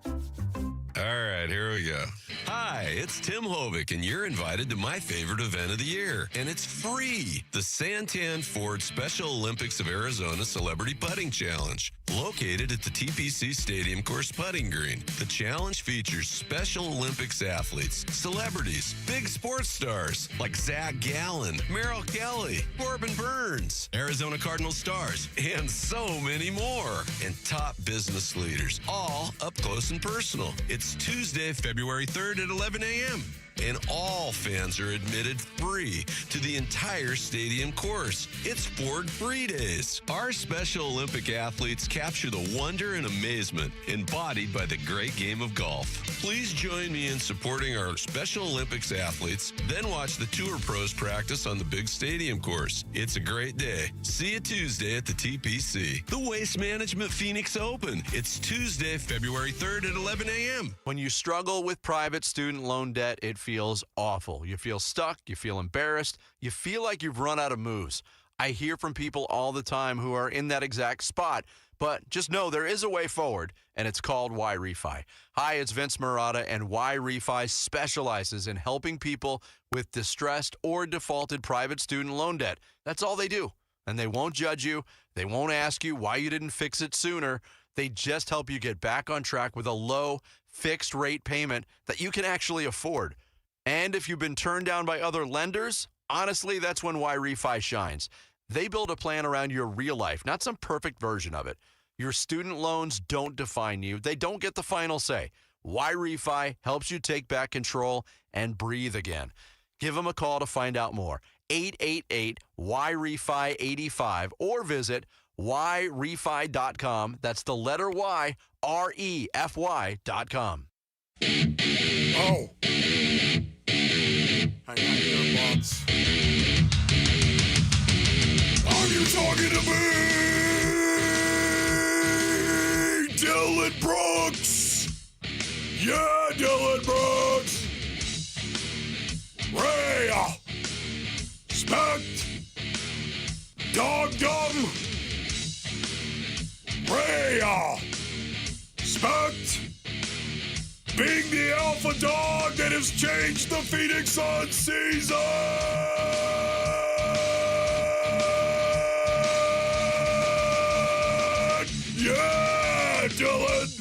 All right, here we go. Hi, it's Tim Hovick, and you're invited to my favorite event of the year, and it's free. The Santan Ford Special Olympics of Arizona Celebrity Putting Challenge, located at the TPC Stadium Course Putting Green. The challenge features Special Olympics athletes, celebrities, big sports stars like Zach Gallen, Merrill Kelly, Corbin Burns, Arizona Cardinals stars, and so many more. And top business leaders, all up close and personal. It's Tuesday, February 3rd at 11 a.m. And all fans are admitted free to the entire stadium course. It's Ford Free Days. Our Special Olympic athletes capture the wonder and amazement embodied by the great game of golf. Please join me in supporting our Special Olympics athletes, then watch the Tour Pros practice on the big stadium course. It's a great day. See you Tuesday at the TPC. The Waste Management Phoenix Open. It's Tuesday, February 3rd at 11 a.m. When you struggle with private student loan debt, it feels awful. You feel stuck. You feel embarrassed. You feel like you've run out of moves. I hear from people all the time who are in that exact spot. But just know there is a way forward, and it's called Y-Refi. Hi, it's Vince Marada, and Y-Refi specializes in helping people with distressed or defaulted private student loan debt. That's all they do. And they won't judge you. They won't ask you why you didn't fix it sooner. They just help you get back on track with a low, fixed rate payment that you can actually afford. And if you've been turned down by other lenders, honestly, that's when Y-Refi shines. They build a plan around your real life, not some perfect version of it. Your student loans don't define you. They don't get the final say. Y-Refi helps you take back control and breathe again. Give them a call to find out more. 888-Y-REFI-85 or visit YREFI.com. That's the letter Y, REFY.com. Oh. Hang on here, bots. Are you talking to me? Dylan Brooks! Yeah, Dylan Brooks! Ray! Spect! dum dum. Rhea. Spect. Being the alpha dog that has changed the Phoenix Suns season. Yeah, Dylan.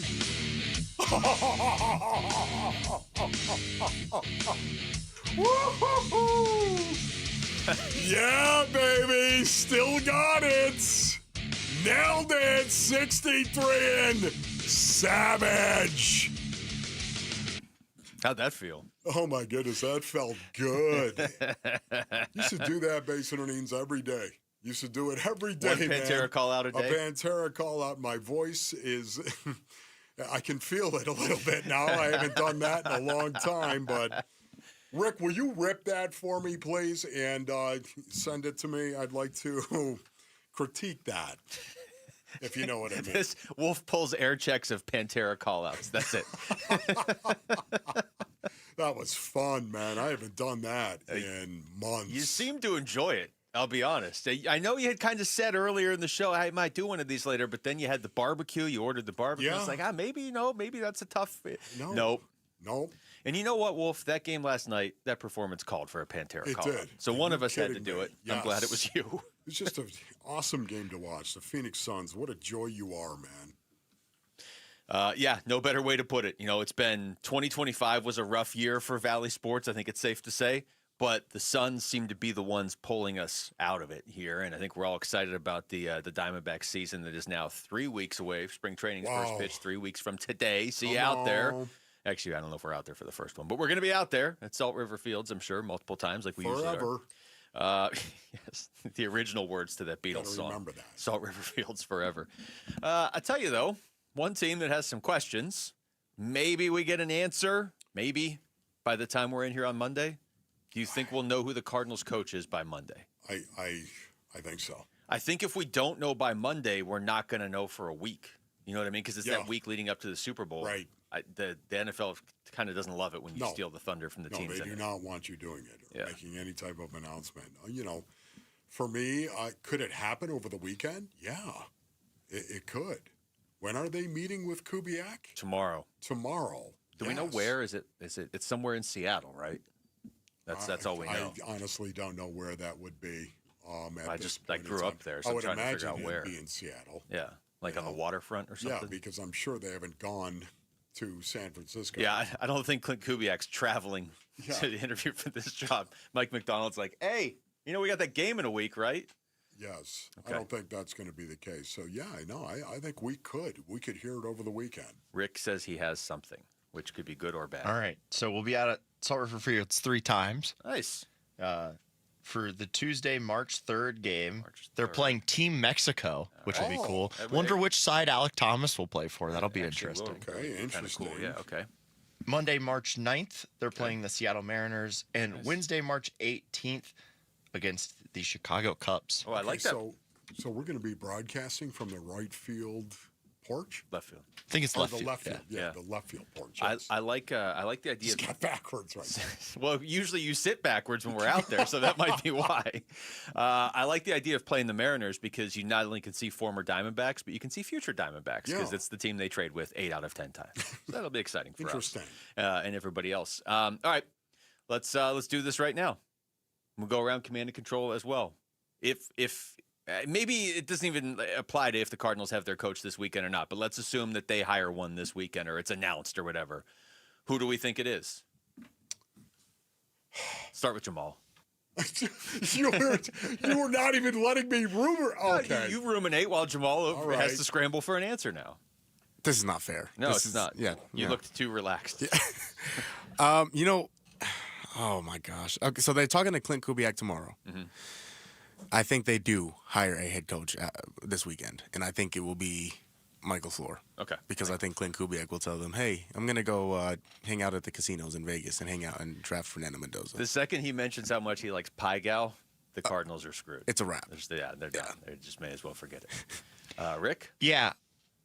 Yeah, baby. Still got it. Nailed it. 63 and savage. How'd that feel? Oh, my goodness. That felt good. Used to do that, Base Innings, every day. Used to do it every day, One Pantera call out a day? A Pantera call out. My voice is... I can feel it a little bit now. I haven't done that in a long time, but... Rick, will you rip that for me, please, and send it to me? I'd like to critique that, if you know what I mean. This Wolf pulls air checks of Pantera callouts. That's it. That was fun, man. I haven't done that in months. You seem to enjoy it. I'll be honest. I know you had kind of said earlier in the show, I might do one of these later, but then you had the barbecue. You ordered the barbecue. Yeah. It's like, maybe that's a tough... Nope. And you know what, Wolf? That game last night, that performance called for a Pantera It call. did. So one of us had to do it. Yes. I'm glad it was you. It was just an awesome game to watch. The Phoenix Suns, what a joy you are, man. Yeah, no better way to put it. You know, it's been 2025 was a rough year for Valley Sports. I think it's safe to say. But the Suns seem to be the ones pulling us out of it here. And I think we're all excited about the Diamondbacks season that is now 3 weeks away. Spring training's first pitch 3 weeks from today. See you out there. Actually, I don't know if we're out there for the first one, but we're going to be out there at Salt River Fields, I'm sure, multiple times like we usually are. Yes, the original words to that Beatles song. Remember that. Salt River Fields forever. I tell you, though, one team that has some questions, maybe we get an answer, maybe, by the time we're in here on Monday. Do you think we'll know who the Cardinals coach is by Monday? I think so. I think if we don't know by Monday, we're not going to know for a week. You know what I mean? Because it's that week leading up to the Super Bowl. Right. The NFL kind of doesn't love it when you steal the thunder from the teams. No, they do not want you doing it or making any type of announcement. You know, for me, could it happen over the weekend? Yeah, it could. When are they meeting with Kubiak? Tomorrow. Do we know where? Is it? It's somewhere in Seattle, right? That's all we know. I honestly don't know where that would be. I grew up there, so I I'm would trying to figure imagine out where. it'd be in Seattle. Yeah, like on the waterfront or something. Yeah, because I'm sure they haven't gone to San Francisco. Yeah, I don't think Clint Kubiak's traveling to interview for this job. Mike McDonald's like, hey, you know we got that game in a week, right? Yes. Okay. I don't think that's going to be the case. So, yeah, I know. I think we could. We could hear it over the weekend. Rick says he has something, which could be good or bad. All right. So we'll be out at Salt River Fields 3 times. Nice. For the Tuesday, March 3rd game, they're playing Team Mexico, which will be cool. Wonder which side Alec Thomas will play for. That'll be interesting. Okay, interesting. Cool. Yeah, okay. Monday, March 9th, they're playing the Seattle Mariners. And Wednesday, March 18th, against the Chicago Cubs. Oh, I like that. So we're going to be broadcasting from the right field porch? Left field. I think it's left the field. left field. Yeah, the left field porch. I like the idea. Just got backwards right now. Well, usually you sit backwards when we're out there, so that might be why. I like the idea of playing the Mariners because you not only can see former Diamondbacks, but you can see future Diamondbacks because it's the team they trade with 8 out of 10 times. So that'll be exciting for us and everybody else. All right, let's do this right now. We'll go around command and control as well. If maybe it doesn't even apply to if the Cardinals have their coach this weekend or not, but let's assume that they hire one this weekend or it's announced or whatever. Who do we think it is? Start with Jamal. you were not even letting me rumor. Okay. You ruminate while Jamal has to scramble for an answer now. This is not fair. No, it's not. Yeah. You looked too relaxed. Yeah. Oh my gosh. Okay, so they're talking to Clint Kubiak tomorrow. Mm-hmm. I think they do hire a head coach this weekend, and I think it will be Michael Floor. Okay. Because I think Clint Kubiak will tell them, hey, I'm going to go hang out at the casinos in Vegas and hang out and draft Fernando Mendoza. The second he mentions how much he likes Pie Gal, the Cardinals are screwed. It's a wrap. They're done. They just may as well forget it. Rick? Yeah.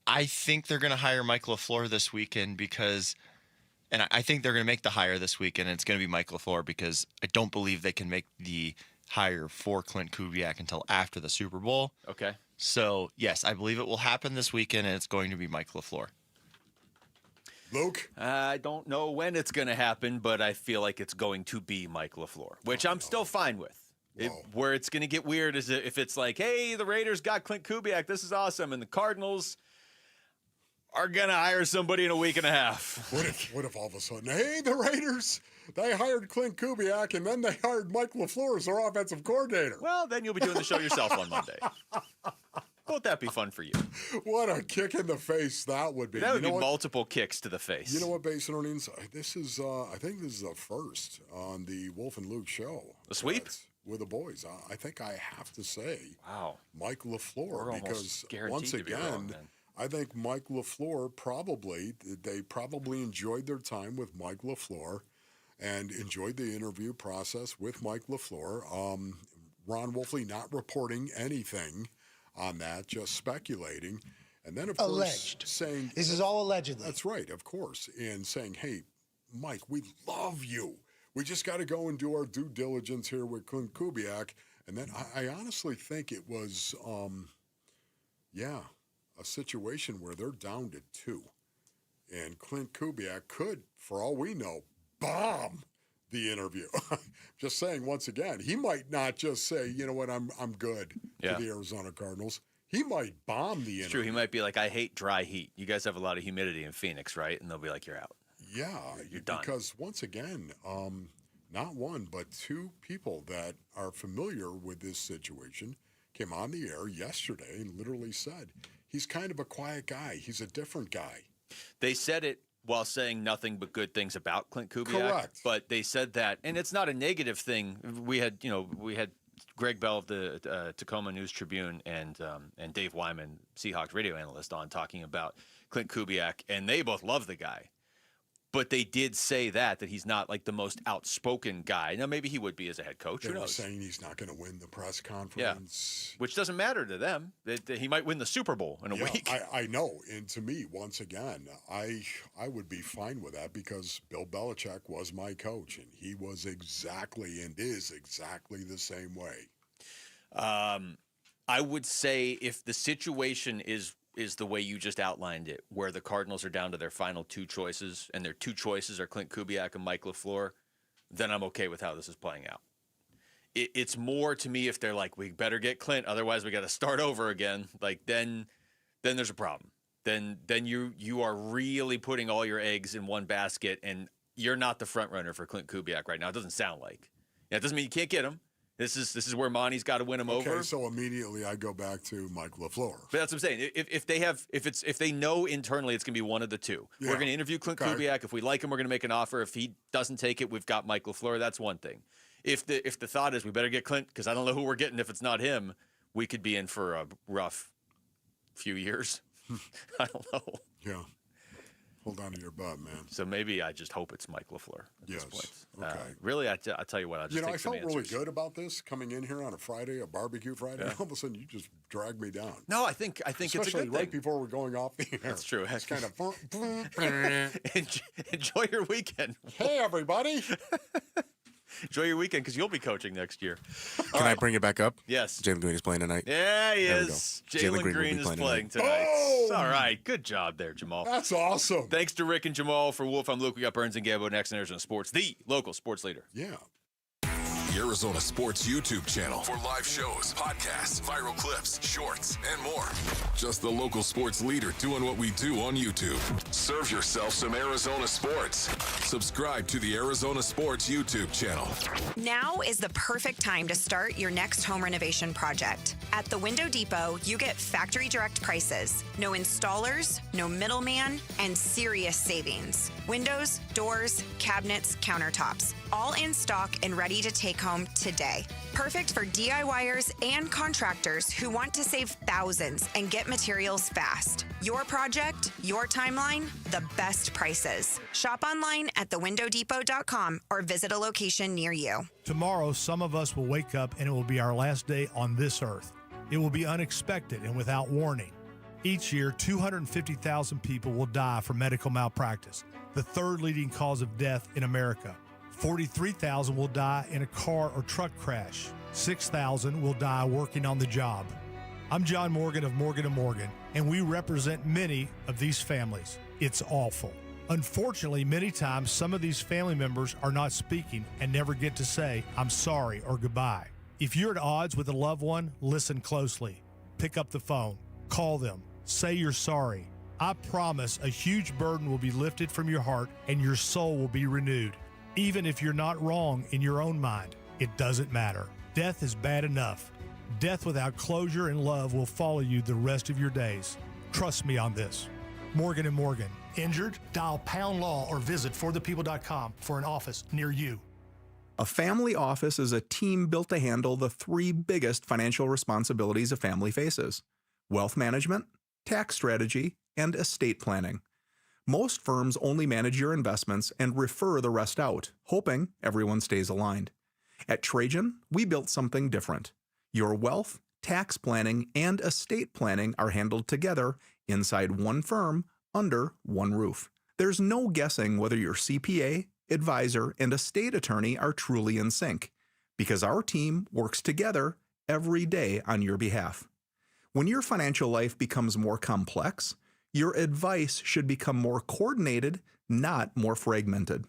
I think they're going to hire Michael LaFleur this weekend and I think they're going to make the hire this weekend, and it's going to be Michael LaFleur because I don't believe they can make the hire for Clint Kubiak until after the Super Bowl. Okay. So, yes, I believe it will happen this weekend, and it's going to be Mike LaFleur. Luke? I don't know when it's going to happen, but I feel like it's going to be Mike LaFleur, which I'm still fine with. Where it's going to get weird is if it's like, hey, the Raiders got Clint Kubiak, this is awesome, and the Cardinals are going to hire somebody in a week and a half. What if all of a sudden, hey, the Raiders, they hired Clint Kubiak, and then they hired Mike LaFleur as their offensive coordinator? Well, then you'll be doing the show yourself on Monday. Won't that be fun for you? What a kick in the face that would be. That would be multiple kicks to the face. You know what, Basin Earnings? This is, I think this is the first on the Wolf and Luke show. The sweep? With the boys. I think I have to say, wow, Mike LaFleur, because once again, I think Mike LaFleur they probably enjoyed their time with Mike LaFleur and enjoyed the interview process with Mike LaFleur. Ron Wolfley not reporting anything on that, just speculating. And then, of course, saying... This is all allegedly. That's right, of course. And saying, hey, Mike, we love you. We just got to go and do our due diligence here with Clint Kubiak. And then I honestly think it was, a situation where they're down to 2. And Clint Kubiak could, for all we know, bomb the interview. Just saying, once again, he might not just say, you know what, I'm good to the Arizona Cardinals. He might bomb the interview. It's true. He might be like, I hate dry heat. You guys have a lot of humidity in Phoenix, right? And they'll be like, you're out. Yeah, you're done. Because once again, not one, but 2 people that are familiar with this situation came on the air yesterday and literally said, he's kind of a quiet guy. He's a different guy. They said it while saying nothing but good things about Clint Kubiak. Correct. But they said that, and it's not a negative thing. We had Greg Bell of the Tacoma News Tribune and Dave Wyman, Seahawks radio analyst, on talking about Clint Kubiak, and they both love the guy. But they did say that he's not like the most outspoken guy. Now, maybe he would be as a head coach. They Who were knows? saying he's not going to win the press conference. Yeah. Which doesn't matter to them. He might win the Super Bowl in a week. I know. And to me, once again, I would be fine with that because Bill Belichick was my coach, and he was exactly and is exactly the same way. I would say if the situation is the way you just outlined it, where the Cardinals are down to their final 2 choices, and their 2 choices are Clint Kubiak and Mike LaFleur, then I'm okay with how this is playing out. It's more to me if they're like, we better get Clint, otherwise we got to start over again. Like then there's a problem. Then you are really putting all your eggs in one basket, and you're not the front runner for Clint Kubiak right now. It doesn't sound like. Yeah, it doesn't mean you can't get him. This is where Monty's got to win him over. Okay, so immediately I go back to Mike LaFleur. But that's what I'm saying. If they know internally it's going to be one of the 2. Yeah. We're going to interview Clint Kubiak. If we like him, we're going to make an offer. If he doesn't take it, we've got Mike LaFleur. That's one thing. If the thought is we better get Clint because I don't know who we're getting if it's not him, we could be in for a rough few years. I don't know. Yeah. Hold on to your butt, man. So maybe I just hope it's Mike LaFleur at this point. Okay. Really, I tell you what, I'll just take some I felt answers. really good about this coming in here on a Friday, a barbecue Friday. Yeah. All of a sudden, you just dragged me down. No, I think it's a good thing. Right before we're going off the air. That's true. It's kind of enjoy your weekend. Hey, everybody. Enjoy your weekend because you'll be coaching next year. Can I bring it back up? Yes. Jalen Green is playing tonight. Yeah, he is. Jalen Green is playing tonight. Oh! All right. Good job there, Jamal. That's awesome. Thanks to Rick and Jamal. For Wolf, I'm Luke. We got Burns and Gambo next in Arizona Sports, the local sports leader. Yeah. The Arizona Sports YouTube channel for live shows, podcasts, viral clips, shorts, and more. Just the local sports leader doing what we do on YouTube. Serve yourself some Arizona sports. Subscribe to the Arizona Sports YouTube channel. Now is the perfect time to start your next home renovation project. At the Window Depot, you get factory direct prices, no installers, no middleman, and serious savings. Windows, doors, cabinets, countertops, all in stock and ready to take home today. Perfect for DIYers and contractors who want to save thousands and get materials fast. Your project, your timeline, the best prices. Shop online at thewindowdepot.com or visit a location near you. Tomorrow, some of us will wake up and it will be our last day on this earth. It will be unexpected and without warning. Each year, 250,000 people will die from medical malpractice, the 3rd leading cause of death in America. 43,000 will die in a car or truck crash. 6,000 will die working on the job. I'm John Morgan of Morgan & Morgan, and we represent many of these families. It's awful. Unfortunately, many times some of these family members are not speaking and never get to say, I'm sorry or goodbye. If you're at odds with a loved one, listen closely. Pick up the phone. Call them. Say you're sorry. I promise a huge burden will be lifted from your heart and your soul will be renewed. Even if you're not wrong in your own mind, it doesn't matter. Death is bad enough. Death without closure and love will follow you the rest of your days. Trust me on this. Morgan & Morgan. Injured? Dial #law or visit forthepeople.com for an office near you. A family office is a team built to handle the three biggest financial responsibilities a family faces: wealth management, tax strategy, and estate planning. Most firms only manage your investments and refer the rest out, hoping everyone stays aligned. At Trajan, we built something different. Your wealth, tax planning, and estate planning are handled together inside one firm under one roof. There's no guessing whether your CPA, advisor, and estate attorney are truly in sync, because our team works together every day on your behalf. When your financial life becomes more complex, your advice should become more coordinated, not more fragmented.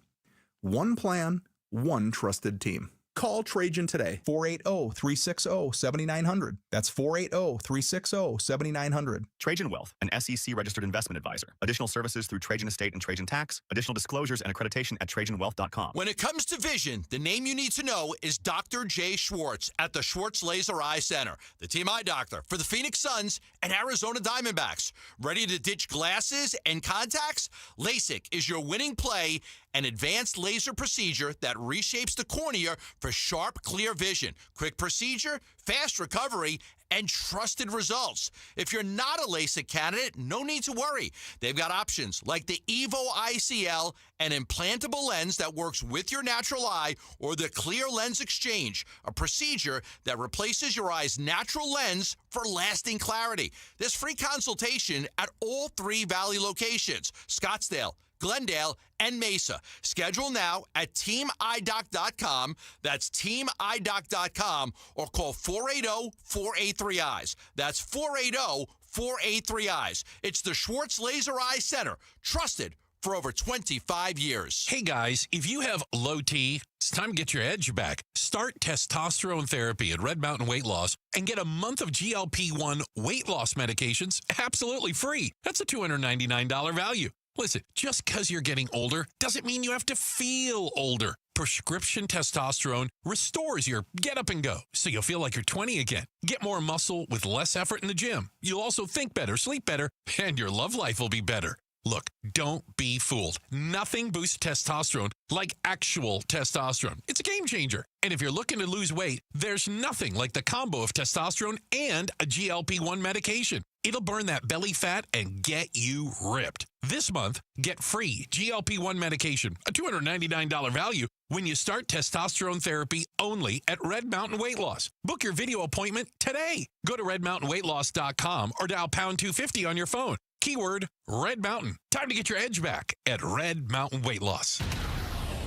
One plan, one trusted team. Call Trajan today, 480-360-7900. That's 480-360-7900. Trajan Wealth, an SEC-registered investment advisor. Additional services through Trajan Estate and Trajan Tax. Additional disclosures and accreditation at TrajanWealth.com. When it comes to vision, the name you need to know is Dr. Jay Schwartz at the Schwartz Laser Eye Center, the team eye doctor for the Phoenix Suns and Arizona Diamondbacks. Ready to ditch glasses and contacts? LASIK is your winning play, an advanced laser procedure that reshapes the cornea for sharp, clear vision. Quick procedure, fast recovery, and trusted results. If you're not a LASIK candidate, no need to worry. They've got options like the Evo ICL, an implantable lens that works with your natural eye, or the Clear Lens Exchange, a procedure that replaces your eye's natural lens for lasting clarity. There's free consultation at all three Valley locations: Scottsdale, Glendale, and Mesa. Schedule now at teamidoc.com. That's teamidoc.com, or call 480-483-EYES. That's 480-483-EYES. It's the Schwartz Laser Eye Center, trusted for over 25 years. Hey guys, if you have low T, it's time to get your edge back. Start testosterone therapy at Red Mountain Weight Loss and get a month of GLP-1 weight loss medications absolutely free. That's a $299 value. Listen, just because you're getting older doesn't mean you have to feel older. Prescription testosterone restores your get up and go, so you'll feel like you're 20 again. Get more muscle with less effort in the gym. You'll also think better, sleep better, and your love life will be better. Look, don't be fooled. Nothing boosts testosterone like actual testosterone. It's a game changer. And if you're looking to lose weight, there's nothing like the combo of testosterone and a GLP-1 medication. It'll burn that belly fat and get you ripped. This month, get free GLP-1 medication, a $299 value, when you start testosterone therapy only at Red Mountain Weight Loss. Book your video appointment today. Go to redmountainweightloss.com or dial pound 250 on your phone. Keyword Red Mountain. Time to get your edge back at Red Mountain Weight Loss.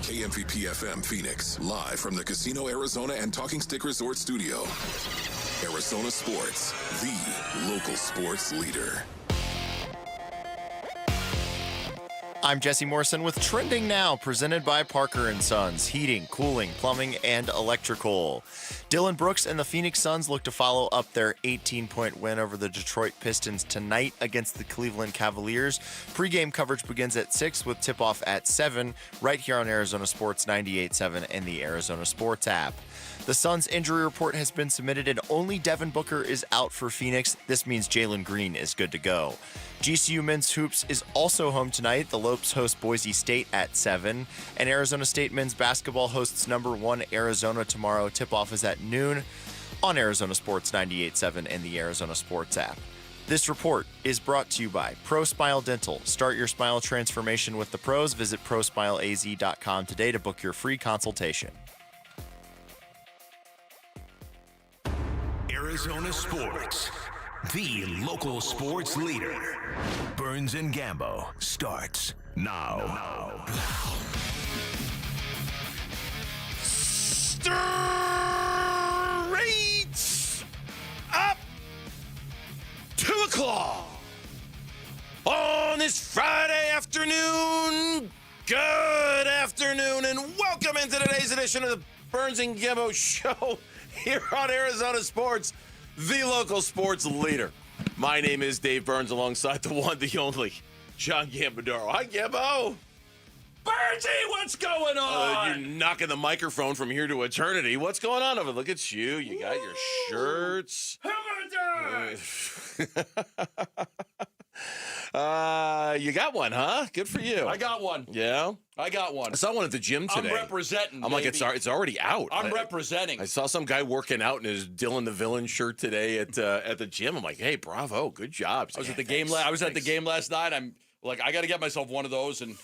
KMVP FM Phoenix, live from the Casino Arizona and Talking Stick Resort Studio. Arizona Sports, the local sports leader. I'm Jesse Morrison with Trending Now, presented by Parker & Sons, heating, cooling, plumbing, and electrical. Dillon Brooks and the Phoenix Suns look to follow up their 18-point win over the Detroit Pistons tonight against the Cleveland Cavaliers. Pre-game coverage begins at 6 with tip-off at 7, right here on Arizona Sports 98.7 and the Arizona Sports app. The Suns' injury report has been submitted and only Devin Booker is out for Phoenix. This means Jalen Green is good to go. GCU Men's Hoops is also home tonight. The Lopes host Boise State at 7. And Arizona State Men's Basketball hosts number 1 Arizona tomorrow. Tip-off is at noon on Arizona Sports 98.7 and the Arizona Sports app. This report is brought to you by ProSmile Dental. Start your smile transformation with the pros. Visit ProSmileAZ.com today to book your free consultation. Arizona Sports, the local sports leader. Burns and Gambo starts now. straight up 2 o'clock on this Friday afternoon. Good afternoon, and welcome into today's edition of the Burns and Gambo Show here on Arizona Sports, the local sports leader. My name is Dave Burns, alongside the one, the only, John Gambadoro. Hi, Gambo. Bertie, what's going on? You're knocking the microphone from here to eternity. What's going on over? Look at you. You got your shirts. You got one, huh? Good for you. I got one. Yeah? I got one. I saw one at the gym today. I'm representing. I'm like, it's already out. I'm representing. I saw some guy working out in his Dylan the Villain shirt today at the gym. I'm like, hey, bravo, good job. I was at the game. I was at the game last night. I'm like, I got to get myself one of those, and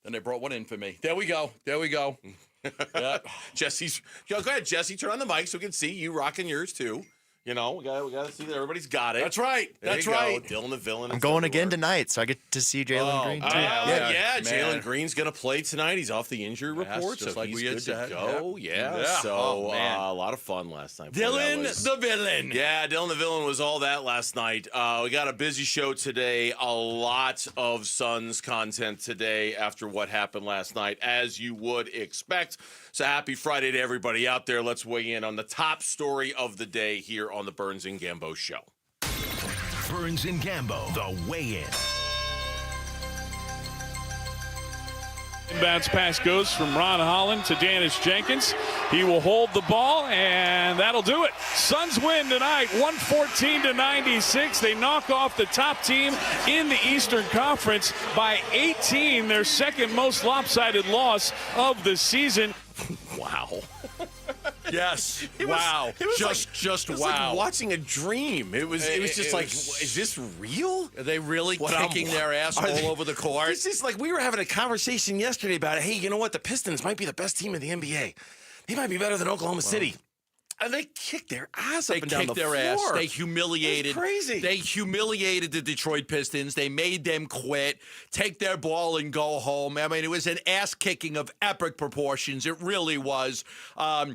then they brought one in for me. There we go. Yeah. Jesse's. Go ahead, Jesse. Turn on the mic so we can see you rocking yours too. You know, we got to see that everybody's got it. That's right. That's right. Dylan the Villain. I'm going again tonight, so I get to see Jalen Green too. Yeah. Jalen Green's going to play tonight. He's off the injury report, just so like he's we had good said. to go. Yeah. So a lot of fun last night. Dylan the Villain. Yeah, Dylan the Villain was all that last night. We got a busy show today. A lot of Suns content today after what happened last night, as you would expect. So happy Friday to everybody out there. Let's weigh in on the top story of the day here on the Burns and Gambo Show. Burns and Gambo, the weigh-in. Bounce pass goes from Ron Holland to Dennis Jenkins. He will hold the ball, and that'll do it. Suns win tonight, 114-96. They knock off the top team in the Eastern Conference by 18, their second most lopsided loss of the season. Wow. Yes. It wow. Was just wow. wow. Like watching a dream. It was just like, is this real? Are they really kicking their ass all over the court? It's just like we were having a conversation yesterday about, hey, you know what? The Pistons might be the best team in the NBA. They might be better than Oklahoma City. And they kicked their ass up and down the floor. They kicked their ass. They humiliated. It was crazy. They humiliated the Detroit Pistons. They made them quit, take their ball and go home. I mean, it was an ass kicking of epic proportions. It really was. I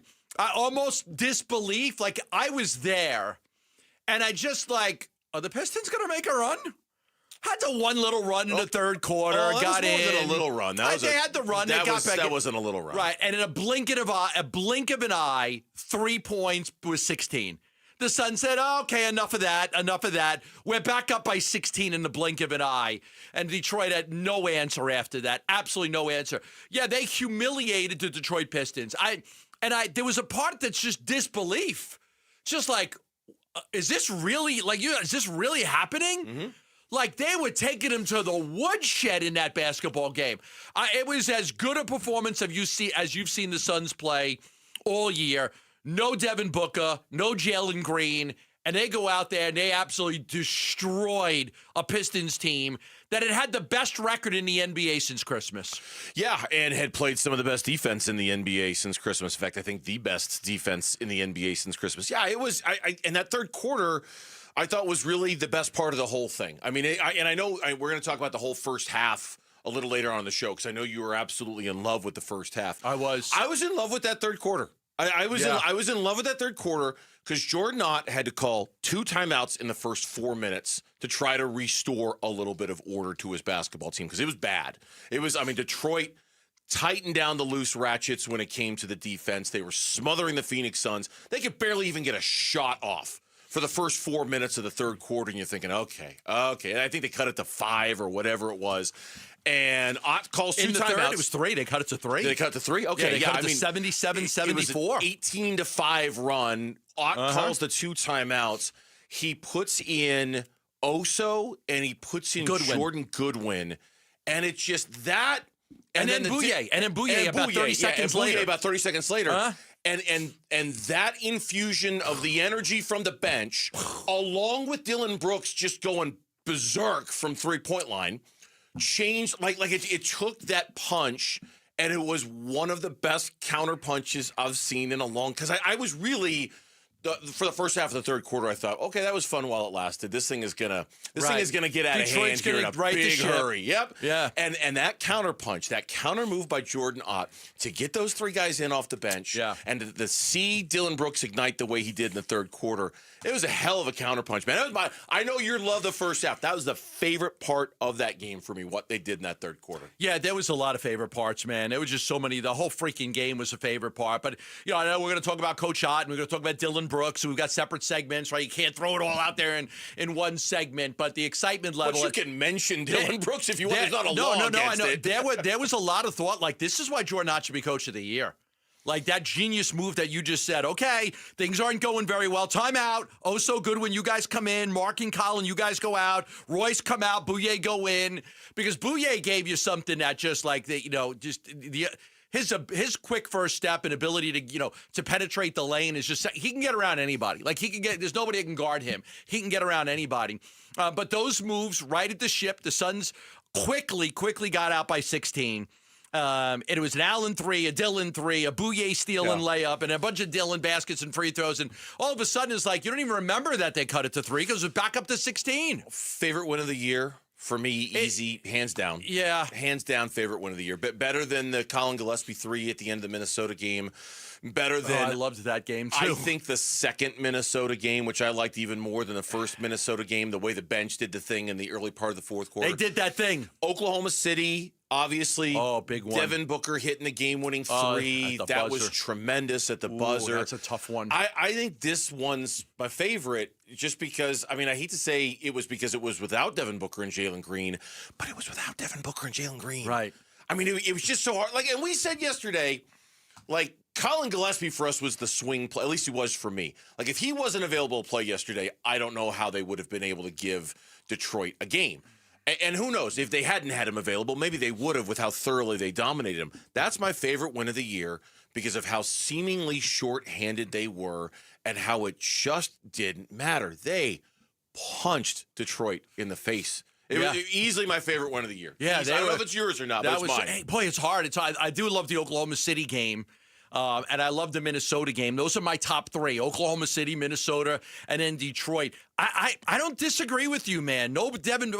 almost disbelief. Like, I was there, and I just like, are the Pistons going to make a run? Had the one little run in the third quarter, got in. That wasn't a little run. They had the run. They got back. That wasn't a little run. Right, and in a blink of an eye, 3 points was 16. The Suns said, oh, okay, enough of that. We're back up by 16 in the blink of an eye. And Detroit had no answer after that. Absolutely no answer. Yeah, they humiliated the Detroit Pistons. There was a part that's just disbelief. Just like, is this really happening? Mm-hmm. Like, they were taking him to the woodshed in that basketball game. It was as good a performance as you've seen the Suns play all year. No Devin Booker, no Jalen Green, and they go out there and they absolutely destroyed a Pistons team that had the best record in the NBA since Christmas. Yeah, and had played some of the best defense in the NBA since Christmas. In fact, I think the best defense in the NBA since Christmas. Yeah, it was. In that third quarter, I thought was really the best part of the whole thing. I mean, I know we're going to talk about the whole first half a little later on in the show, because I know you were absolutely in love with the first half. I was in love with that third quarter. I was in love with that third quarter because Jordan Ott had to call 2 timeouts in the first 4 minutes to try to restore a little bit of order to his basketball team, because it was bad. Detroit tightened down the loose ratchets when it came to the defense. They were smothering the Phoenix Suns. They could barely even get a shot off for the first 4 minutes of the third quarter, and you're thinking, okay. And I think they cut it to 5 or whatever it was. And Ott calls 2 timeouts. In the third, it was 3. They cut it to 3. They cut it to 3? Okay, they cut it to 77-74. It was an 18-5 run. Ott calls the 2 timeouts. He puts in Oso, and he puts in Jordan Goodwin. And it's just that. And then Bouye about 30 seconds later. About 30 seconds later. And that infusion of the energy from the bench, along with Dylan Brooks just going berserk from 3-point line, changed, it took that punch, and it was one of the best counter punches I've seen in a long, because I was really for the first half of the third quarter, I thought, okay, that was fun while it lasted. This thing is gonna get out of hand here in a big hurry. Yep. Yeah. And that counter punch, that counter move by Jordan Ott to get those three guys in off the bench, and to see Dillon Brooks ignite the way he did in the third quarter, it was a hell of a counter punch, man. I know you love the first half. That was the favorite part of that game for me, what they did in that third quarter. Yeah, there was a lot of favorite parts, man. There was just so many. The whole freaking game was a favorite part. But, I know we're going to talk about Coach Ott, and we're going to talk about Dillon Brooks, and we've got separate segments, right? You can't throw it all out there in one segment, but the excitement level. But you can mention Dillon Brooks if you want. There's not a law against it. There was a lot of thought, like, this is why Jordan Ott should be Coach of the Year. Like that genius move that you just said, okay, things aren't going very well. Time out. Oh, so good when you guys come in. Mark and Colin, you guys go out. Royce come out. Bouye go in. Because Bouye gave you something that just like, his quick first step and ability to penetrate the lane is just, he can get around anybody. Like there's nobody that can guard him. He can get around anybody. But those moves right at the ship, the Suns quickly got out by 16. It was an Allen 3, a Dillon 3, a Bouye steal and layup, and a bunch of Dillon baskets and free throws. And all of a sudden, it's like you don't even remember that they cut it to 3 because it was back up to 16. Favorite win of the year? For me, easy, hands down. Yeah. Hands down, favorite win of the year. But better than the Colin Gillespie 3 at the end of the Minnesota game. Better than... I loved that game, too. I think the second Minnesota game, which I liked even more than the first Minnesota game, the way the bench did the thing in the early part of the fourth quarter. They did that thing. Oklahoma City... Obviously, big one. Devin Booker hitting the game-winning 3. That was tremendous at the buzzer. That's a tough one. I think this one's my favorite just because, I hate to say it was because it was without Devin Booker and Jalen Green, but it was without Devin Booker and Jalen Green. Right. It was just so hard. And we said yesterday, Colin Gillespie for us was the swing play. At least he was for me. If he wasn't available to play yesterday, I don't know how they would have been able to give Detroit a game. And who knows, if they hadn't had him available, maybe they would have with how thoroughly they dominated him. That's my favorite win of the year because of how seemingly short-handed they were and how it just didn't matter. They punched Detroit in the face. It was easily my favorite win of the year. Yeah, I don't know if it's yours or not, but it's mine. Hey, boy, it's hard. I do love the Oklahoma City game. And I love the Minnesota game. Those are my top 3, Oklahoma City, Minnesota, and then Detroit. I don't disagree with you, man. No, Devin...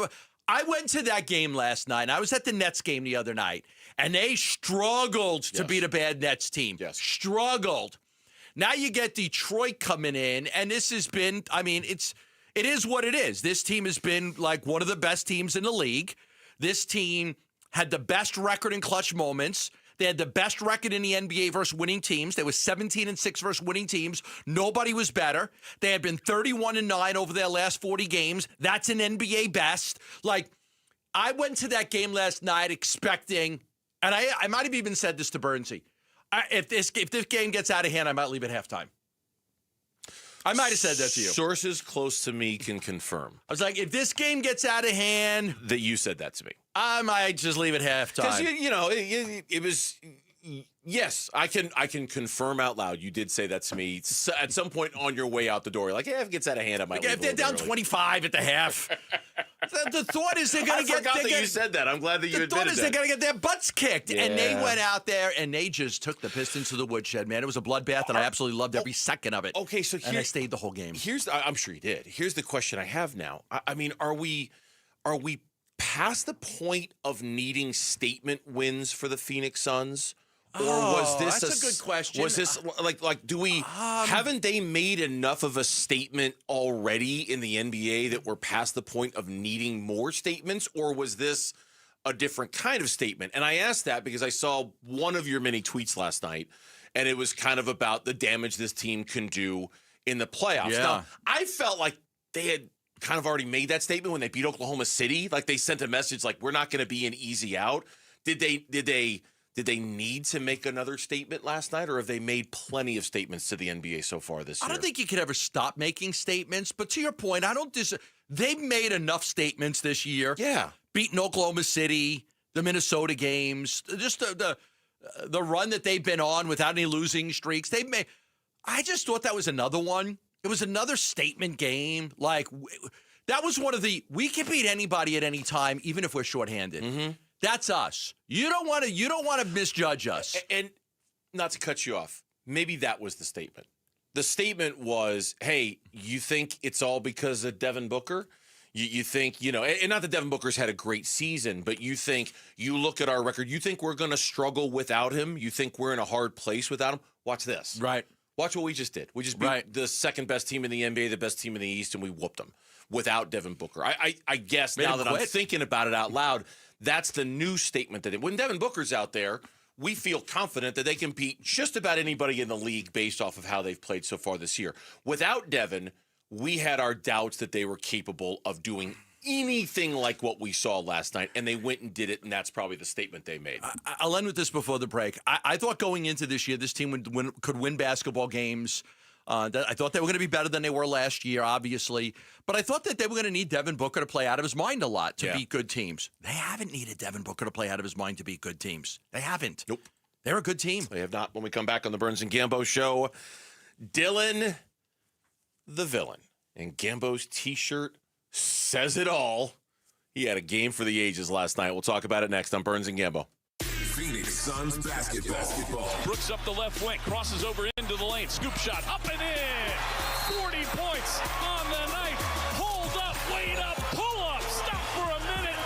I went to that game last night, and I was at the Nets game the other night, and they struggled to beat a bad Nets team. Yes. Struggled. Now you get Detroit coming in, and this has been, it is what it is. This team has been like one of the best teams in the league. This team had the best record in clutch moments. They had the best record in the NBA versus winning teams. They were 17-6 versus winning teams. Nobody was better. They had been 31-9 over their last 40 games. That's an NBA best. I went to that game last night expecting, and I might have even said this to Bernsey, if this game gets out of hand, I might leave at halftime. I might have said that to you. Sources close to me can confirm. I was like, if this game gets out of hand... That you said that to me. I might just leave at halftime. Because, it was... Yes, I can confirm out loud. You did say that to me at some point on your way out the door. You're like, if it gets out of hand, I might leave. If they're down 25 at the half... The thought is they're going to get... I forgot that you said that. I'm glad that you admitted that. The thought is they're going to get their butts kicked. Yeah. And they went out there, and they just took the Pistons to the woodshed, man. It was a bloodbath, and I absolutely loved every second of it. Okay, so and I stayed the whole game. I'm sure you did. Here's the question I have now. Are we past the point of needing statement wins for the Phoenix Suns? Or was this that's a good question. Was this do we haven't they made enough of a statement already in the NBA that we're past the point of needing more statements, or was this a different kind of statement? And I asked that because I saw one of your many tweets last night, and it was kind of about the damage this team can do in the playoffs. Yeah. Now, I felt like they had kind of already made that statement when they beat Oklahoma City. Like they sent a message like, we're not going to be an easy out. Did they need to make another statement last night, or have they made plenty of statements to the NBA so far this year? I don't think you could ever stop making statements, but to your point, they've made enough statements this year. Yeah. Beating Oklahoma City, the Minnesota games, just the run that they've been on without any losing streaks. I just thought that was another one. It was another statement game. That was one of we can beat anybody at any time, even if we're shorthanded. Mm-hmm. That's us. You don't want to misjudge us. And not to cut you off, maybe that was the statement. The statement was, hey, you think it's all because of Devin Booker? You think, and not that Devin Booker's had a great season, but you look at our record, you think we're going to struggle without him? You think we're in a hard place without him? Watch this. Right. Watch what we just did. We just beat the second best team in the NBA, the best team in the East, and we whooped them without Devin Booker. I guess now that I'm thinking about it out loud, that's the new statement that when Devin Booker's out there, we feel confident that they can beat just about anybody in the league based off of how they've played so far this year. Without Devin, we had our doubts that they were capable of doing anything like what we saw last night, and they went and did it, and that's probably the statement they made. I'll end with this before the break. I thought going into this year, this team could win basketball games. I thought they were going to be better than they were last year, obviously. But I thought that they were going to need Devin Booker to play out of his mind a lot to beat good teams. They haven't needed Devin Booker to play out of his mind to beat good teams. They haven't. Nope. They're a good team. They have not. When we come back on the Burns and Gambo show, Dylan the villain. And Gambo's T-shirt says it all. He had a game for the ages last night. We'll talk about it next on Burns and Gambo. Phoenix Suns basketball. Brooks up the left wing, crosses over into the lane, scoop shot, up and in. 40 points on the night. Hold up, wait up, pull up, stop for a minute.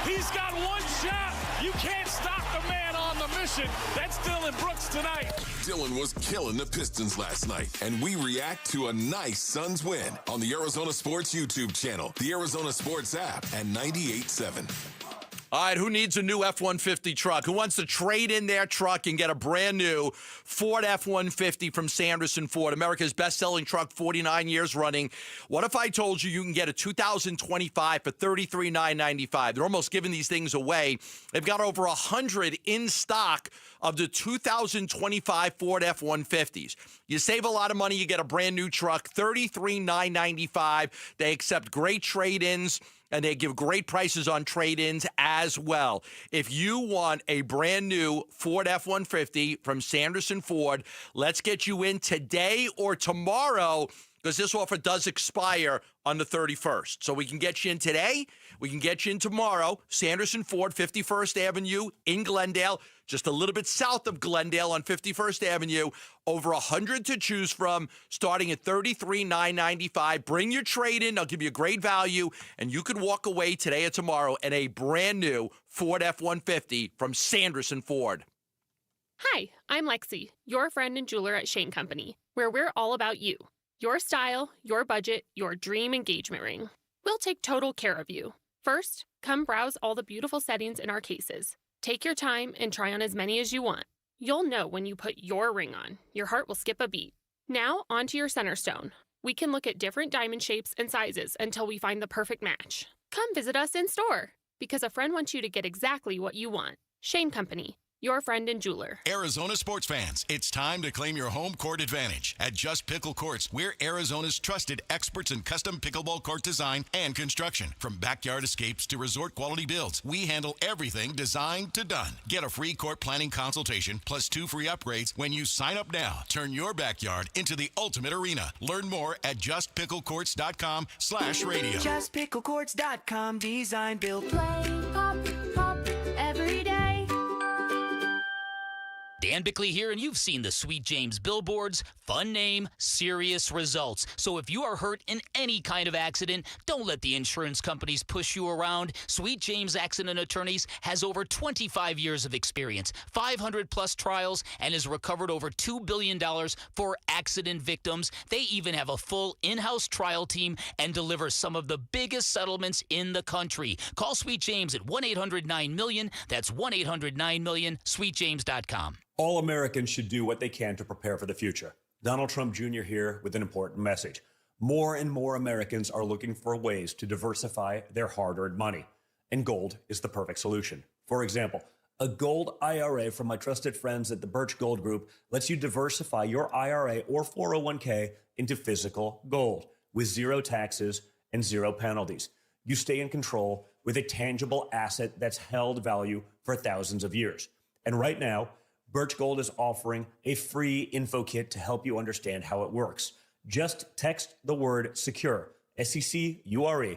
He's got one shot. You can't stop the man on the mission. That's Dylan Brooks tonight. Dylan was killing the Pistons last night, and we react to a nice Suns win on the Arizona Sports YouTube channel, the Arizona Sports app, and 98.7. All right, who needs a new F-150 truck? Who wants to trade in their truck and get a brand new Ford F-150 from Sanderson Ford, America's best-selling truck, 49 years running? What if I told you can get a 2025 for $33,995? They're almost giving these things away. They've got over 100 in stock of the 2025 Ford F-150s. You save a lot of money. You get a brand new truck, $33,995. They accept great trade-ins, and they give great prices on trade-ins as well. If you want a brand new Ford F-150 from Sanderson Ford, let's get you in today or tomorrow, because this offer does expire on the 31st. So we can get you in today, we can get you in tomorrow. Sanderson Ford, 51st Avenue in Glendale, just a little bit south of Glendale on 51st Avenue. Over 100 to choose from, starting at $33,995. Bring your trade in. They'll give you a great value, and you could walk away today or tomorrow in a brand new Ford F-150 from Sanderson Ford. Hi, I'm Lexi, your friend and jeweler at Shane Company, where we're all about you. Your style, your budget, your dream engagement ring. We'll take total care of you. First, come browse all the beautiful settings in our cases. Take your time and try on as many as you want. You'll know when you put your ring on. Your heart will skip a beat. Now, onto your center stone. We can look at different diamond shapes and sizes until we find the perfect match. Come visit us in store, because a friend wants you to get exactly what you want. Shane Company, your friend and jeweler. Arizona sports fans, it's time to claim your home court advantage. At Just Pickle Courts, we're Arizona's trusted experts in custom pickleball court design and construction. From backyard escapes to resort quality builds, we handle everything designed to done. Get a free court planning consultation plus 2 free upgrades when you sign up now. Turn your backyard into the ultimate arena. Learn more at justpicklecourts.com/radio. Justpicklecourts.com. Design, build, play, pop, pop, every day. Dan Bickley here, and you've seen the Sweet James billboards. Fun name, serious results. So if you are hurt in any kind of accident, don't let the insurance companies push you around. Sweet James Accident Attorneys has over 25 years of experience, 500-plus trials, and has recovered over $2 billion for accident victims. They even have a full in-house trial team and deliver some of the biggest settlements in the country. Call Sweet James at 1-800-9-MILLION. That's 1-800-9-MILLION, sweetjames.com. All Americans should do what they can to prepare for the future. Donald Trump Jr. here with an important message. More and more Americans are looking for ways to diversify their hard-earned money, and gold is the perfect solution. For example, a gold IRA from my trusted friends at the Birch Gold Group lets you diversify your IRA or 401k into physical gold with zero taxes and zero penalties. You stay in control with a tangible asset that's held value for thousands of years. And right now, Birch Gold is offering a free info kit to help you understand how it works. Just text the word SECURE, SECURE,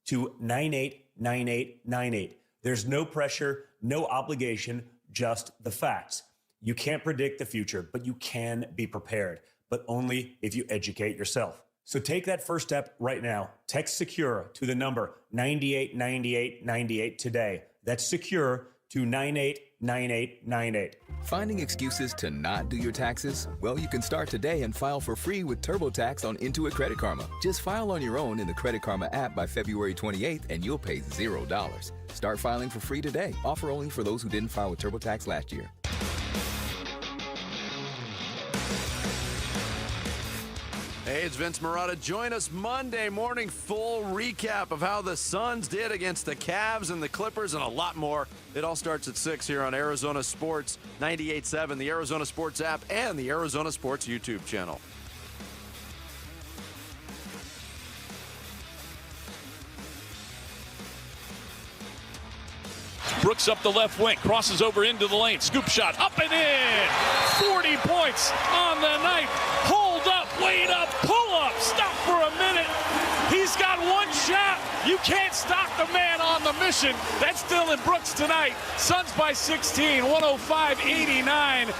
to 989898. There's no pressure, no obligation, just the facts. You can't predict the future, but you can be prepared. but only if you educate yourself. So take that first step right now. Text SECURE to the number 989898 today. That's SECURE to 989898. Finding excuses to not do your taxes? Well, you can start today and file for free with TurboTax on Intuit Credit Karma. Just file on your own in the Credit Karma app by February 28th and you'll pay $0. Start filing for free today. Offer only for those who didn't file with TurboTax last year. Hey, it's Vince Marada. Join us Monday morning. Full recap of how the Suns did against the Cavs and the Clippers and a lot more. It all starts at 6 here on Arizona Sports 98.7, the Arizona Sports app, and the Arizona Sports YouTube channel. Brooks up the left wing, crosses over into the lane, scoop shot, up and in! 40 points on the night. Hold up, wait up, pull up, stop for a minute. He's got one shot. You can't stop the man on the mission. That's Dillon Brooks tonight. Suns by 16, 105-89.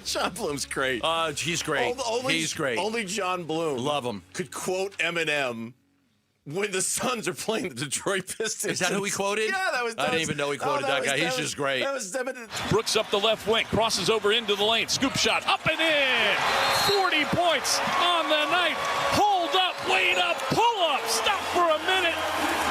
John Bloom's great. He's great. He's great. Only John Bloom. Love him. Could quote Eminem when the Suns are playing the Detroit Pistons. Is that who he quoted? Yeah, that was. I didn't even know he quoted that guy. He's just great. That was Brooks up the left wing, crosses over into the lane, scoop shot, up and in! 40 points on the night. Hold up, wait up, pull up, stop for a minute.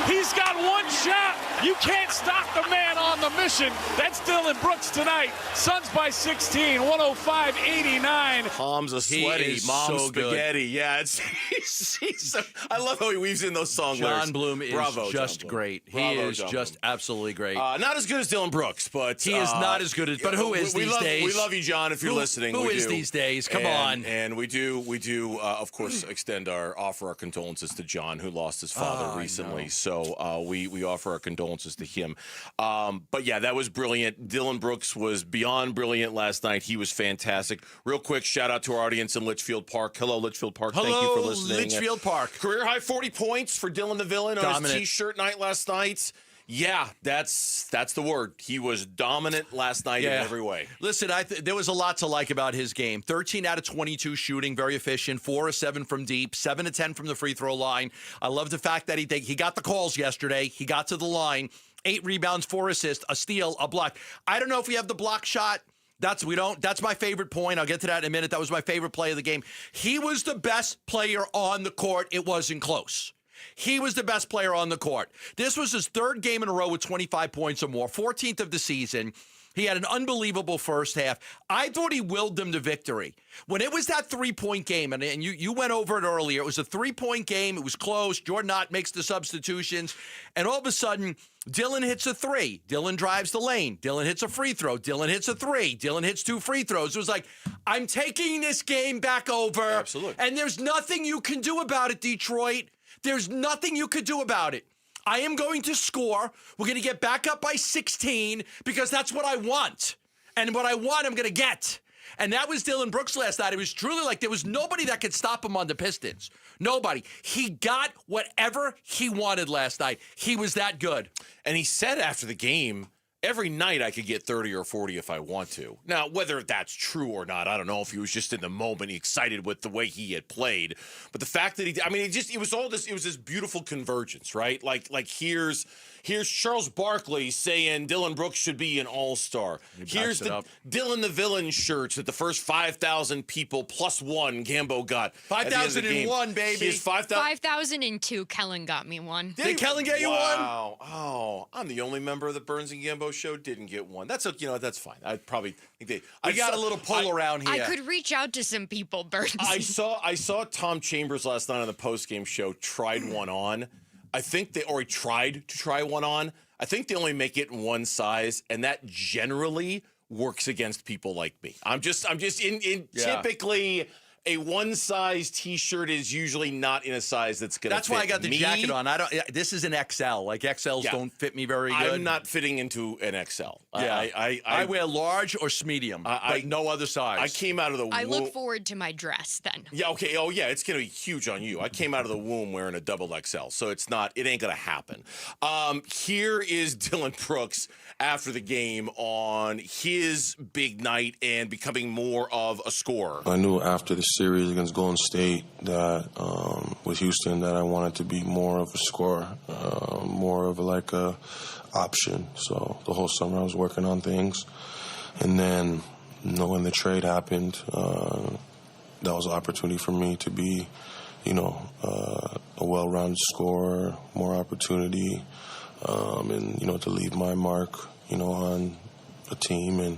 He's got one shot. You can't stop the man on the mission. That's Dillon Brooks tonight. Suns by 16, 105-89. Mom's a sweaty, is mom's so spaghetti. Good. Yeah, he's so, I love how he weaves in those song lyrics. John Bloom is just Bloom. great. Bravo, he is John just Bloom. absolutely great. Not as good as Dillon Brooks, but he is not as good as. But who is these days? We love you, John. If you're listening, who we is do. these days? Come on. And we do, of course, offer our condolences to John, who lost his father recently. So we offer our condolences to him. But yeah, that was brilliant. Dillon Brooks was beyond brilliant last night. He was fantastic. Real quick, shout out to our audience in Litchfield Park. Hello, Litchfield Park. Hello, thank you for listening. Litchfield Park. Career high 40 points for Dylan the Villain on his T-shirt night last night. Yeah, that's the word. He was dominant last night in every way. Listen, there was a lot to like about his game. 13 out of 22 shooting, very efficient. 4 of 7 from deep, 7 of 10 from the free throw line. I love the fact that he got the calls yesterday. He got to the line. 8 rebounds, 4 assists, a steal, a block. I don't know if we have the block shot. That's my favorite point. I'll get to that in a minute. That was my favorite play of the game. He was the best player on the court. It wasn't close. He was the best player on the court. This was his 3rd game in a row with 25 points or more, 14th of the season. He had an unbelievable first half. I thought he willed them to victory. When it was that 3-point game, and you went over it earlier, it was a 3-point game. It was close. Jordan Ott makes the substitutions. And all of a sudden, Dillon hits a 3. Dillon drives the lane. Dillon hits a free throw. Dillon hits a 3. Dillon hits 2 free throws. It was like, I'm taking this game back over. Absolutely. And there's nothing you can do about it, Detroit. There's nothing you could do about it. I am going to score. We're going to get back up by 16 because that's what I want. And what I want, I'm going to get. And that was Dillon Brooks last night. It was truly like there was nobody that could stop him on the Pistons. Nobody. He got whatever he wanted last night. He was that good. And he said after the game, every night I could get 30 or 40 if I want to. Now, whether that's true or not, I don't know if he was just in the moment excited with the way he had played. But the fact that it was this beautiful convergence, right? Like here's Charles Barkley saying Dillon Brooks should be an all-star. Here's the Dillon the Villain shirts that the first 5,000 people plus one Gambo got. 5,001, baby. Here's 5,002. Kellen got me one. Did Kellen get you one? Wow. Oh, I'm the only member of the Burns and Gambo show didn't get one. That's that's fine. I probably think I got a little pull around here. I could reach out to some people, Burns. I saw Tom Chambers last night on the post-game show tried one on. I think he tried to try one on. I think they only make it in one size, and that generally works against people like me. I'm just typically a one-size T-shirt is usually not in a size that's going to fit. That's why I got the jacket on. This is an XL. Like XLs don't fit me very good. I'm not fitting into an XL. Yeah. I wear large or medium, but no other size. I came out of the womb. I look forward to my dress then. Yeah, okay. Oh, yeah, it's going to be huge on you. I came out of the womb wearing a double XL, so it ain't going to happen. Here is Dillon Brooks after the game on his big night and becoming more of a scorer. I knew after the series against Golden State that with Houston that I wanted to be more of a scorer, more of like a option. So the whole summer I was working on things, and then when the trade happened, that was an opportunity for me to be, a well-rounded scorer, more opportunity, and to leave my mark, on a team, and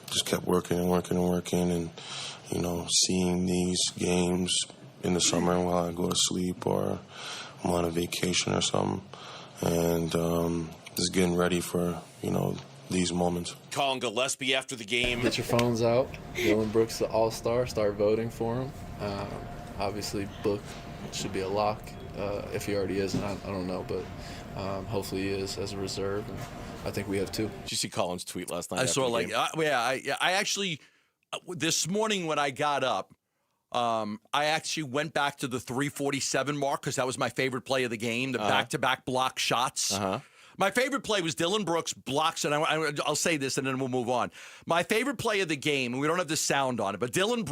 just kept working and seeing these games in the summer while I go to sleep or I'm on a vacation or something, and just getting ready for these moments. Colin Gillespie after the game. Get your phones out. Dillon Brooks, the All-Star. Start voting for him. Obviously, Book should be a lock. If he already is, and I don't know, but hopefully he is as a reserve. And I think we have two. Did you see Colin's tweet last night? I saw I actually this morning when I got up, I actually went back to the 347 mark because that was my favorite play of the game, the back-to-back block shots. My favorite play was Dillon Brooks blocks, and I'll say this and then we'll move on. My favorite play of the game, and we don't have the sound on it, but Dillon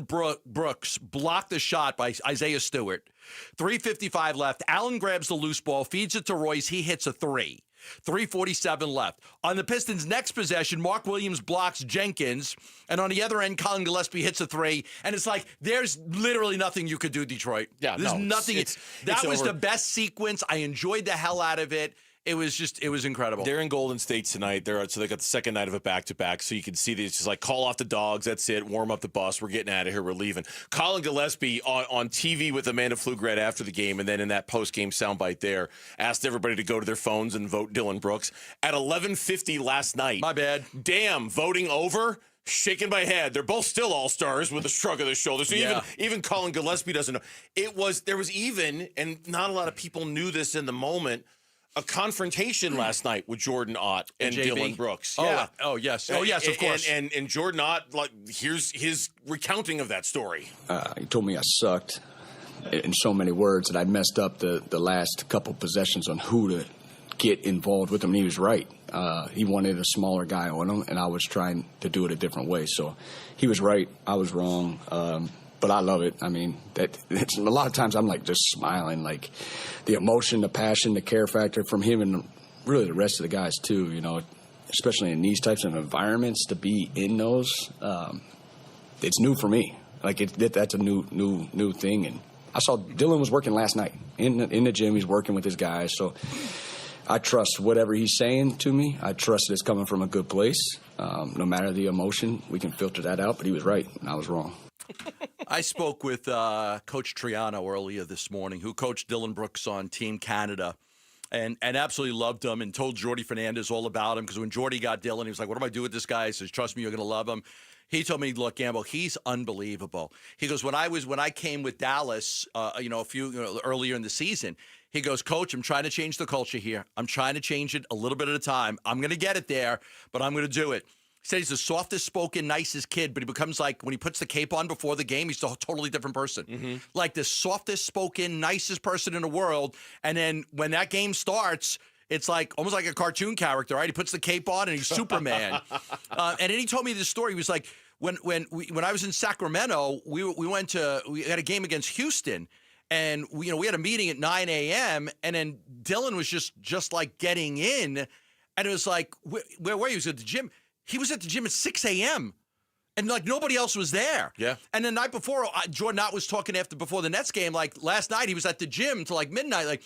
Brooks blocked the shot by Isaiah Stewart. 3:55 left. Allen grabs the loose ball, feeds it to Royce. He hits a three. 3:47 left. On the Pistons' next possession, Mark Williams blocks Jenkins, and on the other end, Colin Gillespie hits a three, and it's like, there's literally nothing you could do, Detroit. Yeah, there's nothing. That was over. the best sequence. I enjoyed the hell out of it. It was incredible. They're in Golden State tonight. So they got the second night of a back-to-back. So you can see these just like call off the dogs. That's it. Warm up the bus. We're getting out of here. We're leaving. Colin Gillespie on TV with Amanda Pflugrad after the game, and then in that post-game soundbite there, asked everybody to go to their phones and vote Dillon Brooks. At 11:50 last night. My bad. Damn, voting over? Shaking my head. They're both still all-stars with a shrug of the shoulders. So even Colin Gillespie doesn't know. There was even, and not a lot of people knew this in the moment, a confrontation last night with Jordan Ott and Dillon Brooks. Yeah. Oh, yes. Oh, yes, of course. And Jordan Ott, here's his recounting of that story. He told me I sucked in so many words that I messed up the last couple possessions on who to get involved with him, and he was right. He wanted a smaller guy on him, and I was trying to do it a different way. So he was right. I was wrong. But I love it. I mean, it's a lot of times I'm like just smiling, like the emotion, the passion, the care factor from him and really the rest of the guys too, especially in these types of environments to be in those. It's new for me. Like that's a new thing. And I saw Dillon was working last night in the gym. He's working with his guys. So I trust whatever he's saying to me. I trust that it's coming from a good place. No matter the emotion, we can filter that out. But he was right and I was wrong. I spoke with Coach Triano earlier this morning, who coached Dillon Brooks on Team Canada, and absolutely loved him and told Jordy Fernandez all about him because when Jordy got Dillon, he was like, what do I do with this guy? He says, trust me, you're going to love him. He told me, look, Gamble, he's unbelievable. He goes, when I came with Dallas, earlier in the season, he goes, Coach, I'm trying to change the culture here. I'm trying to change it a little bit at a time. I'm going to get it there, but I'm going to do it. He said he's the softest spoken, nicest kid, but he becomes like, when he puts the cape on before the game, he's a totally different person. Mm-hmm. Like the softest spoken, nicest person in the world. And then when that game starts, it's like almost like a cartoon character, right? He puts the cape on and he's Superman. And then he told me this story. He was like, when I was in Sacramento, we had a game against Houston. And we had a meeting at 9 a.m. and then Dillon was just like getting in. And it was like, where were you? He was at the gym. He was at the gym at 6 a.m. and like nobody else was there. Yeah. And the night before, Jordan Ott was talking before the Nets game. Like last night, he was at the gym until like midnight. Like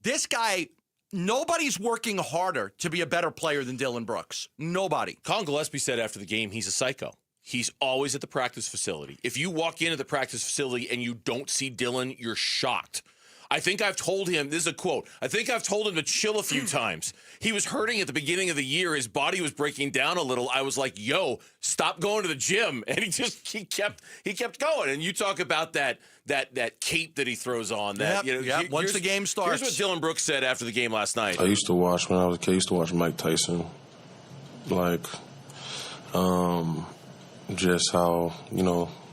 this guy, nobody's working harder to be a better player than Dillon Brooks. Nobody. Colin Gillespie said after the game, he's a psycho. He's always at the practice facility. If you walk into the practice facility and you don't see Dillon, you're shocked. I think I've told him, this is a quote, I think I've told him to chill a few times. He was hurting at the beginning of the year. His body was breaking down a little. I was like, yo, stop going to the gym. And he kept going. And you talk about that cape that he throws on. Once the game starts. Here's what Dillon Brooks said after the game last night. I used to watch, when I was a kid, I used to watch Mike Tyson. Just how,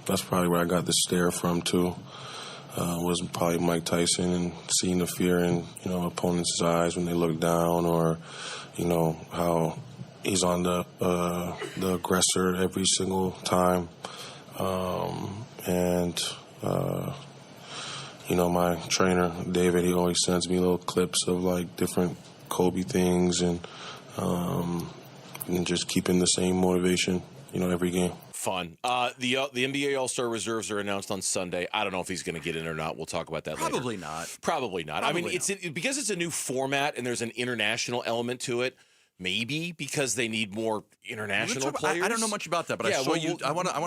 that's probably where I got the stare from, too. Was probably Mike Tyson and seeing the fear in, opponents' eyes when they look down, or, how he's on the aggressor every single time. My trainer, David, he always sends me little clips of like different Kobe things and just keeping the same motivation, every game. Fun. The NBA All-Star reserves are announced on Sunday. I don't know if he's going to get in or not. We'll talk about that later. Probably not. Probably not. Because it's a new format and there's an international element to it. Maybe because they need more international players. I don't know much about that, but I want to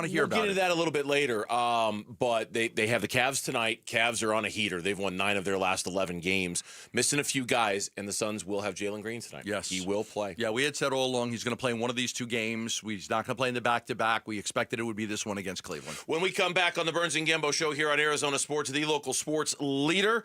hear about it. We'll get into that a little bit later. But they have the Cavs tonight. Cavs are on a heater. They've won 9 of their last 11 games, missing a few guys, and the Suns will have Jalen Green tonight. Yes. He will play. Yeah, we had said all along he's going to play in one of these 2 games. He's not going to play in the back-to-back. We expected it would be this one against Cleveland. When we come back on the Burns and Gambo Show here on Arizona Sports, the local sports leader,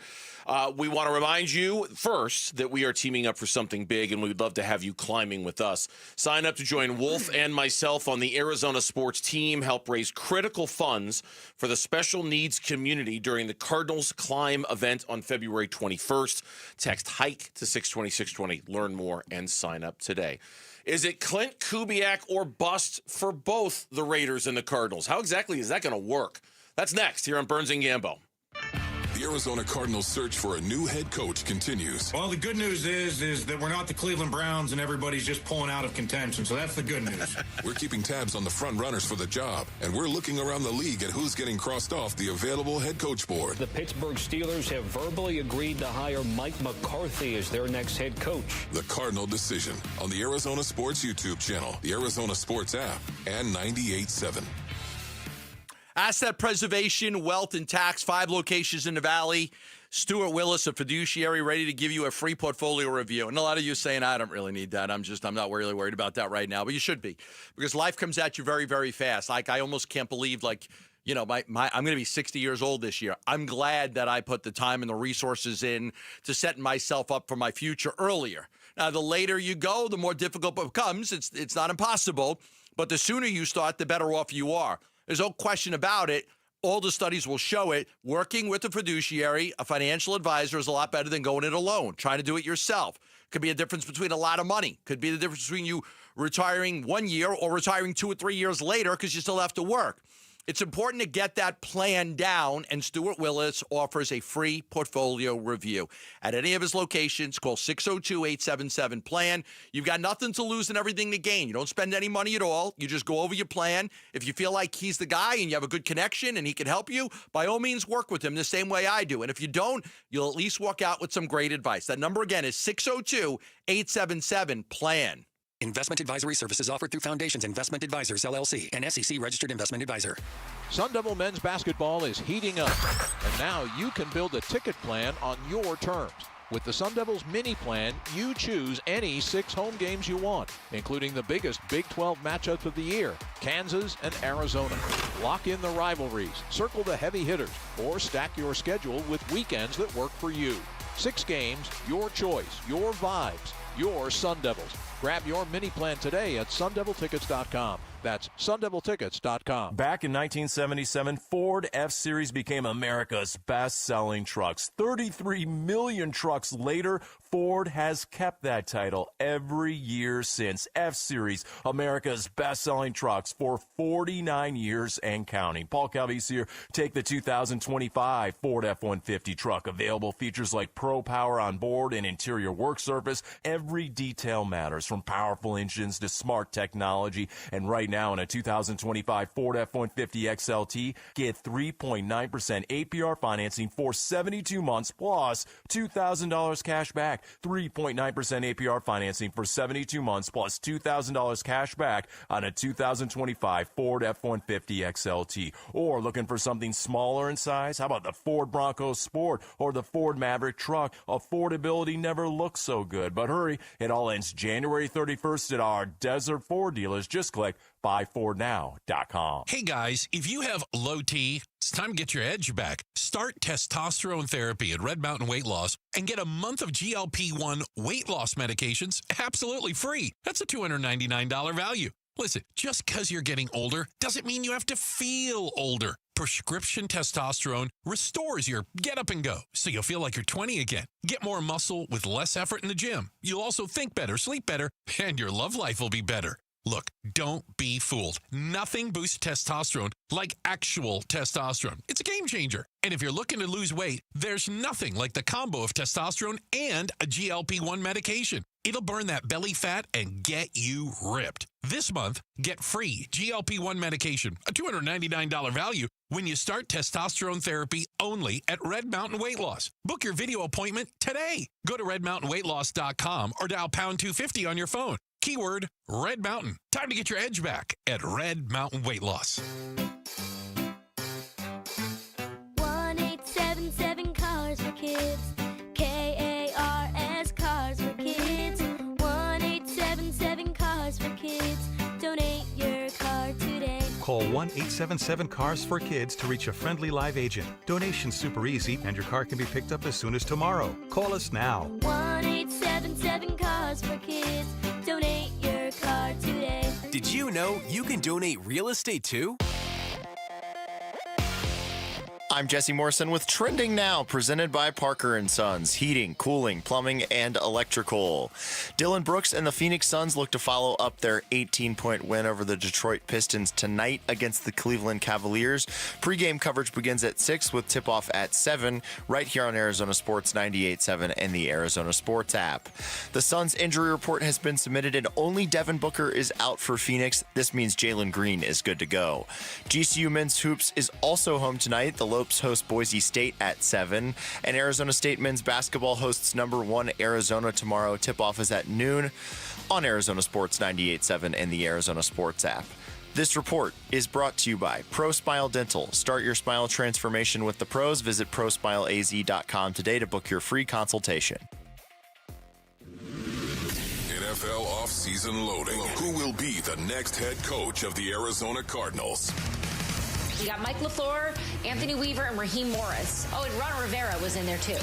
we want to remind you first that we are teaming up for something big, and we'd love to have you climbing with us. Sign up to join Wolf and myself on the Arizona Sports team, help raise critical funds for the special needs community during the Cardinals Climb event on February 21st. Text HIKE to 620-620. Learn more and sign up today. Is it Clint Kubiak or bust for both the Raiders and the Cardinals? How exactly is that going to work? That's next here on Burns and Gambo. The Arizona Cardinals' search for a new head coach continues. Well, the good news is that we're not the Cleveland Browns and everybody's just pulling out of contention, so that's the good news. We're keeping tabs on the front runners for the job, and we're looking around the league at who's getting crossed off the available head coach board. The Pittsburgh Steelers have verbally agreed to hire Mike McCarthy as their next head coach. The Cardinal decision on the Arizona Sports YouTube channel, the Arizona Sports app, and 98.7. Asset preservation, wealth, and tax, 5 locations in the Valley. Stuart Willis, a fiduciary, ready to give you a free portfolio review. And a lot of you saying, I don't really need that. I'm not really worried about that right now. But you should be, because life comes at you very, very fast. Like, I almost can't believe, I'm going to be 60 years old this year. I'm glad that I put the time and the resources in to setting myself up for my future earlier. Now, the later you go, the more difficult it becomes. It's not impossible, but the sooner you start, the better off you are. There's no question about it. All the studies will show it. Working with a fiduciary, a financial advisor, is a lot better than going it alone, trying to do it yourself. Could be a difference between a lot of money. Could be the difference between you retiring 1 year or retiring 2 or 3 years later because you still have to work. It's important to get that plan down, and Stuart Willis offers a free portfolio review. At any of his locations, call 602-877-PLAN. You've got nothing to lose and everything to gain. You don't spend any money at all. You just go over your plan. If you feel like he's the guy and you have a good connection and he can help you, by all means, work with him the same way I do. And if you don't, you'll at least walk out with some great advice. That number, again, is 602-877-PLAN. Investment advisory services offered through Foundations Investment Advisors, LLC, an SEC-registered investment advisor. Sun Devil men's basketball is heating up, and now you can build a ticket plan on your terms. With the Sun Devils mini plan, you choose any 6 home games you want, including the biggest Big 12 matchups of the year, Kansas and Arizona. Lock in the rivalries, circle the heavy hitters, or stack your schedule with weekends that work for you. 6 games, your choice, your vibes, your Sun Devils. Grab your mini plan today at sundeviltickets.com. That's sundeviltickets.com. Back in 1977, Ford F-Series became America's best-selling trucks. 33 million trucks later, Ford has kept that title every year since. F-Series, America's best-selling trucks for 49 years and counting. Paul Calvise here. Take the 2025 Ford F-150 truck. Available features like Pro Power on board and interior work surface. Every detail matters, from powerful engines to smart technology. And right now in a 2025 Ford F-150 XLT, get 3.9% APR financing for 72 months plus $2,000 cash back. 3.9% APR financing for 72 months plus $2,000 cash back on a 2025 Ford F-150 XLT. Or looking for something smaller in size? How about the Ford Bronco Sport or the Ford Maverick truck? Affordability never looks so good. But hurry, it all ends January 31st at our Desert Ford dealers. Just click buyfordnow.com. Hey guys, if you have low T, it's time to get your edge back. Start testosterone therapy at Red Mountain Weight Loss and get a month of GLP-1 weight loss medications absolutely free. That's a $299 value. Listen, just because you're getting older doesn't mean you have to feel older. Prescription testosterone restores your get up and go, so you'll feel like you're 20 again. Get more muscle with less effort in the gym. You'll also think better, sleep better, and your love life will be better. Look, don't be fooled. Nothing boosts testosterone like actual testosterone. It's a game changer. And if you're looking to lose weight, there's nothing like the combo of testosterone and a GLP-1 medication. It'll burn that belly fat and get you ripped. This month, get free GLP-1 medication, a $299 value, when you start testosterone therapy only at Red Mountain Weight Loss. Book your video appointment today. Go to redmountainweightloss.com or dial pound 250 on your phone. Keyword Red Mountain. Time to get your edge back at Red Mountain Weight Loss. 1-877 Cars for Kids. KARS Cars for Kids. 1-877 Cars for Kids. Donate your car today. Call 1-877-CARS for Kids to reach a friendly live agent. Donation's super easy, and your car can be picked up as soon as tomorrow. Call us now. 1-877 Cars for Kids. Donate your car today. Did you know you can donate real estate too? I'm Jesse Morrison with Trending Now, presented by Parker & Sons, heating, cooling, plumbing, and electrical. Dylan Brooks and the Phoenix Suns look to follow up their 18-point win over the Detroit Pistons tonight against the Cleveland Cavaliers. Pre-game coverage begins at 6 with tip-off at 7 right here on Arizona Sports 98.7 and the Arizona Sports app. The Suns' injury report has been submitted and only Devin Booker is out for Phoenix. This means Jalen Green is good to go. GCU Men's Hoops is also home tonight. The Lopes host Boise State at 7, and Arizona State men's basketball hosts number 1 Arizona tomorrow. Tip-off is at noon on Arizona Sports 98.7 and the Arizona Sports app. This report is brought to you by ProSmile Dental. Start your smile transformation with the pros. Visit ProSmileAZ.com today to book your free consultation. NFL offseason loading. Who will be the next head coach of the Arizona Cardinals? You got Mike LaFleur, Anthony Weaver, and Raheem Morris. Oh, and Ron Rivera was in there too.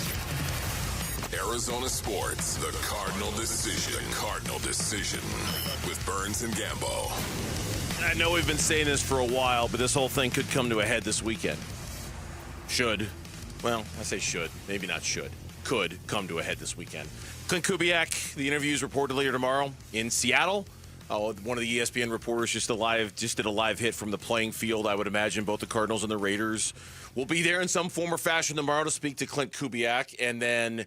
Arizona Sports, the Cardinal Decision. The Cardinal Decision with Burns and Gambo. I know we've been saying this for a while, but this whole thing could come to a head this weekend. Should. Well, I say should. Maybe not should. Could come to a head this weekend. Clint Kubiak, the interview is reported later tomorrow in Seattle. One of the ESPN reporters just did a live hit from the playing field. I would imagine both the Cardinals and the Raiders will be there in some form or fashion tomorrow to speak to Clint Kubiak. And then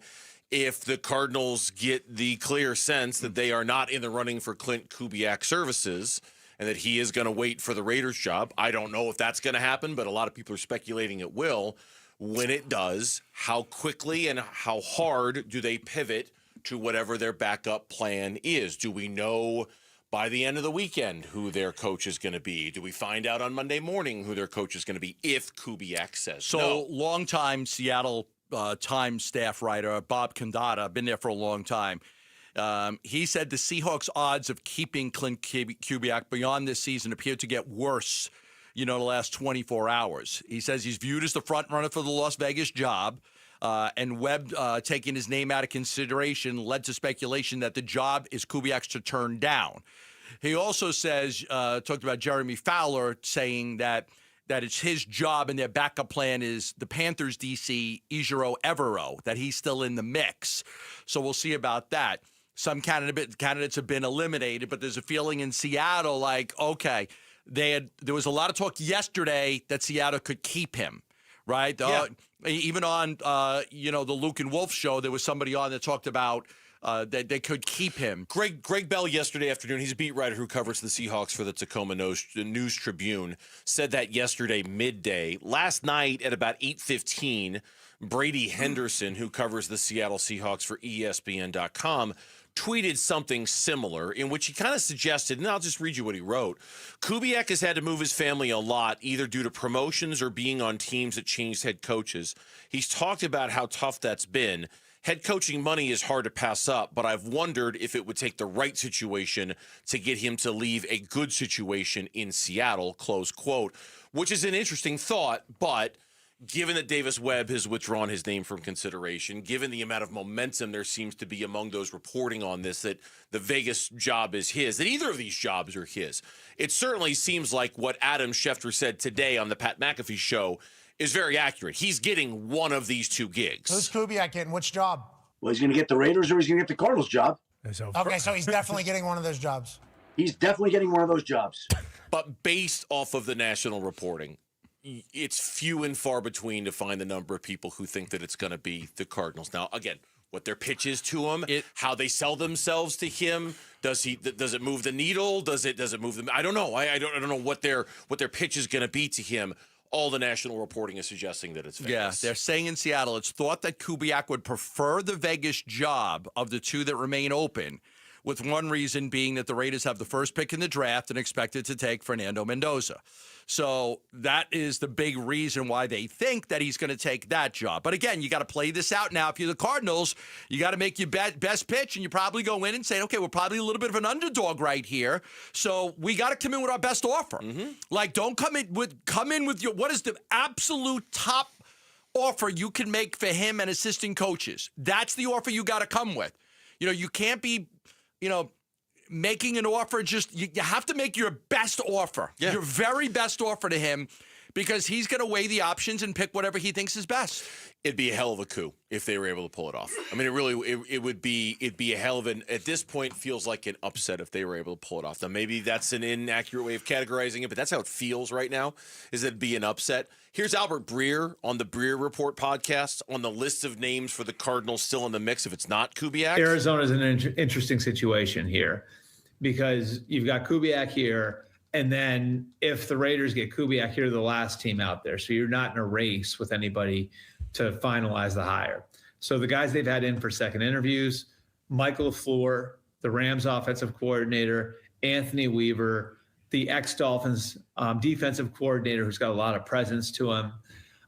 if the Cardinals get the clear sense that they are not in the running for Clint Kubiak services and that he is going to wait for the Raiders job, I don't know if that's going to happen, but a lot of people are speculating it will. When it does, how quickly and how hard do they pivot to whatever their backup plan is? Do we know by the end of the weekend who their coach is going to be? Do we find out on Monday morning who their coach is going to be if Kubiak says so? No? Longtime Seattle Times staff writer Bob Condata, been there for a long time. He said the Seahawks' odds of keeping Clint Kubiak beyond this season appear to get worse, the last 24 hours. He says he's viewed as the front runner for the Las Vegas job. And Webb taking his name out of consideration led to speculation that the job is Kubiak's to turn down. He also says, talked about Jeremy Fowler saying that it's his job and their backup plan is the Panthers DC, Ejiro Evero, that he's still in the mix. So we'll see about that. Some candidates have been eliminated, but there's a feeling in Seattle like, okay, there was a lot of talk yesterday that Seattle could keep him, right? Yeah. Even on, the Luke and Wolf show, there was somebody on that talked about that they could keep him. Greg Bell yesterday afternoon, he's a beat writer who covers the Seahawks for the Tacoma News Tribune, said that yesterday midday. Last night at about 8:15, Brady Henderson, who covers the Seattle Seahawks for ESPN.com, tweeted something similar in which he kind of suggested, and I'll just read you what he wrote. Kubiak has had to move his family a lot, either due to promotions or being on teams that changed head coaches. He's talked about how tough that's been. Head coaching money is hard to pass up, but I've wondered if it would take the right situation to get him to leave a good situation in Seattle, close quote, which is an interesting thought, but given that Davis Webb has withdrawn his name from consideration, given the amount of momentum there seems to be among those reporting on this, that the Vegas job is his, that either of these jobs are his, it certainly seems like what Adam Schefter said today on the Pat McAfee show is very accurate. He's getting one of these two gigs. Who's Kubiak getting? Which job? Well, he's going to get the Raiders or he's going to get the Cardinals job. Okay, so he's definitely getting one of those jobs. He's definitely getting one of those jobs. But based off of the national reporting, it's few and far between to find the number of people who think that it's going to be the Cardinals. Now, again, what their pitch is to him, how they sell themselves to him, does it move the needle? Does it move them? I don't know. I don't know what their pitch is going to be to him. All the national reporting is suggesting that it's Vegas. Yeah, they're saying in Seattle, it's thought that Kubiak would prefer the Vegas job of the two that remain open, with one reason being that the Raiders have the first pick in the draft and expected to take Fernando Mendoza. So that is the big reason why they think that he's going to take that job. But again, you got to play this out now. If you're the Cardinals, you got to make your best pitch, and you probably go in and say, okay, we're probably a little bit of an underdog right here, so we got to come in with our best offer. Mm-hmm. Like, don't come in with your, what is the absolute top offer you can make for him and assistant coaches? That's the offer you got to come with. You can't be, making an offer, just you have to make your best offer, your very best offer to him, because he's going to weigh the options and pick whatever he thinks is best. It'd be a hell of a coup if they were able to pull it off. I mean, it'd be a hell of an, at this point, feels like an upset if they were able to pull it off. Now, maybe that's an inaccurate way of categorizing it, but that's how it feels right now, is that it'd be an upset. Here's Albert Breer on the Breer Report podcast on the list of names for the Cardinals still in the mix if it's not Kubiak. Arizona's in an interesting situation here, because you've got Kubiak here, and then if the Raiders get Kubiak, you're the last team out there. So you're not in a race with anybody to finalize the hire. So the guys they've had in for second interviews, Michael LaFleur, the Rams offensive coordinator, Anthony Weaver, the ex-Dolphins defensive coordinator who's got a lot of presence to him,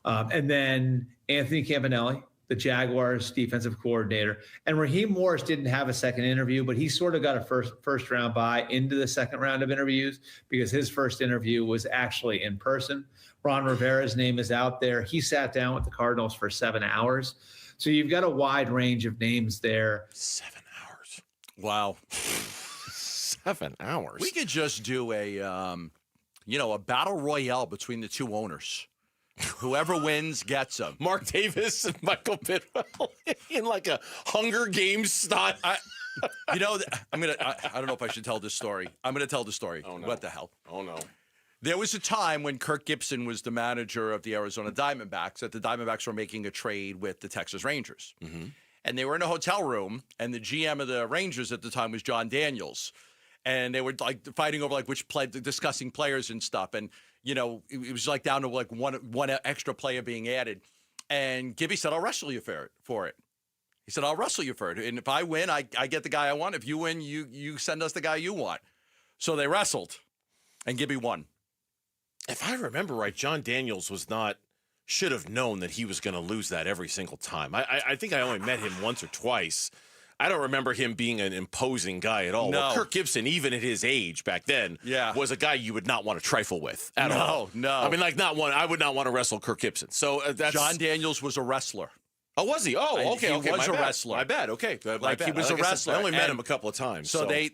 and then Anthony Campanelli, the Jaguars defensive coordinator. And Raheem Morris didn't have a second interview, but he sort of got a first round bye into the second round of interviews because his first interview was actually in person. Ron Rivera's name is out there. He sat down with the Cardinals for 7 hours. So you've got a wide range of names there. 7 hours. Wow. 7 hours. We could just do a battle royale between the two owners. Whoever wins gets them. Mark Davis and Michael Bidwell in like a Hunger Games style. I don't know if I should tell this story. I'm going to tell the story. Oh, no. What the hell? Oh, no. There was a time when Kirk Gibson was the manager of the Arizona Diamondbacks that the Diamondbacks were making a trade with the Texas Rangers. Mm-hmm. And they were in a hotel room, and the GM of the Rangers at the time was John Daniels. And they were like fighting over discussing players and stuff. And it was like down to like one extra player being added. And Gibby said, I'll wrestle you for it. He said, I'll wrestle you for it. And if I win, I get the guy I want. If you win, you send us the guy you want. So they wrestled, and Gibby won. If I remember right, John Daniels should have known that he was going to lose that every single time. I think I only met him once or twice. I don't remember him being an imposing guy at all. No. Well, Kirk Gibson, even at his age back then, was a guy you would not want to trifle with at all. No. I mean, I would not want to wrestle Kirk Gibson. So that's John Daniels was a wrestler. Oh, was he? Oh, okay. He was a wrestler. My bad. Okay. He was a wrestler. I only met him a couple of times. So they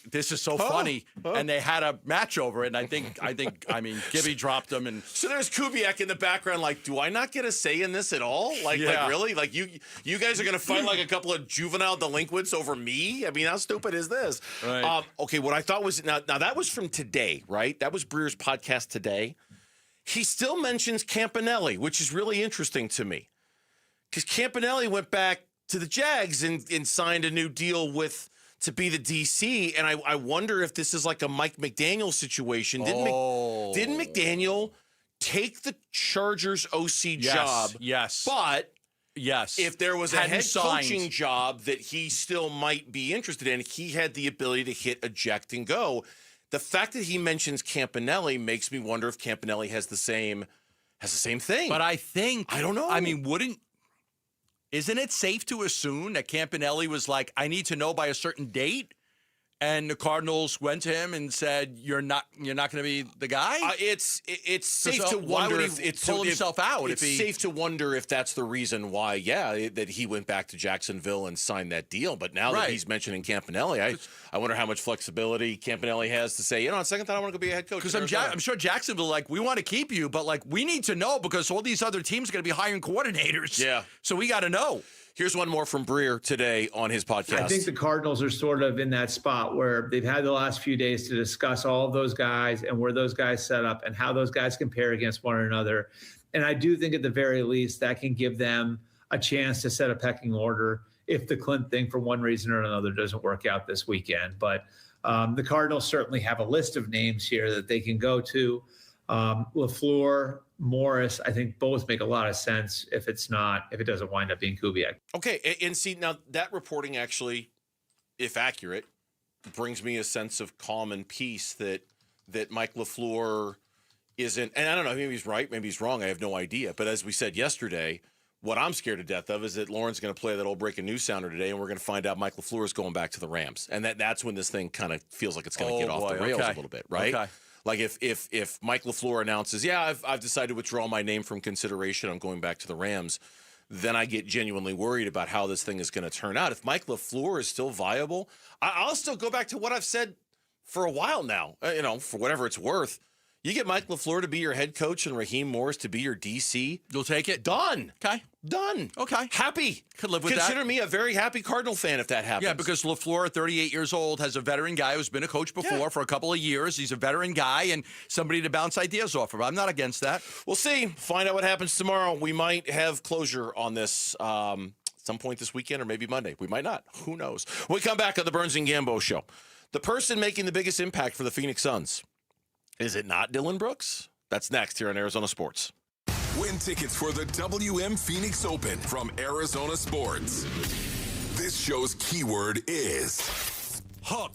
this is so funny, and they had a match over it. And I think Gibby dropped him, and so there's Kubiak in the background. Like, do I not get a say in this at all? Like really? Like you guys are gonna fight like a couple of juvenile delinquents over me? I mean, how stupid is this? Right. Okay, what I thought was now that was from today, right? That was Breer's podcast today. He still mentions Campanelli, which is really interesting to me. Because Campanelli went back to the Jags and signed a new deal to be the DC, and I wonder if this is like a Mike McDaniel situation. Didn't McDaniel take the Chargers OC job? Yes. But yes, if there was a head coaching job that he still might be interested in, he had the ability to hit eject and go. The fact that he mentions Campanelli makes me wonder if Campanelli has the same thing. But I don't know. I mean, isn't it safe to assume that Campanelli was like, I need to know by a certain date? And the Cardinals went to him and said, "You're not going to be the guy." It's safe to wonder if it's pull himself out. It's safe to wonder if that's the reason why. That he went back to Jacksonville and signed that deal. But now that he's mentioning Campanelli, I wonder how much flexibility Campanelli has to say, on second thought, I want to go be a head coach. Because I'm sure Jacksonville, we want to keep you, but we need to know because all these other teams are going to be hiring coordinators. Yeah. So we got to know. Here's one more from Breer today on his podcast. I think the Cardinals are sort of in that spot where they've had the last few days to discuss all of those guys and where those guys set up and how those guys compare against one another. And I do think at the very least that can give them a chance to set a pecking order if the Clint thing for one reason or another doesn't work out this weekend. But the Cardinals certainly have a list of names here that they can go to. LaFleur, Morris, I think both make a lot of sense if it doesn't wind up being Kubiak. Okay, and see, now that reporting actually, if accurate, brings me a sense of calm and peace that Mike LaFleur isn't, and I don't know, maybe he's right, maybe he's wrong, I have no idea. But as we said yesterday, what I'm scared to death of is that Lauren's going to play that old breaking news sounder today, and we're going to find out Mike LaFleur is going back to the Rams. And that's when this thing kind of feels like it's going to get off the rails a little bit, right? Okay. Like if Mike LaFleur announces, yeah, I've decided to withdraw my name from consideration, I'm going back to the Rams, then I get genuinely worried about how this thing is going to turn out. If Mike LaFleur is still viable, I'll still go back to what I've said for a while now, for whatever it's worth. You get Mike LaFleur to be your head coach and Raheem Morris to be your DC. You'll take it? Done. Okay. Done. Okay. Happy. Could live with that. Consider me a very happy Cardinal fan if that happens. Yeah, because LaFleur, at 38 years old, has a veteran guy who's been a coach before for a couple of years. He's a veteran guy and somebody to bounce ideas off of. I'm not against that. We'll see. Find out what happens tomorrow. We might have closure on this some point this weekend or maybe Monday. We might not. Who knows? When we come back on the Burns and Gambo show. The person making the biggest impact for the Phoenix Suns. Is it not Dillon Brooks? That's next here on Arizona Sports. Win tickets for the WM Phoenix Open from Arizona Sports. This show's keyword is hook.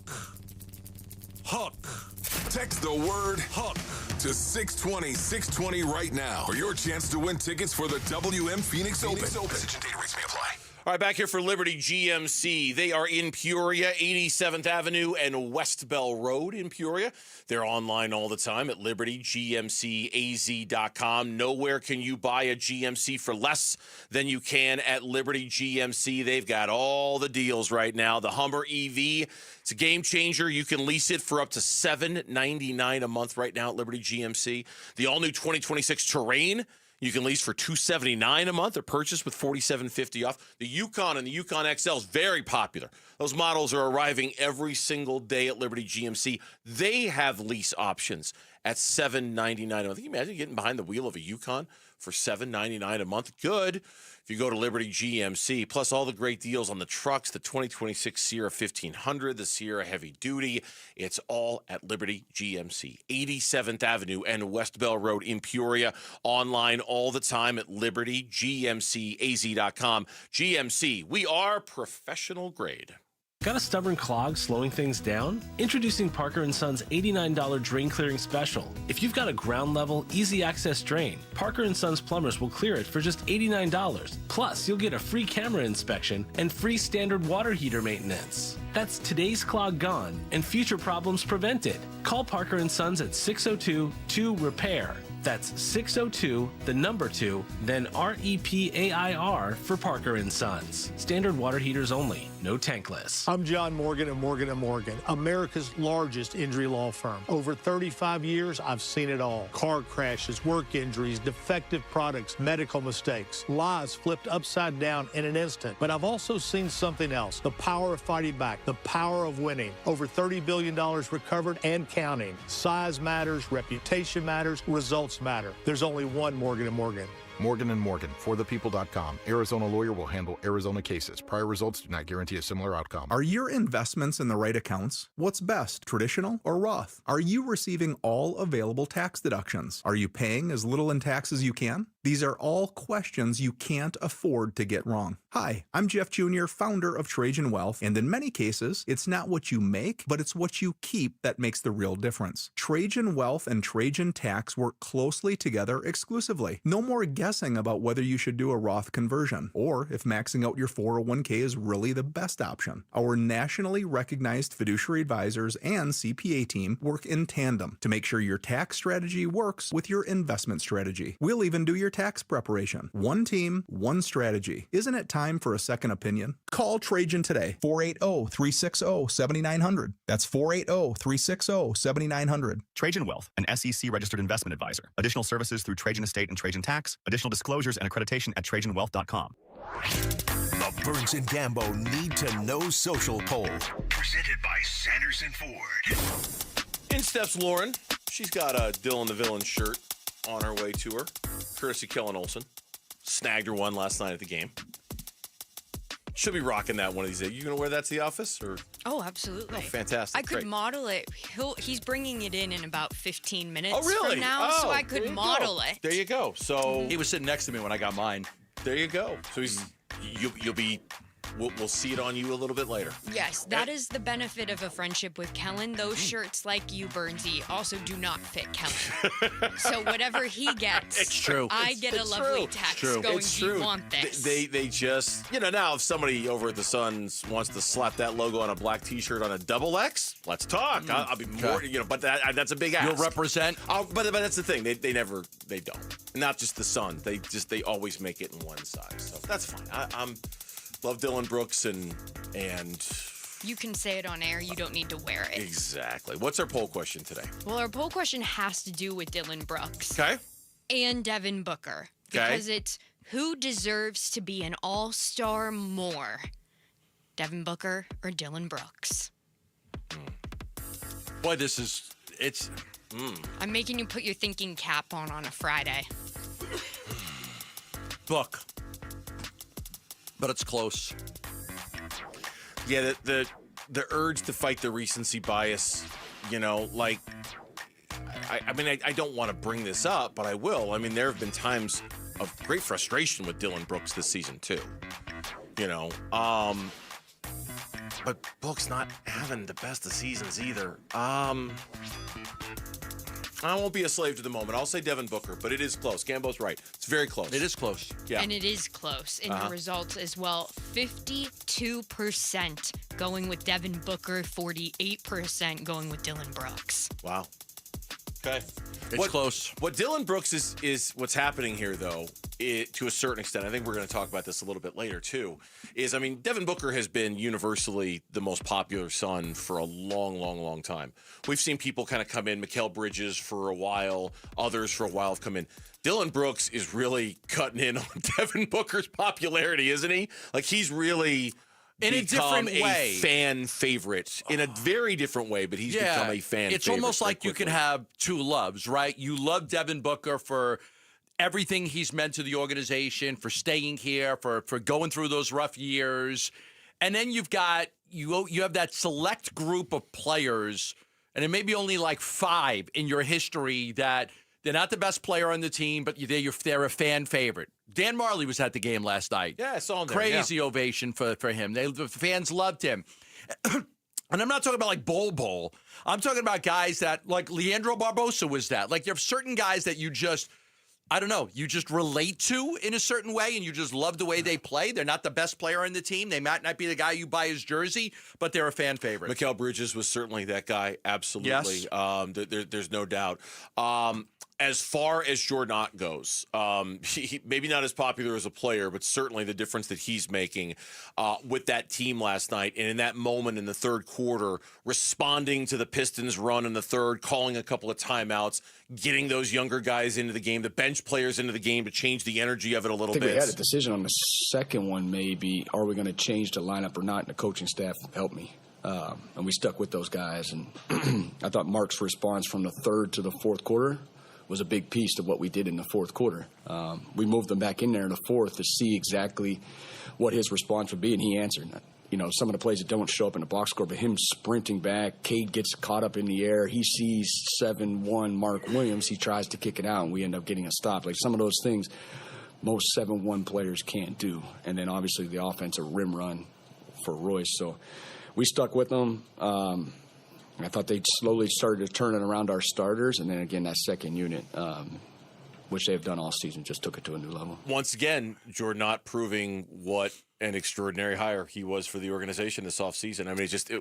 Hook. Text the word hook to 620-620 right now for your chance to win tickets for the WM Phoenix Open. Message and data rates may apply. All right, back here for Liberty GMC. They are in Peoria, 87th Avenue and West Bell Road in Peoria. They're online all the time at libertygmcaz.com. Nowhere can you buy a GMC for less than you can at Liberty GMC. They've got all the deals right now. The Hummer EV, it's a game changer. You can lease it for up to $799 a month right now at Liberty GMC. The all-new 2026 Terrain, you can lease for $279 a month or purchase with $47.50 off. The Yukon and the Yukon XL is very popular. Those models are arriving every single day at Liberty GMC. They have lease options at $799 a month. Can you imagine getting behind the wheel of a Yukon for $799 a month? Good. If you go to Liberty GMC, plus all the great deals on the trucks, the 2026 Sierra 1500, the Sierra Heavy Duty, it's all at Liberty GMC, 87th Avenue and West Bell Road in Peoria. Online all the time at libertygmcaz.com. GMC, we are professional grade. Got a stubborn clog slowing things down? Introducing Parker & Son's $89 drain clearing special. If you've got a ground level, easy access drain, Parker & Son's plumbers will clear it for just $89. Plus, you'll get a free camera inspection and free standard water heater maintenance. That's today's clog gone and future problems prevented. Call Parker & Sons at 602-2-REPAIR. That's 602, the number 2, then REPAIR for Parker & Sons. Standard water heaters only, no tankless. I'm John Morgan of Morgan & Morgan, America's largest injury law firm. Over 35 years, I've seen it all. Car crashes, work injuries, defective products, medical mistakes, lives flipped upside down in an instant. But I've also seen something else, the power of fighting back, the power of winning. Over $30 billion recovered and counting. Size matters, reputation matters, results matter. There's only one Morgan & Morgan. Morgan & Morgan, forthepeople.com. Arizona lawyer will handle Arizona cases. Prior results do not guarantee a similar outcome. Are your investments in the right accounts? What's best, traditional or Roth? Are you receiving all available tax deductions? Are you paying as little in tax as you can? These are all questions you can't afford to get wrong. Hi, I'm Jeff Jr., founder of Trajan Wealth, and in many cases, it's not what you make, but it's what you keep that makes the real difference. Trajan Wealth and Trajan Tax work closely together exclusively. No more guessing about whether you should do a Roth conversion, or if maxing out your 401k is really the best option. Our nationally recognized fiduciary advisors and CPA team work in tandem to make sure your tax strategy works with your investment strategy. We'll even do your tax preparation. One team, one strategy. Isn't it time for a second opinion? Call Trajan today, 480-360-7900. That's 480-360-7900. Trajan Wealth, an SEC registered investment advisor. Additional services through Trajan Estate and Trajan Tax. Additional disclosures and accreditation at TrajanWealth.com. The Burns and Gambo Need to Know Social Poll. Presented by Sanderson Ford. In steps Lauren. She's got a Dylan the Villain shirt on her way to her. Courtesy Kellen Olson. Snagged her one last night at the game. She'll be rocking that one of these days. You going to wear that to the office? Or? Oh, absolutely. Oh, fantastic. I could Great. model it. He's bringing it in about 15 minutes Oh, really? from now, so I there could you model go. it. There you go. So He was sitting next to me when I got mine. there you go. So you'll be. We'll see it on you a little bit later. Yes, that is the benefit of a friendship with Kellen. Those shirts, like you, Burnsy, also do not fit Kellen. So whatever he gets, It's true. I get a lovely text going, It's do true. you want this? They just, now if somebody over at the Suns wants to slap that logo on a black T-shirt on a double X, let's talk. I'll be more, but that's a big ask. You'll represent. But that's the thing. They don't. Not just the Suns. They always make it in one size. So that's fine. I'm love Dylan Brooks and You can say it on air. You don't need to wear it. exactly. What's our poll question today? Well, our poll question has to do with Dylan Brooks. Okay. And Devin Booker. Okay. Because it's who deserves to be an all-star more, Devin Booker or Dylan Brooks? Boy, it's. I'm making you put your thinking cap on a Friday. Book. But it's close. Yeah, the urge to fight the recency bias, I don't want to bring this up, but I will. I mean, there have been times of great frustration with Dylan Brooks this season too. But Brooks not having the best of seasons either. I won't be a slave to the moment. I'll say Devin Booker, but it is close. Gambo's right. It's very close. It is close. Yeah. And it is close in the results as well. 52% going with Devin Booker, 48% going with Dylan Brooks. Wow. Okay. It's close. What Dylan Brooks is what's happening here, though, to a certain extent, I think we're going to talk about this a little bit later, too, Devin Booker has been universally the most popular Sun for a long, long, long time. We've seen people kind of come in, Mikal Bridges for a while, others for a while have come in. Dylan Brooks is really cutting in on Devin Booker's popularity, isn't he? Like, he's really in a different way, fan favorite in a very different way, but he's become a fan favorite. It's almost like you can have two loves, right? You love Devin Booker for everything he's meant to the organization, for staying here, for going through those rough years. And then you've got you have that select group of players, and it may be only like 5 in your history that they're not the best player on the team, but they're a fan favorite. Dan Marley was at the game last night. Yeah, I saw him there. Crazy ovation for him. The fans loved him. And I'm not talking about like Bol. I'm talking about guys that, like Leandro Barbosa was that. Like, there are certain guys that you just, I don't know, you just relate to in a certain way, and you just love the way they play. They're not the best player on the team. They might not be the guy you buy his jersey, but they're a fan favorite. Mikal Bridges was certainly that guy, absolutely. Yes. There's no doubt. As far as Jordan Ott goes, he maybe not as popular as a player, but certainly the difference that he's making with that team last night, and in that moment in the third quarter, responding to the Pistons' run in the third, calling a couple of timeouts, getting those younger guys into the game, the bench players into the game to change the energy of it a little bit. I think we had a decision on the second one, maybe. Are we going to change the lineup or not? And the coaching staff helped me. And we stuck with those guys. And I thought Mark's response from the third to the fourth quarter was a big piece of what we did in the fourth quarter. We moved them back in there in the fourth to see exactly what his response would be, and he answered. Some of the plays that don't show up in the box score, but him sprinting back, Cade gets caught up in the air. He sees 7-1 Mark Williams. He tries to kick it out, and we end up getting a stop. Like, some of those things most 7-1 players can't do. And then, obviously, the offensive rim run for Royce. So we stuck with them. I thought they slowly started to turn it around our starters, and then again that second unit, which they've done all season, just took it to a new level. Once again, Jordan Ott proving what an extraordinary hire he was for the organization this offseason. I mean, it's just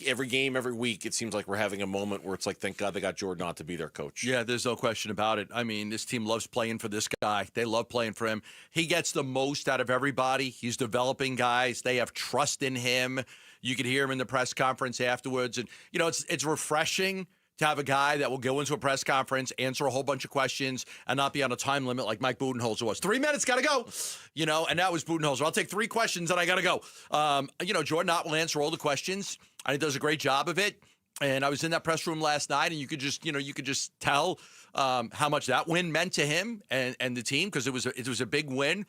every game, every week, it seems like we're having a moment where it's like, thank God they got Jordan Ott to be their coach. Yeah, there's no question about it. I mean, this team loves playing for this guy. They love playing for him. He gets the most out of everybody. He's developing guys. They have trust in him. You could hear him in the press conference afterwards. And, it's refreshing to have a guy that will go into a press conference, answer a whole bunch of questions, and not be on a time limit like Mike Budenholzer was. 3 minutes, got to go. And that was Budenholzer. I'll take 3 questions and I got to go. Jordan Ott will answer all the questions. I think does a great job of it. And I was in that press room last night, and you could just tell how much that win meant to him and the team, because it was a big win.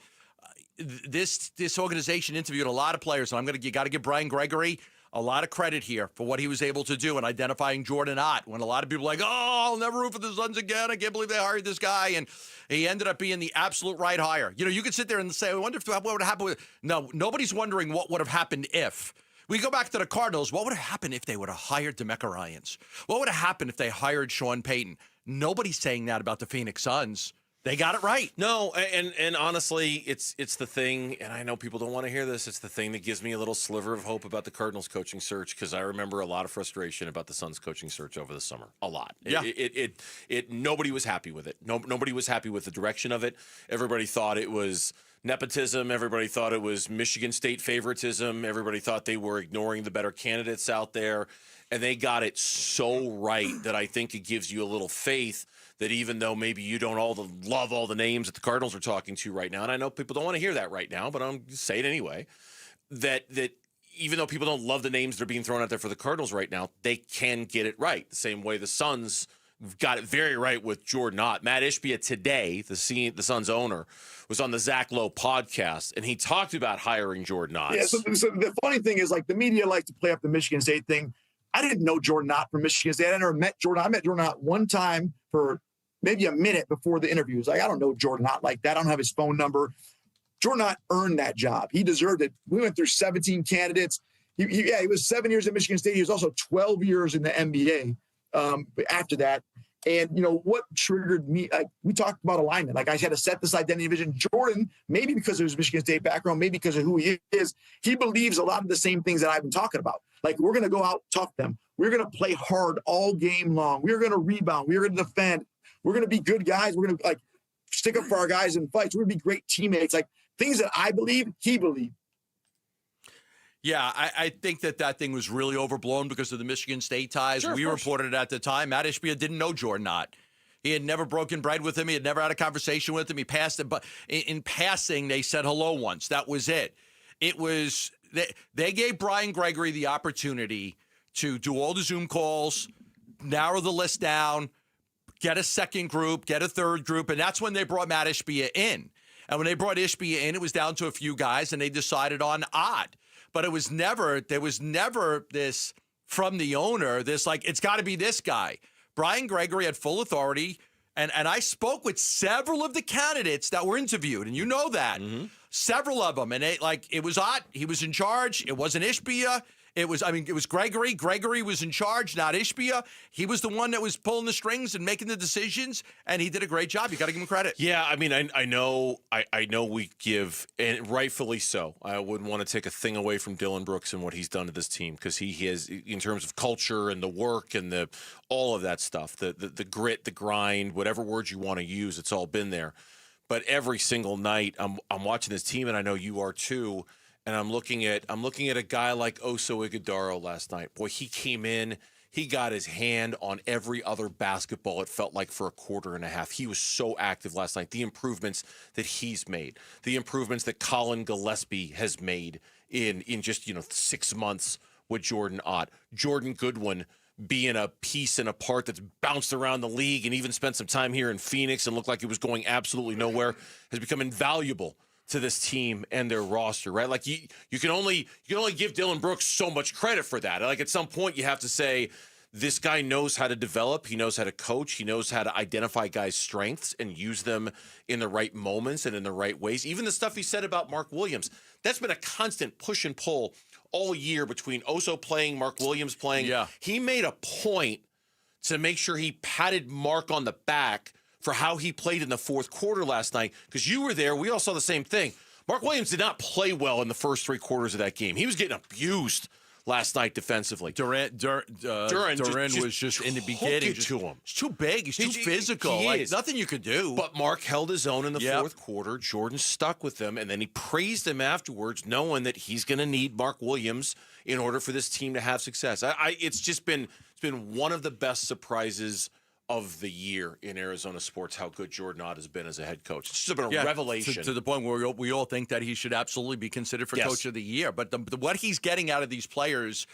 This organization interviewed a lot of players, and you got to give Brian Gregory a lot of credit here for what he was able to do in identifying Jordan Ott. When a lot of people are like, I'll never root for the Suns again. I can't believe they hired this guy. And he ended up being the absolute right hire. You could sit there and say, I wonder what would have happened with. No, nobody's wondering what would have happened if. We go back to the Cardinals. What would have happened if they would have hired DeMecca Ryans? What would have happened if they hired Sean Payton? Nobody's saying that about the Phoenix Suns. They got it right. No, and honestly, it's the thing, and I know people don't want to hear this, it's the thing that gives me a little sliver of hope about the Cardinals coaching search, because I remember a lot of frustration about the Suns coaching search over the summer. A lot. Yeah. Nobody was happy with it. Nobody was happy with the direction of it. Everybody thought it was nepotism. Everybody thought it was Michigan State favoritism. Everybody thought they were ignoring the better candidates out there, and they got it so right that I think it gives you a little faith that even though maybe you don't love all the names that the Cardinals are talking to right now, and I know people don't want to hear that right now, but I'm going to say it anyway, that even though people don't love the names that are being thrown out there for the Cardinals right now, they can get it right. The same way the Suns got it very right with Jordan Ott. Matt Ishbia today, the Suns owner, was on the Zach Lowe podcast, and he talked about hiring Jordan Ott. Yeah, so the funny thing is, the media likes to play up the Michigan State thing. I didn't know Jordan Ott from Michigan State. I never met Jordan. I met Jordan Ott one time for maybe a minute before the interview. It's I don't know Jordan Ott like that. I don't have his phone number. Jordan Ott earned that job. He deserved it. We went through 17 candidates. He was 7 years at Michigan State. He was also 12 years in the NBA after that. And, what triggered me, we talked about alignment. I had to set this identity vision. Jordan, maybe because of his Michigan State background, maybe because of who he is, he believes a lot of the same things that I've been talking about. We're going to go out, tough them. We're going to play hard all game long. We're going to rebound. We're going to defend. We're going to be good guys. We're going to stick up for our guys in fights. We're going to be great teammates. Things that I believe, he believed. Yeah, I think that thing was really overblown because of the Michigan State ties. Sure, we reported it at the time. Matt Ishbia didn't know Jordan Ott. He had never broken bread with him. He had never had a conversation with him. He passed it, but in passing, they said hello once. That was it. It was they gave Brian Gregory the opportunity to do all the Zoom calls, narrow the list down, get a second group, get a third group, and that's when they brought Matt Ishbia in. And when they brought Ishbia in, it was down to a few guys, and they decided on Ott. But there was never this from the owner, it's got to be this guy. Brian Gregory had full authority, and I spoke with several of the candidates that were interviewed, and you know that. Mm-hmm. Several of them, and it was Ott. He was in charge. It wasn't Ishbia. It was Gregory. Gregory was in charge, not Ishbia. He was the one that was pulling the strings and making the decisions, and he did a great job. You got to give him credit. Yeah, I know we give, and rightfully so. I wouldn't want to take a thing away from Dylan Brooks and what he's done to this team, because he has, in terms of culture and the work and all of that stuff, the grit, the grind, whatever words you want to use, it's all been there. But every single night, I'm watching this team, and I know you are too. And I'm looking at a guy like Oso Ighodaro last night. Boy, he came in, he got his hand on every other basketball, it felt like, for a quarter and a half. He was so active last night. The improvements that he's made, the improvements that Colin Gillespie has made in just 6 months with Jordan Ott. Jordan Goodwin being a piece and a part that's bounced around the league and even spent some time here in Phoenix and looked like it was going absolutely nowhere, has become invaluable to this team and their roster, right? You can only give Dylan Brooks so much credit for that. At some point you have to say, this guy knows how to develop, he knows how to coach, he knows how to identify guys' strengths and use them in the right moments and in the right ways. Even the stuff he said about Mark Williams, that's been a constant push and pull all year between Oso playing, Mark Williams playing. Yeah. He made a point to make sure he patted Mark on the back for how he played in the fourth quarter last night, because you were there. We all saw the same thing. Mark Williams did not play well in the first 3 quarters of that game. He was getting abused last night defensively. Duran was just in the beginning. To him. He's too big. He's too physical. He is. Nothing you could do. But Mark held his own in the fourth quarter. Jordan stuck with them, and then he praised him afterwards, knowing that he's going to need Mark Williams in order for this team to have success. It's been one of the best surprises of the year in Arizona sports, how good Jordan Ott has been as a head coach. It's just been a revelation. To the point where we all think that he should absolutely be considered for Coach of the Year. But what he's getting out of these players,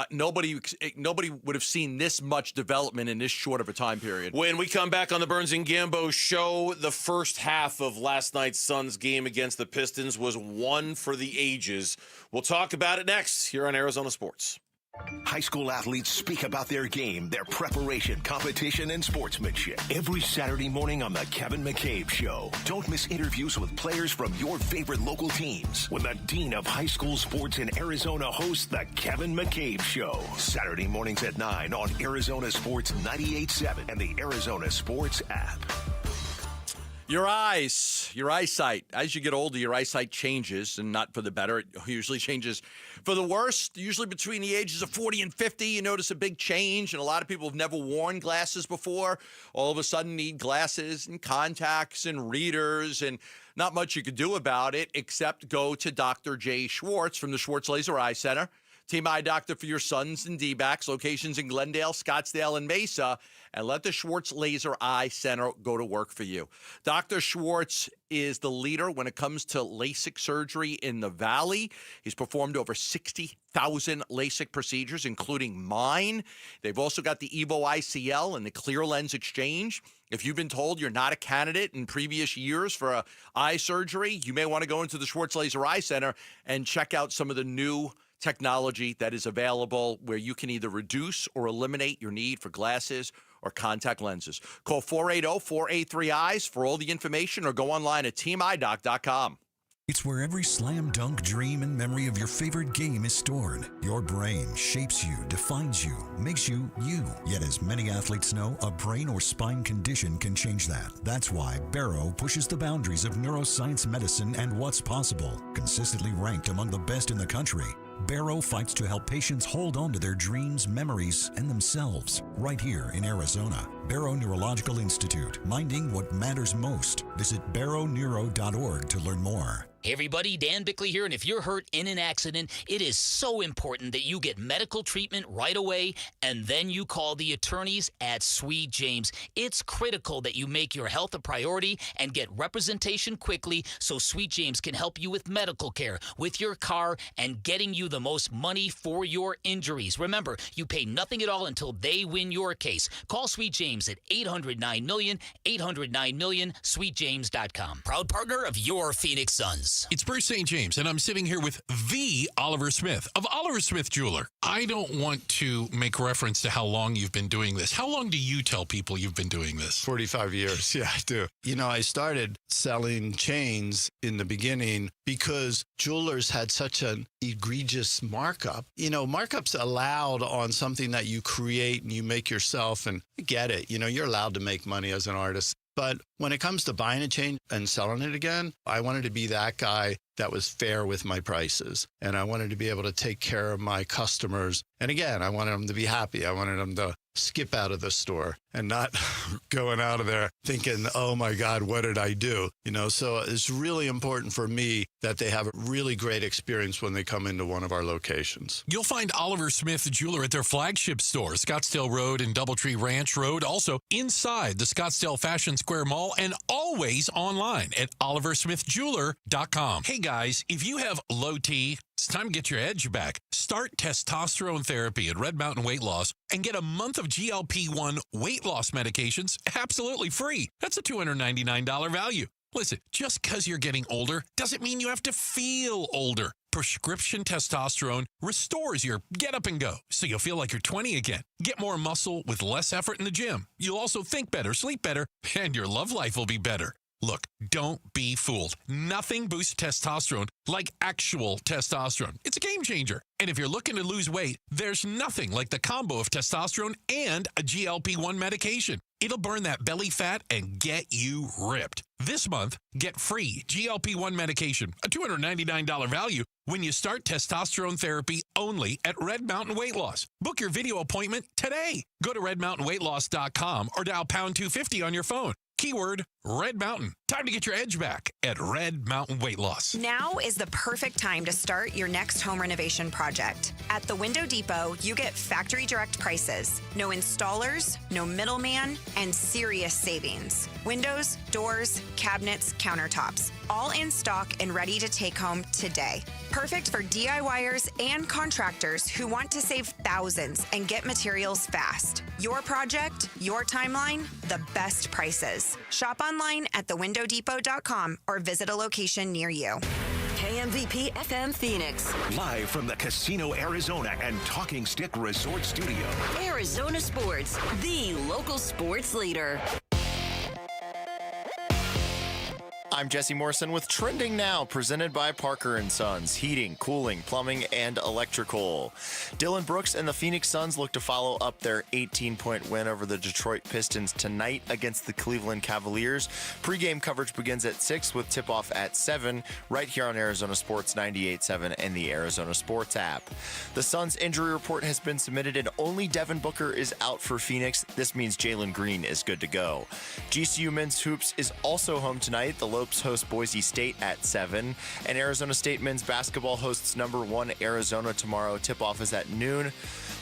nobody would have seen this much development in this short of a time period. When we come back on the Burns and Gambo show, the first half of last night's Suns game against the Pistons was one for the ages. We'll talk about it next here on Arizona Sports. High school athletes speak about their game, their preparation, competition, and sportsmanship. Every Saturday morning on The Kevin McCabe Show. Don't miss interviews with players from your favorite local teams when the Dean of High School Sports in Arizona hosts The Kevin McCabe Show. Saturday mornings at 9 on Arizona Sports 98.7 and the Arizona Sports app. Your eyesight. As you get older, your eyesight changes, and not for the better. It usually changes for the worse. Usually between the ages of 40 and 50, you notice a big change, and a lot of people have never worn glasses before. All of a sudden need glasses and contacts and readers, and not much you could do about it except go to Dr. Jay Schwartz from the Schwartz Laser Eye Center. Team Eye Doctor for your sons and D-backs, locations in Glendale, Scottsdale, and Mesa, and let the Schwartz Laser Eye Center go to work for you. Dr. Schwartz is the leader when it comes to LASIK surgery in the Valley. He's performed over 60,000 LASIK procedures, including mine. They've also got the Evo ICL and the Clear Lens Exchange. If you've been told you're not a candidate in previous years for a eye surgery, you may want to go into the Schwartz Laser Eye Center and check out some of the new technology that is available where you can either reduce or eliminate your need for glasses or contact lenses. Call 480-483-EYES for all the information or go online at teamidoc.com. It's where every slam dunk dream and memory of your favorite game is stored. Your brain shapes you, defines you, makes you you. Yet as many athletes know, a brain or spine condition can change that. That's why Barrow pushes the boundaries of neuroscience medicine and what's possible. Consistently ranked among the best in the country, Barrow fights to help patients hold on to their dreams, memories, and themselves right here in Arizona. Barrow Neurological Institute, minding what matters most. Visit barrowneuro.org to learn more. Hey everybody, Dan Bickley here, and if you're hurt in an accident, it is so important that you get medical treatment right away, and then you call the attorneys at Sweet James. It's critical that you make your health a priority and get representation quickly so Sweet James can help you with medical care, with your car, and getting you the most money for your injuries. Remember, you pay nothing at all until they win your case. Call Sweet James at 800-9-MILLION, 800-9-MILLION, sweetjames.com. Proud partner of your Phoenix Suns. It's Bruce St. James, and I'm sitting here with the Oliver Smith of Oliver Smith Jeweler. I don't want to make reference to how long you've been doing this. How long do you tell people you've been doing this? 45 years. Yeah, I do. You know, I started selling chains in the beginning because jewelers had such an egregious markup. You know, markups allowed on something that you create and you make yourself, and I get it. You know, you're allowed to make money as an artist. But when it comes to buying a chain and selling it again, I wanted to be that guy that was fair with my prices. And I wanted to be able to take care of my customers. And again, I wanted them to be happy. I wanted them to skip out of the store and not going out of there thinking, oh my God, what did I do? You know, so it's really important for me that they have a really great experience when they come into one of our locations. You'll find Oliver Smith Jeweler at their flagship store, Scottsdale Road and Doubletree Ranch Road, also inside the Scottsdale Fashion Square Mall, and always online at oliversmithjeweler.com. Hey guys, if you have low T, it's time to get your edge back. Start testosterone therapy at Red Mountain Weight Loss and get a month of GLP-1 weight loss medications absolutely free. That's a $299 value. Listen, just because you're getting older doesn't mean you have to feel older. Prescription testosterone restores your get up and go, so you'll feel like you're 20 again. Get more muscle with less effort in the gym. You'll also think better, sleep better, and your love life will be better. Look, don't be fooled. Nothing boosts testosterone like actual testosterone. It's a game changer. And if you're looking to lose weight, there's nothing like the combo of testosterone and a GLP-1 medication. It'll burn that belly fat and get you ripped. This month, get free GLP-1 medication, a $299 value, when you start testosterone therapy only at Red Mountain Weight Loss. Book your video appointment today. Go to redmountainweightloss.com or dial pound 250 on your phone. Keyword Red Mountain. Time to get your edge back at Red Mountain Weight Loss. Now is the perfect time to start your next home renovation project. At the Window Depot, you get factory direct prices, no installers, no middleman, and serious savings. Windows, doors, cabinets, countertops, all in stock and ready to take home today. Perfect for DIYers and contractors who want to save thousands and get materials fast. Your project, your timeline, the best prices. Shop online at thewindowdepot.com or visit a location near you. KMVP FM Phoenix. Live from the Casino Arizona and Talking Stick Resort Studio. Arizona Sports, the local sports leader. I'm Jesse Morrison with Trending Now, presented by Parker & Sons, heating, cooling, plumbing, and electrical. Dylan Brooks and the Phoenix Suns look to follow up their 18-point win over the Detroit Pistons tonight against the Cleveland Cavaliers. Pre-game coverage begins at 6 with tip-off at 7 right here on Arizona Sports 98.7 and the Arizona Sports app. The Suns' injury report has been submitted and only Devin Booker is out for Phoenix. This means Jalen Green is good to go. GCU Men's Hoops is also home tonight. The Lopes host Boise State at 7, and Arizona State men's basketball hosts number 1 Arizona tomorrow. Tip-off is at noon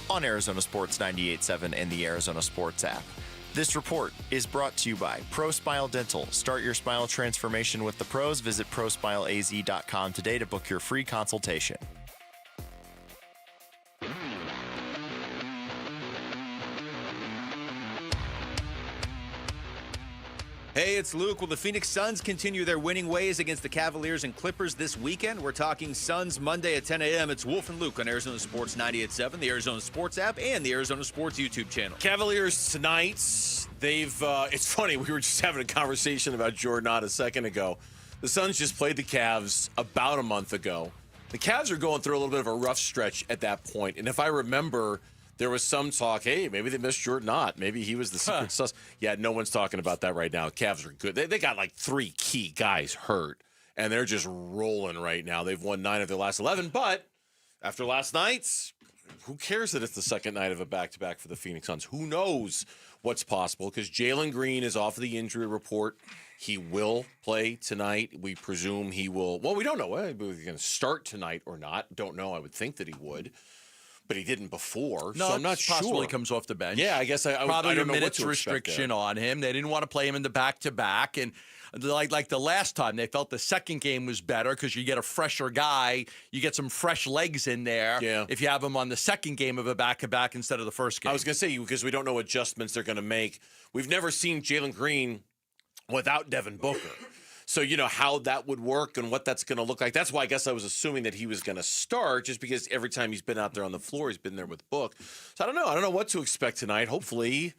on Arizona Sports 98.7 and the Arizona Sports app. This report is brought to you by ProSmile Dental. Start your smile transformation with the pros. Visit ProSmileAZ.com today to book your free consultation. Hey, it's Luke. Will the Phoenix Suns continue their winning ways against the Cavaliers and Clippers this weekend? We're talking Suns Monday at 10 a.m. It's Wolf and Luke on Arizona Sports 98.7, the Arizona Sports app, and the Arizona Sports YouTube channel. Cavaliers tonight, it's funny, we were just having a conversation about Jordan a second ago. The Suns just played the Cavs about a month ago. The Cavs are going through a little bit of a rough stretch at that point, and if I remember, there was some talk, hey, maybe they missed Jordan Ott. Maybe he was the secret sus. Yeah, no one's talking about that right now. Cavs are good. They got like 3 key guys hurt, and they're just rolling right now. They've won 9 of their last 11, but after last night's, who cares that it's the second night of a back-to-back for the Phoenix Suns? Who knows what's possible? Because Jalen Green is off the injury report. He will play tonight. We presume he will. Well, we don't know whether he's going to start tonight or not. Don't know. I would think that he would. But he didn't before, no, so I'm not sure. Possibly comes off the bench. Yeah, I guess I probably don't a know minutes restriction on him. They didn't want to play him in the back-to-back, and like the last time, they felt the second game was better because you get a fresher guy, you get some fresh legs in there. Yeah. If you have him on the second game of a back-to-back instead of the first game. I was going to say, because we don't know what adjustments they're going to make. We've never seen Jalen Green without Devin Booker. So, you know, how that would work and what that's going to look like. That's why I guess I was assuming that he was going to start, just because every time he's been out there on the floor, he's been there with Book. So I don't know. I don't know what to expect tonight. Hopefully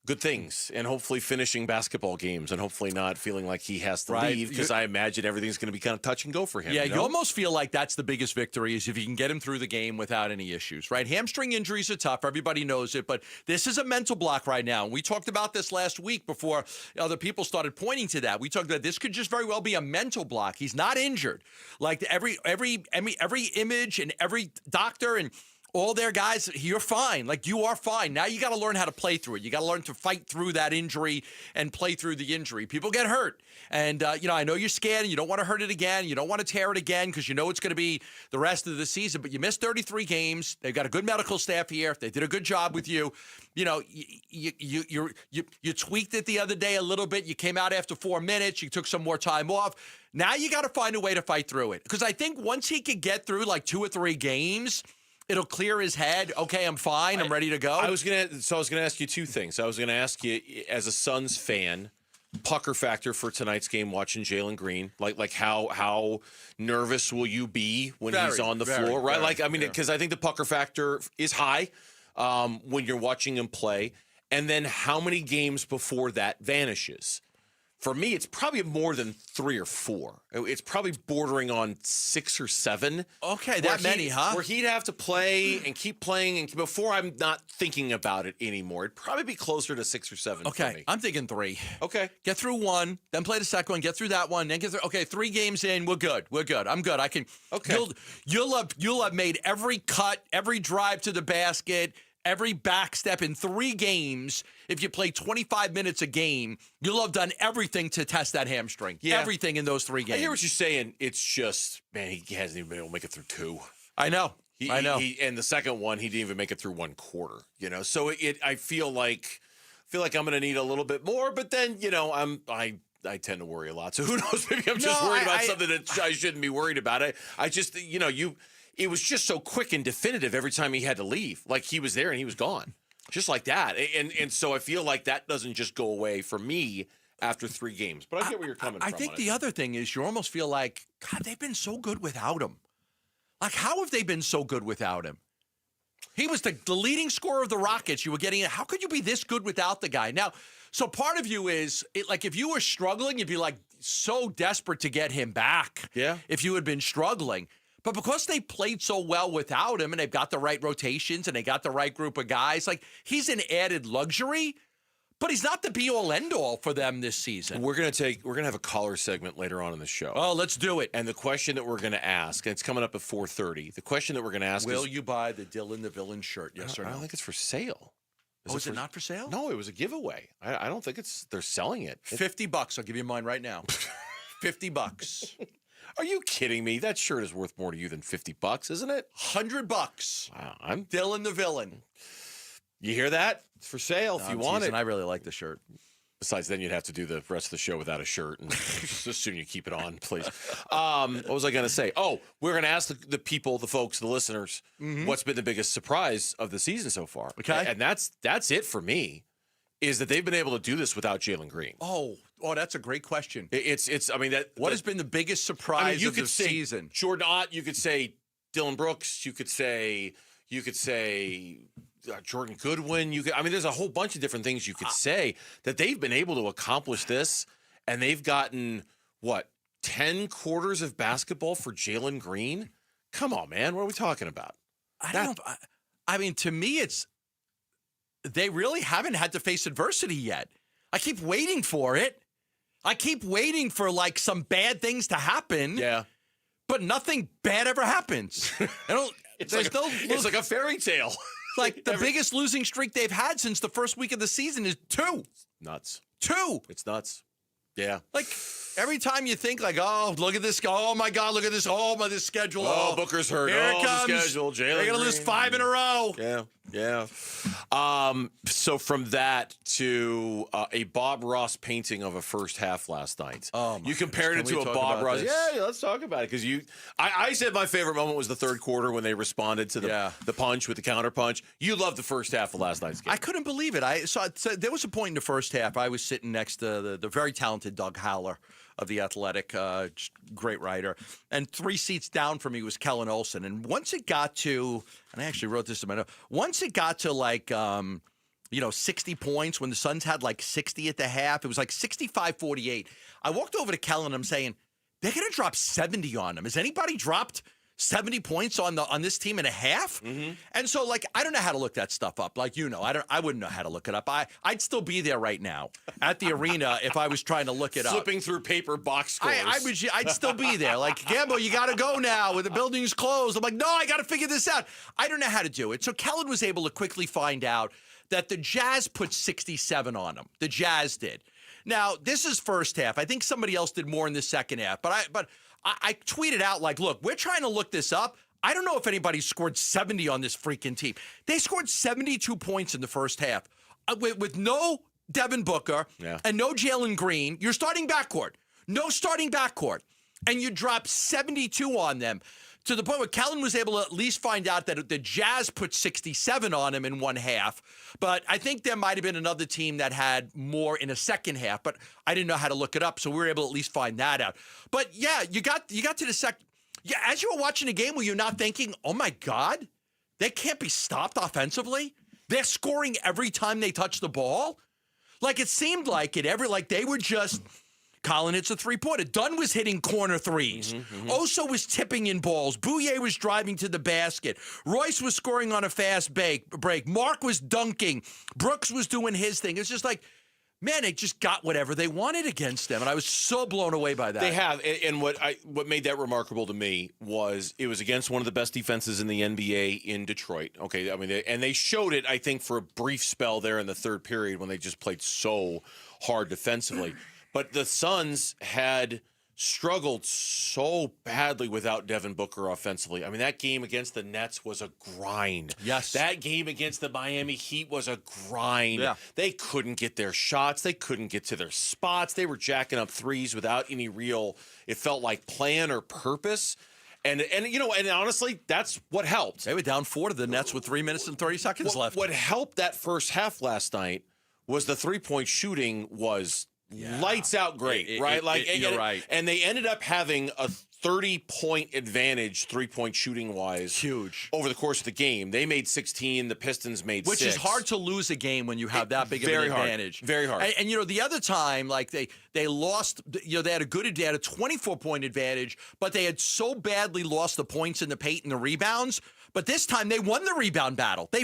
good things, and hopefully finishing basketball games, and hopefully not feeling like he has to leave, because I imagine everything's going to be kind of touch and go for him. Yeah, you almost feel like that's the biggest victory, is if you can get him through the game without any issues, right? Hamstring injuries are tough. Everybody knows it, but this is a mental block right now. We talked about this last week before other people started pointing to that. We talked about this could just very well be a mental block. He's not injured. Like every image and every doctor and all their guys, you're fine. Like, you are fine. Now you got to learn how to play through it. You got to learn to fight through that injury and play through the injury. People get hurt. And, I know you're scared and you don't want to hurt it again. You don't want to tear it again because you know it's going to be the rest of the season. But you missed 33 games. They've got a good medical staff here. They did a good job with you. You know, you tweaked it the other day a little bit. You came out after 4 minutes. You took some more time off. Now you got to find a way to fight through it. Because I think once he could get through like 2 or 3 games, it'll clear his head. Okay, I'm fine. I'm ready to go. I was gonna ask you 2 things. I was gonna ask you, as a Suns fan, pucker factor for tonight's game, watching Jalen Green. Like how nervous will you be when he's on the floor? Right? Because I think the pucker factor is high when you're watching him play, and then how many games before that vanishes. For me, it's probably more than 3 or 4. It's probably bordering on 6 or 7. Okay, that many, huh? Where he'd have to play and keep playing, and before I'm not thinking about it anymore. It'd probably be closer to 6 or 7 for me. I'm thinking 3. Okay. Get through 1, then play the second one, get through that one, then get through. Okay, 3 games in, we're good. I'm good. I can. Okay. You'll have made every cut, every drive to the basket. every back step in 3 games. If you play 25 minutes a game, you'll have done everything to test that hamstring. Yeah. Everything in those 3 games. I hear what you're saying. It's just, man, he hasn't even been able to make it through 2. I know. And the second one, he didn't even make it through 1 quarter. So I feel like I'm going to need a little bit more. But then, I tend to worry a lot. So who knows? Maybe I'm just worried about something that I shouldn't be worried about. I just, it was just so quick and definitive every time he had to leave. Like he was there and he was gone, just like that. And so I feel like that doesn't just go away for me after 3 games. But I get where you're coming from. I think the other thing is you almost feel like, God, they've been so good without him. Like, how have they been so good without him? He was the leading scorer of the Rockets. You were getting it. How could you be this good without the guy? Now, so part of you is, if you were struggling, you'd be like so desperate to get him back. Yeah. If you had been struggling. But because they played so well without him and they've got the right rotations and they got the right group of guys, like he's an added luxury. But he's not the be-all, end-all for them this season. We're gonna have a caller segment later on in the show. Oh, let's do it. And the question that we're gonna ask, and it's coming up at 4:30. The question that we're gonna ask Will you buy the Dylan the Villain shirt? Yes or no? I don't think it's for sale. Is it not for sale? No, it was a giveaway. I don't think they're selling it. $50. I'll give you mine right now. $50. Are you kidding me? That shirt is worth more to you than $50, isn't it? $100. Wow, I'm Dylan the Villain. You hear that? It's for sale if you want it. I really like the shirt. Besides, then you'd have to do the rest of the show without a shirt, and just assume you keep it on, please. What was I going to say? Oh, we're going to ask the people, the folks, the listeners, what's been the biggest surprise of the season so far. Okay. And that's it for me, is that they've been able to do this without Jalen Green. Oh, that's a great question. What has been the biggest surprise of the season? Jordan Ott, you could say Dylan Brooks, you could say Jordan Goodwin. There's a whole bunch of different things you could say that they've been able to accomplish this, and they've gotten 10 quarters of basketball for Jalen Green. Come on, man, what are we talking about? To me, they really haven't had to face adversity yet. I keep waiting for it. I keep waiting for some bad things to happen. Yeah, but nothing bad ever happens. It's like a fairy tale. The biggest losing streak they've had since the first week of the season is 2. Nuts. 2. It's nuts. Yeah. Every time you think oh, look at this. Oh, my God, look at this. Oh, this schedule. Oh, Booker's hurt. Here it comes. The schedule. Jalen They're going to lose 5 in a row. Yeah. So from that to a Bob Ross painting of a first half last night. Oh, you compared it to a Bob Ross. Yeah, let's talk about it. Because I said my favorite moment was the third quarter when they responded to the punch with the counter punch. You loved the first half of last night's game. I couldn't believe it. So there was a point in the first half. I was sitting next to the very talented Doug Howler of The Athletic, great writer. And 3 seats down from me was Kellen Olson. And once it got to, and I actually wrote this in my note, once it got to 60 points, when the Suns had 60 at the half, it was 65-48. I walked over to Kellen and I'm saying, they're going to drop 70 on them. Has anybody dropped 70 points on this team in a half? Mm-hmm. And so, I don't know how to look that stuff up. I wouldn't know how to look it up. I'd still be there right now at the arena if I was trying to look it up. Flipping through paper box scores. I'd still be there. Gambo, you got to go now. When the building's closed. I'm no, I got to figure this out. I don't know how to do it. So Kellen was able to quickly find out that the Jazz put 67 on them. The Jazz did. Now, this is first half. I think somebody else did more in the second half. But I tweeted out, look, we're trying to look this up. I don't know if anybody scored 70 on this freaking team. They scored 72 points in the first half with no Devin Booker and no Jalen Green. You're starting backcourt. No starting backcourt. And you dropped 72 on them to the point where Kellen was able to at least find out that the Jazz put 67 on him in one half. But I think there might have been another team that had more in a second half, but I didn't know how to look it up, so we were able to at least find that out. But yeah, you got to the second. Yeah, as you were watching the game, were you not thinking, oh my God, they can't be stopped offensively? They're scoring every time they touch the ball? It seemed like they were just... Colin hits a three-pointer. Dunn was hitting corner threes. Oso was tipping in balls. Bouye was driving to the basket. Royce was scoring on a fast break. Mark was dunking. Brooks was doing his thing. It's just man, they just got whatever they wanted against them, and I was so blown away by that. They have, and what made that remarkable to me was it was against one of the best defenses in the NBA in Detroit. Okay, I mean, they showed it, I think, for a brief spell there in the third period when they just played so hard defensively. But the Suns had struggled so badly without Devin Booker offensively. I mean, that game against the Nets was a grind. Yes. That game against the Miami Heat was a grind. Yeah. They couldn't get their shots. They couldn't get to their spots. They were jacking up threes without any real, it felt like, plan or purpose. And honestly, that's what helped. They were down 4 to the Nets with 3 minutes and 30 seconds left. What helped that first half last night was the three-point shooting was lights out great, right? You're right. And they ended up having a 30-point advantage, three-point shooting-wise. Huge. Over the course of the game. They made 16. The Pistons made 6. Which is hard to lose a game when you have that big of an advantage. Very hard. And the other time, like, they lost, they had a 24-point advantage, but they had so badly lost the points in the paint and the rebounds. But this time they won the rebound battle. They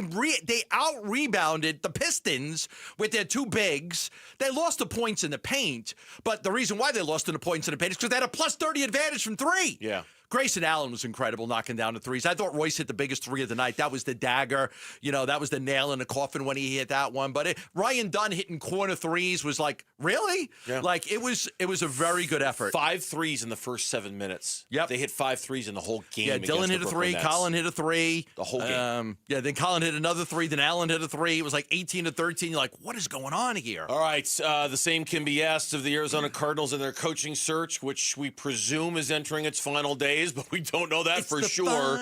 out-rebounded the Pistons with their 2 bigs. They lost the points in the paint, but the reason why they lost the points in the paint is because they had a plus 30 advantage from 3. Yeah. Grayson Allen was incredible knocking down the threes. I thought Royce hit the biggest 3 of the night. That was the dagger. That was the nail in the coffin when he hit that one. But Ryan Dunn hitting corner threes was like, really? Yeah. Like, it was a very good effort. 5 threes in the first 7 minutes. Yep. They hit 5 threes in the whole game. Yeah, Dylan hit a 3. Colin hit a 3. The whole game. Then Colin hit another 3. Then Allen hit a 3. It was like 18 to 13. You're like, what is going on here? All right. The same can be asked of the Arizona Cardinals and their coaching search, which we presume is entering its final days, but we don't know that for sure.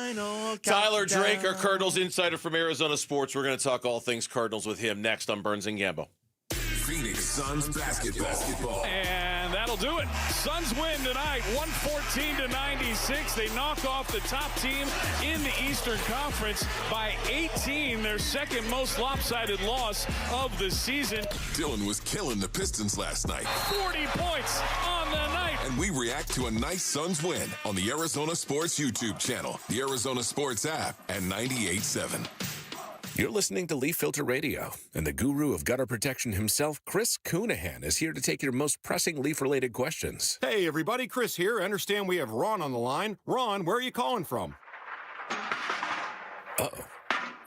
Tyler Drake, our Cardinals insider from Arizona Sports. We're going to talk all things Cardinals with him next on Burns and Gambo. Phoenix Suns basketball. And that'll do it. Suns win tonight, 114-96. They knock off the top team in the Eastern Conference by 18, their second most lopsided loss of the season. Dylan was killing the Pistons last night. 40 points on the night. And we react to a nice Suns win on the Arizona Sports YouTube channel, the Arizona Sports app, and 98.7. You're listening to Leaf Filter Radio, and the guru of gutter protection himself, Chris Coonahan, is here to take your most pressing leaf-related questions. Hey, everybody, Chris here. I understand we have Ron on the line. Ron, where are you calling from? Uh-oh.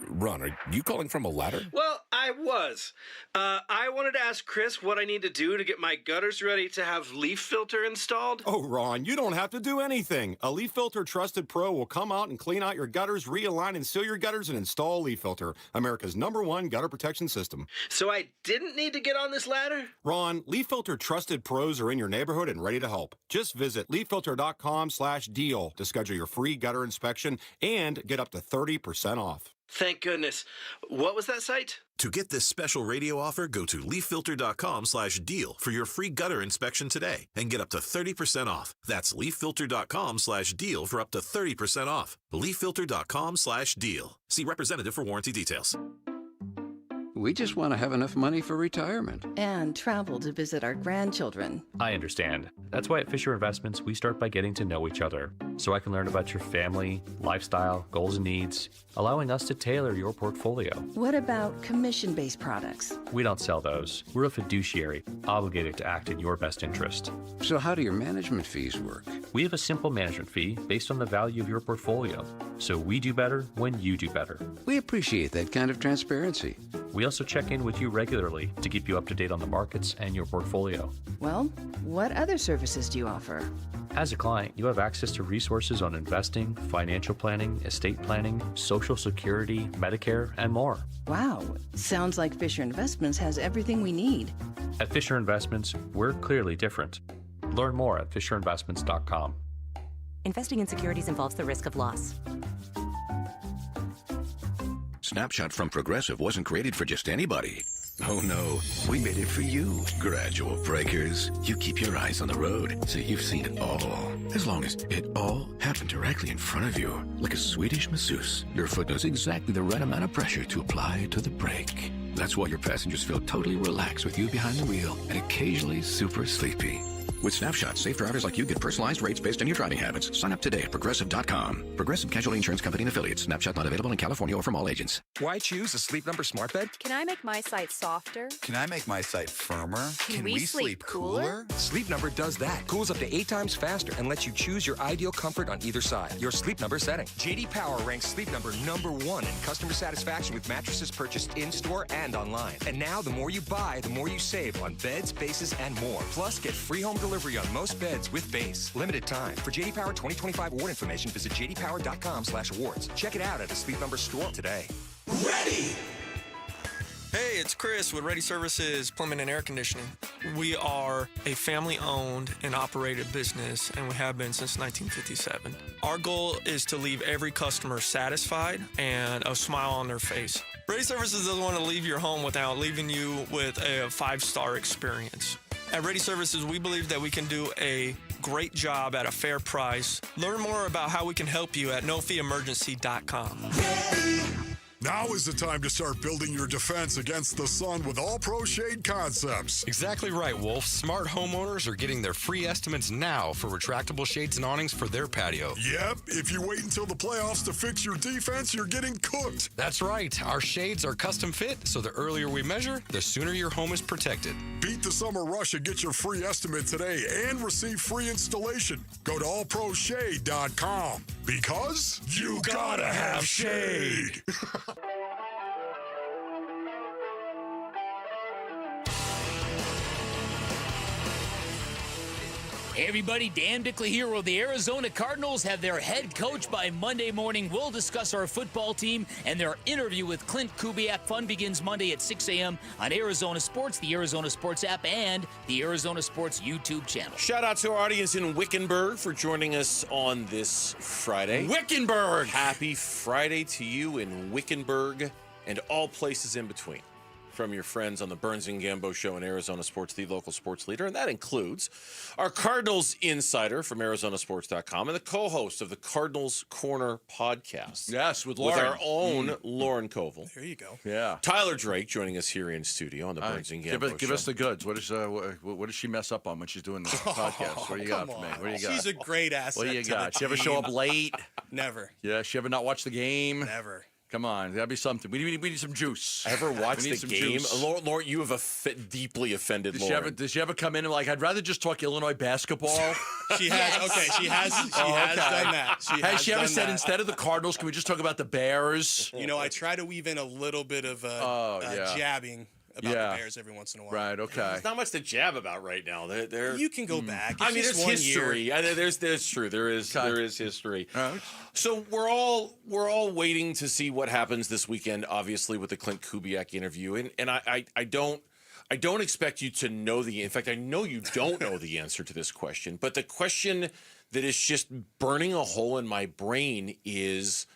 Ron, are you calling from a ladder? Well, I was. I wanted to ask Chris what I need to do to get my gutters ready to have Leaf Filter installed. Oh, Ron, you don't have to do anything. A Leaf Filter Trusted Pro will come out and clean out your gutters, realign and seal your gutters, and install Leaf Filter, America's #1 gutter protection system. So I didn't need to get on this ladder? Ron, Leaf Filter Trusted Pros are in your neighborhood and ready to help. Just visit leaffilter.com/deal to schedule your free gutter inspection and get up to 30% off. Thank goodness. What was that site? To get this special radio offer, go to leaffilter.com/deal for your free gutter inspection today and get up to 30% off. That's leaffilter.com/deal for up to 30% off. leaffilter.com/deal. See representative for warranty details. We just want to have enough money for retirement. And travel to visit our grandchildren. I understand. That's why at Fisher Investments, we start by getting to know each other, so I can learn about your family, lifestyle, goals and needs, allowing us to tailor your portfolio. What about commission-based products? We don't sell those. We're a fiduciary, obligated to act in your best interest. So how do your management fees work? We have a simple management fee based on the value of your portfolio, so we do better when you do better. We appreciate that kind of transparency. We also check in with you regularly to keep you up to date on the markets and your portfolio. Well, what other services do you offer? As a client, you have access to resources on investing, financial planning, estate planning, Social Security, Medicare, and more. Wow, sounds like Fisher Investments has everything we need. At Fisher Investments, we're clearly different. Learn more at FisherInvestments.com. Investing in securities involves the risk of loss. Snapshot from Progressive wasn't created for just anybody. Oh no, we made it for you, gradual breakers. You keep your eyes on the road, so you've seen it all. As long as it all happened directly in front of you, like a Swedish masseuse, your foot knows exactly the right amount of pressure to apply to the brake. That's why your passengers feel totally relaxed with you behind the wheel and occasionally super sleepy. With Snapshot, safe drivers like you get personalized rates based on your driving habits. Sign up today at Progressive.com. Progressive Casualty Insurance Company and Affiliates. Snapshot not available in California or from all agents. Why choose a Sleep Number smart bed? Can I make my site softer? Can I make my site firmer? Can we sleep cooler? Sleep Number does that. Cools up to 8 times faster and lets you choose your ideal comfort on either side. Your Sleep Number setting. JD Power ranks Sleep Number #1 in customer satisfaction with mattresses purchased in-store and online. And now, the more you buy, the more you save on beds, bases, and more. Plus, get free home delivery on most beds with base. Limited time. For JD Power 2025 award information, visit jdpower.com/awards. Check it out at a Sleep Number store today. Ready! Hey, it's Chris with Ready Services Plumbing and Air Conditioning. We are a family-owned and operated business, and we have been since 1957. Our goal is to leave every customer satisfied and a smile on their face. Ready Services doesn't want to leave your home without leaving you with a 5-star experience. At Ready Services, we believe that we can do a great job at a fair price. Learn more about how we can help you at nofeeemergency.com. Now is the time to start building your defense against the sun with All Pro Shade Concepts. Exactly right, Wolf. Smart homeowners are getting their free estimates now for retractable shades and awnings for their patio. Yep, if you wait until the playoffs to fix your defense, you're getting cooked. That's right. Our shades are custom fit, so the earlier we measure, the sooner your home is protected. Beat the summer rush and get your free estimate today and receive free installation. Go to allproshade.com because you gotta have shade. Hey everybody, Dan Bickley here. Will the Arizona Cardinals have their head coach by Monday morning? We'll discuss our football team and their interview with Clint Kubiak. Fun begins Monday at 6 a.m. on Arizona Sports, the Arizona Sports app, and the Arizona Sports YouTube channel. Shout out to our audience in Wickenburg for joining us on this Friday. Wickenburg! Happy Friday to you in Wickenburg and all places in between. From your friends on the Burns and Gambo Show in Arizona Sports, the local sports leader. And that includes our Cardinals insider from ArizonaSports.com and the co-host of the Cardinals Corner podcast. Yes, with Lauren. With our own Lauren Koval. There you go. Yeah. Tyler Drake joining us here in studio on the Burns and Gambo Show. Give us the goods. What does she mess up on when she's doing the podcast? What do you got for me? What do you got? She's a great asset. What do you got? To She ever show up late? Never. Yeah, she ever not watch the game? Never. Come on, that'd be something. We need some juice. Ever watch the game? Juice. Lauren, you have deeply offended Lauren. Does she ever come in and like, I'd rather just talk Illinois basketball? She has. Okay, she has done that. Has she ever said, instead of the Cardinals, can we just talk about the Bears? You know, I try to weave in a little bit of jabbing about the Bears every once in a while. Right, okay. There's not much to jab about right now. You can go back. I mean, there's history. There's true. There is history. So we're all waiting to see what happens this weekend, obviously, with the Clint Kubiak interview. And I don't expect you to know in fact, I know you don't know the answer to this question, but the question that is just burning a hole in my brain is,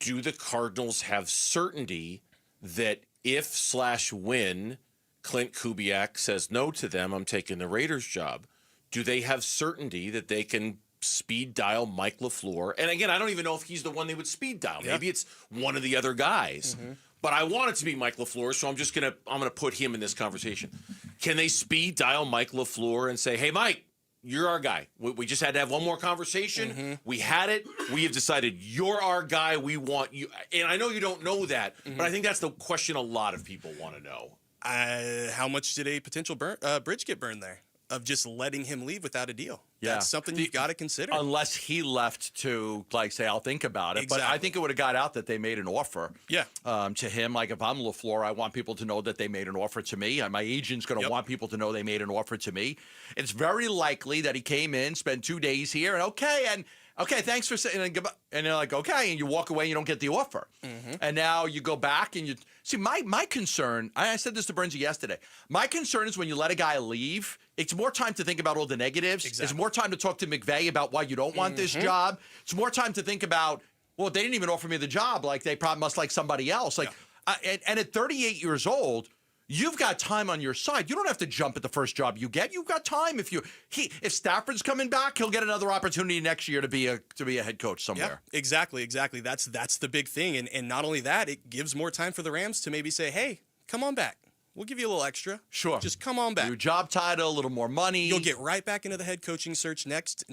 do the Cardinals have certainty that if/when Clint Kubiak says no to them, I'm taking the Raiders job, do they have certainty that they can speed dial Mike LaFleur? And again, I don't even know if he's the one they would speed dial. Maybe it's one of the other guys. Mm-hmm. But I want it to be Mike LaFleur, so I'm gonna put him in this conversation. Can they speed dial Mike LaFleur and say, hey, Mike, you're our guy. We just had to have one more conversation. Mm-hmm. We had it. We have decided you're our guy. We want you. And I know you don't know that, but I think that's the question a lot of people want to know. How much did a potential bridge get burned there of just letting him leave without a deal? Yeah. That's something you've got to consider. Unless he left to, like, say, I'll think about it. Exactly. But I think it would have got out that they made an offer to him. Like, if I'm LaFleur, I want people to know that they made an offer to me. And my agent's going to want people to know they made an offer to me. It's very likely that he came in, spent 2 days here, and okay, thanks for saying, and they're like, okay, and you walk away and you don't get the offer. Mm-hmm. And now you go back and you see, my concern, I said this to Burnsy yesterday, my concern is when you let a guy leave, it's more time to think about all the negatives. Exactly. It's more time to talk to McVay about why you don't want this job. It's more time to think about, well, they didn't even offer me the job. Like, they probably must like somebody else. Like, and at 38 years old, you've got time on your side. You don't have to jump at the first job you get. You've got time. If Stafford's coming back, he'll get another opportunity next year to be a head coach somewhere. Yeah, exactly. That's the big thing. And not only that, it gives more time for the Rams to maybe say, hey, come on back. We'll give you a little extra. Sure. Just come on back. Your job title, a little more money. You'll get right back into the head coaching search next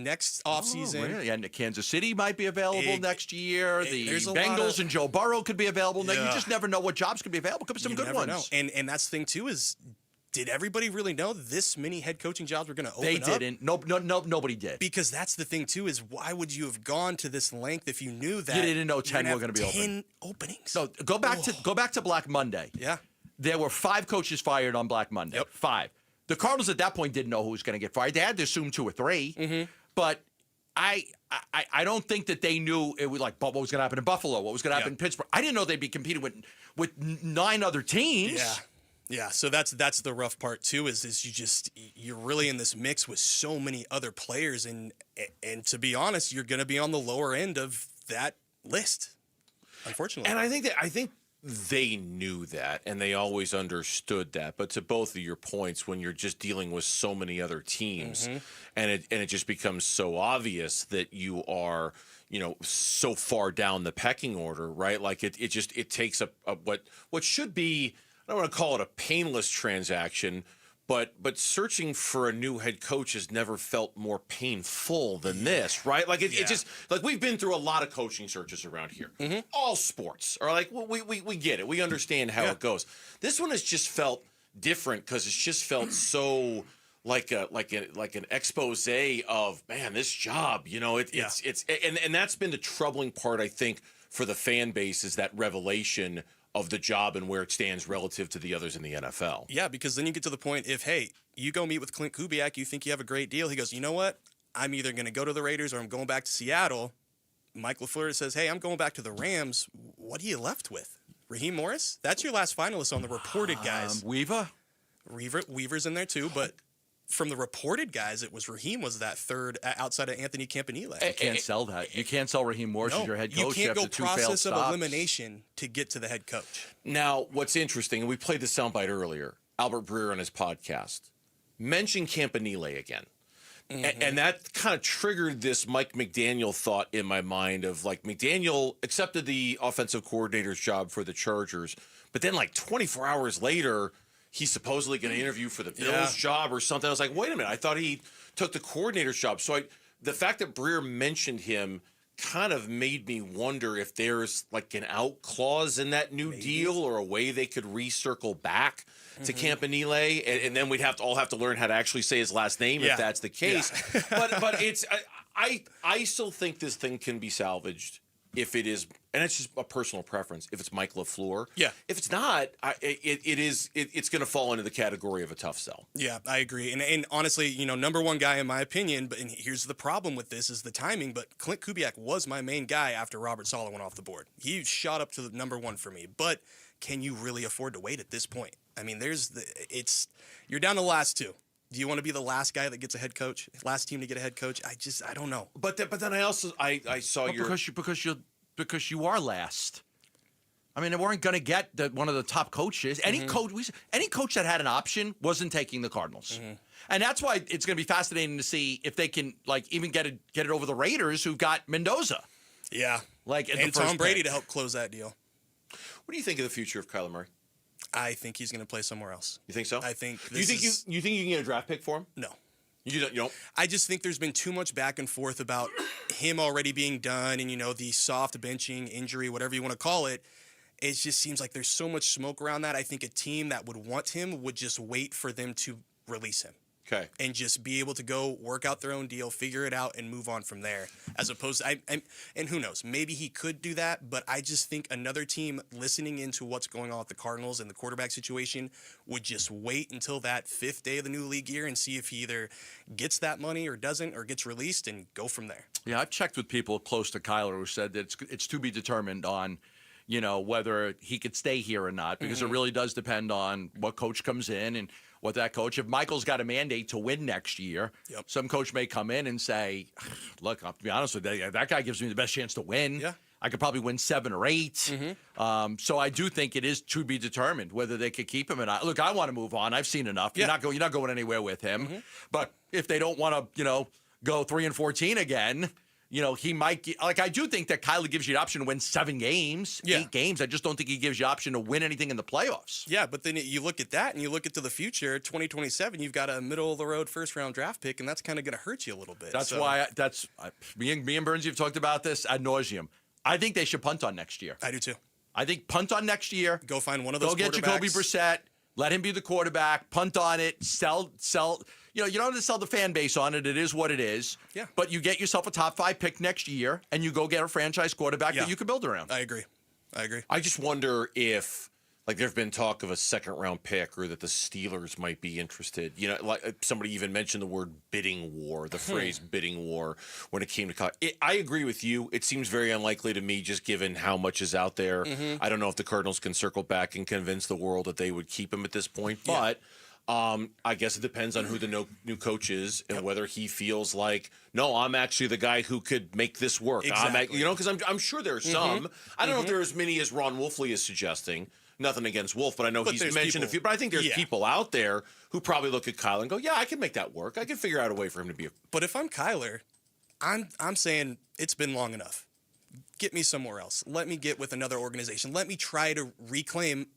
offseason. Really? And Kansas City might be available next year. The there's a Bengals and Joe Burrow could be available. Yeah. You just never know what jobs could be available. Could be some good ones. Know. And that's the thing, too, is did everybody really know this many head coaching jobs were going to open up? They didn't. Nobody did. Because that's the thing, too, is why would you have gone to this length if you knew that you didn't know 10 were going to be 10 openings. So go back to Black Monday. Yeah. There were 5 coaches fired on Black Monday. Yep. 5. The Cardinals at that point didn't know who was going to get fired. They had to assume 2 or 3. Mm-hmm. But I don't think that they knew it was like what was going to happen in Buffalo, what was going to happen in Pittsburgh. I didn't know they'd be competing with 9 other teams. Yeah. So that's the rough part too. Is you're really in this mix with so many other players, and to be honest, you're going to be on the lower end of that list, unfortunately. And I think they knew that, and they always understood that. But to both of your points, when you're just dealing with so many other teams, and it just becomes so obvious that you are, so far down the pecking order, right? Like it takes a what should be, I don't want to call it a painless transaction, but searching for a new head coach has never felt more painful than this, right? Like it just like we've been through a lot of coaching searches around here. All sports are like, well, we get it, we understand how it goes. This one has just felt different because it's just felt so like an expose of, man, this job, it's and that's been the troubling part, I think, for the fan base, is that revelation of the job and where it stands relative to the others in the NFL. Yeah, because then you get to the point, if, hey, you go meet with Clint Kubiak, you think you have a great deal. He goes, you know what? I'm either going to go to the Raiders or I'm going back to Seattle. Mike LaFleur says, hey, I'm going back to the Rams. What are you left with? Raheem Morris? That's your last finalist on the reported guys. Weaver's in there too, but from the reported guys, it was Raheem was that third outside of Anthony Campanile. You can't sell that. You can't sell Raheem Morris as your head coach. You can't go after 2 process failed of stops. elimination to get to the head coach. Now, what's interesting, and we played the soundbite earlier, Albert Breer on his podcast mentioned Campanile again. And that kind of triggered this Mike McDaniel thought in my mind of, like, McDaniel accepted the offensive coordinator's job for the Chargers, but then like 24 hours later, he's supposedly going to interview for the Bills job or something. I was like, wait a minute, I thought he took the coordinator's job. So the fact that Breer mentioned him kind of made me wonder if there's like an out clause in that new deal, or a way they could recircle back to Campanile, and then we'd all have to learn how to actually say his last name if that's the case. But it's I still think this thing can be salvaged if it is, and it's just a personal preference, if it's Mike LaFleur. Yeah. If it's not, it's going to fall into the category of a tough sell. Yeah, I agree. And honestly, number one guy in my opinion, and here's the problem with this is the timing, but Clint Kubiak was my main guy after Robert Saleh went off the board. He shot up to the number one for me. But can you really afford to wait at this point? I mean, you're down to the last 2. Do you want to be the last guy that gets a head coach? Last team to get a head coach? I don't know. But then I also I saw because you are last. I mean, they weren't going to get one of the top coaches. Any coach that had an option wasn't taking the Cardinals, and that's why it's going to be fascinating to see if they can even get it over the Raiders, who've got Mendoza. Yeah, and Tom Brady to help close that deal. What do you think of the future of Kyler Murray? I think he's going to play somewhere else. You think so? I think. You think you can get a draft pick for him? No. You don't? I just think there's been too much back and forth about him already being done, and the soft benching, injury, whatever you want to call it. It just seems like there's so much smoke around that. I think a team that would want him would just wait for them to release him. Okay. And just be able to go work out their own deal, figure it out, and move on from there. As opposed to, and who knows, maybe he could do that, but I just think another team listening into what's going on with the Cardinals and the quarterback situation would just wait until that 5th day of the new league year and see if he either gets that money or doesn't, or gets released, and go from there. Yeah, I've checked with people close to Kyler who said that it's to be determined on, whether he could stay here or not, because it really does depend on what coach comes in and what that coach. If Michael's got a mandate to win next year, some coach may come in and say, look, I'll be honest with you, that guy gives me the best chance to win. Yeah. I could probably win 7 or 8. So I do think it is to be determined whether they could keep him or not. Look, I want to move on. I've seen enough. Yeah. You're not going anywhere with him. But if they don't want to, go 3-14 again, He might get, I do think that Kyler gives you the option to win 7 games, 8 games. I just don't think he gives you the option to win anything in the playoffs. Yeah, but then you look at that and you look into the future, 2027, you've got a middle-of-the-road first-round draft pick, and that's kind of going to hurt you a little bit. That's why me and Burnsy have talked about this ad nauseum. I think they should punt on next year. I do too. I think punt on next year. Go find one of those. Go get Jacoby Brissett. Let him be the quarterback. Punt on it. Sell. You don't have to sell the fan base on it. It is what it is. Yeah. But you get yourself a top 5 pick next year, and you go get a franchise quarterback that you can build around. I agree. I just wonder if, there've been talk of a second-round pick, or that the Steelers might be interested. Somebody even mentioned the word bidding war, the phrase bidding war, when it came to I agree with you. It seems very unlikely to me, just given how much is out there. I don't know if the Cardinals can circle back and convince the world that they would keep him at this point, but I guess it depends on who the new coach is and whether he feels like, no, I'm actually the guy who could make this work. Exactly. Because I'm sure there are some. I don't know if there are as many as Ron Wolfley is suggesting. Nothing against Wolf, but I know he's mentioned a few. But I think there's people out there who probably look at Kyler and go, yeah, I can make that work. I can figure out a way for him to be But if I'm Kyler, I'm saying it's been long enough. Get me somewhere else. Let me get with another organization. Let me try to reclaim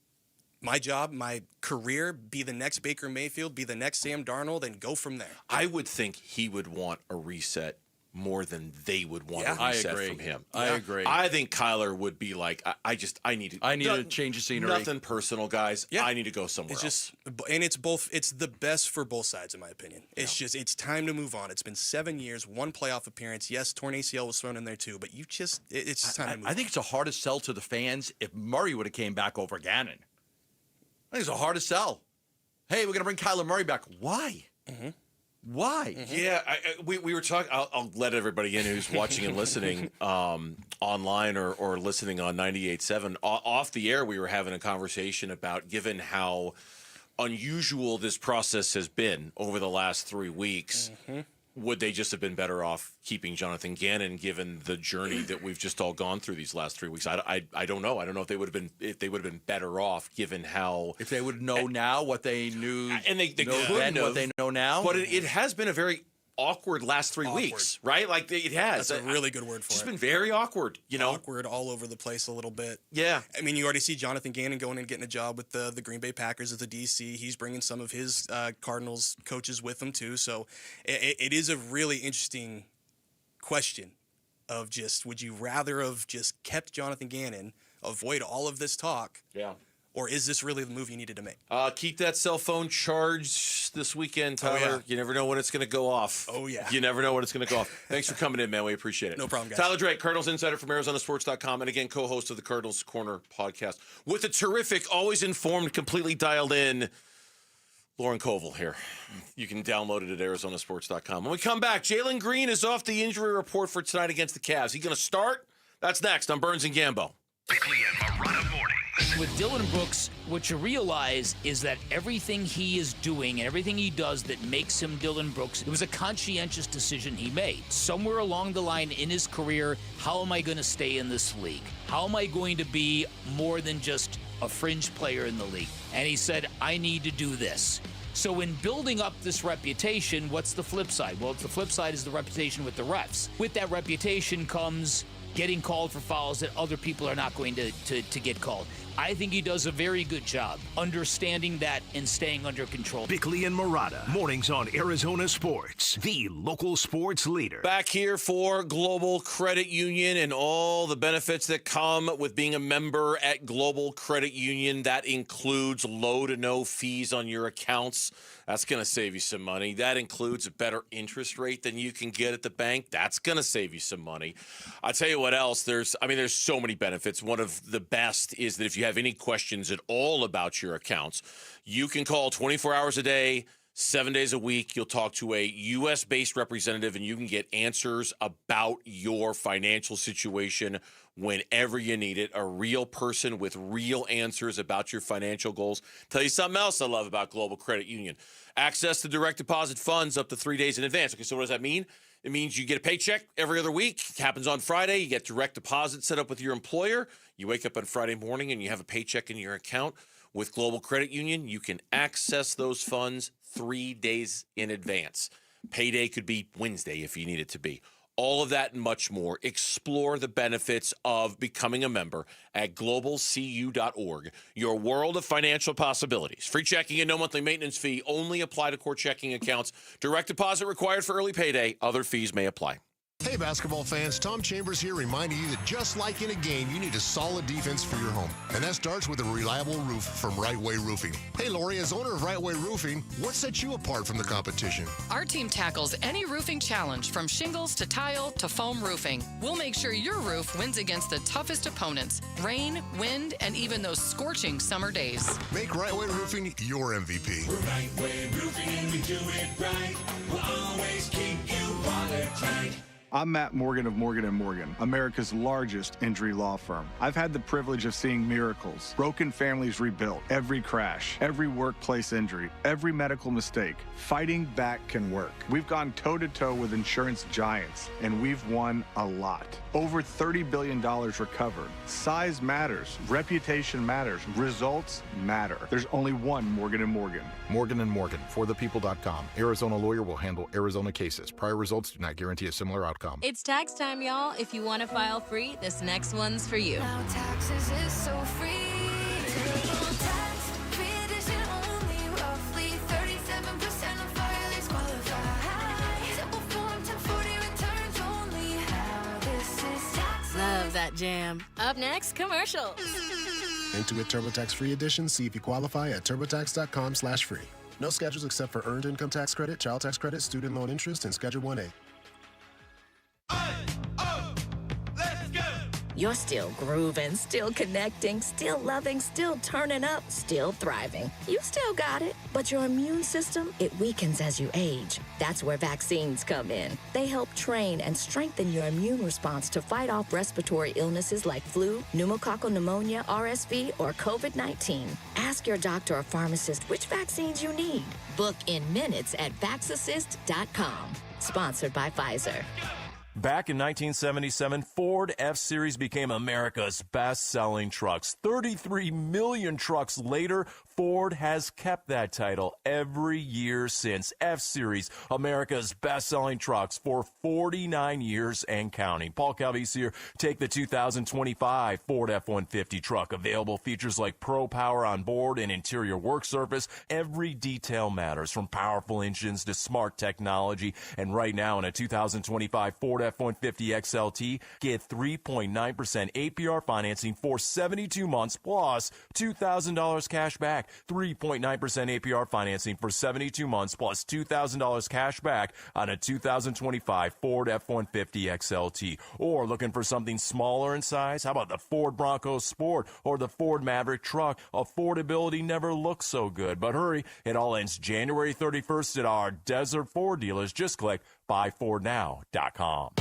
my job, my career, be the next Baker Mayfield, be the next Sam Darnold, and go from there. I would think he would want a reset more than they would want a reset from him. I agree. I think Kyler would be like, I need to change the scenery. Nothing personal, guys. Yeah. I need to go somewhere else. And it's it's the best for both sides, in my opinion. It's time to move on. It's been 7 years, 1 playoff appearance. Yes, torn ACL was thrown in there too, but it's just time to move on. I think it's a hardest sell to the fans if Murray would have came back over Gannon. I think it's a hardest sell. Hey, we're going to bring Kyler Murray back. Why? Why? Yeah, we were talking. I'll let everybody in who's watching and listening online or listening on 98.7. Off the air, we were having a conversation about, given how unusual this process has been over the last 3 weeks, would they just have been better off keeping Jonathan Gannon, given the journey that we've just all gone through these last 3 weeks? I don't know. I don't know if they would have been better off, given how, if they would know now what they knew, and they know then what they know now. But it has been a very awkward last 3 weeks, right? Like it has. That's a really good word for it. It's been very awkward, Awkward all over the place a little bit. Yeah. I mean, you already see Jonathan Gannon going and getting a job with the Green Bay Packers as the DC. He's bringing some of his Cardinals coaches with him too. So it is a really interesting question of just, would you rather have just kept Jonathan Gannon, avoid all of this talk? Yeah. Or is this really the move you needed to make? Keep that cell phone charged this weekend, Tyler. Oh, yeah. You never know when it's going to go off. Oh, yeah. You never know when it's going to go off. Thanks for coming in, man. We appreciate it. No problem, guys. Tyler Drake, Cardinals Insider from ArizonaSports.com, and again, co-host of the Cardinals Corner podcast, with a terrific, always informed, completely dialed in Lauren Koval here. You can download it at ArizonaSports.com. When we come back, Jalen Green is off the injury report for tonight against the Cavs. He going to start? That's next on Burns and Gambo. Bickley and Marada mornings. With Dylan Brooks, what you realize is that everything he is doing and everything he does that makes him Dylan Brooks, it was a conscientious decision he made. Somewhere along the line in his career, how am I going to stay in this league? How am I going to be more than just a fringe player in the league? And he said, I need to do this. So in building up this reputation, what's the flip side? Well, the flip side is the reputation with the refs. With that reputation comes getting called for fouls that other people are not going to get called. I think he does a very good job understanding that and staying under control. Bickley and Marada, mornings on Arizona Sports, the local sports leader. Back here for Global Credit Union and all the benefits that come with being a member at Global Credit Union. That includes low to no fees on your accounts. That's going to save you some money. That includes a better interest rate than you can get at the bank. That's going to save you some money. I'll tell you what else. There's so many benefits. One of the best is that if you have any questions at all about your accounts, you can call 24 hours a day, 7 days a week. You'll talk to a U.S.-based representative, and you can get answers about your financial situation whenever you need it. A real person with real answers about your financial goals. Tell you something else I love about Global Credit Union. Access to direct deposit funds up to 3 days in advance. Okay, so what does that mean? It means you get a paycheck every other week. It happens on Friday. You get direct deposit set up with your employer. You wake up on Friday morning and you have a paycheck in your account. With Global Credit Union, you can access those funds 3 days in advance. Payday could be Wednesday if you need it to be. All of that and much more. Explore the benefits of becoming a member at globalcu.org. Your world of financial possibilities. Free checking and no monthly maintenance fee. Only apply to core checking accounts. Direct deposit required for early payday. Other fees may apply. Hey, basketball fans, Tom Chambers here reminding you that just like in a game, you need a solid defense for your home. And that starts with a reliable roof from Right Way Roofing. Hey, Lori, as owner of Right Way Roofing, what sets you apart from the competition? Our team tackles any roofing challenge, from shingles to tile to foam roofing. We'll make sure your roof wins against the toughest opponents: rain, wind, and even those scorching summer days. Make Right Way Roofing your MVP. We're Right Way Roofing and we do it right. We'll always keep you watertight. I'm Matt Morgan of Morgan & Morgan, America's largest injury law firm. I've had the privilege of seeing miracles, broken families rebuilt, every crash, every workplace injury, every medical mistake. Fighting back can work. We've gone toe-to-toe with insurance giants, and we've won a lot. Over $30 billion recovered. Size matters. Reputation matters. Results matter. There's only one Morgan & Morgan. Morgan & Morgan, forthepeople.com. Arizona lawyer will handle Arizona cases. Prior results do not guarantee a similar outcome. It's tax time, y'all. If you want to file free, this next one's for you. Now taxes is so free. Tax-free edition only. Roughly 37% of filers qualify. Simple form 1040 returns only. How this is tax. Love that jam. Up next, commercials. Intuit TurboTax Free Edition. See if you qualify at turbotax.com/free. No schedules except for earned income tax credit, child tax credit, student loan interest, and Schedule 1A. You're still grooving, still connecting, still loving, still turning up, still thriving. You still got it, but your immune system, it weakens as you age. That's where vaccines come in. They help train and strengthen your immune response to fight off respiratory illnesses like flu, pneumococcal pneumonia, RSV, or COVID-19. Ask your doctor or pharmacist which vaccines you need. Book in minutes at vaxassist.com. Sponsored by Pfizer. Back in 1977, Ford F-Series became America's best-selling trucks. 33 million trucks later, Ford has kept that title every year since. F-Series, America's best-selling trucks for 49 years and counting. Paul Calvise here. Take the 2025 Ford F-150 truck. Available features like Pro Power on board and interior work surface. Every detail matters, from powerful engines to smart technology. And right now, in a 2025 Ford F-150 XLT, get 3.9% APR financing for 72 months plus $2,000 cash back. 3.9% APR financing for 72 months plus $2,000 cash back on a 2025 Ford F-150 XLT. Or looking for something smaller in size? How about the Ford Bronco Sport or the Ford Maverick truck? Affordability never looks so good. But hurry, it all ends January 31st at our Desert Ford dealers. Just click buyfordnow.com.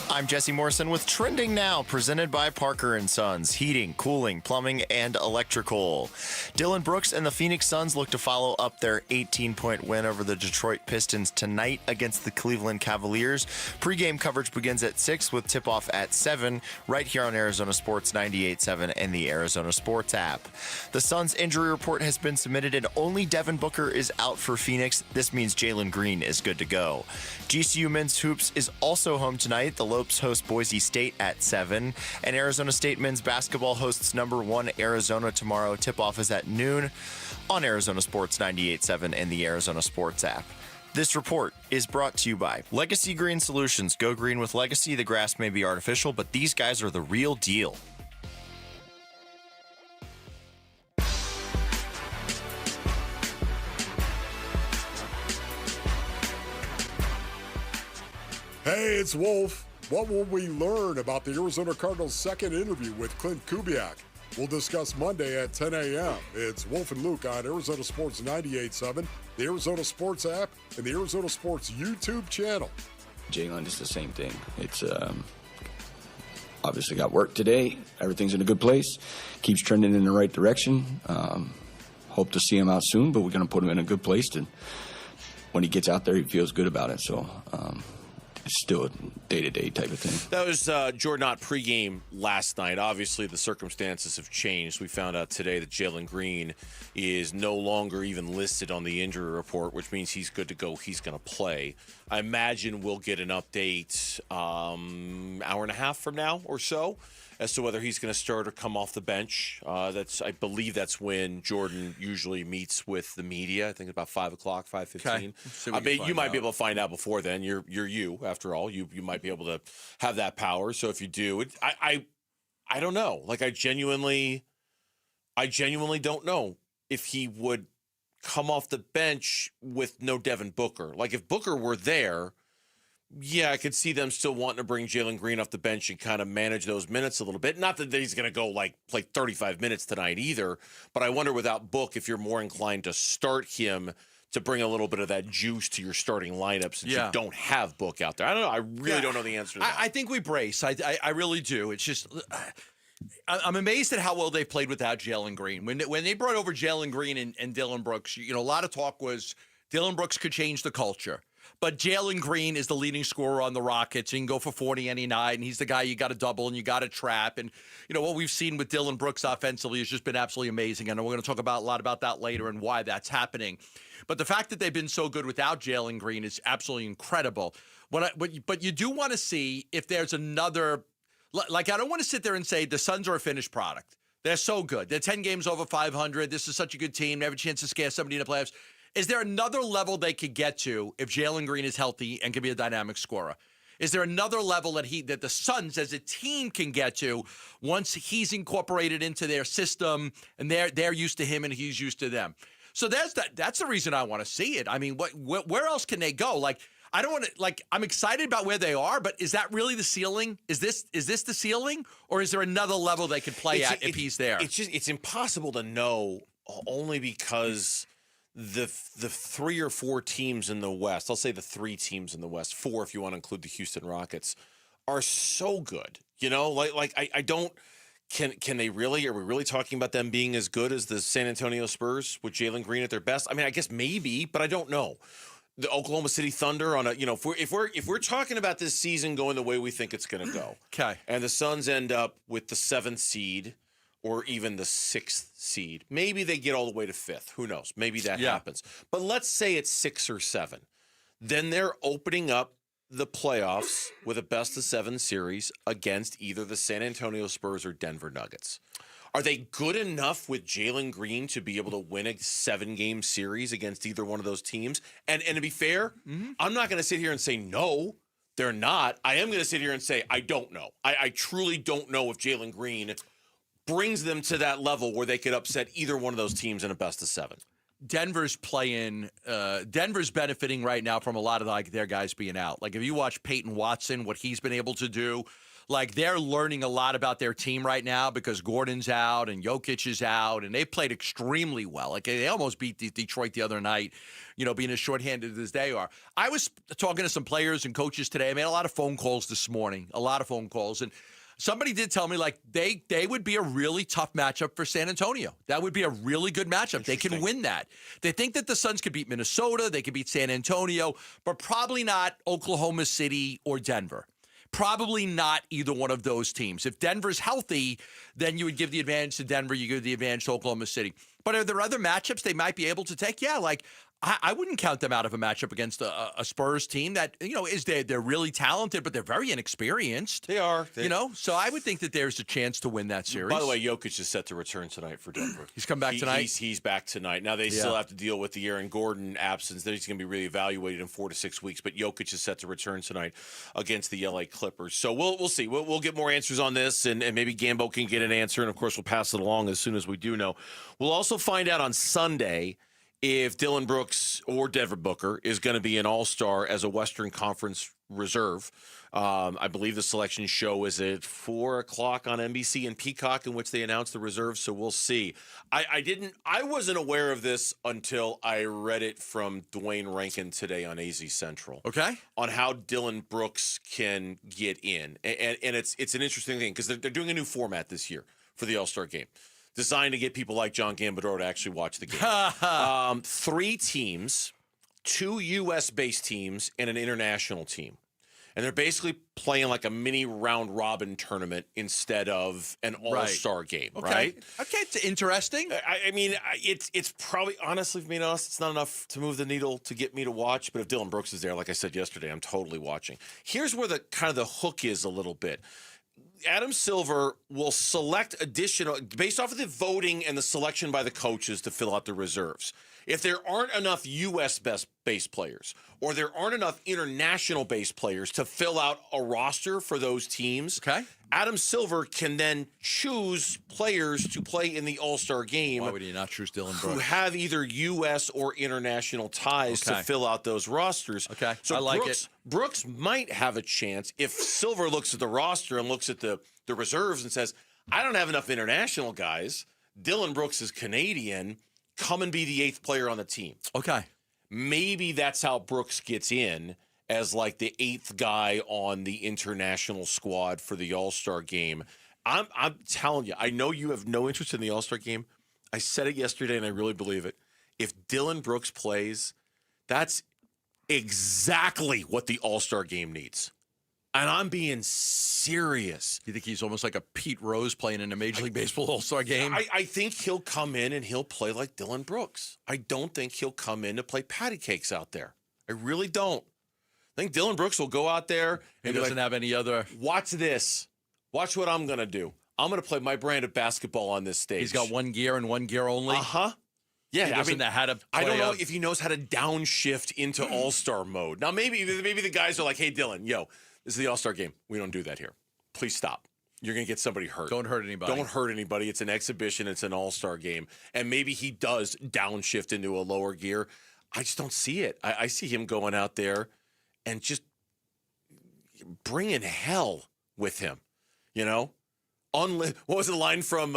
I'm Jesse Morrison with Trending Now, presented by Parker & Sons, heating, cooling, plumbing, and electrical. Dylan Brooks and the Phoenix Suns look to follow up their 18-point win over the Detroit Pistons tonight against the Cleveland Cavaliers. Pre-game coverage begins at 6 with tip-off at 7 right here on Arizona Sports 98.7 and the Arizona Sports app. The Suns' injury report has been submitted and only Devin Booker is out for Phoenix. This means Jalen Green is good to go. GCU Men's Hoops is also home tonight. The Lopes host Boise State at 7, and Arizona State men's basketball hosts number 1 Arizona tomorrow. Tip-off is at noon on Arizona Sports 98.7 and the Arizona Sports app. This report is brought to you by Legacy Green Solutions. Go green with Legacy. The grass may be artificial, but these guys are the real deal. Hey, it's Wolf. What will we learn about the Arizona Cardinals' second interview with Clint Kubiak? We'll discuss Monday at 10 a.m. It's Wolf and Luke on Arizona Sports 98.7, the Arizona Sports app, and the Arizona Sports YouTube channel. Jalen, it's the same thing. It's obviously got work today. Everything's in a good place. Keeps trending in the right direction. Hope to see him out soon, but we're going to put him in a good place. And when he gets out there, he feels good about it. So still a day-to-day type of thing. That was Jordan Ott pregame last night. Obviously, the circumstances have changed. We found out today that Jalen Green is no longer even listed on the injury report, which means he's good to go. He's going to play. I imagine we'll get an update hour and a half from now or so as to whether he's going to start or come off the bench. I believe that's when Jordan usually meets with the media. I think about 5 o'clock, 5:15. So I mean, you might be able to find out before then. You're you, after all. You might be able to have that power. So if you do, I don't know. Like I genuinely don't know if he would come off the bench with no Devin Booker. Like if Booker were there, yeah, I could see them still wanting to bring Jalen Green off the bench and kind of manage those minutes a little bit. Not that he's going to go play 35 minutes tonight either, but I wonder without Book if you're more inclined to start him to bring a little bit of that juice to your starting lineup since you don't have Book out there. I don't know. I really don't know the answer to that. I think we brace. I really do. It's just I'm amazed at how well they played without Jalen Green. When they brought over Jalen Green and Dillon Brooks, a lot of talk was Dillon Brooks could change the culture. But Jalen Green is the leading scorer on the Rockets. He can go for 40 any night, and he's the guy you got to double and you got to trap. And, what we've seen with Dillon Brooks offensively has just been absolutely amazing. And we're going to talk a lot about that later and why that's happening. But the fact that they've been so good without Jalen Green is absolutely incredible. But you do want to see if there's another – I don't want to sit there and say the Suns are a finished product. They're so good. They're 10 games over 500. This is such a good team. They have a chance to scare somebody in the playoffs. Is there another level they could get to if Jalen Green is healthy and can be a dynamic scorer? Is there another level that the Suns as a team can get to once he's incorporated into their system and they're used to him and he's used to them? So that's the reason I want to see it. I mean, where else can they go? I don't want to I'm excited about where they are, but is that really the ceiling? Is this the ceiling, or is there another level they could play at if he's there? It's impossible to know only because the 3 or 4 teams in the West, I'll say the 3 teams in the West, 4 if you want to include the Houston Rockets, are so good. I don't. Can they really? Are we really talking about them being as good as the San Antonio Spurs with Jalen Green at their best? I mean, I guess maybe, but I don't know. The Oklahoma City Thunder on if we're talking about this season going the way we think it's going to go, okay, and the Suns end up with the 7th seed or even the 6th seed, maybe they get all the way to 5th. Who knows? Maybe that happens. But let's say it's 6 or 7, then they're opening up the playoffs with a best-of-7 series against either the San Antonio Spurs or Denver Nuggets. Are they good enough with Jalen Green to be able to win a 7-game series against either one of those teams? And to be fair, I'm not going to sit here and say no, they're not. I am going to sit here and say I don't know. I truly don't know if Jalen Green brings them to that level where they could upset either one of those teams in a best-of-7. Denver's benefiting right now from a lot of their guys being out. If you watch Peyton Watson, what he's been able to do, they're learning a lot about their team right now because Gordon's out and Jokic is out, and they played extremely well. They almost beat Detroit the other night, being as shorthanded as they are. I was talking to some players and coaches today. I made a lot of phone calls this morning, and somebody did tell me they would be a really tough matchup for San Antonio. That would be a really good matchup. They can win that. They think that the Suns could beat Minnesota, they could beat San Antonio, but probably not Oklahoma City or Denver. Probably not either one of those teams. If Denver's healthy, then you would give the advantage to Denver, you give the advantage to Oklahoma City. But are there other matchups they might be able to take? Yeah, I wouldn't count them out of a matchup against a Spurs team that, they're really talented, but they're very inexperienced. They are. So I would think that there's a chance to win that series. By the way, Jokic is set to return tonight for Denver. He's come back tonight? He's back tonight. Now, they still have to deal with the Aaron Gordon absence. He's going to be reevaluated in 4 to 6 weeks, but Jokic is set to return tonight against the LA Clippers. So we'll see. We'll get more answers on this, and maybe Gambo can get an answer, and, of course, we'll pass it along as soon as we do know. We'll also find out on Sunday if Dillon Brooks or Devin Booker is going to be an all-star as a Western Conference reserve. I believe the selection show is at 4 o'clock on NBC and Peacock, in which they announced the reserves, so we'll see. I wasn't aware of this until I read it from Dwayne Rankin today on AZ Central. Okay. On how Dillon Brooks can get in. And it's an interesting thing because they're doing a new format this year for the All-Star game, designed to get people like John Gambadoro to actually watch the game. 3 teams, 2 U.S.-based teams, and an international team. And they're basically playing like a mini round robin tournament instead of an all-star game, right? Okay, it's interesting. I mean, it's probably, honestly, for me to us, it's not enough to move the needle to get me to watch. But if Dylan Brooks is there, like I said yesterday, I'm totally watching. Here's where the kind of the hook is a little bit. Adam Silver will select additional, based off of the voting and the selection by the coaches to fill out the reserves. If there aren't enough U.S. base players or there aren't enough international base players to fill out a roster for those teams, Adam Silver can then choose players to play in the All-Star game. Why would he not choose Dylan Brooks? Who have either U.S. or international ties to fill out those rosters. Okay, so I like it. Brooks might have a chance if Silver looks at the roster and looks at the reserves and says, I don't have enough international guys. Dylan Brooks is Canadian. Come and be the 8th player on the team. Okay. Maybe that's how Brooks gets in as like the 8th guy on the international squad for the All-Star game. I'm telling you, I know you have no interest in the All-Star game. I said it yesterday and I really believe it. If Dylan Brooks plays, that's exactly what the All-Star game needs. And I'm being serious. You think he's almost like a Pete Rose playing in a Major League Baseball All-Star game? I think he'll come in and he'll play like Dylan Brooks. I don't think he'll come in to play patty cakes out there. I really don't. I think Dylan Brooks will go out there and he doesn't have any other. Watch this. Watch what I'm going to do. I'm going to play my brand of basketball on this stage. He's got one gear and one gear only? Yeah, he doesn't know how to play I don't know if he knows how to downshift into All-Star mode. Now, maybe the guys are like, hey, Dylan, this is the All-Star game. We don't do that here. Please stop. You're going to get somebody hurt. Don't hurt anybody. Don't hurt anybody. It's an exhibition. It's an All-Star game. And maybe he does downshift into a lower gear. I just don't see it. I see him going out there and just bringing hell with him. What was the line from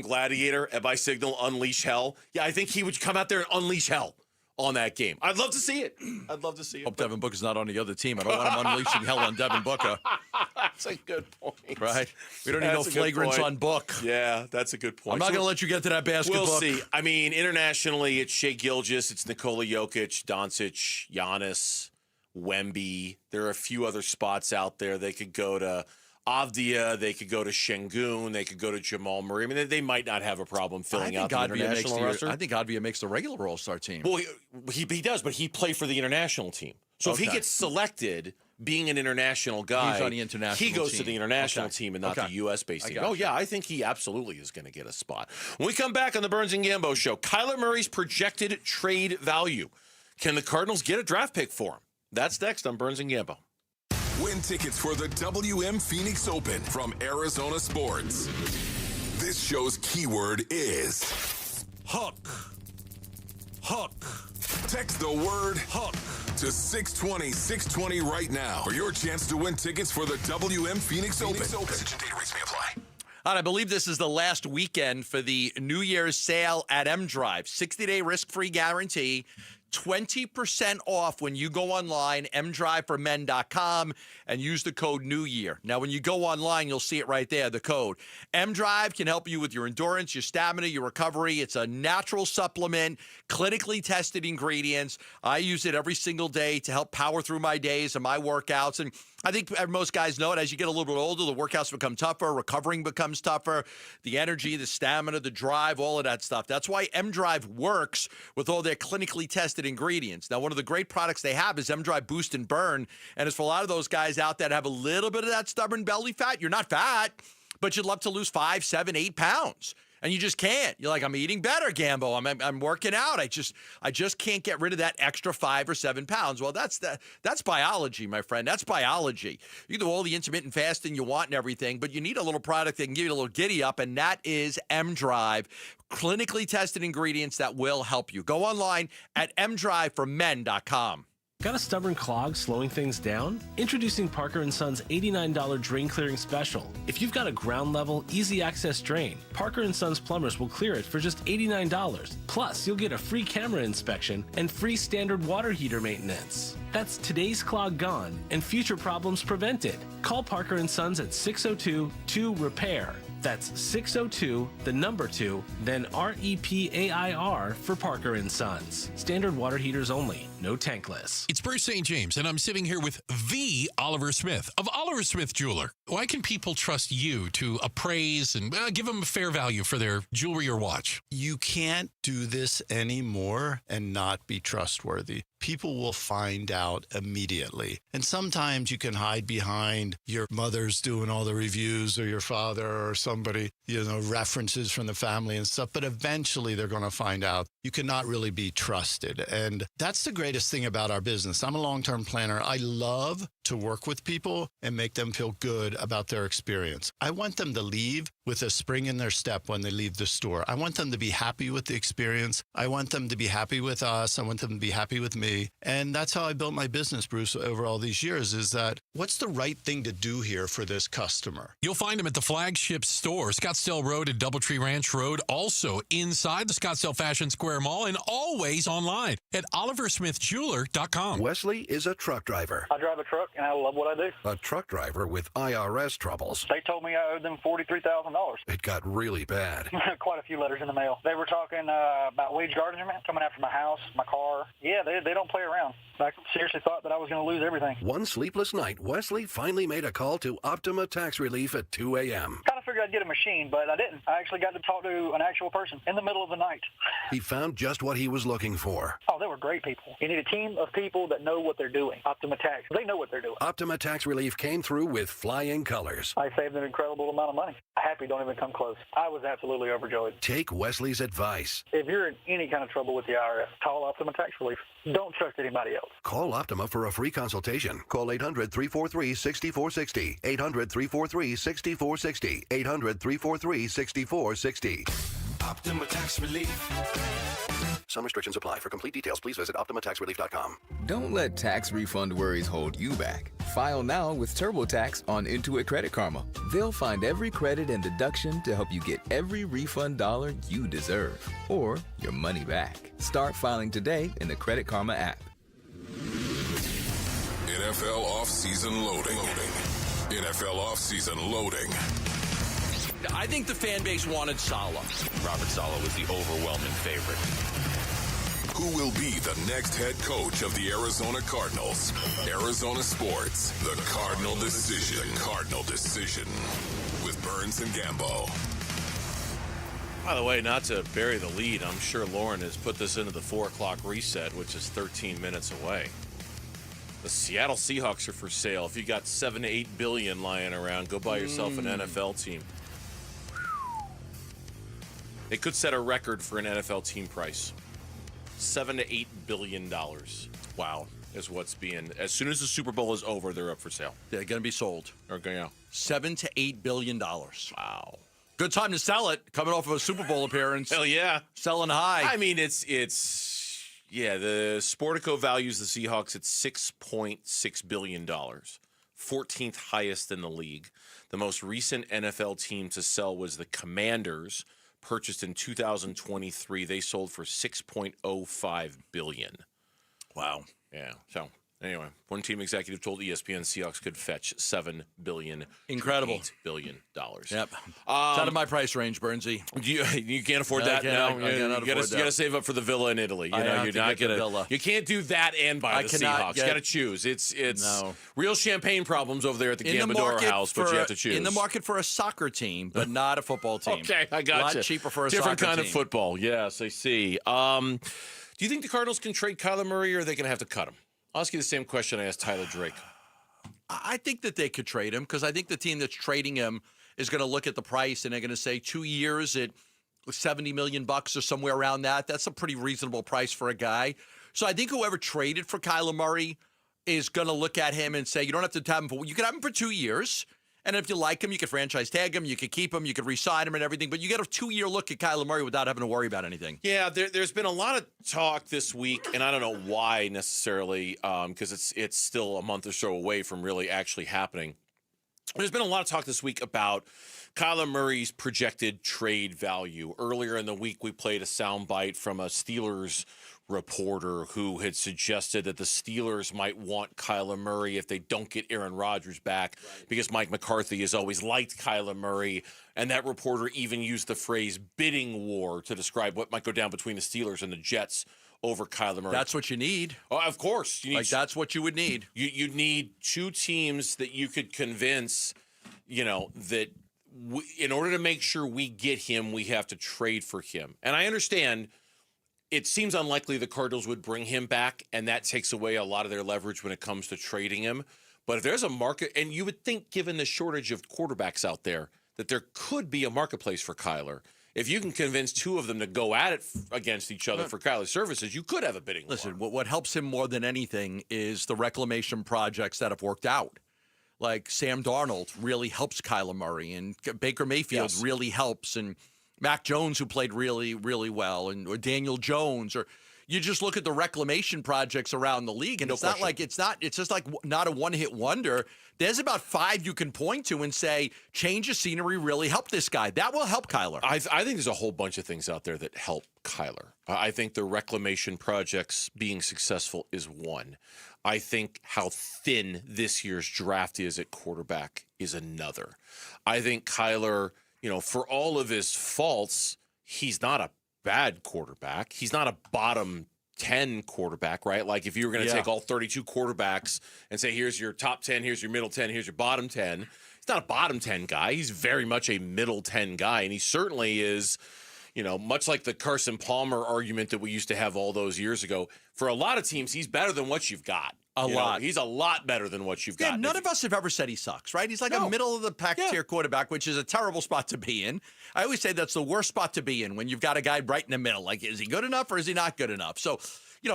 Gladiator at by Signal, Unleash Hell? Yeah, I think he would come out there and unleash hell on that game. I'd love to see it. Hope Devin Booker's not on the other team. I don't want him unleashing hell on Devin Booker. That's a good point. Right? We don't need no flagrants on Book. Yeah, that's a good point. I'm not going to let you get to that basket, We'll Book. see. I mean, internationally, it's Shai Gilgeous, it's Nikola Jokic, Doncic, Giannis, Wemby. There are a few other spots out there. They could go to Avdia, they could go to Şengün, they could go to Jamal Murray. I mean, they might not have a problem filling out the international roster. I think Avdia makes the regular All-Star team. Well, he does, but he played for the international team. So if he gets selected, being an international guy, he's on the international he goes team. to the international team and not the U.S.-based team. Oh, yeah, I think he absolutely is going to get a spot. When we come back on the Burns and Gambo Show, Kyler Murray's projected trade value. Can the Cardinals get a draft pick for him? That's next on Burns and Gambo. Win tickets for the WM Phoenix Open from Arizona Sports. This show's keyword is hook. Hook. Text the word hook to 620-620 right now for your chance to win tickets for the WM Phoenix Open. Message and data rates may apply. And I believe this is the last weekend for the New Year's sale at M-Drive. 60-day risk-free guarantee. 20% off when you go online, mdriveformen.com, and use the code NEWYEar. Now, when you go online, you'll see it right there, the code. M-Drive can help you with your endurance, your stamina, your recovery. It's a natural supplement, clinically tested ingredients. I use it every single day to help power through my days and my workouts. And I think most guys know it. As you get a little bit older, the workouts become tougher, recovering becomes tougher, the energy, the stamina, the drive, all of that stuff. That's why M-Drive works with all their clinically tested ingredients. Now, one of the great products they have is M-Drive Boost and Burn, and it's for a lot of those guys out there that have a little bit of that stubborn belly fat. You're not fat, but you'd love to lose 5, 7, 8 pounds. And you just can't. You're like, I'm eating better, Gambo. I'm working out. I just can't get rid of that extra 5 or 7 pounds. Well, that's biology, my friend. That's biology. You can do all the intermittent fasting you want and everything, but you need a little product that can give you a little giddy up, and that is M-Drive. Clinically tested ingredients that will help you. Go online at mdriveformen.com. Got a stubborn clog slowing things down? Introducing Parker & Son's $89 drain clearing special. If you've got a ground level, easy access drain, Parker & Son's plumbers will clear it for just $89. Plus, you'll get a free camera inspection and free standard water heater maintenance. That's today's clog gone and future problems prevented. Call Parker & Sons at 602-2-REPAIR. That's 602, the number 2, then REPAIR for Parker & Sons. Standard water heaters only, no tankless. It's Bruce St. James, and I'm sitting here with the Oliver Smith of Oliver Smith Jeweler. Why can people trust you to appraise and give them a fair value for their jewelry or watch? You can't do this anymore and not be trustworthy. People will find out immediately. And sometimes you can hide behind your mother's doing all the reviews or your father or somebody, references from the family and stuff. But eventually they're going to find out you cannot really be trusted. And that's the greatest thing about our business. I'm a long-term planner. I love to work with people and make them feel good about their experience. I want them to leave with a spring in their step when they leave the store. I want them to be happy with the experience. I want them to be happy with us. I want them to be happy with me. And that's how I built my business, Bruce, over all these years, is that what's the right thing to do here for this customer? You'll find them at the flagship store, Scottsdale Road and Doubletree Ranch Road, also inside the Scottsdale Fashion Square Mall, and always online at oliversmithjeweler.com. Wesley is a truck driver. I drive a truck, and I love what I do. A truck driver with IRS troubles. They told me I owed them $43,000. It got really bad. Quite a few letters in the mail. They were talking about wage garnishment, coming after my house, my car. Yeah, they don't play around. I seriously thought that I was going to lose everything. One sleepless night, Wesley finally made a call to Optima Tax Relief at 2 a.m. Kind of figured I'd get a machine, but I didn't. I actually got to talk to an actual person in the middle of the night. He found just what he was looking for. Oh, they were great people. You need a team of people that know what they're doing. Optima Tax. They know what they're doing. Optima Tax Relief came through with flying colors. I saved an incredible amount of money. Happy don't even come close. I was absolutely overjoyed. Take Wesley's advice. If you're in any kind of trouble with the IRS, call Optima Tax Relief. Don't trust anybody else. Call Optima for a free consultation. Call 800-343-6460. 800-343-6460. 800-343-6460. Optima Tax Relief. Some restrictions apply. For complete details, please visit OptimaTaxRelief.com. Don't let tax refund worries hold you back. File now with TurboTax on Intuit Credit Karma. They'll find every credit and deduction to help you get every refund dollar you deserve, or your money back. Start filing today in the Credit Karma app. NFL offseason loading. NFL offseason loading. I think the fan base wanted Saleh. Robert Saleh was the overwhelming favorite. Who will be the next head coach of the Arizona Cardinals? Arizona Sports, the Cardinal Decision. Cardinal Decision with Burns and Gambo. By the way, not to bury the lead, I'm sure Lauren has put this into the 4 o'clock reset, which is 13 minutes away. The Seattle Seahawks are for sale. If you got $7 to $8 billion lying around, go buy yourself an NFL team. They could set a record for an NFL team price. $7 to $8 billion. Wow, is what's being. As soon as the Super Bowl is over, they're up for sale. They're going to be sold. Or going out. $7 to $8 billion. Wow. Good time to sell it. Coming off of a Super Bowl appearance. Hell yeah. Selling high. I mean, the Sportico values the Seahawks at $6.6 billion. 14th highest in the league. The most recent NFL team to sell was the Commanders, purchased in 2023. They sold for $6.05 billion. Wow. Yeah. So anyway, one team executive told ESPN Seahawks could fetch $7 billion. Incredible. $8 billion. Yep. It's out of my price range, Burnsy. You can't afford that now. You got to save up for the villa in Italy. You're not gonna. You can't do that and buy the Seahawks. You got to choose. It's real champagne problems over there at the Gambadoro house, but you have to choose. In the market for a soccer team, but not a football team. Okay, I got you. A lot cheaper for a different soccer kind team. of football. Yes, I see. Do you think the Cardinals can trade Kyler Murray, or are they going to have to cut him? I'll ask you the same question I asked Tyler Drake. I think that they could trade him because I think the team that's trading him is going to look at the price and they're going to say 2 years at $70 million or somewhere around that. That's a pretty reasonable price for a guy. So I think whoever traded for Kyler Murray is going to look at him and say, you don't have to have him you can have him for 2 years. And if you like him, you could franchise tag him, you could keep him, you could re-sign him and everything. But you get a 2-year look at Kyler Murray without having to worry about anything. Yeah, there's been a lot of talk this week, and I don't know why necessarily, because it's still a month or so away from really actually happening. There's been a lot of talk this week about Kyler Murray's projected trade value. Earlier in the week, we played a soundbite from a Steelers reporter who had suggested that the Steelers might want Kyler Murray if they don't get Aaron Rodgers back because Mike McCarthy has always liked Kyler Murray. And that reporter even used the phrase bidding war to describe what might go down between the Steelers and the Jets over Kyler Murray. That's what you need. Oh, of course. You need, that's what you would need. You'd need two teams that you could convince, that in order to make sure we get him, we have to trade for him. And I understand it seems unlikely the Cardinals would bring him back, and that takes away a lot of their leverage when it comes to trading him. But if there's a market, and you would think given the shortage of quarterbacks out there, that there could be a marketplace for Kyler. If you can convince two of them to go at it against each other for Kyler's services, you could have a bidding war. Listen, what helps him more than anything is the reclamation projects that have worked out. Like Sam Darnold really helps Kyler Murray, and Baker Mayfield really helps, and Mac Jones, who played really, really well, or Daniel Jones, or you just look at the reclamation projects around the league, and it's just like not a one-hit wonder. There's about 5 you can point to and say, change of scenery really helped this guy. That will help Kyler. I think there's a whole bunch of things out there that help Kyler. I think the reclamation projects being successful is one. I think how thin this year's draft is at quarterback is another. I think Kyler, for all of his faults, he's not a bad quarterback. He's not a bottom 10 quarterback, right? Like if you were going to take all 32 quarterbacks and say, here's your top 10, here's your middle 10, here's your bottom 10. He's not a bottom 10 guy. He's very much a middle 10 guy. And he certainly is, much like the Carson Palmer argument that we used to have all those years ago. For a lot of teams, he's better than what you've got. He's a lot better than what you've got. Yeah, none of us have ever said he sucks, right? He's like a middle-of-the-pack tier quarterback, which is a terrible spot to be in. I always say that's the worst spot to be in when you've got a guy right in the middle. Like, is he good enough or is he not good enough? So,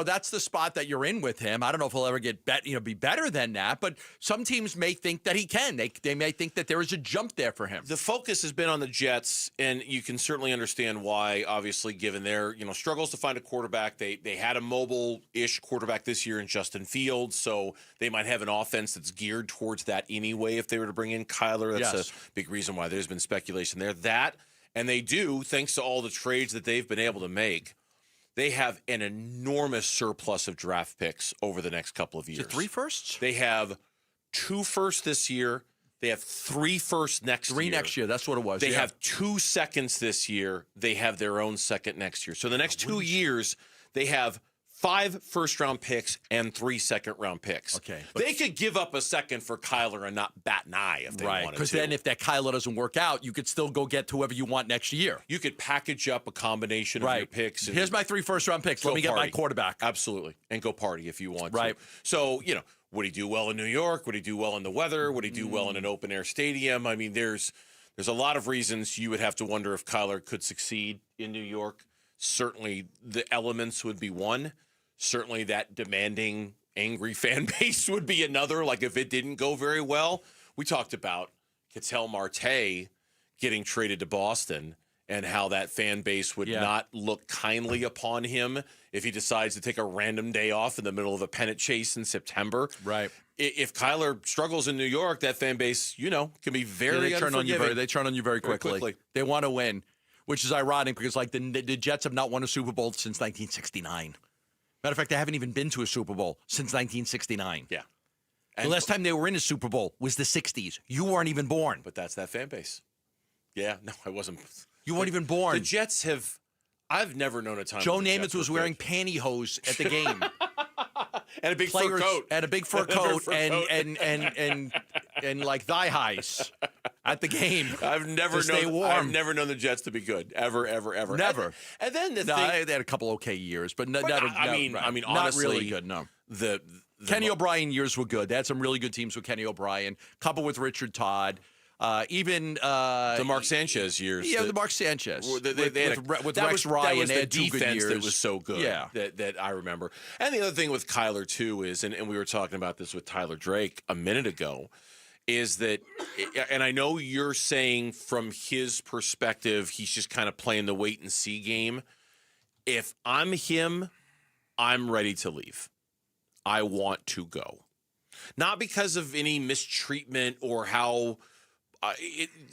that's the spot that you're in with him. I don't know if he'll ever get be better than that, but some teams may think that he can. They may think that there is a jump there for him. The focus has been on the Jets, and you can certainly understand why, obviously, given their, struggles to find a quarterback. They had a mobile-ish quarterback this year in Justin Fields, so they might have an offense that's geared towards that anyway if they were to bring in Kyler. That's a big reason why there's been speculation there. That, and they do, thanks to all the trades that they've been able to make, they have an enormous surplus of draft picks over the next couple of years. Is it 3 firsts? They have 2 firsts this year. They have 3 firsts next year. 3 next year. That's what it was. They have 2 seconds this year. They have their own second next year. So the next 2 years, they have 5 first-round picks and 3 second-round picks. Okay. They could give up a second for Kyler and not bat an eye if they wanted to. Because then if that Kyler doesn't work out, you could still go get whoever you want next year. You could package up a combination of your picks. Here's my 3 first-round picks. Let me get my quarterback. Absolutely. And go party if you want to. So, would he do well in New York? Would he do well in the weather? Would he do well in an open-air stadium? I mean, there's a lot of reasons you would have to wonder if Kyler could succeed in New York. Certainly the elements would be one. Certainly that demanding, angry fan base would be another. Like if it didn't go very well, we talked about Ketel Marte getting traded to Boston and how that fan base would not look kindly upon him if he decides to take a random day off in the middle of a pennant chase in September. Right. If Kyler struggles in New York, that fan base, can be very unforgiving. They turn on you very quickly. They want to win, which is ironic because like the Jets have not won a Super Bowl since 1969. Matter of fact, they haven't even been to a Super Bowl since 1969. Yeah. The last time they were in a Super Bowl was the 60s. You weren't even born. But that's that fan base. Yeah, no, I wasn't. You weren't even born. The Jets have, I've never known a time. Joe Namath was wearing pantyhose at the game. And a big fur coat. And a big fur coat and like thigh highs at the game. I've never known the Jets to be good. Ever. Never. And then they had a couple okay years, but never. Honestly, not really good. No. The Kenny O'Brien years were good. They had some really good teams with Kenny O'Brien. Couple with Richard Todd. Even the Mark Sanchez years. Yeah, the Mark Sanchez. With Rex Ryan, that was they the had 2 good defense years. that was so good. Yeah. That I remember. And the other thing with Kyler too is, and we were talking about this with Tyler Drake a minute ago, is that, and I know you're saying from his perspective, he's just kind of playing the wait and see game. If I'm him, I'm ready to leave. I want to go. Not because of any mistreatment or how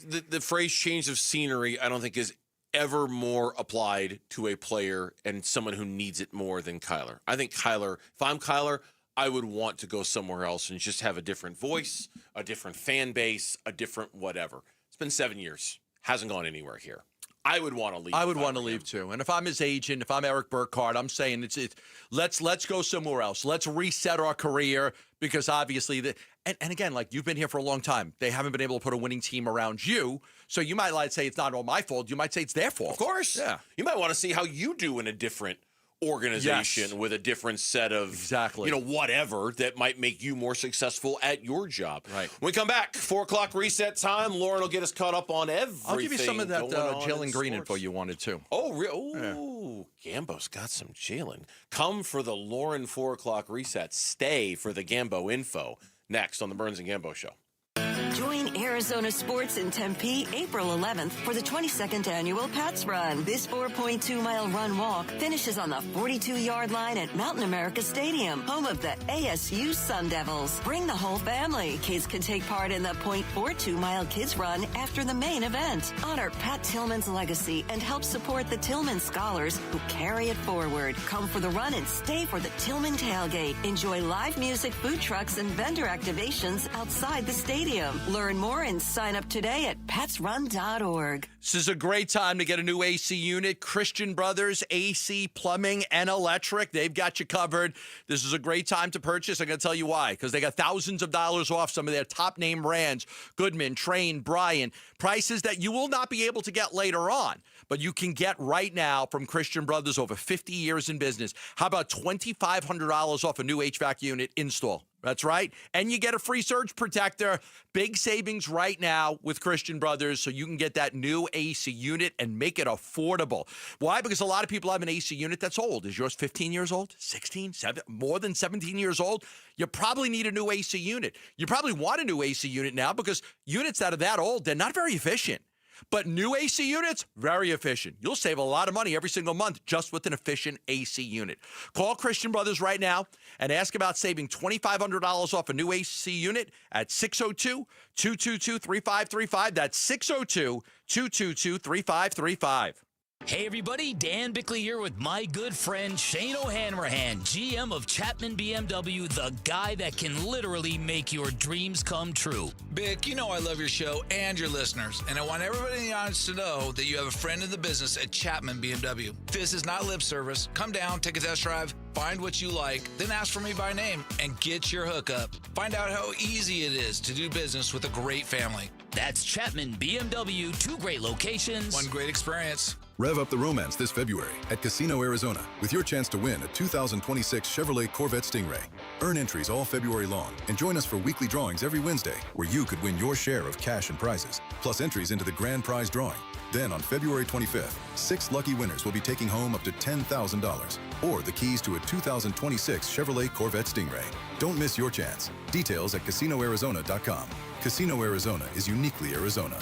the phrase change of scenery, I don't think is ever more applied to a player and someone who needs it more than Kyler. I think Kyler, if I'm Kyler, I would want to go somewhere else and just have a different voice, a different fan base, a different whatever. It's been 7 years. Hasn't gone anywhere here. I would want to leave. I would want to leave too. And if I'm his agent, if I'm Eric Burkhardt, I'm saying let's go somewhere else. Let's reset our career because obviously and again, like you've been here for a long time. They haven't been able to put a winning team around you. So you might like say it's not all my fault. You might say it's their fault. Of course. Yeah. You might want to see how you do in a different organization with a different set of whatever that might make you more successful at your job. Right. When we come back, 4 o'clock reset time. Lauren will get us caught up on everything. I'll give you some of that Jalen Green sports. info you wanted too. Oh, Ooh, Gambo's got some Jalen. Come for the Lauren 4 o'clock reset. Stay for the Gambo info. Next on the Burns and Gambo Show. Join Arizona Sports in Tempe April 11th for the 22nd annual Pats Run. This 4.2-mile run-walk finishes on the 42-yard line at Mountain America Stadium, home of the ASU Sun Devils. Bring the whole family. Kids can take part in the 0.42-mile Kids Run after the main event. Honor Pat Tillman's legacy and help support the Tillman scholars who carry it forward. Come for the run and stay for the Tillman tailgate. Enjoy live music, food trucks, and vendor activations outside the stadium. Learn more and sign up today at patsrun.org. This is a great time to get a new AC unit. Christian Brothers, AC, plumbing, and electric. They've got you covered. This is a great time to purchase. I'm going to tell you why. Because they got thousands of dollars off some of their top name brands. Goodman, Train, Bryan. Prices that you will not be able to get later on. But you can get right now from Christian Brothers, over 50 years in business. How about $2,500 off a new HVAC unit install? That's right. And you get a free surge protector. Big savings right now with Christian Brothers, so you can get that new AC unit and make it affordable. Why? Because a lot of people have an AC unit that's old. Is yours 15 years old? 16? 7, more than 17 years old? You probably need a new AC unit. You probably want a new AC unit now because units that are that old, they're not very efficient. But new AC units, very efficient. You'll save a lot of money every single month just with an efficient AC unit. Call Christian Brothers right now and ask about saving $2,500 off a new AC unit at 602-222-3535. That's 602-222-3535. Hey everybody, Dan Bickley here with my good friend Shane O'Hanrahan, GM of Chapman BMW, the guy that can literally make your dreams come true. Bick, you know I love your show and your listeners, and I want everybody in the audience to know that you have a friend in the business at Chapman BMW. This is not lip service. Come down, take a test drive, find what you like, then ask for me by name and get your hookup. Find out how easy it is to do business with a great family. That's Chapman BMW, 2 great locations. 1 great experience. Rev up the romance this February at Casino Arizona with your chance to win a 2026 Chevrolet Corvette Stingray. Earn entries all February long and join us for weekly drawings every Wednesday where you could win your share of cash and prizes, plus entries into the grand prize drawing. Then on February 25th, 6 lucky winners will be taking home up to $10,000 or the keys to a 2026 Chevrolet Corvette Stingray. Don't miss your chance. Details at CasinoArizona.com. Casino Arizona is uniquely Arizona.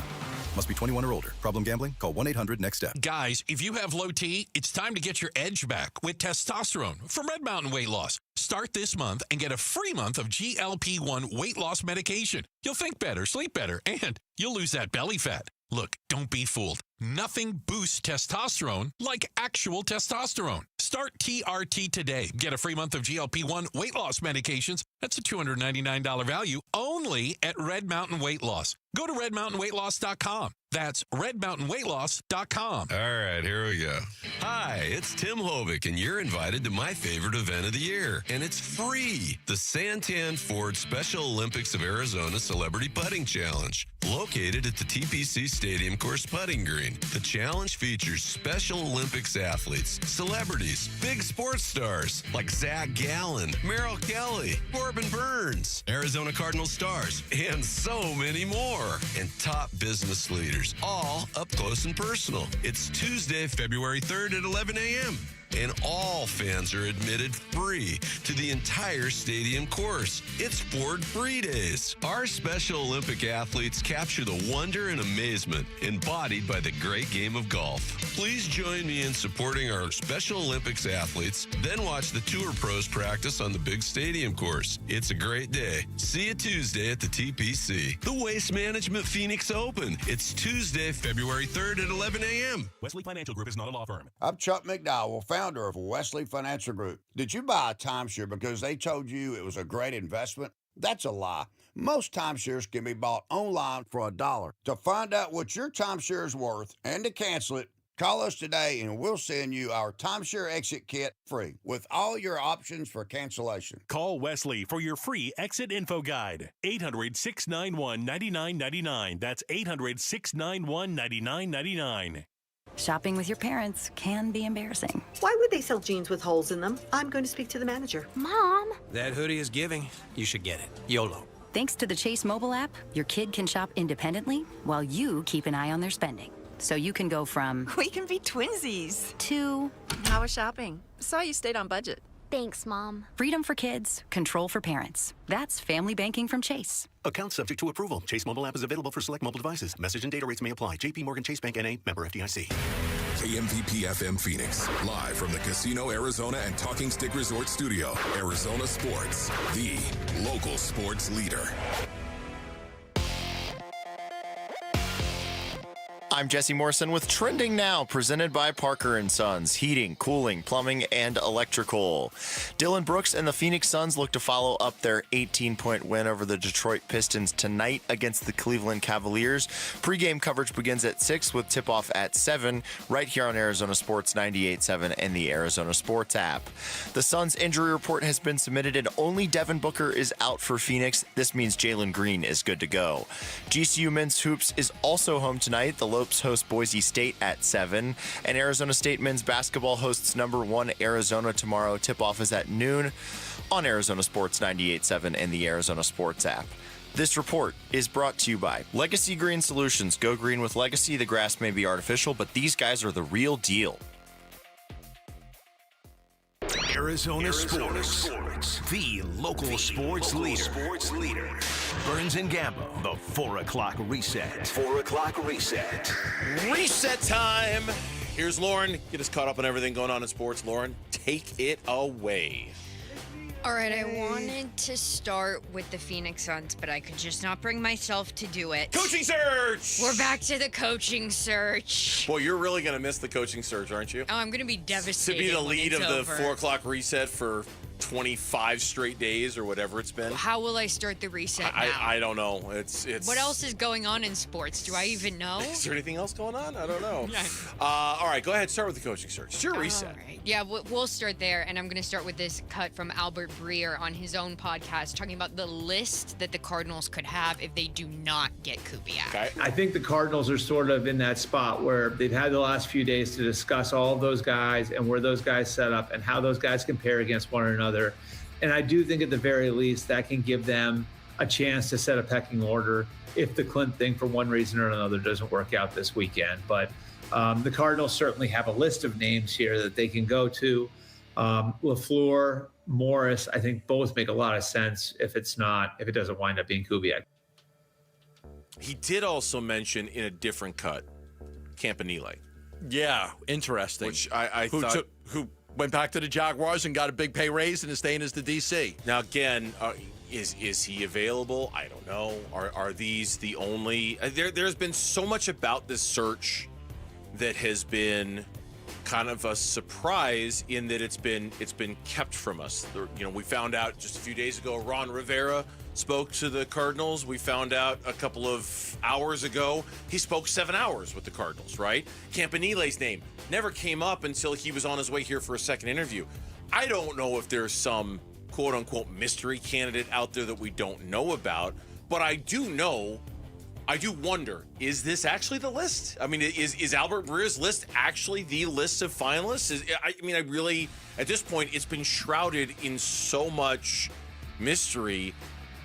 Must be 21 or older. Problem gambling? Call 1-800-NEXT-STEP. Guys, if you have low T, it's time to get your edge back with testosterone from Red Mountain Weight Loss. Start this month and get a free month of GLP-1 weight loss medication. You'll think better, sleep better, and you'll lose that belly fat. Look, don't be fooled. Nothing boosts testosterone like actual testosterone. Start TRT today. Get a free month of GLP-1 weight loss medications. That's a $299 value only at Red Mountain Weight Loss. Go to redmountainweightloss.com. That's redmountainweightloss.com. All right, here we go. Hi, it's Tim Hovick, and you're invited to my favorite event of the year, and it's free. The Santan Ford Special Olympics of Arizona Celebrity Putting Challenge, located at the TPC Stadium Course Putting Green. The challenge features Special Olympics athletes, celebrities, big sports stars like Zach Gallen, Merrill Kelly, Corbin Burns, Arizona Cardinals stars, and so many more. And top business leaders, all up close and personal. It's Tuesday, February 3rd at 11 a.m. and all fans are admitted free to the entire stadium course. It's Ford Free Days. Our Special Olympic athletes capture the wonder and amazement embodied by the great game of golf. Please join me in supporting our Special Olympics athletes, then watch the Tour Pros practice on the big stadium course. It's a great day. See you Tuesday at the TPC. The Waste Management Phoenix Open. It's Tuesday, February 3rd at 11 a.m. Wesley Financial Group is not a law firm. I'm Chuck McDowell, founder of Wesley Financial Group. Did you buy a timeshare because they told you it was a great investment? That's a lie. Most timeshares can be bought online for $1. To find out what your timeshare is worth and to cancel it, call us today and we'll send you our timeshare exit kit free with all your options for cancellation. Call Wesley for your free exit info guide. 800-691-9999. That's 800-691-9999. Shopping with your parents can be embarrassing. Why would they sell jeans with holes in them? I'm going to speak to the manager. Mom! That hoodie is giving. You should get it. YOLO. Thanks to the Chase mobile app, your kid can shop independently while you keep an eye on their spending. So you can go from... We can be twinsies. ...to... How was shopping? Saw you stayed on budget. Thanks, Mom. Freedom for kids, control for parents. That's family banking from Chase. Account subject to approval. Chase mobile app is available for select mobile devices. Message and data rates may apply. JP Morgan Chase Bank N.A. Member FDIC. KMVP FM Phoenix, live from the Casino Arizona and Talking Stick Resort Studio. Arizona Sports, the local sports leader. I'm Jesse Morrison with Trending Now, presented by Parker & Sons, heating, cooling, plumbing, and electrical. Dylan Brooks and the Phoenix Suns look to follow up their 18-point win over the Detroit Pistons tonight against the Cleveland Cavaliers. Pre-game coverage begins at 6 with tip-off at 7, right here on Arizona Sports 98.7 and the Arizona Sports app. The Suns' injury report has been submitted and only Devin Booker is out for Phoenix. This means Jalen Green is good to go. GCU Men's Hoops is also home tonight. The Lopes host Boise State at 7, and Arizona State men's basketball hosts number 1 Arizona tomorrow. Tip-off is at noon on Arizona Sports 98.7 and the Arizona Sports app. This report is brought to you by Legacy Green Solutions. Go green with Legacy. The grass may be artificial, but these guys are the real deal. Arizona Sports, the local sports leader. Burns and Gambo, the 4 o'clock reset. 4 o'clock reset. Reset time. Here's Lauren. Get us caught up on everything going on in sports. Lauren, take it away. All right, I wanted to start with the Phoenix Suns, but I could just not bring myself to do it. Coaching search! We're back to the coaching search. Boy, you're really going to miss the coaching search, aren't you? Oh, I'm going to be devastated. To be the lead of over. the 4 o'clock reset for 25 straight days or whatever it's been. How will I start the reset now? I don't know. It's. What else is going on in sports? Do I even know? Is there anything else going on? I don't know. All right, go ahead. Start with the coaching search. It's your reset. Right. Yeah, we'll start there, and I'm going to start with this cut from Albert Breer on his own podcast, talking about the list that the Cardinals could have if they do not get Kubiak. Okay. I think the Cardinals are sort of in that spot where they've had the last few days to discuss all of those guys and where those guys set up and how those guys compare against one another. And I do think at the very least that can give them a chance to set a pecking order if the Clint thing for one reason or another doesn't work out this weekend. But the Cardinals certainly have a list of names here that they can go to. LaFleur, Morris, I think both make a lot of sense if it doesn't wind up being Kubiak. He did also mention in a different cut, Campanile. Yeah, interesting. Which I thought... who went back to the Jaguars and got a big pay raise and is staying as the DC. Now, again, is he available? I don't know. Are these the only... There's been so much about this search that has been kind of a surprise in that it's been kept from us. We found out just a few days ago Ron Rivera spoke to the Cardinals. We found out a couple of hours ago he spoke 7 hours with the Cardinals, right? Campanile's name never came up until he was on his way here for a second interview. I don't know if there's some quote-unquote mystery candidate out there that we don't know about, but I do wonder, is this actually the list? I mean, is Albert Breer's list actually the list of finalists? I really, at this point, it's been shrouded in so much mystery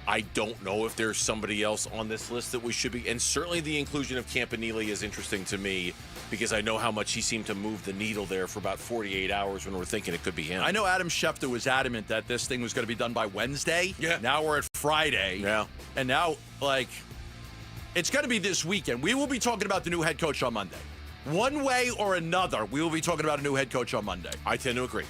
I don't know if there's somebody else on this list that we should be. And certainly the inclusion of Campanile is interesting to me because I know how much he seemed to move the needle there for about 48 hours when we're thinking it could be him. I know Adam Schefter was adamant that this thing was going to be done by Wednesday. Yeah. Now we're at Friday. Yeah. And now, it's going to be this weekend. We will be talking about the new head coach on Monday. One way or another, we will be talking about a new head coach on Monday. I tend to agree.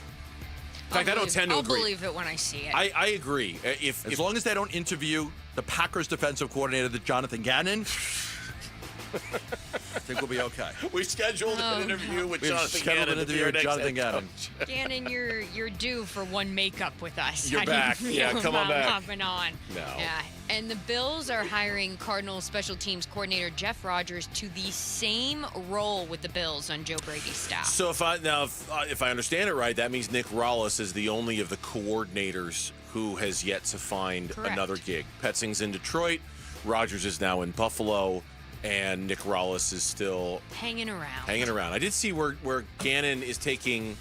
In fact, I don't tend to agree. I'll believe it when I see it. I agree. As long as they don't interview the Packers defensive coordinator, Jonathan Gannon, I think we'll be okay. We scheduled an interview with Jonathan Gannon. Gannon, you're due for one makeup with us. You're back. Yeah, come on back. Hopping on. No. Yeah. And the Bills are hiring Cardinals special teams coordinator Jeff Rodgers to the same role with the Bills on Joe Brady's staff. So if I understand it right, that means Nick Rollis is the only of the coordinators who has yet to find another gig. Petzing's in Detroit, Rodgers is now in Buffalo, and Nick Rollis is still hanging around. I did see where Gannon is taking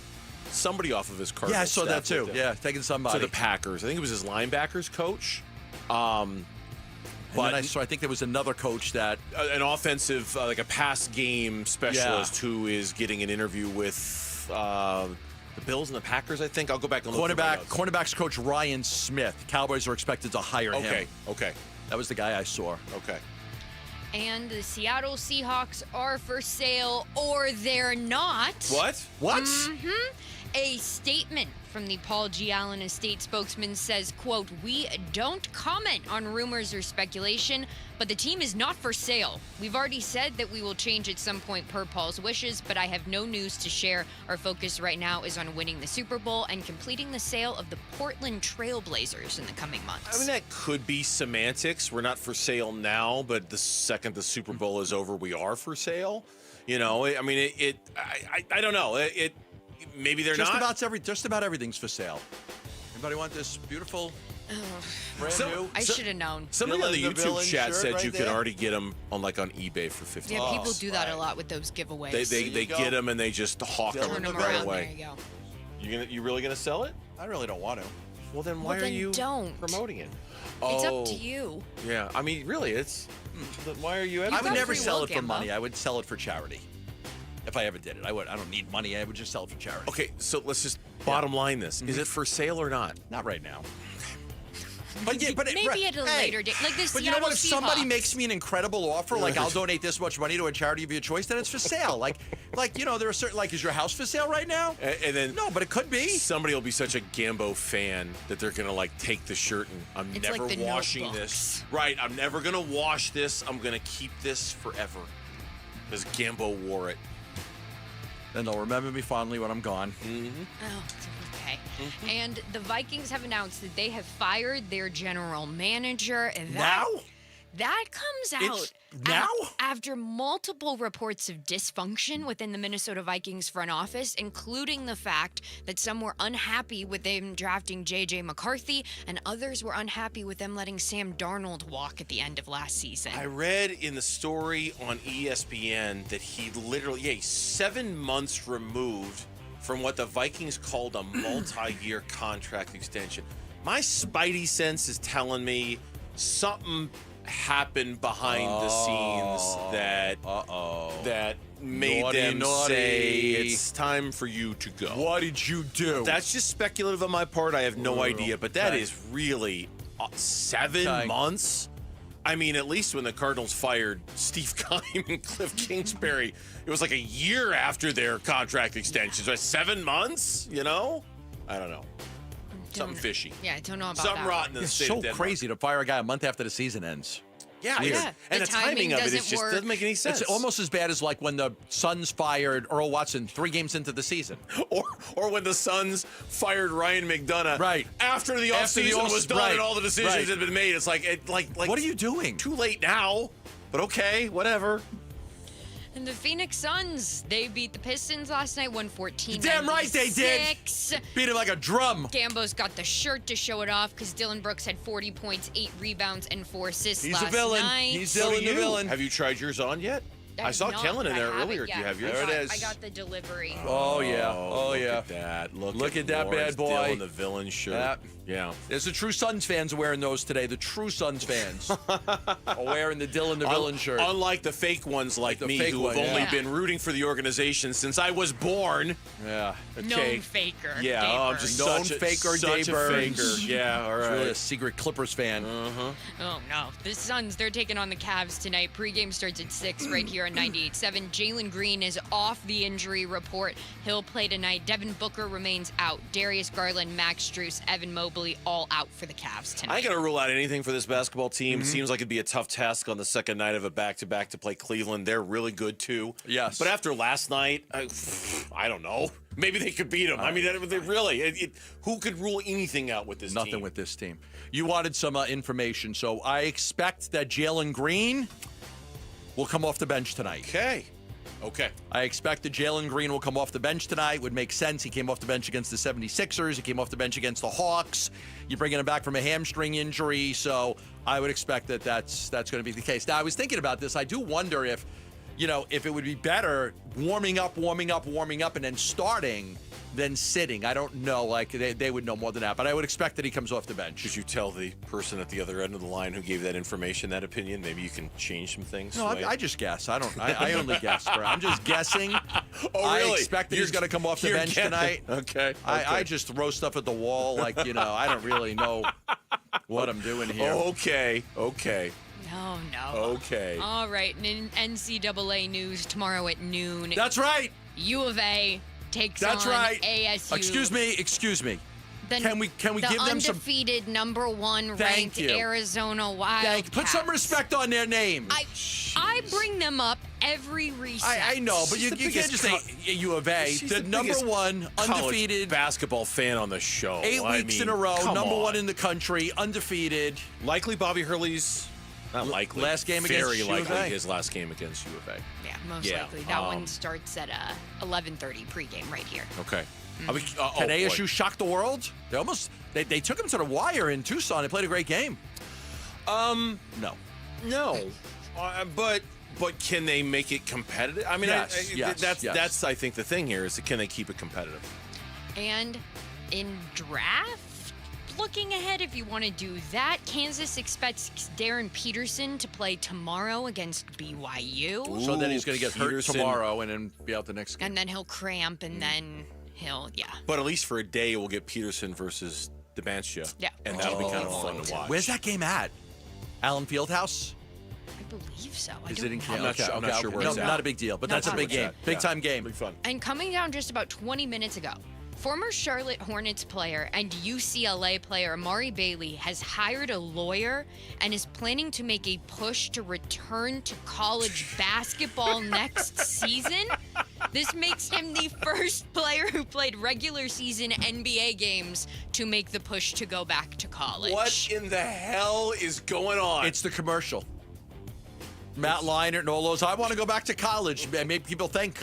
somebody off of his Cardinals. Yeah, I saw that too. Yeah, taking somebody. To the Packers. I think it was his linebackers coach. But I think there was another coach that an offensive, like a pass game specialist who is getting an interview with the Bills and the Packers. I think I'll go back and look. Cornerbacks coach Ryan Smith. Cowboys are expected to hire him. Okay. That was the guy I saw. Okay. And the Seattle Seahawks are for sale, or they're not. What? Mm-hmm. A statement from the Paul G. Allen estate spokesman says, quote, "We don't comment on rumors or speculation, but the team is not for sale. We've already said that we will change at some point per Paul's wishes, but I have no news to share. Our focus right now is on winning the Super Bowl and completing the sale of the Portland Trail Blazers in the coming months." I mean, that could be semantics. We're not for sale now, but the second the Super Bowl is over, we are for sale. You know, I mean, I don't know. Maybe they're not. Just about everything's for sale. Anybody want this beautiful, brand new? I should have known. Somebody on the YouTube chat said you could already get them on eBay for $50. Yeah, people do that a lot with those giveaways. They get them and they just hawk them and them right around. away. There you go. You really gonna sell it? I really don't want to. Well, then why are you promoting it? It's up to you. Yeah, I mean, really, it's. Why are you? I would never sell it for money. I would sell it for charity. If I ever did it, I would. I don't need money. I would just sell it for charity. Okay, so let's just bottom line this. Is it for sale or not? Not right now. Maybe at a later date, like this. But you know what? If somebody makes me an incredible offer, like I'll donate this much money to a charity of your choice, then it's for sale. like there are certain, is your house for sale right now? And then no, but it could be. Somebody will be such a Gambo fan that they're gonna take the shirt and it's never like the washing Notebooks. this. Right, I'm never gonna wash this. I'm gonna keep this forever because Gambo wore it. Then they'll remember me fondly when I'm gone. Oh, okay. And the Vikings have announced that they have fired their general manager. That comes out now? After multiple reports of dysfunction within the Minnesota Vikings front office, including the fact that some were unhappy with them drafting J.J. McCarthy and others were unhappy with them letting Sam Darnold walk at the end of last season. I read in the story on ESPN that he literally, 7 months removed from what the Vikings called a multi-year contract extension. My spidey sense is telling me something happened behind the scenes that made them say it's time for you to go. What did you do? That's just speculative on my part. I have no idea, but that is really 7 months. I mean, at least when the Cardinals fired Steve Keim and Cliff Kingsbury, it was like a year after their contract extensions. Right? 7 months, I don't know. Something fishy. Yeah, I don't know about Something that. rotten in the state of Denmark. It's so crazy to fire a guy a month after the season ends. Yeah, and the timing of it is just doesn't make any sense. It's almost as bad as like when the Suns fired Earl Watson 3 games into the season, or when the Suns fired Ryan McDonough after the offseason was done and all the decisions had been made. It's like what are you doing? Too late now, but okay, whatever. And the Phoenix Suns, they beat the Pistons last night, 114. Damn right they did. Beat him like a drum. Gambo's got the shirt to show it off because Dylan Brooks had 40 points, 8 rebounds, and 4 assists He's last a villain. night. He's Dylan the villain. Have you tried yours on yet? I saw Kellen in there earlier. Do you have yours? There it is. I got the delivery. Oh, yeah. Look at that. Look at that Lawrence bad boy. Dillon, The villain shirt. Yeah. There's the true Suns fans wearing those today. The true Suns fans are wearing the Dillon the villain shirt. Unlike the fake ones like The me fake who one, have only yeah. been rooting for the organization since I was born. Yeah. Known faker. Yeah. Dave I'm Burns. just Known such faker, such Dave a Burns. faker. Yeah, all He's right. really a secret Clippers fan. Oh, no. The Suns, they're taking on the Cavs tonight. Pre-game starts at 6 right here on 98.7. Jalen Green is off the injury report. He'll play tonight. Devin Booker remains out. Darius Garland, Max Strus, Evan Mobley all out for the Cavs tonight. I ain't going to rule out anything for this basketball team. It seems like it'd be a tough task on the second night of a back-to-back to play Cleveland. They're really good, too. Yes. But after last night, I don't know. Maybe they could beat them. I mean, they really, who could rule anything out with this team? Nothing with this team. You wanted some information, so I expect that Jalen Green will come off the bench tonight. Okay. I expect that Jalen Green will come off the bench tonight. Would make sense. He came off the bench against the 76ers. He came off the bench against the Hawks. You're bringing him back from a hamstring injury, so I would expect that that's going to be the case. Now, I was thinking about this. I do wonder if it would be better warming up, and then starting than sitting. I don't know. Like, they would know more than that, but I would expect that he comes off the bench. Should you tell the person at the other end of the line who gave that information, that opinion? Maybe you can change some things. No, I just guess. I only guess, bro. I'm just guessing. Oh, really? I expect that he's going to come off the bench tonight. Okay. I just throw stuff at the wall. Like, I don't really know what I'm doing here. Okay. No. Okay. All right. And in NCAA news tomorrow at noon. That's right. U of A takes That's on right. ASU. Excuse me. The, can we give them some undefeated number one Thank ranked you. Arizona Wildcats? Put some respect on their name. I bring them up every recess. I know, but you can't just say U of A. The number one undefeated basketball fan on the show. 8 weeks in a row, number one in the country, undefeated. Likely Bobby Hurley's. Not likely. Last game against Very U of likely A. his last game against U of A. Yeah, most likely. That one starts at 11:30 pregame right here. Okay. Can ASU shock the world? They took him to the wire in Tucson. They played a great game. No. But can they make it competitive? I mean, Yes. that's I think the thing here is can they keep it competitive? And in draft, looking ahead, if you want to do that, Kansas expects Darren Peterson to play tomorrow against BYU. So then he's going to get Peterson. hurt tomorrow and then be out the next game. And then he'll cramp, and then he'll, But at least for a day, we'll get Peterson versus DeBantia. Yeah. And that'll be kind of fun to watch. Where's that game at? Allen Fieldhouse? I believe so. Is it in I'm not sure where it's at. Not a big deal, but that's a big game. Big time game. Big fun. And coming down just about 20 minutes ago, former Charlotte Hornets player and UCLA player Amari Bailey has hired a lawyer and is planning to make a push to return to college basketball next season. This makes him the first player who played regular season NBA games to make the push to go back to college. What in the hell is going on? It's the commercial. Matt Leinart and all those. I want to go back to college. Maybe people think.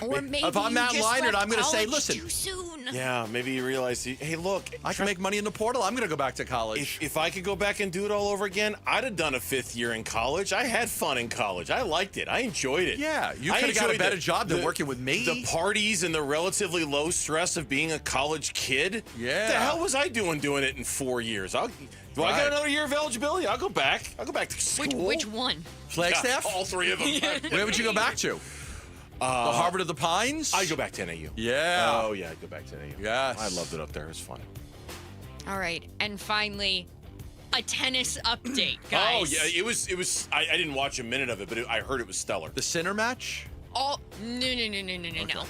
Or maybe if I'm Matt Leinart, I'm going to say, listen. Too soon. Yeah, maybe you realize, hey, look. I can make money in the portal. I'm going to go back to college. If I could go back and do it all over again, I'd have done a 5th year in college. I had fun in college. I liked it. I enjoyed it. Yeah, you could have got a better job than working with me. The parties and the relatively low stress of being a college kid. Yeah. What the hell was I doing it in 4 years? I got another year of eligibility? I'll go back. I'll go back to school. Which one? Flagstaff? All 3 of them. Where would you go back to? The Harvard of the Pines? I'd go back to NAU. Yeah. Oh, yeah, I'd go back to NAU. Yes. I loved it up there. It was fun. All right, and finally, a tennis update, guys. Oh, yeah, it was. I didn't watch a minute of it, but I heard it was stellar. The Sinner match? No.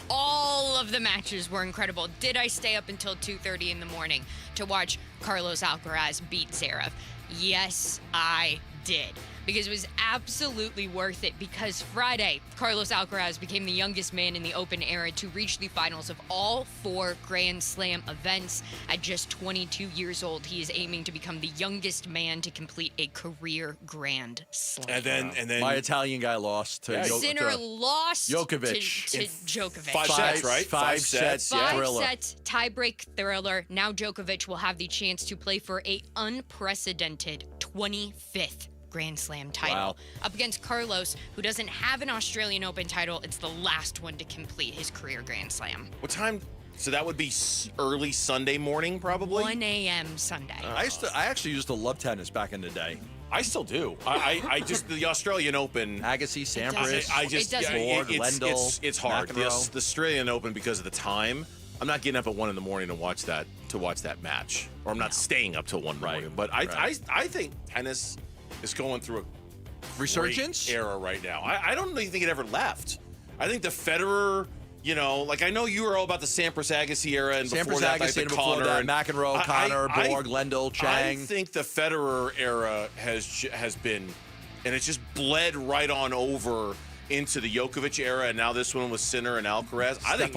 All of the matches were incredible. Did I stay up until 2:30 in the morning to watch Carlos Alcaraz beat Zverev? Yes, I did. Because it was absolutely worth it. Because Friday, Carlos Alcaraz became the youngest man in the Open era to reach the finals of all 4 Grand Slam events. At just 22 years old, he is aiming to become the youngest man to complete a career Grand Slam. And then my Italian guy lost to Sinner lost Djokovic. to Djokovic. 5 sets, right? 5 sets. Five Thriller. sets, tiebreak thriller. Now Djokovic will have the chance to play for a unprecedented 25th Grand Slam title. Wow. Up against Carlos, who doesn't have an Australian Open title. It's the last one to complete his career Grand Slam. What time? So that would be early Sunday morning, probably? 1 a.m. Sunday. I actually used to love tennis back in the day. I still do. I just, the Australian Open. Agassi, Sampras, Ford, Lendl, it's hard. The McEnroe. Australian Open, because of the time, I'm not getting up at 1 a.m. to watch that match. Or I'm not staying up till 1 a.m. But I think tennis is going through a resurgence era right now. I don't really think it ever left. I think the Federer, I know you were all about the Sampras Agassi era, and before that, Agassi, the before Connor, that, and McEnroe, Connor, Borg, Lendl, Chang. I think the Federer era has been, and it's just bled right on over into the Djokovic era, and now this one with Sinner and Alcaraz. I think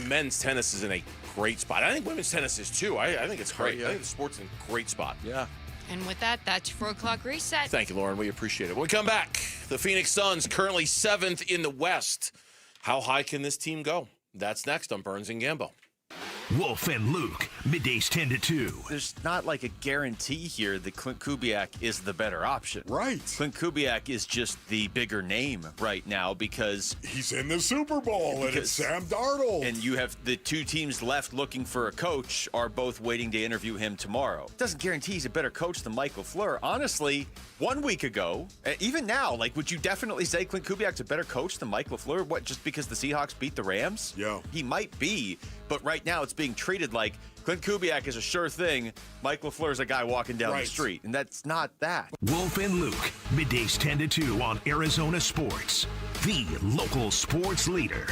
men's tennis is in a great spot. I think women's tennis is too. I think it's great. I think the sport's in a great spot. Yeah. And with that, that's 4 o'clock reset. Thank you, Lauren. We appreciate it. When we come back, the Phoenix Suns currently 7th in the West. How high can this team go? That's next on Burns and Gambo. Wolf and Luke, middays 10 to 2. There's not like a guarantee here that Clint Kubiak is the better option. Right. Clint Kubiak is just the bigger name right now because he's in the Super Bowl and it's Sam Darnold. And you have the two teams left looking for a coach are both waiting to interview him tomorrow. Doesn't guarantee he's a better coach than Mike LaFleur. Honestly, 1 week ago, even now, would you definitely say Clint Kubiak's a better coach than Mike LaFleur? What, just because the Seahawks beat the Rams? Yeah. He might be, but right now it's being treated like Clint Kubiak is a sure thing. Mike LaFleur's a guy walking down the street, and that's not that. Wolf and Luke, middays 10 to 2 on Arizona Sports, the local sports leader.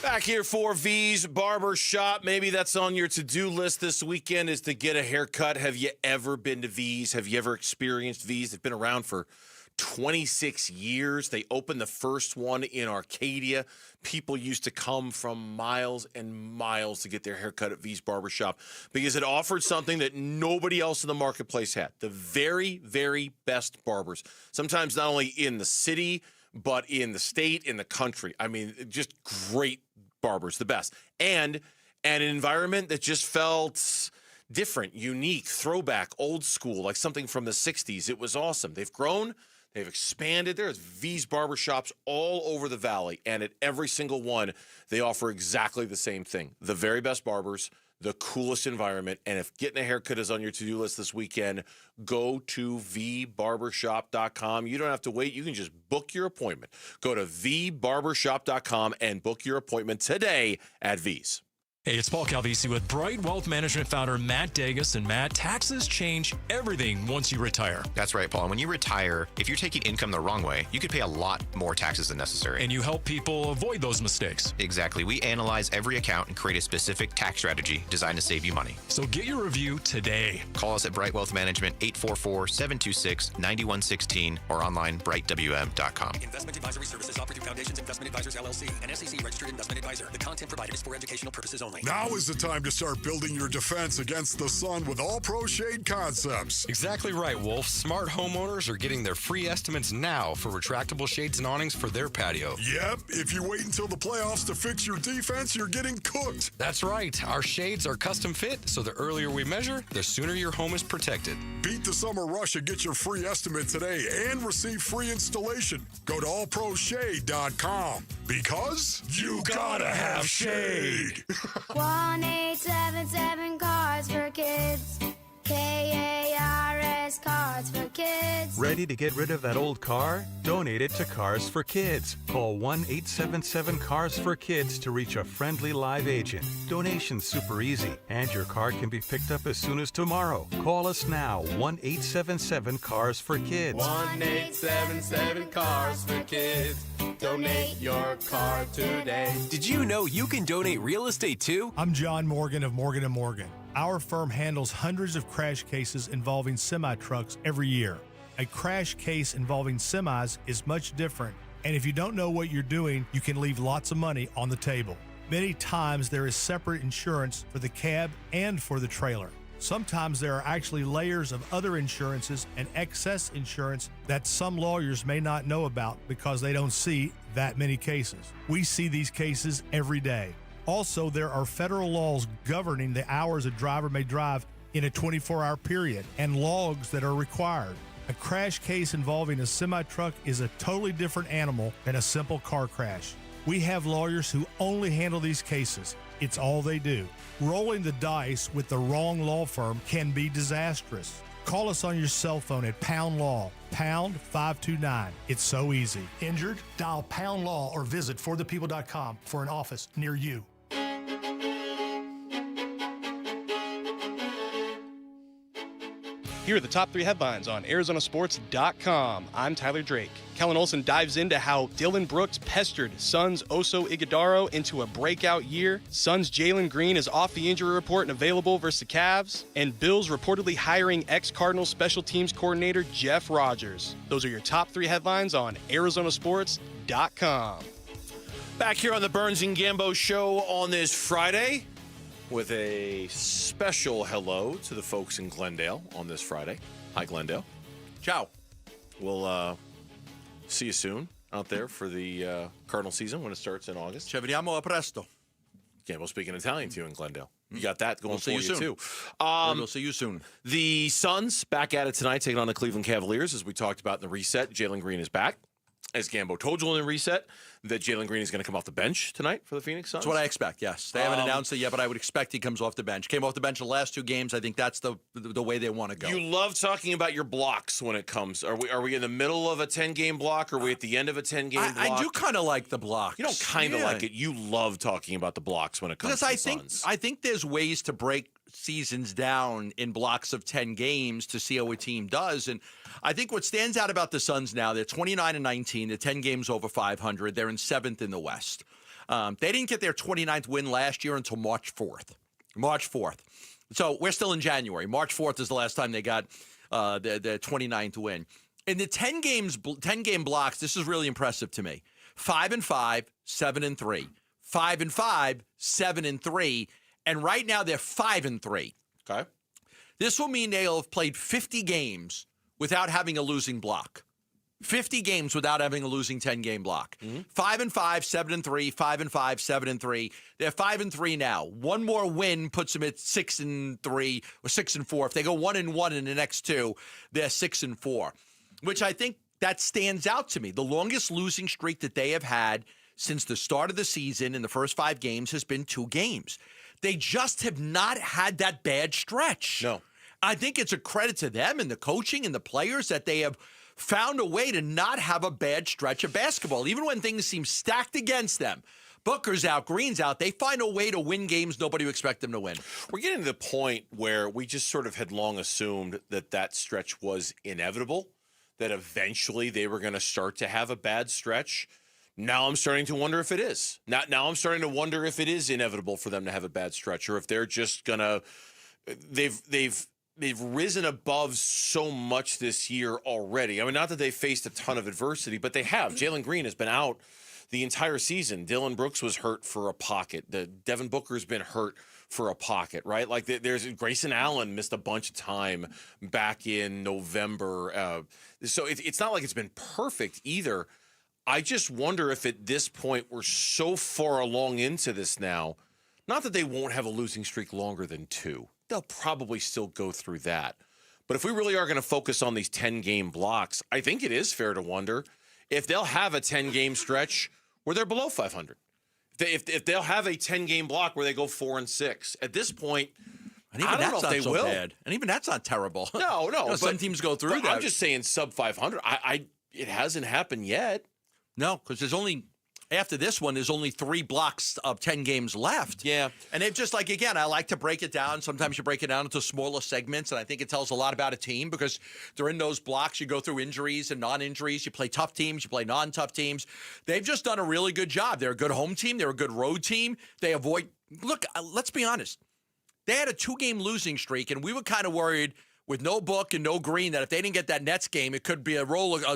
Back here for V's Barber Shop. Maybe that's on your to-do list this weekend is to get a haircut. Have you ever been to V's? Have you ever experienced V's? They've been around for 26 years. They opened the first one in Arcadia. People used to come from miles and miles to get their haircut at V's Barbershop because it offered something that nobody else in the marketplace had. The very, very best barbers. Sometimes not only in the city, but in the state, in the country. I mean, just great barbers, the best. And an environment that just felt different, unique, throwback, old school, like something from the 60s. It was awesome. They've grown. They've expanded. There's V's barbershops all over the valley, and at every single one, they offer exactly the same thing. The very best barbers, the coolest environment, and if getting a haircut is on your to-do list this weekend, go to vbarbershop.com. You don't have to wait. You can just book your appointment. Go to vbarbershop.com and book your appointment today at V's. Hey, it's Paul Calvisi with Bright Wealth Management founder Matt Dagus. And Matt, taxes change everything once you retire. That's right, Paul. When you retire, if you're taking income the wrong way, you could pay a lot more taxes than necessary. And you help people avoid those mistakes. Exactly. We analyze every account and create a specific tax strategy designed to save you money. So get your review today. Call us at Bright Wealth Management, 844-726-9116, or online, brightwm.com. Investment advisory services offered through Foundations Investment Advisors, LLC, an SEC-registered investment advisor. The content provided is for educational purposes only. Now is the time to start building your defense against the sun with All Pro Shade Concepts. Exactly right, Wolf. Smart homeowners are getting their free estimates now for retractable shades and awnings for their patio. Yep, if you wait until the playoffs to fix your defense, you're getting cooked. That's right. Our shades are custom fit, so the earlier we measure, the sooner your home is protected. Beat the summer rush and get your free estimate today and receive free installation. Go to allproshade.com because you gotta have shade. 1-877 Cards for Kids. KARS Cards for Kids. Ready to get rid of that old car? Donate it to Cars for Kids. Call 1-877-CARS-FOR-KIDS to reach a friendly live agent. Donation's super easy, and your car can be picked up as soon as tomorrow. Call us now, 1-877-CARS-FOR-KIDS. 1-877-CARS-FOR-KIDS. Donate your car today. Did you know you can donate real estate too? I'm John Morgan of Morgan & Morgan. Our firm handles hundreds of crash cases involving semi-trucks every year. A crash case involving semis is much different, and if you don't know what you're doing, you can leave lots of money on the table. Many times there is separate insurance for the cab and for the trailer. Sometimes there are actually layers of other insurances and excess insurance that some lawyers may not know about because they don't see that many cases. We see these cases every day. Also, there are federal laws governing the hours a driver may drive in a 24-hour period and logs that are required. A crash case involving a semi-truck is a totally different animal than a simple car crash. We have lawyers who only handle these cases. It's all they do. Rolling the dice with the wrong law firm can be disastrous. Call us on your cell phone at Pound Law, pound 529. It's so easy. Injured? Dial Pound Law or visit forthepeople.com for an office near you. Here are the top 3 headlines on ArizonaSports.com. I'm Tyler Drake. Kellen Olson dives into how Dylan Brooks pestered Suns' Oso Ighodaro into a breakout year. Suns' Jalen Green is off the injury report and available versus the Cavs. And Bills reportedly hiring ex-Cardinals special teams coordinator Jeff Rogers. Those are your top 3 headlines on ArizonaSports.com. Back here on the Burns and Gambo show on this Friday with a special hello to the folks in Glendale on this Friday. Hi, Glendale. Ciao. We'll see you soon out there for the Cardinal season when it starts in August. Ci vediamo a presto. Gambo speaking Italian to you in Glendale. You got that going for you soon. too. We'll see you soon. The Suns back at it tonight, taking on the Cleveland Cavaliers, as we talked about in the reset. Jalen Green is back. As Gambo told you in the reset, that Jalen Green is going to come off the bench tonight for the Phoenix Suns. That's what I expect, yes. They haven't announced it yet, but I would expect he comes off the bench. Came off the bench the last 2 games. I think that's the way they want to go. You love talking about your blocks when it comes. Are we in the middle of a 10-game block? Or are we at the end of a 10-game block? I do kind of like the blocks. You don't kind of like it. You love talking about the blocks when it comes to the Suns. I think there's ways to break seasons down in blocks of 10 games to see how a team does. And I think what stands out about the Suns now, they're 29-19, they're 10 games over 500, they're in 7th in the West. They didn't get their 29th win last year until March 4th. March 4th. So we're still in January. March 4th is the last time they got their 29th win. In the 10-game blocks, this is really impressive to me. 5-5, 7-3. 5-5, 7-3. And right now they're 5-3. Okay. This will mean they'll have played 50 games without having a losing block. 50 games without having a losing 10-game block. 5-5, 7-3, 5-5, 7-3. They're 5-3 now. One more win puts them at 6-3 or 6-4. If they go 1-1 in the next 2, they're 6-4, which I think that stands out to me. The longest losing streak that they have had since the start of the season in the first 5 games has been 2 games. They just have not had that bad stretch. No. I think it's a credit to them and the coaching and the players that they have found a way to not have a bad stretch of basketball. Even when things seem stacked against them, Booker's out, Green's out, they find a way to win games nobody would expect them to win. We're getting to the point where we just sort of had long assumed that stretch was inevitable, that eventually they were going to start to have a bad stretch. Now I'm starting to wonder if it is. Now I'm starting to wonder if it is inevitable for them to have a bad stretch, or if they're just gonna. They've risen above so much this year already. I mean, not that they faced a ton of adversity, but they have. Jalen Green has been out the entire season. Dylan Brooks was hurt for a pocket. Devin Booker's been hurt for a pocket, right? Like there's Grayson Allen missed a bunch of time back in November. So it's not like it's been perfect either. I just wonder if at this point we're so far along into this now, not that they won't have a losing streak longer than 2. They'll probably still go through that. But if we really are going to focus on these 10-game blocks, I think it is fair to wonder if they'll have a 10-game stretch where they're below 500. If they'll have a 10-game block where they go 4-6. At this point, and even I don't know if they will. Bad. And even that's not terrible. No. But some teams go through that. I'm just saying sub 500. It hasn't happened yet. No, because after this one, there's only 3 blocks of 10 games left. Yeah. And they've just again, I like to break it down. Sometimes you break it down into smaller segments, and I think it tells a lot about a team because during those blocks, you go through injuries and non-injuries. You play tough teams, you play non-tough teams. They've just done a really good job. They're a good home team. They're a good road team. They avoid – look, let's be honest. They had a 2-game losing streak, and we were kind of worried – with no Book and no Green, that if they didn't get that Nets game, it could be a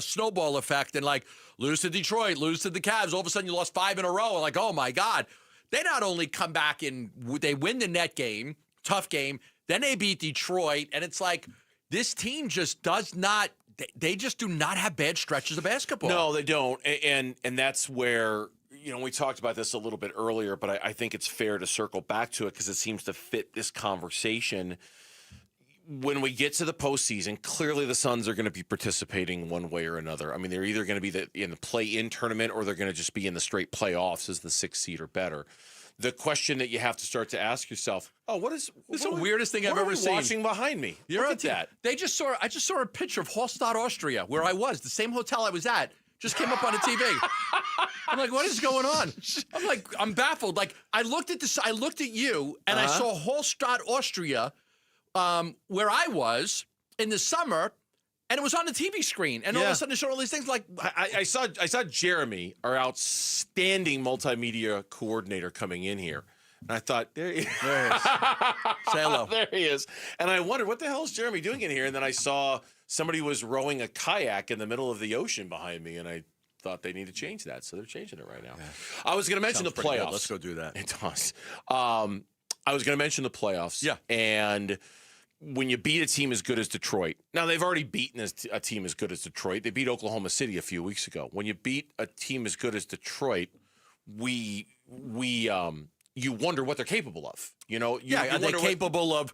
snowball effect and lose to Detroit, lose to the Cavs. All of a sudden you lost 5 in a row. And oh my God. They not only come back and they win the net game, tough game, then they beat Detroit. And it's this team just does not, they just do not have bad stretches of basketball. No, they don't. And that's where, we talked about this a little bit earlier, but I think it's fair to circle back to it because it seems to fit this conversation. when we get to the postseason, clearly the Suns are going to be participating one way or another. I mean, they're either going to be in the play-in tournament or they're going to just be in the straight playoffs as the 6th seed or better. The question that you have to start to ask yourself, this is the weirdest thing I've ever seen. Watching behind me. Look at that. I just saw a picture of Hallstatt, Austria, where I was. The same hotel I was at just came up on the TV. I'm like, what is going on? I'm baffled. Like, I looked at you, and I saw Hallstatt, Austria, where I was in the summer, and it was on the TV screen. And all of a sudden, it showed all these things. Like, I saw Jeremy, our outstanding multimedia coordinator, coming in here. And I thought, there he is. Say hello. There he is. And I wondered, what the hell is Jeremy doing in here? And then I saw somebody was rowing a kayak in the middle of the ocean behind me, and I thought they need to change that. So they're changing it right now. Yeah. I was going to mention the playoffs. Let's go do that. It does. I was going to mention the playoffs. Yeah. And when you beat a team as good as Detroit, now they've already beaten a team as good as Detroit. They beat Oklahoma City a few weeks ago. When you beat a team as good as Detroit, you wonder what they're capable of. You know, are they capable of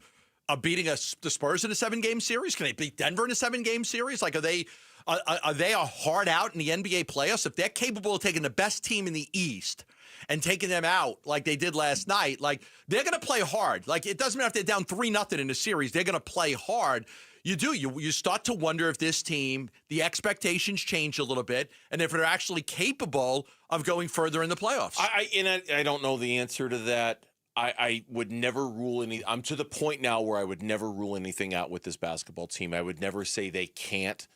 beating the Spurs in a 7-game series? Can they beat Denver in a 7-game series? Like, are they a hard out in the NBA playoffs? If they're capable of taking the best team in the East and taking them out like they did last night, like, they're going to play hard. Like, it doesn't matter if they're down 3-0 in the series. They're going to play hard. You start to wonder if this team, the expectations change a little bit, and if they're actually capable of going further in the playoffs. I don't know the answer to that. I would never rule any. I'm to the point now where I would never rule anything out with this basketball team. I would never say they can't.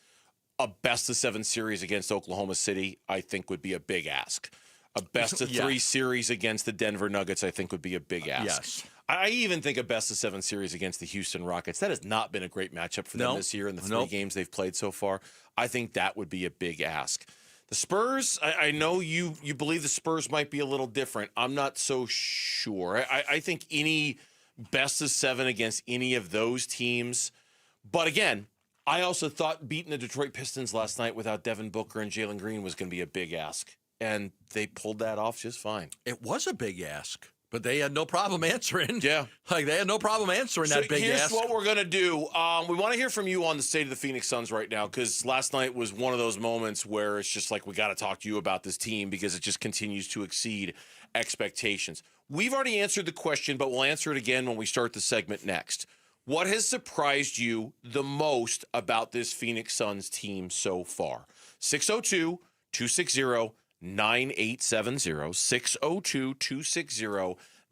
A best-of-7 series against Oklahoma City, I think, would be a big ask. A best-of-3 series against the Denver Nuggets, I think, would be a big ask. Yes. I even think a best-of-7 series against the Houston Rockets, that has not been a great matchup for them this year in the 3 games they've played so far. I think that would be a big ask. The Spurs, I know you believe the Spurs might be a little different. I'm not so sure. I think any best-of-7 against any of those teams. But again, I also thought beating the Detroit Pistons last night without Devin Booker and Jalen Green was going to be a big ask. And they pulled that off just fine. It was a big ask, but they had no problem answering. Yeah. Like, they had no problem answering that big ask. Here's what we're going to do. We want to hear from you on the state of the Phoenix Suns right now, because last night was one of those moments where it's just like, we got to talk to you about this team because it just continues to exceed expectations. We've already answered the question, but we'll answer it again when we start the segment next. What has surprised you the most about this Phoenix Suns team so far? 602-260-9870.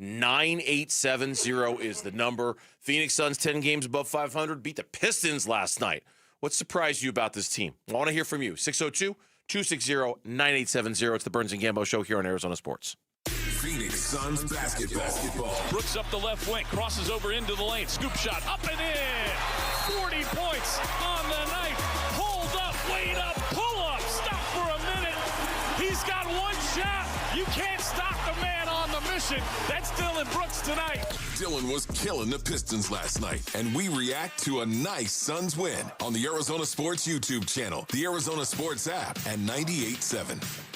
602-260-9870 is the number. Phoenix Suns 10 games above 500, beat the Pistons last night. What surprised you about this team? I want to hear from you. 602-260-9870. It's the Burns and Gambo Show here on Arizona Sports. Phoenix Suns basketball. Brooks up the left wing, crosses over into the lane, scoop shot, up and in. 40 points on the night. Hold up, wait up, pull up, stop for a minute. He's got one shot. You can't stop the man on the mission. That's Dillon Brooks tonight. Dillon was killing the Pistons last night, and we react to a nice Suns win on the Arizona Sports YouTube channel, the Arizona Sports app, and 98.7.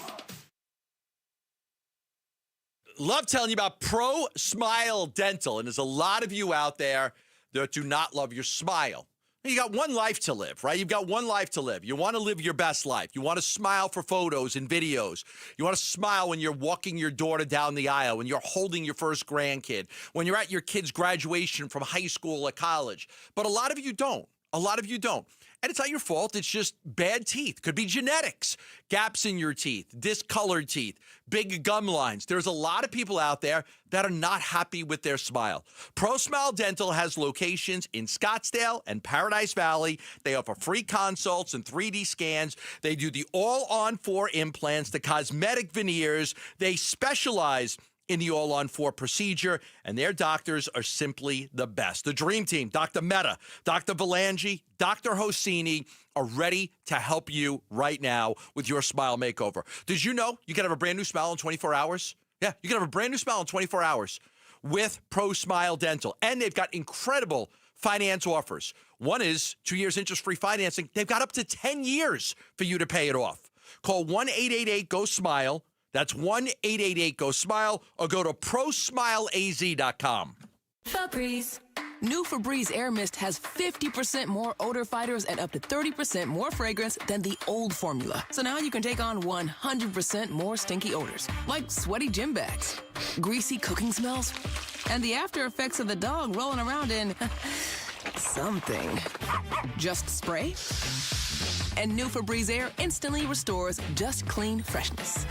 Love telling you about Pro Smile Dental, and there's a lot of you out there that do not love your smile. You got one life to live, right? You've got one life to live. You want to live your best life. You want to smile for photos and videos. You want to smile when you're walking your daughter down the aisle, when you're holding your first grandkid, when you're at your kid's graduation from high school or college. But a lot of you don't. A lot of you don't. And it's not your fault. It's just bad teeth. Could be genetics, gaps in your teeth, discolored teeth, big gum lines. There's a lot of people out there that are not happy with their smile. Pro Smile Dental has locations in Scottsdale and Paradise Valley. They offer free consults and 3D scans. They do the all-on-4 implants, the cosmetic veneers. They specialize in the all-on-4 procedure, and their doctors are simply the best. The Dream Team, Dr. Mehta, Dr. Valangi, Dr. Hosseini are ready to help you right now with your smile makeover. Did you know you can have a brand new smile in 24 hours? Yeah, you can have a brand new smile in 24 hours with Pro Smile Dental, and they've got incredible finance offers. One is 2 years interest-free financing. They've got up to 10 years for you to pay it off. Call 1-888-GO-SMILE. That's 1-888-GO-SMILE, or go to ProSmileAZ.com. Febreze, New Febreze Air Mist has 50% more odor fighters and up to 30% more fragrance than the old formula. So now you can take on 100% more stinky odors, like sweaty gym bags, greasy cooking smells, and the after effects of the dog rolling around in something. Just spray, and New Febreze Air instantly restores just clean freshness.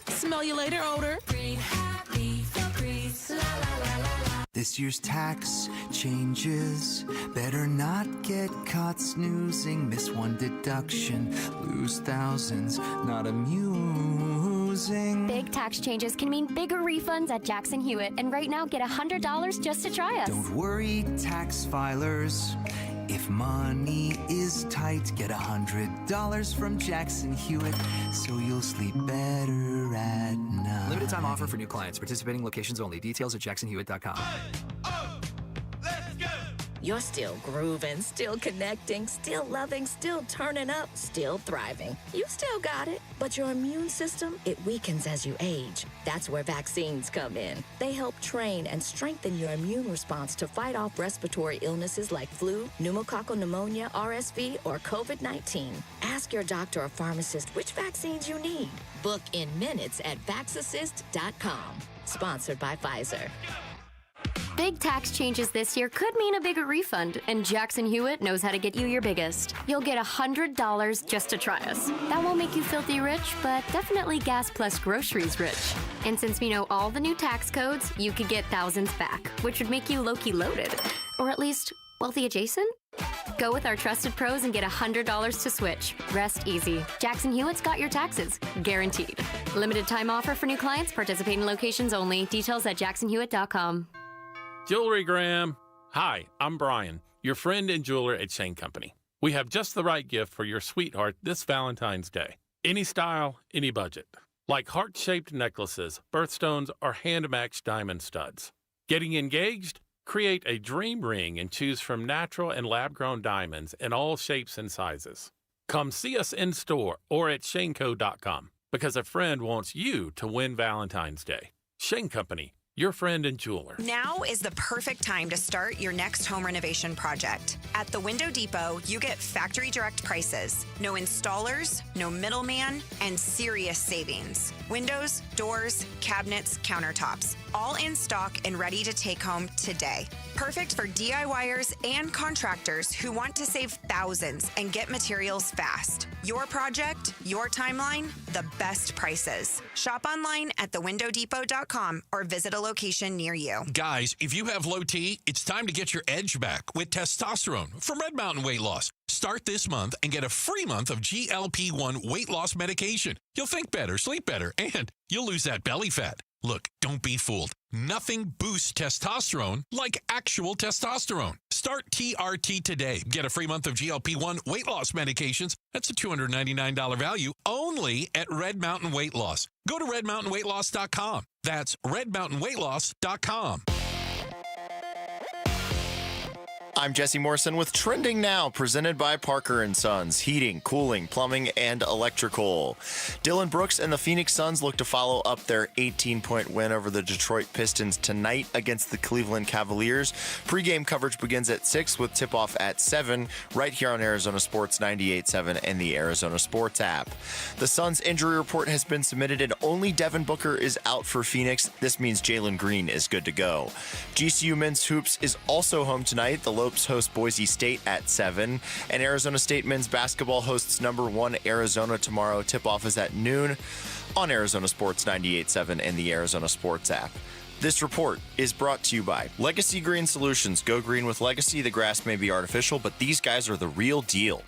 Smell you later, odor. Breathe happy Febreze. La, la, la, la. This year's tax changes. Better not get caught snoozing. Miss one deduction, lose thousands. Not amusing. Big tax changes can mean bigger refunds at Jackson Hewitt. And right now, get $100 just to try us. Don't worry, tax filers. If money is tight, get $100 from Jackson Hewitt, so you'll sleep better at night. Limited time offer for new clients. Participating locations only. Details at jacksonhewitt.com. You're still grooving, still connecting, still loving, still turning up, still thriving. You still got it, but your immune system, it weakens as you age. That's where vaccines come in. They help train and strengthen your immune response to fight off respiratory illnesses like flu, pneumococcal pneumonia, RSV, or COVID-19. Ask your doctor or pharmacist which vaccines you need. Book in minutes at vaxassist.com. Sponsored by Pfizer. Big tax changes this year could mean a bigger refund, and Jackson Hewitt knows how to get you your biggest. You'll get $100 just to try us. That won't make you filthy rich, but definitely gas plus groceries rich. And since we know all the new tax codes, you could get thousands back, which would make you low-key loaded. Or at least wealthy adjacent? Go with our trusted pros and get $100 to switch. Rest easy. Jackson Hewitt's got your taxes. Guaranteed. Limited time offer for new clients. Participating locations only. Details at jacksonhewitt.com. Jewelry Graham. Hi, I'm Brian, your friend and jeweler at Shane Company. We have just the right gift for your sweetheart this Valentine's Day. Any style, any budget. Like heart-shaped necklaces, birthstones, or hand-matched diamond studs. Getting engaged? Create a dream ring and choose from natural and lab-grown diamonds in all shapes and sizes. Come see us in store or at shaneco.com because a friend wants you to win Valentine's Day. Shane Company. Your friend and jeweler. Now is the perfect time to start your next home renovation project. At the Window Depot, you get factory direct prices, no installers, no middleman, and serious savings. Windows, doors, cabinets, countertops, all in stock and ready to take home today. Perfect for DIYers and contractors who want to save thousands and get materials fast. Your project, your timeline, the best prices. Shop online at thewindowdepot.com or visit a location near you. Guys, if you have low T, it's time to get your edge back with testosterone from Red Mountain Weight Loss. Start this month and get a free month of GLP-1 weight loss medication. You'll think better, sleep better, and you'll lose that belly fat. Look, don't be fooled. Nothing boosts testosterone like actual testosterone. Start TRT today. Get a free month of GLP-1 weight loss medications. That's a $299 value only at Red Mountain Weight Loss. Go to redmountainweightloss.com. That's redmountainweightloss.com. I'm Jesse Morrison with Trending Now, presented by Parker & Sons, heating, cooling, plumbing, and electrical. Dillon Brooks and the Phoenix Suns look to follow up their 18-point win over the Detroit Pistons tonight against the Cleveland Cavaliers. Pre-game coverage begins at 6 with tip-off at 7 right here on Arizona Sports 98.7 and the Arizona Sports app. The Suns' injury report has been submitted and only Devin Booker is out for Phoenix. This means Jalen Green is good to go. GCU Men's Hoops is also home tonight. The Lopes host Boise State at 7, and Arizona State men's basketball hosts number 1 Arizona tomorrow. Tip-off is at noon on Arizona Sports 98.7 and the Arizona Sports app. This report is brought to you by Legacy Green Solutions. Go green with Legacy. The grass may be artificial, but these guys are the real deal.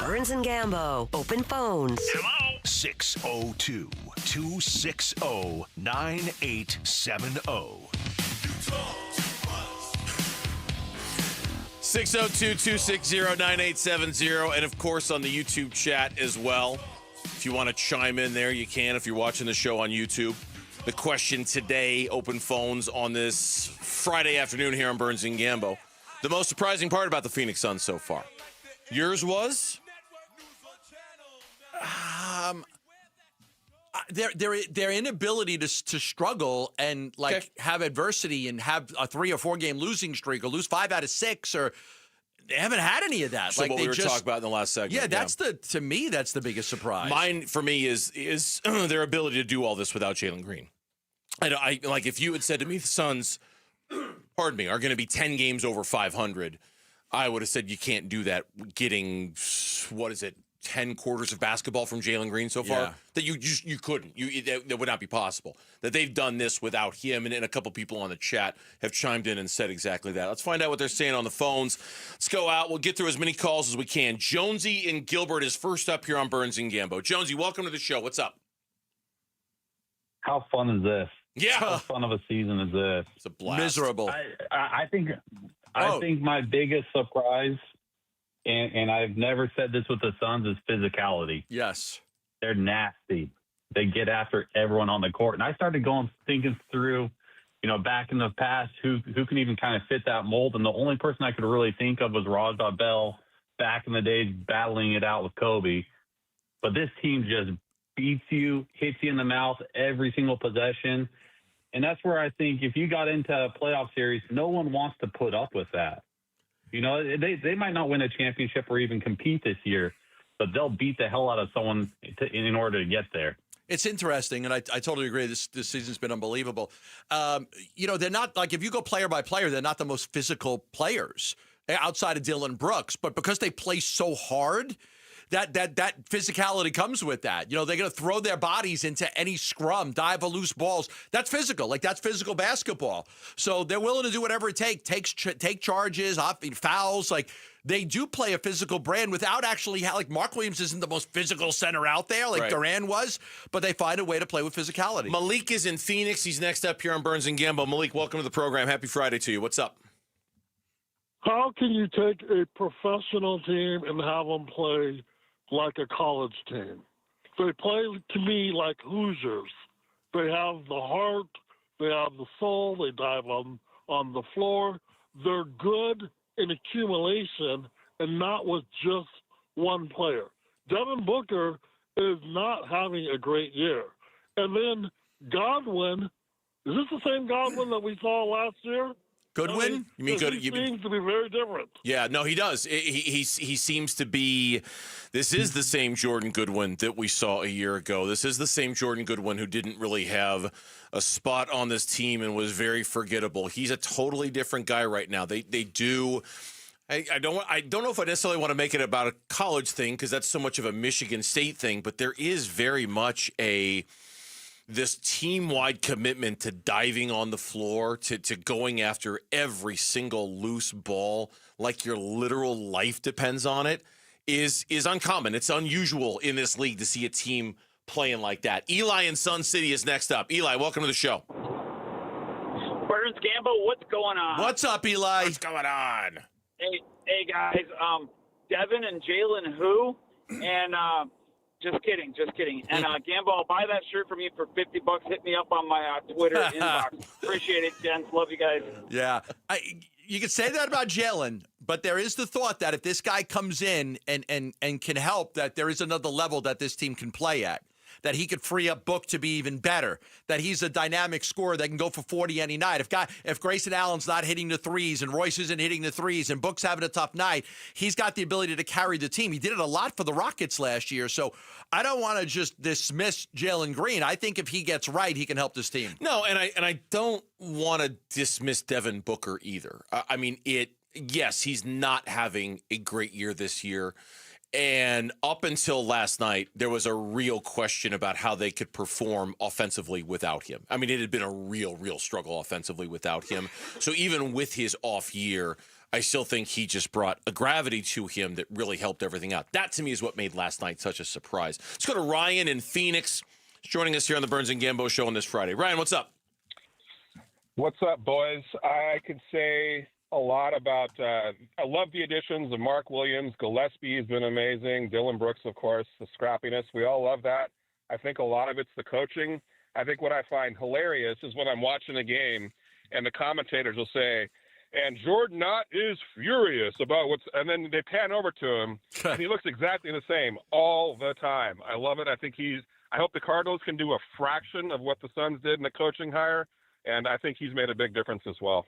Burns and Gambo. Open phones. Hello? 602-260-9870. 602-260-9870, and of course on the YouTube chat as well. If you want to chime in there, you can if you're watching the show on YouTube. The question today, open phones on this Friday afternoon here on Burns and Gambo. The most surprising part about the Phoenix Suns so far. Yours was? Their inability to struggle and have adversity and have a 3 or 4 game losing streak or lose 5 out of 6 or they haven't had any of that. So what we were talking about in the last segment. Yeah, to me that's the biggest surprise. Mine for me is their ability to do all this without Jalen Green. I like if you had said to me the Suns, pardon me, are going to be 10 games over 500, I would have said you can't do that. Getting 10 quarters of basketball from Jalen Green so far, that you couldn't. That would not be possible. That they've done this without him, and a couple people on the chat have chimed in and said exactly that. Let's find out what they're saying on the phones. Let's go out. We'll get through as many calls as we can. Jonesy in Gilbert is first up here on Burns and Gambo. Jonesy, welcome to the show. What's up? How fun is this? Yeah. How fun of a season is this? It's a blast. Miserable. I think my biggest surprise, and I've never said this with the Suns, is physicality. Yes. They're nasty. They get after everyone on the court. And I started thinking through, back in the past, who can even kind of fit that mold. And the only person I could really think of was Raja Bell back in the days battling it out with Kobe. But this team just beats you, hits you in the mouth every single possession. And that's where I think if you got into a playoff series, no one wants to put up with that. They might not win a championship or even compete this year, but they'll beat the hell out of someone in order to get there. It's interesting, and I totally agree. This season's been unbelievable. They're not, like, if you go player by player, they're not the most physical players outside of Dillon Brooks, but because they play so hard, that physicality comes with that. They're going to throw their bodies into any scrum, dive for loose balls. That's physical. That's physical basketball. So they're willing to do whatever it takes. Take charges, fouls. They do play a physical brand without actually Mark Williams isn't the most physical center out there like Durant was, but they find a way to play with physicality. Malik is in Phoenix. He's next up here on Burns and Gambo. Malik, welcome to the program. Happy Friday to you. What's up? How can you take a professional team and have them play like a college team? They play to me like Hoosiers. They have the heart, they have the soul, they dive on the floor. They're good in accumulation and not with just one player. Devin Booker is not having a great year. And then Godwin, is this the same Godwin that we saw last year? Goodwin? You mean Goodwin? He seems to be very different. Yeah, no, he does. He seems to be. This is the same Jordan Goodwin that we saw a year ago. This is the same Jordan Goodwin who didn't really have a spot on this team and was very forgettable. He's a totally different guy right now. They do. I don't know if I necessarily want to make it about a college thing because that's so much of a Michigan State thing, but there is very much this team-wide commitment to diving on the floor, to going after every single loose ball like your literal life depends on it is uncommon. It's unusual in this league to see a team playing like that. Eli in Sun City is next up. Eli, welcome to the show. Burns Gambo, what's going on? What's up, Eli? What's going on? Hey guys. Devin and Jalen who? And Just kidding. And Gambo, I'll buy that shirt from you for $50. Hit me up on my Twitter inbox. Appreciate it, gents. Love you guys. Yeah. You could say that about Jalen, but there is the thought that if this guy comes in and can help, that there is another level that this team can play at, that he could free up Book to be even better, that he's a dynamic scorer that can go for 40 any night. If Grayson Allen's not hitting the threes and Royce isn't hitting the threes and Book's having a tough night, he's got the ability to carry the team. He did it a lot for the Rockets last year, so I don't want to just dismiss Jalen Green. I think if he gets right, he can help this team. No, and I don't want to dismiss Devin Booker either. Yes, he's not having a great year this year. And up until last night, there was a real question about how they could perform offensively without him. I mean, it had been a real struggle offensively without him. So even with his off year, I still think he just brought a gravity to him that really helped everything out. That, to me, is what made last night such a surprise. Let's go to Ryan in Phoenix. He's joining us here on the Burns and Gambo show on this Friday. Ryan, what's up? What's up, boys? I could say a lot about I love the additions of Mark Williams. Gillespie has been amazing. Dillon Brooks, of course, the scrappiness. We all love that. I think a lot of it's the coaching. I think what I find hilarious is when I'm watching a game and the commentators will say, and Jordan Knott is furious about and then they pan over to him and he looks exactly the same all the time. I love it. I think he's I hope the Cardinals can do a fraction of what the Suns did in the coaching hire, and I think he's made a big difference as well.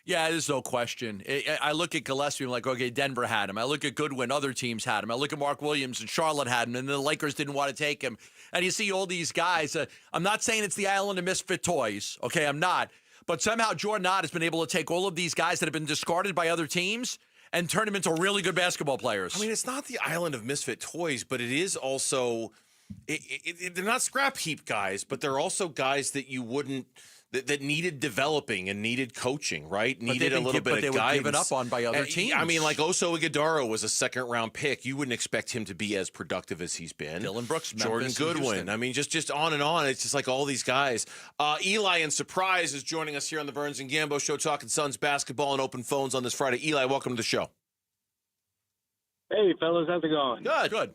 Yeah, there's no question. I look at Gillespie, I'm like, okay, Denver had him. I look at Goodwin, other teams had him. I look at Mark Williams, and Charlotte had him, and the Lakers didn't want to take him. And you see all these guys. I'm not saying it's the island of misfit toys, okay? I'm not. But somehow Jordan Ott has been able to take all of these guys that have been discarded by other teams and turn them into really good basketball players. I mean, it's not the island of misfit toys, but it is also they're not scrap heap guys, but they're also guys that you wouldn't that needed developing and needed coaching, right? Needed a little bit of guidance. But they were given up on by other teams. I mean, like Oso Ighodaro was a second-round pick. You wouldn't expect him to be as productive as he's been. Dillon Brooks, Jordan Goodwin. I mean, just on and on. It's just like all these guys. Eli in Surprise is joining us here on the Burns and Gambo Show, talking Suns basketball and open phones on this Friday. Eli, welcome to the show. Hey, fellas, how's it going? Good.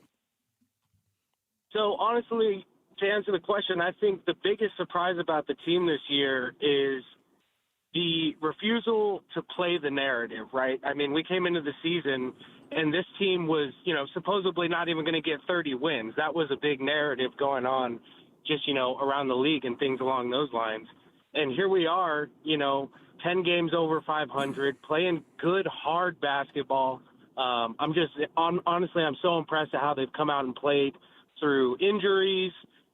So, honestly, to answer the question, I think the biggest surprise about the team this year is the refusal to play the narrative, right? I mean, we came into the season, and this team was, supposedly not even going to get 30 wins. That was a big narrative going on just, around the league and things along those lines. And here we are, 10 games over 500, playing good, hard basketball. Honestly, I'm so impressed at how they've come out and played through injuries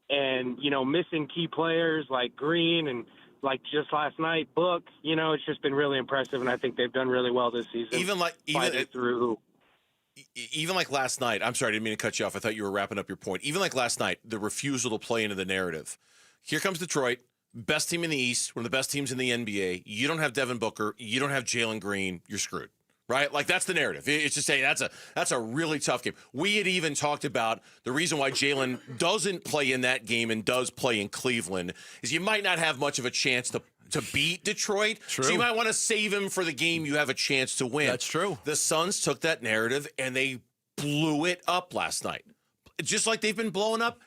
and, missing key players like Green and like just last night, Book. It's just been really impressive, and I think they've done really well this season. Even like last night, I'm sorry, I didn't mean to cut you off. I thought you were wrapping up your point. Even like last night, the refusal to play into the narrative. Here comes Detroit, best team in the East, one of the best teams in the NBA. You don't have Devin Booker. You don't have Jalen Green. You're screwed. Right? Like, that's the narrative. It's just saying that's a really tough game. We had even talked about the reason why Jalen doesn't play in that game and does play in Cleveland is you might not have much of a chance to beat Detroit. True. So you might want to save him for the game you have a chance to win. That's true. The Suns took that narrative and they blew it up last night. Just like they've been blowing up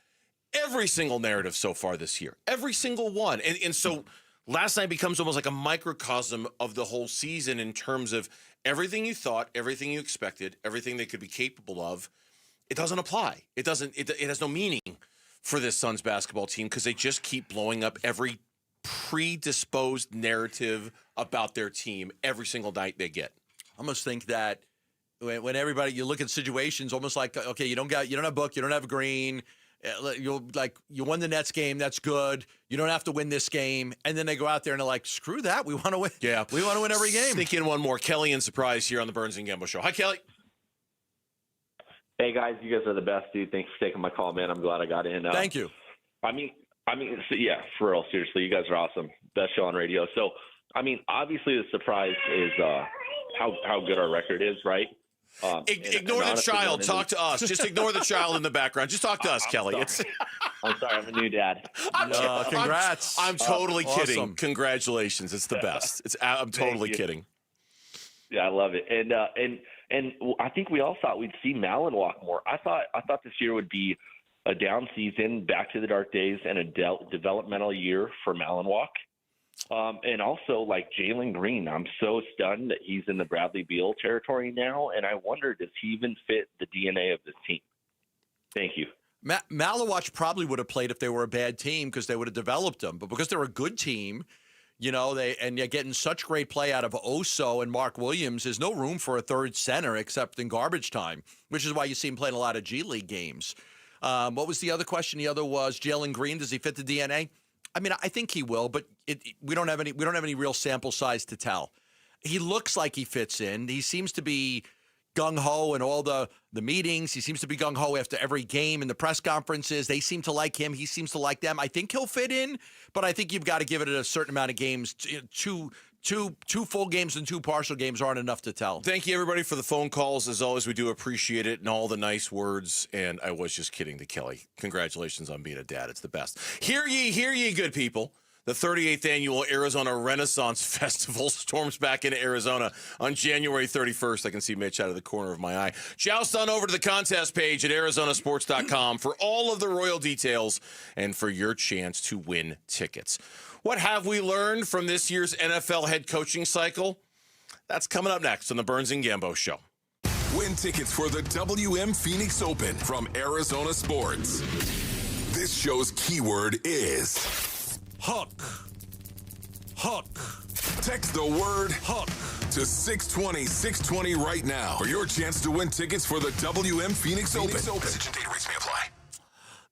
every single narrative so far this year. Every single one. And so last night becomes almost like a microcosm of the whole season in terms of everything you thought, everything you expected, everything they could be capable of. It doesn't apply. It has no meaning for this Suns basketball team because they just keep blowing up every predisposed narrative about their team every single night they get. I almost think that when everybody, you look at situations almost like, okay, you don't have Book, you don't have Green. You won the Nets game. That's good. You don't have to win this game. And then they go out there and they're like, screw that. We want to win. Yeah. We want to win every game. Sneak in one more. Kelly in Surprise here on the Burns and Gambo Show. Hi, Kelly. Hey, guys. You guys are the best, dude. Thanks for taking my call, man. I'm glad I got in. Thank you. I mean, so, yeah, for real. Seriously, you guys are awesome. Best show on radio. So, obviously the surprise is how good our record is, right? Ignore the child. Talk to us. Just ignore the child in the background. Just talk to us, Kelly. I'm sorry. I'm a new dad. Congrats. I'm totally kidding. Awesome. Congratulations. It's the best. I'm totally kidding. Yeah, I love it. And I think we all thought we'd see Malin walk more. I thought this year would be a down season, back to the dark days, and a developmental year for Malin walk. And also, like Jalen Green, I'm so stunned that he's in the Bradley Beal territory now, and I wonder, does he even fit the DNA of this team? Thank you. Malawach probably would have played if they were a bad team because they would have developed him. But because they're a good team, you're getting such great play out of Oso and Mark Williams, there's no room for a third center except in garbage time, which is why you see him playing a lot of G League games. What was the other question? The other was Jalen Green. Does he fit the DNA? I mean, I think he will, but we don't have any real sample size to tell. He looks like he fits in. He seems to be gung-ho in all the meetings. He seems to be gung-ho after every game in the press conferences. They seem to like him. He seems to like them. I think he'll fit in, but I think you've got to give it a certain amount of games. Two full games and two partial games aren't enough to tell. Thank you, everybody, for the phone calls. As always, we do appreciate it and all the nice words. And I was just kidding to Kelly. Congratulations on being a dad. It's the best. Hear ye, good people. The 38th annual Arizona Renaissance Festival storms back into Arizona on January 31st. I can see Mitch out of the corner of my eye. Joust on over to the contest page at arizonasports.com for all of the royal details and for your chance to win tickets. What have we learned from this year's NFL head coaching cycle? That's coming up next on the Burns and Gambo Show. Win tickets for the WM Phoenix Open from Arizona Sports. This show's keyword is hook. Hook. Text the word hook to 620-620 right now for your chance to win tickets for the WM Phoenix Open. Message and data rates may apply.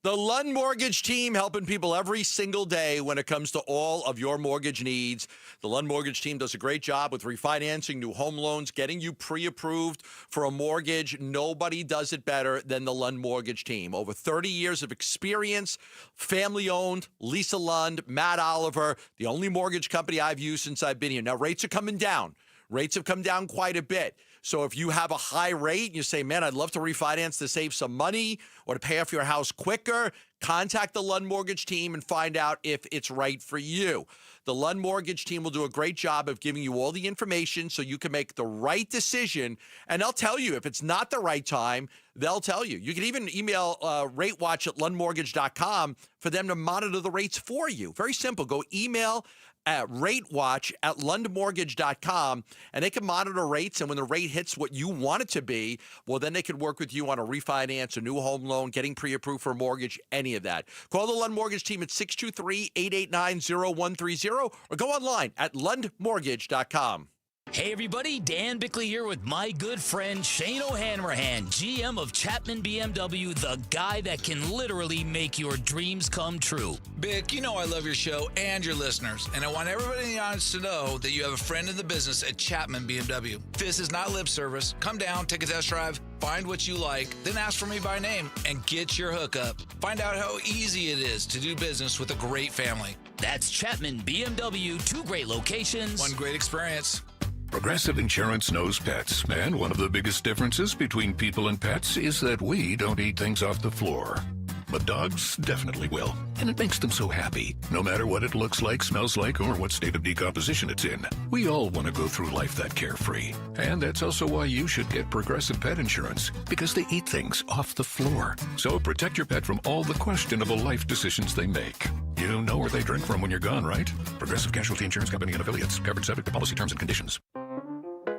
The Lund Mortgage team helping people every single day when it comes to all of your mortgage needs. The Lund Mortgage team does a great job with refinancing new home loans, getting you pre-approved for a mortgage. Nobody does it better than the Lund Mortgage team. Over 30 years of experience, family-owned, Lisa Lund, Matt Oliver, the only mortgage company I've used since I've been here. Now, rates are coming down. Rates have come down quite a bit. So if you have a high rate and you say, man, I'd love to refinance to save some money or to pay off your house quicker, contact the Lund Mortgage team and find out if it's right for you. The Lund Mortgage team will do a great job of giving you all the information so you can make the right decision. And they'll tell you if it's not the right time, they'll tell you. You can even email ratewatch@lundmortgage.com for them to monitor the rates for you. Very simple. Go email at ratewatch@lundmortgage.com, and they can monitor rates, and when the rate hits what you want it to be, well, then they can work with you on a refinance, a new home loan, getting pre-approved for a mortgage, any of that. Call the Lund Mortgage team at 623-889-0130 or go online at lundmortgage.com. Hey everybody, Dan Bickley here with my good friend Shane O'Hanrahan, GM of Chapman BMW, the guy that can literally make your dreams come true. Bick, you know I love your show and your listeners, and I want everybody in the audience to know that you have a friend in the business at Chapman BMW. This is not lip service. Come down, take a test drive, find what you like, then ask for me by name and get your hookup. Find out how easy it is to do business with a great family. That's Chapman BMW, 2 great locations. 1 great experience. Progressive Insurance knows pets, and one of the biggest differences between people and pets is that we don't eat things off the floor. But dogs definitely will, and it makes them so happy, no matter what it looks like, smells like, or what state of decomposition it's in. We all want to go through life that carefree, and that's also why you should get Progressive Pet Insurance, because they eat things off the floor. So protect your pet from all the questionable life decisions they make. You know where they drink from when you're gone, right? Progressive Casualty Insurance Company and Affiliates. Covered subject to policy terms and conditions.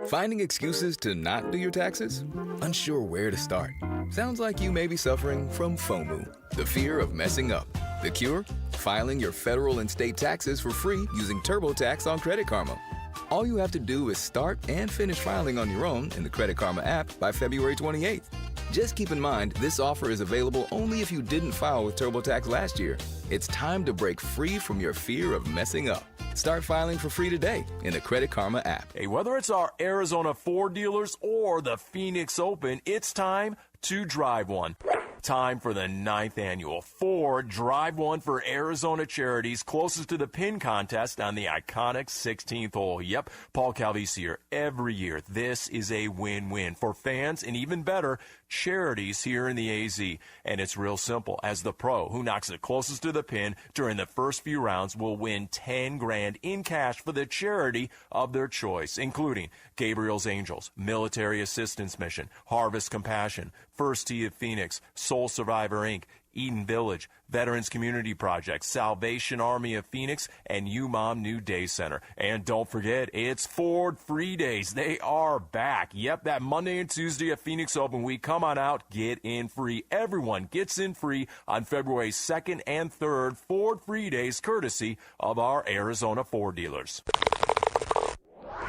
Finding excuses to not do your taxes? Unsure where to start? Sounds like you may be suffering from FOMO, the fear of messing up. The cure? Filing your federal and state taxes for free using TurboTax on Credit Karma. All you have to do is start and finish filing on your own in the Credit Karma app by February 28th. Just keep in mind, this offer is available only if you didn't file with TurboTax last year. It's time to break free from your fear of messing up. Start filing for free today in the Credit Karma app. Hey, whether it's our Arizona Ford dealers or the Phoenix Open, it's time to drive one. Time for the 9th annual Ford Drive One for Arizona Charities, closest to the pin contest on the iconic 16th hole. Yep, Paul Calvisi here. Every year, this is a win-win for fans and even better, charities here in the AZ. And it's real simple. As the pro who knocks it closest to the pin during the first few rounds will win $10,000 in cash for the charity of their choice, including Gabriel's Angels, Military Assistance Mission, Harvest Compassion, First Tee of Phoenix, Soul Survivor Inc., Eden Village, Veterans Community Project, Salvation Army of Phoenix, and UMOM New Day Center. And don't forget, it's Ford Free Days. They are back. Yep, that Monday and Tuesday at Phoenix Open Week. Come on out, get in free. Everyone gets in free on February 2nd and 3rd. Ford Free Days, courtesy of our Arizona Ford dealers.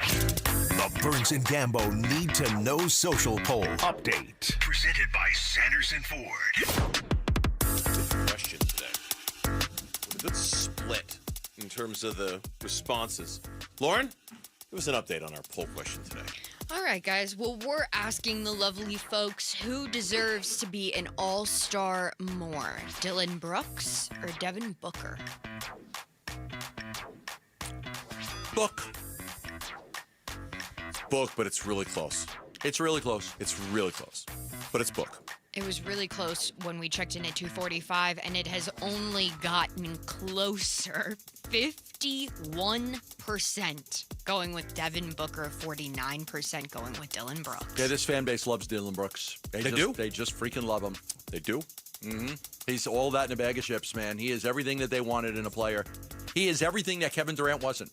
The Burns and Gambo Need to Know Social Poll Update. Presented by Sanderson Ford. Different question today. A good split in terms of the responses. Lauren, give us an update on our poll question today. All right, guys. Well, we're asking the lovely folks who deserves to be an all-star more, Dylan Brooks or Devin Booker? Book. Book, but it's really close. It's really close. It's really close, but it's Book. It was really close when we checked in at 2:45, and it has only gotten closer. 51% going with Devin Booker, 49% going with Dylan Brooks. Yeah, this fan base loves Dylan Brooks. They do? They just freaking love him. They do? Mm-hmm. He's all that in a bag of chips, man. He is everything that they wanted in a player. He is everything that Kevin Durant wasn't.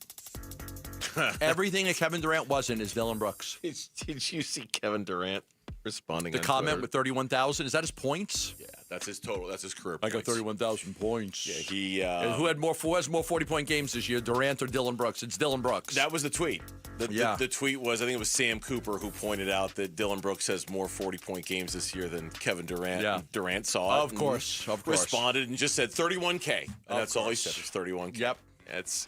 Everything that Kevin Durant wasn't is Dylan Brooks. Did you see Kevin Durant responding the on comment Twitter? with 31,000? Is that his points? Yeah, That's his total. That's his career I points. got 31,000 points. Yeah, he. And who has more 40-point games this year, Durant or Dillon Brooks? It's Dillon Brooks. That was the tweet. The tweet was, I think it was Sam Cooper who pointed out that Dillon Brooks has more 40-point games this year than Kevin Durant. Yeah. And Durant saw it. Of course. Responded and just said 31K. And that's all he said was 31K. Yep. It's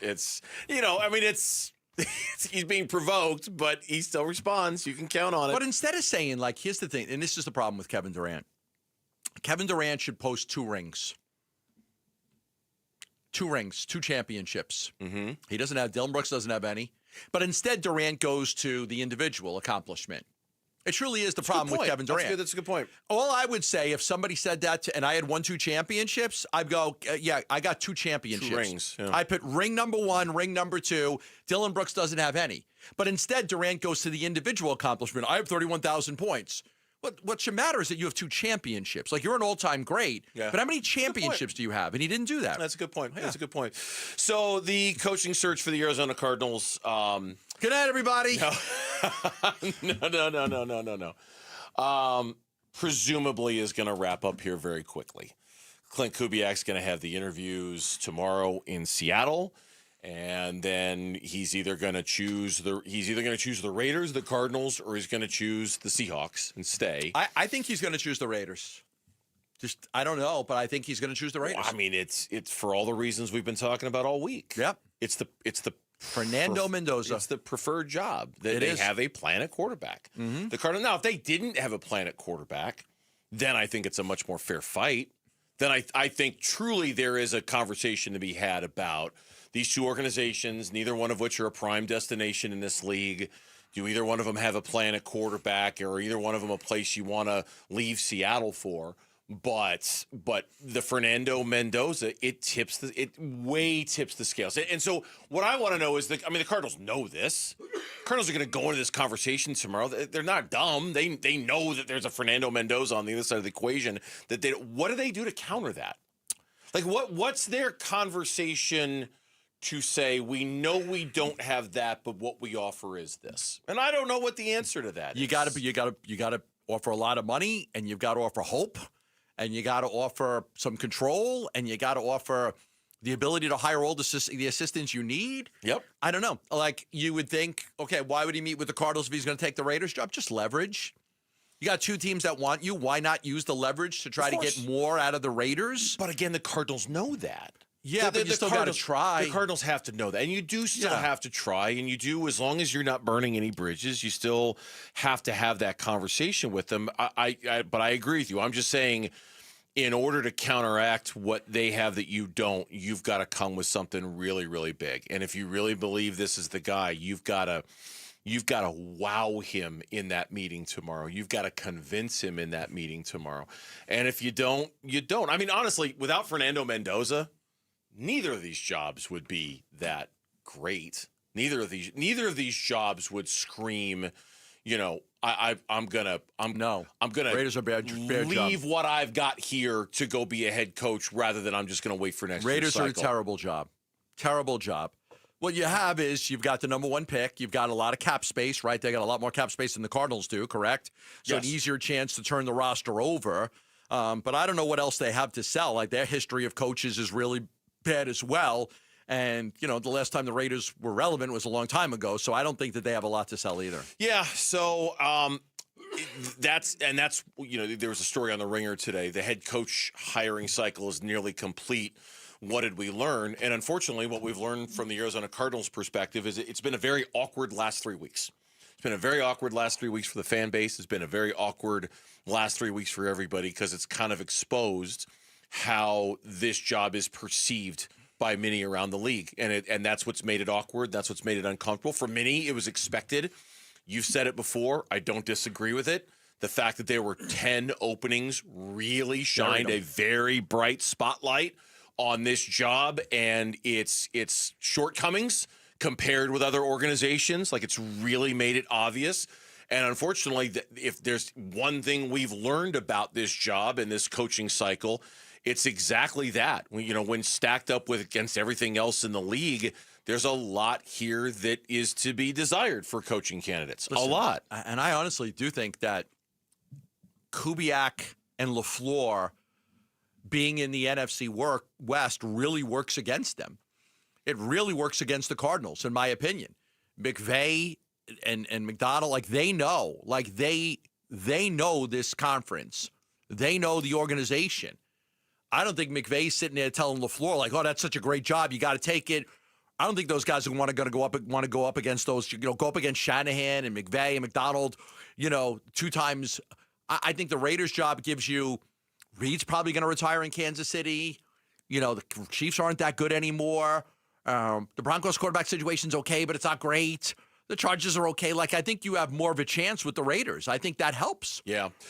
he's being provoked, but he still responds. You can count on it. But instead of saying, like, here's the thing, and this is the problem with Kevin Durant. Kevin Durant should post 2 rings. 2 rings, 2 championships. Mm-hmm. He doesn't have, Dillon Brooks doesn't have any. But instead, Durant goes to the individual accomplishment. It truly is the problem with Kevin Durant. That's a good point. All I would say, if somebody said that and I had 2 championships, I'd go, yeah, I got 2 championships. 2 rings. Yeah. I put ring number 1, ring number 2. Dillon Brooks doesn't have any. But instead, Durant goes to the individual accomplishment. I have 31,000 points. What should matter is that you have 2 championships. Like, you're an all-time great. Yeah. But how many championships do you have? And he didn't do that. That's a good point. Yeah. That's a good point. So the coaching search for the Arizona Cardinals. Good night, everybody. No. Presumably is going to wrap up here very quickly. Clint Kubiak's going to have the interviews tomorrow in Seattle, and then he's either going to choose the Raiders, the Cardinals, or he's going to choose the Seahawks and stay. I think he's going to choose the Raiders. Just, I don't know, but I think he's going to choose the Raiders. Well, I mean, it's for all the reasons we've been talking about all week. Yep. It's the Fernando Mendoza. It's the preferred job. They It is. have a plan at quarterback. Mm-hmm. The Cardinals. Now, if they didn't have a plan at quarterback, then I think it's a much more fair fight. Then I think truly there is a conversation to be had about these 2 organizations, neither one of which are a prime destination in this league. Do either one of them have a plan at quarterback, or either one of them a place you want to leave Seattle for? But the Fernando Mendoza, it way tips the scales. And so what I want to know is the Cardinals know this. Cardinals are going to go into this conversation tomorrow. They're not dumb. They know that there's a Fernando Mendoza on the other side of the equation. What do they do to counter that? Like what's their conversation to say, we know we don't have that, but what we offer is this? And I don't know what the answer to that is. You got to offer a lot of money, and you've got to offer hope. And you got to offer some control, and you got to offer the ability to hire all the assistants you need. Yep. I don't know. Like, you would think, okay, why would he meet with the Cardinals if he's going to take the Raiders job? Just leverage. You got 2 teams that want you. Why not use the leverage to try to get more out of the Raiders? But again, the Cardinals know that. Yeah, but you still got to try. The Cardinals have to know that. And you do still have to try. And you do, as long as you're not burning any bridges, you still have to have that conversation with them. But I agree with you. I'm just saying, in order to counteract what they have that you don't, you've got to come with something really, really big. And if you really believe this is the guy, you've got to wow him in that meeting tomorrow. You've got to convince him in that meeting tomorrow. And if you don't, you don't. I mean, honestly, without Fernando Mendoza, neither of these jobs would be that great. Neither of these jobs would scream, I'm gonna Raiders are bad leave job. what I've got here to go be a head coach rather than I'm just gonna wait for next year's Raiders are a cycle. terrible job. Terrible job. What you have is you've got the number 1 pick. You've got a lot of cap space, right? They got a lot more cap space than the Cardinals do, correct? So Yes. an easier chance to turn the roster over. But I don't know what else they have to sell. Like, their history of coaches is really bad as well. And, the last time the Raiders were relevant was a long time ago. So I don't think that they have a lot to sell either. Yeah, so that's there was a story on the Ringer today. The head coach hiring cycle is nearly complete. What did we learn? And unfortunately, what we've learned from the Arizona Cardinals perspective is it's been a very awkward last 3 weeks. It's been a very awkward last 3 weeks for the fan base. It's been a very awkward last 3 weeks for everybody because it's kind of exposed how this job is perceived by many around the league. And that's what's made it awkward. That's what's made it uncomfortable. For many, it was expected. You've said it before. I don't disagree with it. The fact that there were 10 openings really shined a very bright spotlight on this job and its shortcomings compared with other organizations. Like, it's really made it obvious. And unfortunately, if there's one thing we've learned about this job and this coaching cycle, it's exactly that. When stacked up against everything else in the league, there's a lot here that is to be desired for coaching candidates. Listen, a lot. And I honestly do think that Kubiak and LaFleur being in the NFC West really works against them. It really works against the Cardinals, in my opinion. McVay and McDonald, like they know this conference. They know the organization. I don't think McVay's sitting there telling LaFleur, like, oh, that's such a great job. You got to take it. I don't think those guys want to go up against those, go up against Shanahan and McVay and McDonald, 2 times. I think the Raiders' job gives you Reed's probably going to retire in Kansas City. The Chiefs aren't that good anymore. The Broncos quarterback situation's okay, but it's not great. The Chargers are okay. Like, I think you have more of a chance with the Raiders. I think that helps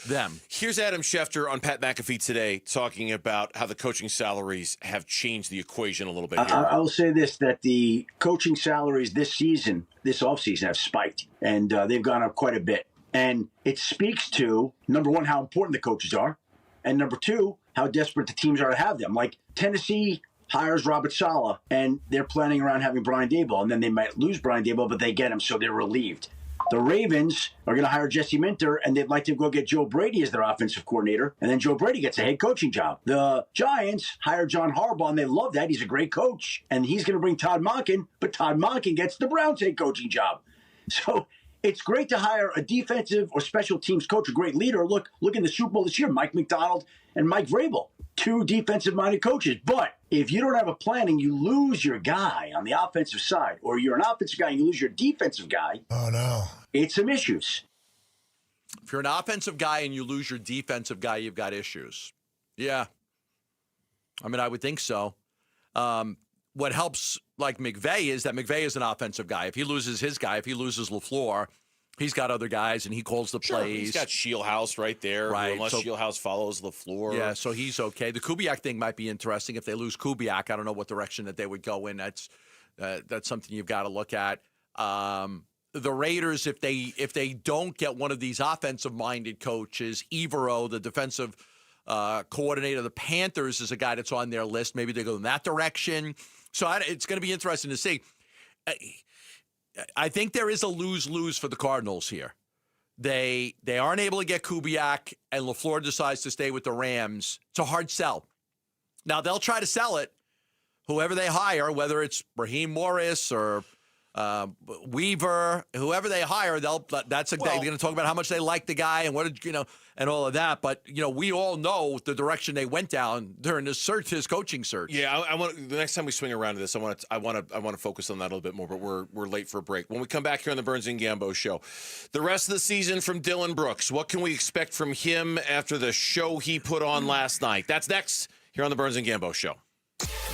them. Here's Adam Schefter on Pat McAfee today talking about how the coaching salaries have changed the equation a little bit. I will say this, that the coaching salaries this offseason have spiked, and they've gone up quite a bit. And it speaks to, number one, how important the coaches are, and number two, how desperate the teams are to have them. Like Tennessee hires Robert Saleh, and they're planning around having Brian Daboll, and then they might lose Brian Daboll, but they get him, so they're relieved. The Ravens are going to hire Jesse Minter, and they'd like to go get Joe Brady as their offensive coordinator, and then Joe Brady gets a head coaching job. The Giants hire John Harbaugh, and they love that. He's a great coach, and he's going to bring Todd Monken, but Todd Monken gets the Browns head coaching job. So it's great to hire a defensive or special teams coach, a great leader. Look in the Super Bowl this year, Mike McDonald and Mike Vrabel, 2 defensive-minded coaches. But if you don't have a plan and you lose your guy on the offensive side, or you're an offensive guy and you lose your defensive guy, oh no, it's some issues. If you're an offensive guy and you lose your defensive guy, you've got issues. Yeah. I mean, I would think so. What helps, like McVay, is that McVay is an offensive guy. If he loses his guy, if he loses LaFleur, he's got other guys, and he calls the plays. He's got Shieldhouse right there, right? Unless Shieldhouse follows LaFleur. Yeah, so he's okay. The Kubiak thing might be interesting. If they lose Kubiak, I don't know what direction that they would go in. That's something you've got to look at. The Raiders, if they don't get one of these offensive-minded coaches, Evero, the defensive coordinator, the Panthers is a guy that's on their list. Maybe they go in that direction. So it's going to be interesting to see. I think there is a lose-lose for the Cardinals here. They aren't able to get Kubiak, and LaFleur decides to stay with the Rams. It's a hard sell. Now, they'll try to sell it. Whoever they hire, whether it's Raheem Morris or Weaver, whoever they hire, they're going to talk about how much they like the guy and and all of that. But we all know the direction they went down during his coaching search. Yeah, I want the next time we swing around to this, I want to focus on that a little bit more. But we're late for a break. When we come back here on the Burns and Gambo show, the rest of the season from Dylan Brooks. What can we expect from him after the show he put on last night? That's next here on the Burns and Gambo show.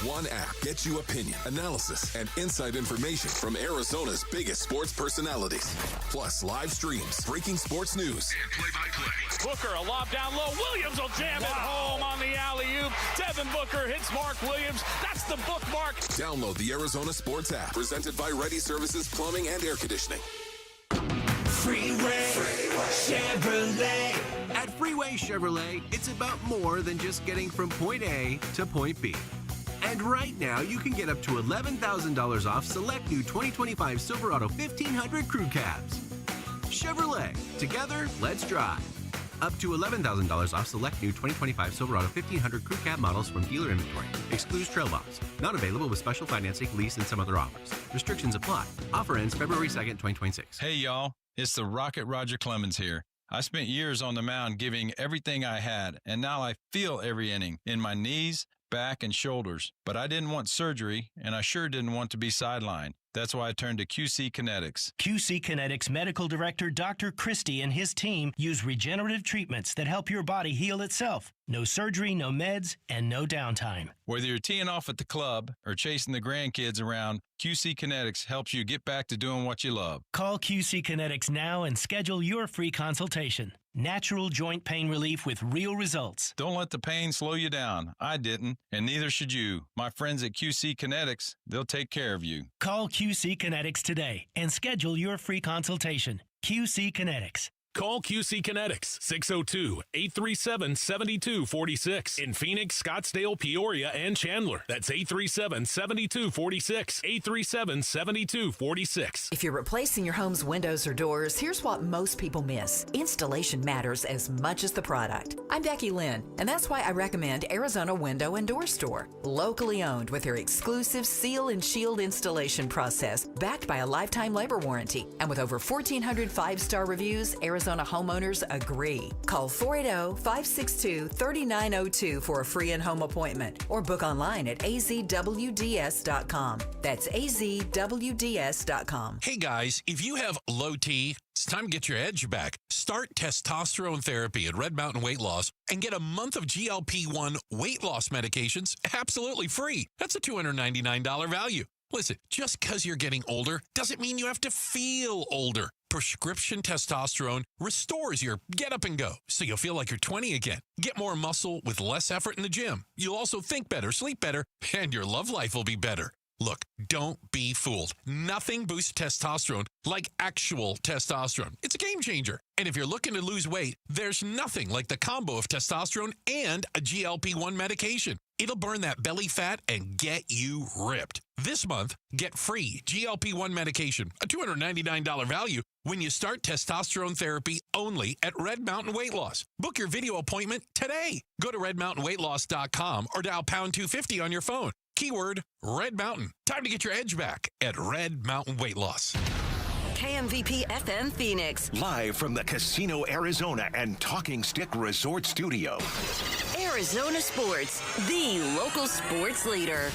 One app gets you opinion, analysis, and inside information from Arizona's biggest sports personalities. Plus live streams, breaking sports news, and play-by-play. Booker, a lob down low. Williams will jam it home on the alley-oop. Devin Booker hits Mark Williams. That's the bookmark. Download the Arizona Sports app, presented by Ready Services Plumbing and Air Conditioning. Freeway Chevrolet. At Freeway Chevrolet, it's about more than just getting from point A to point B. And right now, you can get up to $11,000 off select new 2025 Silverado 1500 crew cabs. Chevrolet. Together, let's drive. Up to $11,000 off select new 2025 Silverado 1500 crew cab models from dealer inventory. Excludes trail box. Not available with special financing, lease, and some other offers. Restrictions apply. Offer ends February 2nd, 2026. Hey, y'all. It's the Rocket Roger Clemens here. I spent years on the mound giving everything I had, and now I feel every inning in my knees, back, and shoulders. But I didn't want surgery, and I sure didn't want to be sidelined. That's why I turned to QC Kinetics. QC Kinetics Medical Director Dr. Christie and his team use regenerative treatments that help your body heal itself. No surgery, no meds, and no downtime. Whether you're teeing off at the club or chasing the grandkids around, QC Kinetics helps you get back to doing what you love. Call QC Kinetics now and schedule your free consultation. Natural joint pain relief with real results. Don't let the pain slow you down. I didn't, and neither should you. My friends at QC Kinetics, they'll take care of you. Call QC Kinetics today and schedule your free consultation. QC Kinetics. Call QC Kinetics, 602-837-7246. In Phoenix, Scottsdale, Peoria, and Chandler. That's 837-7246. 837-7246. If you're replacing your home's windows or doors, here's what most people miss. Installation matters as much as the product. I'm Becky Lynn, and that's why I recommend Arizona Window and Door Store. Locally owned with their exclusive seal and shield installation process, backed by a lifetime labor warranty. And with over 1,400 five-star reviews, Arizona homeowners agree. Call 480-562-3902 for a free in-home appointment or book online at azwds.com. That's azwds.com. Hey guys, if you have low T, it's time to get your edge back. Start testosterone therapy at Red Mountain Weight Loss and get a month of GLP-1 weight loss medications absolutely free. That's a $299 value. Listen, just because you're getting older doesn't mean you have to feel older. Prescription testosterone restores your get up and go, so you'll feel like you're 20 again. Get more muscle with less effort in the gym. You'll also think better, sleep better, and your love life will be better. Look, don't be fooled. Nothing boosts testosterone like actual testosterone. It's a game changer. And if you're looking to lose weight, there's nothing like the combo of testosterone and a GLP-1 medication. It'll burn that belly fat and get you ripped. This month, get free GLP-1 medication, a $299 value, when you start testosterone therapy only at Red Mountain Weight Loss. Book your video appointment today. Go to redmountainweightloss.com or dial pound 250 on your phone. Keyword Red Mountain. Time to get your edge back at Red Mountain Weight Loss. KMVP FM Phoenix. Live from the Casino Arizona and Talking Stick Resort Studio. Arizona Sports, the local sports leader.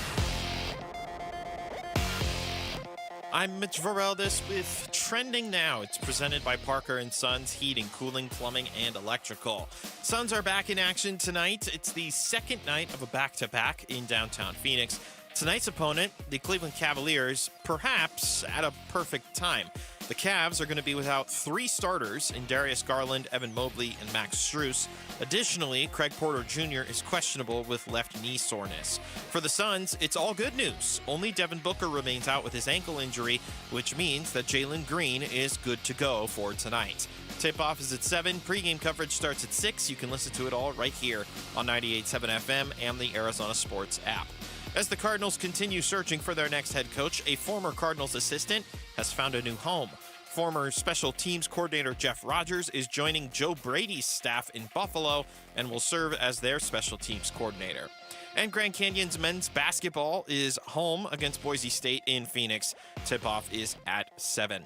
I'm Mitch Vareldes with Trending Now. It's presented by Parker & Sons Heating, Cooling, Plumbing, and Electrical. Suns are back in action tonight. It's the second night of a back-to-back in downtown Phoenix. Tonight's opponent, the Cleveland Cavaliers, perhaps at a perfect time. The Cavs are going to be without three starters in Darius Garland, Evan Mobley, and Max Strus. Additionally, Craig Porter Jr. is questionable with left knee soreness. For the Suns, it's all good news. Only Devin Booker remains out with his ankle injury, which means that Jalen Green is good to go for tonight. Tip-off is at 7. Pre-game coverage starts at 6. You can listen to it all right here on 98.7 FM and the Arizona Sports app. As the Cardinals continue searching for their next head coach, a former Cardinals assistant has found a new home. Former special teams coordinator Jeff Rogers is joining Joe Brady's staff in Buffalo and will serve as their special teams coordinator. And Grand Canyon's men's basketball is home against Boise State in Phoenix. Tip-off is at 7.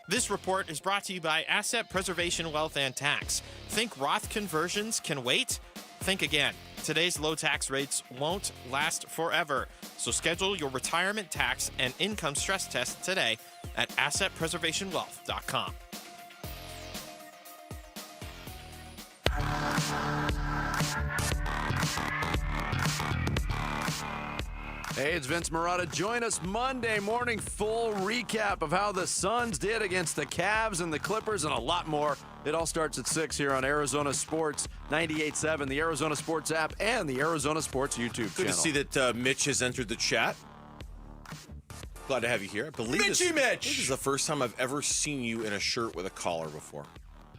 This report is brought to you by Asset Preservation Wealth and Tax. Think Roth conversions can wait? Think again. Today's low tax rates won't last forever. So schedule your retirement tax and income stress test today at assetpreservationwealth.com. Hey, it's Vince Marada. Join us Monday morning. Full recap of how the Suns did against the Cavs and the Clippers and a lot more. It all starts at 6 here on Arizona Sports 98.7, the Arizona Sports app, and the Arizona Sports YouTube channel. Good to see that Mitch has entered the chat. Glad to have you here. I believe Mitch this is the first time I've ever seen you in a shirt with a collar before.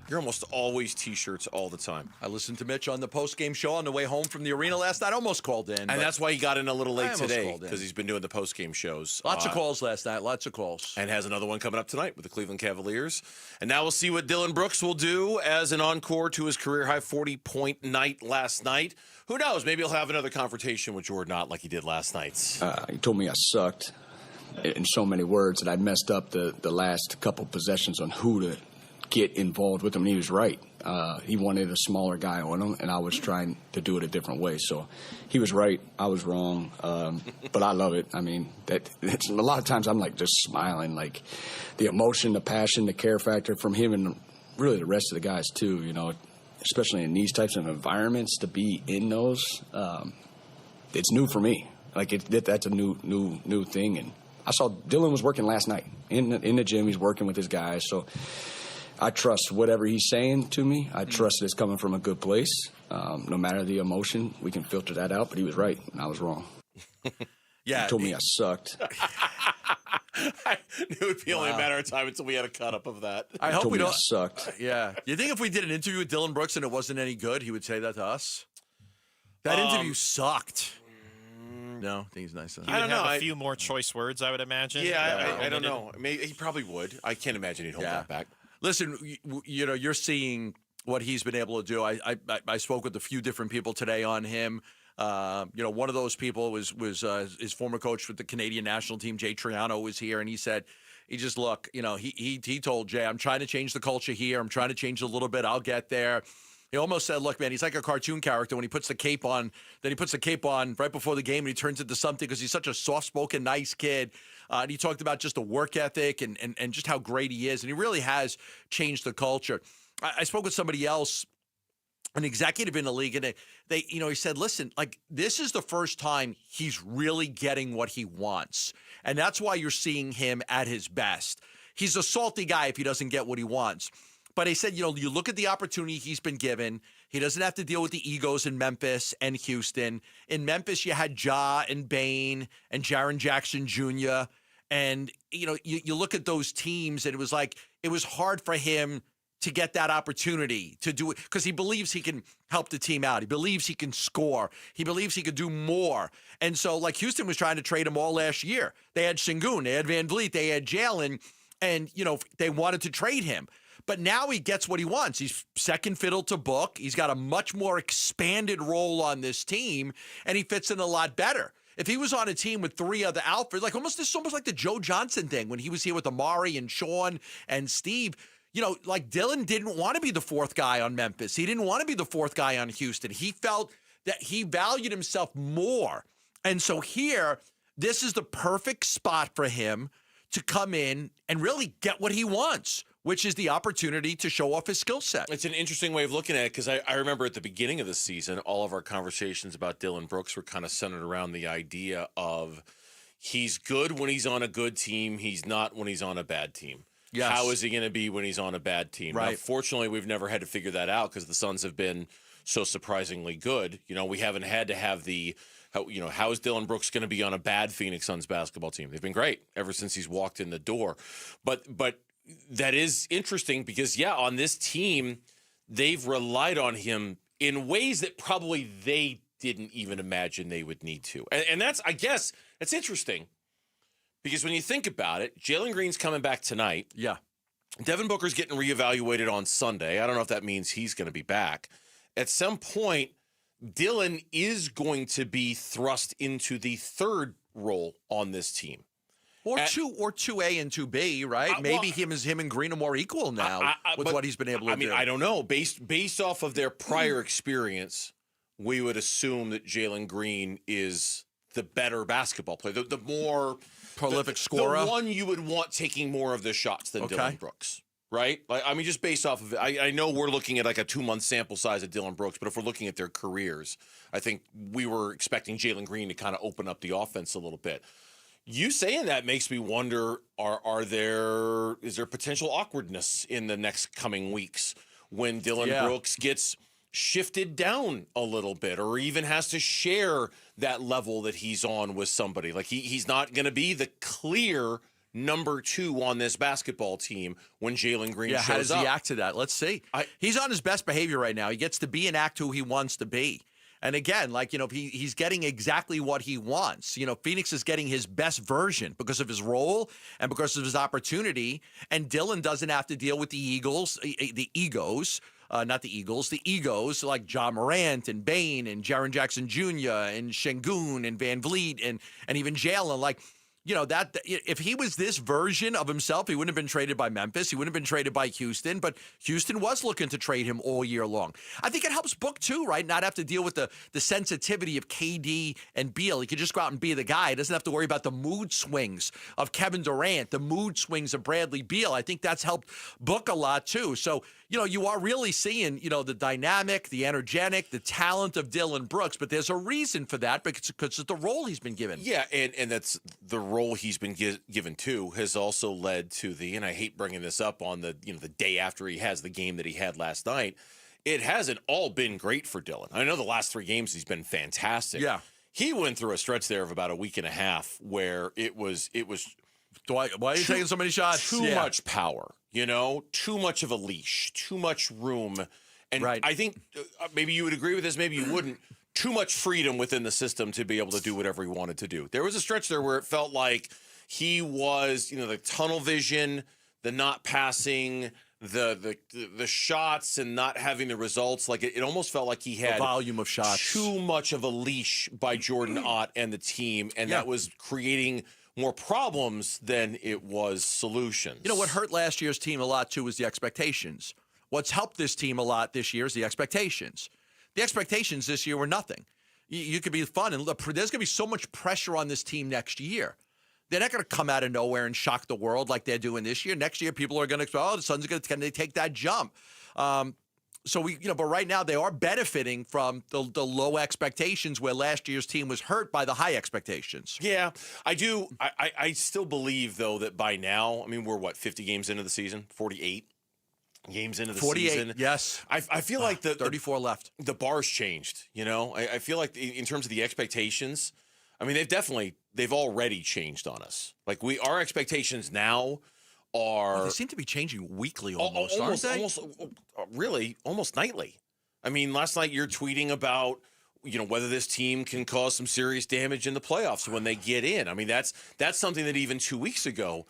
You're almost always T-shirts all the time. I listened to Mitch on the post-game show on the way home from the arena last night. Almost called in. And that's why he got in a little late today, because he's been doing the post-game shows. Lots of calls last night, lots of calls. And has another one coming up tonight with the Cleveland Cavaliers. And now we'll see what Dillon Brooks will do as an encore to his career-high 40-point night last night. Who knows? Maybe he'll have another confrontation with Jordan Ott like he did last night. He told me I sucked in so many words that I'd messed up the last couple possessions on who to get involved with him, and he was right. He wanted a smaller guy on him, and I was trying to do it a different way. So he was right. I was wrong. But I love it. I mean, it's a lot of times I'm like just smiling, like the emotion, the passion, the care factor from him and really the rest of the guys too, you know, especially in these types of environments, to be in those. It's new for me. Like that's a new thing. And I saw Dillon was working last night in the gym. He's working with his guys. So I trust whatever he's saying to me. I trust it's coming from a good place. No matter the emotion, we can filter that out. But he was right, and I was wrong. Yeah, he told me I sucked. It would be only a matter of time until we had a cut up of that. I hope we don't. Sucked. Yeah. You think if we did an interview with Dylan Brooks and it wasn't any good, he would say that to us? That interview sucked. No, I think he's nice. I don't know. A few more choice words, I would imagine. Yeah, I don't know. Maybe he probably would. I can't imagine he'd hold that back. Listen, you're seeing what he's been able to do. I spoke with a few different people today on him. One of those people was his former coach with the Canadian national team, Jay Triano, was here, and he said, he told Jay, I'm trying to change the culture here. I'm trying to change a little bit. I'll get there. He almost said, look, man, he's like a cartoon character when he puts the cape on. Then he puts the cape on right before the game and he turns into something because he's such a soft-spoken, nice kid. And he talked about just the work ethic and just how great he is. And he really has changed the culture. I spoke with somebody else, an executive in the league, and he said, listen, like, this is the first time he's really getting what he wants. And that's why you're seeing him at his best. He's a salty guy if he doesn't get what he wants. But he said, you look at the opportunity he's been given. He doesn't have to deal with the egos in Memphis and Houston. In Memphis, you had Ja and Bane and Jaren Jackson Jr. And, you look at those teams, and it was hard for him to get that opportunity to do it because he believes he can help the team out. He believes he can score. He believes he could do more. And so, like, Houston was trying to trade him all last year. They had Şengün, they had Van Vliet, they had Jalen, and, they wanted to trade him. But now he gets what he wants. He's second fiddle to Book. He's got a much more expanded role on this team, and he fits in a lot better. If he was on a team with three other outfits, this is almost like the Joe Johnson thing when he was here with Amari and Sean and Steve. Like Dylan didn't want to be the fourth guy on Memphis. He didn't want to be the fourth guy on Houston. He felt that he valued himself more. And so here, this is the perfect spot for him to come in and really get what he wants, which is the opportunity to show off his skill set. It's an interesting way of looking at it because I remember at the beginning of the season, all of our conversations about Dylan Brooks were kind of centered around the idea of he's good when he's on a good team. He's not when he's on a bad team. Yes. How is he going to be when he's on a bad team? Right. Now, fortunately, we've never had to figure that out because the Suns have been so surprisingly good. We haven't had to have how is Dylan Brooks going to be on a bad Phoenix Suns basketball team? They've been great ever since he's walked in the door. But that is interesting because, on this team, they've relied on him in ways that probably they didn't even imagine they would need to. And that's interesting because when you think about it, Jalen Green's coming back tonight. Yeah. Devin Booker's getting reevaluated on Sunday. I don't know if that means he's going to be back. At some point, Dylan is going to be thrust into the third role on this team. Or 2A and 2B, right? Maybe him and Green are more equal now with what he's been able to do. I don't know. Based off of their prior experience, we would assume that Jalen Green is the better basketball player, the more prolific scorer, the one you would want taking more of the shots than Dylan Brooks, right? Just based off of it. I know we're looking at like a 2-month sample size of Dylan Brooks, but if we're looking at their careers, I think we were expecting Jalen Green to kind of open up the offense a little bit. You saying that makes me wonder, is there potential awkwardness in the next coming weeks when Dylan Brooks gets shifted down a little bit or even has to share that level that he's on with somebody? Like he's not going to be the clear number 2 on this basketball team when Jalen Green shows up. How does he act to that? Let's see. He's on his best behavior right now. He gets to be and act who he wants to be. And again, he's getting exactly what he wants. Phoenix is getting his best version because of his role and because of his opportunity. And Dylan doesn't have to deal with the egos like Ja Morant and Bane and Jaren Jackson Jr. and Şengün and Van Vliet and even Jalen. That if he was this version of himself, he wouldn't have been traded by Memphis. He wouldn't have been traded by Houston, but Houston was looking to trade him all year long. I think it helps Book too, right? Not have to deal with the sensitivity of KD and Beal. He could just go out and be the guy. He doesn't have to worry about the mood swings of Kevin Durant, the mood swings of Bradley Beal. I think that's helped Book a lot too. So, you are really seeing, the dynamic, the energetic, the talent of Dylan Brooks, but there's a reason for that because of the role he's been given. Yeah, and that's the role he's been given too has also led to and I hate bringing this up on the day after he has the game that he had last night. It hasn't all been great for Dylan. I know the last 3 games he's been fantastic. Yeah. He went through a stretch there of about a week and a half where it was Why are you taking so many shots? Too much power, too much of a leash, too much room. And I think maybe you would agree with this, maybe you wouldn't. Too much freedom within the system to be able to do whatever he wanted to do. There was a stretch there where it felt like he was, the tunnel vision, the not passing, the shots and not having the results. Like it almost felt like he had a volume of shots, too much of a leash by Jordan Ott and the team, and that was creating more problems than it was solutions. What hurt last year's team a lot too was the expectations. What's helped this team a lot this year is the expectations. The expectations this year were nothing. You could be fun, and there's going to be so much pressure on this team next year. They're not going to come out of nowhere and shock the world like they're doing this year. Next year, people are going to the Suns are going to take that jump. But right now they are benefiting from the low expectations where last year's team was hurt by the high expectations. Yeah, I do. I still believe, though, that by now, we're 50 games into the season, 48 games into the 48, season. Yes. I feel like 34 left. The bar's changed, I feel like in terms of the expectations, they've already changed on us. Like our expectations now are... they seem to be changing weekly almost, aren't they? Almost nightly. Last night you're tweeting about, whether this team can cause some serious damage in the playoffs when they get in. That's something that even 2 weeks ago,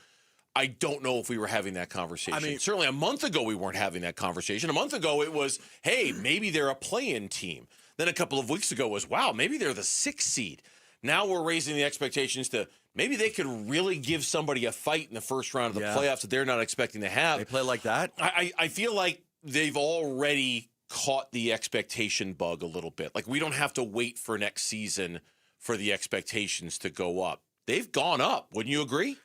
I don't know if we were having that conversation. Certainly a month ago we weren't having that conversation. A month ago it was, hey, maybe they're a play-in team. Then a couple of weeks ago was, wow, maybe they're the 6th seed. Now we're raising the expectations to maybe they could really give somebody a fight in the first round of the playoffs that they're not expecting to have. They play like that? I feel like they've already caught the expectation bug a little bit. Like we don't have to wait for next season for the expectations to go up. They've gone up. Wouldn't you agree?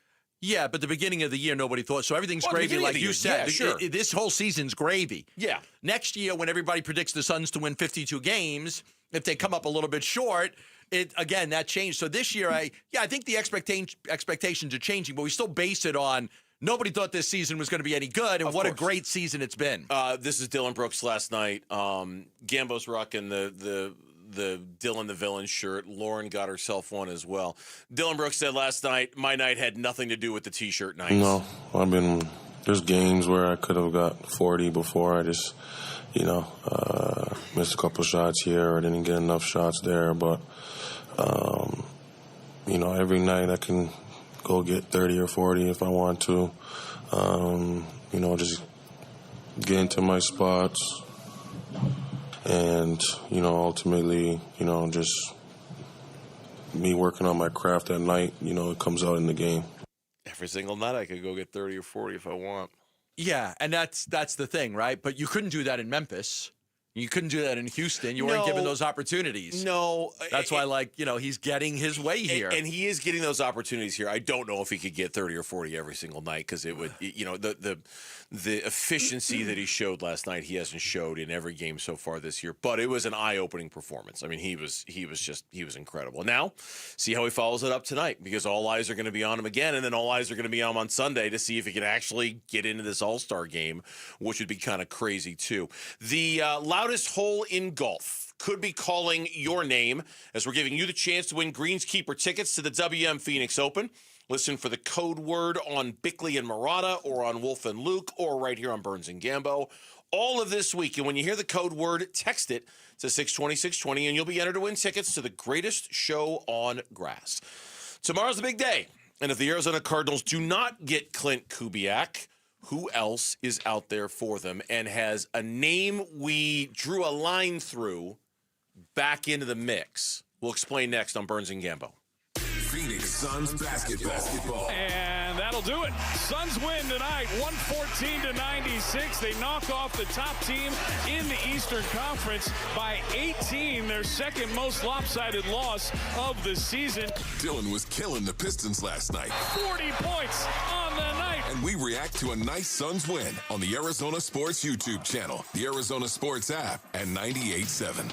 Yeah, but the beginning of the year, nobody thought. So everything's gravy, like you said. Yeah, sure. This whole season's gravy. Yeah. Next year, when everybody predicts the Suns to win 52 games, if they come up a little bit short, that changed. So this year, I think the expectations are changing, but we still base it on nobody thought this season was going to be any good, and what a great season it's been. This is Dylan Brooks last night. Gambo's rocking the Dylan the Villain shirt. Lauren got herself one as well. Dylan Brooks said last night, my night had nothing to do with the T-shirt night. No, there's games where I could have got 40 before. I just, missed a couple shots here or didn't get enough shots there. But, every night I can go get 30 or 40 if I want to. Just get into my spots. And, ultimately, just me working on my craft at night, it comes out in the game. Every single night I could go get 30 or 40 if I want. Yeah, and that's the thing, right? But you couldn't do that in Memphis. You couldn't do that in Houston. You weren't given those opportunities. No. That's why, he's getting his way here. And he is getting those opportunities here. I don't know if he could get 30 or 40 every single night because it would, the efficiency that he showed last night, he hasn't showed in every game so far this year. But it was an eye-opening performance. He was incredible. Now, see how he follows it up tonight because all eyes are going to be on him again, and then all eyes are going to be on Sunday to see if he can actually get into this All-Star game, which would be kind of crazy too. The loudest hole in golf could be calling your name as we're giving you the chance to win Greenskeeper tickets to the WM Phoenix Open. Listen for the code word on Bickley and Marada or on Wolf and Luke or right here on Burns and Gambo all of this week. And when you hear the code word, text it to 620-620 and you'll be entered to win tickets to the greatest show on grass. Tomorrow's the big day. And if the Arizona Cardinals do not get Clint Kubiak, who else is out there for them and has a name we drew a line through back into the mix? We'll explain next on Burns and Gambo. Phoenix Suns basketball. And that'll do it. Suns win tonight, 114-96. They knock off the top team in the Eastern Conference by 18, their second most lopsided loss of the season. Dylan was killing the Pistons last night. 40 points on the night. And we react to a nice Suns win on the Arizona Sports YouTube channel, the Arizona Sports app, and 98.7.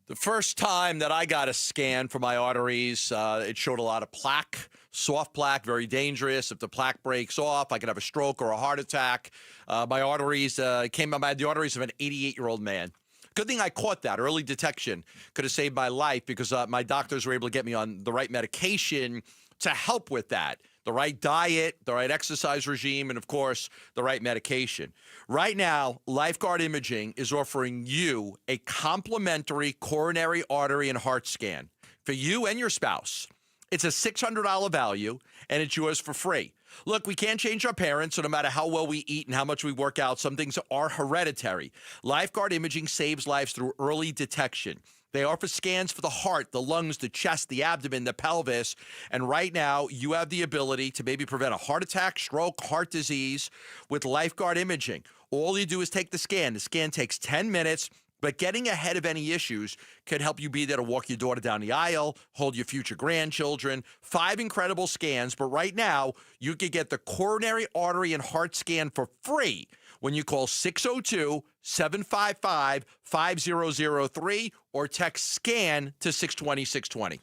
The first time that I got a scan for my arteries, it showed a lot of plaque, soft plaque, very dangerous. If the plaque breaks off, I could have a stroke or a heart attack. My arteries I had the arteries of an 88-year-old man. Good thing I caught that. Early detection could have saved my life because my doctors were able to get me on the right medication to help with that. the right diet, the right exercise regime, and, of course, the right medication. Right now, Lifeguard Imaging is offering you a complimentary coronary artery and heart scan for you and your spouse. It's a $600 value, and it's yours for free. Look, we can't change our parents, so no matter how well we eat and how much we work out, some things are hereditary. Lifeguard Imaging saves lives through early detection. They offer scans for the heart, the lungs, the chest, the abdomen, the pelvis. And right now, you have the ability to maybe prevent a heart attack, stroke, heart disease with Lifeguard Imaging. All you do is take the scan. The scan takes 10 minutes. But getting ahead of any issues could help you be there to walk your daughter down the aisle, hold your future grandchildren. 5 incredible scans, but right now, you can get the coronary artery and heart scan for free when you call 602-755-5003 or text SCAN to 620-620.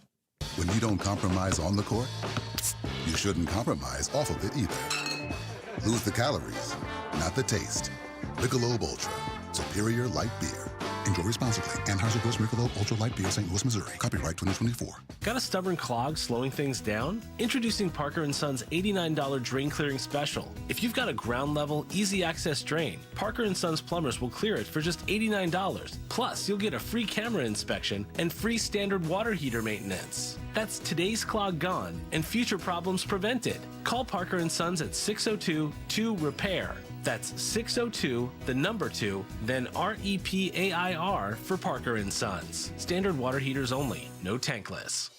When you don't compromise on the court, you shouldn't compromise off of it either. Lose the calories, not the taste. Michelob Ultra, superior light beer. Enjoy responsibly. Anheuser-Busch Michelob Ultra Light Beer, St. Louis, Missouri. Copyright 2024. Got a stubborn clog slowing things down? Introducing Parker & Son's $89 drain clearing special. If you've got a ground level, easy access drain, Parker & Son's plumbers will clear it for just $89. Plus, you'll get a free camera inspection and free standard water heater maintenance. That's today's clog gone and future problems prevented. Call Parker & Sons at 602-2-REPAIR. That's 602, the number 2, then REPAIR for Parker & Sons. Standard water heaters only, no tankless.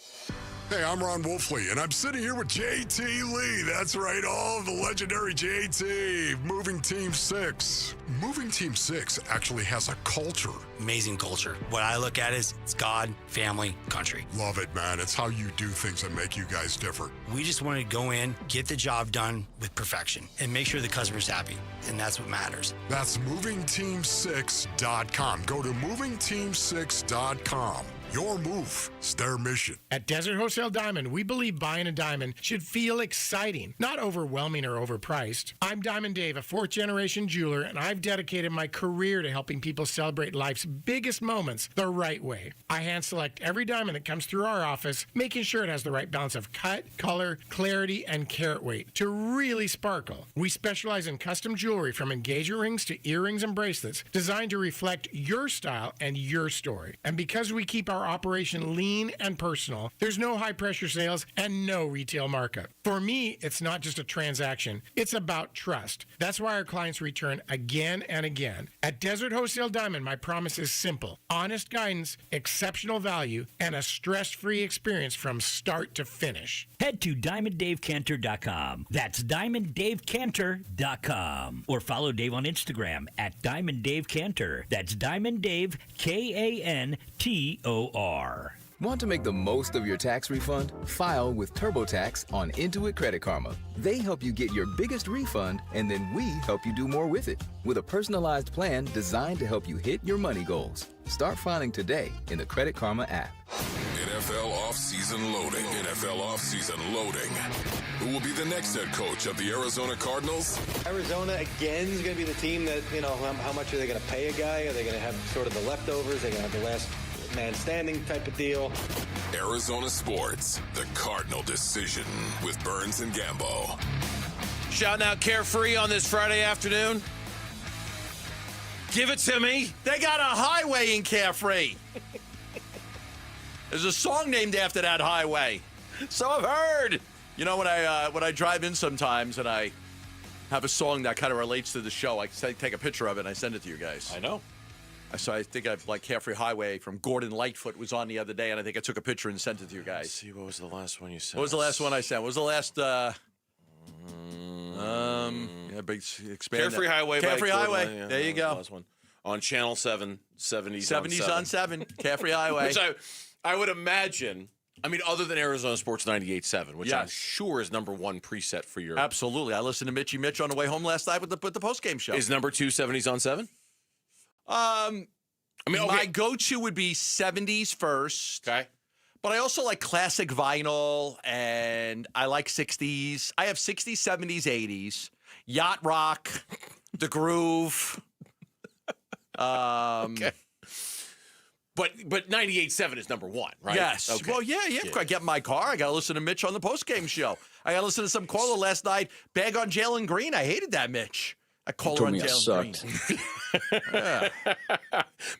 Hey, I'm Ron Wolfley, and I'm sitting here with JT Lee. That's right, the legendary JT, Moving Team 6. Moving Team 6 actually has a culture. Amazing culture. What I look at is it's God, family, country. Love it, man. It's how you do things that make you guys different. We just want to go in, get the job done with perfection, and make sure the customer's happy, and that's what matters. That's movingteam6.com. Go to movingteam6.com. Your move. It's their mission. At Desert Wholesale Diamond, we believe buying a diamond should feel exciting, not overwhelming or overpriced. I'm Diamond Dave, a 4th-generation jeweler, and I've dedicated my career to helping people celebrate life's biggest moments the right way. I hand-select every diamond that comes through our office, making sure it has the right balance of cut, color, clarity, and carat weight to really sparkle. We specialize in custom jewelry from engagement rings to earrings and bracelets designed to reflect your style and your story. And because we keep our operation lean and personal, there's no high-pressure sales and no retail markup. For me, it's not just a transaction. It's about trust. That's why our clients return again and again. At Desert Wholesale Diamond, my promise is simple. Honest guidance, exceptional value, and a stress-free experience from start to finish. Head to DiamondDaveCantor.com. That's DiamondDaveCantor.com. Or follow Dave on Instagram at DiamondDaveCantor. That's DiamondDave, Kantor. Want to make the most of your tax refund? File with TurboTax on Intuit Credit Karma. They help you get your biggest refund, and then we help you do more with it with a personalized plan designed to help you hit your money goals. Start filing today in the Credit Karma app. NFL offseason loading. NFL offseason loading. Who will be the next head coach of the Arizona Cardinals? Arizona, again, is going to be the team that, how much are they going to pay a guy? Are they going to have sort of the leftovers? Are they going to have the last man standing type of deal? Arizona Sports, the Cardinal Decision with Burns and Gambo. Shouting out Carefree on this Friday afternoon. Give it to me. They got a highway in Carefree. There's a song named after that highway. So I've heard. You know, when I drive in sometimes and I have a song that kind of relates to the show, I take a picture of it and I send it to you guys. I know. So I think I've Carefree Highway from Gordon Lightfoot was on the other day, and I think I took a picture and sent it to you guys. Let's see, what was the last one you sent? What was the last one I sent? What was the last? Big expand. Carefree Highway. Carefree Highway. Yeah, there you go. Last one on Channel 7, 70s 70s on 7. Carefree Highway. Which I would imagine. I mean, other than Arizona Sports 98.7, which I'm sure is number 1 preset for your. Absolutely. I listened to Mitchy Mitch on the way home last night with the post-game show. Is number 2 70s on 7? My go-to would be 70s first. Okay. But I also like classic vinyl, and I like 60s. I have 60s, 70s, 80s. Yacht rock, The Groove. Okay. But 98.7 is number 1, right? Yes. Okay. Well, yeah. I get in my car. I got to listen to Mitch on the postgame show. I got to listen to some caller last night bag on Jalen Green. I hated that, Mitch. I call her on Jalen Green. Yeah.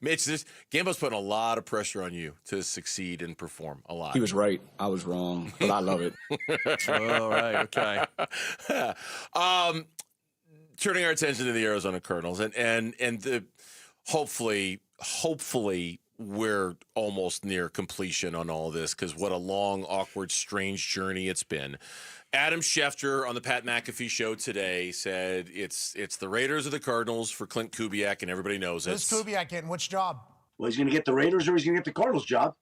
Mitch, Gambo's putting a lot of pressure on you to succeed and perform a lot. He was right. I was wrong, but I love it. All right. Okay. Turning our attention to the Arizona Cardinals and hopefully we're almost near completion on all of this, because what a long, awkward, strange journey it's been. Adam Schefter on the Pat McAfee show today said it's the Raiders or the Cardinals for Clint Kubiak, and everybody knows it. Who's Kubiak getting which job? Well, he's going to get the Raiders or he's going to get the Cardinals job.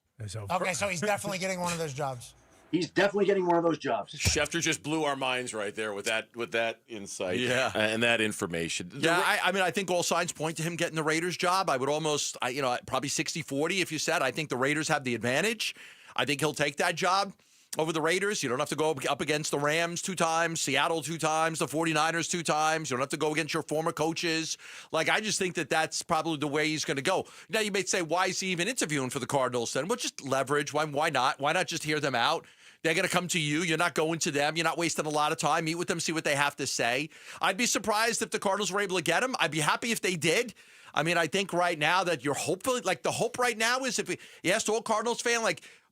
Okay, so he's definitely getting one of those jobs. He's definitely getting one of those jobs. Schefter just blew our minds right there with that insight, and that information. Yeah, I mean, I think all signs point to him getting the Raiders job. I would almost, probably 60-40 if you said. I think the Raiders have the advantage. I think he'll take that job over the Raiders. You don't have to go up against the Rams 2 times, Seattle 2 times, the 49ers 2 times. You don't have to go against your former coaches. I just think that that's probably the way he's going to go. Now, you may say, why is he even interviewing for the Cardinals then? Well, just leverage. Why not? Why not just hear them out? They're going to come to you. You're not going to them. You're not wasting a lot of time. Meet with them, see what they have to say. I'd be surprised if the Cardinals were able to get him. I'd be happy if they did. I mean, I think right now that you're hopefully, the hope right now is if you asked all Cardinals fan,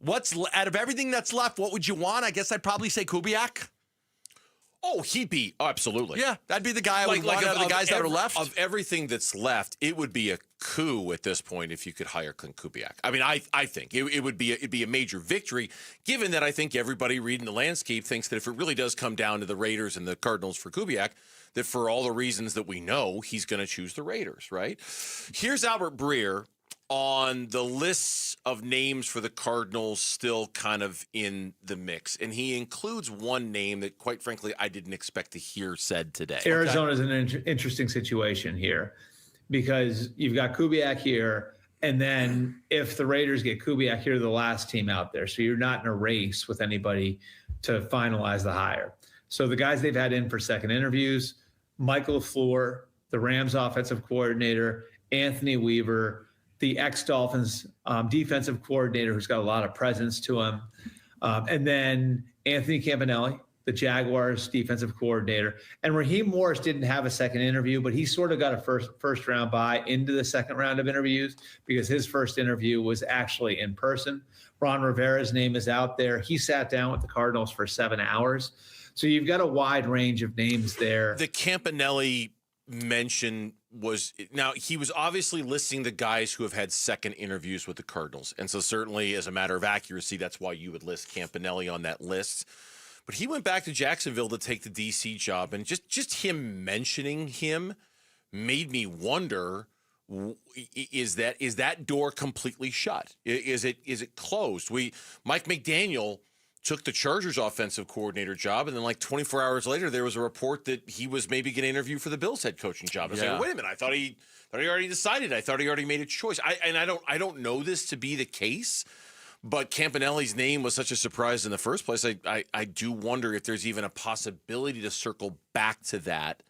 what's out of everything that's left, what would you want? I guess I'd probably say Kubiak. Oh, he'd be absolutely. Yeah, that'd be the guy I would want out of the guys that are left. Of everything that's left, it would be a coup at this point if you could hire Clint Kubiak. I mean, I think it'd be a major victory, given that I think everybody reading the landscape thinks that if it really does come down to the Raiders and the Cardinals for Kubiak, that for all the reasons that we know, he's going to choose the Raiders, right? Here's Albert Breer on the lists of names for the Cardinals still kind of in the mix. And he includes one name that, quite frankly, I didn't expect to hear said today. Arizona's in an interesting situation here because you've got Kubiak here, and then if the Raiders get Kubiak, you're the last team out there. So you're not in a race with anybody to finalize the hire. So the guys they've had in for second interviews, Michael LaFleur, the Rams offensive coordinator, Anthony Weaver, the ex-Dolphins defensive coordinator who's got a lot of presence to him. And then Anthony Campanelli, the Jaguars defensive coordinator. And Raheem Morris didn't have a second interview, but he sort of got a first round bye into the second round of interviews because his first interview was actually in person. Ron Rivera's name is out there. He sat down with the Cardinals for 7 hours. So you've got a wide range of names there. The Campanelli mention was, now he was obviously listing the guys who have had second interviews with the Cardinals. And so certainly as a matter of accuracy, that's why you would list Campanelli on that list. But he went back to Jacksonville to take the DC job, and just him mentioning him made me wonder, is that door completely shut? Is it closed? Mike McDaniel took the Chargers offensive coordinator job, and then 24 hours later, there was a report that he was maybe going to interview for the Bills head coaching job. I was like, wait a minute, I thought he already decided. I thought he already made a choice. I don't know this to be the case, but Campanelli's name was such a surprise in the first place. I do wonder if there's even a possibility to circle back to that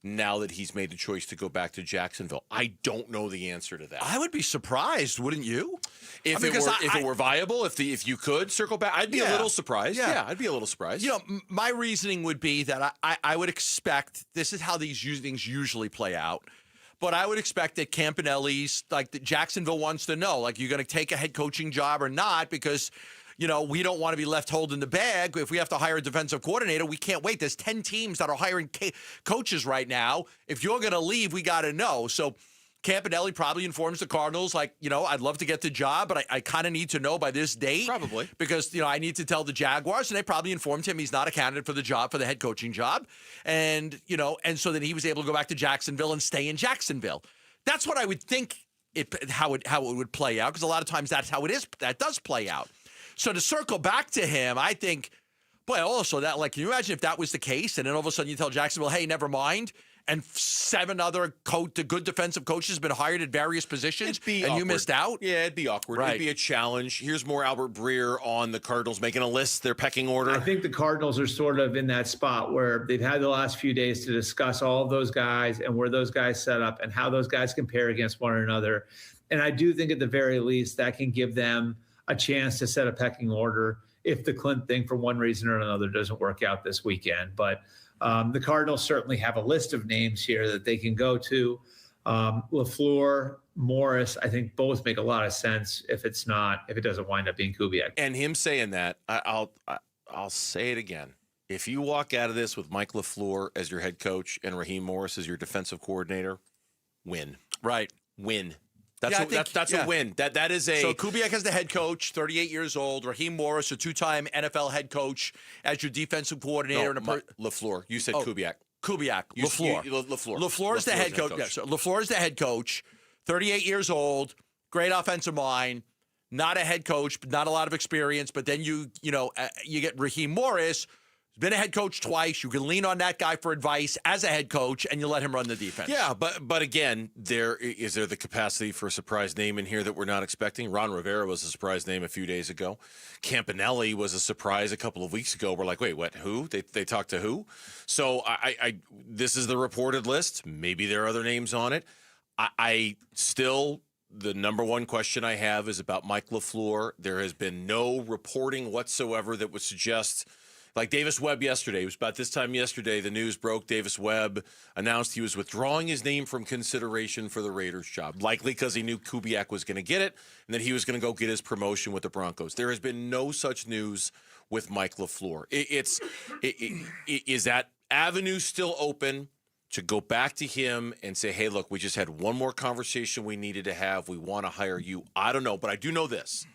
now that he's made the choice to go back to Jacksonville. I don't know the answer to that. I would be surprised, wouldn't you? If it were viable, if you could circle back, I'd be a little surprised. Yeah, I'd be a little surprised. My reasoning would be that I would expect, this is how these things usually play out, but I would expect that Campanelli's, that Jacksonville wants to know, you're going to take a head coaching job or not, because we don't want to be left holding the bag. If we have to hire a defensive coordinator, we can't wait. There's 10 teams that are hiring coaches right now. If you're going to leave, we got to know. So Campanelli probably informs the Cardinals, I'd love to get the job, but I kind of need to know by this date. Probably. Because, I need to tell the Jaguars, and they probably informed him he's not a candidate for the job, for the head coaching job. And, and so then he was able to go back to Jacksonville and stay in Jacksonville. That's what I would think how it would play out, because a lot of times that's how it is. That does play out. So to circle back to him, I think, also that, can you imagine if that was the case, and then all of a sudden you tell Jacksonville, hey, never mind, and 7 other good defensive coaches have been hired at various positions, and awkward. You missed out? Yeah, it'd be awkward. Right. It'd be a challenge. Here's more Albert Breer on the Cardinals making a list, their pecking order. I think the Cardinals are sort of in that spot where they've had the last few days to discuss all of those guys and where those guys set up and how those guys compare against one another. And I do think at the very least that can give them a chance to set a pecking order if the Clint thing for one reason or another doesn't work out this weekend. But the Cardinals certainly have a list of names here that they can go to. LaFleur, Morris, I think both make a lot of sense if it doesn't wind up being Kubiak. And him saying that, I'll say it again. If you walk out of this with Mike LaFleur as your head coach and Raheem Morris as your defensive coordinator, win. Right. Win. That's a win. That is a. So Kubiak as the head coach, 38 years old. Raheem Morris, a 2-time NFL head coach, as your defensive coordinator. LaFleur. You said Kubiak. Kubiak. LaFleur. LaFleur is the head coach. Yeah, so LaFleur is the head coach. 38 years old. Great offensive mind. Not a head coach, but not a lot of experience. But then you get Raheem Morris. Been a head coach twice. You can lean on that guy for advice as a head coach, and you let him run the defense. Yeah, but again, is there the capacity for a surprise name in here that we're not expecting? Ron Rivera was a surprise name a few days ago. Campanelli was a surprise a couple of weeks ago. We're like, wait, what? Who? They talked to who? So this is the reported list. Maybe there are other names on it. I still, the number one question I have is about Mike LaFleur. There has been no reporting whatsoever that would suggest. Like Davis Webb yesterday. It was about this time yesterday the news broke. Davis Webb announced he was withdrawing his name from consideration for the Raiders job, likely because he knew Kubiak was going to get it and that he was going to go get his promotion with the Broncos. There has been no such news with Mike LaFleur. Is that avenue still open to go back to him and say, hey, look, we just had one more conversation we needed to have. We want to hire you. I don't know, but I do know this.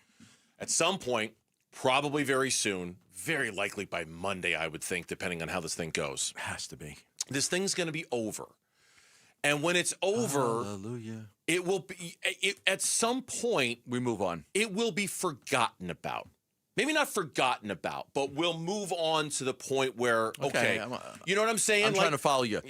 At some point, probably very soon, very likely by Monday, I would think, depending on how this thing goes. Has to be. This thing's going to be over. And when it's over, hallelujah, it will be, at some point, we move on. It will be forgotten about. Maybe not forgotten about, but we'll move on to the point where, okay, you know what I'm saying? I'm trying to follow you.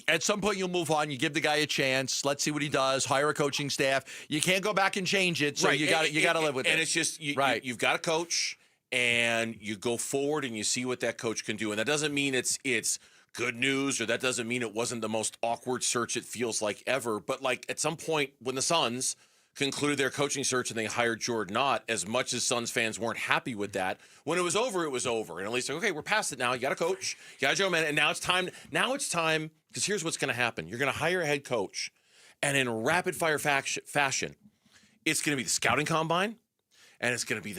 At some point, you'll move on. You give the guy a chance. Let's see what he does. Hire a coaching staff. You can't go back and change it, so right. you got to live with it. And it's just, you've got a coach, and you go forward and you see what that coach can do. And that doesn't mean it's good news, or that doesn't mean it wasn't the most awkward search it feels like ever. But like at some point when the Suns concluded their coaching search and they hired Jordan Knott, as much as Suns fans weren't happy with that, when it was over, it was over. And at least, okay, we're past it now. You got a coach, you got Joe Man, and now it's time, because here's what's going to happen. You're going to hire a head coach, and in rapid fire fashion, it's going to be the scouting combine, and it's going to be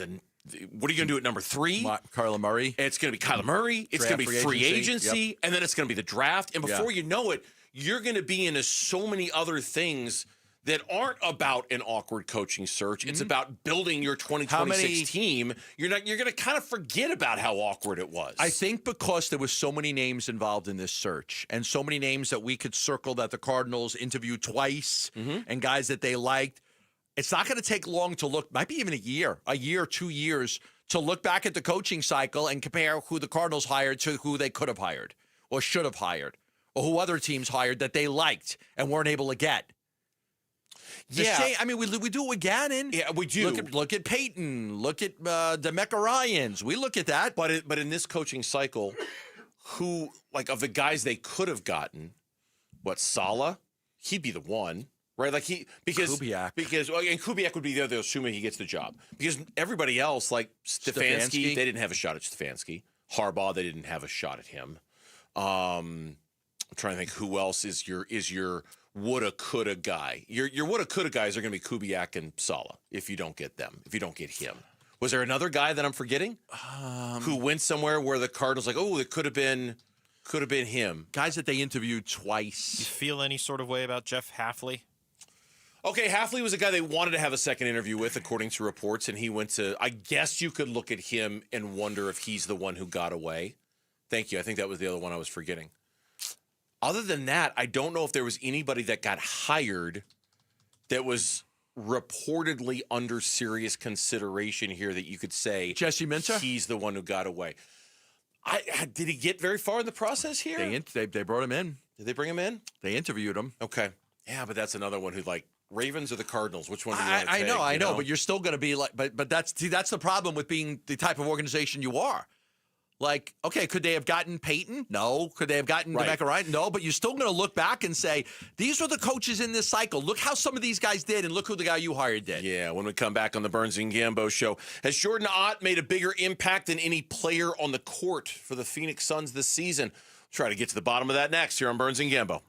what are you going to do at number 3? Kyler Murray. It's going to be Kyler Murray. It's going to be free agency. And then it's going to be the draft. And before you know it, you're going to be into so many other things that aren't about an awkward coaching search. It's about building your 2026 team. You're going to kind of forget about how awkward it was. I think because there was so many names involved in this search, and so many names that we could circle that the Cardinals interviewed twice, and guys that they liked, it's not going to take long to look, might be even a year, 2 years, to look back at the coaching cycle and compare who the Cardinals hired to who they could have hired or should have hired, or who other teams hired that they liked and weren't able to get. I mean, we do it with Gannon. Yeah, we do. Look at Peyton. Look at Demeca Ryans. We look at that. But in this coaching cycle, who, like, of the guys they could have gotten, Saleh? He'd be the one. Right, like Kubiak. And Kubiak would be there, assuming he gets the job. Because everybody else, like Stefanski, they didn't have a shot at Stefanski. Harbaugh, they didn't have a shot at him. I'm trying to think who else is your woulda coulda guy. Your woulda coulda guys are going to be Kubiak and Saleh if you don't get them. If you don't get him, was there another guy that I'm forgetting who went somewhere where the Cardinals like, oh, it could have been him. Guys that they interviewed twice. You feel any sort of way about Jeff Hafley? Okay, Hafley was a guy they wanted to have a second interview with, according to reports, and he went to, I guess you could look at him and wonder if he's the one who got away. Thank you. I think that was the other one I was forgetting. Other than that, I don't know if there was anybody that got hired that was reportedly under serious consideration here that you could say, Jesse Minter? He's the one who got away. Did he get very far in the process here? They brought him in. Did they bring him in? They interviewed him. Okay. Yeah, but that's another one who, like, Ravens or the Cardinals? Which one do you want to take? I know, but you're still going to be like, but that's the problem with being the type of organization you are. Like, okay, could they have gotten Peyton? No. Could they have gotten Rebecca Ryan? No. But you're still going to look back and say, these were the coaches in this cycle. Look how some of these guys did, and look who the guy you hired did. Yeah, when we come back on the Burns and Gambo show, has Jordan Ott made a bigger impact than any player on the court for the Phoenix Suns this season? We'll try to get to the bottom of that next here on Burns and Gambo.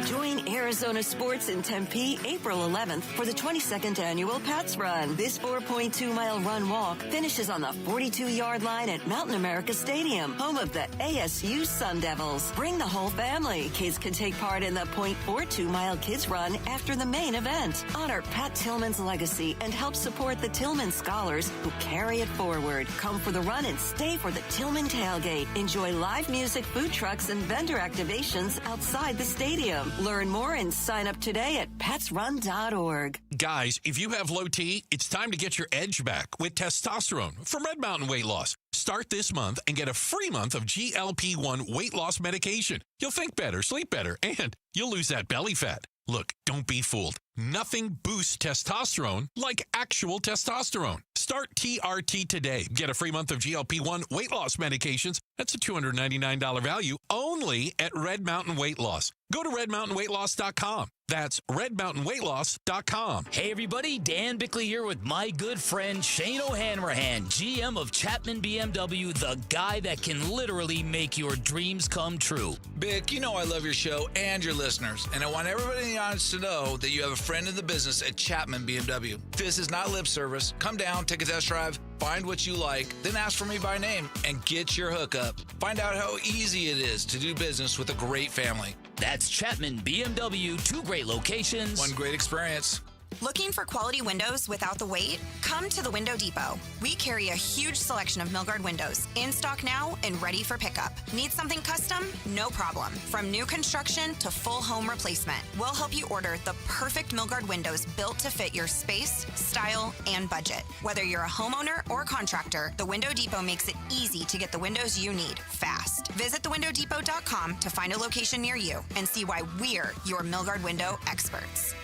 Join Arizona Sports in Tempe, April 11th for the 22nd annual Pats Run. This 4.2-mile run-walk finishes on the 42-yard line at Mountain America Stadium, home of the ASU Sun Devils. Bring the whole family. Kids can take part in the 0.42-mile Kids Run after the main event. Honor Pat Tillman's legacy and help support the Tillman scholars who carry it forward. Come for the run and stay for the Tillman tailgate. Enjoy live music, food trucks, and vendor activations outside the stadium. Learn more and sign up today at petsrun.org. Guys, if you have low T, it's time to get your edge back with testosterone from Red Mountain Weight Loss. Start this month and get a free month of GLP-1 weight loss medication. You'll think better, sleep better, and you'll lose that belly fat. Look, don't be fooled. Nothing boosts testosterone like actual testosterone. Start TRT today. Get a free month of GLP-1 weight loss medications. That's a $299 value only at Red Mountain Weight Loss. Go to redmountainweightloss.com. That's redmountainweightloss.com. Hey everybody, Dan Bickley here with my good friend Shane O'Hanrahan, GM of Chapman BMW, the guy that can literally make your dreams come true. Bick, you know I love your show and your listeners, and I want everybody in the audience to know that you have a friend in the business at Chapman BMW. This is not lip service. Come down, take a test drive, find what you like, then ask for me by name and get your hookup. Find out how easy it is to do business with a great family. That's Chapman BMW, 2 great locations. 1 great experience. Looking for quality windows without the wait? Come to the Window Depot. We carry a huge selection of Milgard windows, in stock now and ready for pickup. Need something custom? No problem. From new construction to full home replacement, we'll help you order the perfect Milgard windows built to fit your space, style, and budget. Whether you're a homeowner or contractor, the Window Depot makes it easy to get the windows you need fast. Visit thewindowdepot.com to find a location near you and see why we're your Milgard window experts.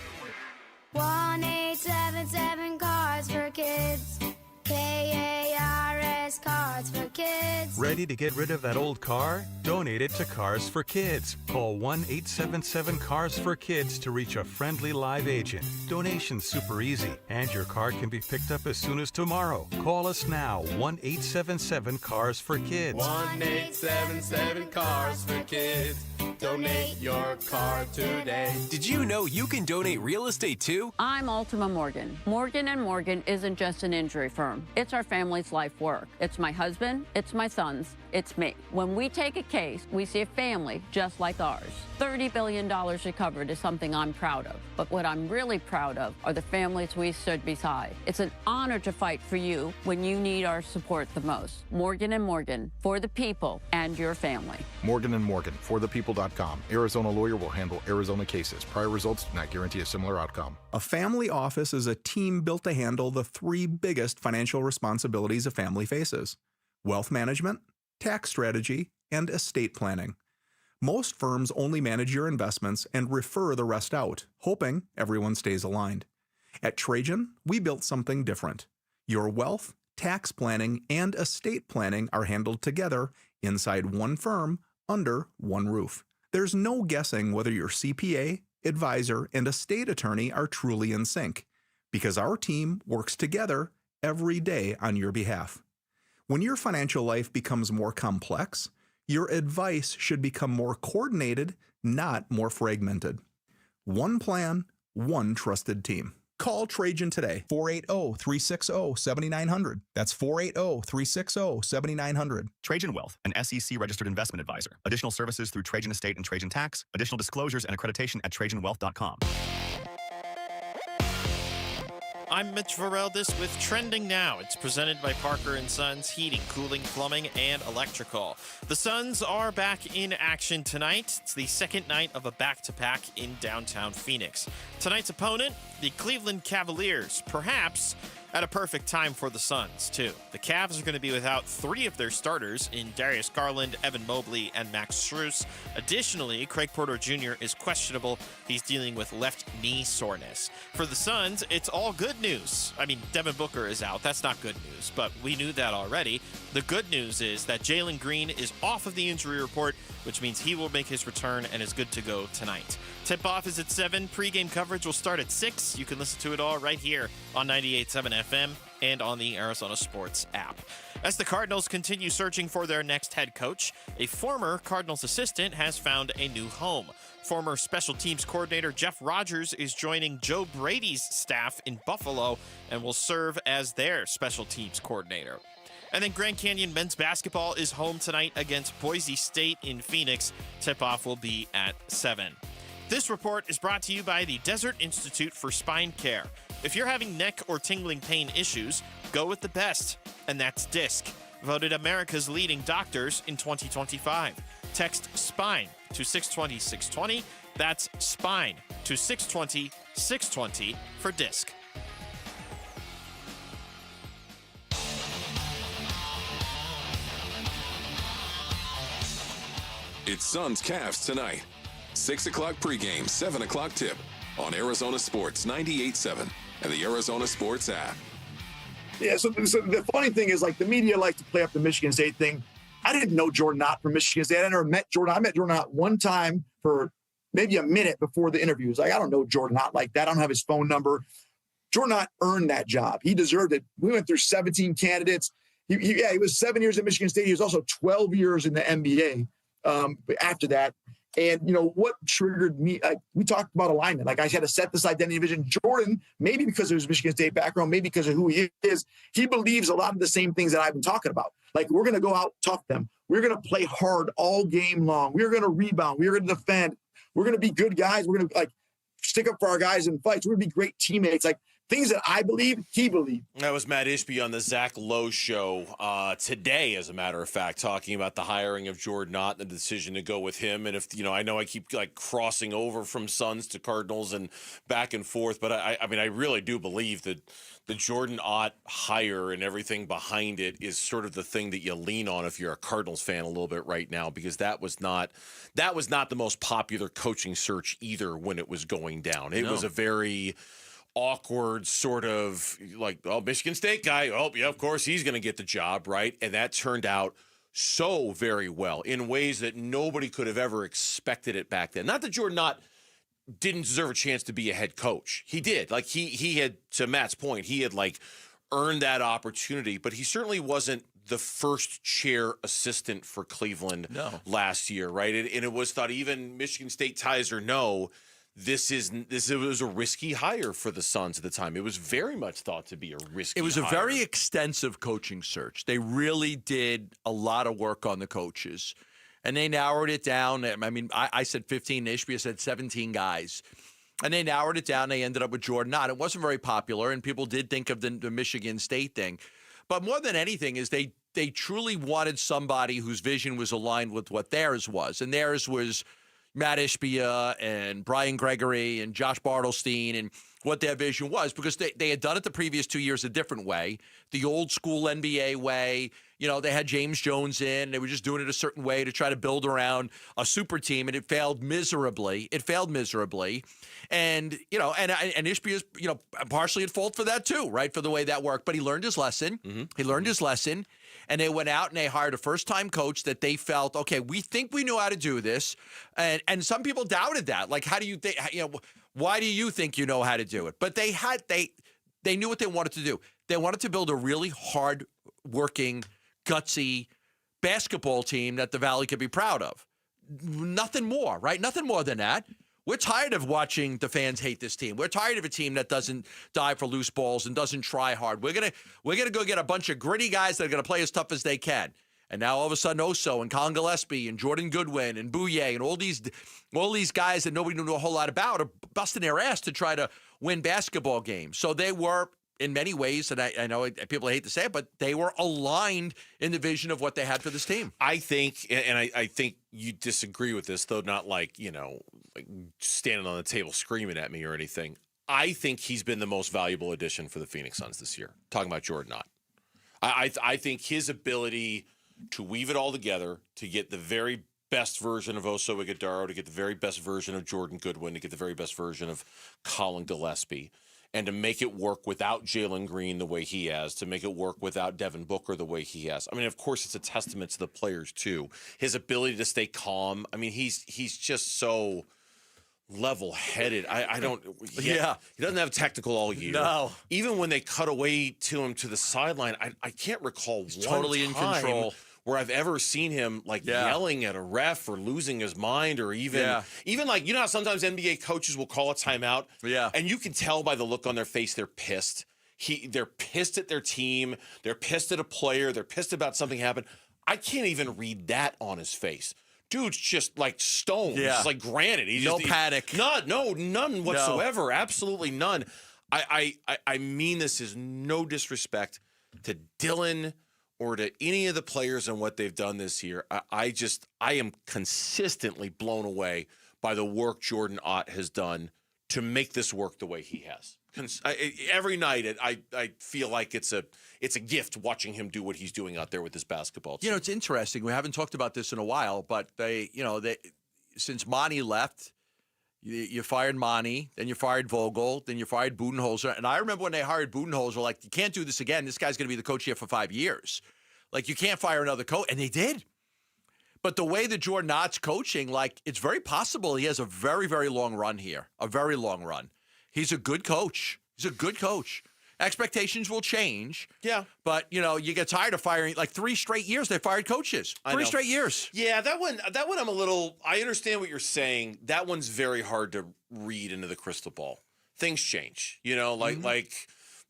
1-877 Cars for Kids. KARS Cars for Kids. Ready to get rid of that old car? Donate it to Cars for Kids. Call 1-877 for Kids to reach a friendly live agent. Donation's super easy, and your car can be picked up as soon as tomorrow. Call us now, 1-877 for Kids. 1-877 for Kids. Donate your car today. Did you know you can donate real estate too? I'm Ultima Morgan. Morgan & Morgan isn't just an injury firm. It's our family's life work. It's my husband, it's my sons, it's me. When we take a case, we see a family just like ours. $30 billion recovered is something I'm proud of. But what I'm really proud of are the families we stood beside. It's an honor to fight for you when you need our support the most. Morgan & Morgan, for the people and your family. Morgan & Morgan, forthepeople.com. Arizona lawyer will handle Arizona cases. Prior results do not guarantee a similar outcome. A family office is a team built to handle the 3 biggest financial responsibilities a family faces: wealth management, tax strategy, and estate planning. Most firms only manage your investments and refer the rest out, hoping everyone stays aligned. At Trajan, we built something different. Your wealth, tax planning, and estate planning are handled together inside one firm under one roof. There's no guessing whether your CPA, advisor, and estate attorney are truly in sync, because our team works together every day on your behalf. When your financial life becomes more complex, your advice should become more coordinated, not more fragmented. One plan, one trusted team. Call Trajan today, 480-360-7900. That's 480-360-7900. Trajan Wealth, an SEC-registered investment advisor. Additional services through Trajan Estate and Trajan Tax. Additional disclosures and accreditation at TrajanWealth.com. I'm Mitch Varel. With Trending Now. It's presented by Parker & Sons Heating, Cooling, Plumbing, and Electrical. The Suns are back in action tonight. It's the second night of a back-to-back in downtown Phoenix. Tonight's opponent, the Cleveland Cavaliers. Perhaps At a perfect time for the Suns, too. The Cavs are going to be without 3 of their starters in Darius Garland, Evan Mobley, and Max Strus. Additionally, Craig Porter Jr. is questionable. He's dealing with left knee soreness. For the Suns, it's all good news. I mean, Devin Booker is out. That's not good news, but we knew that already. The good news is that Jalen Green is off of the injury report, which means he will make his return and is good to go tonight. Tip-off is at 7. Pre-game coverage will start at 6. You can listen to it all right here on 98.7 FM and on the Arizona Sports app. As the Cardinals continue searching for their next head coach, a former Cardinals assistant has found a new home. Former special teams coordinator Jeff Rogers is joining Joe Brady's staff in Buffalo and will serve as their special teams coordinator. And then Grand Canyon men's basketball is home tonight against Boise State in Phoenix. Tip-off will be at 7. This report is brought to you by the Desert Institute for Spine Care. If you're having neck or tingling pain issues, go with the best, and that's DISC, voted America's leading doctors in 2025. Text SPINE to 620-620. That's SPINE to 620-620 for DISC. It's Suns Cavs tonight. 6 o'clock pregame, 7 o'clock tip on Arizona Sports 98.7 and the Arizona Sports app. Yeah, so the funny thing is, like, the media likes to play up the Michigan State thing. I didn't know Jordan Ott from Michigan State. I never met Jordan. I met Jordan Ott one time for maybe a minute before the interviews. Like, I don't know Jordan Ott like that. I don't have his phone number. Jordan Ott earned that job. He deserved it. We went through 17 candidates. He was 7 years at Michigan State. He was also 12 years in the NBA after that. And, you know, what triggered me, we talked about alignment. Like, I had to set this identity vision. Jordan, maybe because of his Michigan State background, maybe because of who he is, he believes a lot of the same things that I've been talking about. Like, we're going to go out, tough them. We're going to play hard all game long. We're going to rebound. We're going to defend. We're going to be good guys. We're going to, like, stick up for our guys in fights. We're going to be great teammates. Like, things that I believe, he believed. That was Matt Ishby on the Zach Lowe show today, as a matter of fact, talking about the hiring of Jordan Ott and the decision to go with him. And if, you know, I know I keep like crossing over from Suns to Cardinals and back and forth, but I mean, I really do believe that the Jordan Ott hire and everything behind it is sort of the thing that you lean on if you're a Cardinals fan a little bit right now, because that was not the most popular coaching search either when it was going down. It was a very awkward sort of like, oh, Michigan State guy. Oh, yeah, of course he's going to get the job, right? And that turned out so very well in ways that nobody could have ever expected it back then. Not that Jordan Ott didn't deserve a chance to be a head coach. He did. Like, he had, to Matt's point, he had like earned that opportunity, but he certainly wasn't the first chair assistant for Cleveland last year, right? And it was thought, even Michigan State ties or no, this was a risky hire for the Suns at the time. It was very much thought to be a risky hire. It was a very extensive coaching search. They really did a lot of work on the coaches, and they narrowed it down. I mean, I said 15. Ishbia said 17 guys, and they narrowed it down. They ended up with Jordan Ott. It wasn't very popular, and people did think of the Michigan State thing. But more than anything is they truly wanted somebody whose vision was aligned with what theirs was, and theirs was Matt Ishbia and Brian Gregory and Josh Bartelstein and what their vision was, because they had done it the previous 2 years a different way, the old school NBA way. You know, they had James Jones in. They were just doing it a certain way to try to build around a super team, and it failed miserably. And, you know, and Ishbia's, you know, partially at fault for that too, right, for the way that worked. But he learned his lesson. He learned his lesson. And they went out and they hired a first-time coach that they felt, okay, we think we know how to do this. And some people doubted that. Like, how do you think, you know, why do you think you know how to do it? But they knew what they wanted to do. They wanted to build a really hard-working, gutsy basketball team that the Valley could be proud of. Nothing more, right? Nothing more than that. We're tired of watching the fans hate this team. We're tired of a team that doesn't dive for loose balls and doesn't try hard. We're gonna go get a bunch of gritty guys that are gonna play as tough as they can. And now all of a sudden, Oso and Colin Gillespie and Jordan Goodwin and Bouye and all these guys that nobody knew a whole lot about are busting their ass to try to win basketball games. So they were, in many ways, and I know people hate to say it, but they were aligned in the vision of what they had for this team. I think, and I think you disagree with this, though not like, you know, like standing on the table screaming at me or anything. I think he's been the most valuable addition for the Phoenix Suns this year. Talking about Jordan Ott. I think his ability to weave it all together, to get the very best version of Oso Ighodaro, to get the very best version of Jordan Goodwin, to get the very best version of Colin Gillespie, and to make it work without Jalen Green the way he has, to make it work without Devin Booker the way he has. I mean, of course, it's a testament to the players, too. His ability to stay calm. I mean, he's just so level-headed. I don't... Yeah. He doesn't have technical all year. No. Even when they cut away to him to the sideline, I can't recall He's one totally in time control. where I've ever seen him yelling at a ref or losing his mind, or even like, you know how sometimes NBA coaches will call a timeout, and you can tell by the look on their face they're pissed. They're pissed at their team, they're pissed at a player, they're pissed about something happened. I can't even read that on his face. Dude's just like stone, just like granite. No panic. None whatsoever. No. Absolutely none. I mean this is no disrespect to Dylan or to any of the players and what they've done this year. I am consistently blown away by the work Jordan Ott has done to make this work the way he has. Every night, I feel like it's a gift watching him do what he's doing out there with this basketball team. You know, it's interesting. We haven't talked about this in a while, but they since Monty left, you fired Monty, then you fired Vogel, then you fired Budenholzer. And I remember when they hired Budenholzer, like, you can't do this again. This guy's going to be the coach here for 5 years. Like, you can't fire another coach. And they did. But the way that Jordan Ott's coaching, like, it's very possible he has a very, very long run here, a very long run. He's a good coach. He's a good coach. Expectations will change. Yeah. But, you know, you get tired of firing. Like 3 straight years, they fired coaches. 3 straight years. Yeah, that one I'm a little, I understand what you're saying. That one's very hard to read into the crystal ball. Things change. You know, like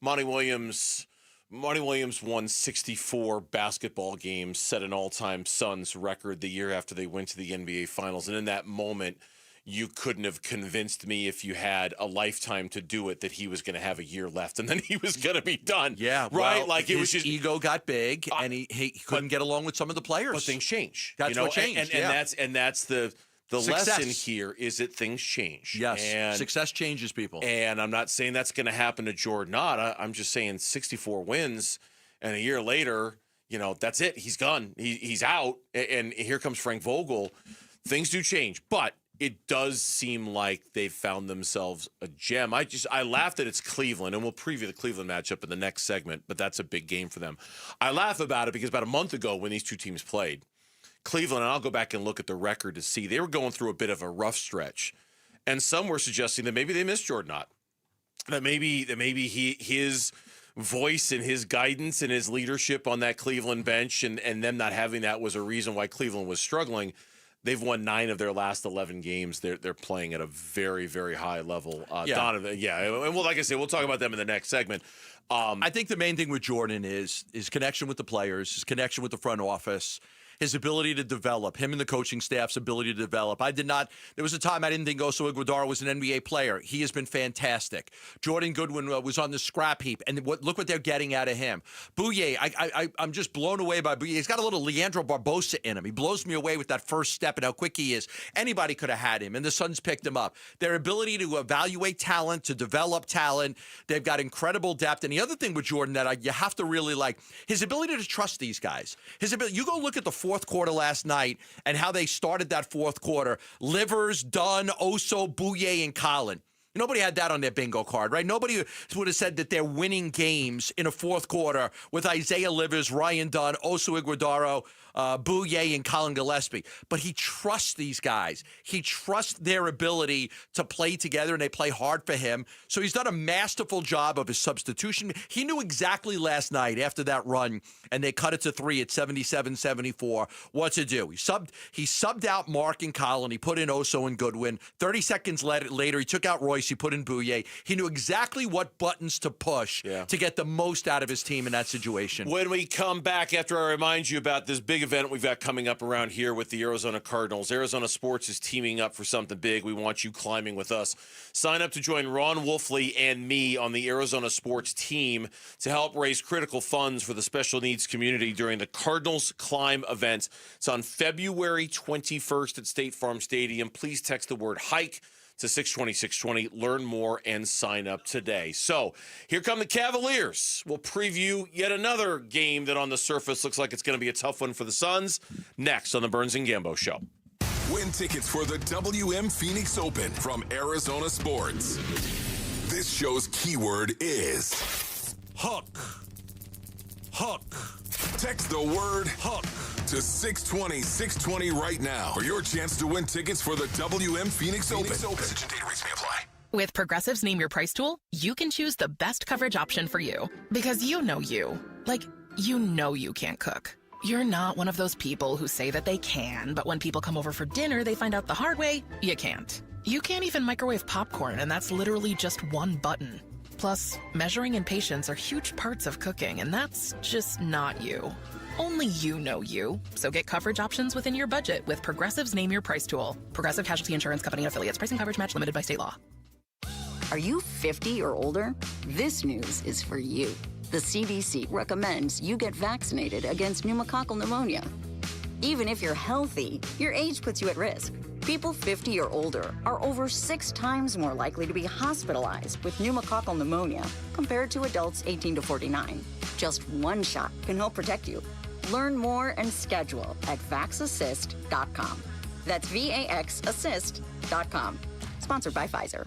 Monty Williams won 64 basketball games, set an all-time Suns record the year after they went to the NBA Finals. And in that moment, you couldn't have convinced me if you had a lifetime to do it that he was going to have a year left and then he was going to be done. Yeah, right. Well, like it was his just ego got big and he couldn't get along with some of the players. But things change. That's what changed. And that's the Success. lesson here is that things change. Yes, and success changes people. And I'm not saying that's going to happen to Jordan Ott. I'm just saying 64 wins and a year later, you know, that's it. He's gone. He's out. And here comes Frank Vogel. Things do change, but it does seem like they've found themselves a gem. I laughed that it's Cleveland, and we'll preview the Cleveland matchup in the next segment, but that's a big game for them. I laugh about it because about a month ago when these two teams played, Cleveland, and I'll go back and look at the record to see, they were going through a bit of a rough stretch. And some were suggesting that maybe they missed Jordan Ott. That maybe his voice and his guidance and his leadership on that Cleveland bench and them not having that was a reason why Cleveland was struggling. They've won 9 of their last 11 games. They're playing at a very, very high level. Donovan, and like I said, we'll talk about them in the next segment. I think the main thing with Jordan is his connection with the players, his connection with the front office, his ability to develop, him and the coaching staff's ability to develop. There was a time I didn't think Oso Ighodaro was an NBA player. He has been fantastic. Jordan Goodwin was on the scrap heap, and look what they're getting out of him. Bouye, I'm just blown away by Bouye. He's got a little Leandro Barbosa in him. He blows me away with that first step and how quick he is. Anybody could have had him, and the Suns picked him up. Their ability to evaluate talent, to develop talent, they've got incredible depth. And the other thing with Jordan that you have to really like, his ability to trust these guys. You go look at the fourth quarter last night and how they started that fourth quarter. Livers, Dunn, Oso, Bouye, and Colin. Nobody had that on their bingo card, right? Nobody would have said that they're winning games in a fourth quarter with Isaiah Livers, Ryan Dunn, Oso Ighodaro, Bouye, and Colin Gillespie. But he trusts these guys. He trusts their ability to play together, and they play hard for him. So he's done a masterful job of his substitution. He knew exactly last night after that run, and they cut it to 3 at 77-74, what to do. He subbed out Mark and Colin. He put in Oso and Goodwin. 30 seconds later, he took out Royce. He put in Bouye. He knew exactly what buttons to push to get the most out of his team in that situation. When we come back, after I remind you about this big event we've got coming up around here with the Arizona Cardinals, Arizona Sports is teaming up for something big. We want you climbing with us. Sign up to join Ron Wolfley and me on the Arizona Sports team to help raise critical funds for the special needs community during the Cardinals Climb event. It's on February 21st at State Farm Stadium. Please text the word HIKE to 620. Learn more and sign up today. So here come the Cavaliers. We'll preview yet another game that on the surface looks like it's going to be a tough one for the Suns. Next on the Burns and Gambo Show. Win tickets for the WM Phoenix Open from Arizona Sports. This show's keyword is hook. Hook. Text the word hook to 620 right now for your chance to win tickets for the WM Phoenix Open. Message and data rates may apply. With Progressive's Name Your Price tool, you can choose the best coverage option for you. Because you know you. Like, you know you can't cook. You're not one of those people who say that they can, but when people come over for dinner, they find out the hard way, you can't. You can't even microwave popcorn, and that's literally just one button. Plus, measuring and patience are huge parts of cooking, and that's just not you. Only you know you. So get coverage options within your budget with Progressive's Name Your Price tool. Progressive Casualty Insurance Company and Affiliates. Pricing coverage match limited by state law. Are you 50 or older? This news is for you. The CDC recommends you get vaccinated against pneumococcal pneumonia. Even if you're healthy, your age puts you at risk. People 50 or older are over 6 times more likely to be hospitalized with pneumococcal pneumonia compared to adults 18 to 49. Just one shot can help protect you. Learn more and schedule at vaxassist.com. That's VAXassist.com. Sponsored by Pfizer.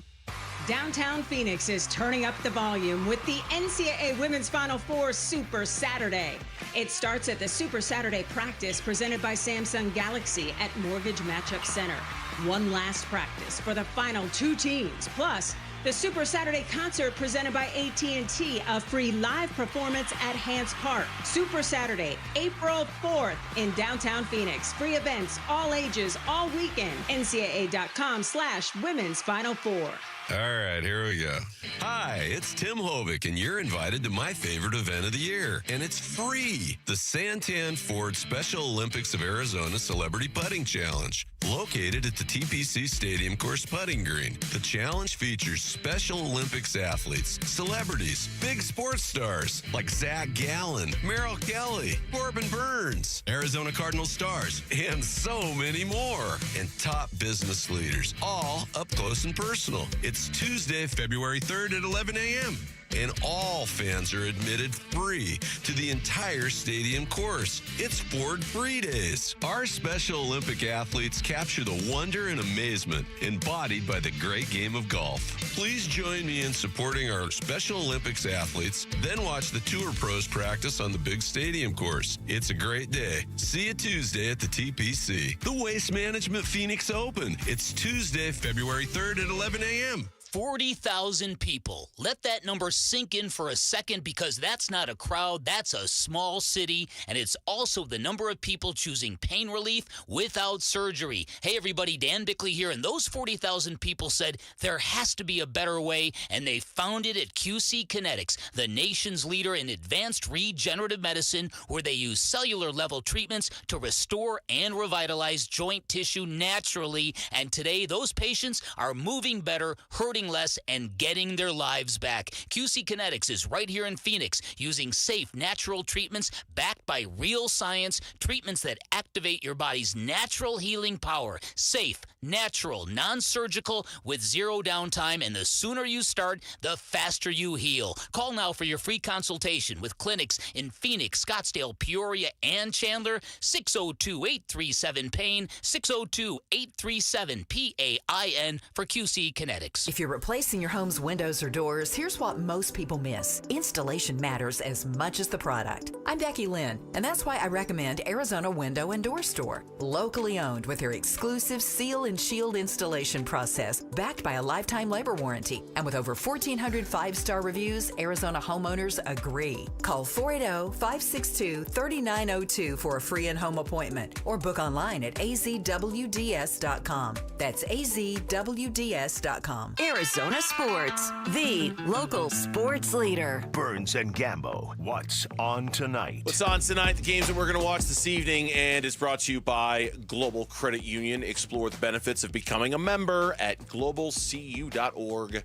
Downtown Phoenix is turning up the volume with the NCAA Women's Final Four Super Saturday. It starts at the Super Saturday practice presented by Samsung Galaxy at Mortgage Matchup Center. One last practice for the final 2 teams. Plus, the Super Saturday concert presented by AT&T, a free live performance at Hance Park. Super Saturday, April 4th in downtown Phoenix. Free events, all ages, all weekend. NCAA.com/Women's Final Four. All right, here we go. Hi, it's Tim Hovick, and you're invited to my favorite event of the year, and it's free. The Santan Ford Special Olympics of Arizona Celebrity Putting Challenge, located at the TPC Stadium Course Putting Green. The challenge features Special Olympics athletes, celebrities, big sports stars like Zach Gallen, Merrill Kelly, Corbin Burns, Arizona Cardinals stars, and so many more. And top business leaders, all up close and personal. It's Tuesday, February 3rd at 11 a.m. And all fans are admitted free to the entire stadium course. It's Ford Free Days. Our Special Olympic athletes capture the wonder and amazement embodied by the great game of golf. Please join me in supporting our Special Olympics athletes, then watch the Tour Pros practice on the big stadium course. It's a great day. See you Tuesday at the TPC. The Waste Management Phoenix Open. It's Tuesday, February 3rd at 11 a.m. 40,000 people. Let that number sink in for a second, because that's not a crowd, that's a small city, and it's also the number of people choosing pain relief without surgery. Hey everybody, Dan Bickley here, and those 40,000 people said there has to be a better way, and they found it at QC Kinetics, the nation's leader in advanced regenerative medicine, where they use cellular level treatments to restore and revitalize joint tissue naturally, and today those patients are moving better, hurting less, and getting their lives back. QC Kinetics is right here in Phoenix, using safe, natural treatments backed by real science, treatments that activate your body's natural healing power. Safe, natural, non-surgical, with zero downtime, and the sooner you start, the faster you heal. Call now for your free consultation with clinics in Phoenix, Scottsdale, Peoria, and Chandler. 602-837-PAIN, 602-837-PAIN for QC Kinetics. If you're replacing your home's windows or doors, here's what most people miss. Installation matters as much as the product. I'm Becky Lynn, and that's why I recommend Arizona Window and Door Store. Locally owned with their exclusive seal and shield installation process, backed by a lifetime labor warranty. And with over 1,400 5-star reviews, Arizona homeowners agree. Call 480-562-3902 for a free in-home appointment, or book online at azwds.com. That's azwds.com. Arizona Sports, the local sports leader. Burns and Gambo, what's on tonight? What's on tonight? The games that we're going to watch this evening, and is brought to you by Global Credit Union. Explore the benefits of becoming a member at globalcu.org.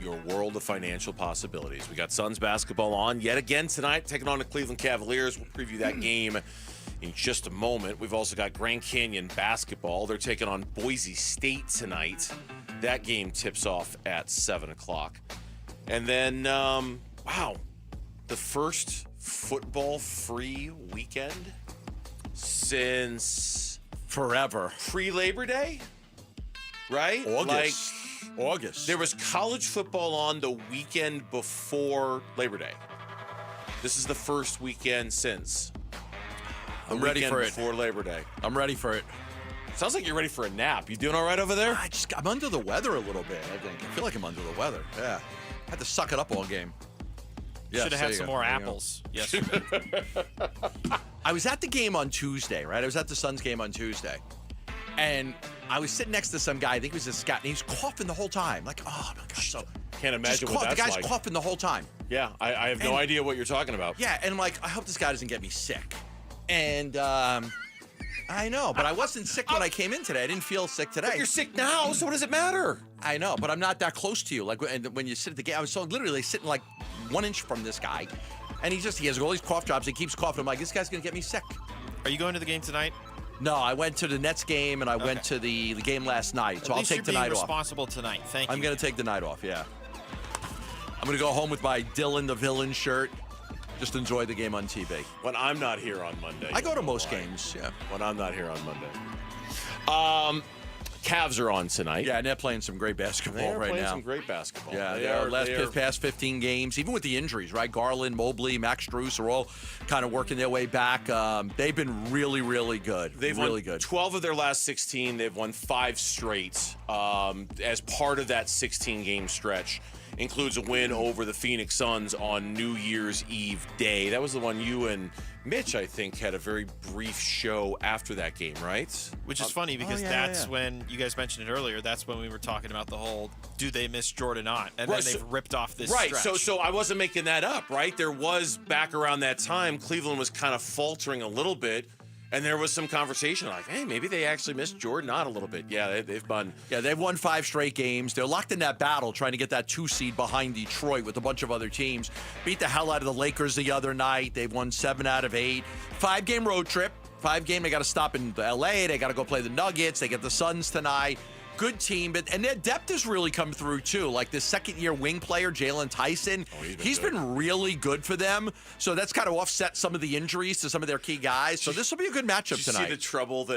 Your world of financial possibilities. We got Suns basketball on yet again tonight, taking on the Cleveland Cavaliers. We'll preview that game in just a moment. We've also got Grand Canyon basketball. They're taking on Boise State tonight. That game tips off at 7 o'clock. And then, wow, the first football-free weekend since forever. Pre-Labor Day, right? August. There was college football on the weekend before Labor Day. This is the first weekend since. I'm ready for it. Before Labor Day. I'm ready for it. Sounds like you're ready for a nap. You doing all right over there? I'm under the weather a little bit, I think. I feel like I'm under the weather. Yeah. I had to suck it up all game. Yeah, should have had some more apples yesterday. I was at the game on Tuesday, right? I was at the Suns game on Tuesday. And I was sitting next to some guy, I think it was a scout, and he was coughing the whole time. Like, oh my gosh. So can't imagine what that's the guy's like. coughing the whole time. Yeah, I have no idea what you're talking about. Yeah, and I'm like, I hope this guy doesn't get me sick. And I know, but I wasn't sick when I came in today. I didn't feel sick today. But you're sick now, so what does it matter? I know, but I'm not that close to you. Like when you sit at the game, I was literally sitting like 1 inch from this guy, and he has all these cough drops. He keeps coughing. I'm like, this guy's gonna get me sick. Are you going to the game tonight? No, I went to the Nets game and I went to the game last night. So I'll take the night off. You're being responsible tonight. Thank you. I'm gonna take the night off. Yeah. I'm gonna go home with my Dylan the Villain shirt. Just enjoy the game on TV. When I'm not here on Monday. I go to most games, yeah. When I'm not here on Monday. Cavs are on tonight. Yeah, and they're playing some great basketball right now. They're playing some great basketball. Yeah, they are past 15 games, even with the injuries, right? Garland, Mobley, Max Strus are all kind of working their way back. They've been really, really good. They've really won good. 12 of their last 16. They've won 5 straight. As part of that 16-game stretch, includes a win over the Phoenix Suns on New Year's Eve day. That was the one you and Mitch, I think, had a very brief show after that game, right? Which is funny because that's when, you guys mentioned it earlier, that's when we were talking about the whole, do they miss Jordan or not? And then they've ripped off this stretch. So I wasn't making that up, right? There was, back around that time, Cleveland was kind of faltering a little bit. And there was some conversation like, hey, maybe they actually missed Jordan on a little bit. Yeah, they've won. Yeah, they've won 5 straight games. They're locked in that battle trying to get that 2 seed behind Detroit with a bunch of other teams. Beat the hell out of the Lakers the other night. They've won 7 out of 8. 5-game road trip. 5-game, they got to stop in L.A. They got to go play the Nuggets. They get the Suns tonight. Good team, and their depth has really come through, too. Like this second-year wing player, Jalen Tyson, he's been really good for them. So that's kind of offset some of the injuries to some of their key guys. So this will be a good matchup tonight. See the trouble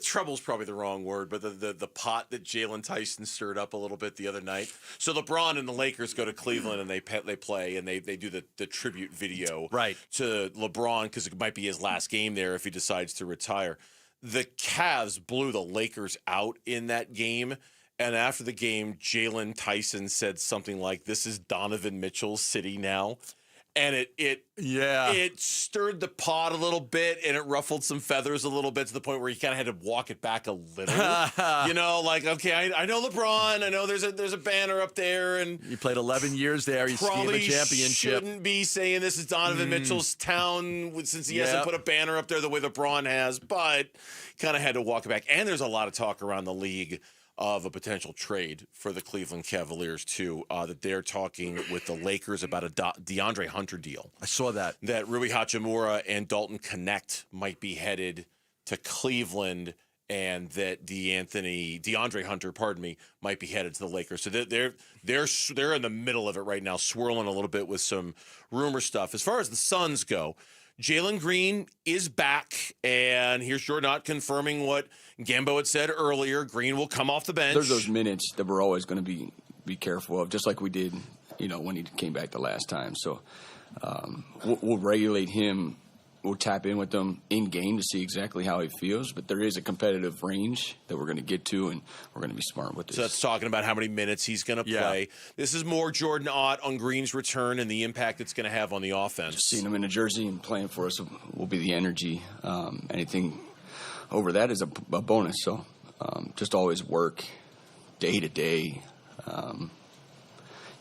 trouble's probably the wrong word, but the pot that Jalen Tyson stirred up a little bit the other night. So LeBron and the Lakers go to Cleveland, and they play, and they do the tribute video to LeBron because it might be his last game there if he decides to retire. The Cavs blew the Lakers out in that game. And after the game, Jalen Tyson said something like, this is Donovan Mitchell's city now. And it stirred the pot a little bit, and it ruffled some feathers a little bit to the point where you kind of had to walk it back a little. You know, like, okay, I know LeBron. I know there's a banner up there. And he played 11 years there. He's skiing a championship. Shouldn't be saying this is Donovan Mitchell's town since he hasn't put a banner up there the way LeBron has. But kind of had to walk it back. And there's a lot of talk around the league of a potential trade for the Cleveland Cavaliers, too, that they're talking with the Lakers about a DeAndre Hunter deal. I saw that. That Rui Hachimura and Dalton Connect might be headed to Cleveland, and that DeAndre Hunter, might be headed to the Lakers. So they're in the middle of it right now, swirling a little bit with some rumor stuff. As far as the Suns go, Jalen Green is back, and here's Jordan Ott confirming what Gambo had said earlier. Green will come off the bench. There's those minutes that we're always going to be careful of, just like we did, when he came back the last time. So we'll regulate him. We'll tap in with them in game to see exactly how he feels. But there is a competitive range that we're going to get to, and we're going to be smart with this. So that's talking about how many minutes he's going to play. This is more Jordan Ott on Green's return and the impact it's going to have on the offense. Just seeing him in a jersey and playing for us will be the energy. Anything over that is a bonus. So just always work day to day.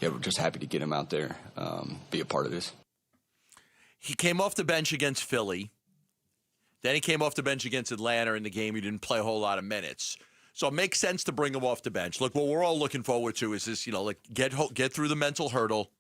We're just happy to get him out there, be a part of this. He came off the bench against Philly. Then he came off the bench against Atlanta in the game. He didn't play a whole lot of minutes. So it makes sense to bring him off the bench. Look, what we're all looking forward to is this, get through the mental hurdle,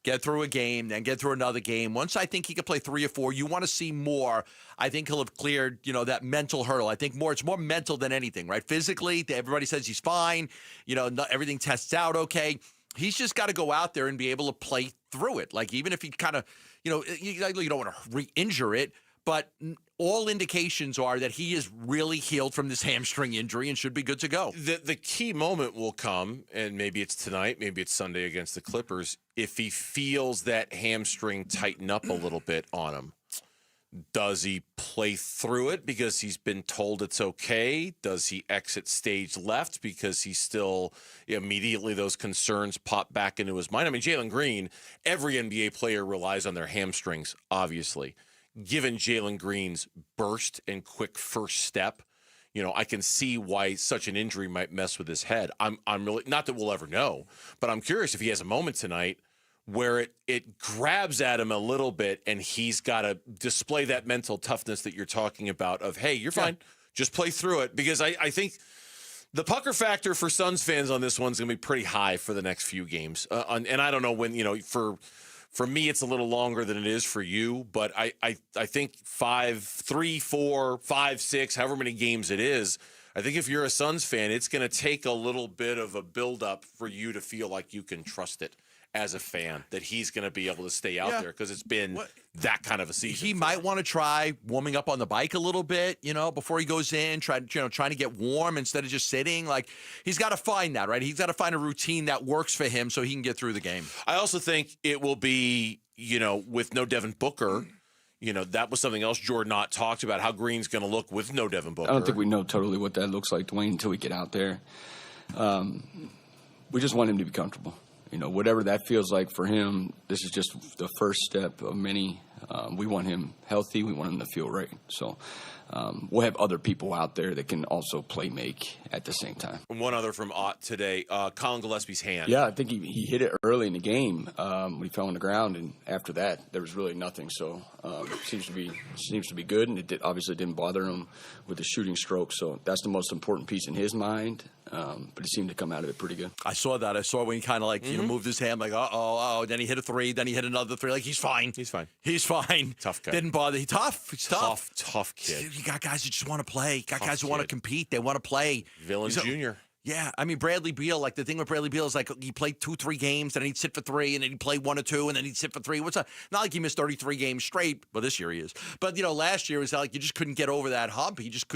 get through a game, then get through another game. Once I think he could play 3 or 4, you want to see more. I think he'll have cleared, that mental hurdle. I think it's more mental than anything, right? Physically, everybody says he's fine. Everything tests out okay. He's just got to go out there and be able to play through it. Like, even if he kind of, you don't want to re-injure it, but all indications are that he is really healed from this hamstring injury and should be good to go. The key moment will come, and maybe it's tonight, maybe it's Sunday against the Clippers, if he feels that hamstring tighten up a little bit on him. Does he play through it because he's been told it's okay? Does he exit stage left because he's still immediately those concerns pop back into his mind? I mean, Jalen Green, every NBA player relies on their hamstrings, obviously. Given Jalen Green's burst and quick first step, I can see why such an injury might mess with his head. I'm really, not that we'll ever know, but I'm curious if he has a moment tonight where it grabs at him a little bit and he's got to display that mental toughness that you're talking about of, hey, you're fine. Just play through it. Because I think the pucker factor for Suns fans on this one's going to be pretty high for the next few games. And I don't know when, for me, it's a little longer than it is for you. But I think 3, 4, 5, 6, however many games it is, I think if you're a Suns fan, it's going to take a little bit of a buildup for you to feel like you can trust it as a fan, that he's going to be able to stay out there because it's been that kind of a season. He might want to try warming up on the bike a little bit, before he goes in, trying to get warm instead of just sitting. Like, he's got to find that, right? He's got to find a routine that works for him so he can get through the game. I also think it will be, with no Devin Booker, that was something else Jordan Knott talked about, how Green's going to look with no Devin Booker. I don't think we know totally what that looks like, Dwayne, until we get out there. We just want him to be comfortable. Whatever that feels like for him, this is just the first step of many. We want him healthy. We want him to feel right. So we'll have other people out there that can also play make at the same time. One other from Ott today, Colin Gillespie's hand. Yeah, I think he hit it early in the game when he fell on the ground, and after that there was really nothing. So seems to be good, and it obviously didn't bother him with the shooting stroke. So that's the most important piece in his mind. But he seemed to come out of it pretty good. I saw that. I saw when he kind of moved his hand like, then he hit a 3, then he hit another 3. Like, he's fine. He's fine. He's fine. Tough guy. Didn't bother. He's tough. He's tough. Tough kid. You got guys that just want to play. You got guys who want to compete. They want to play. Villain Jr. Yeah, I mean, Bradley Beal, like, the thing with Bradley Beal is, like, he played 2-3 games, then he'd sit for 3, and then he'd play 1 or 2, and then he'd sit for 3. Not like he missed 33 games straight. Well, this year he is. But, last year it was like you just couldn't get over that hump. He just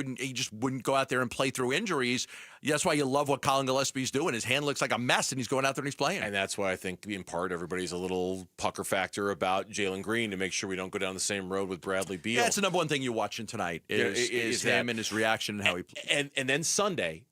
wouldn't go out there and play through injuries. That's why you love what Colin Gillespie's doing. His hand looks like a mess, and he's going out there and he's playing. And that's why I think, in part, everybody's a little pucker factor about Jalen Green to make sure we don't go down the same road with Bradley Beal. Yeah, that's the number one thing you're watching tonight is him and his reaction and how he plays. And then Sunday,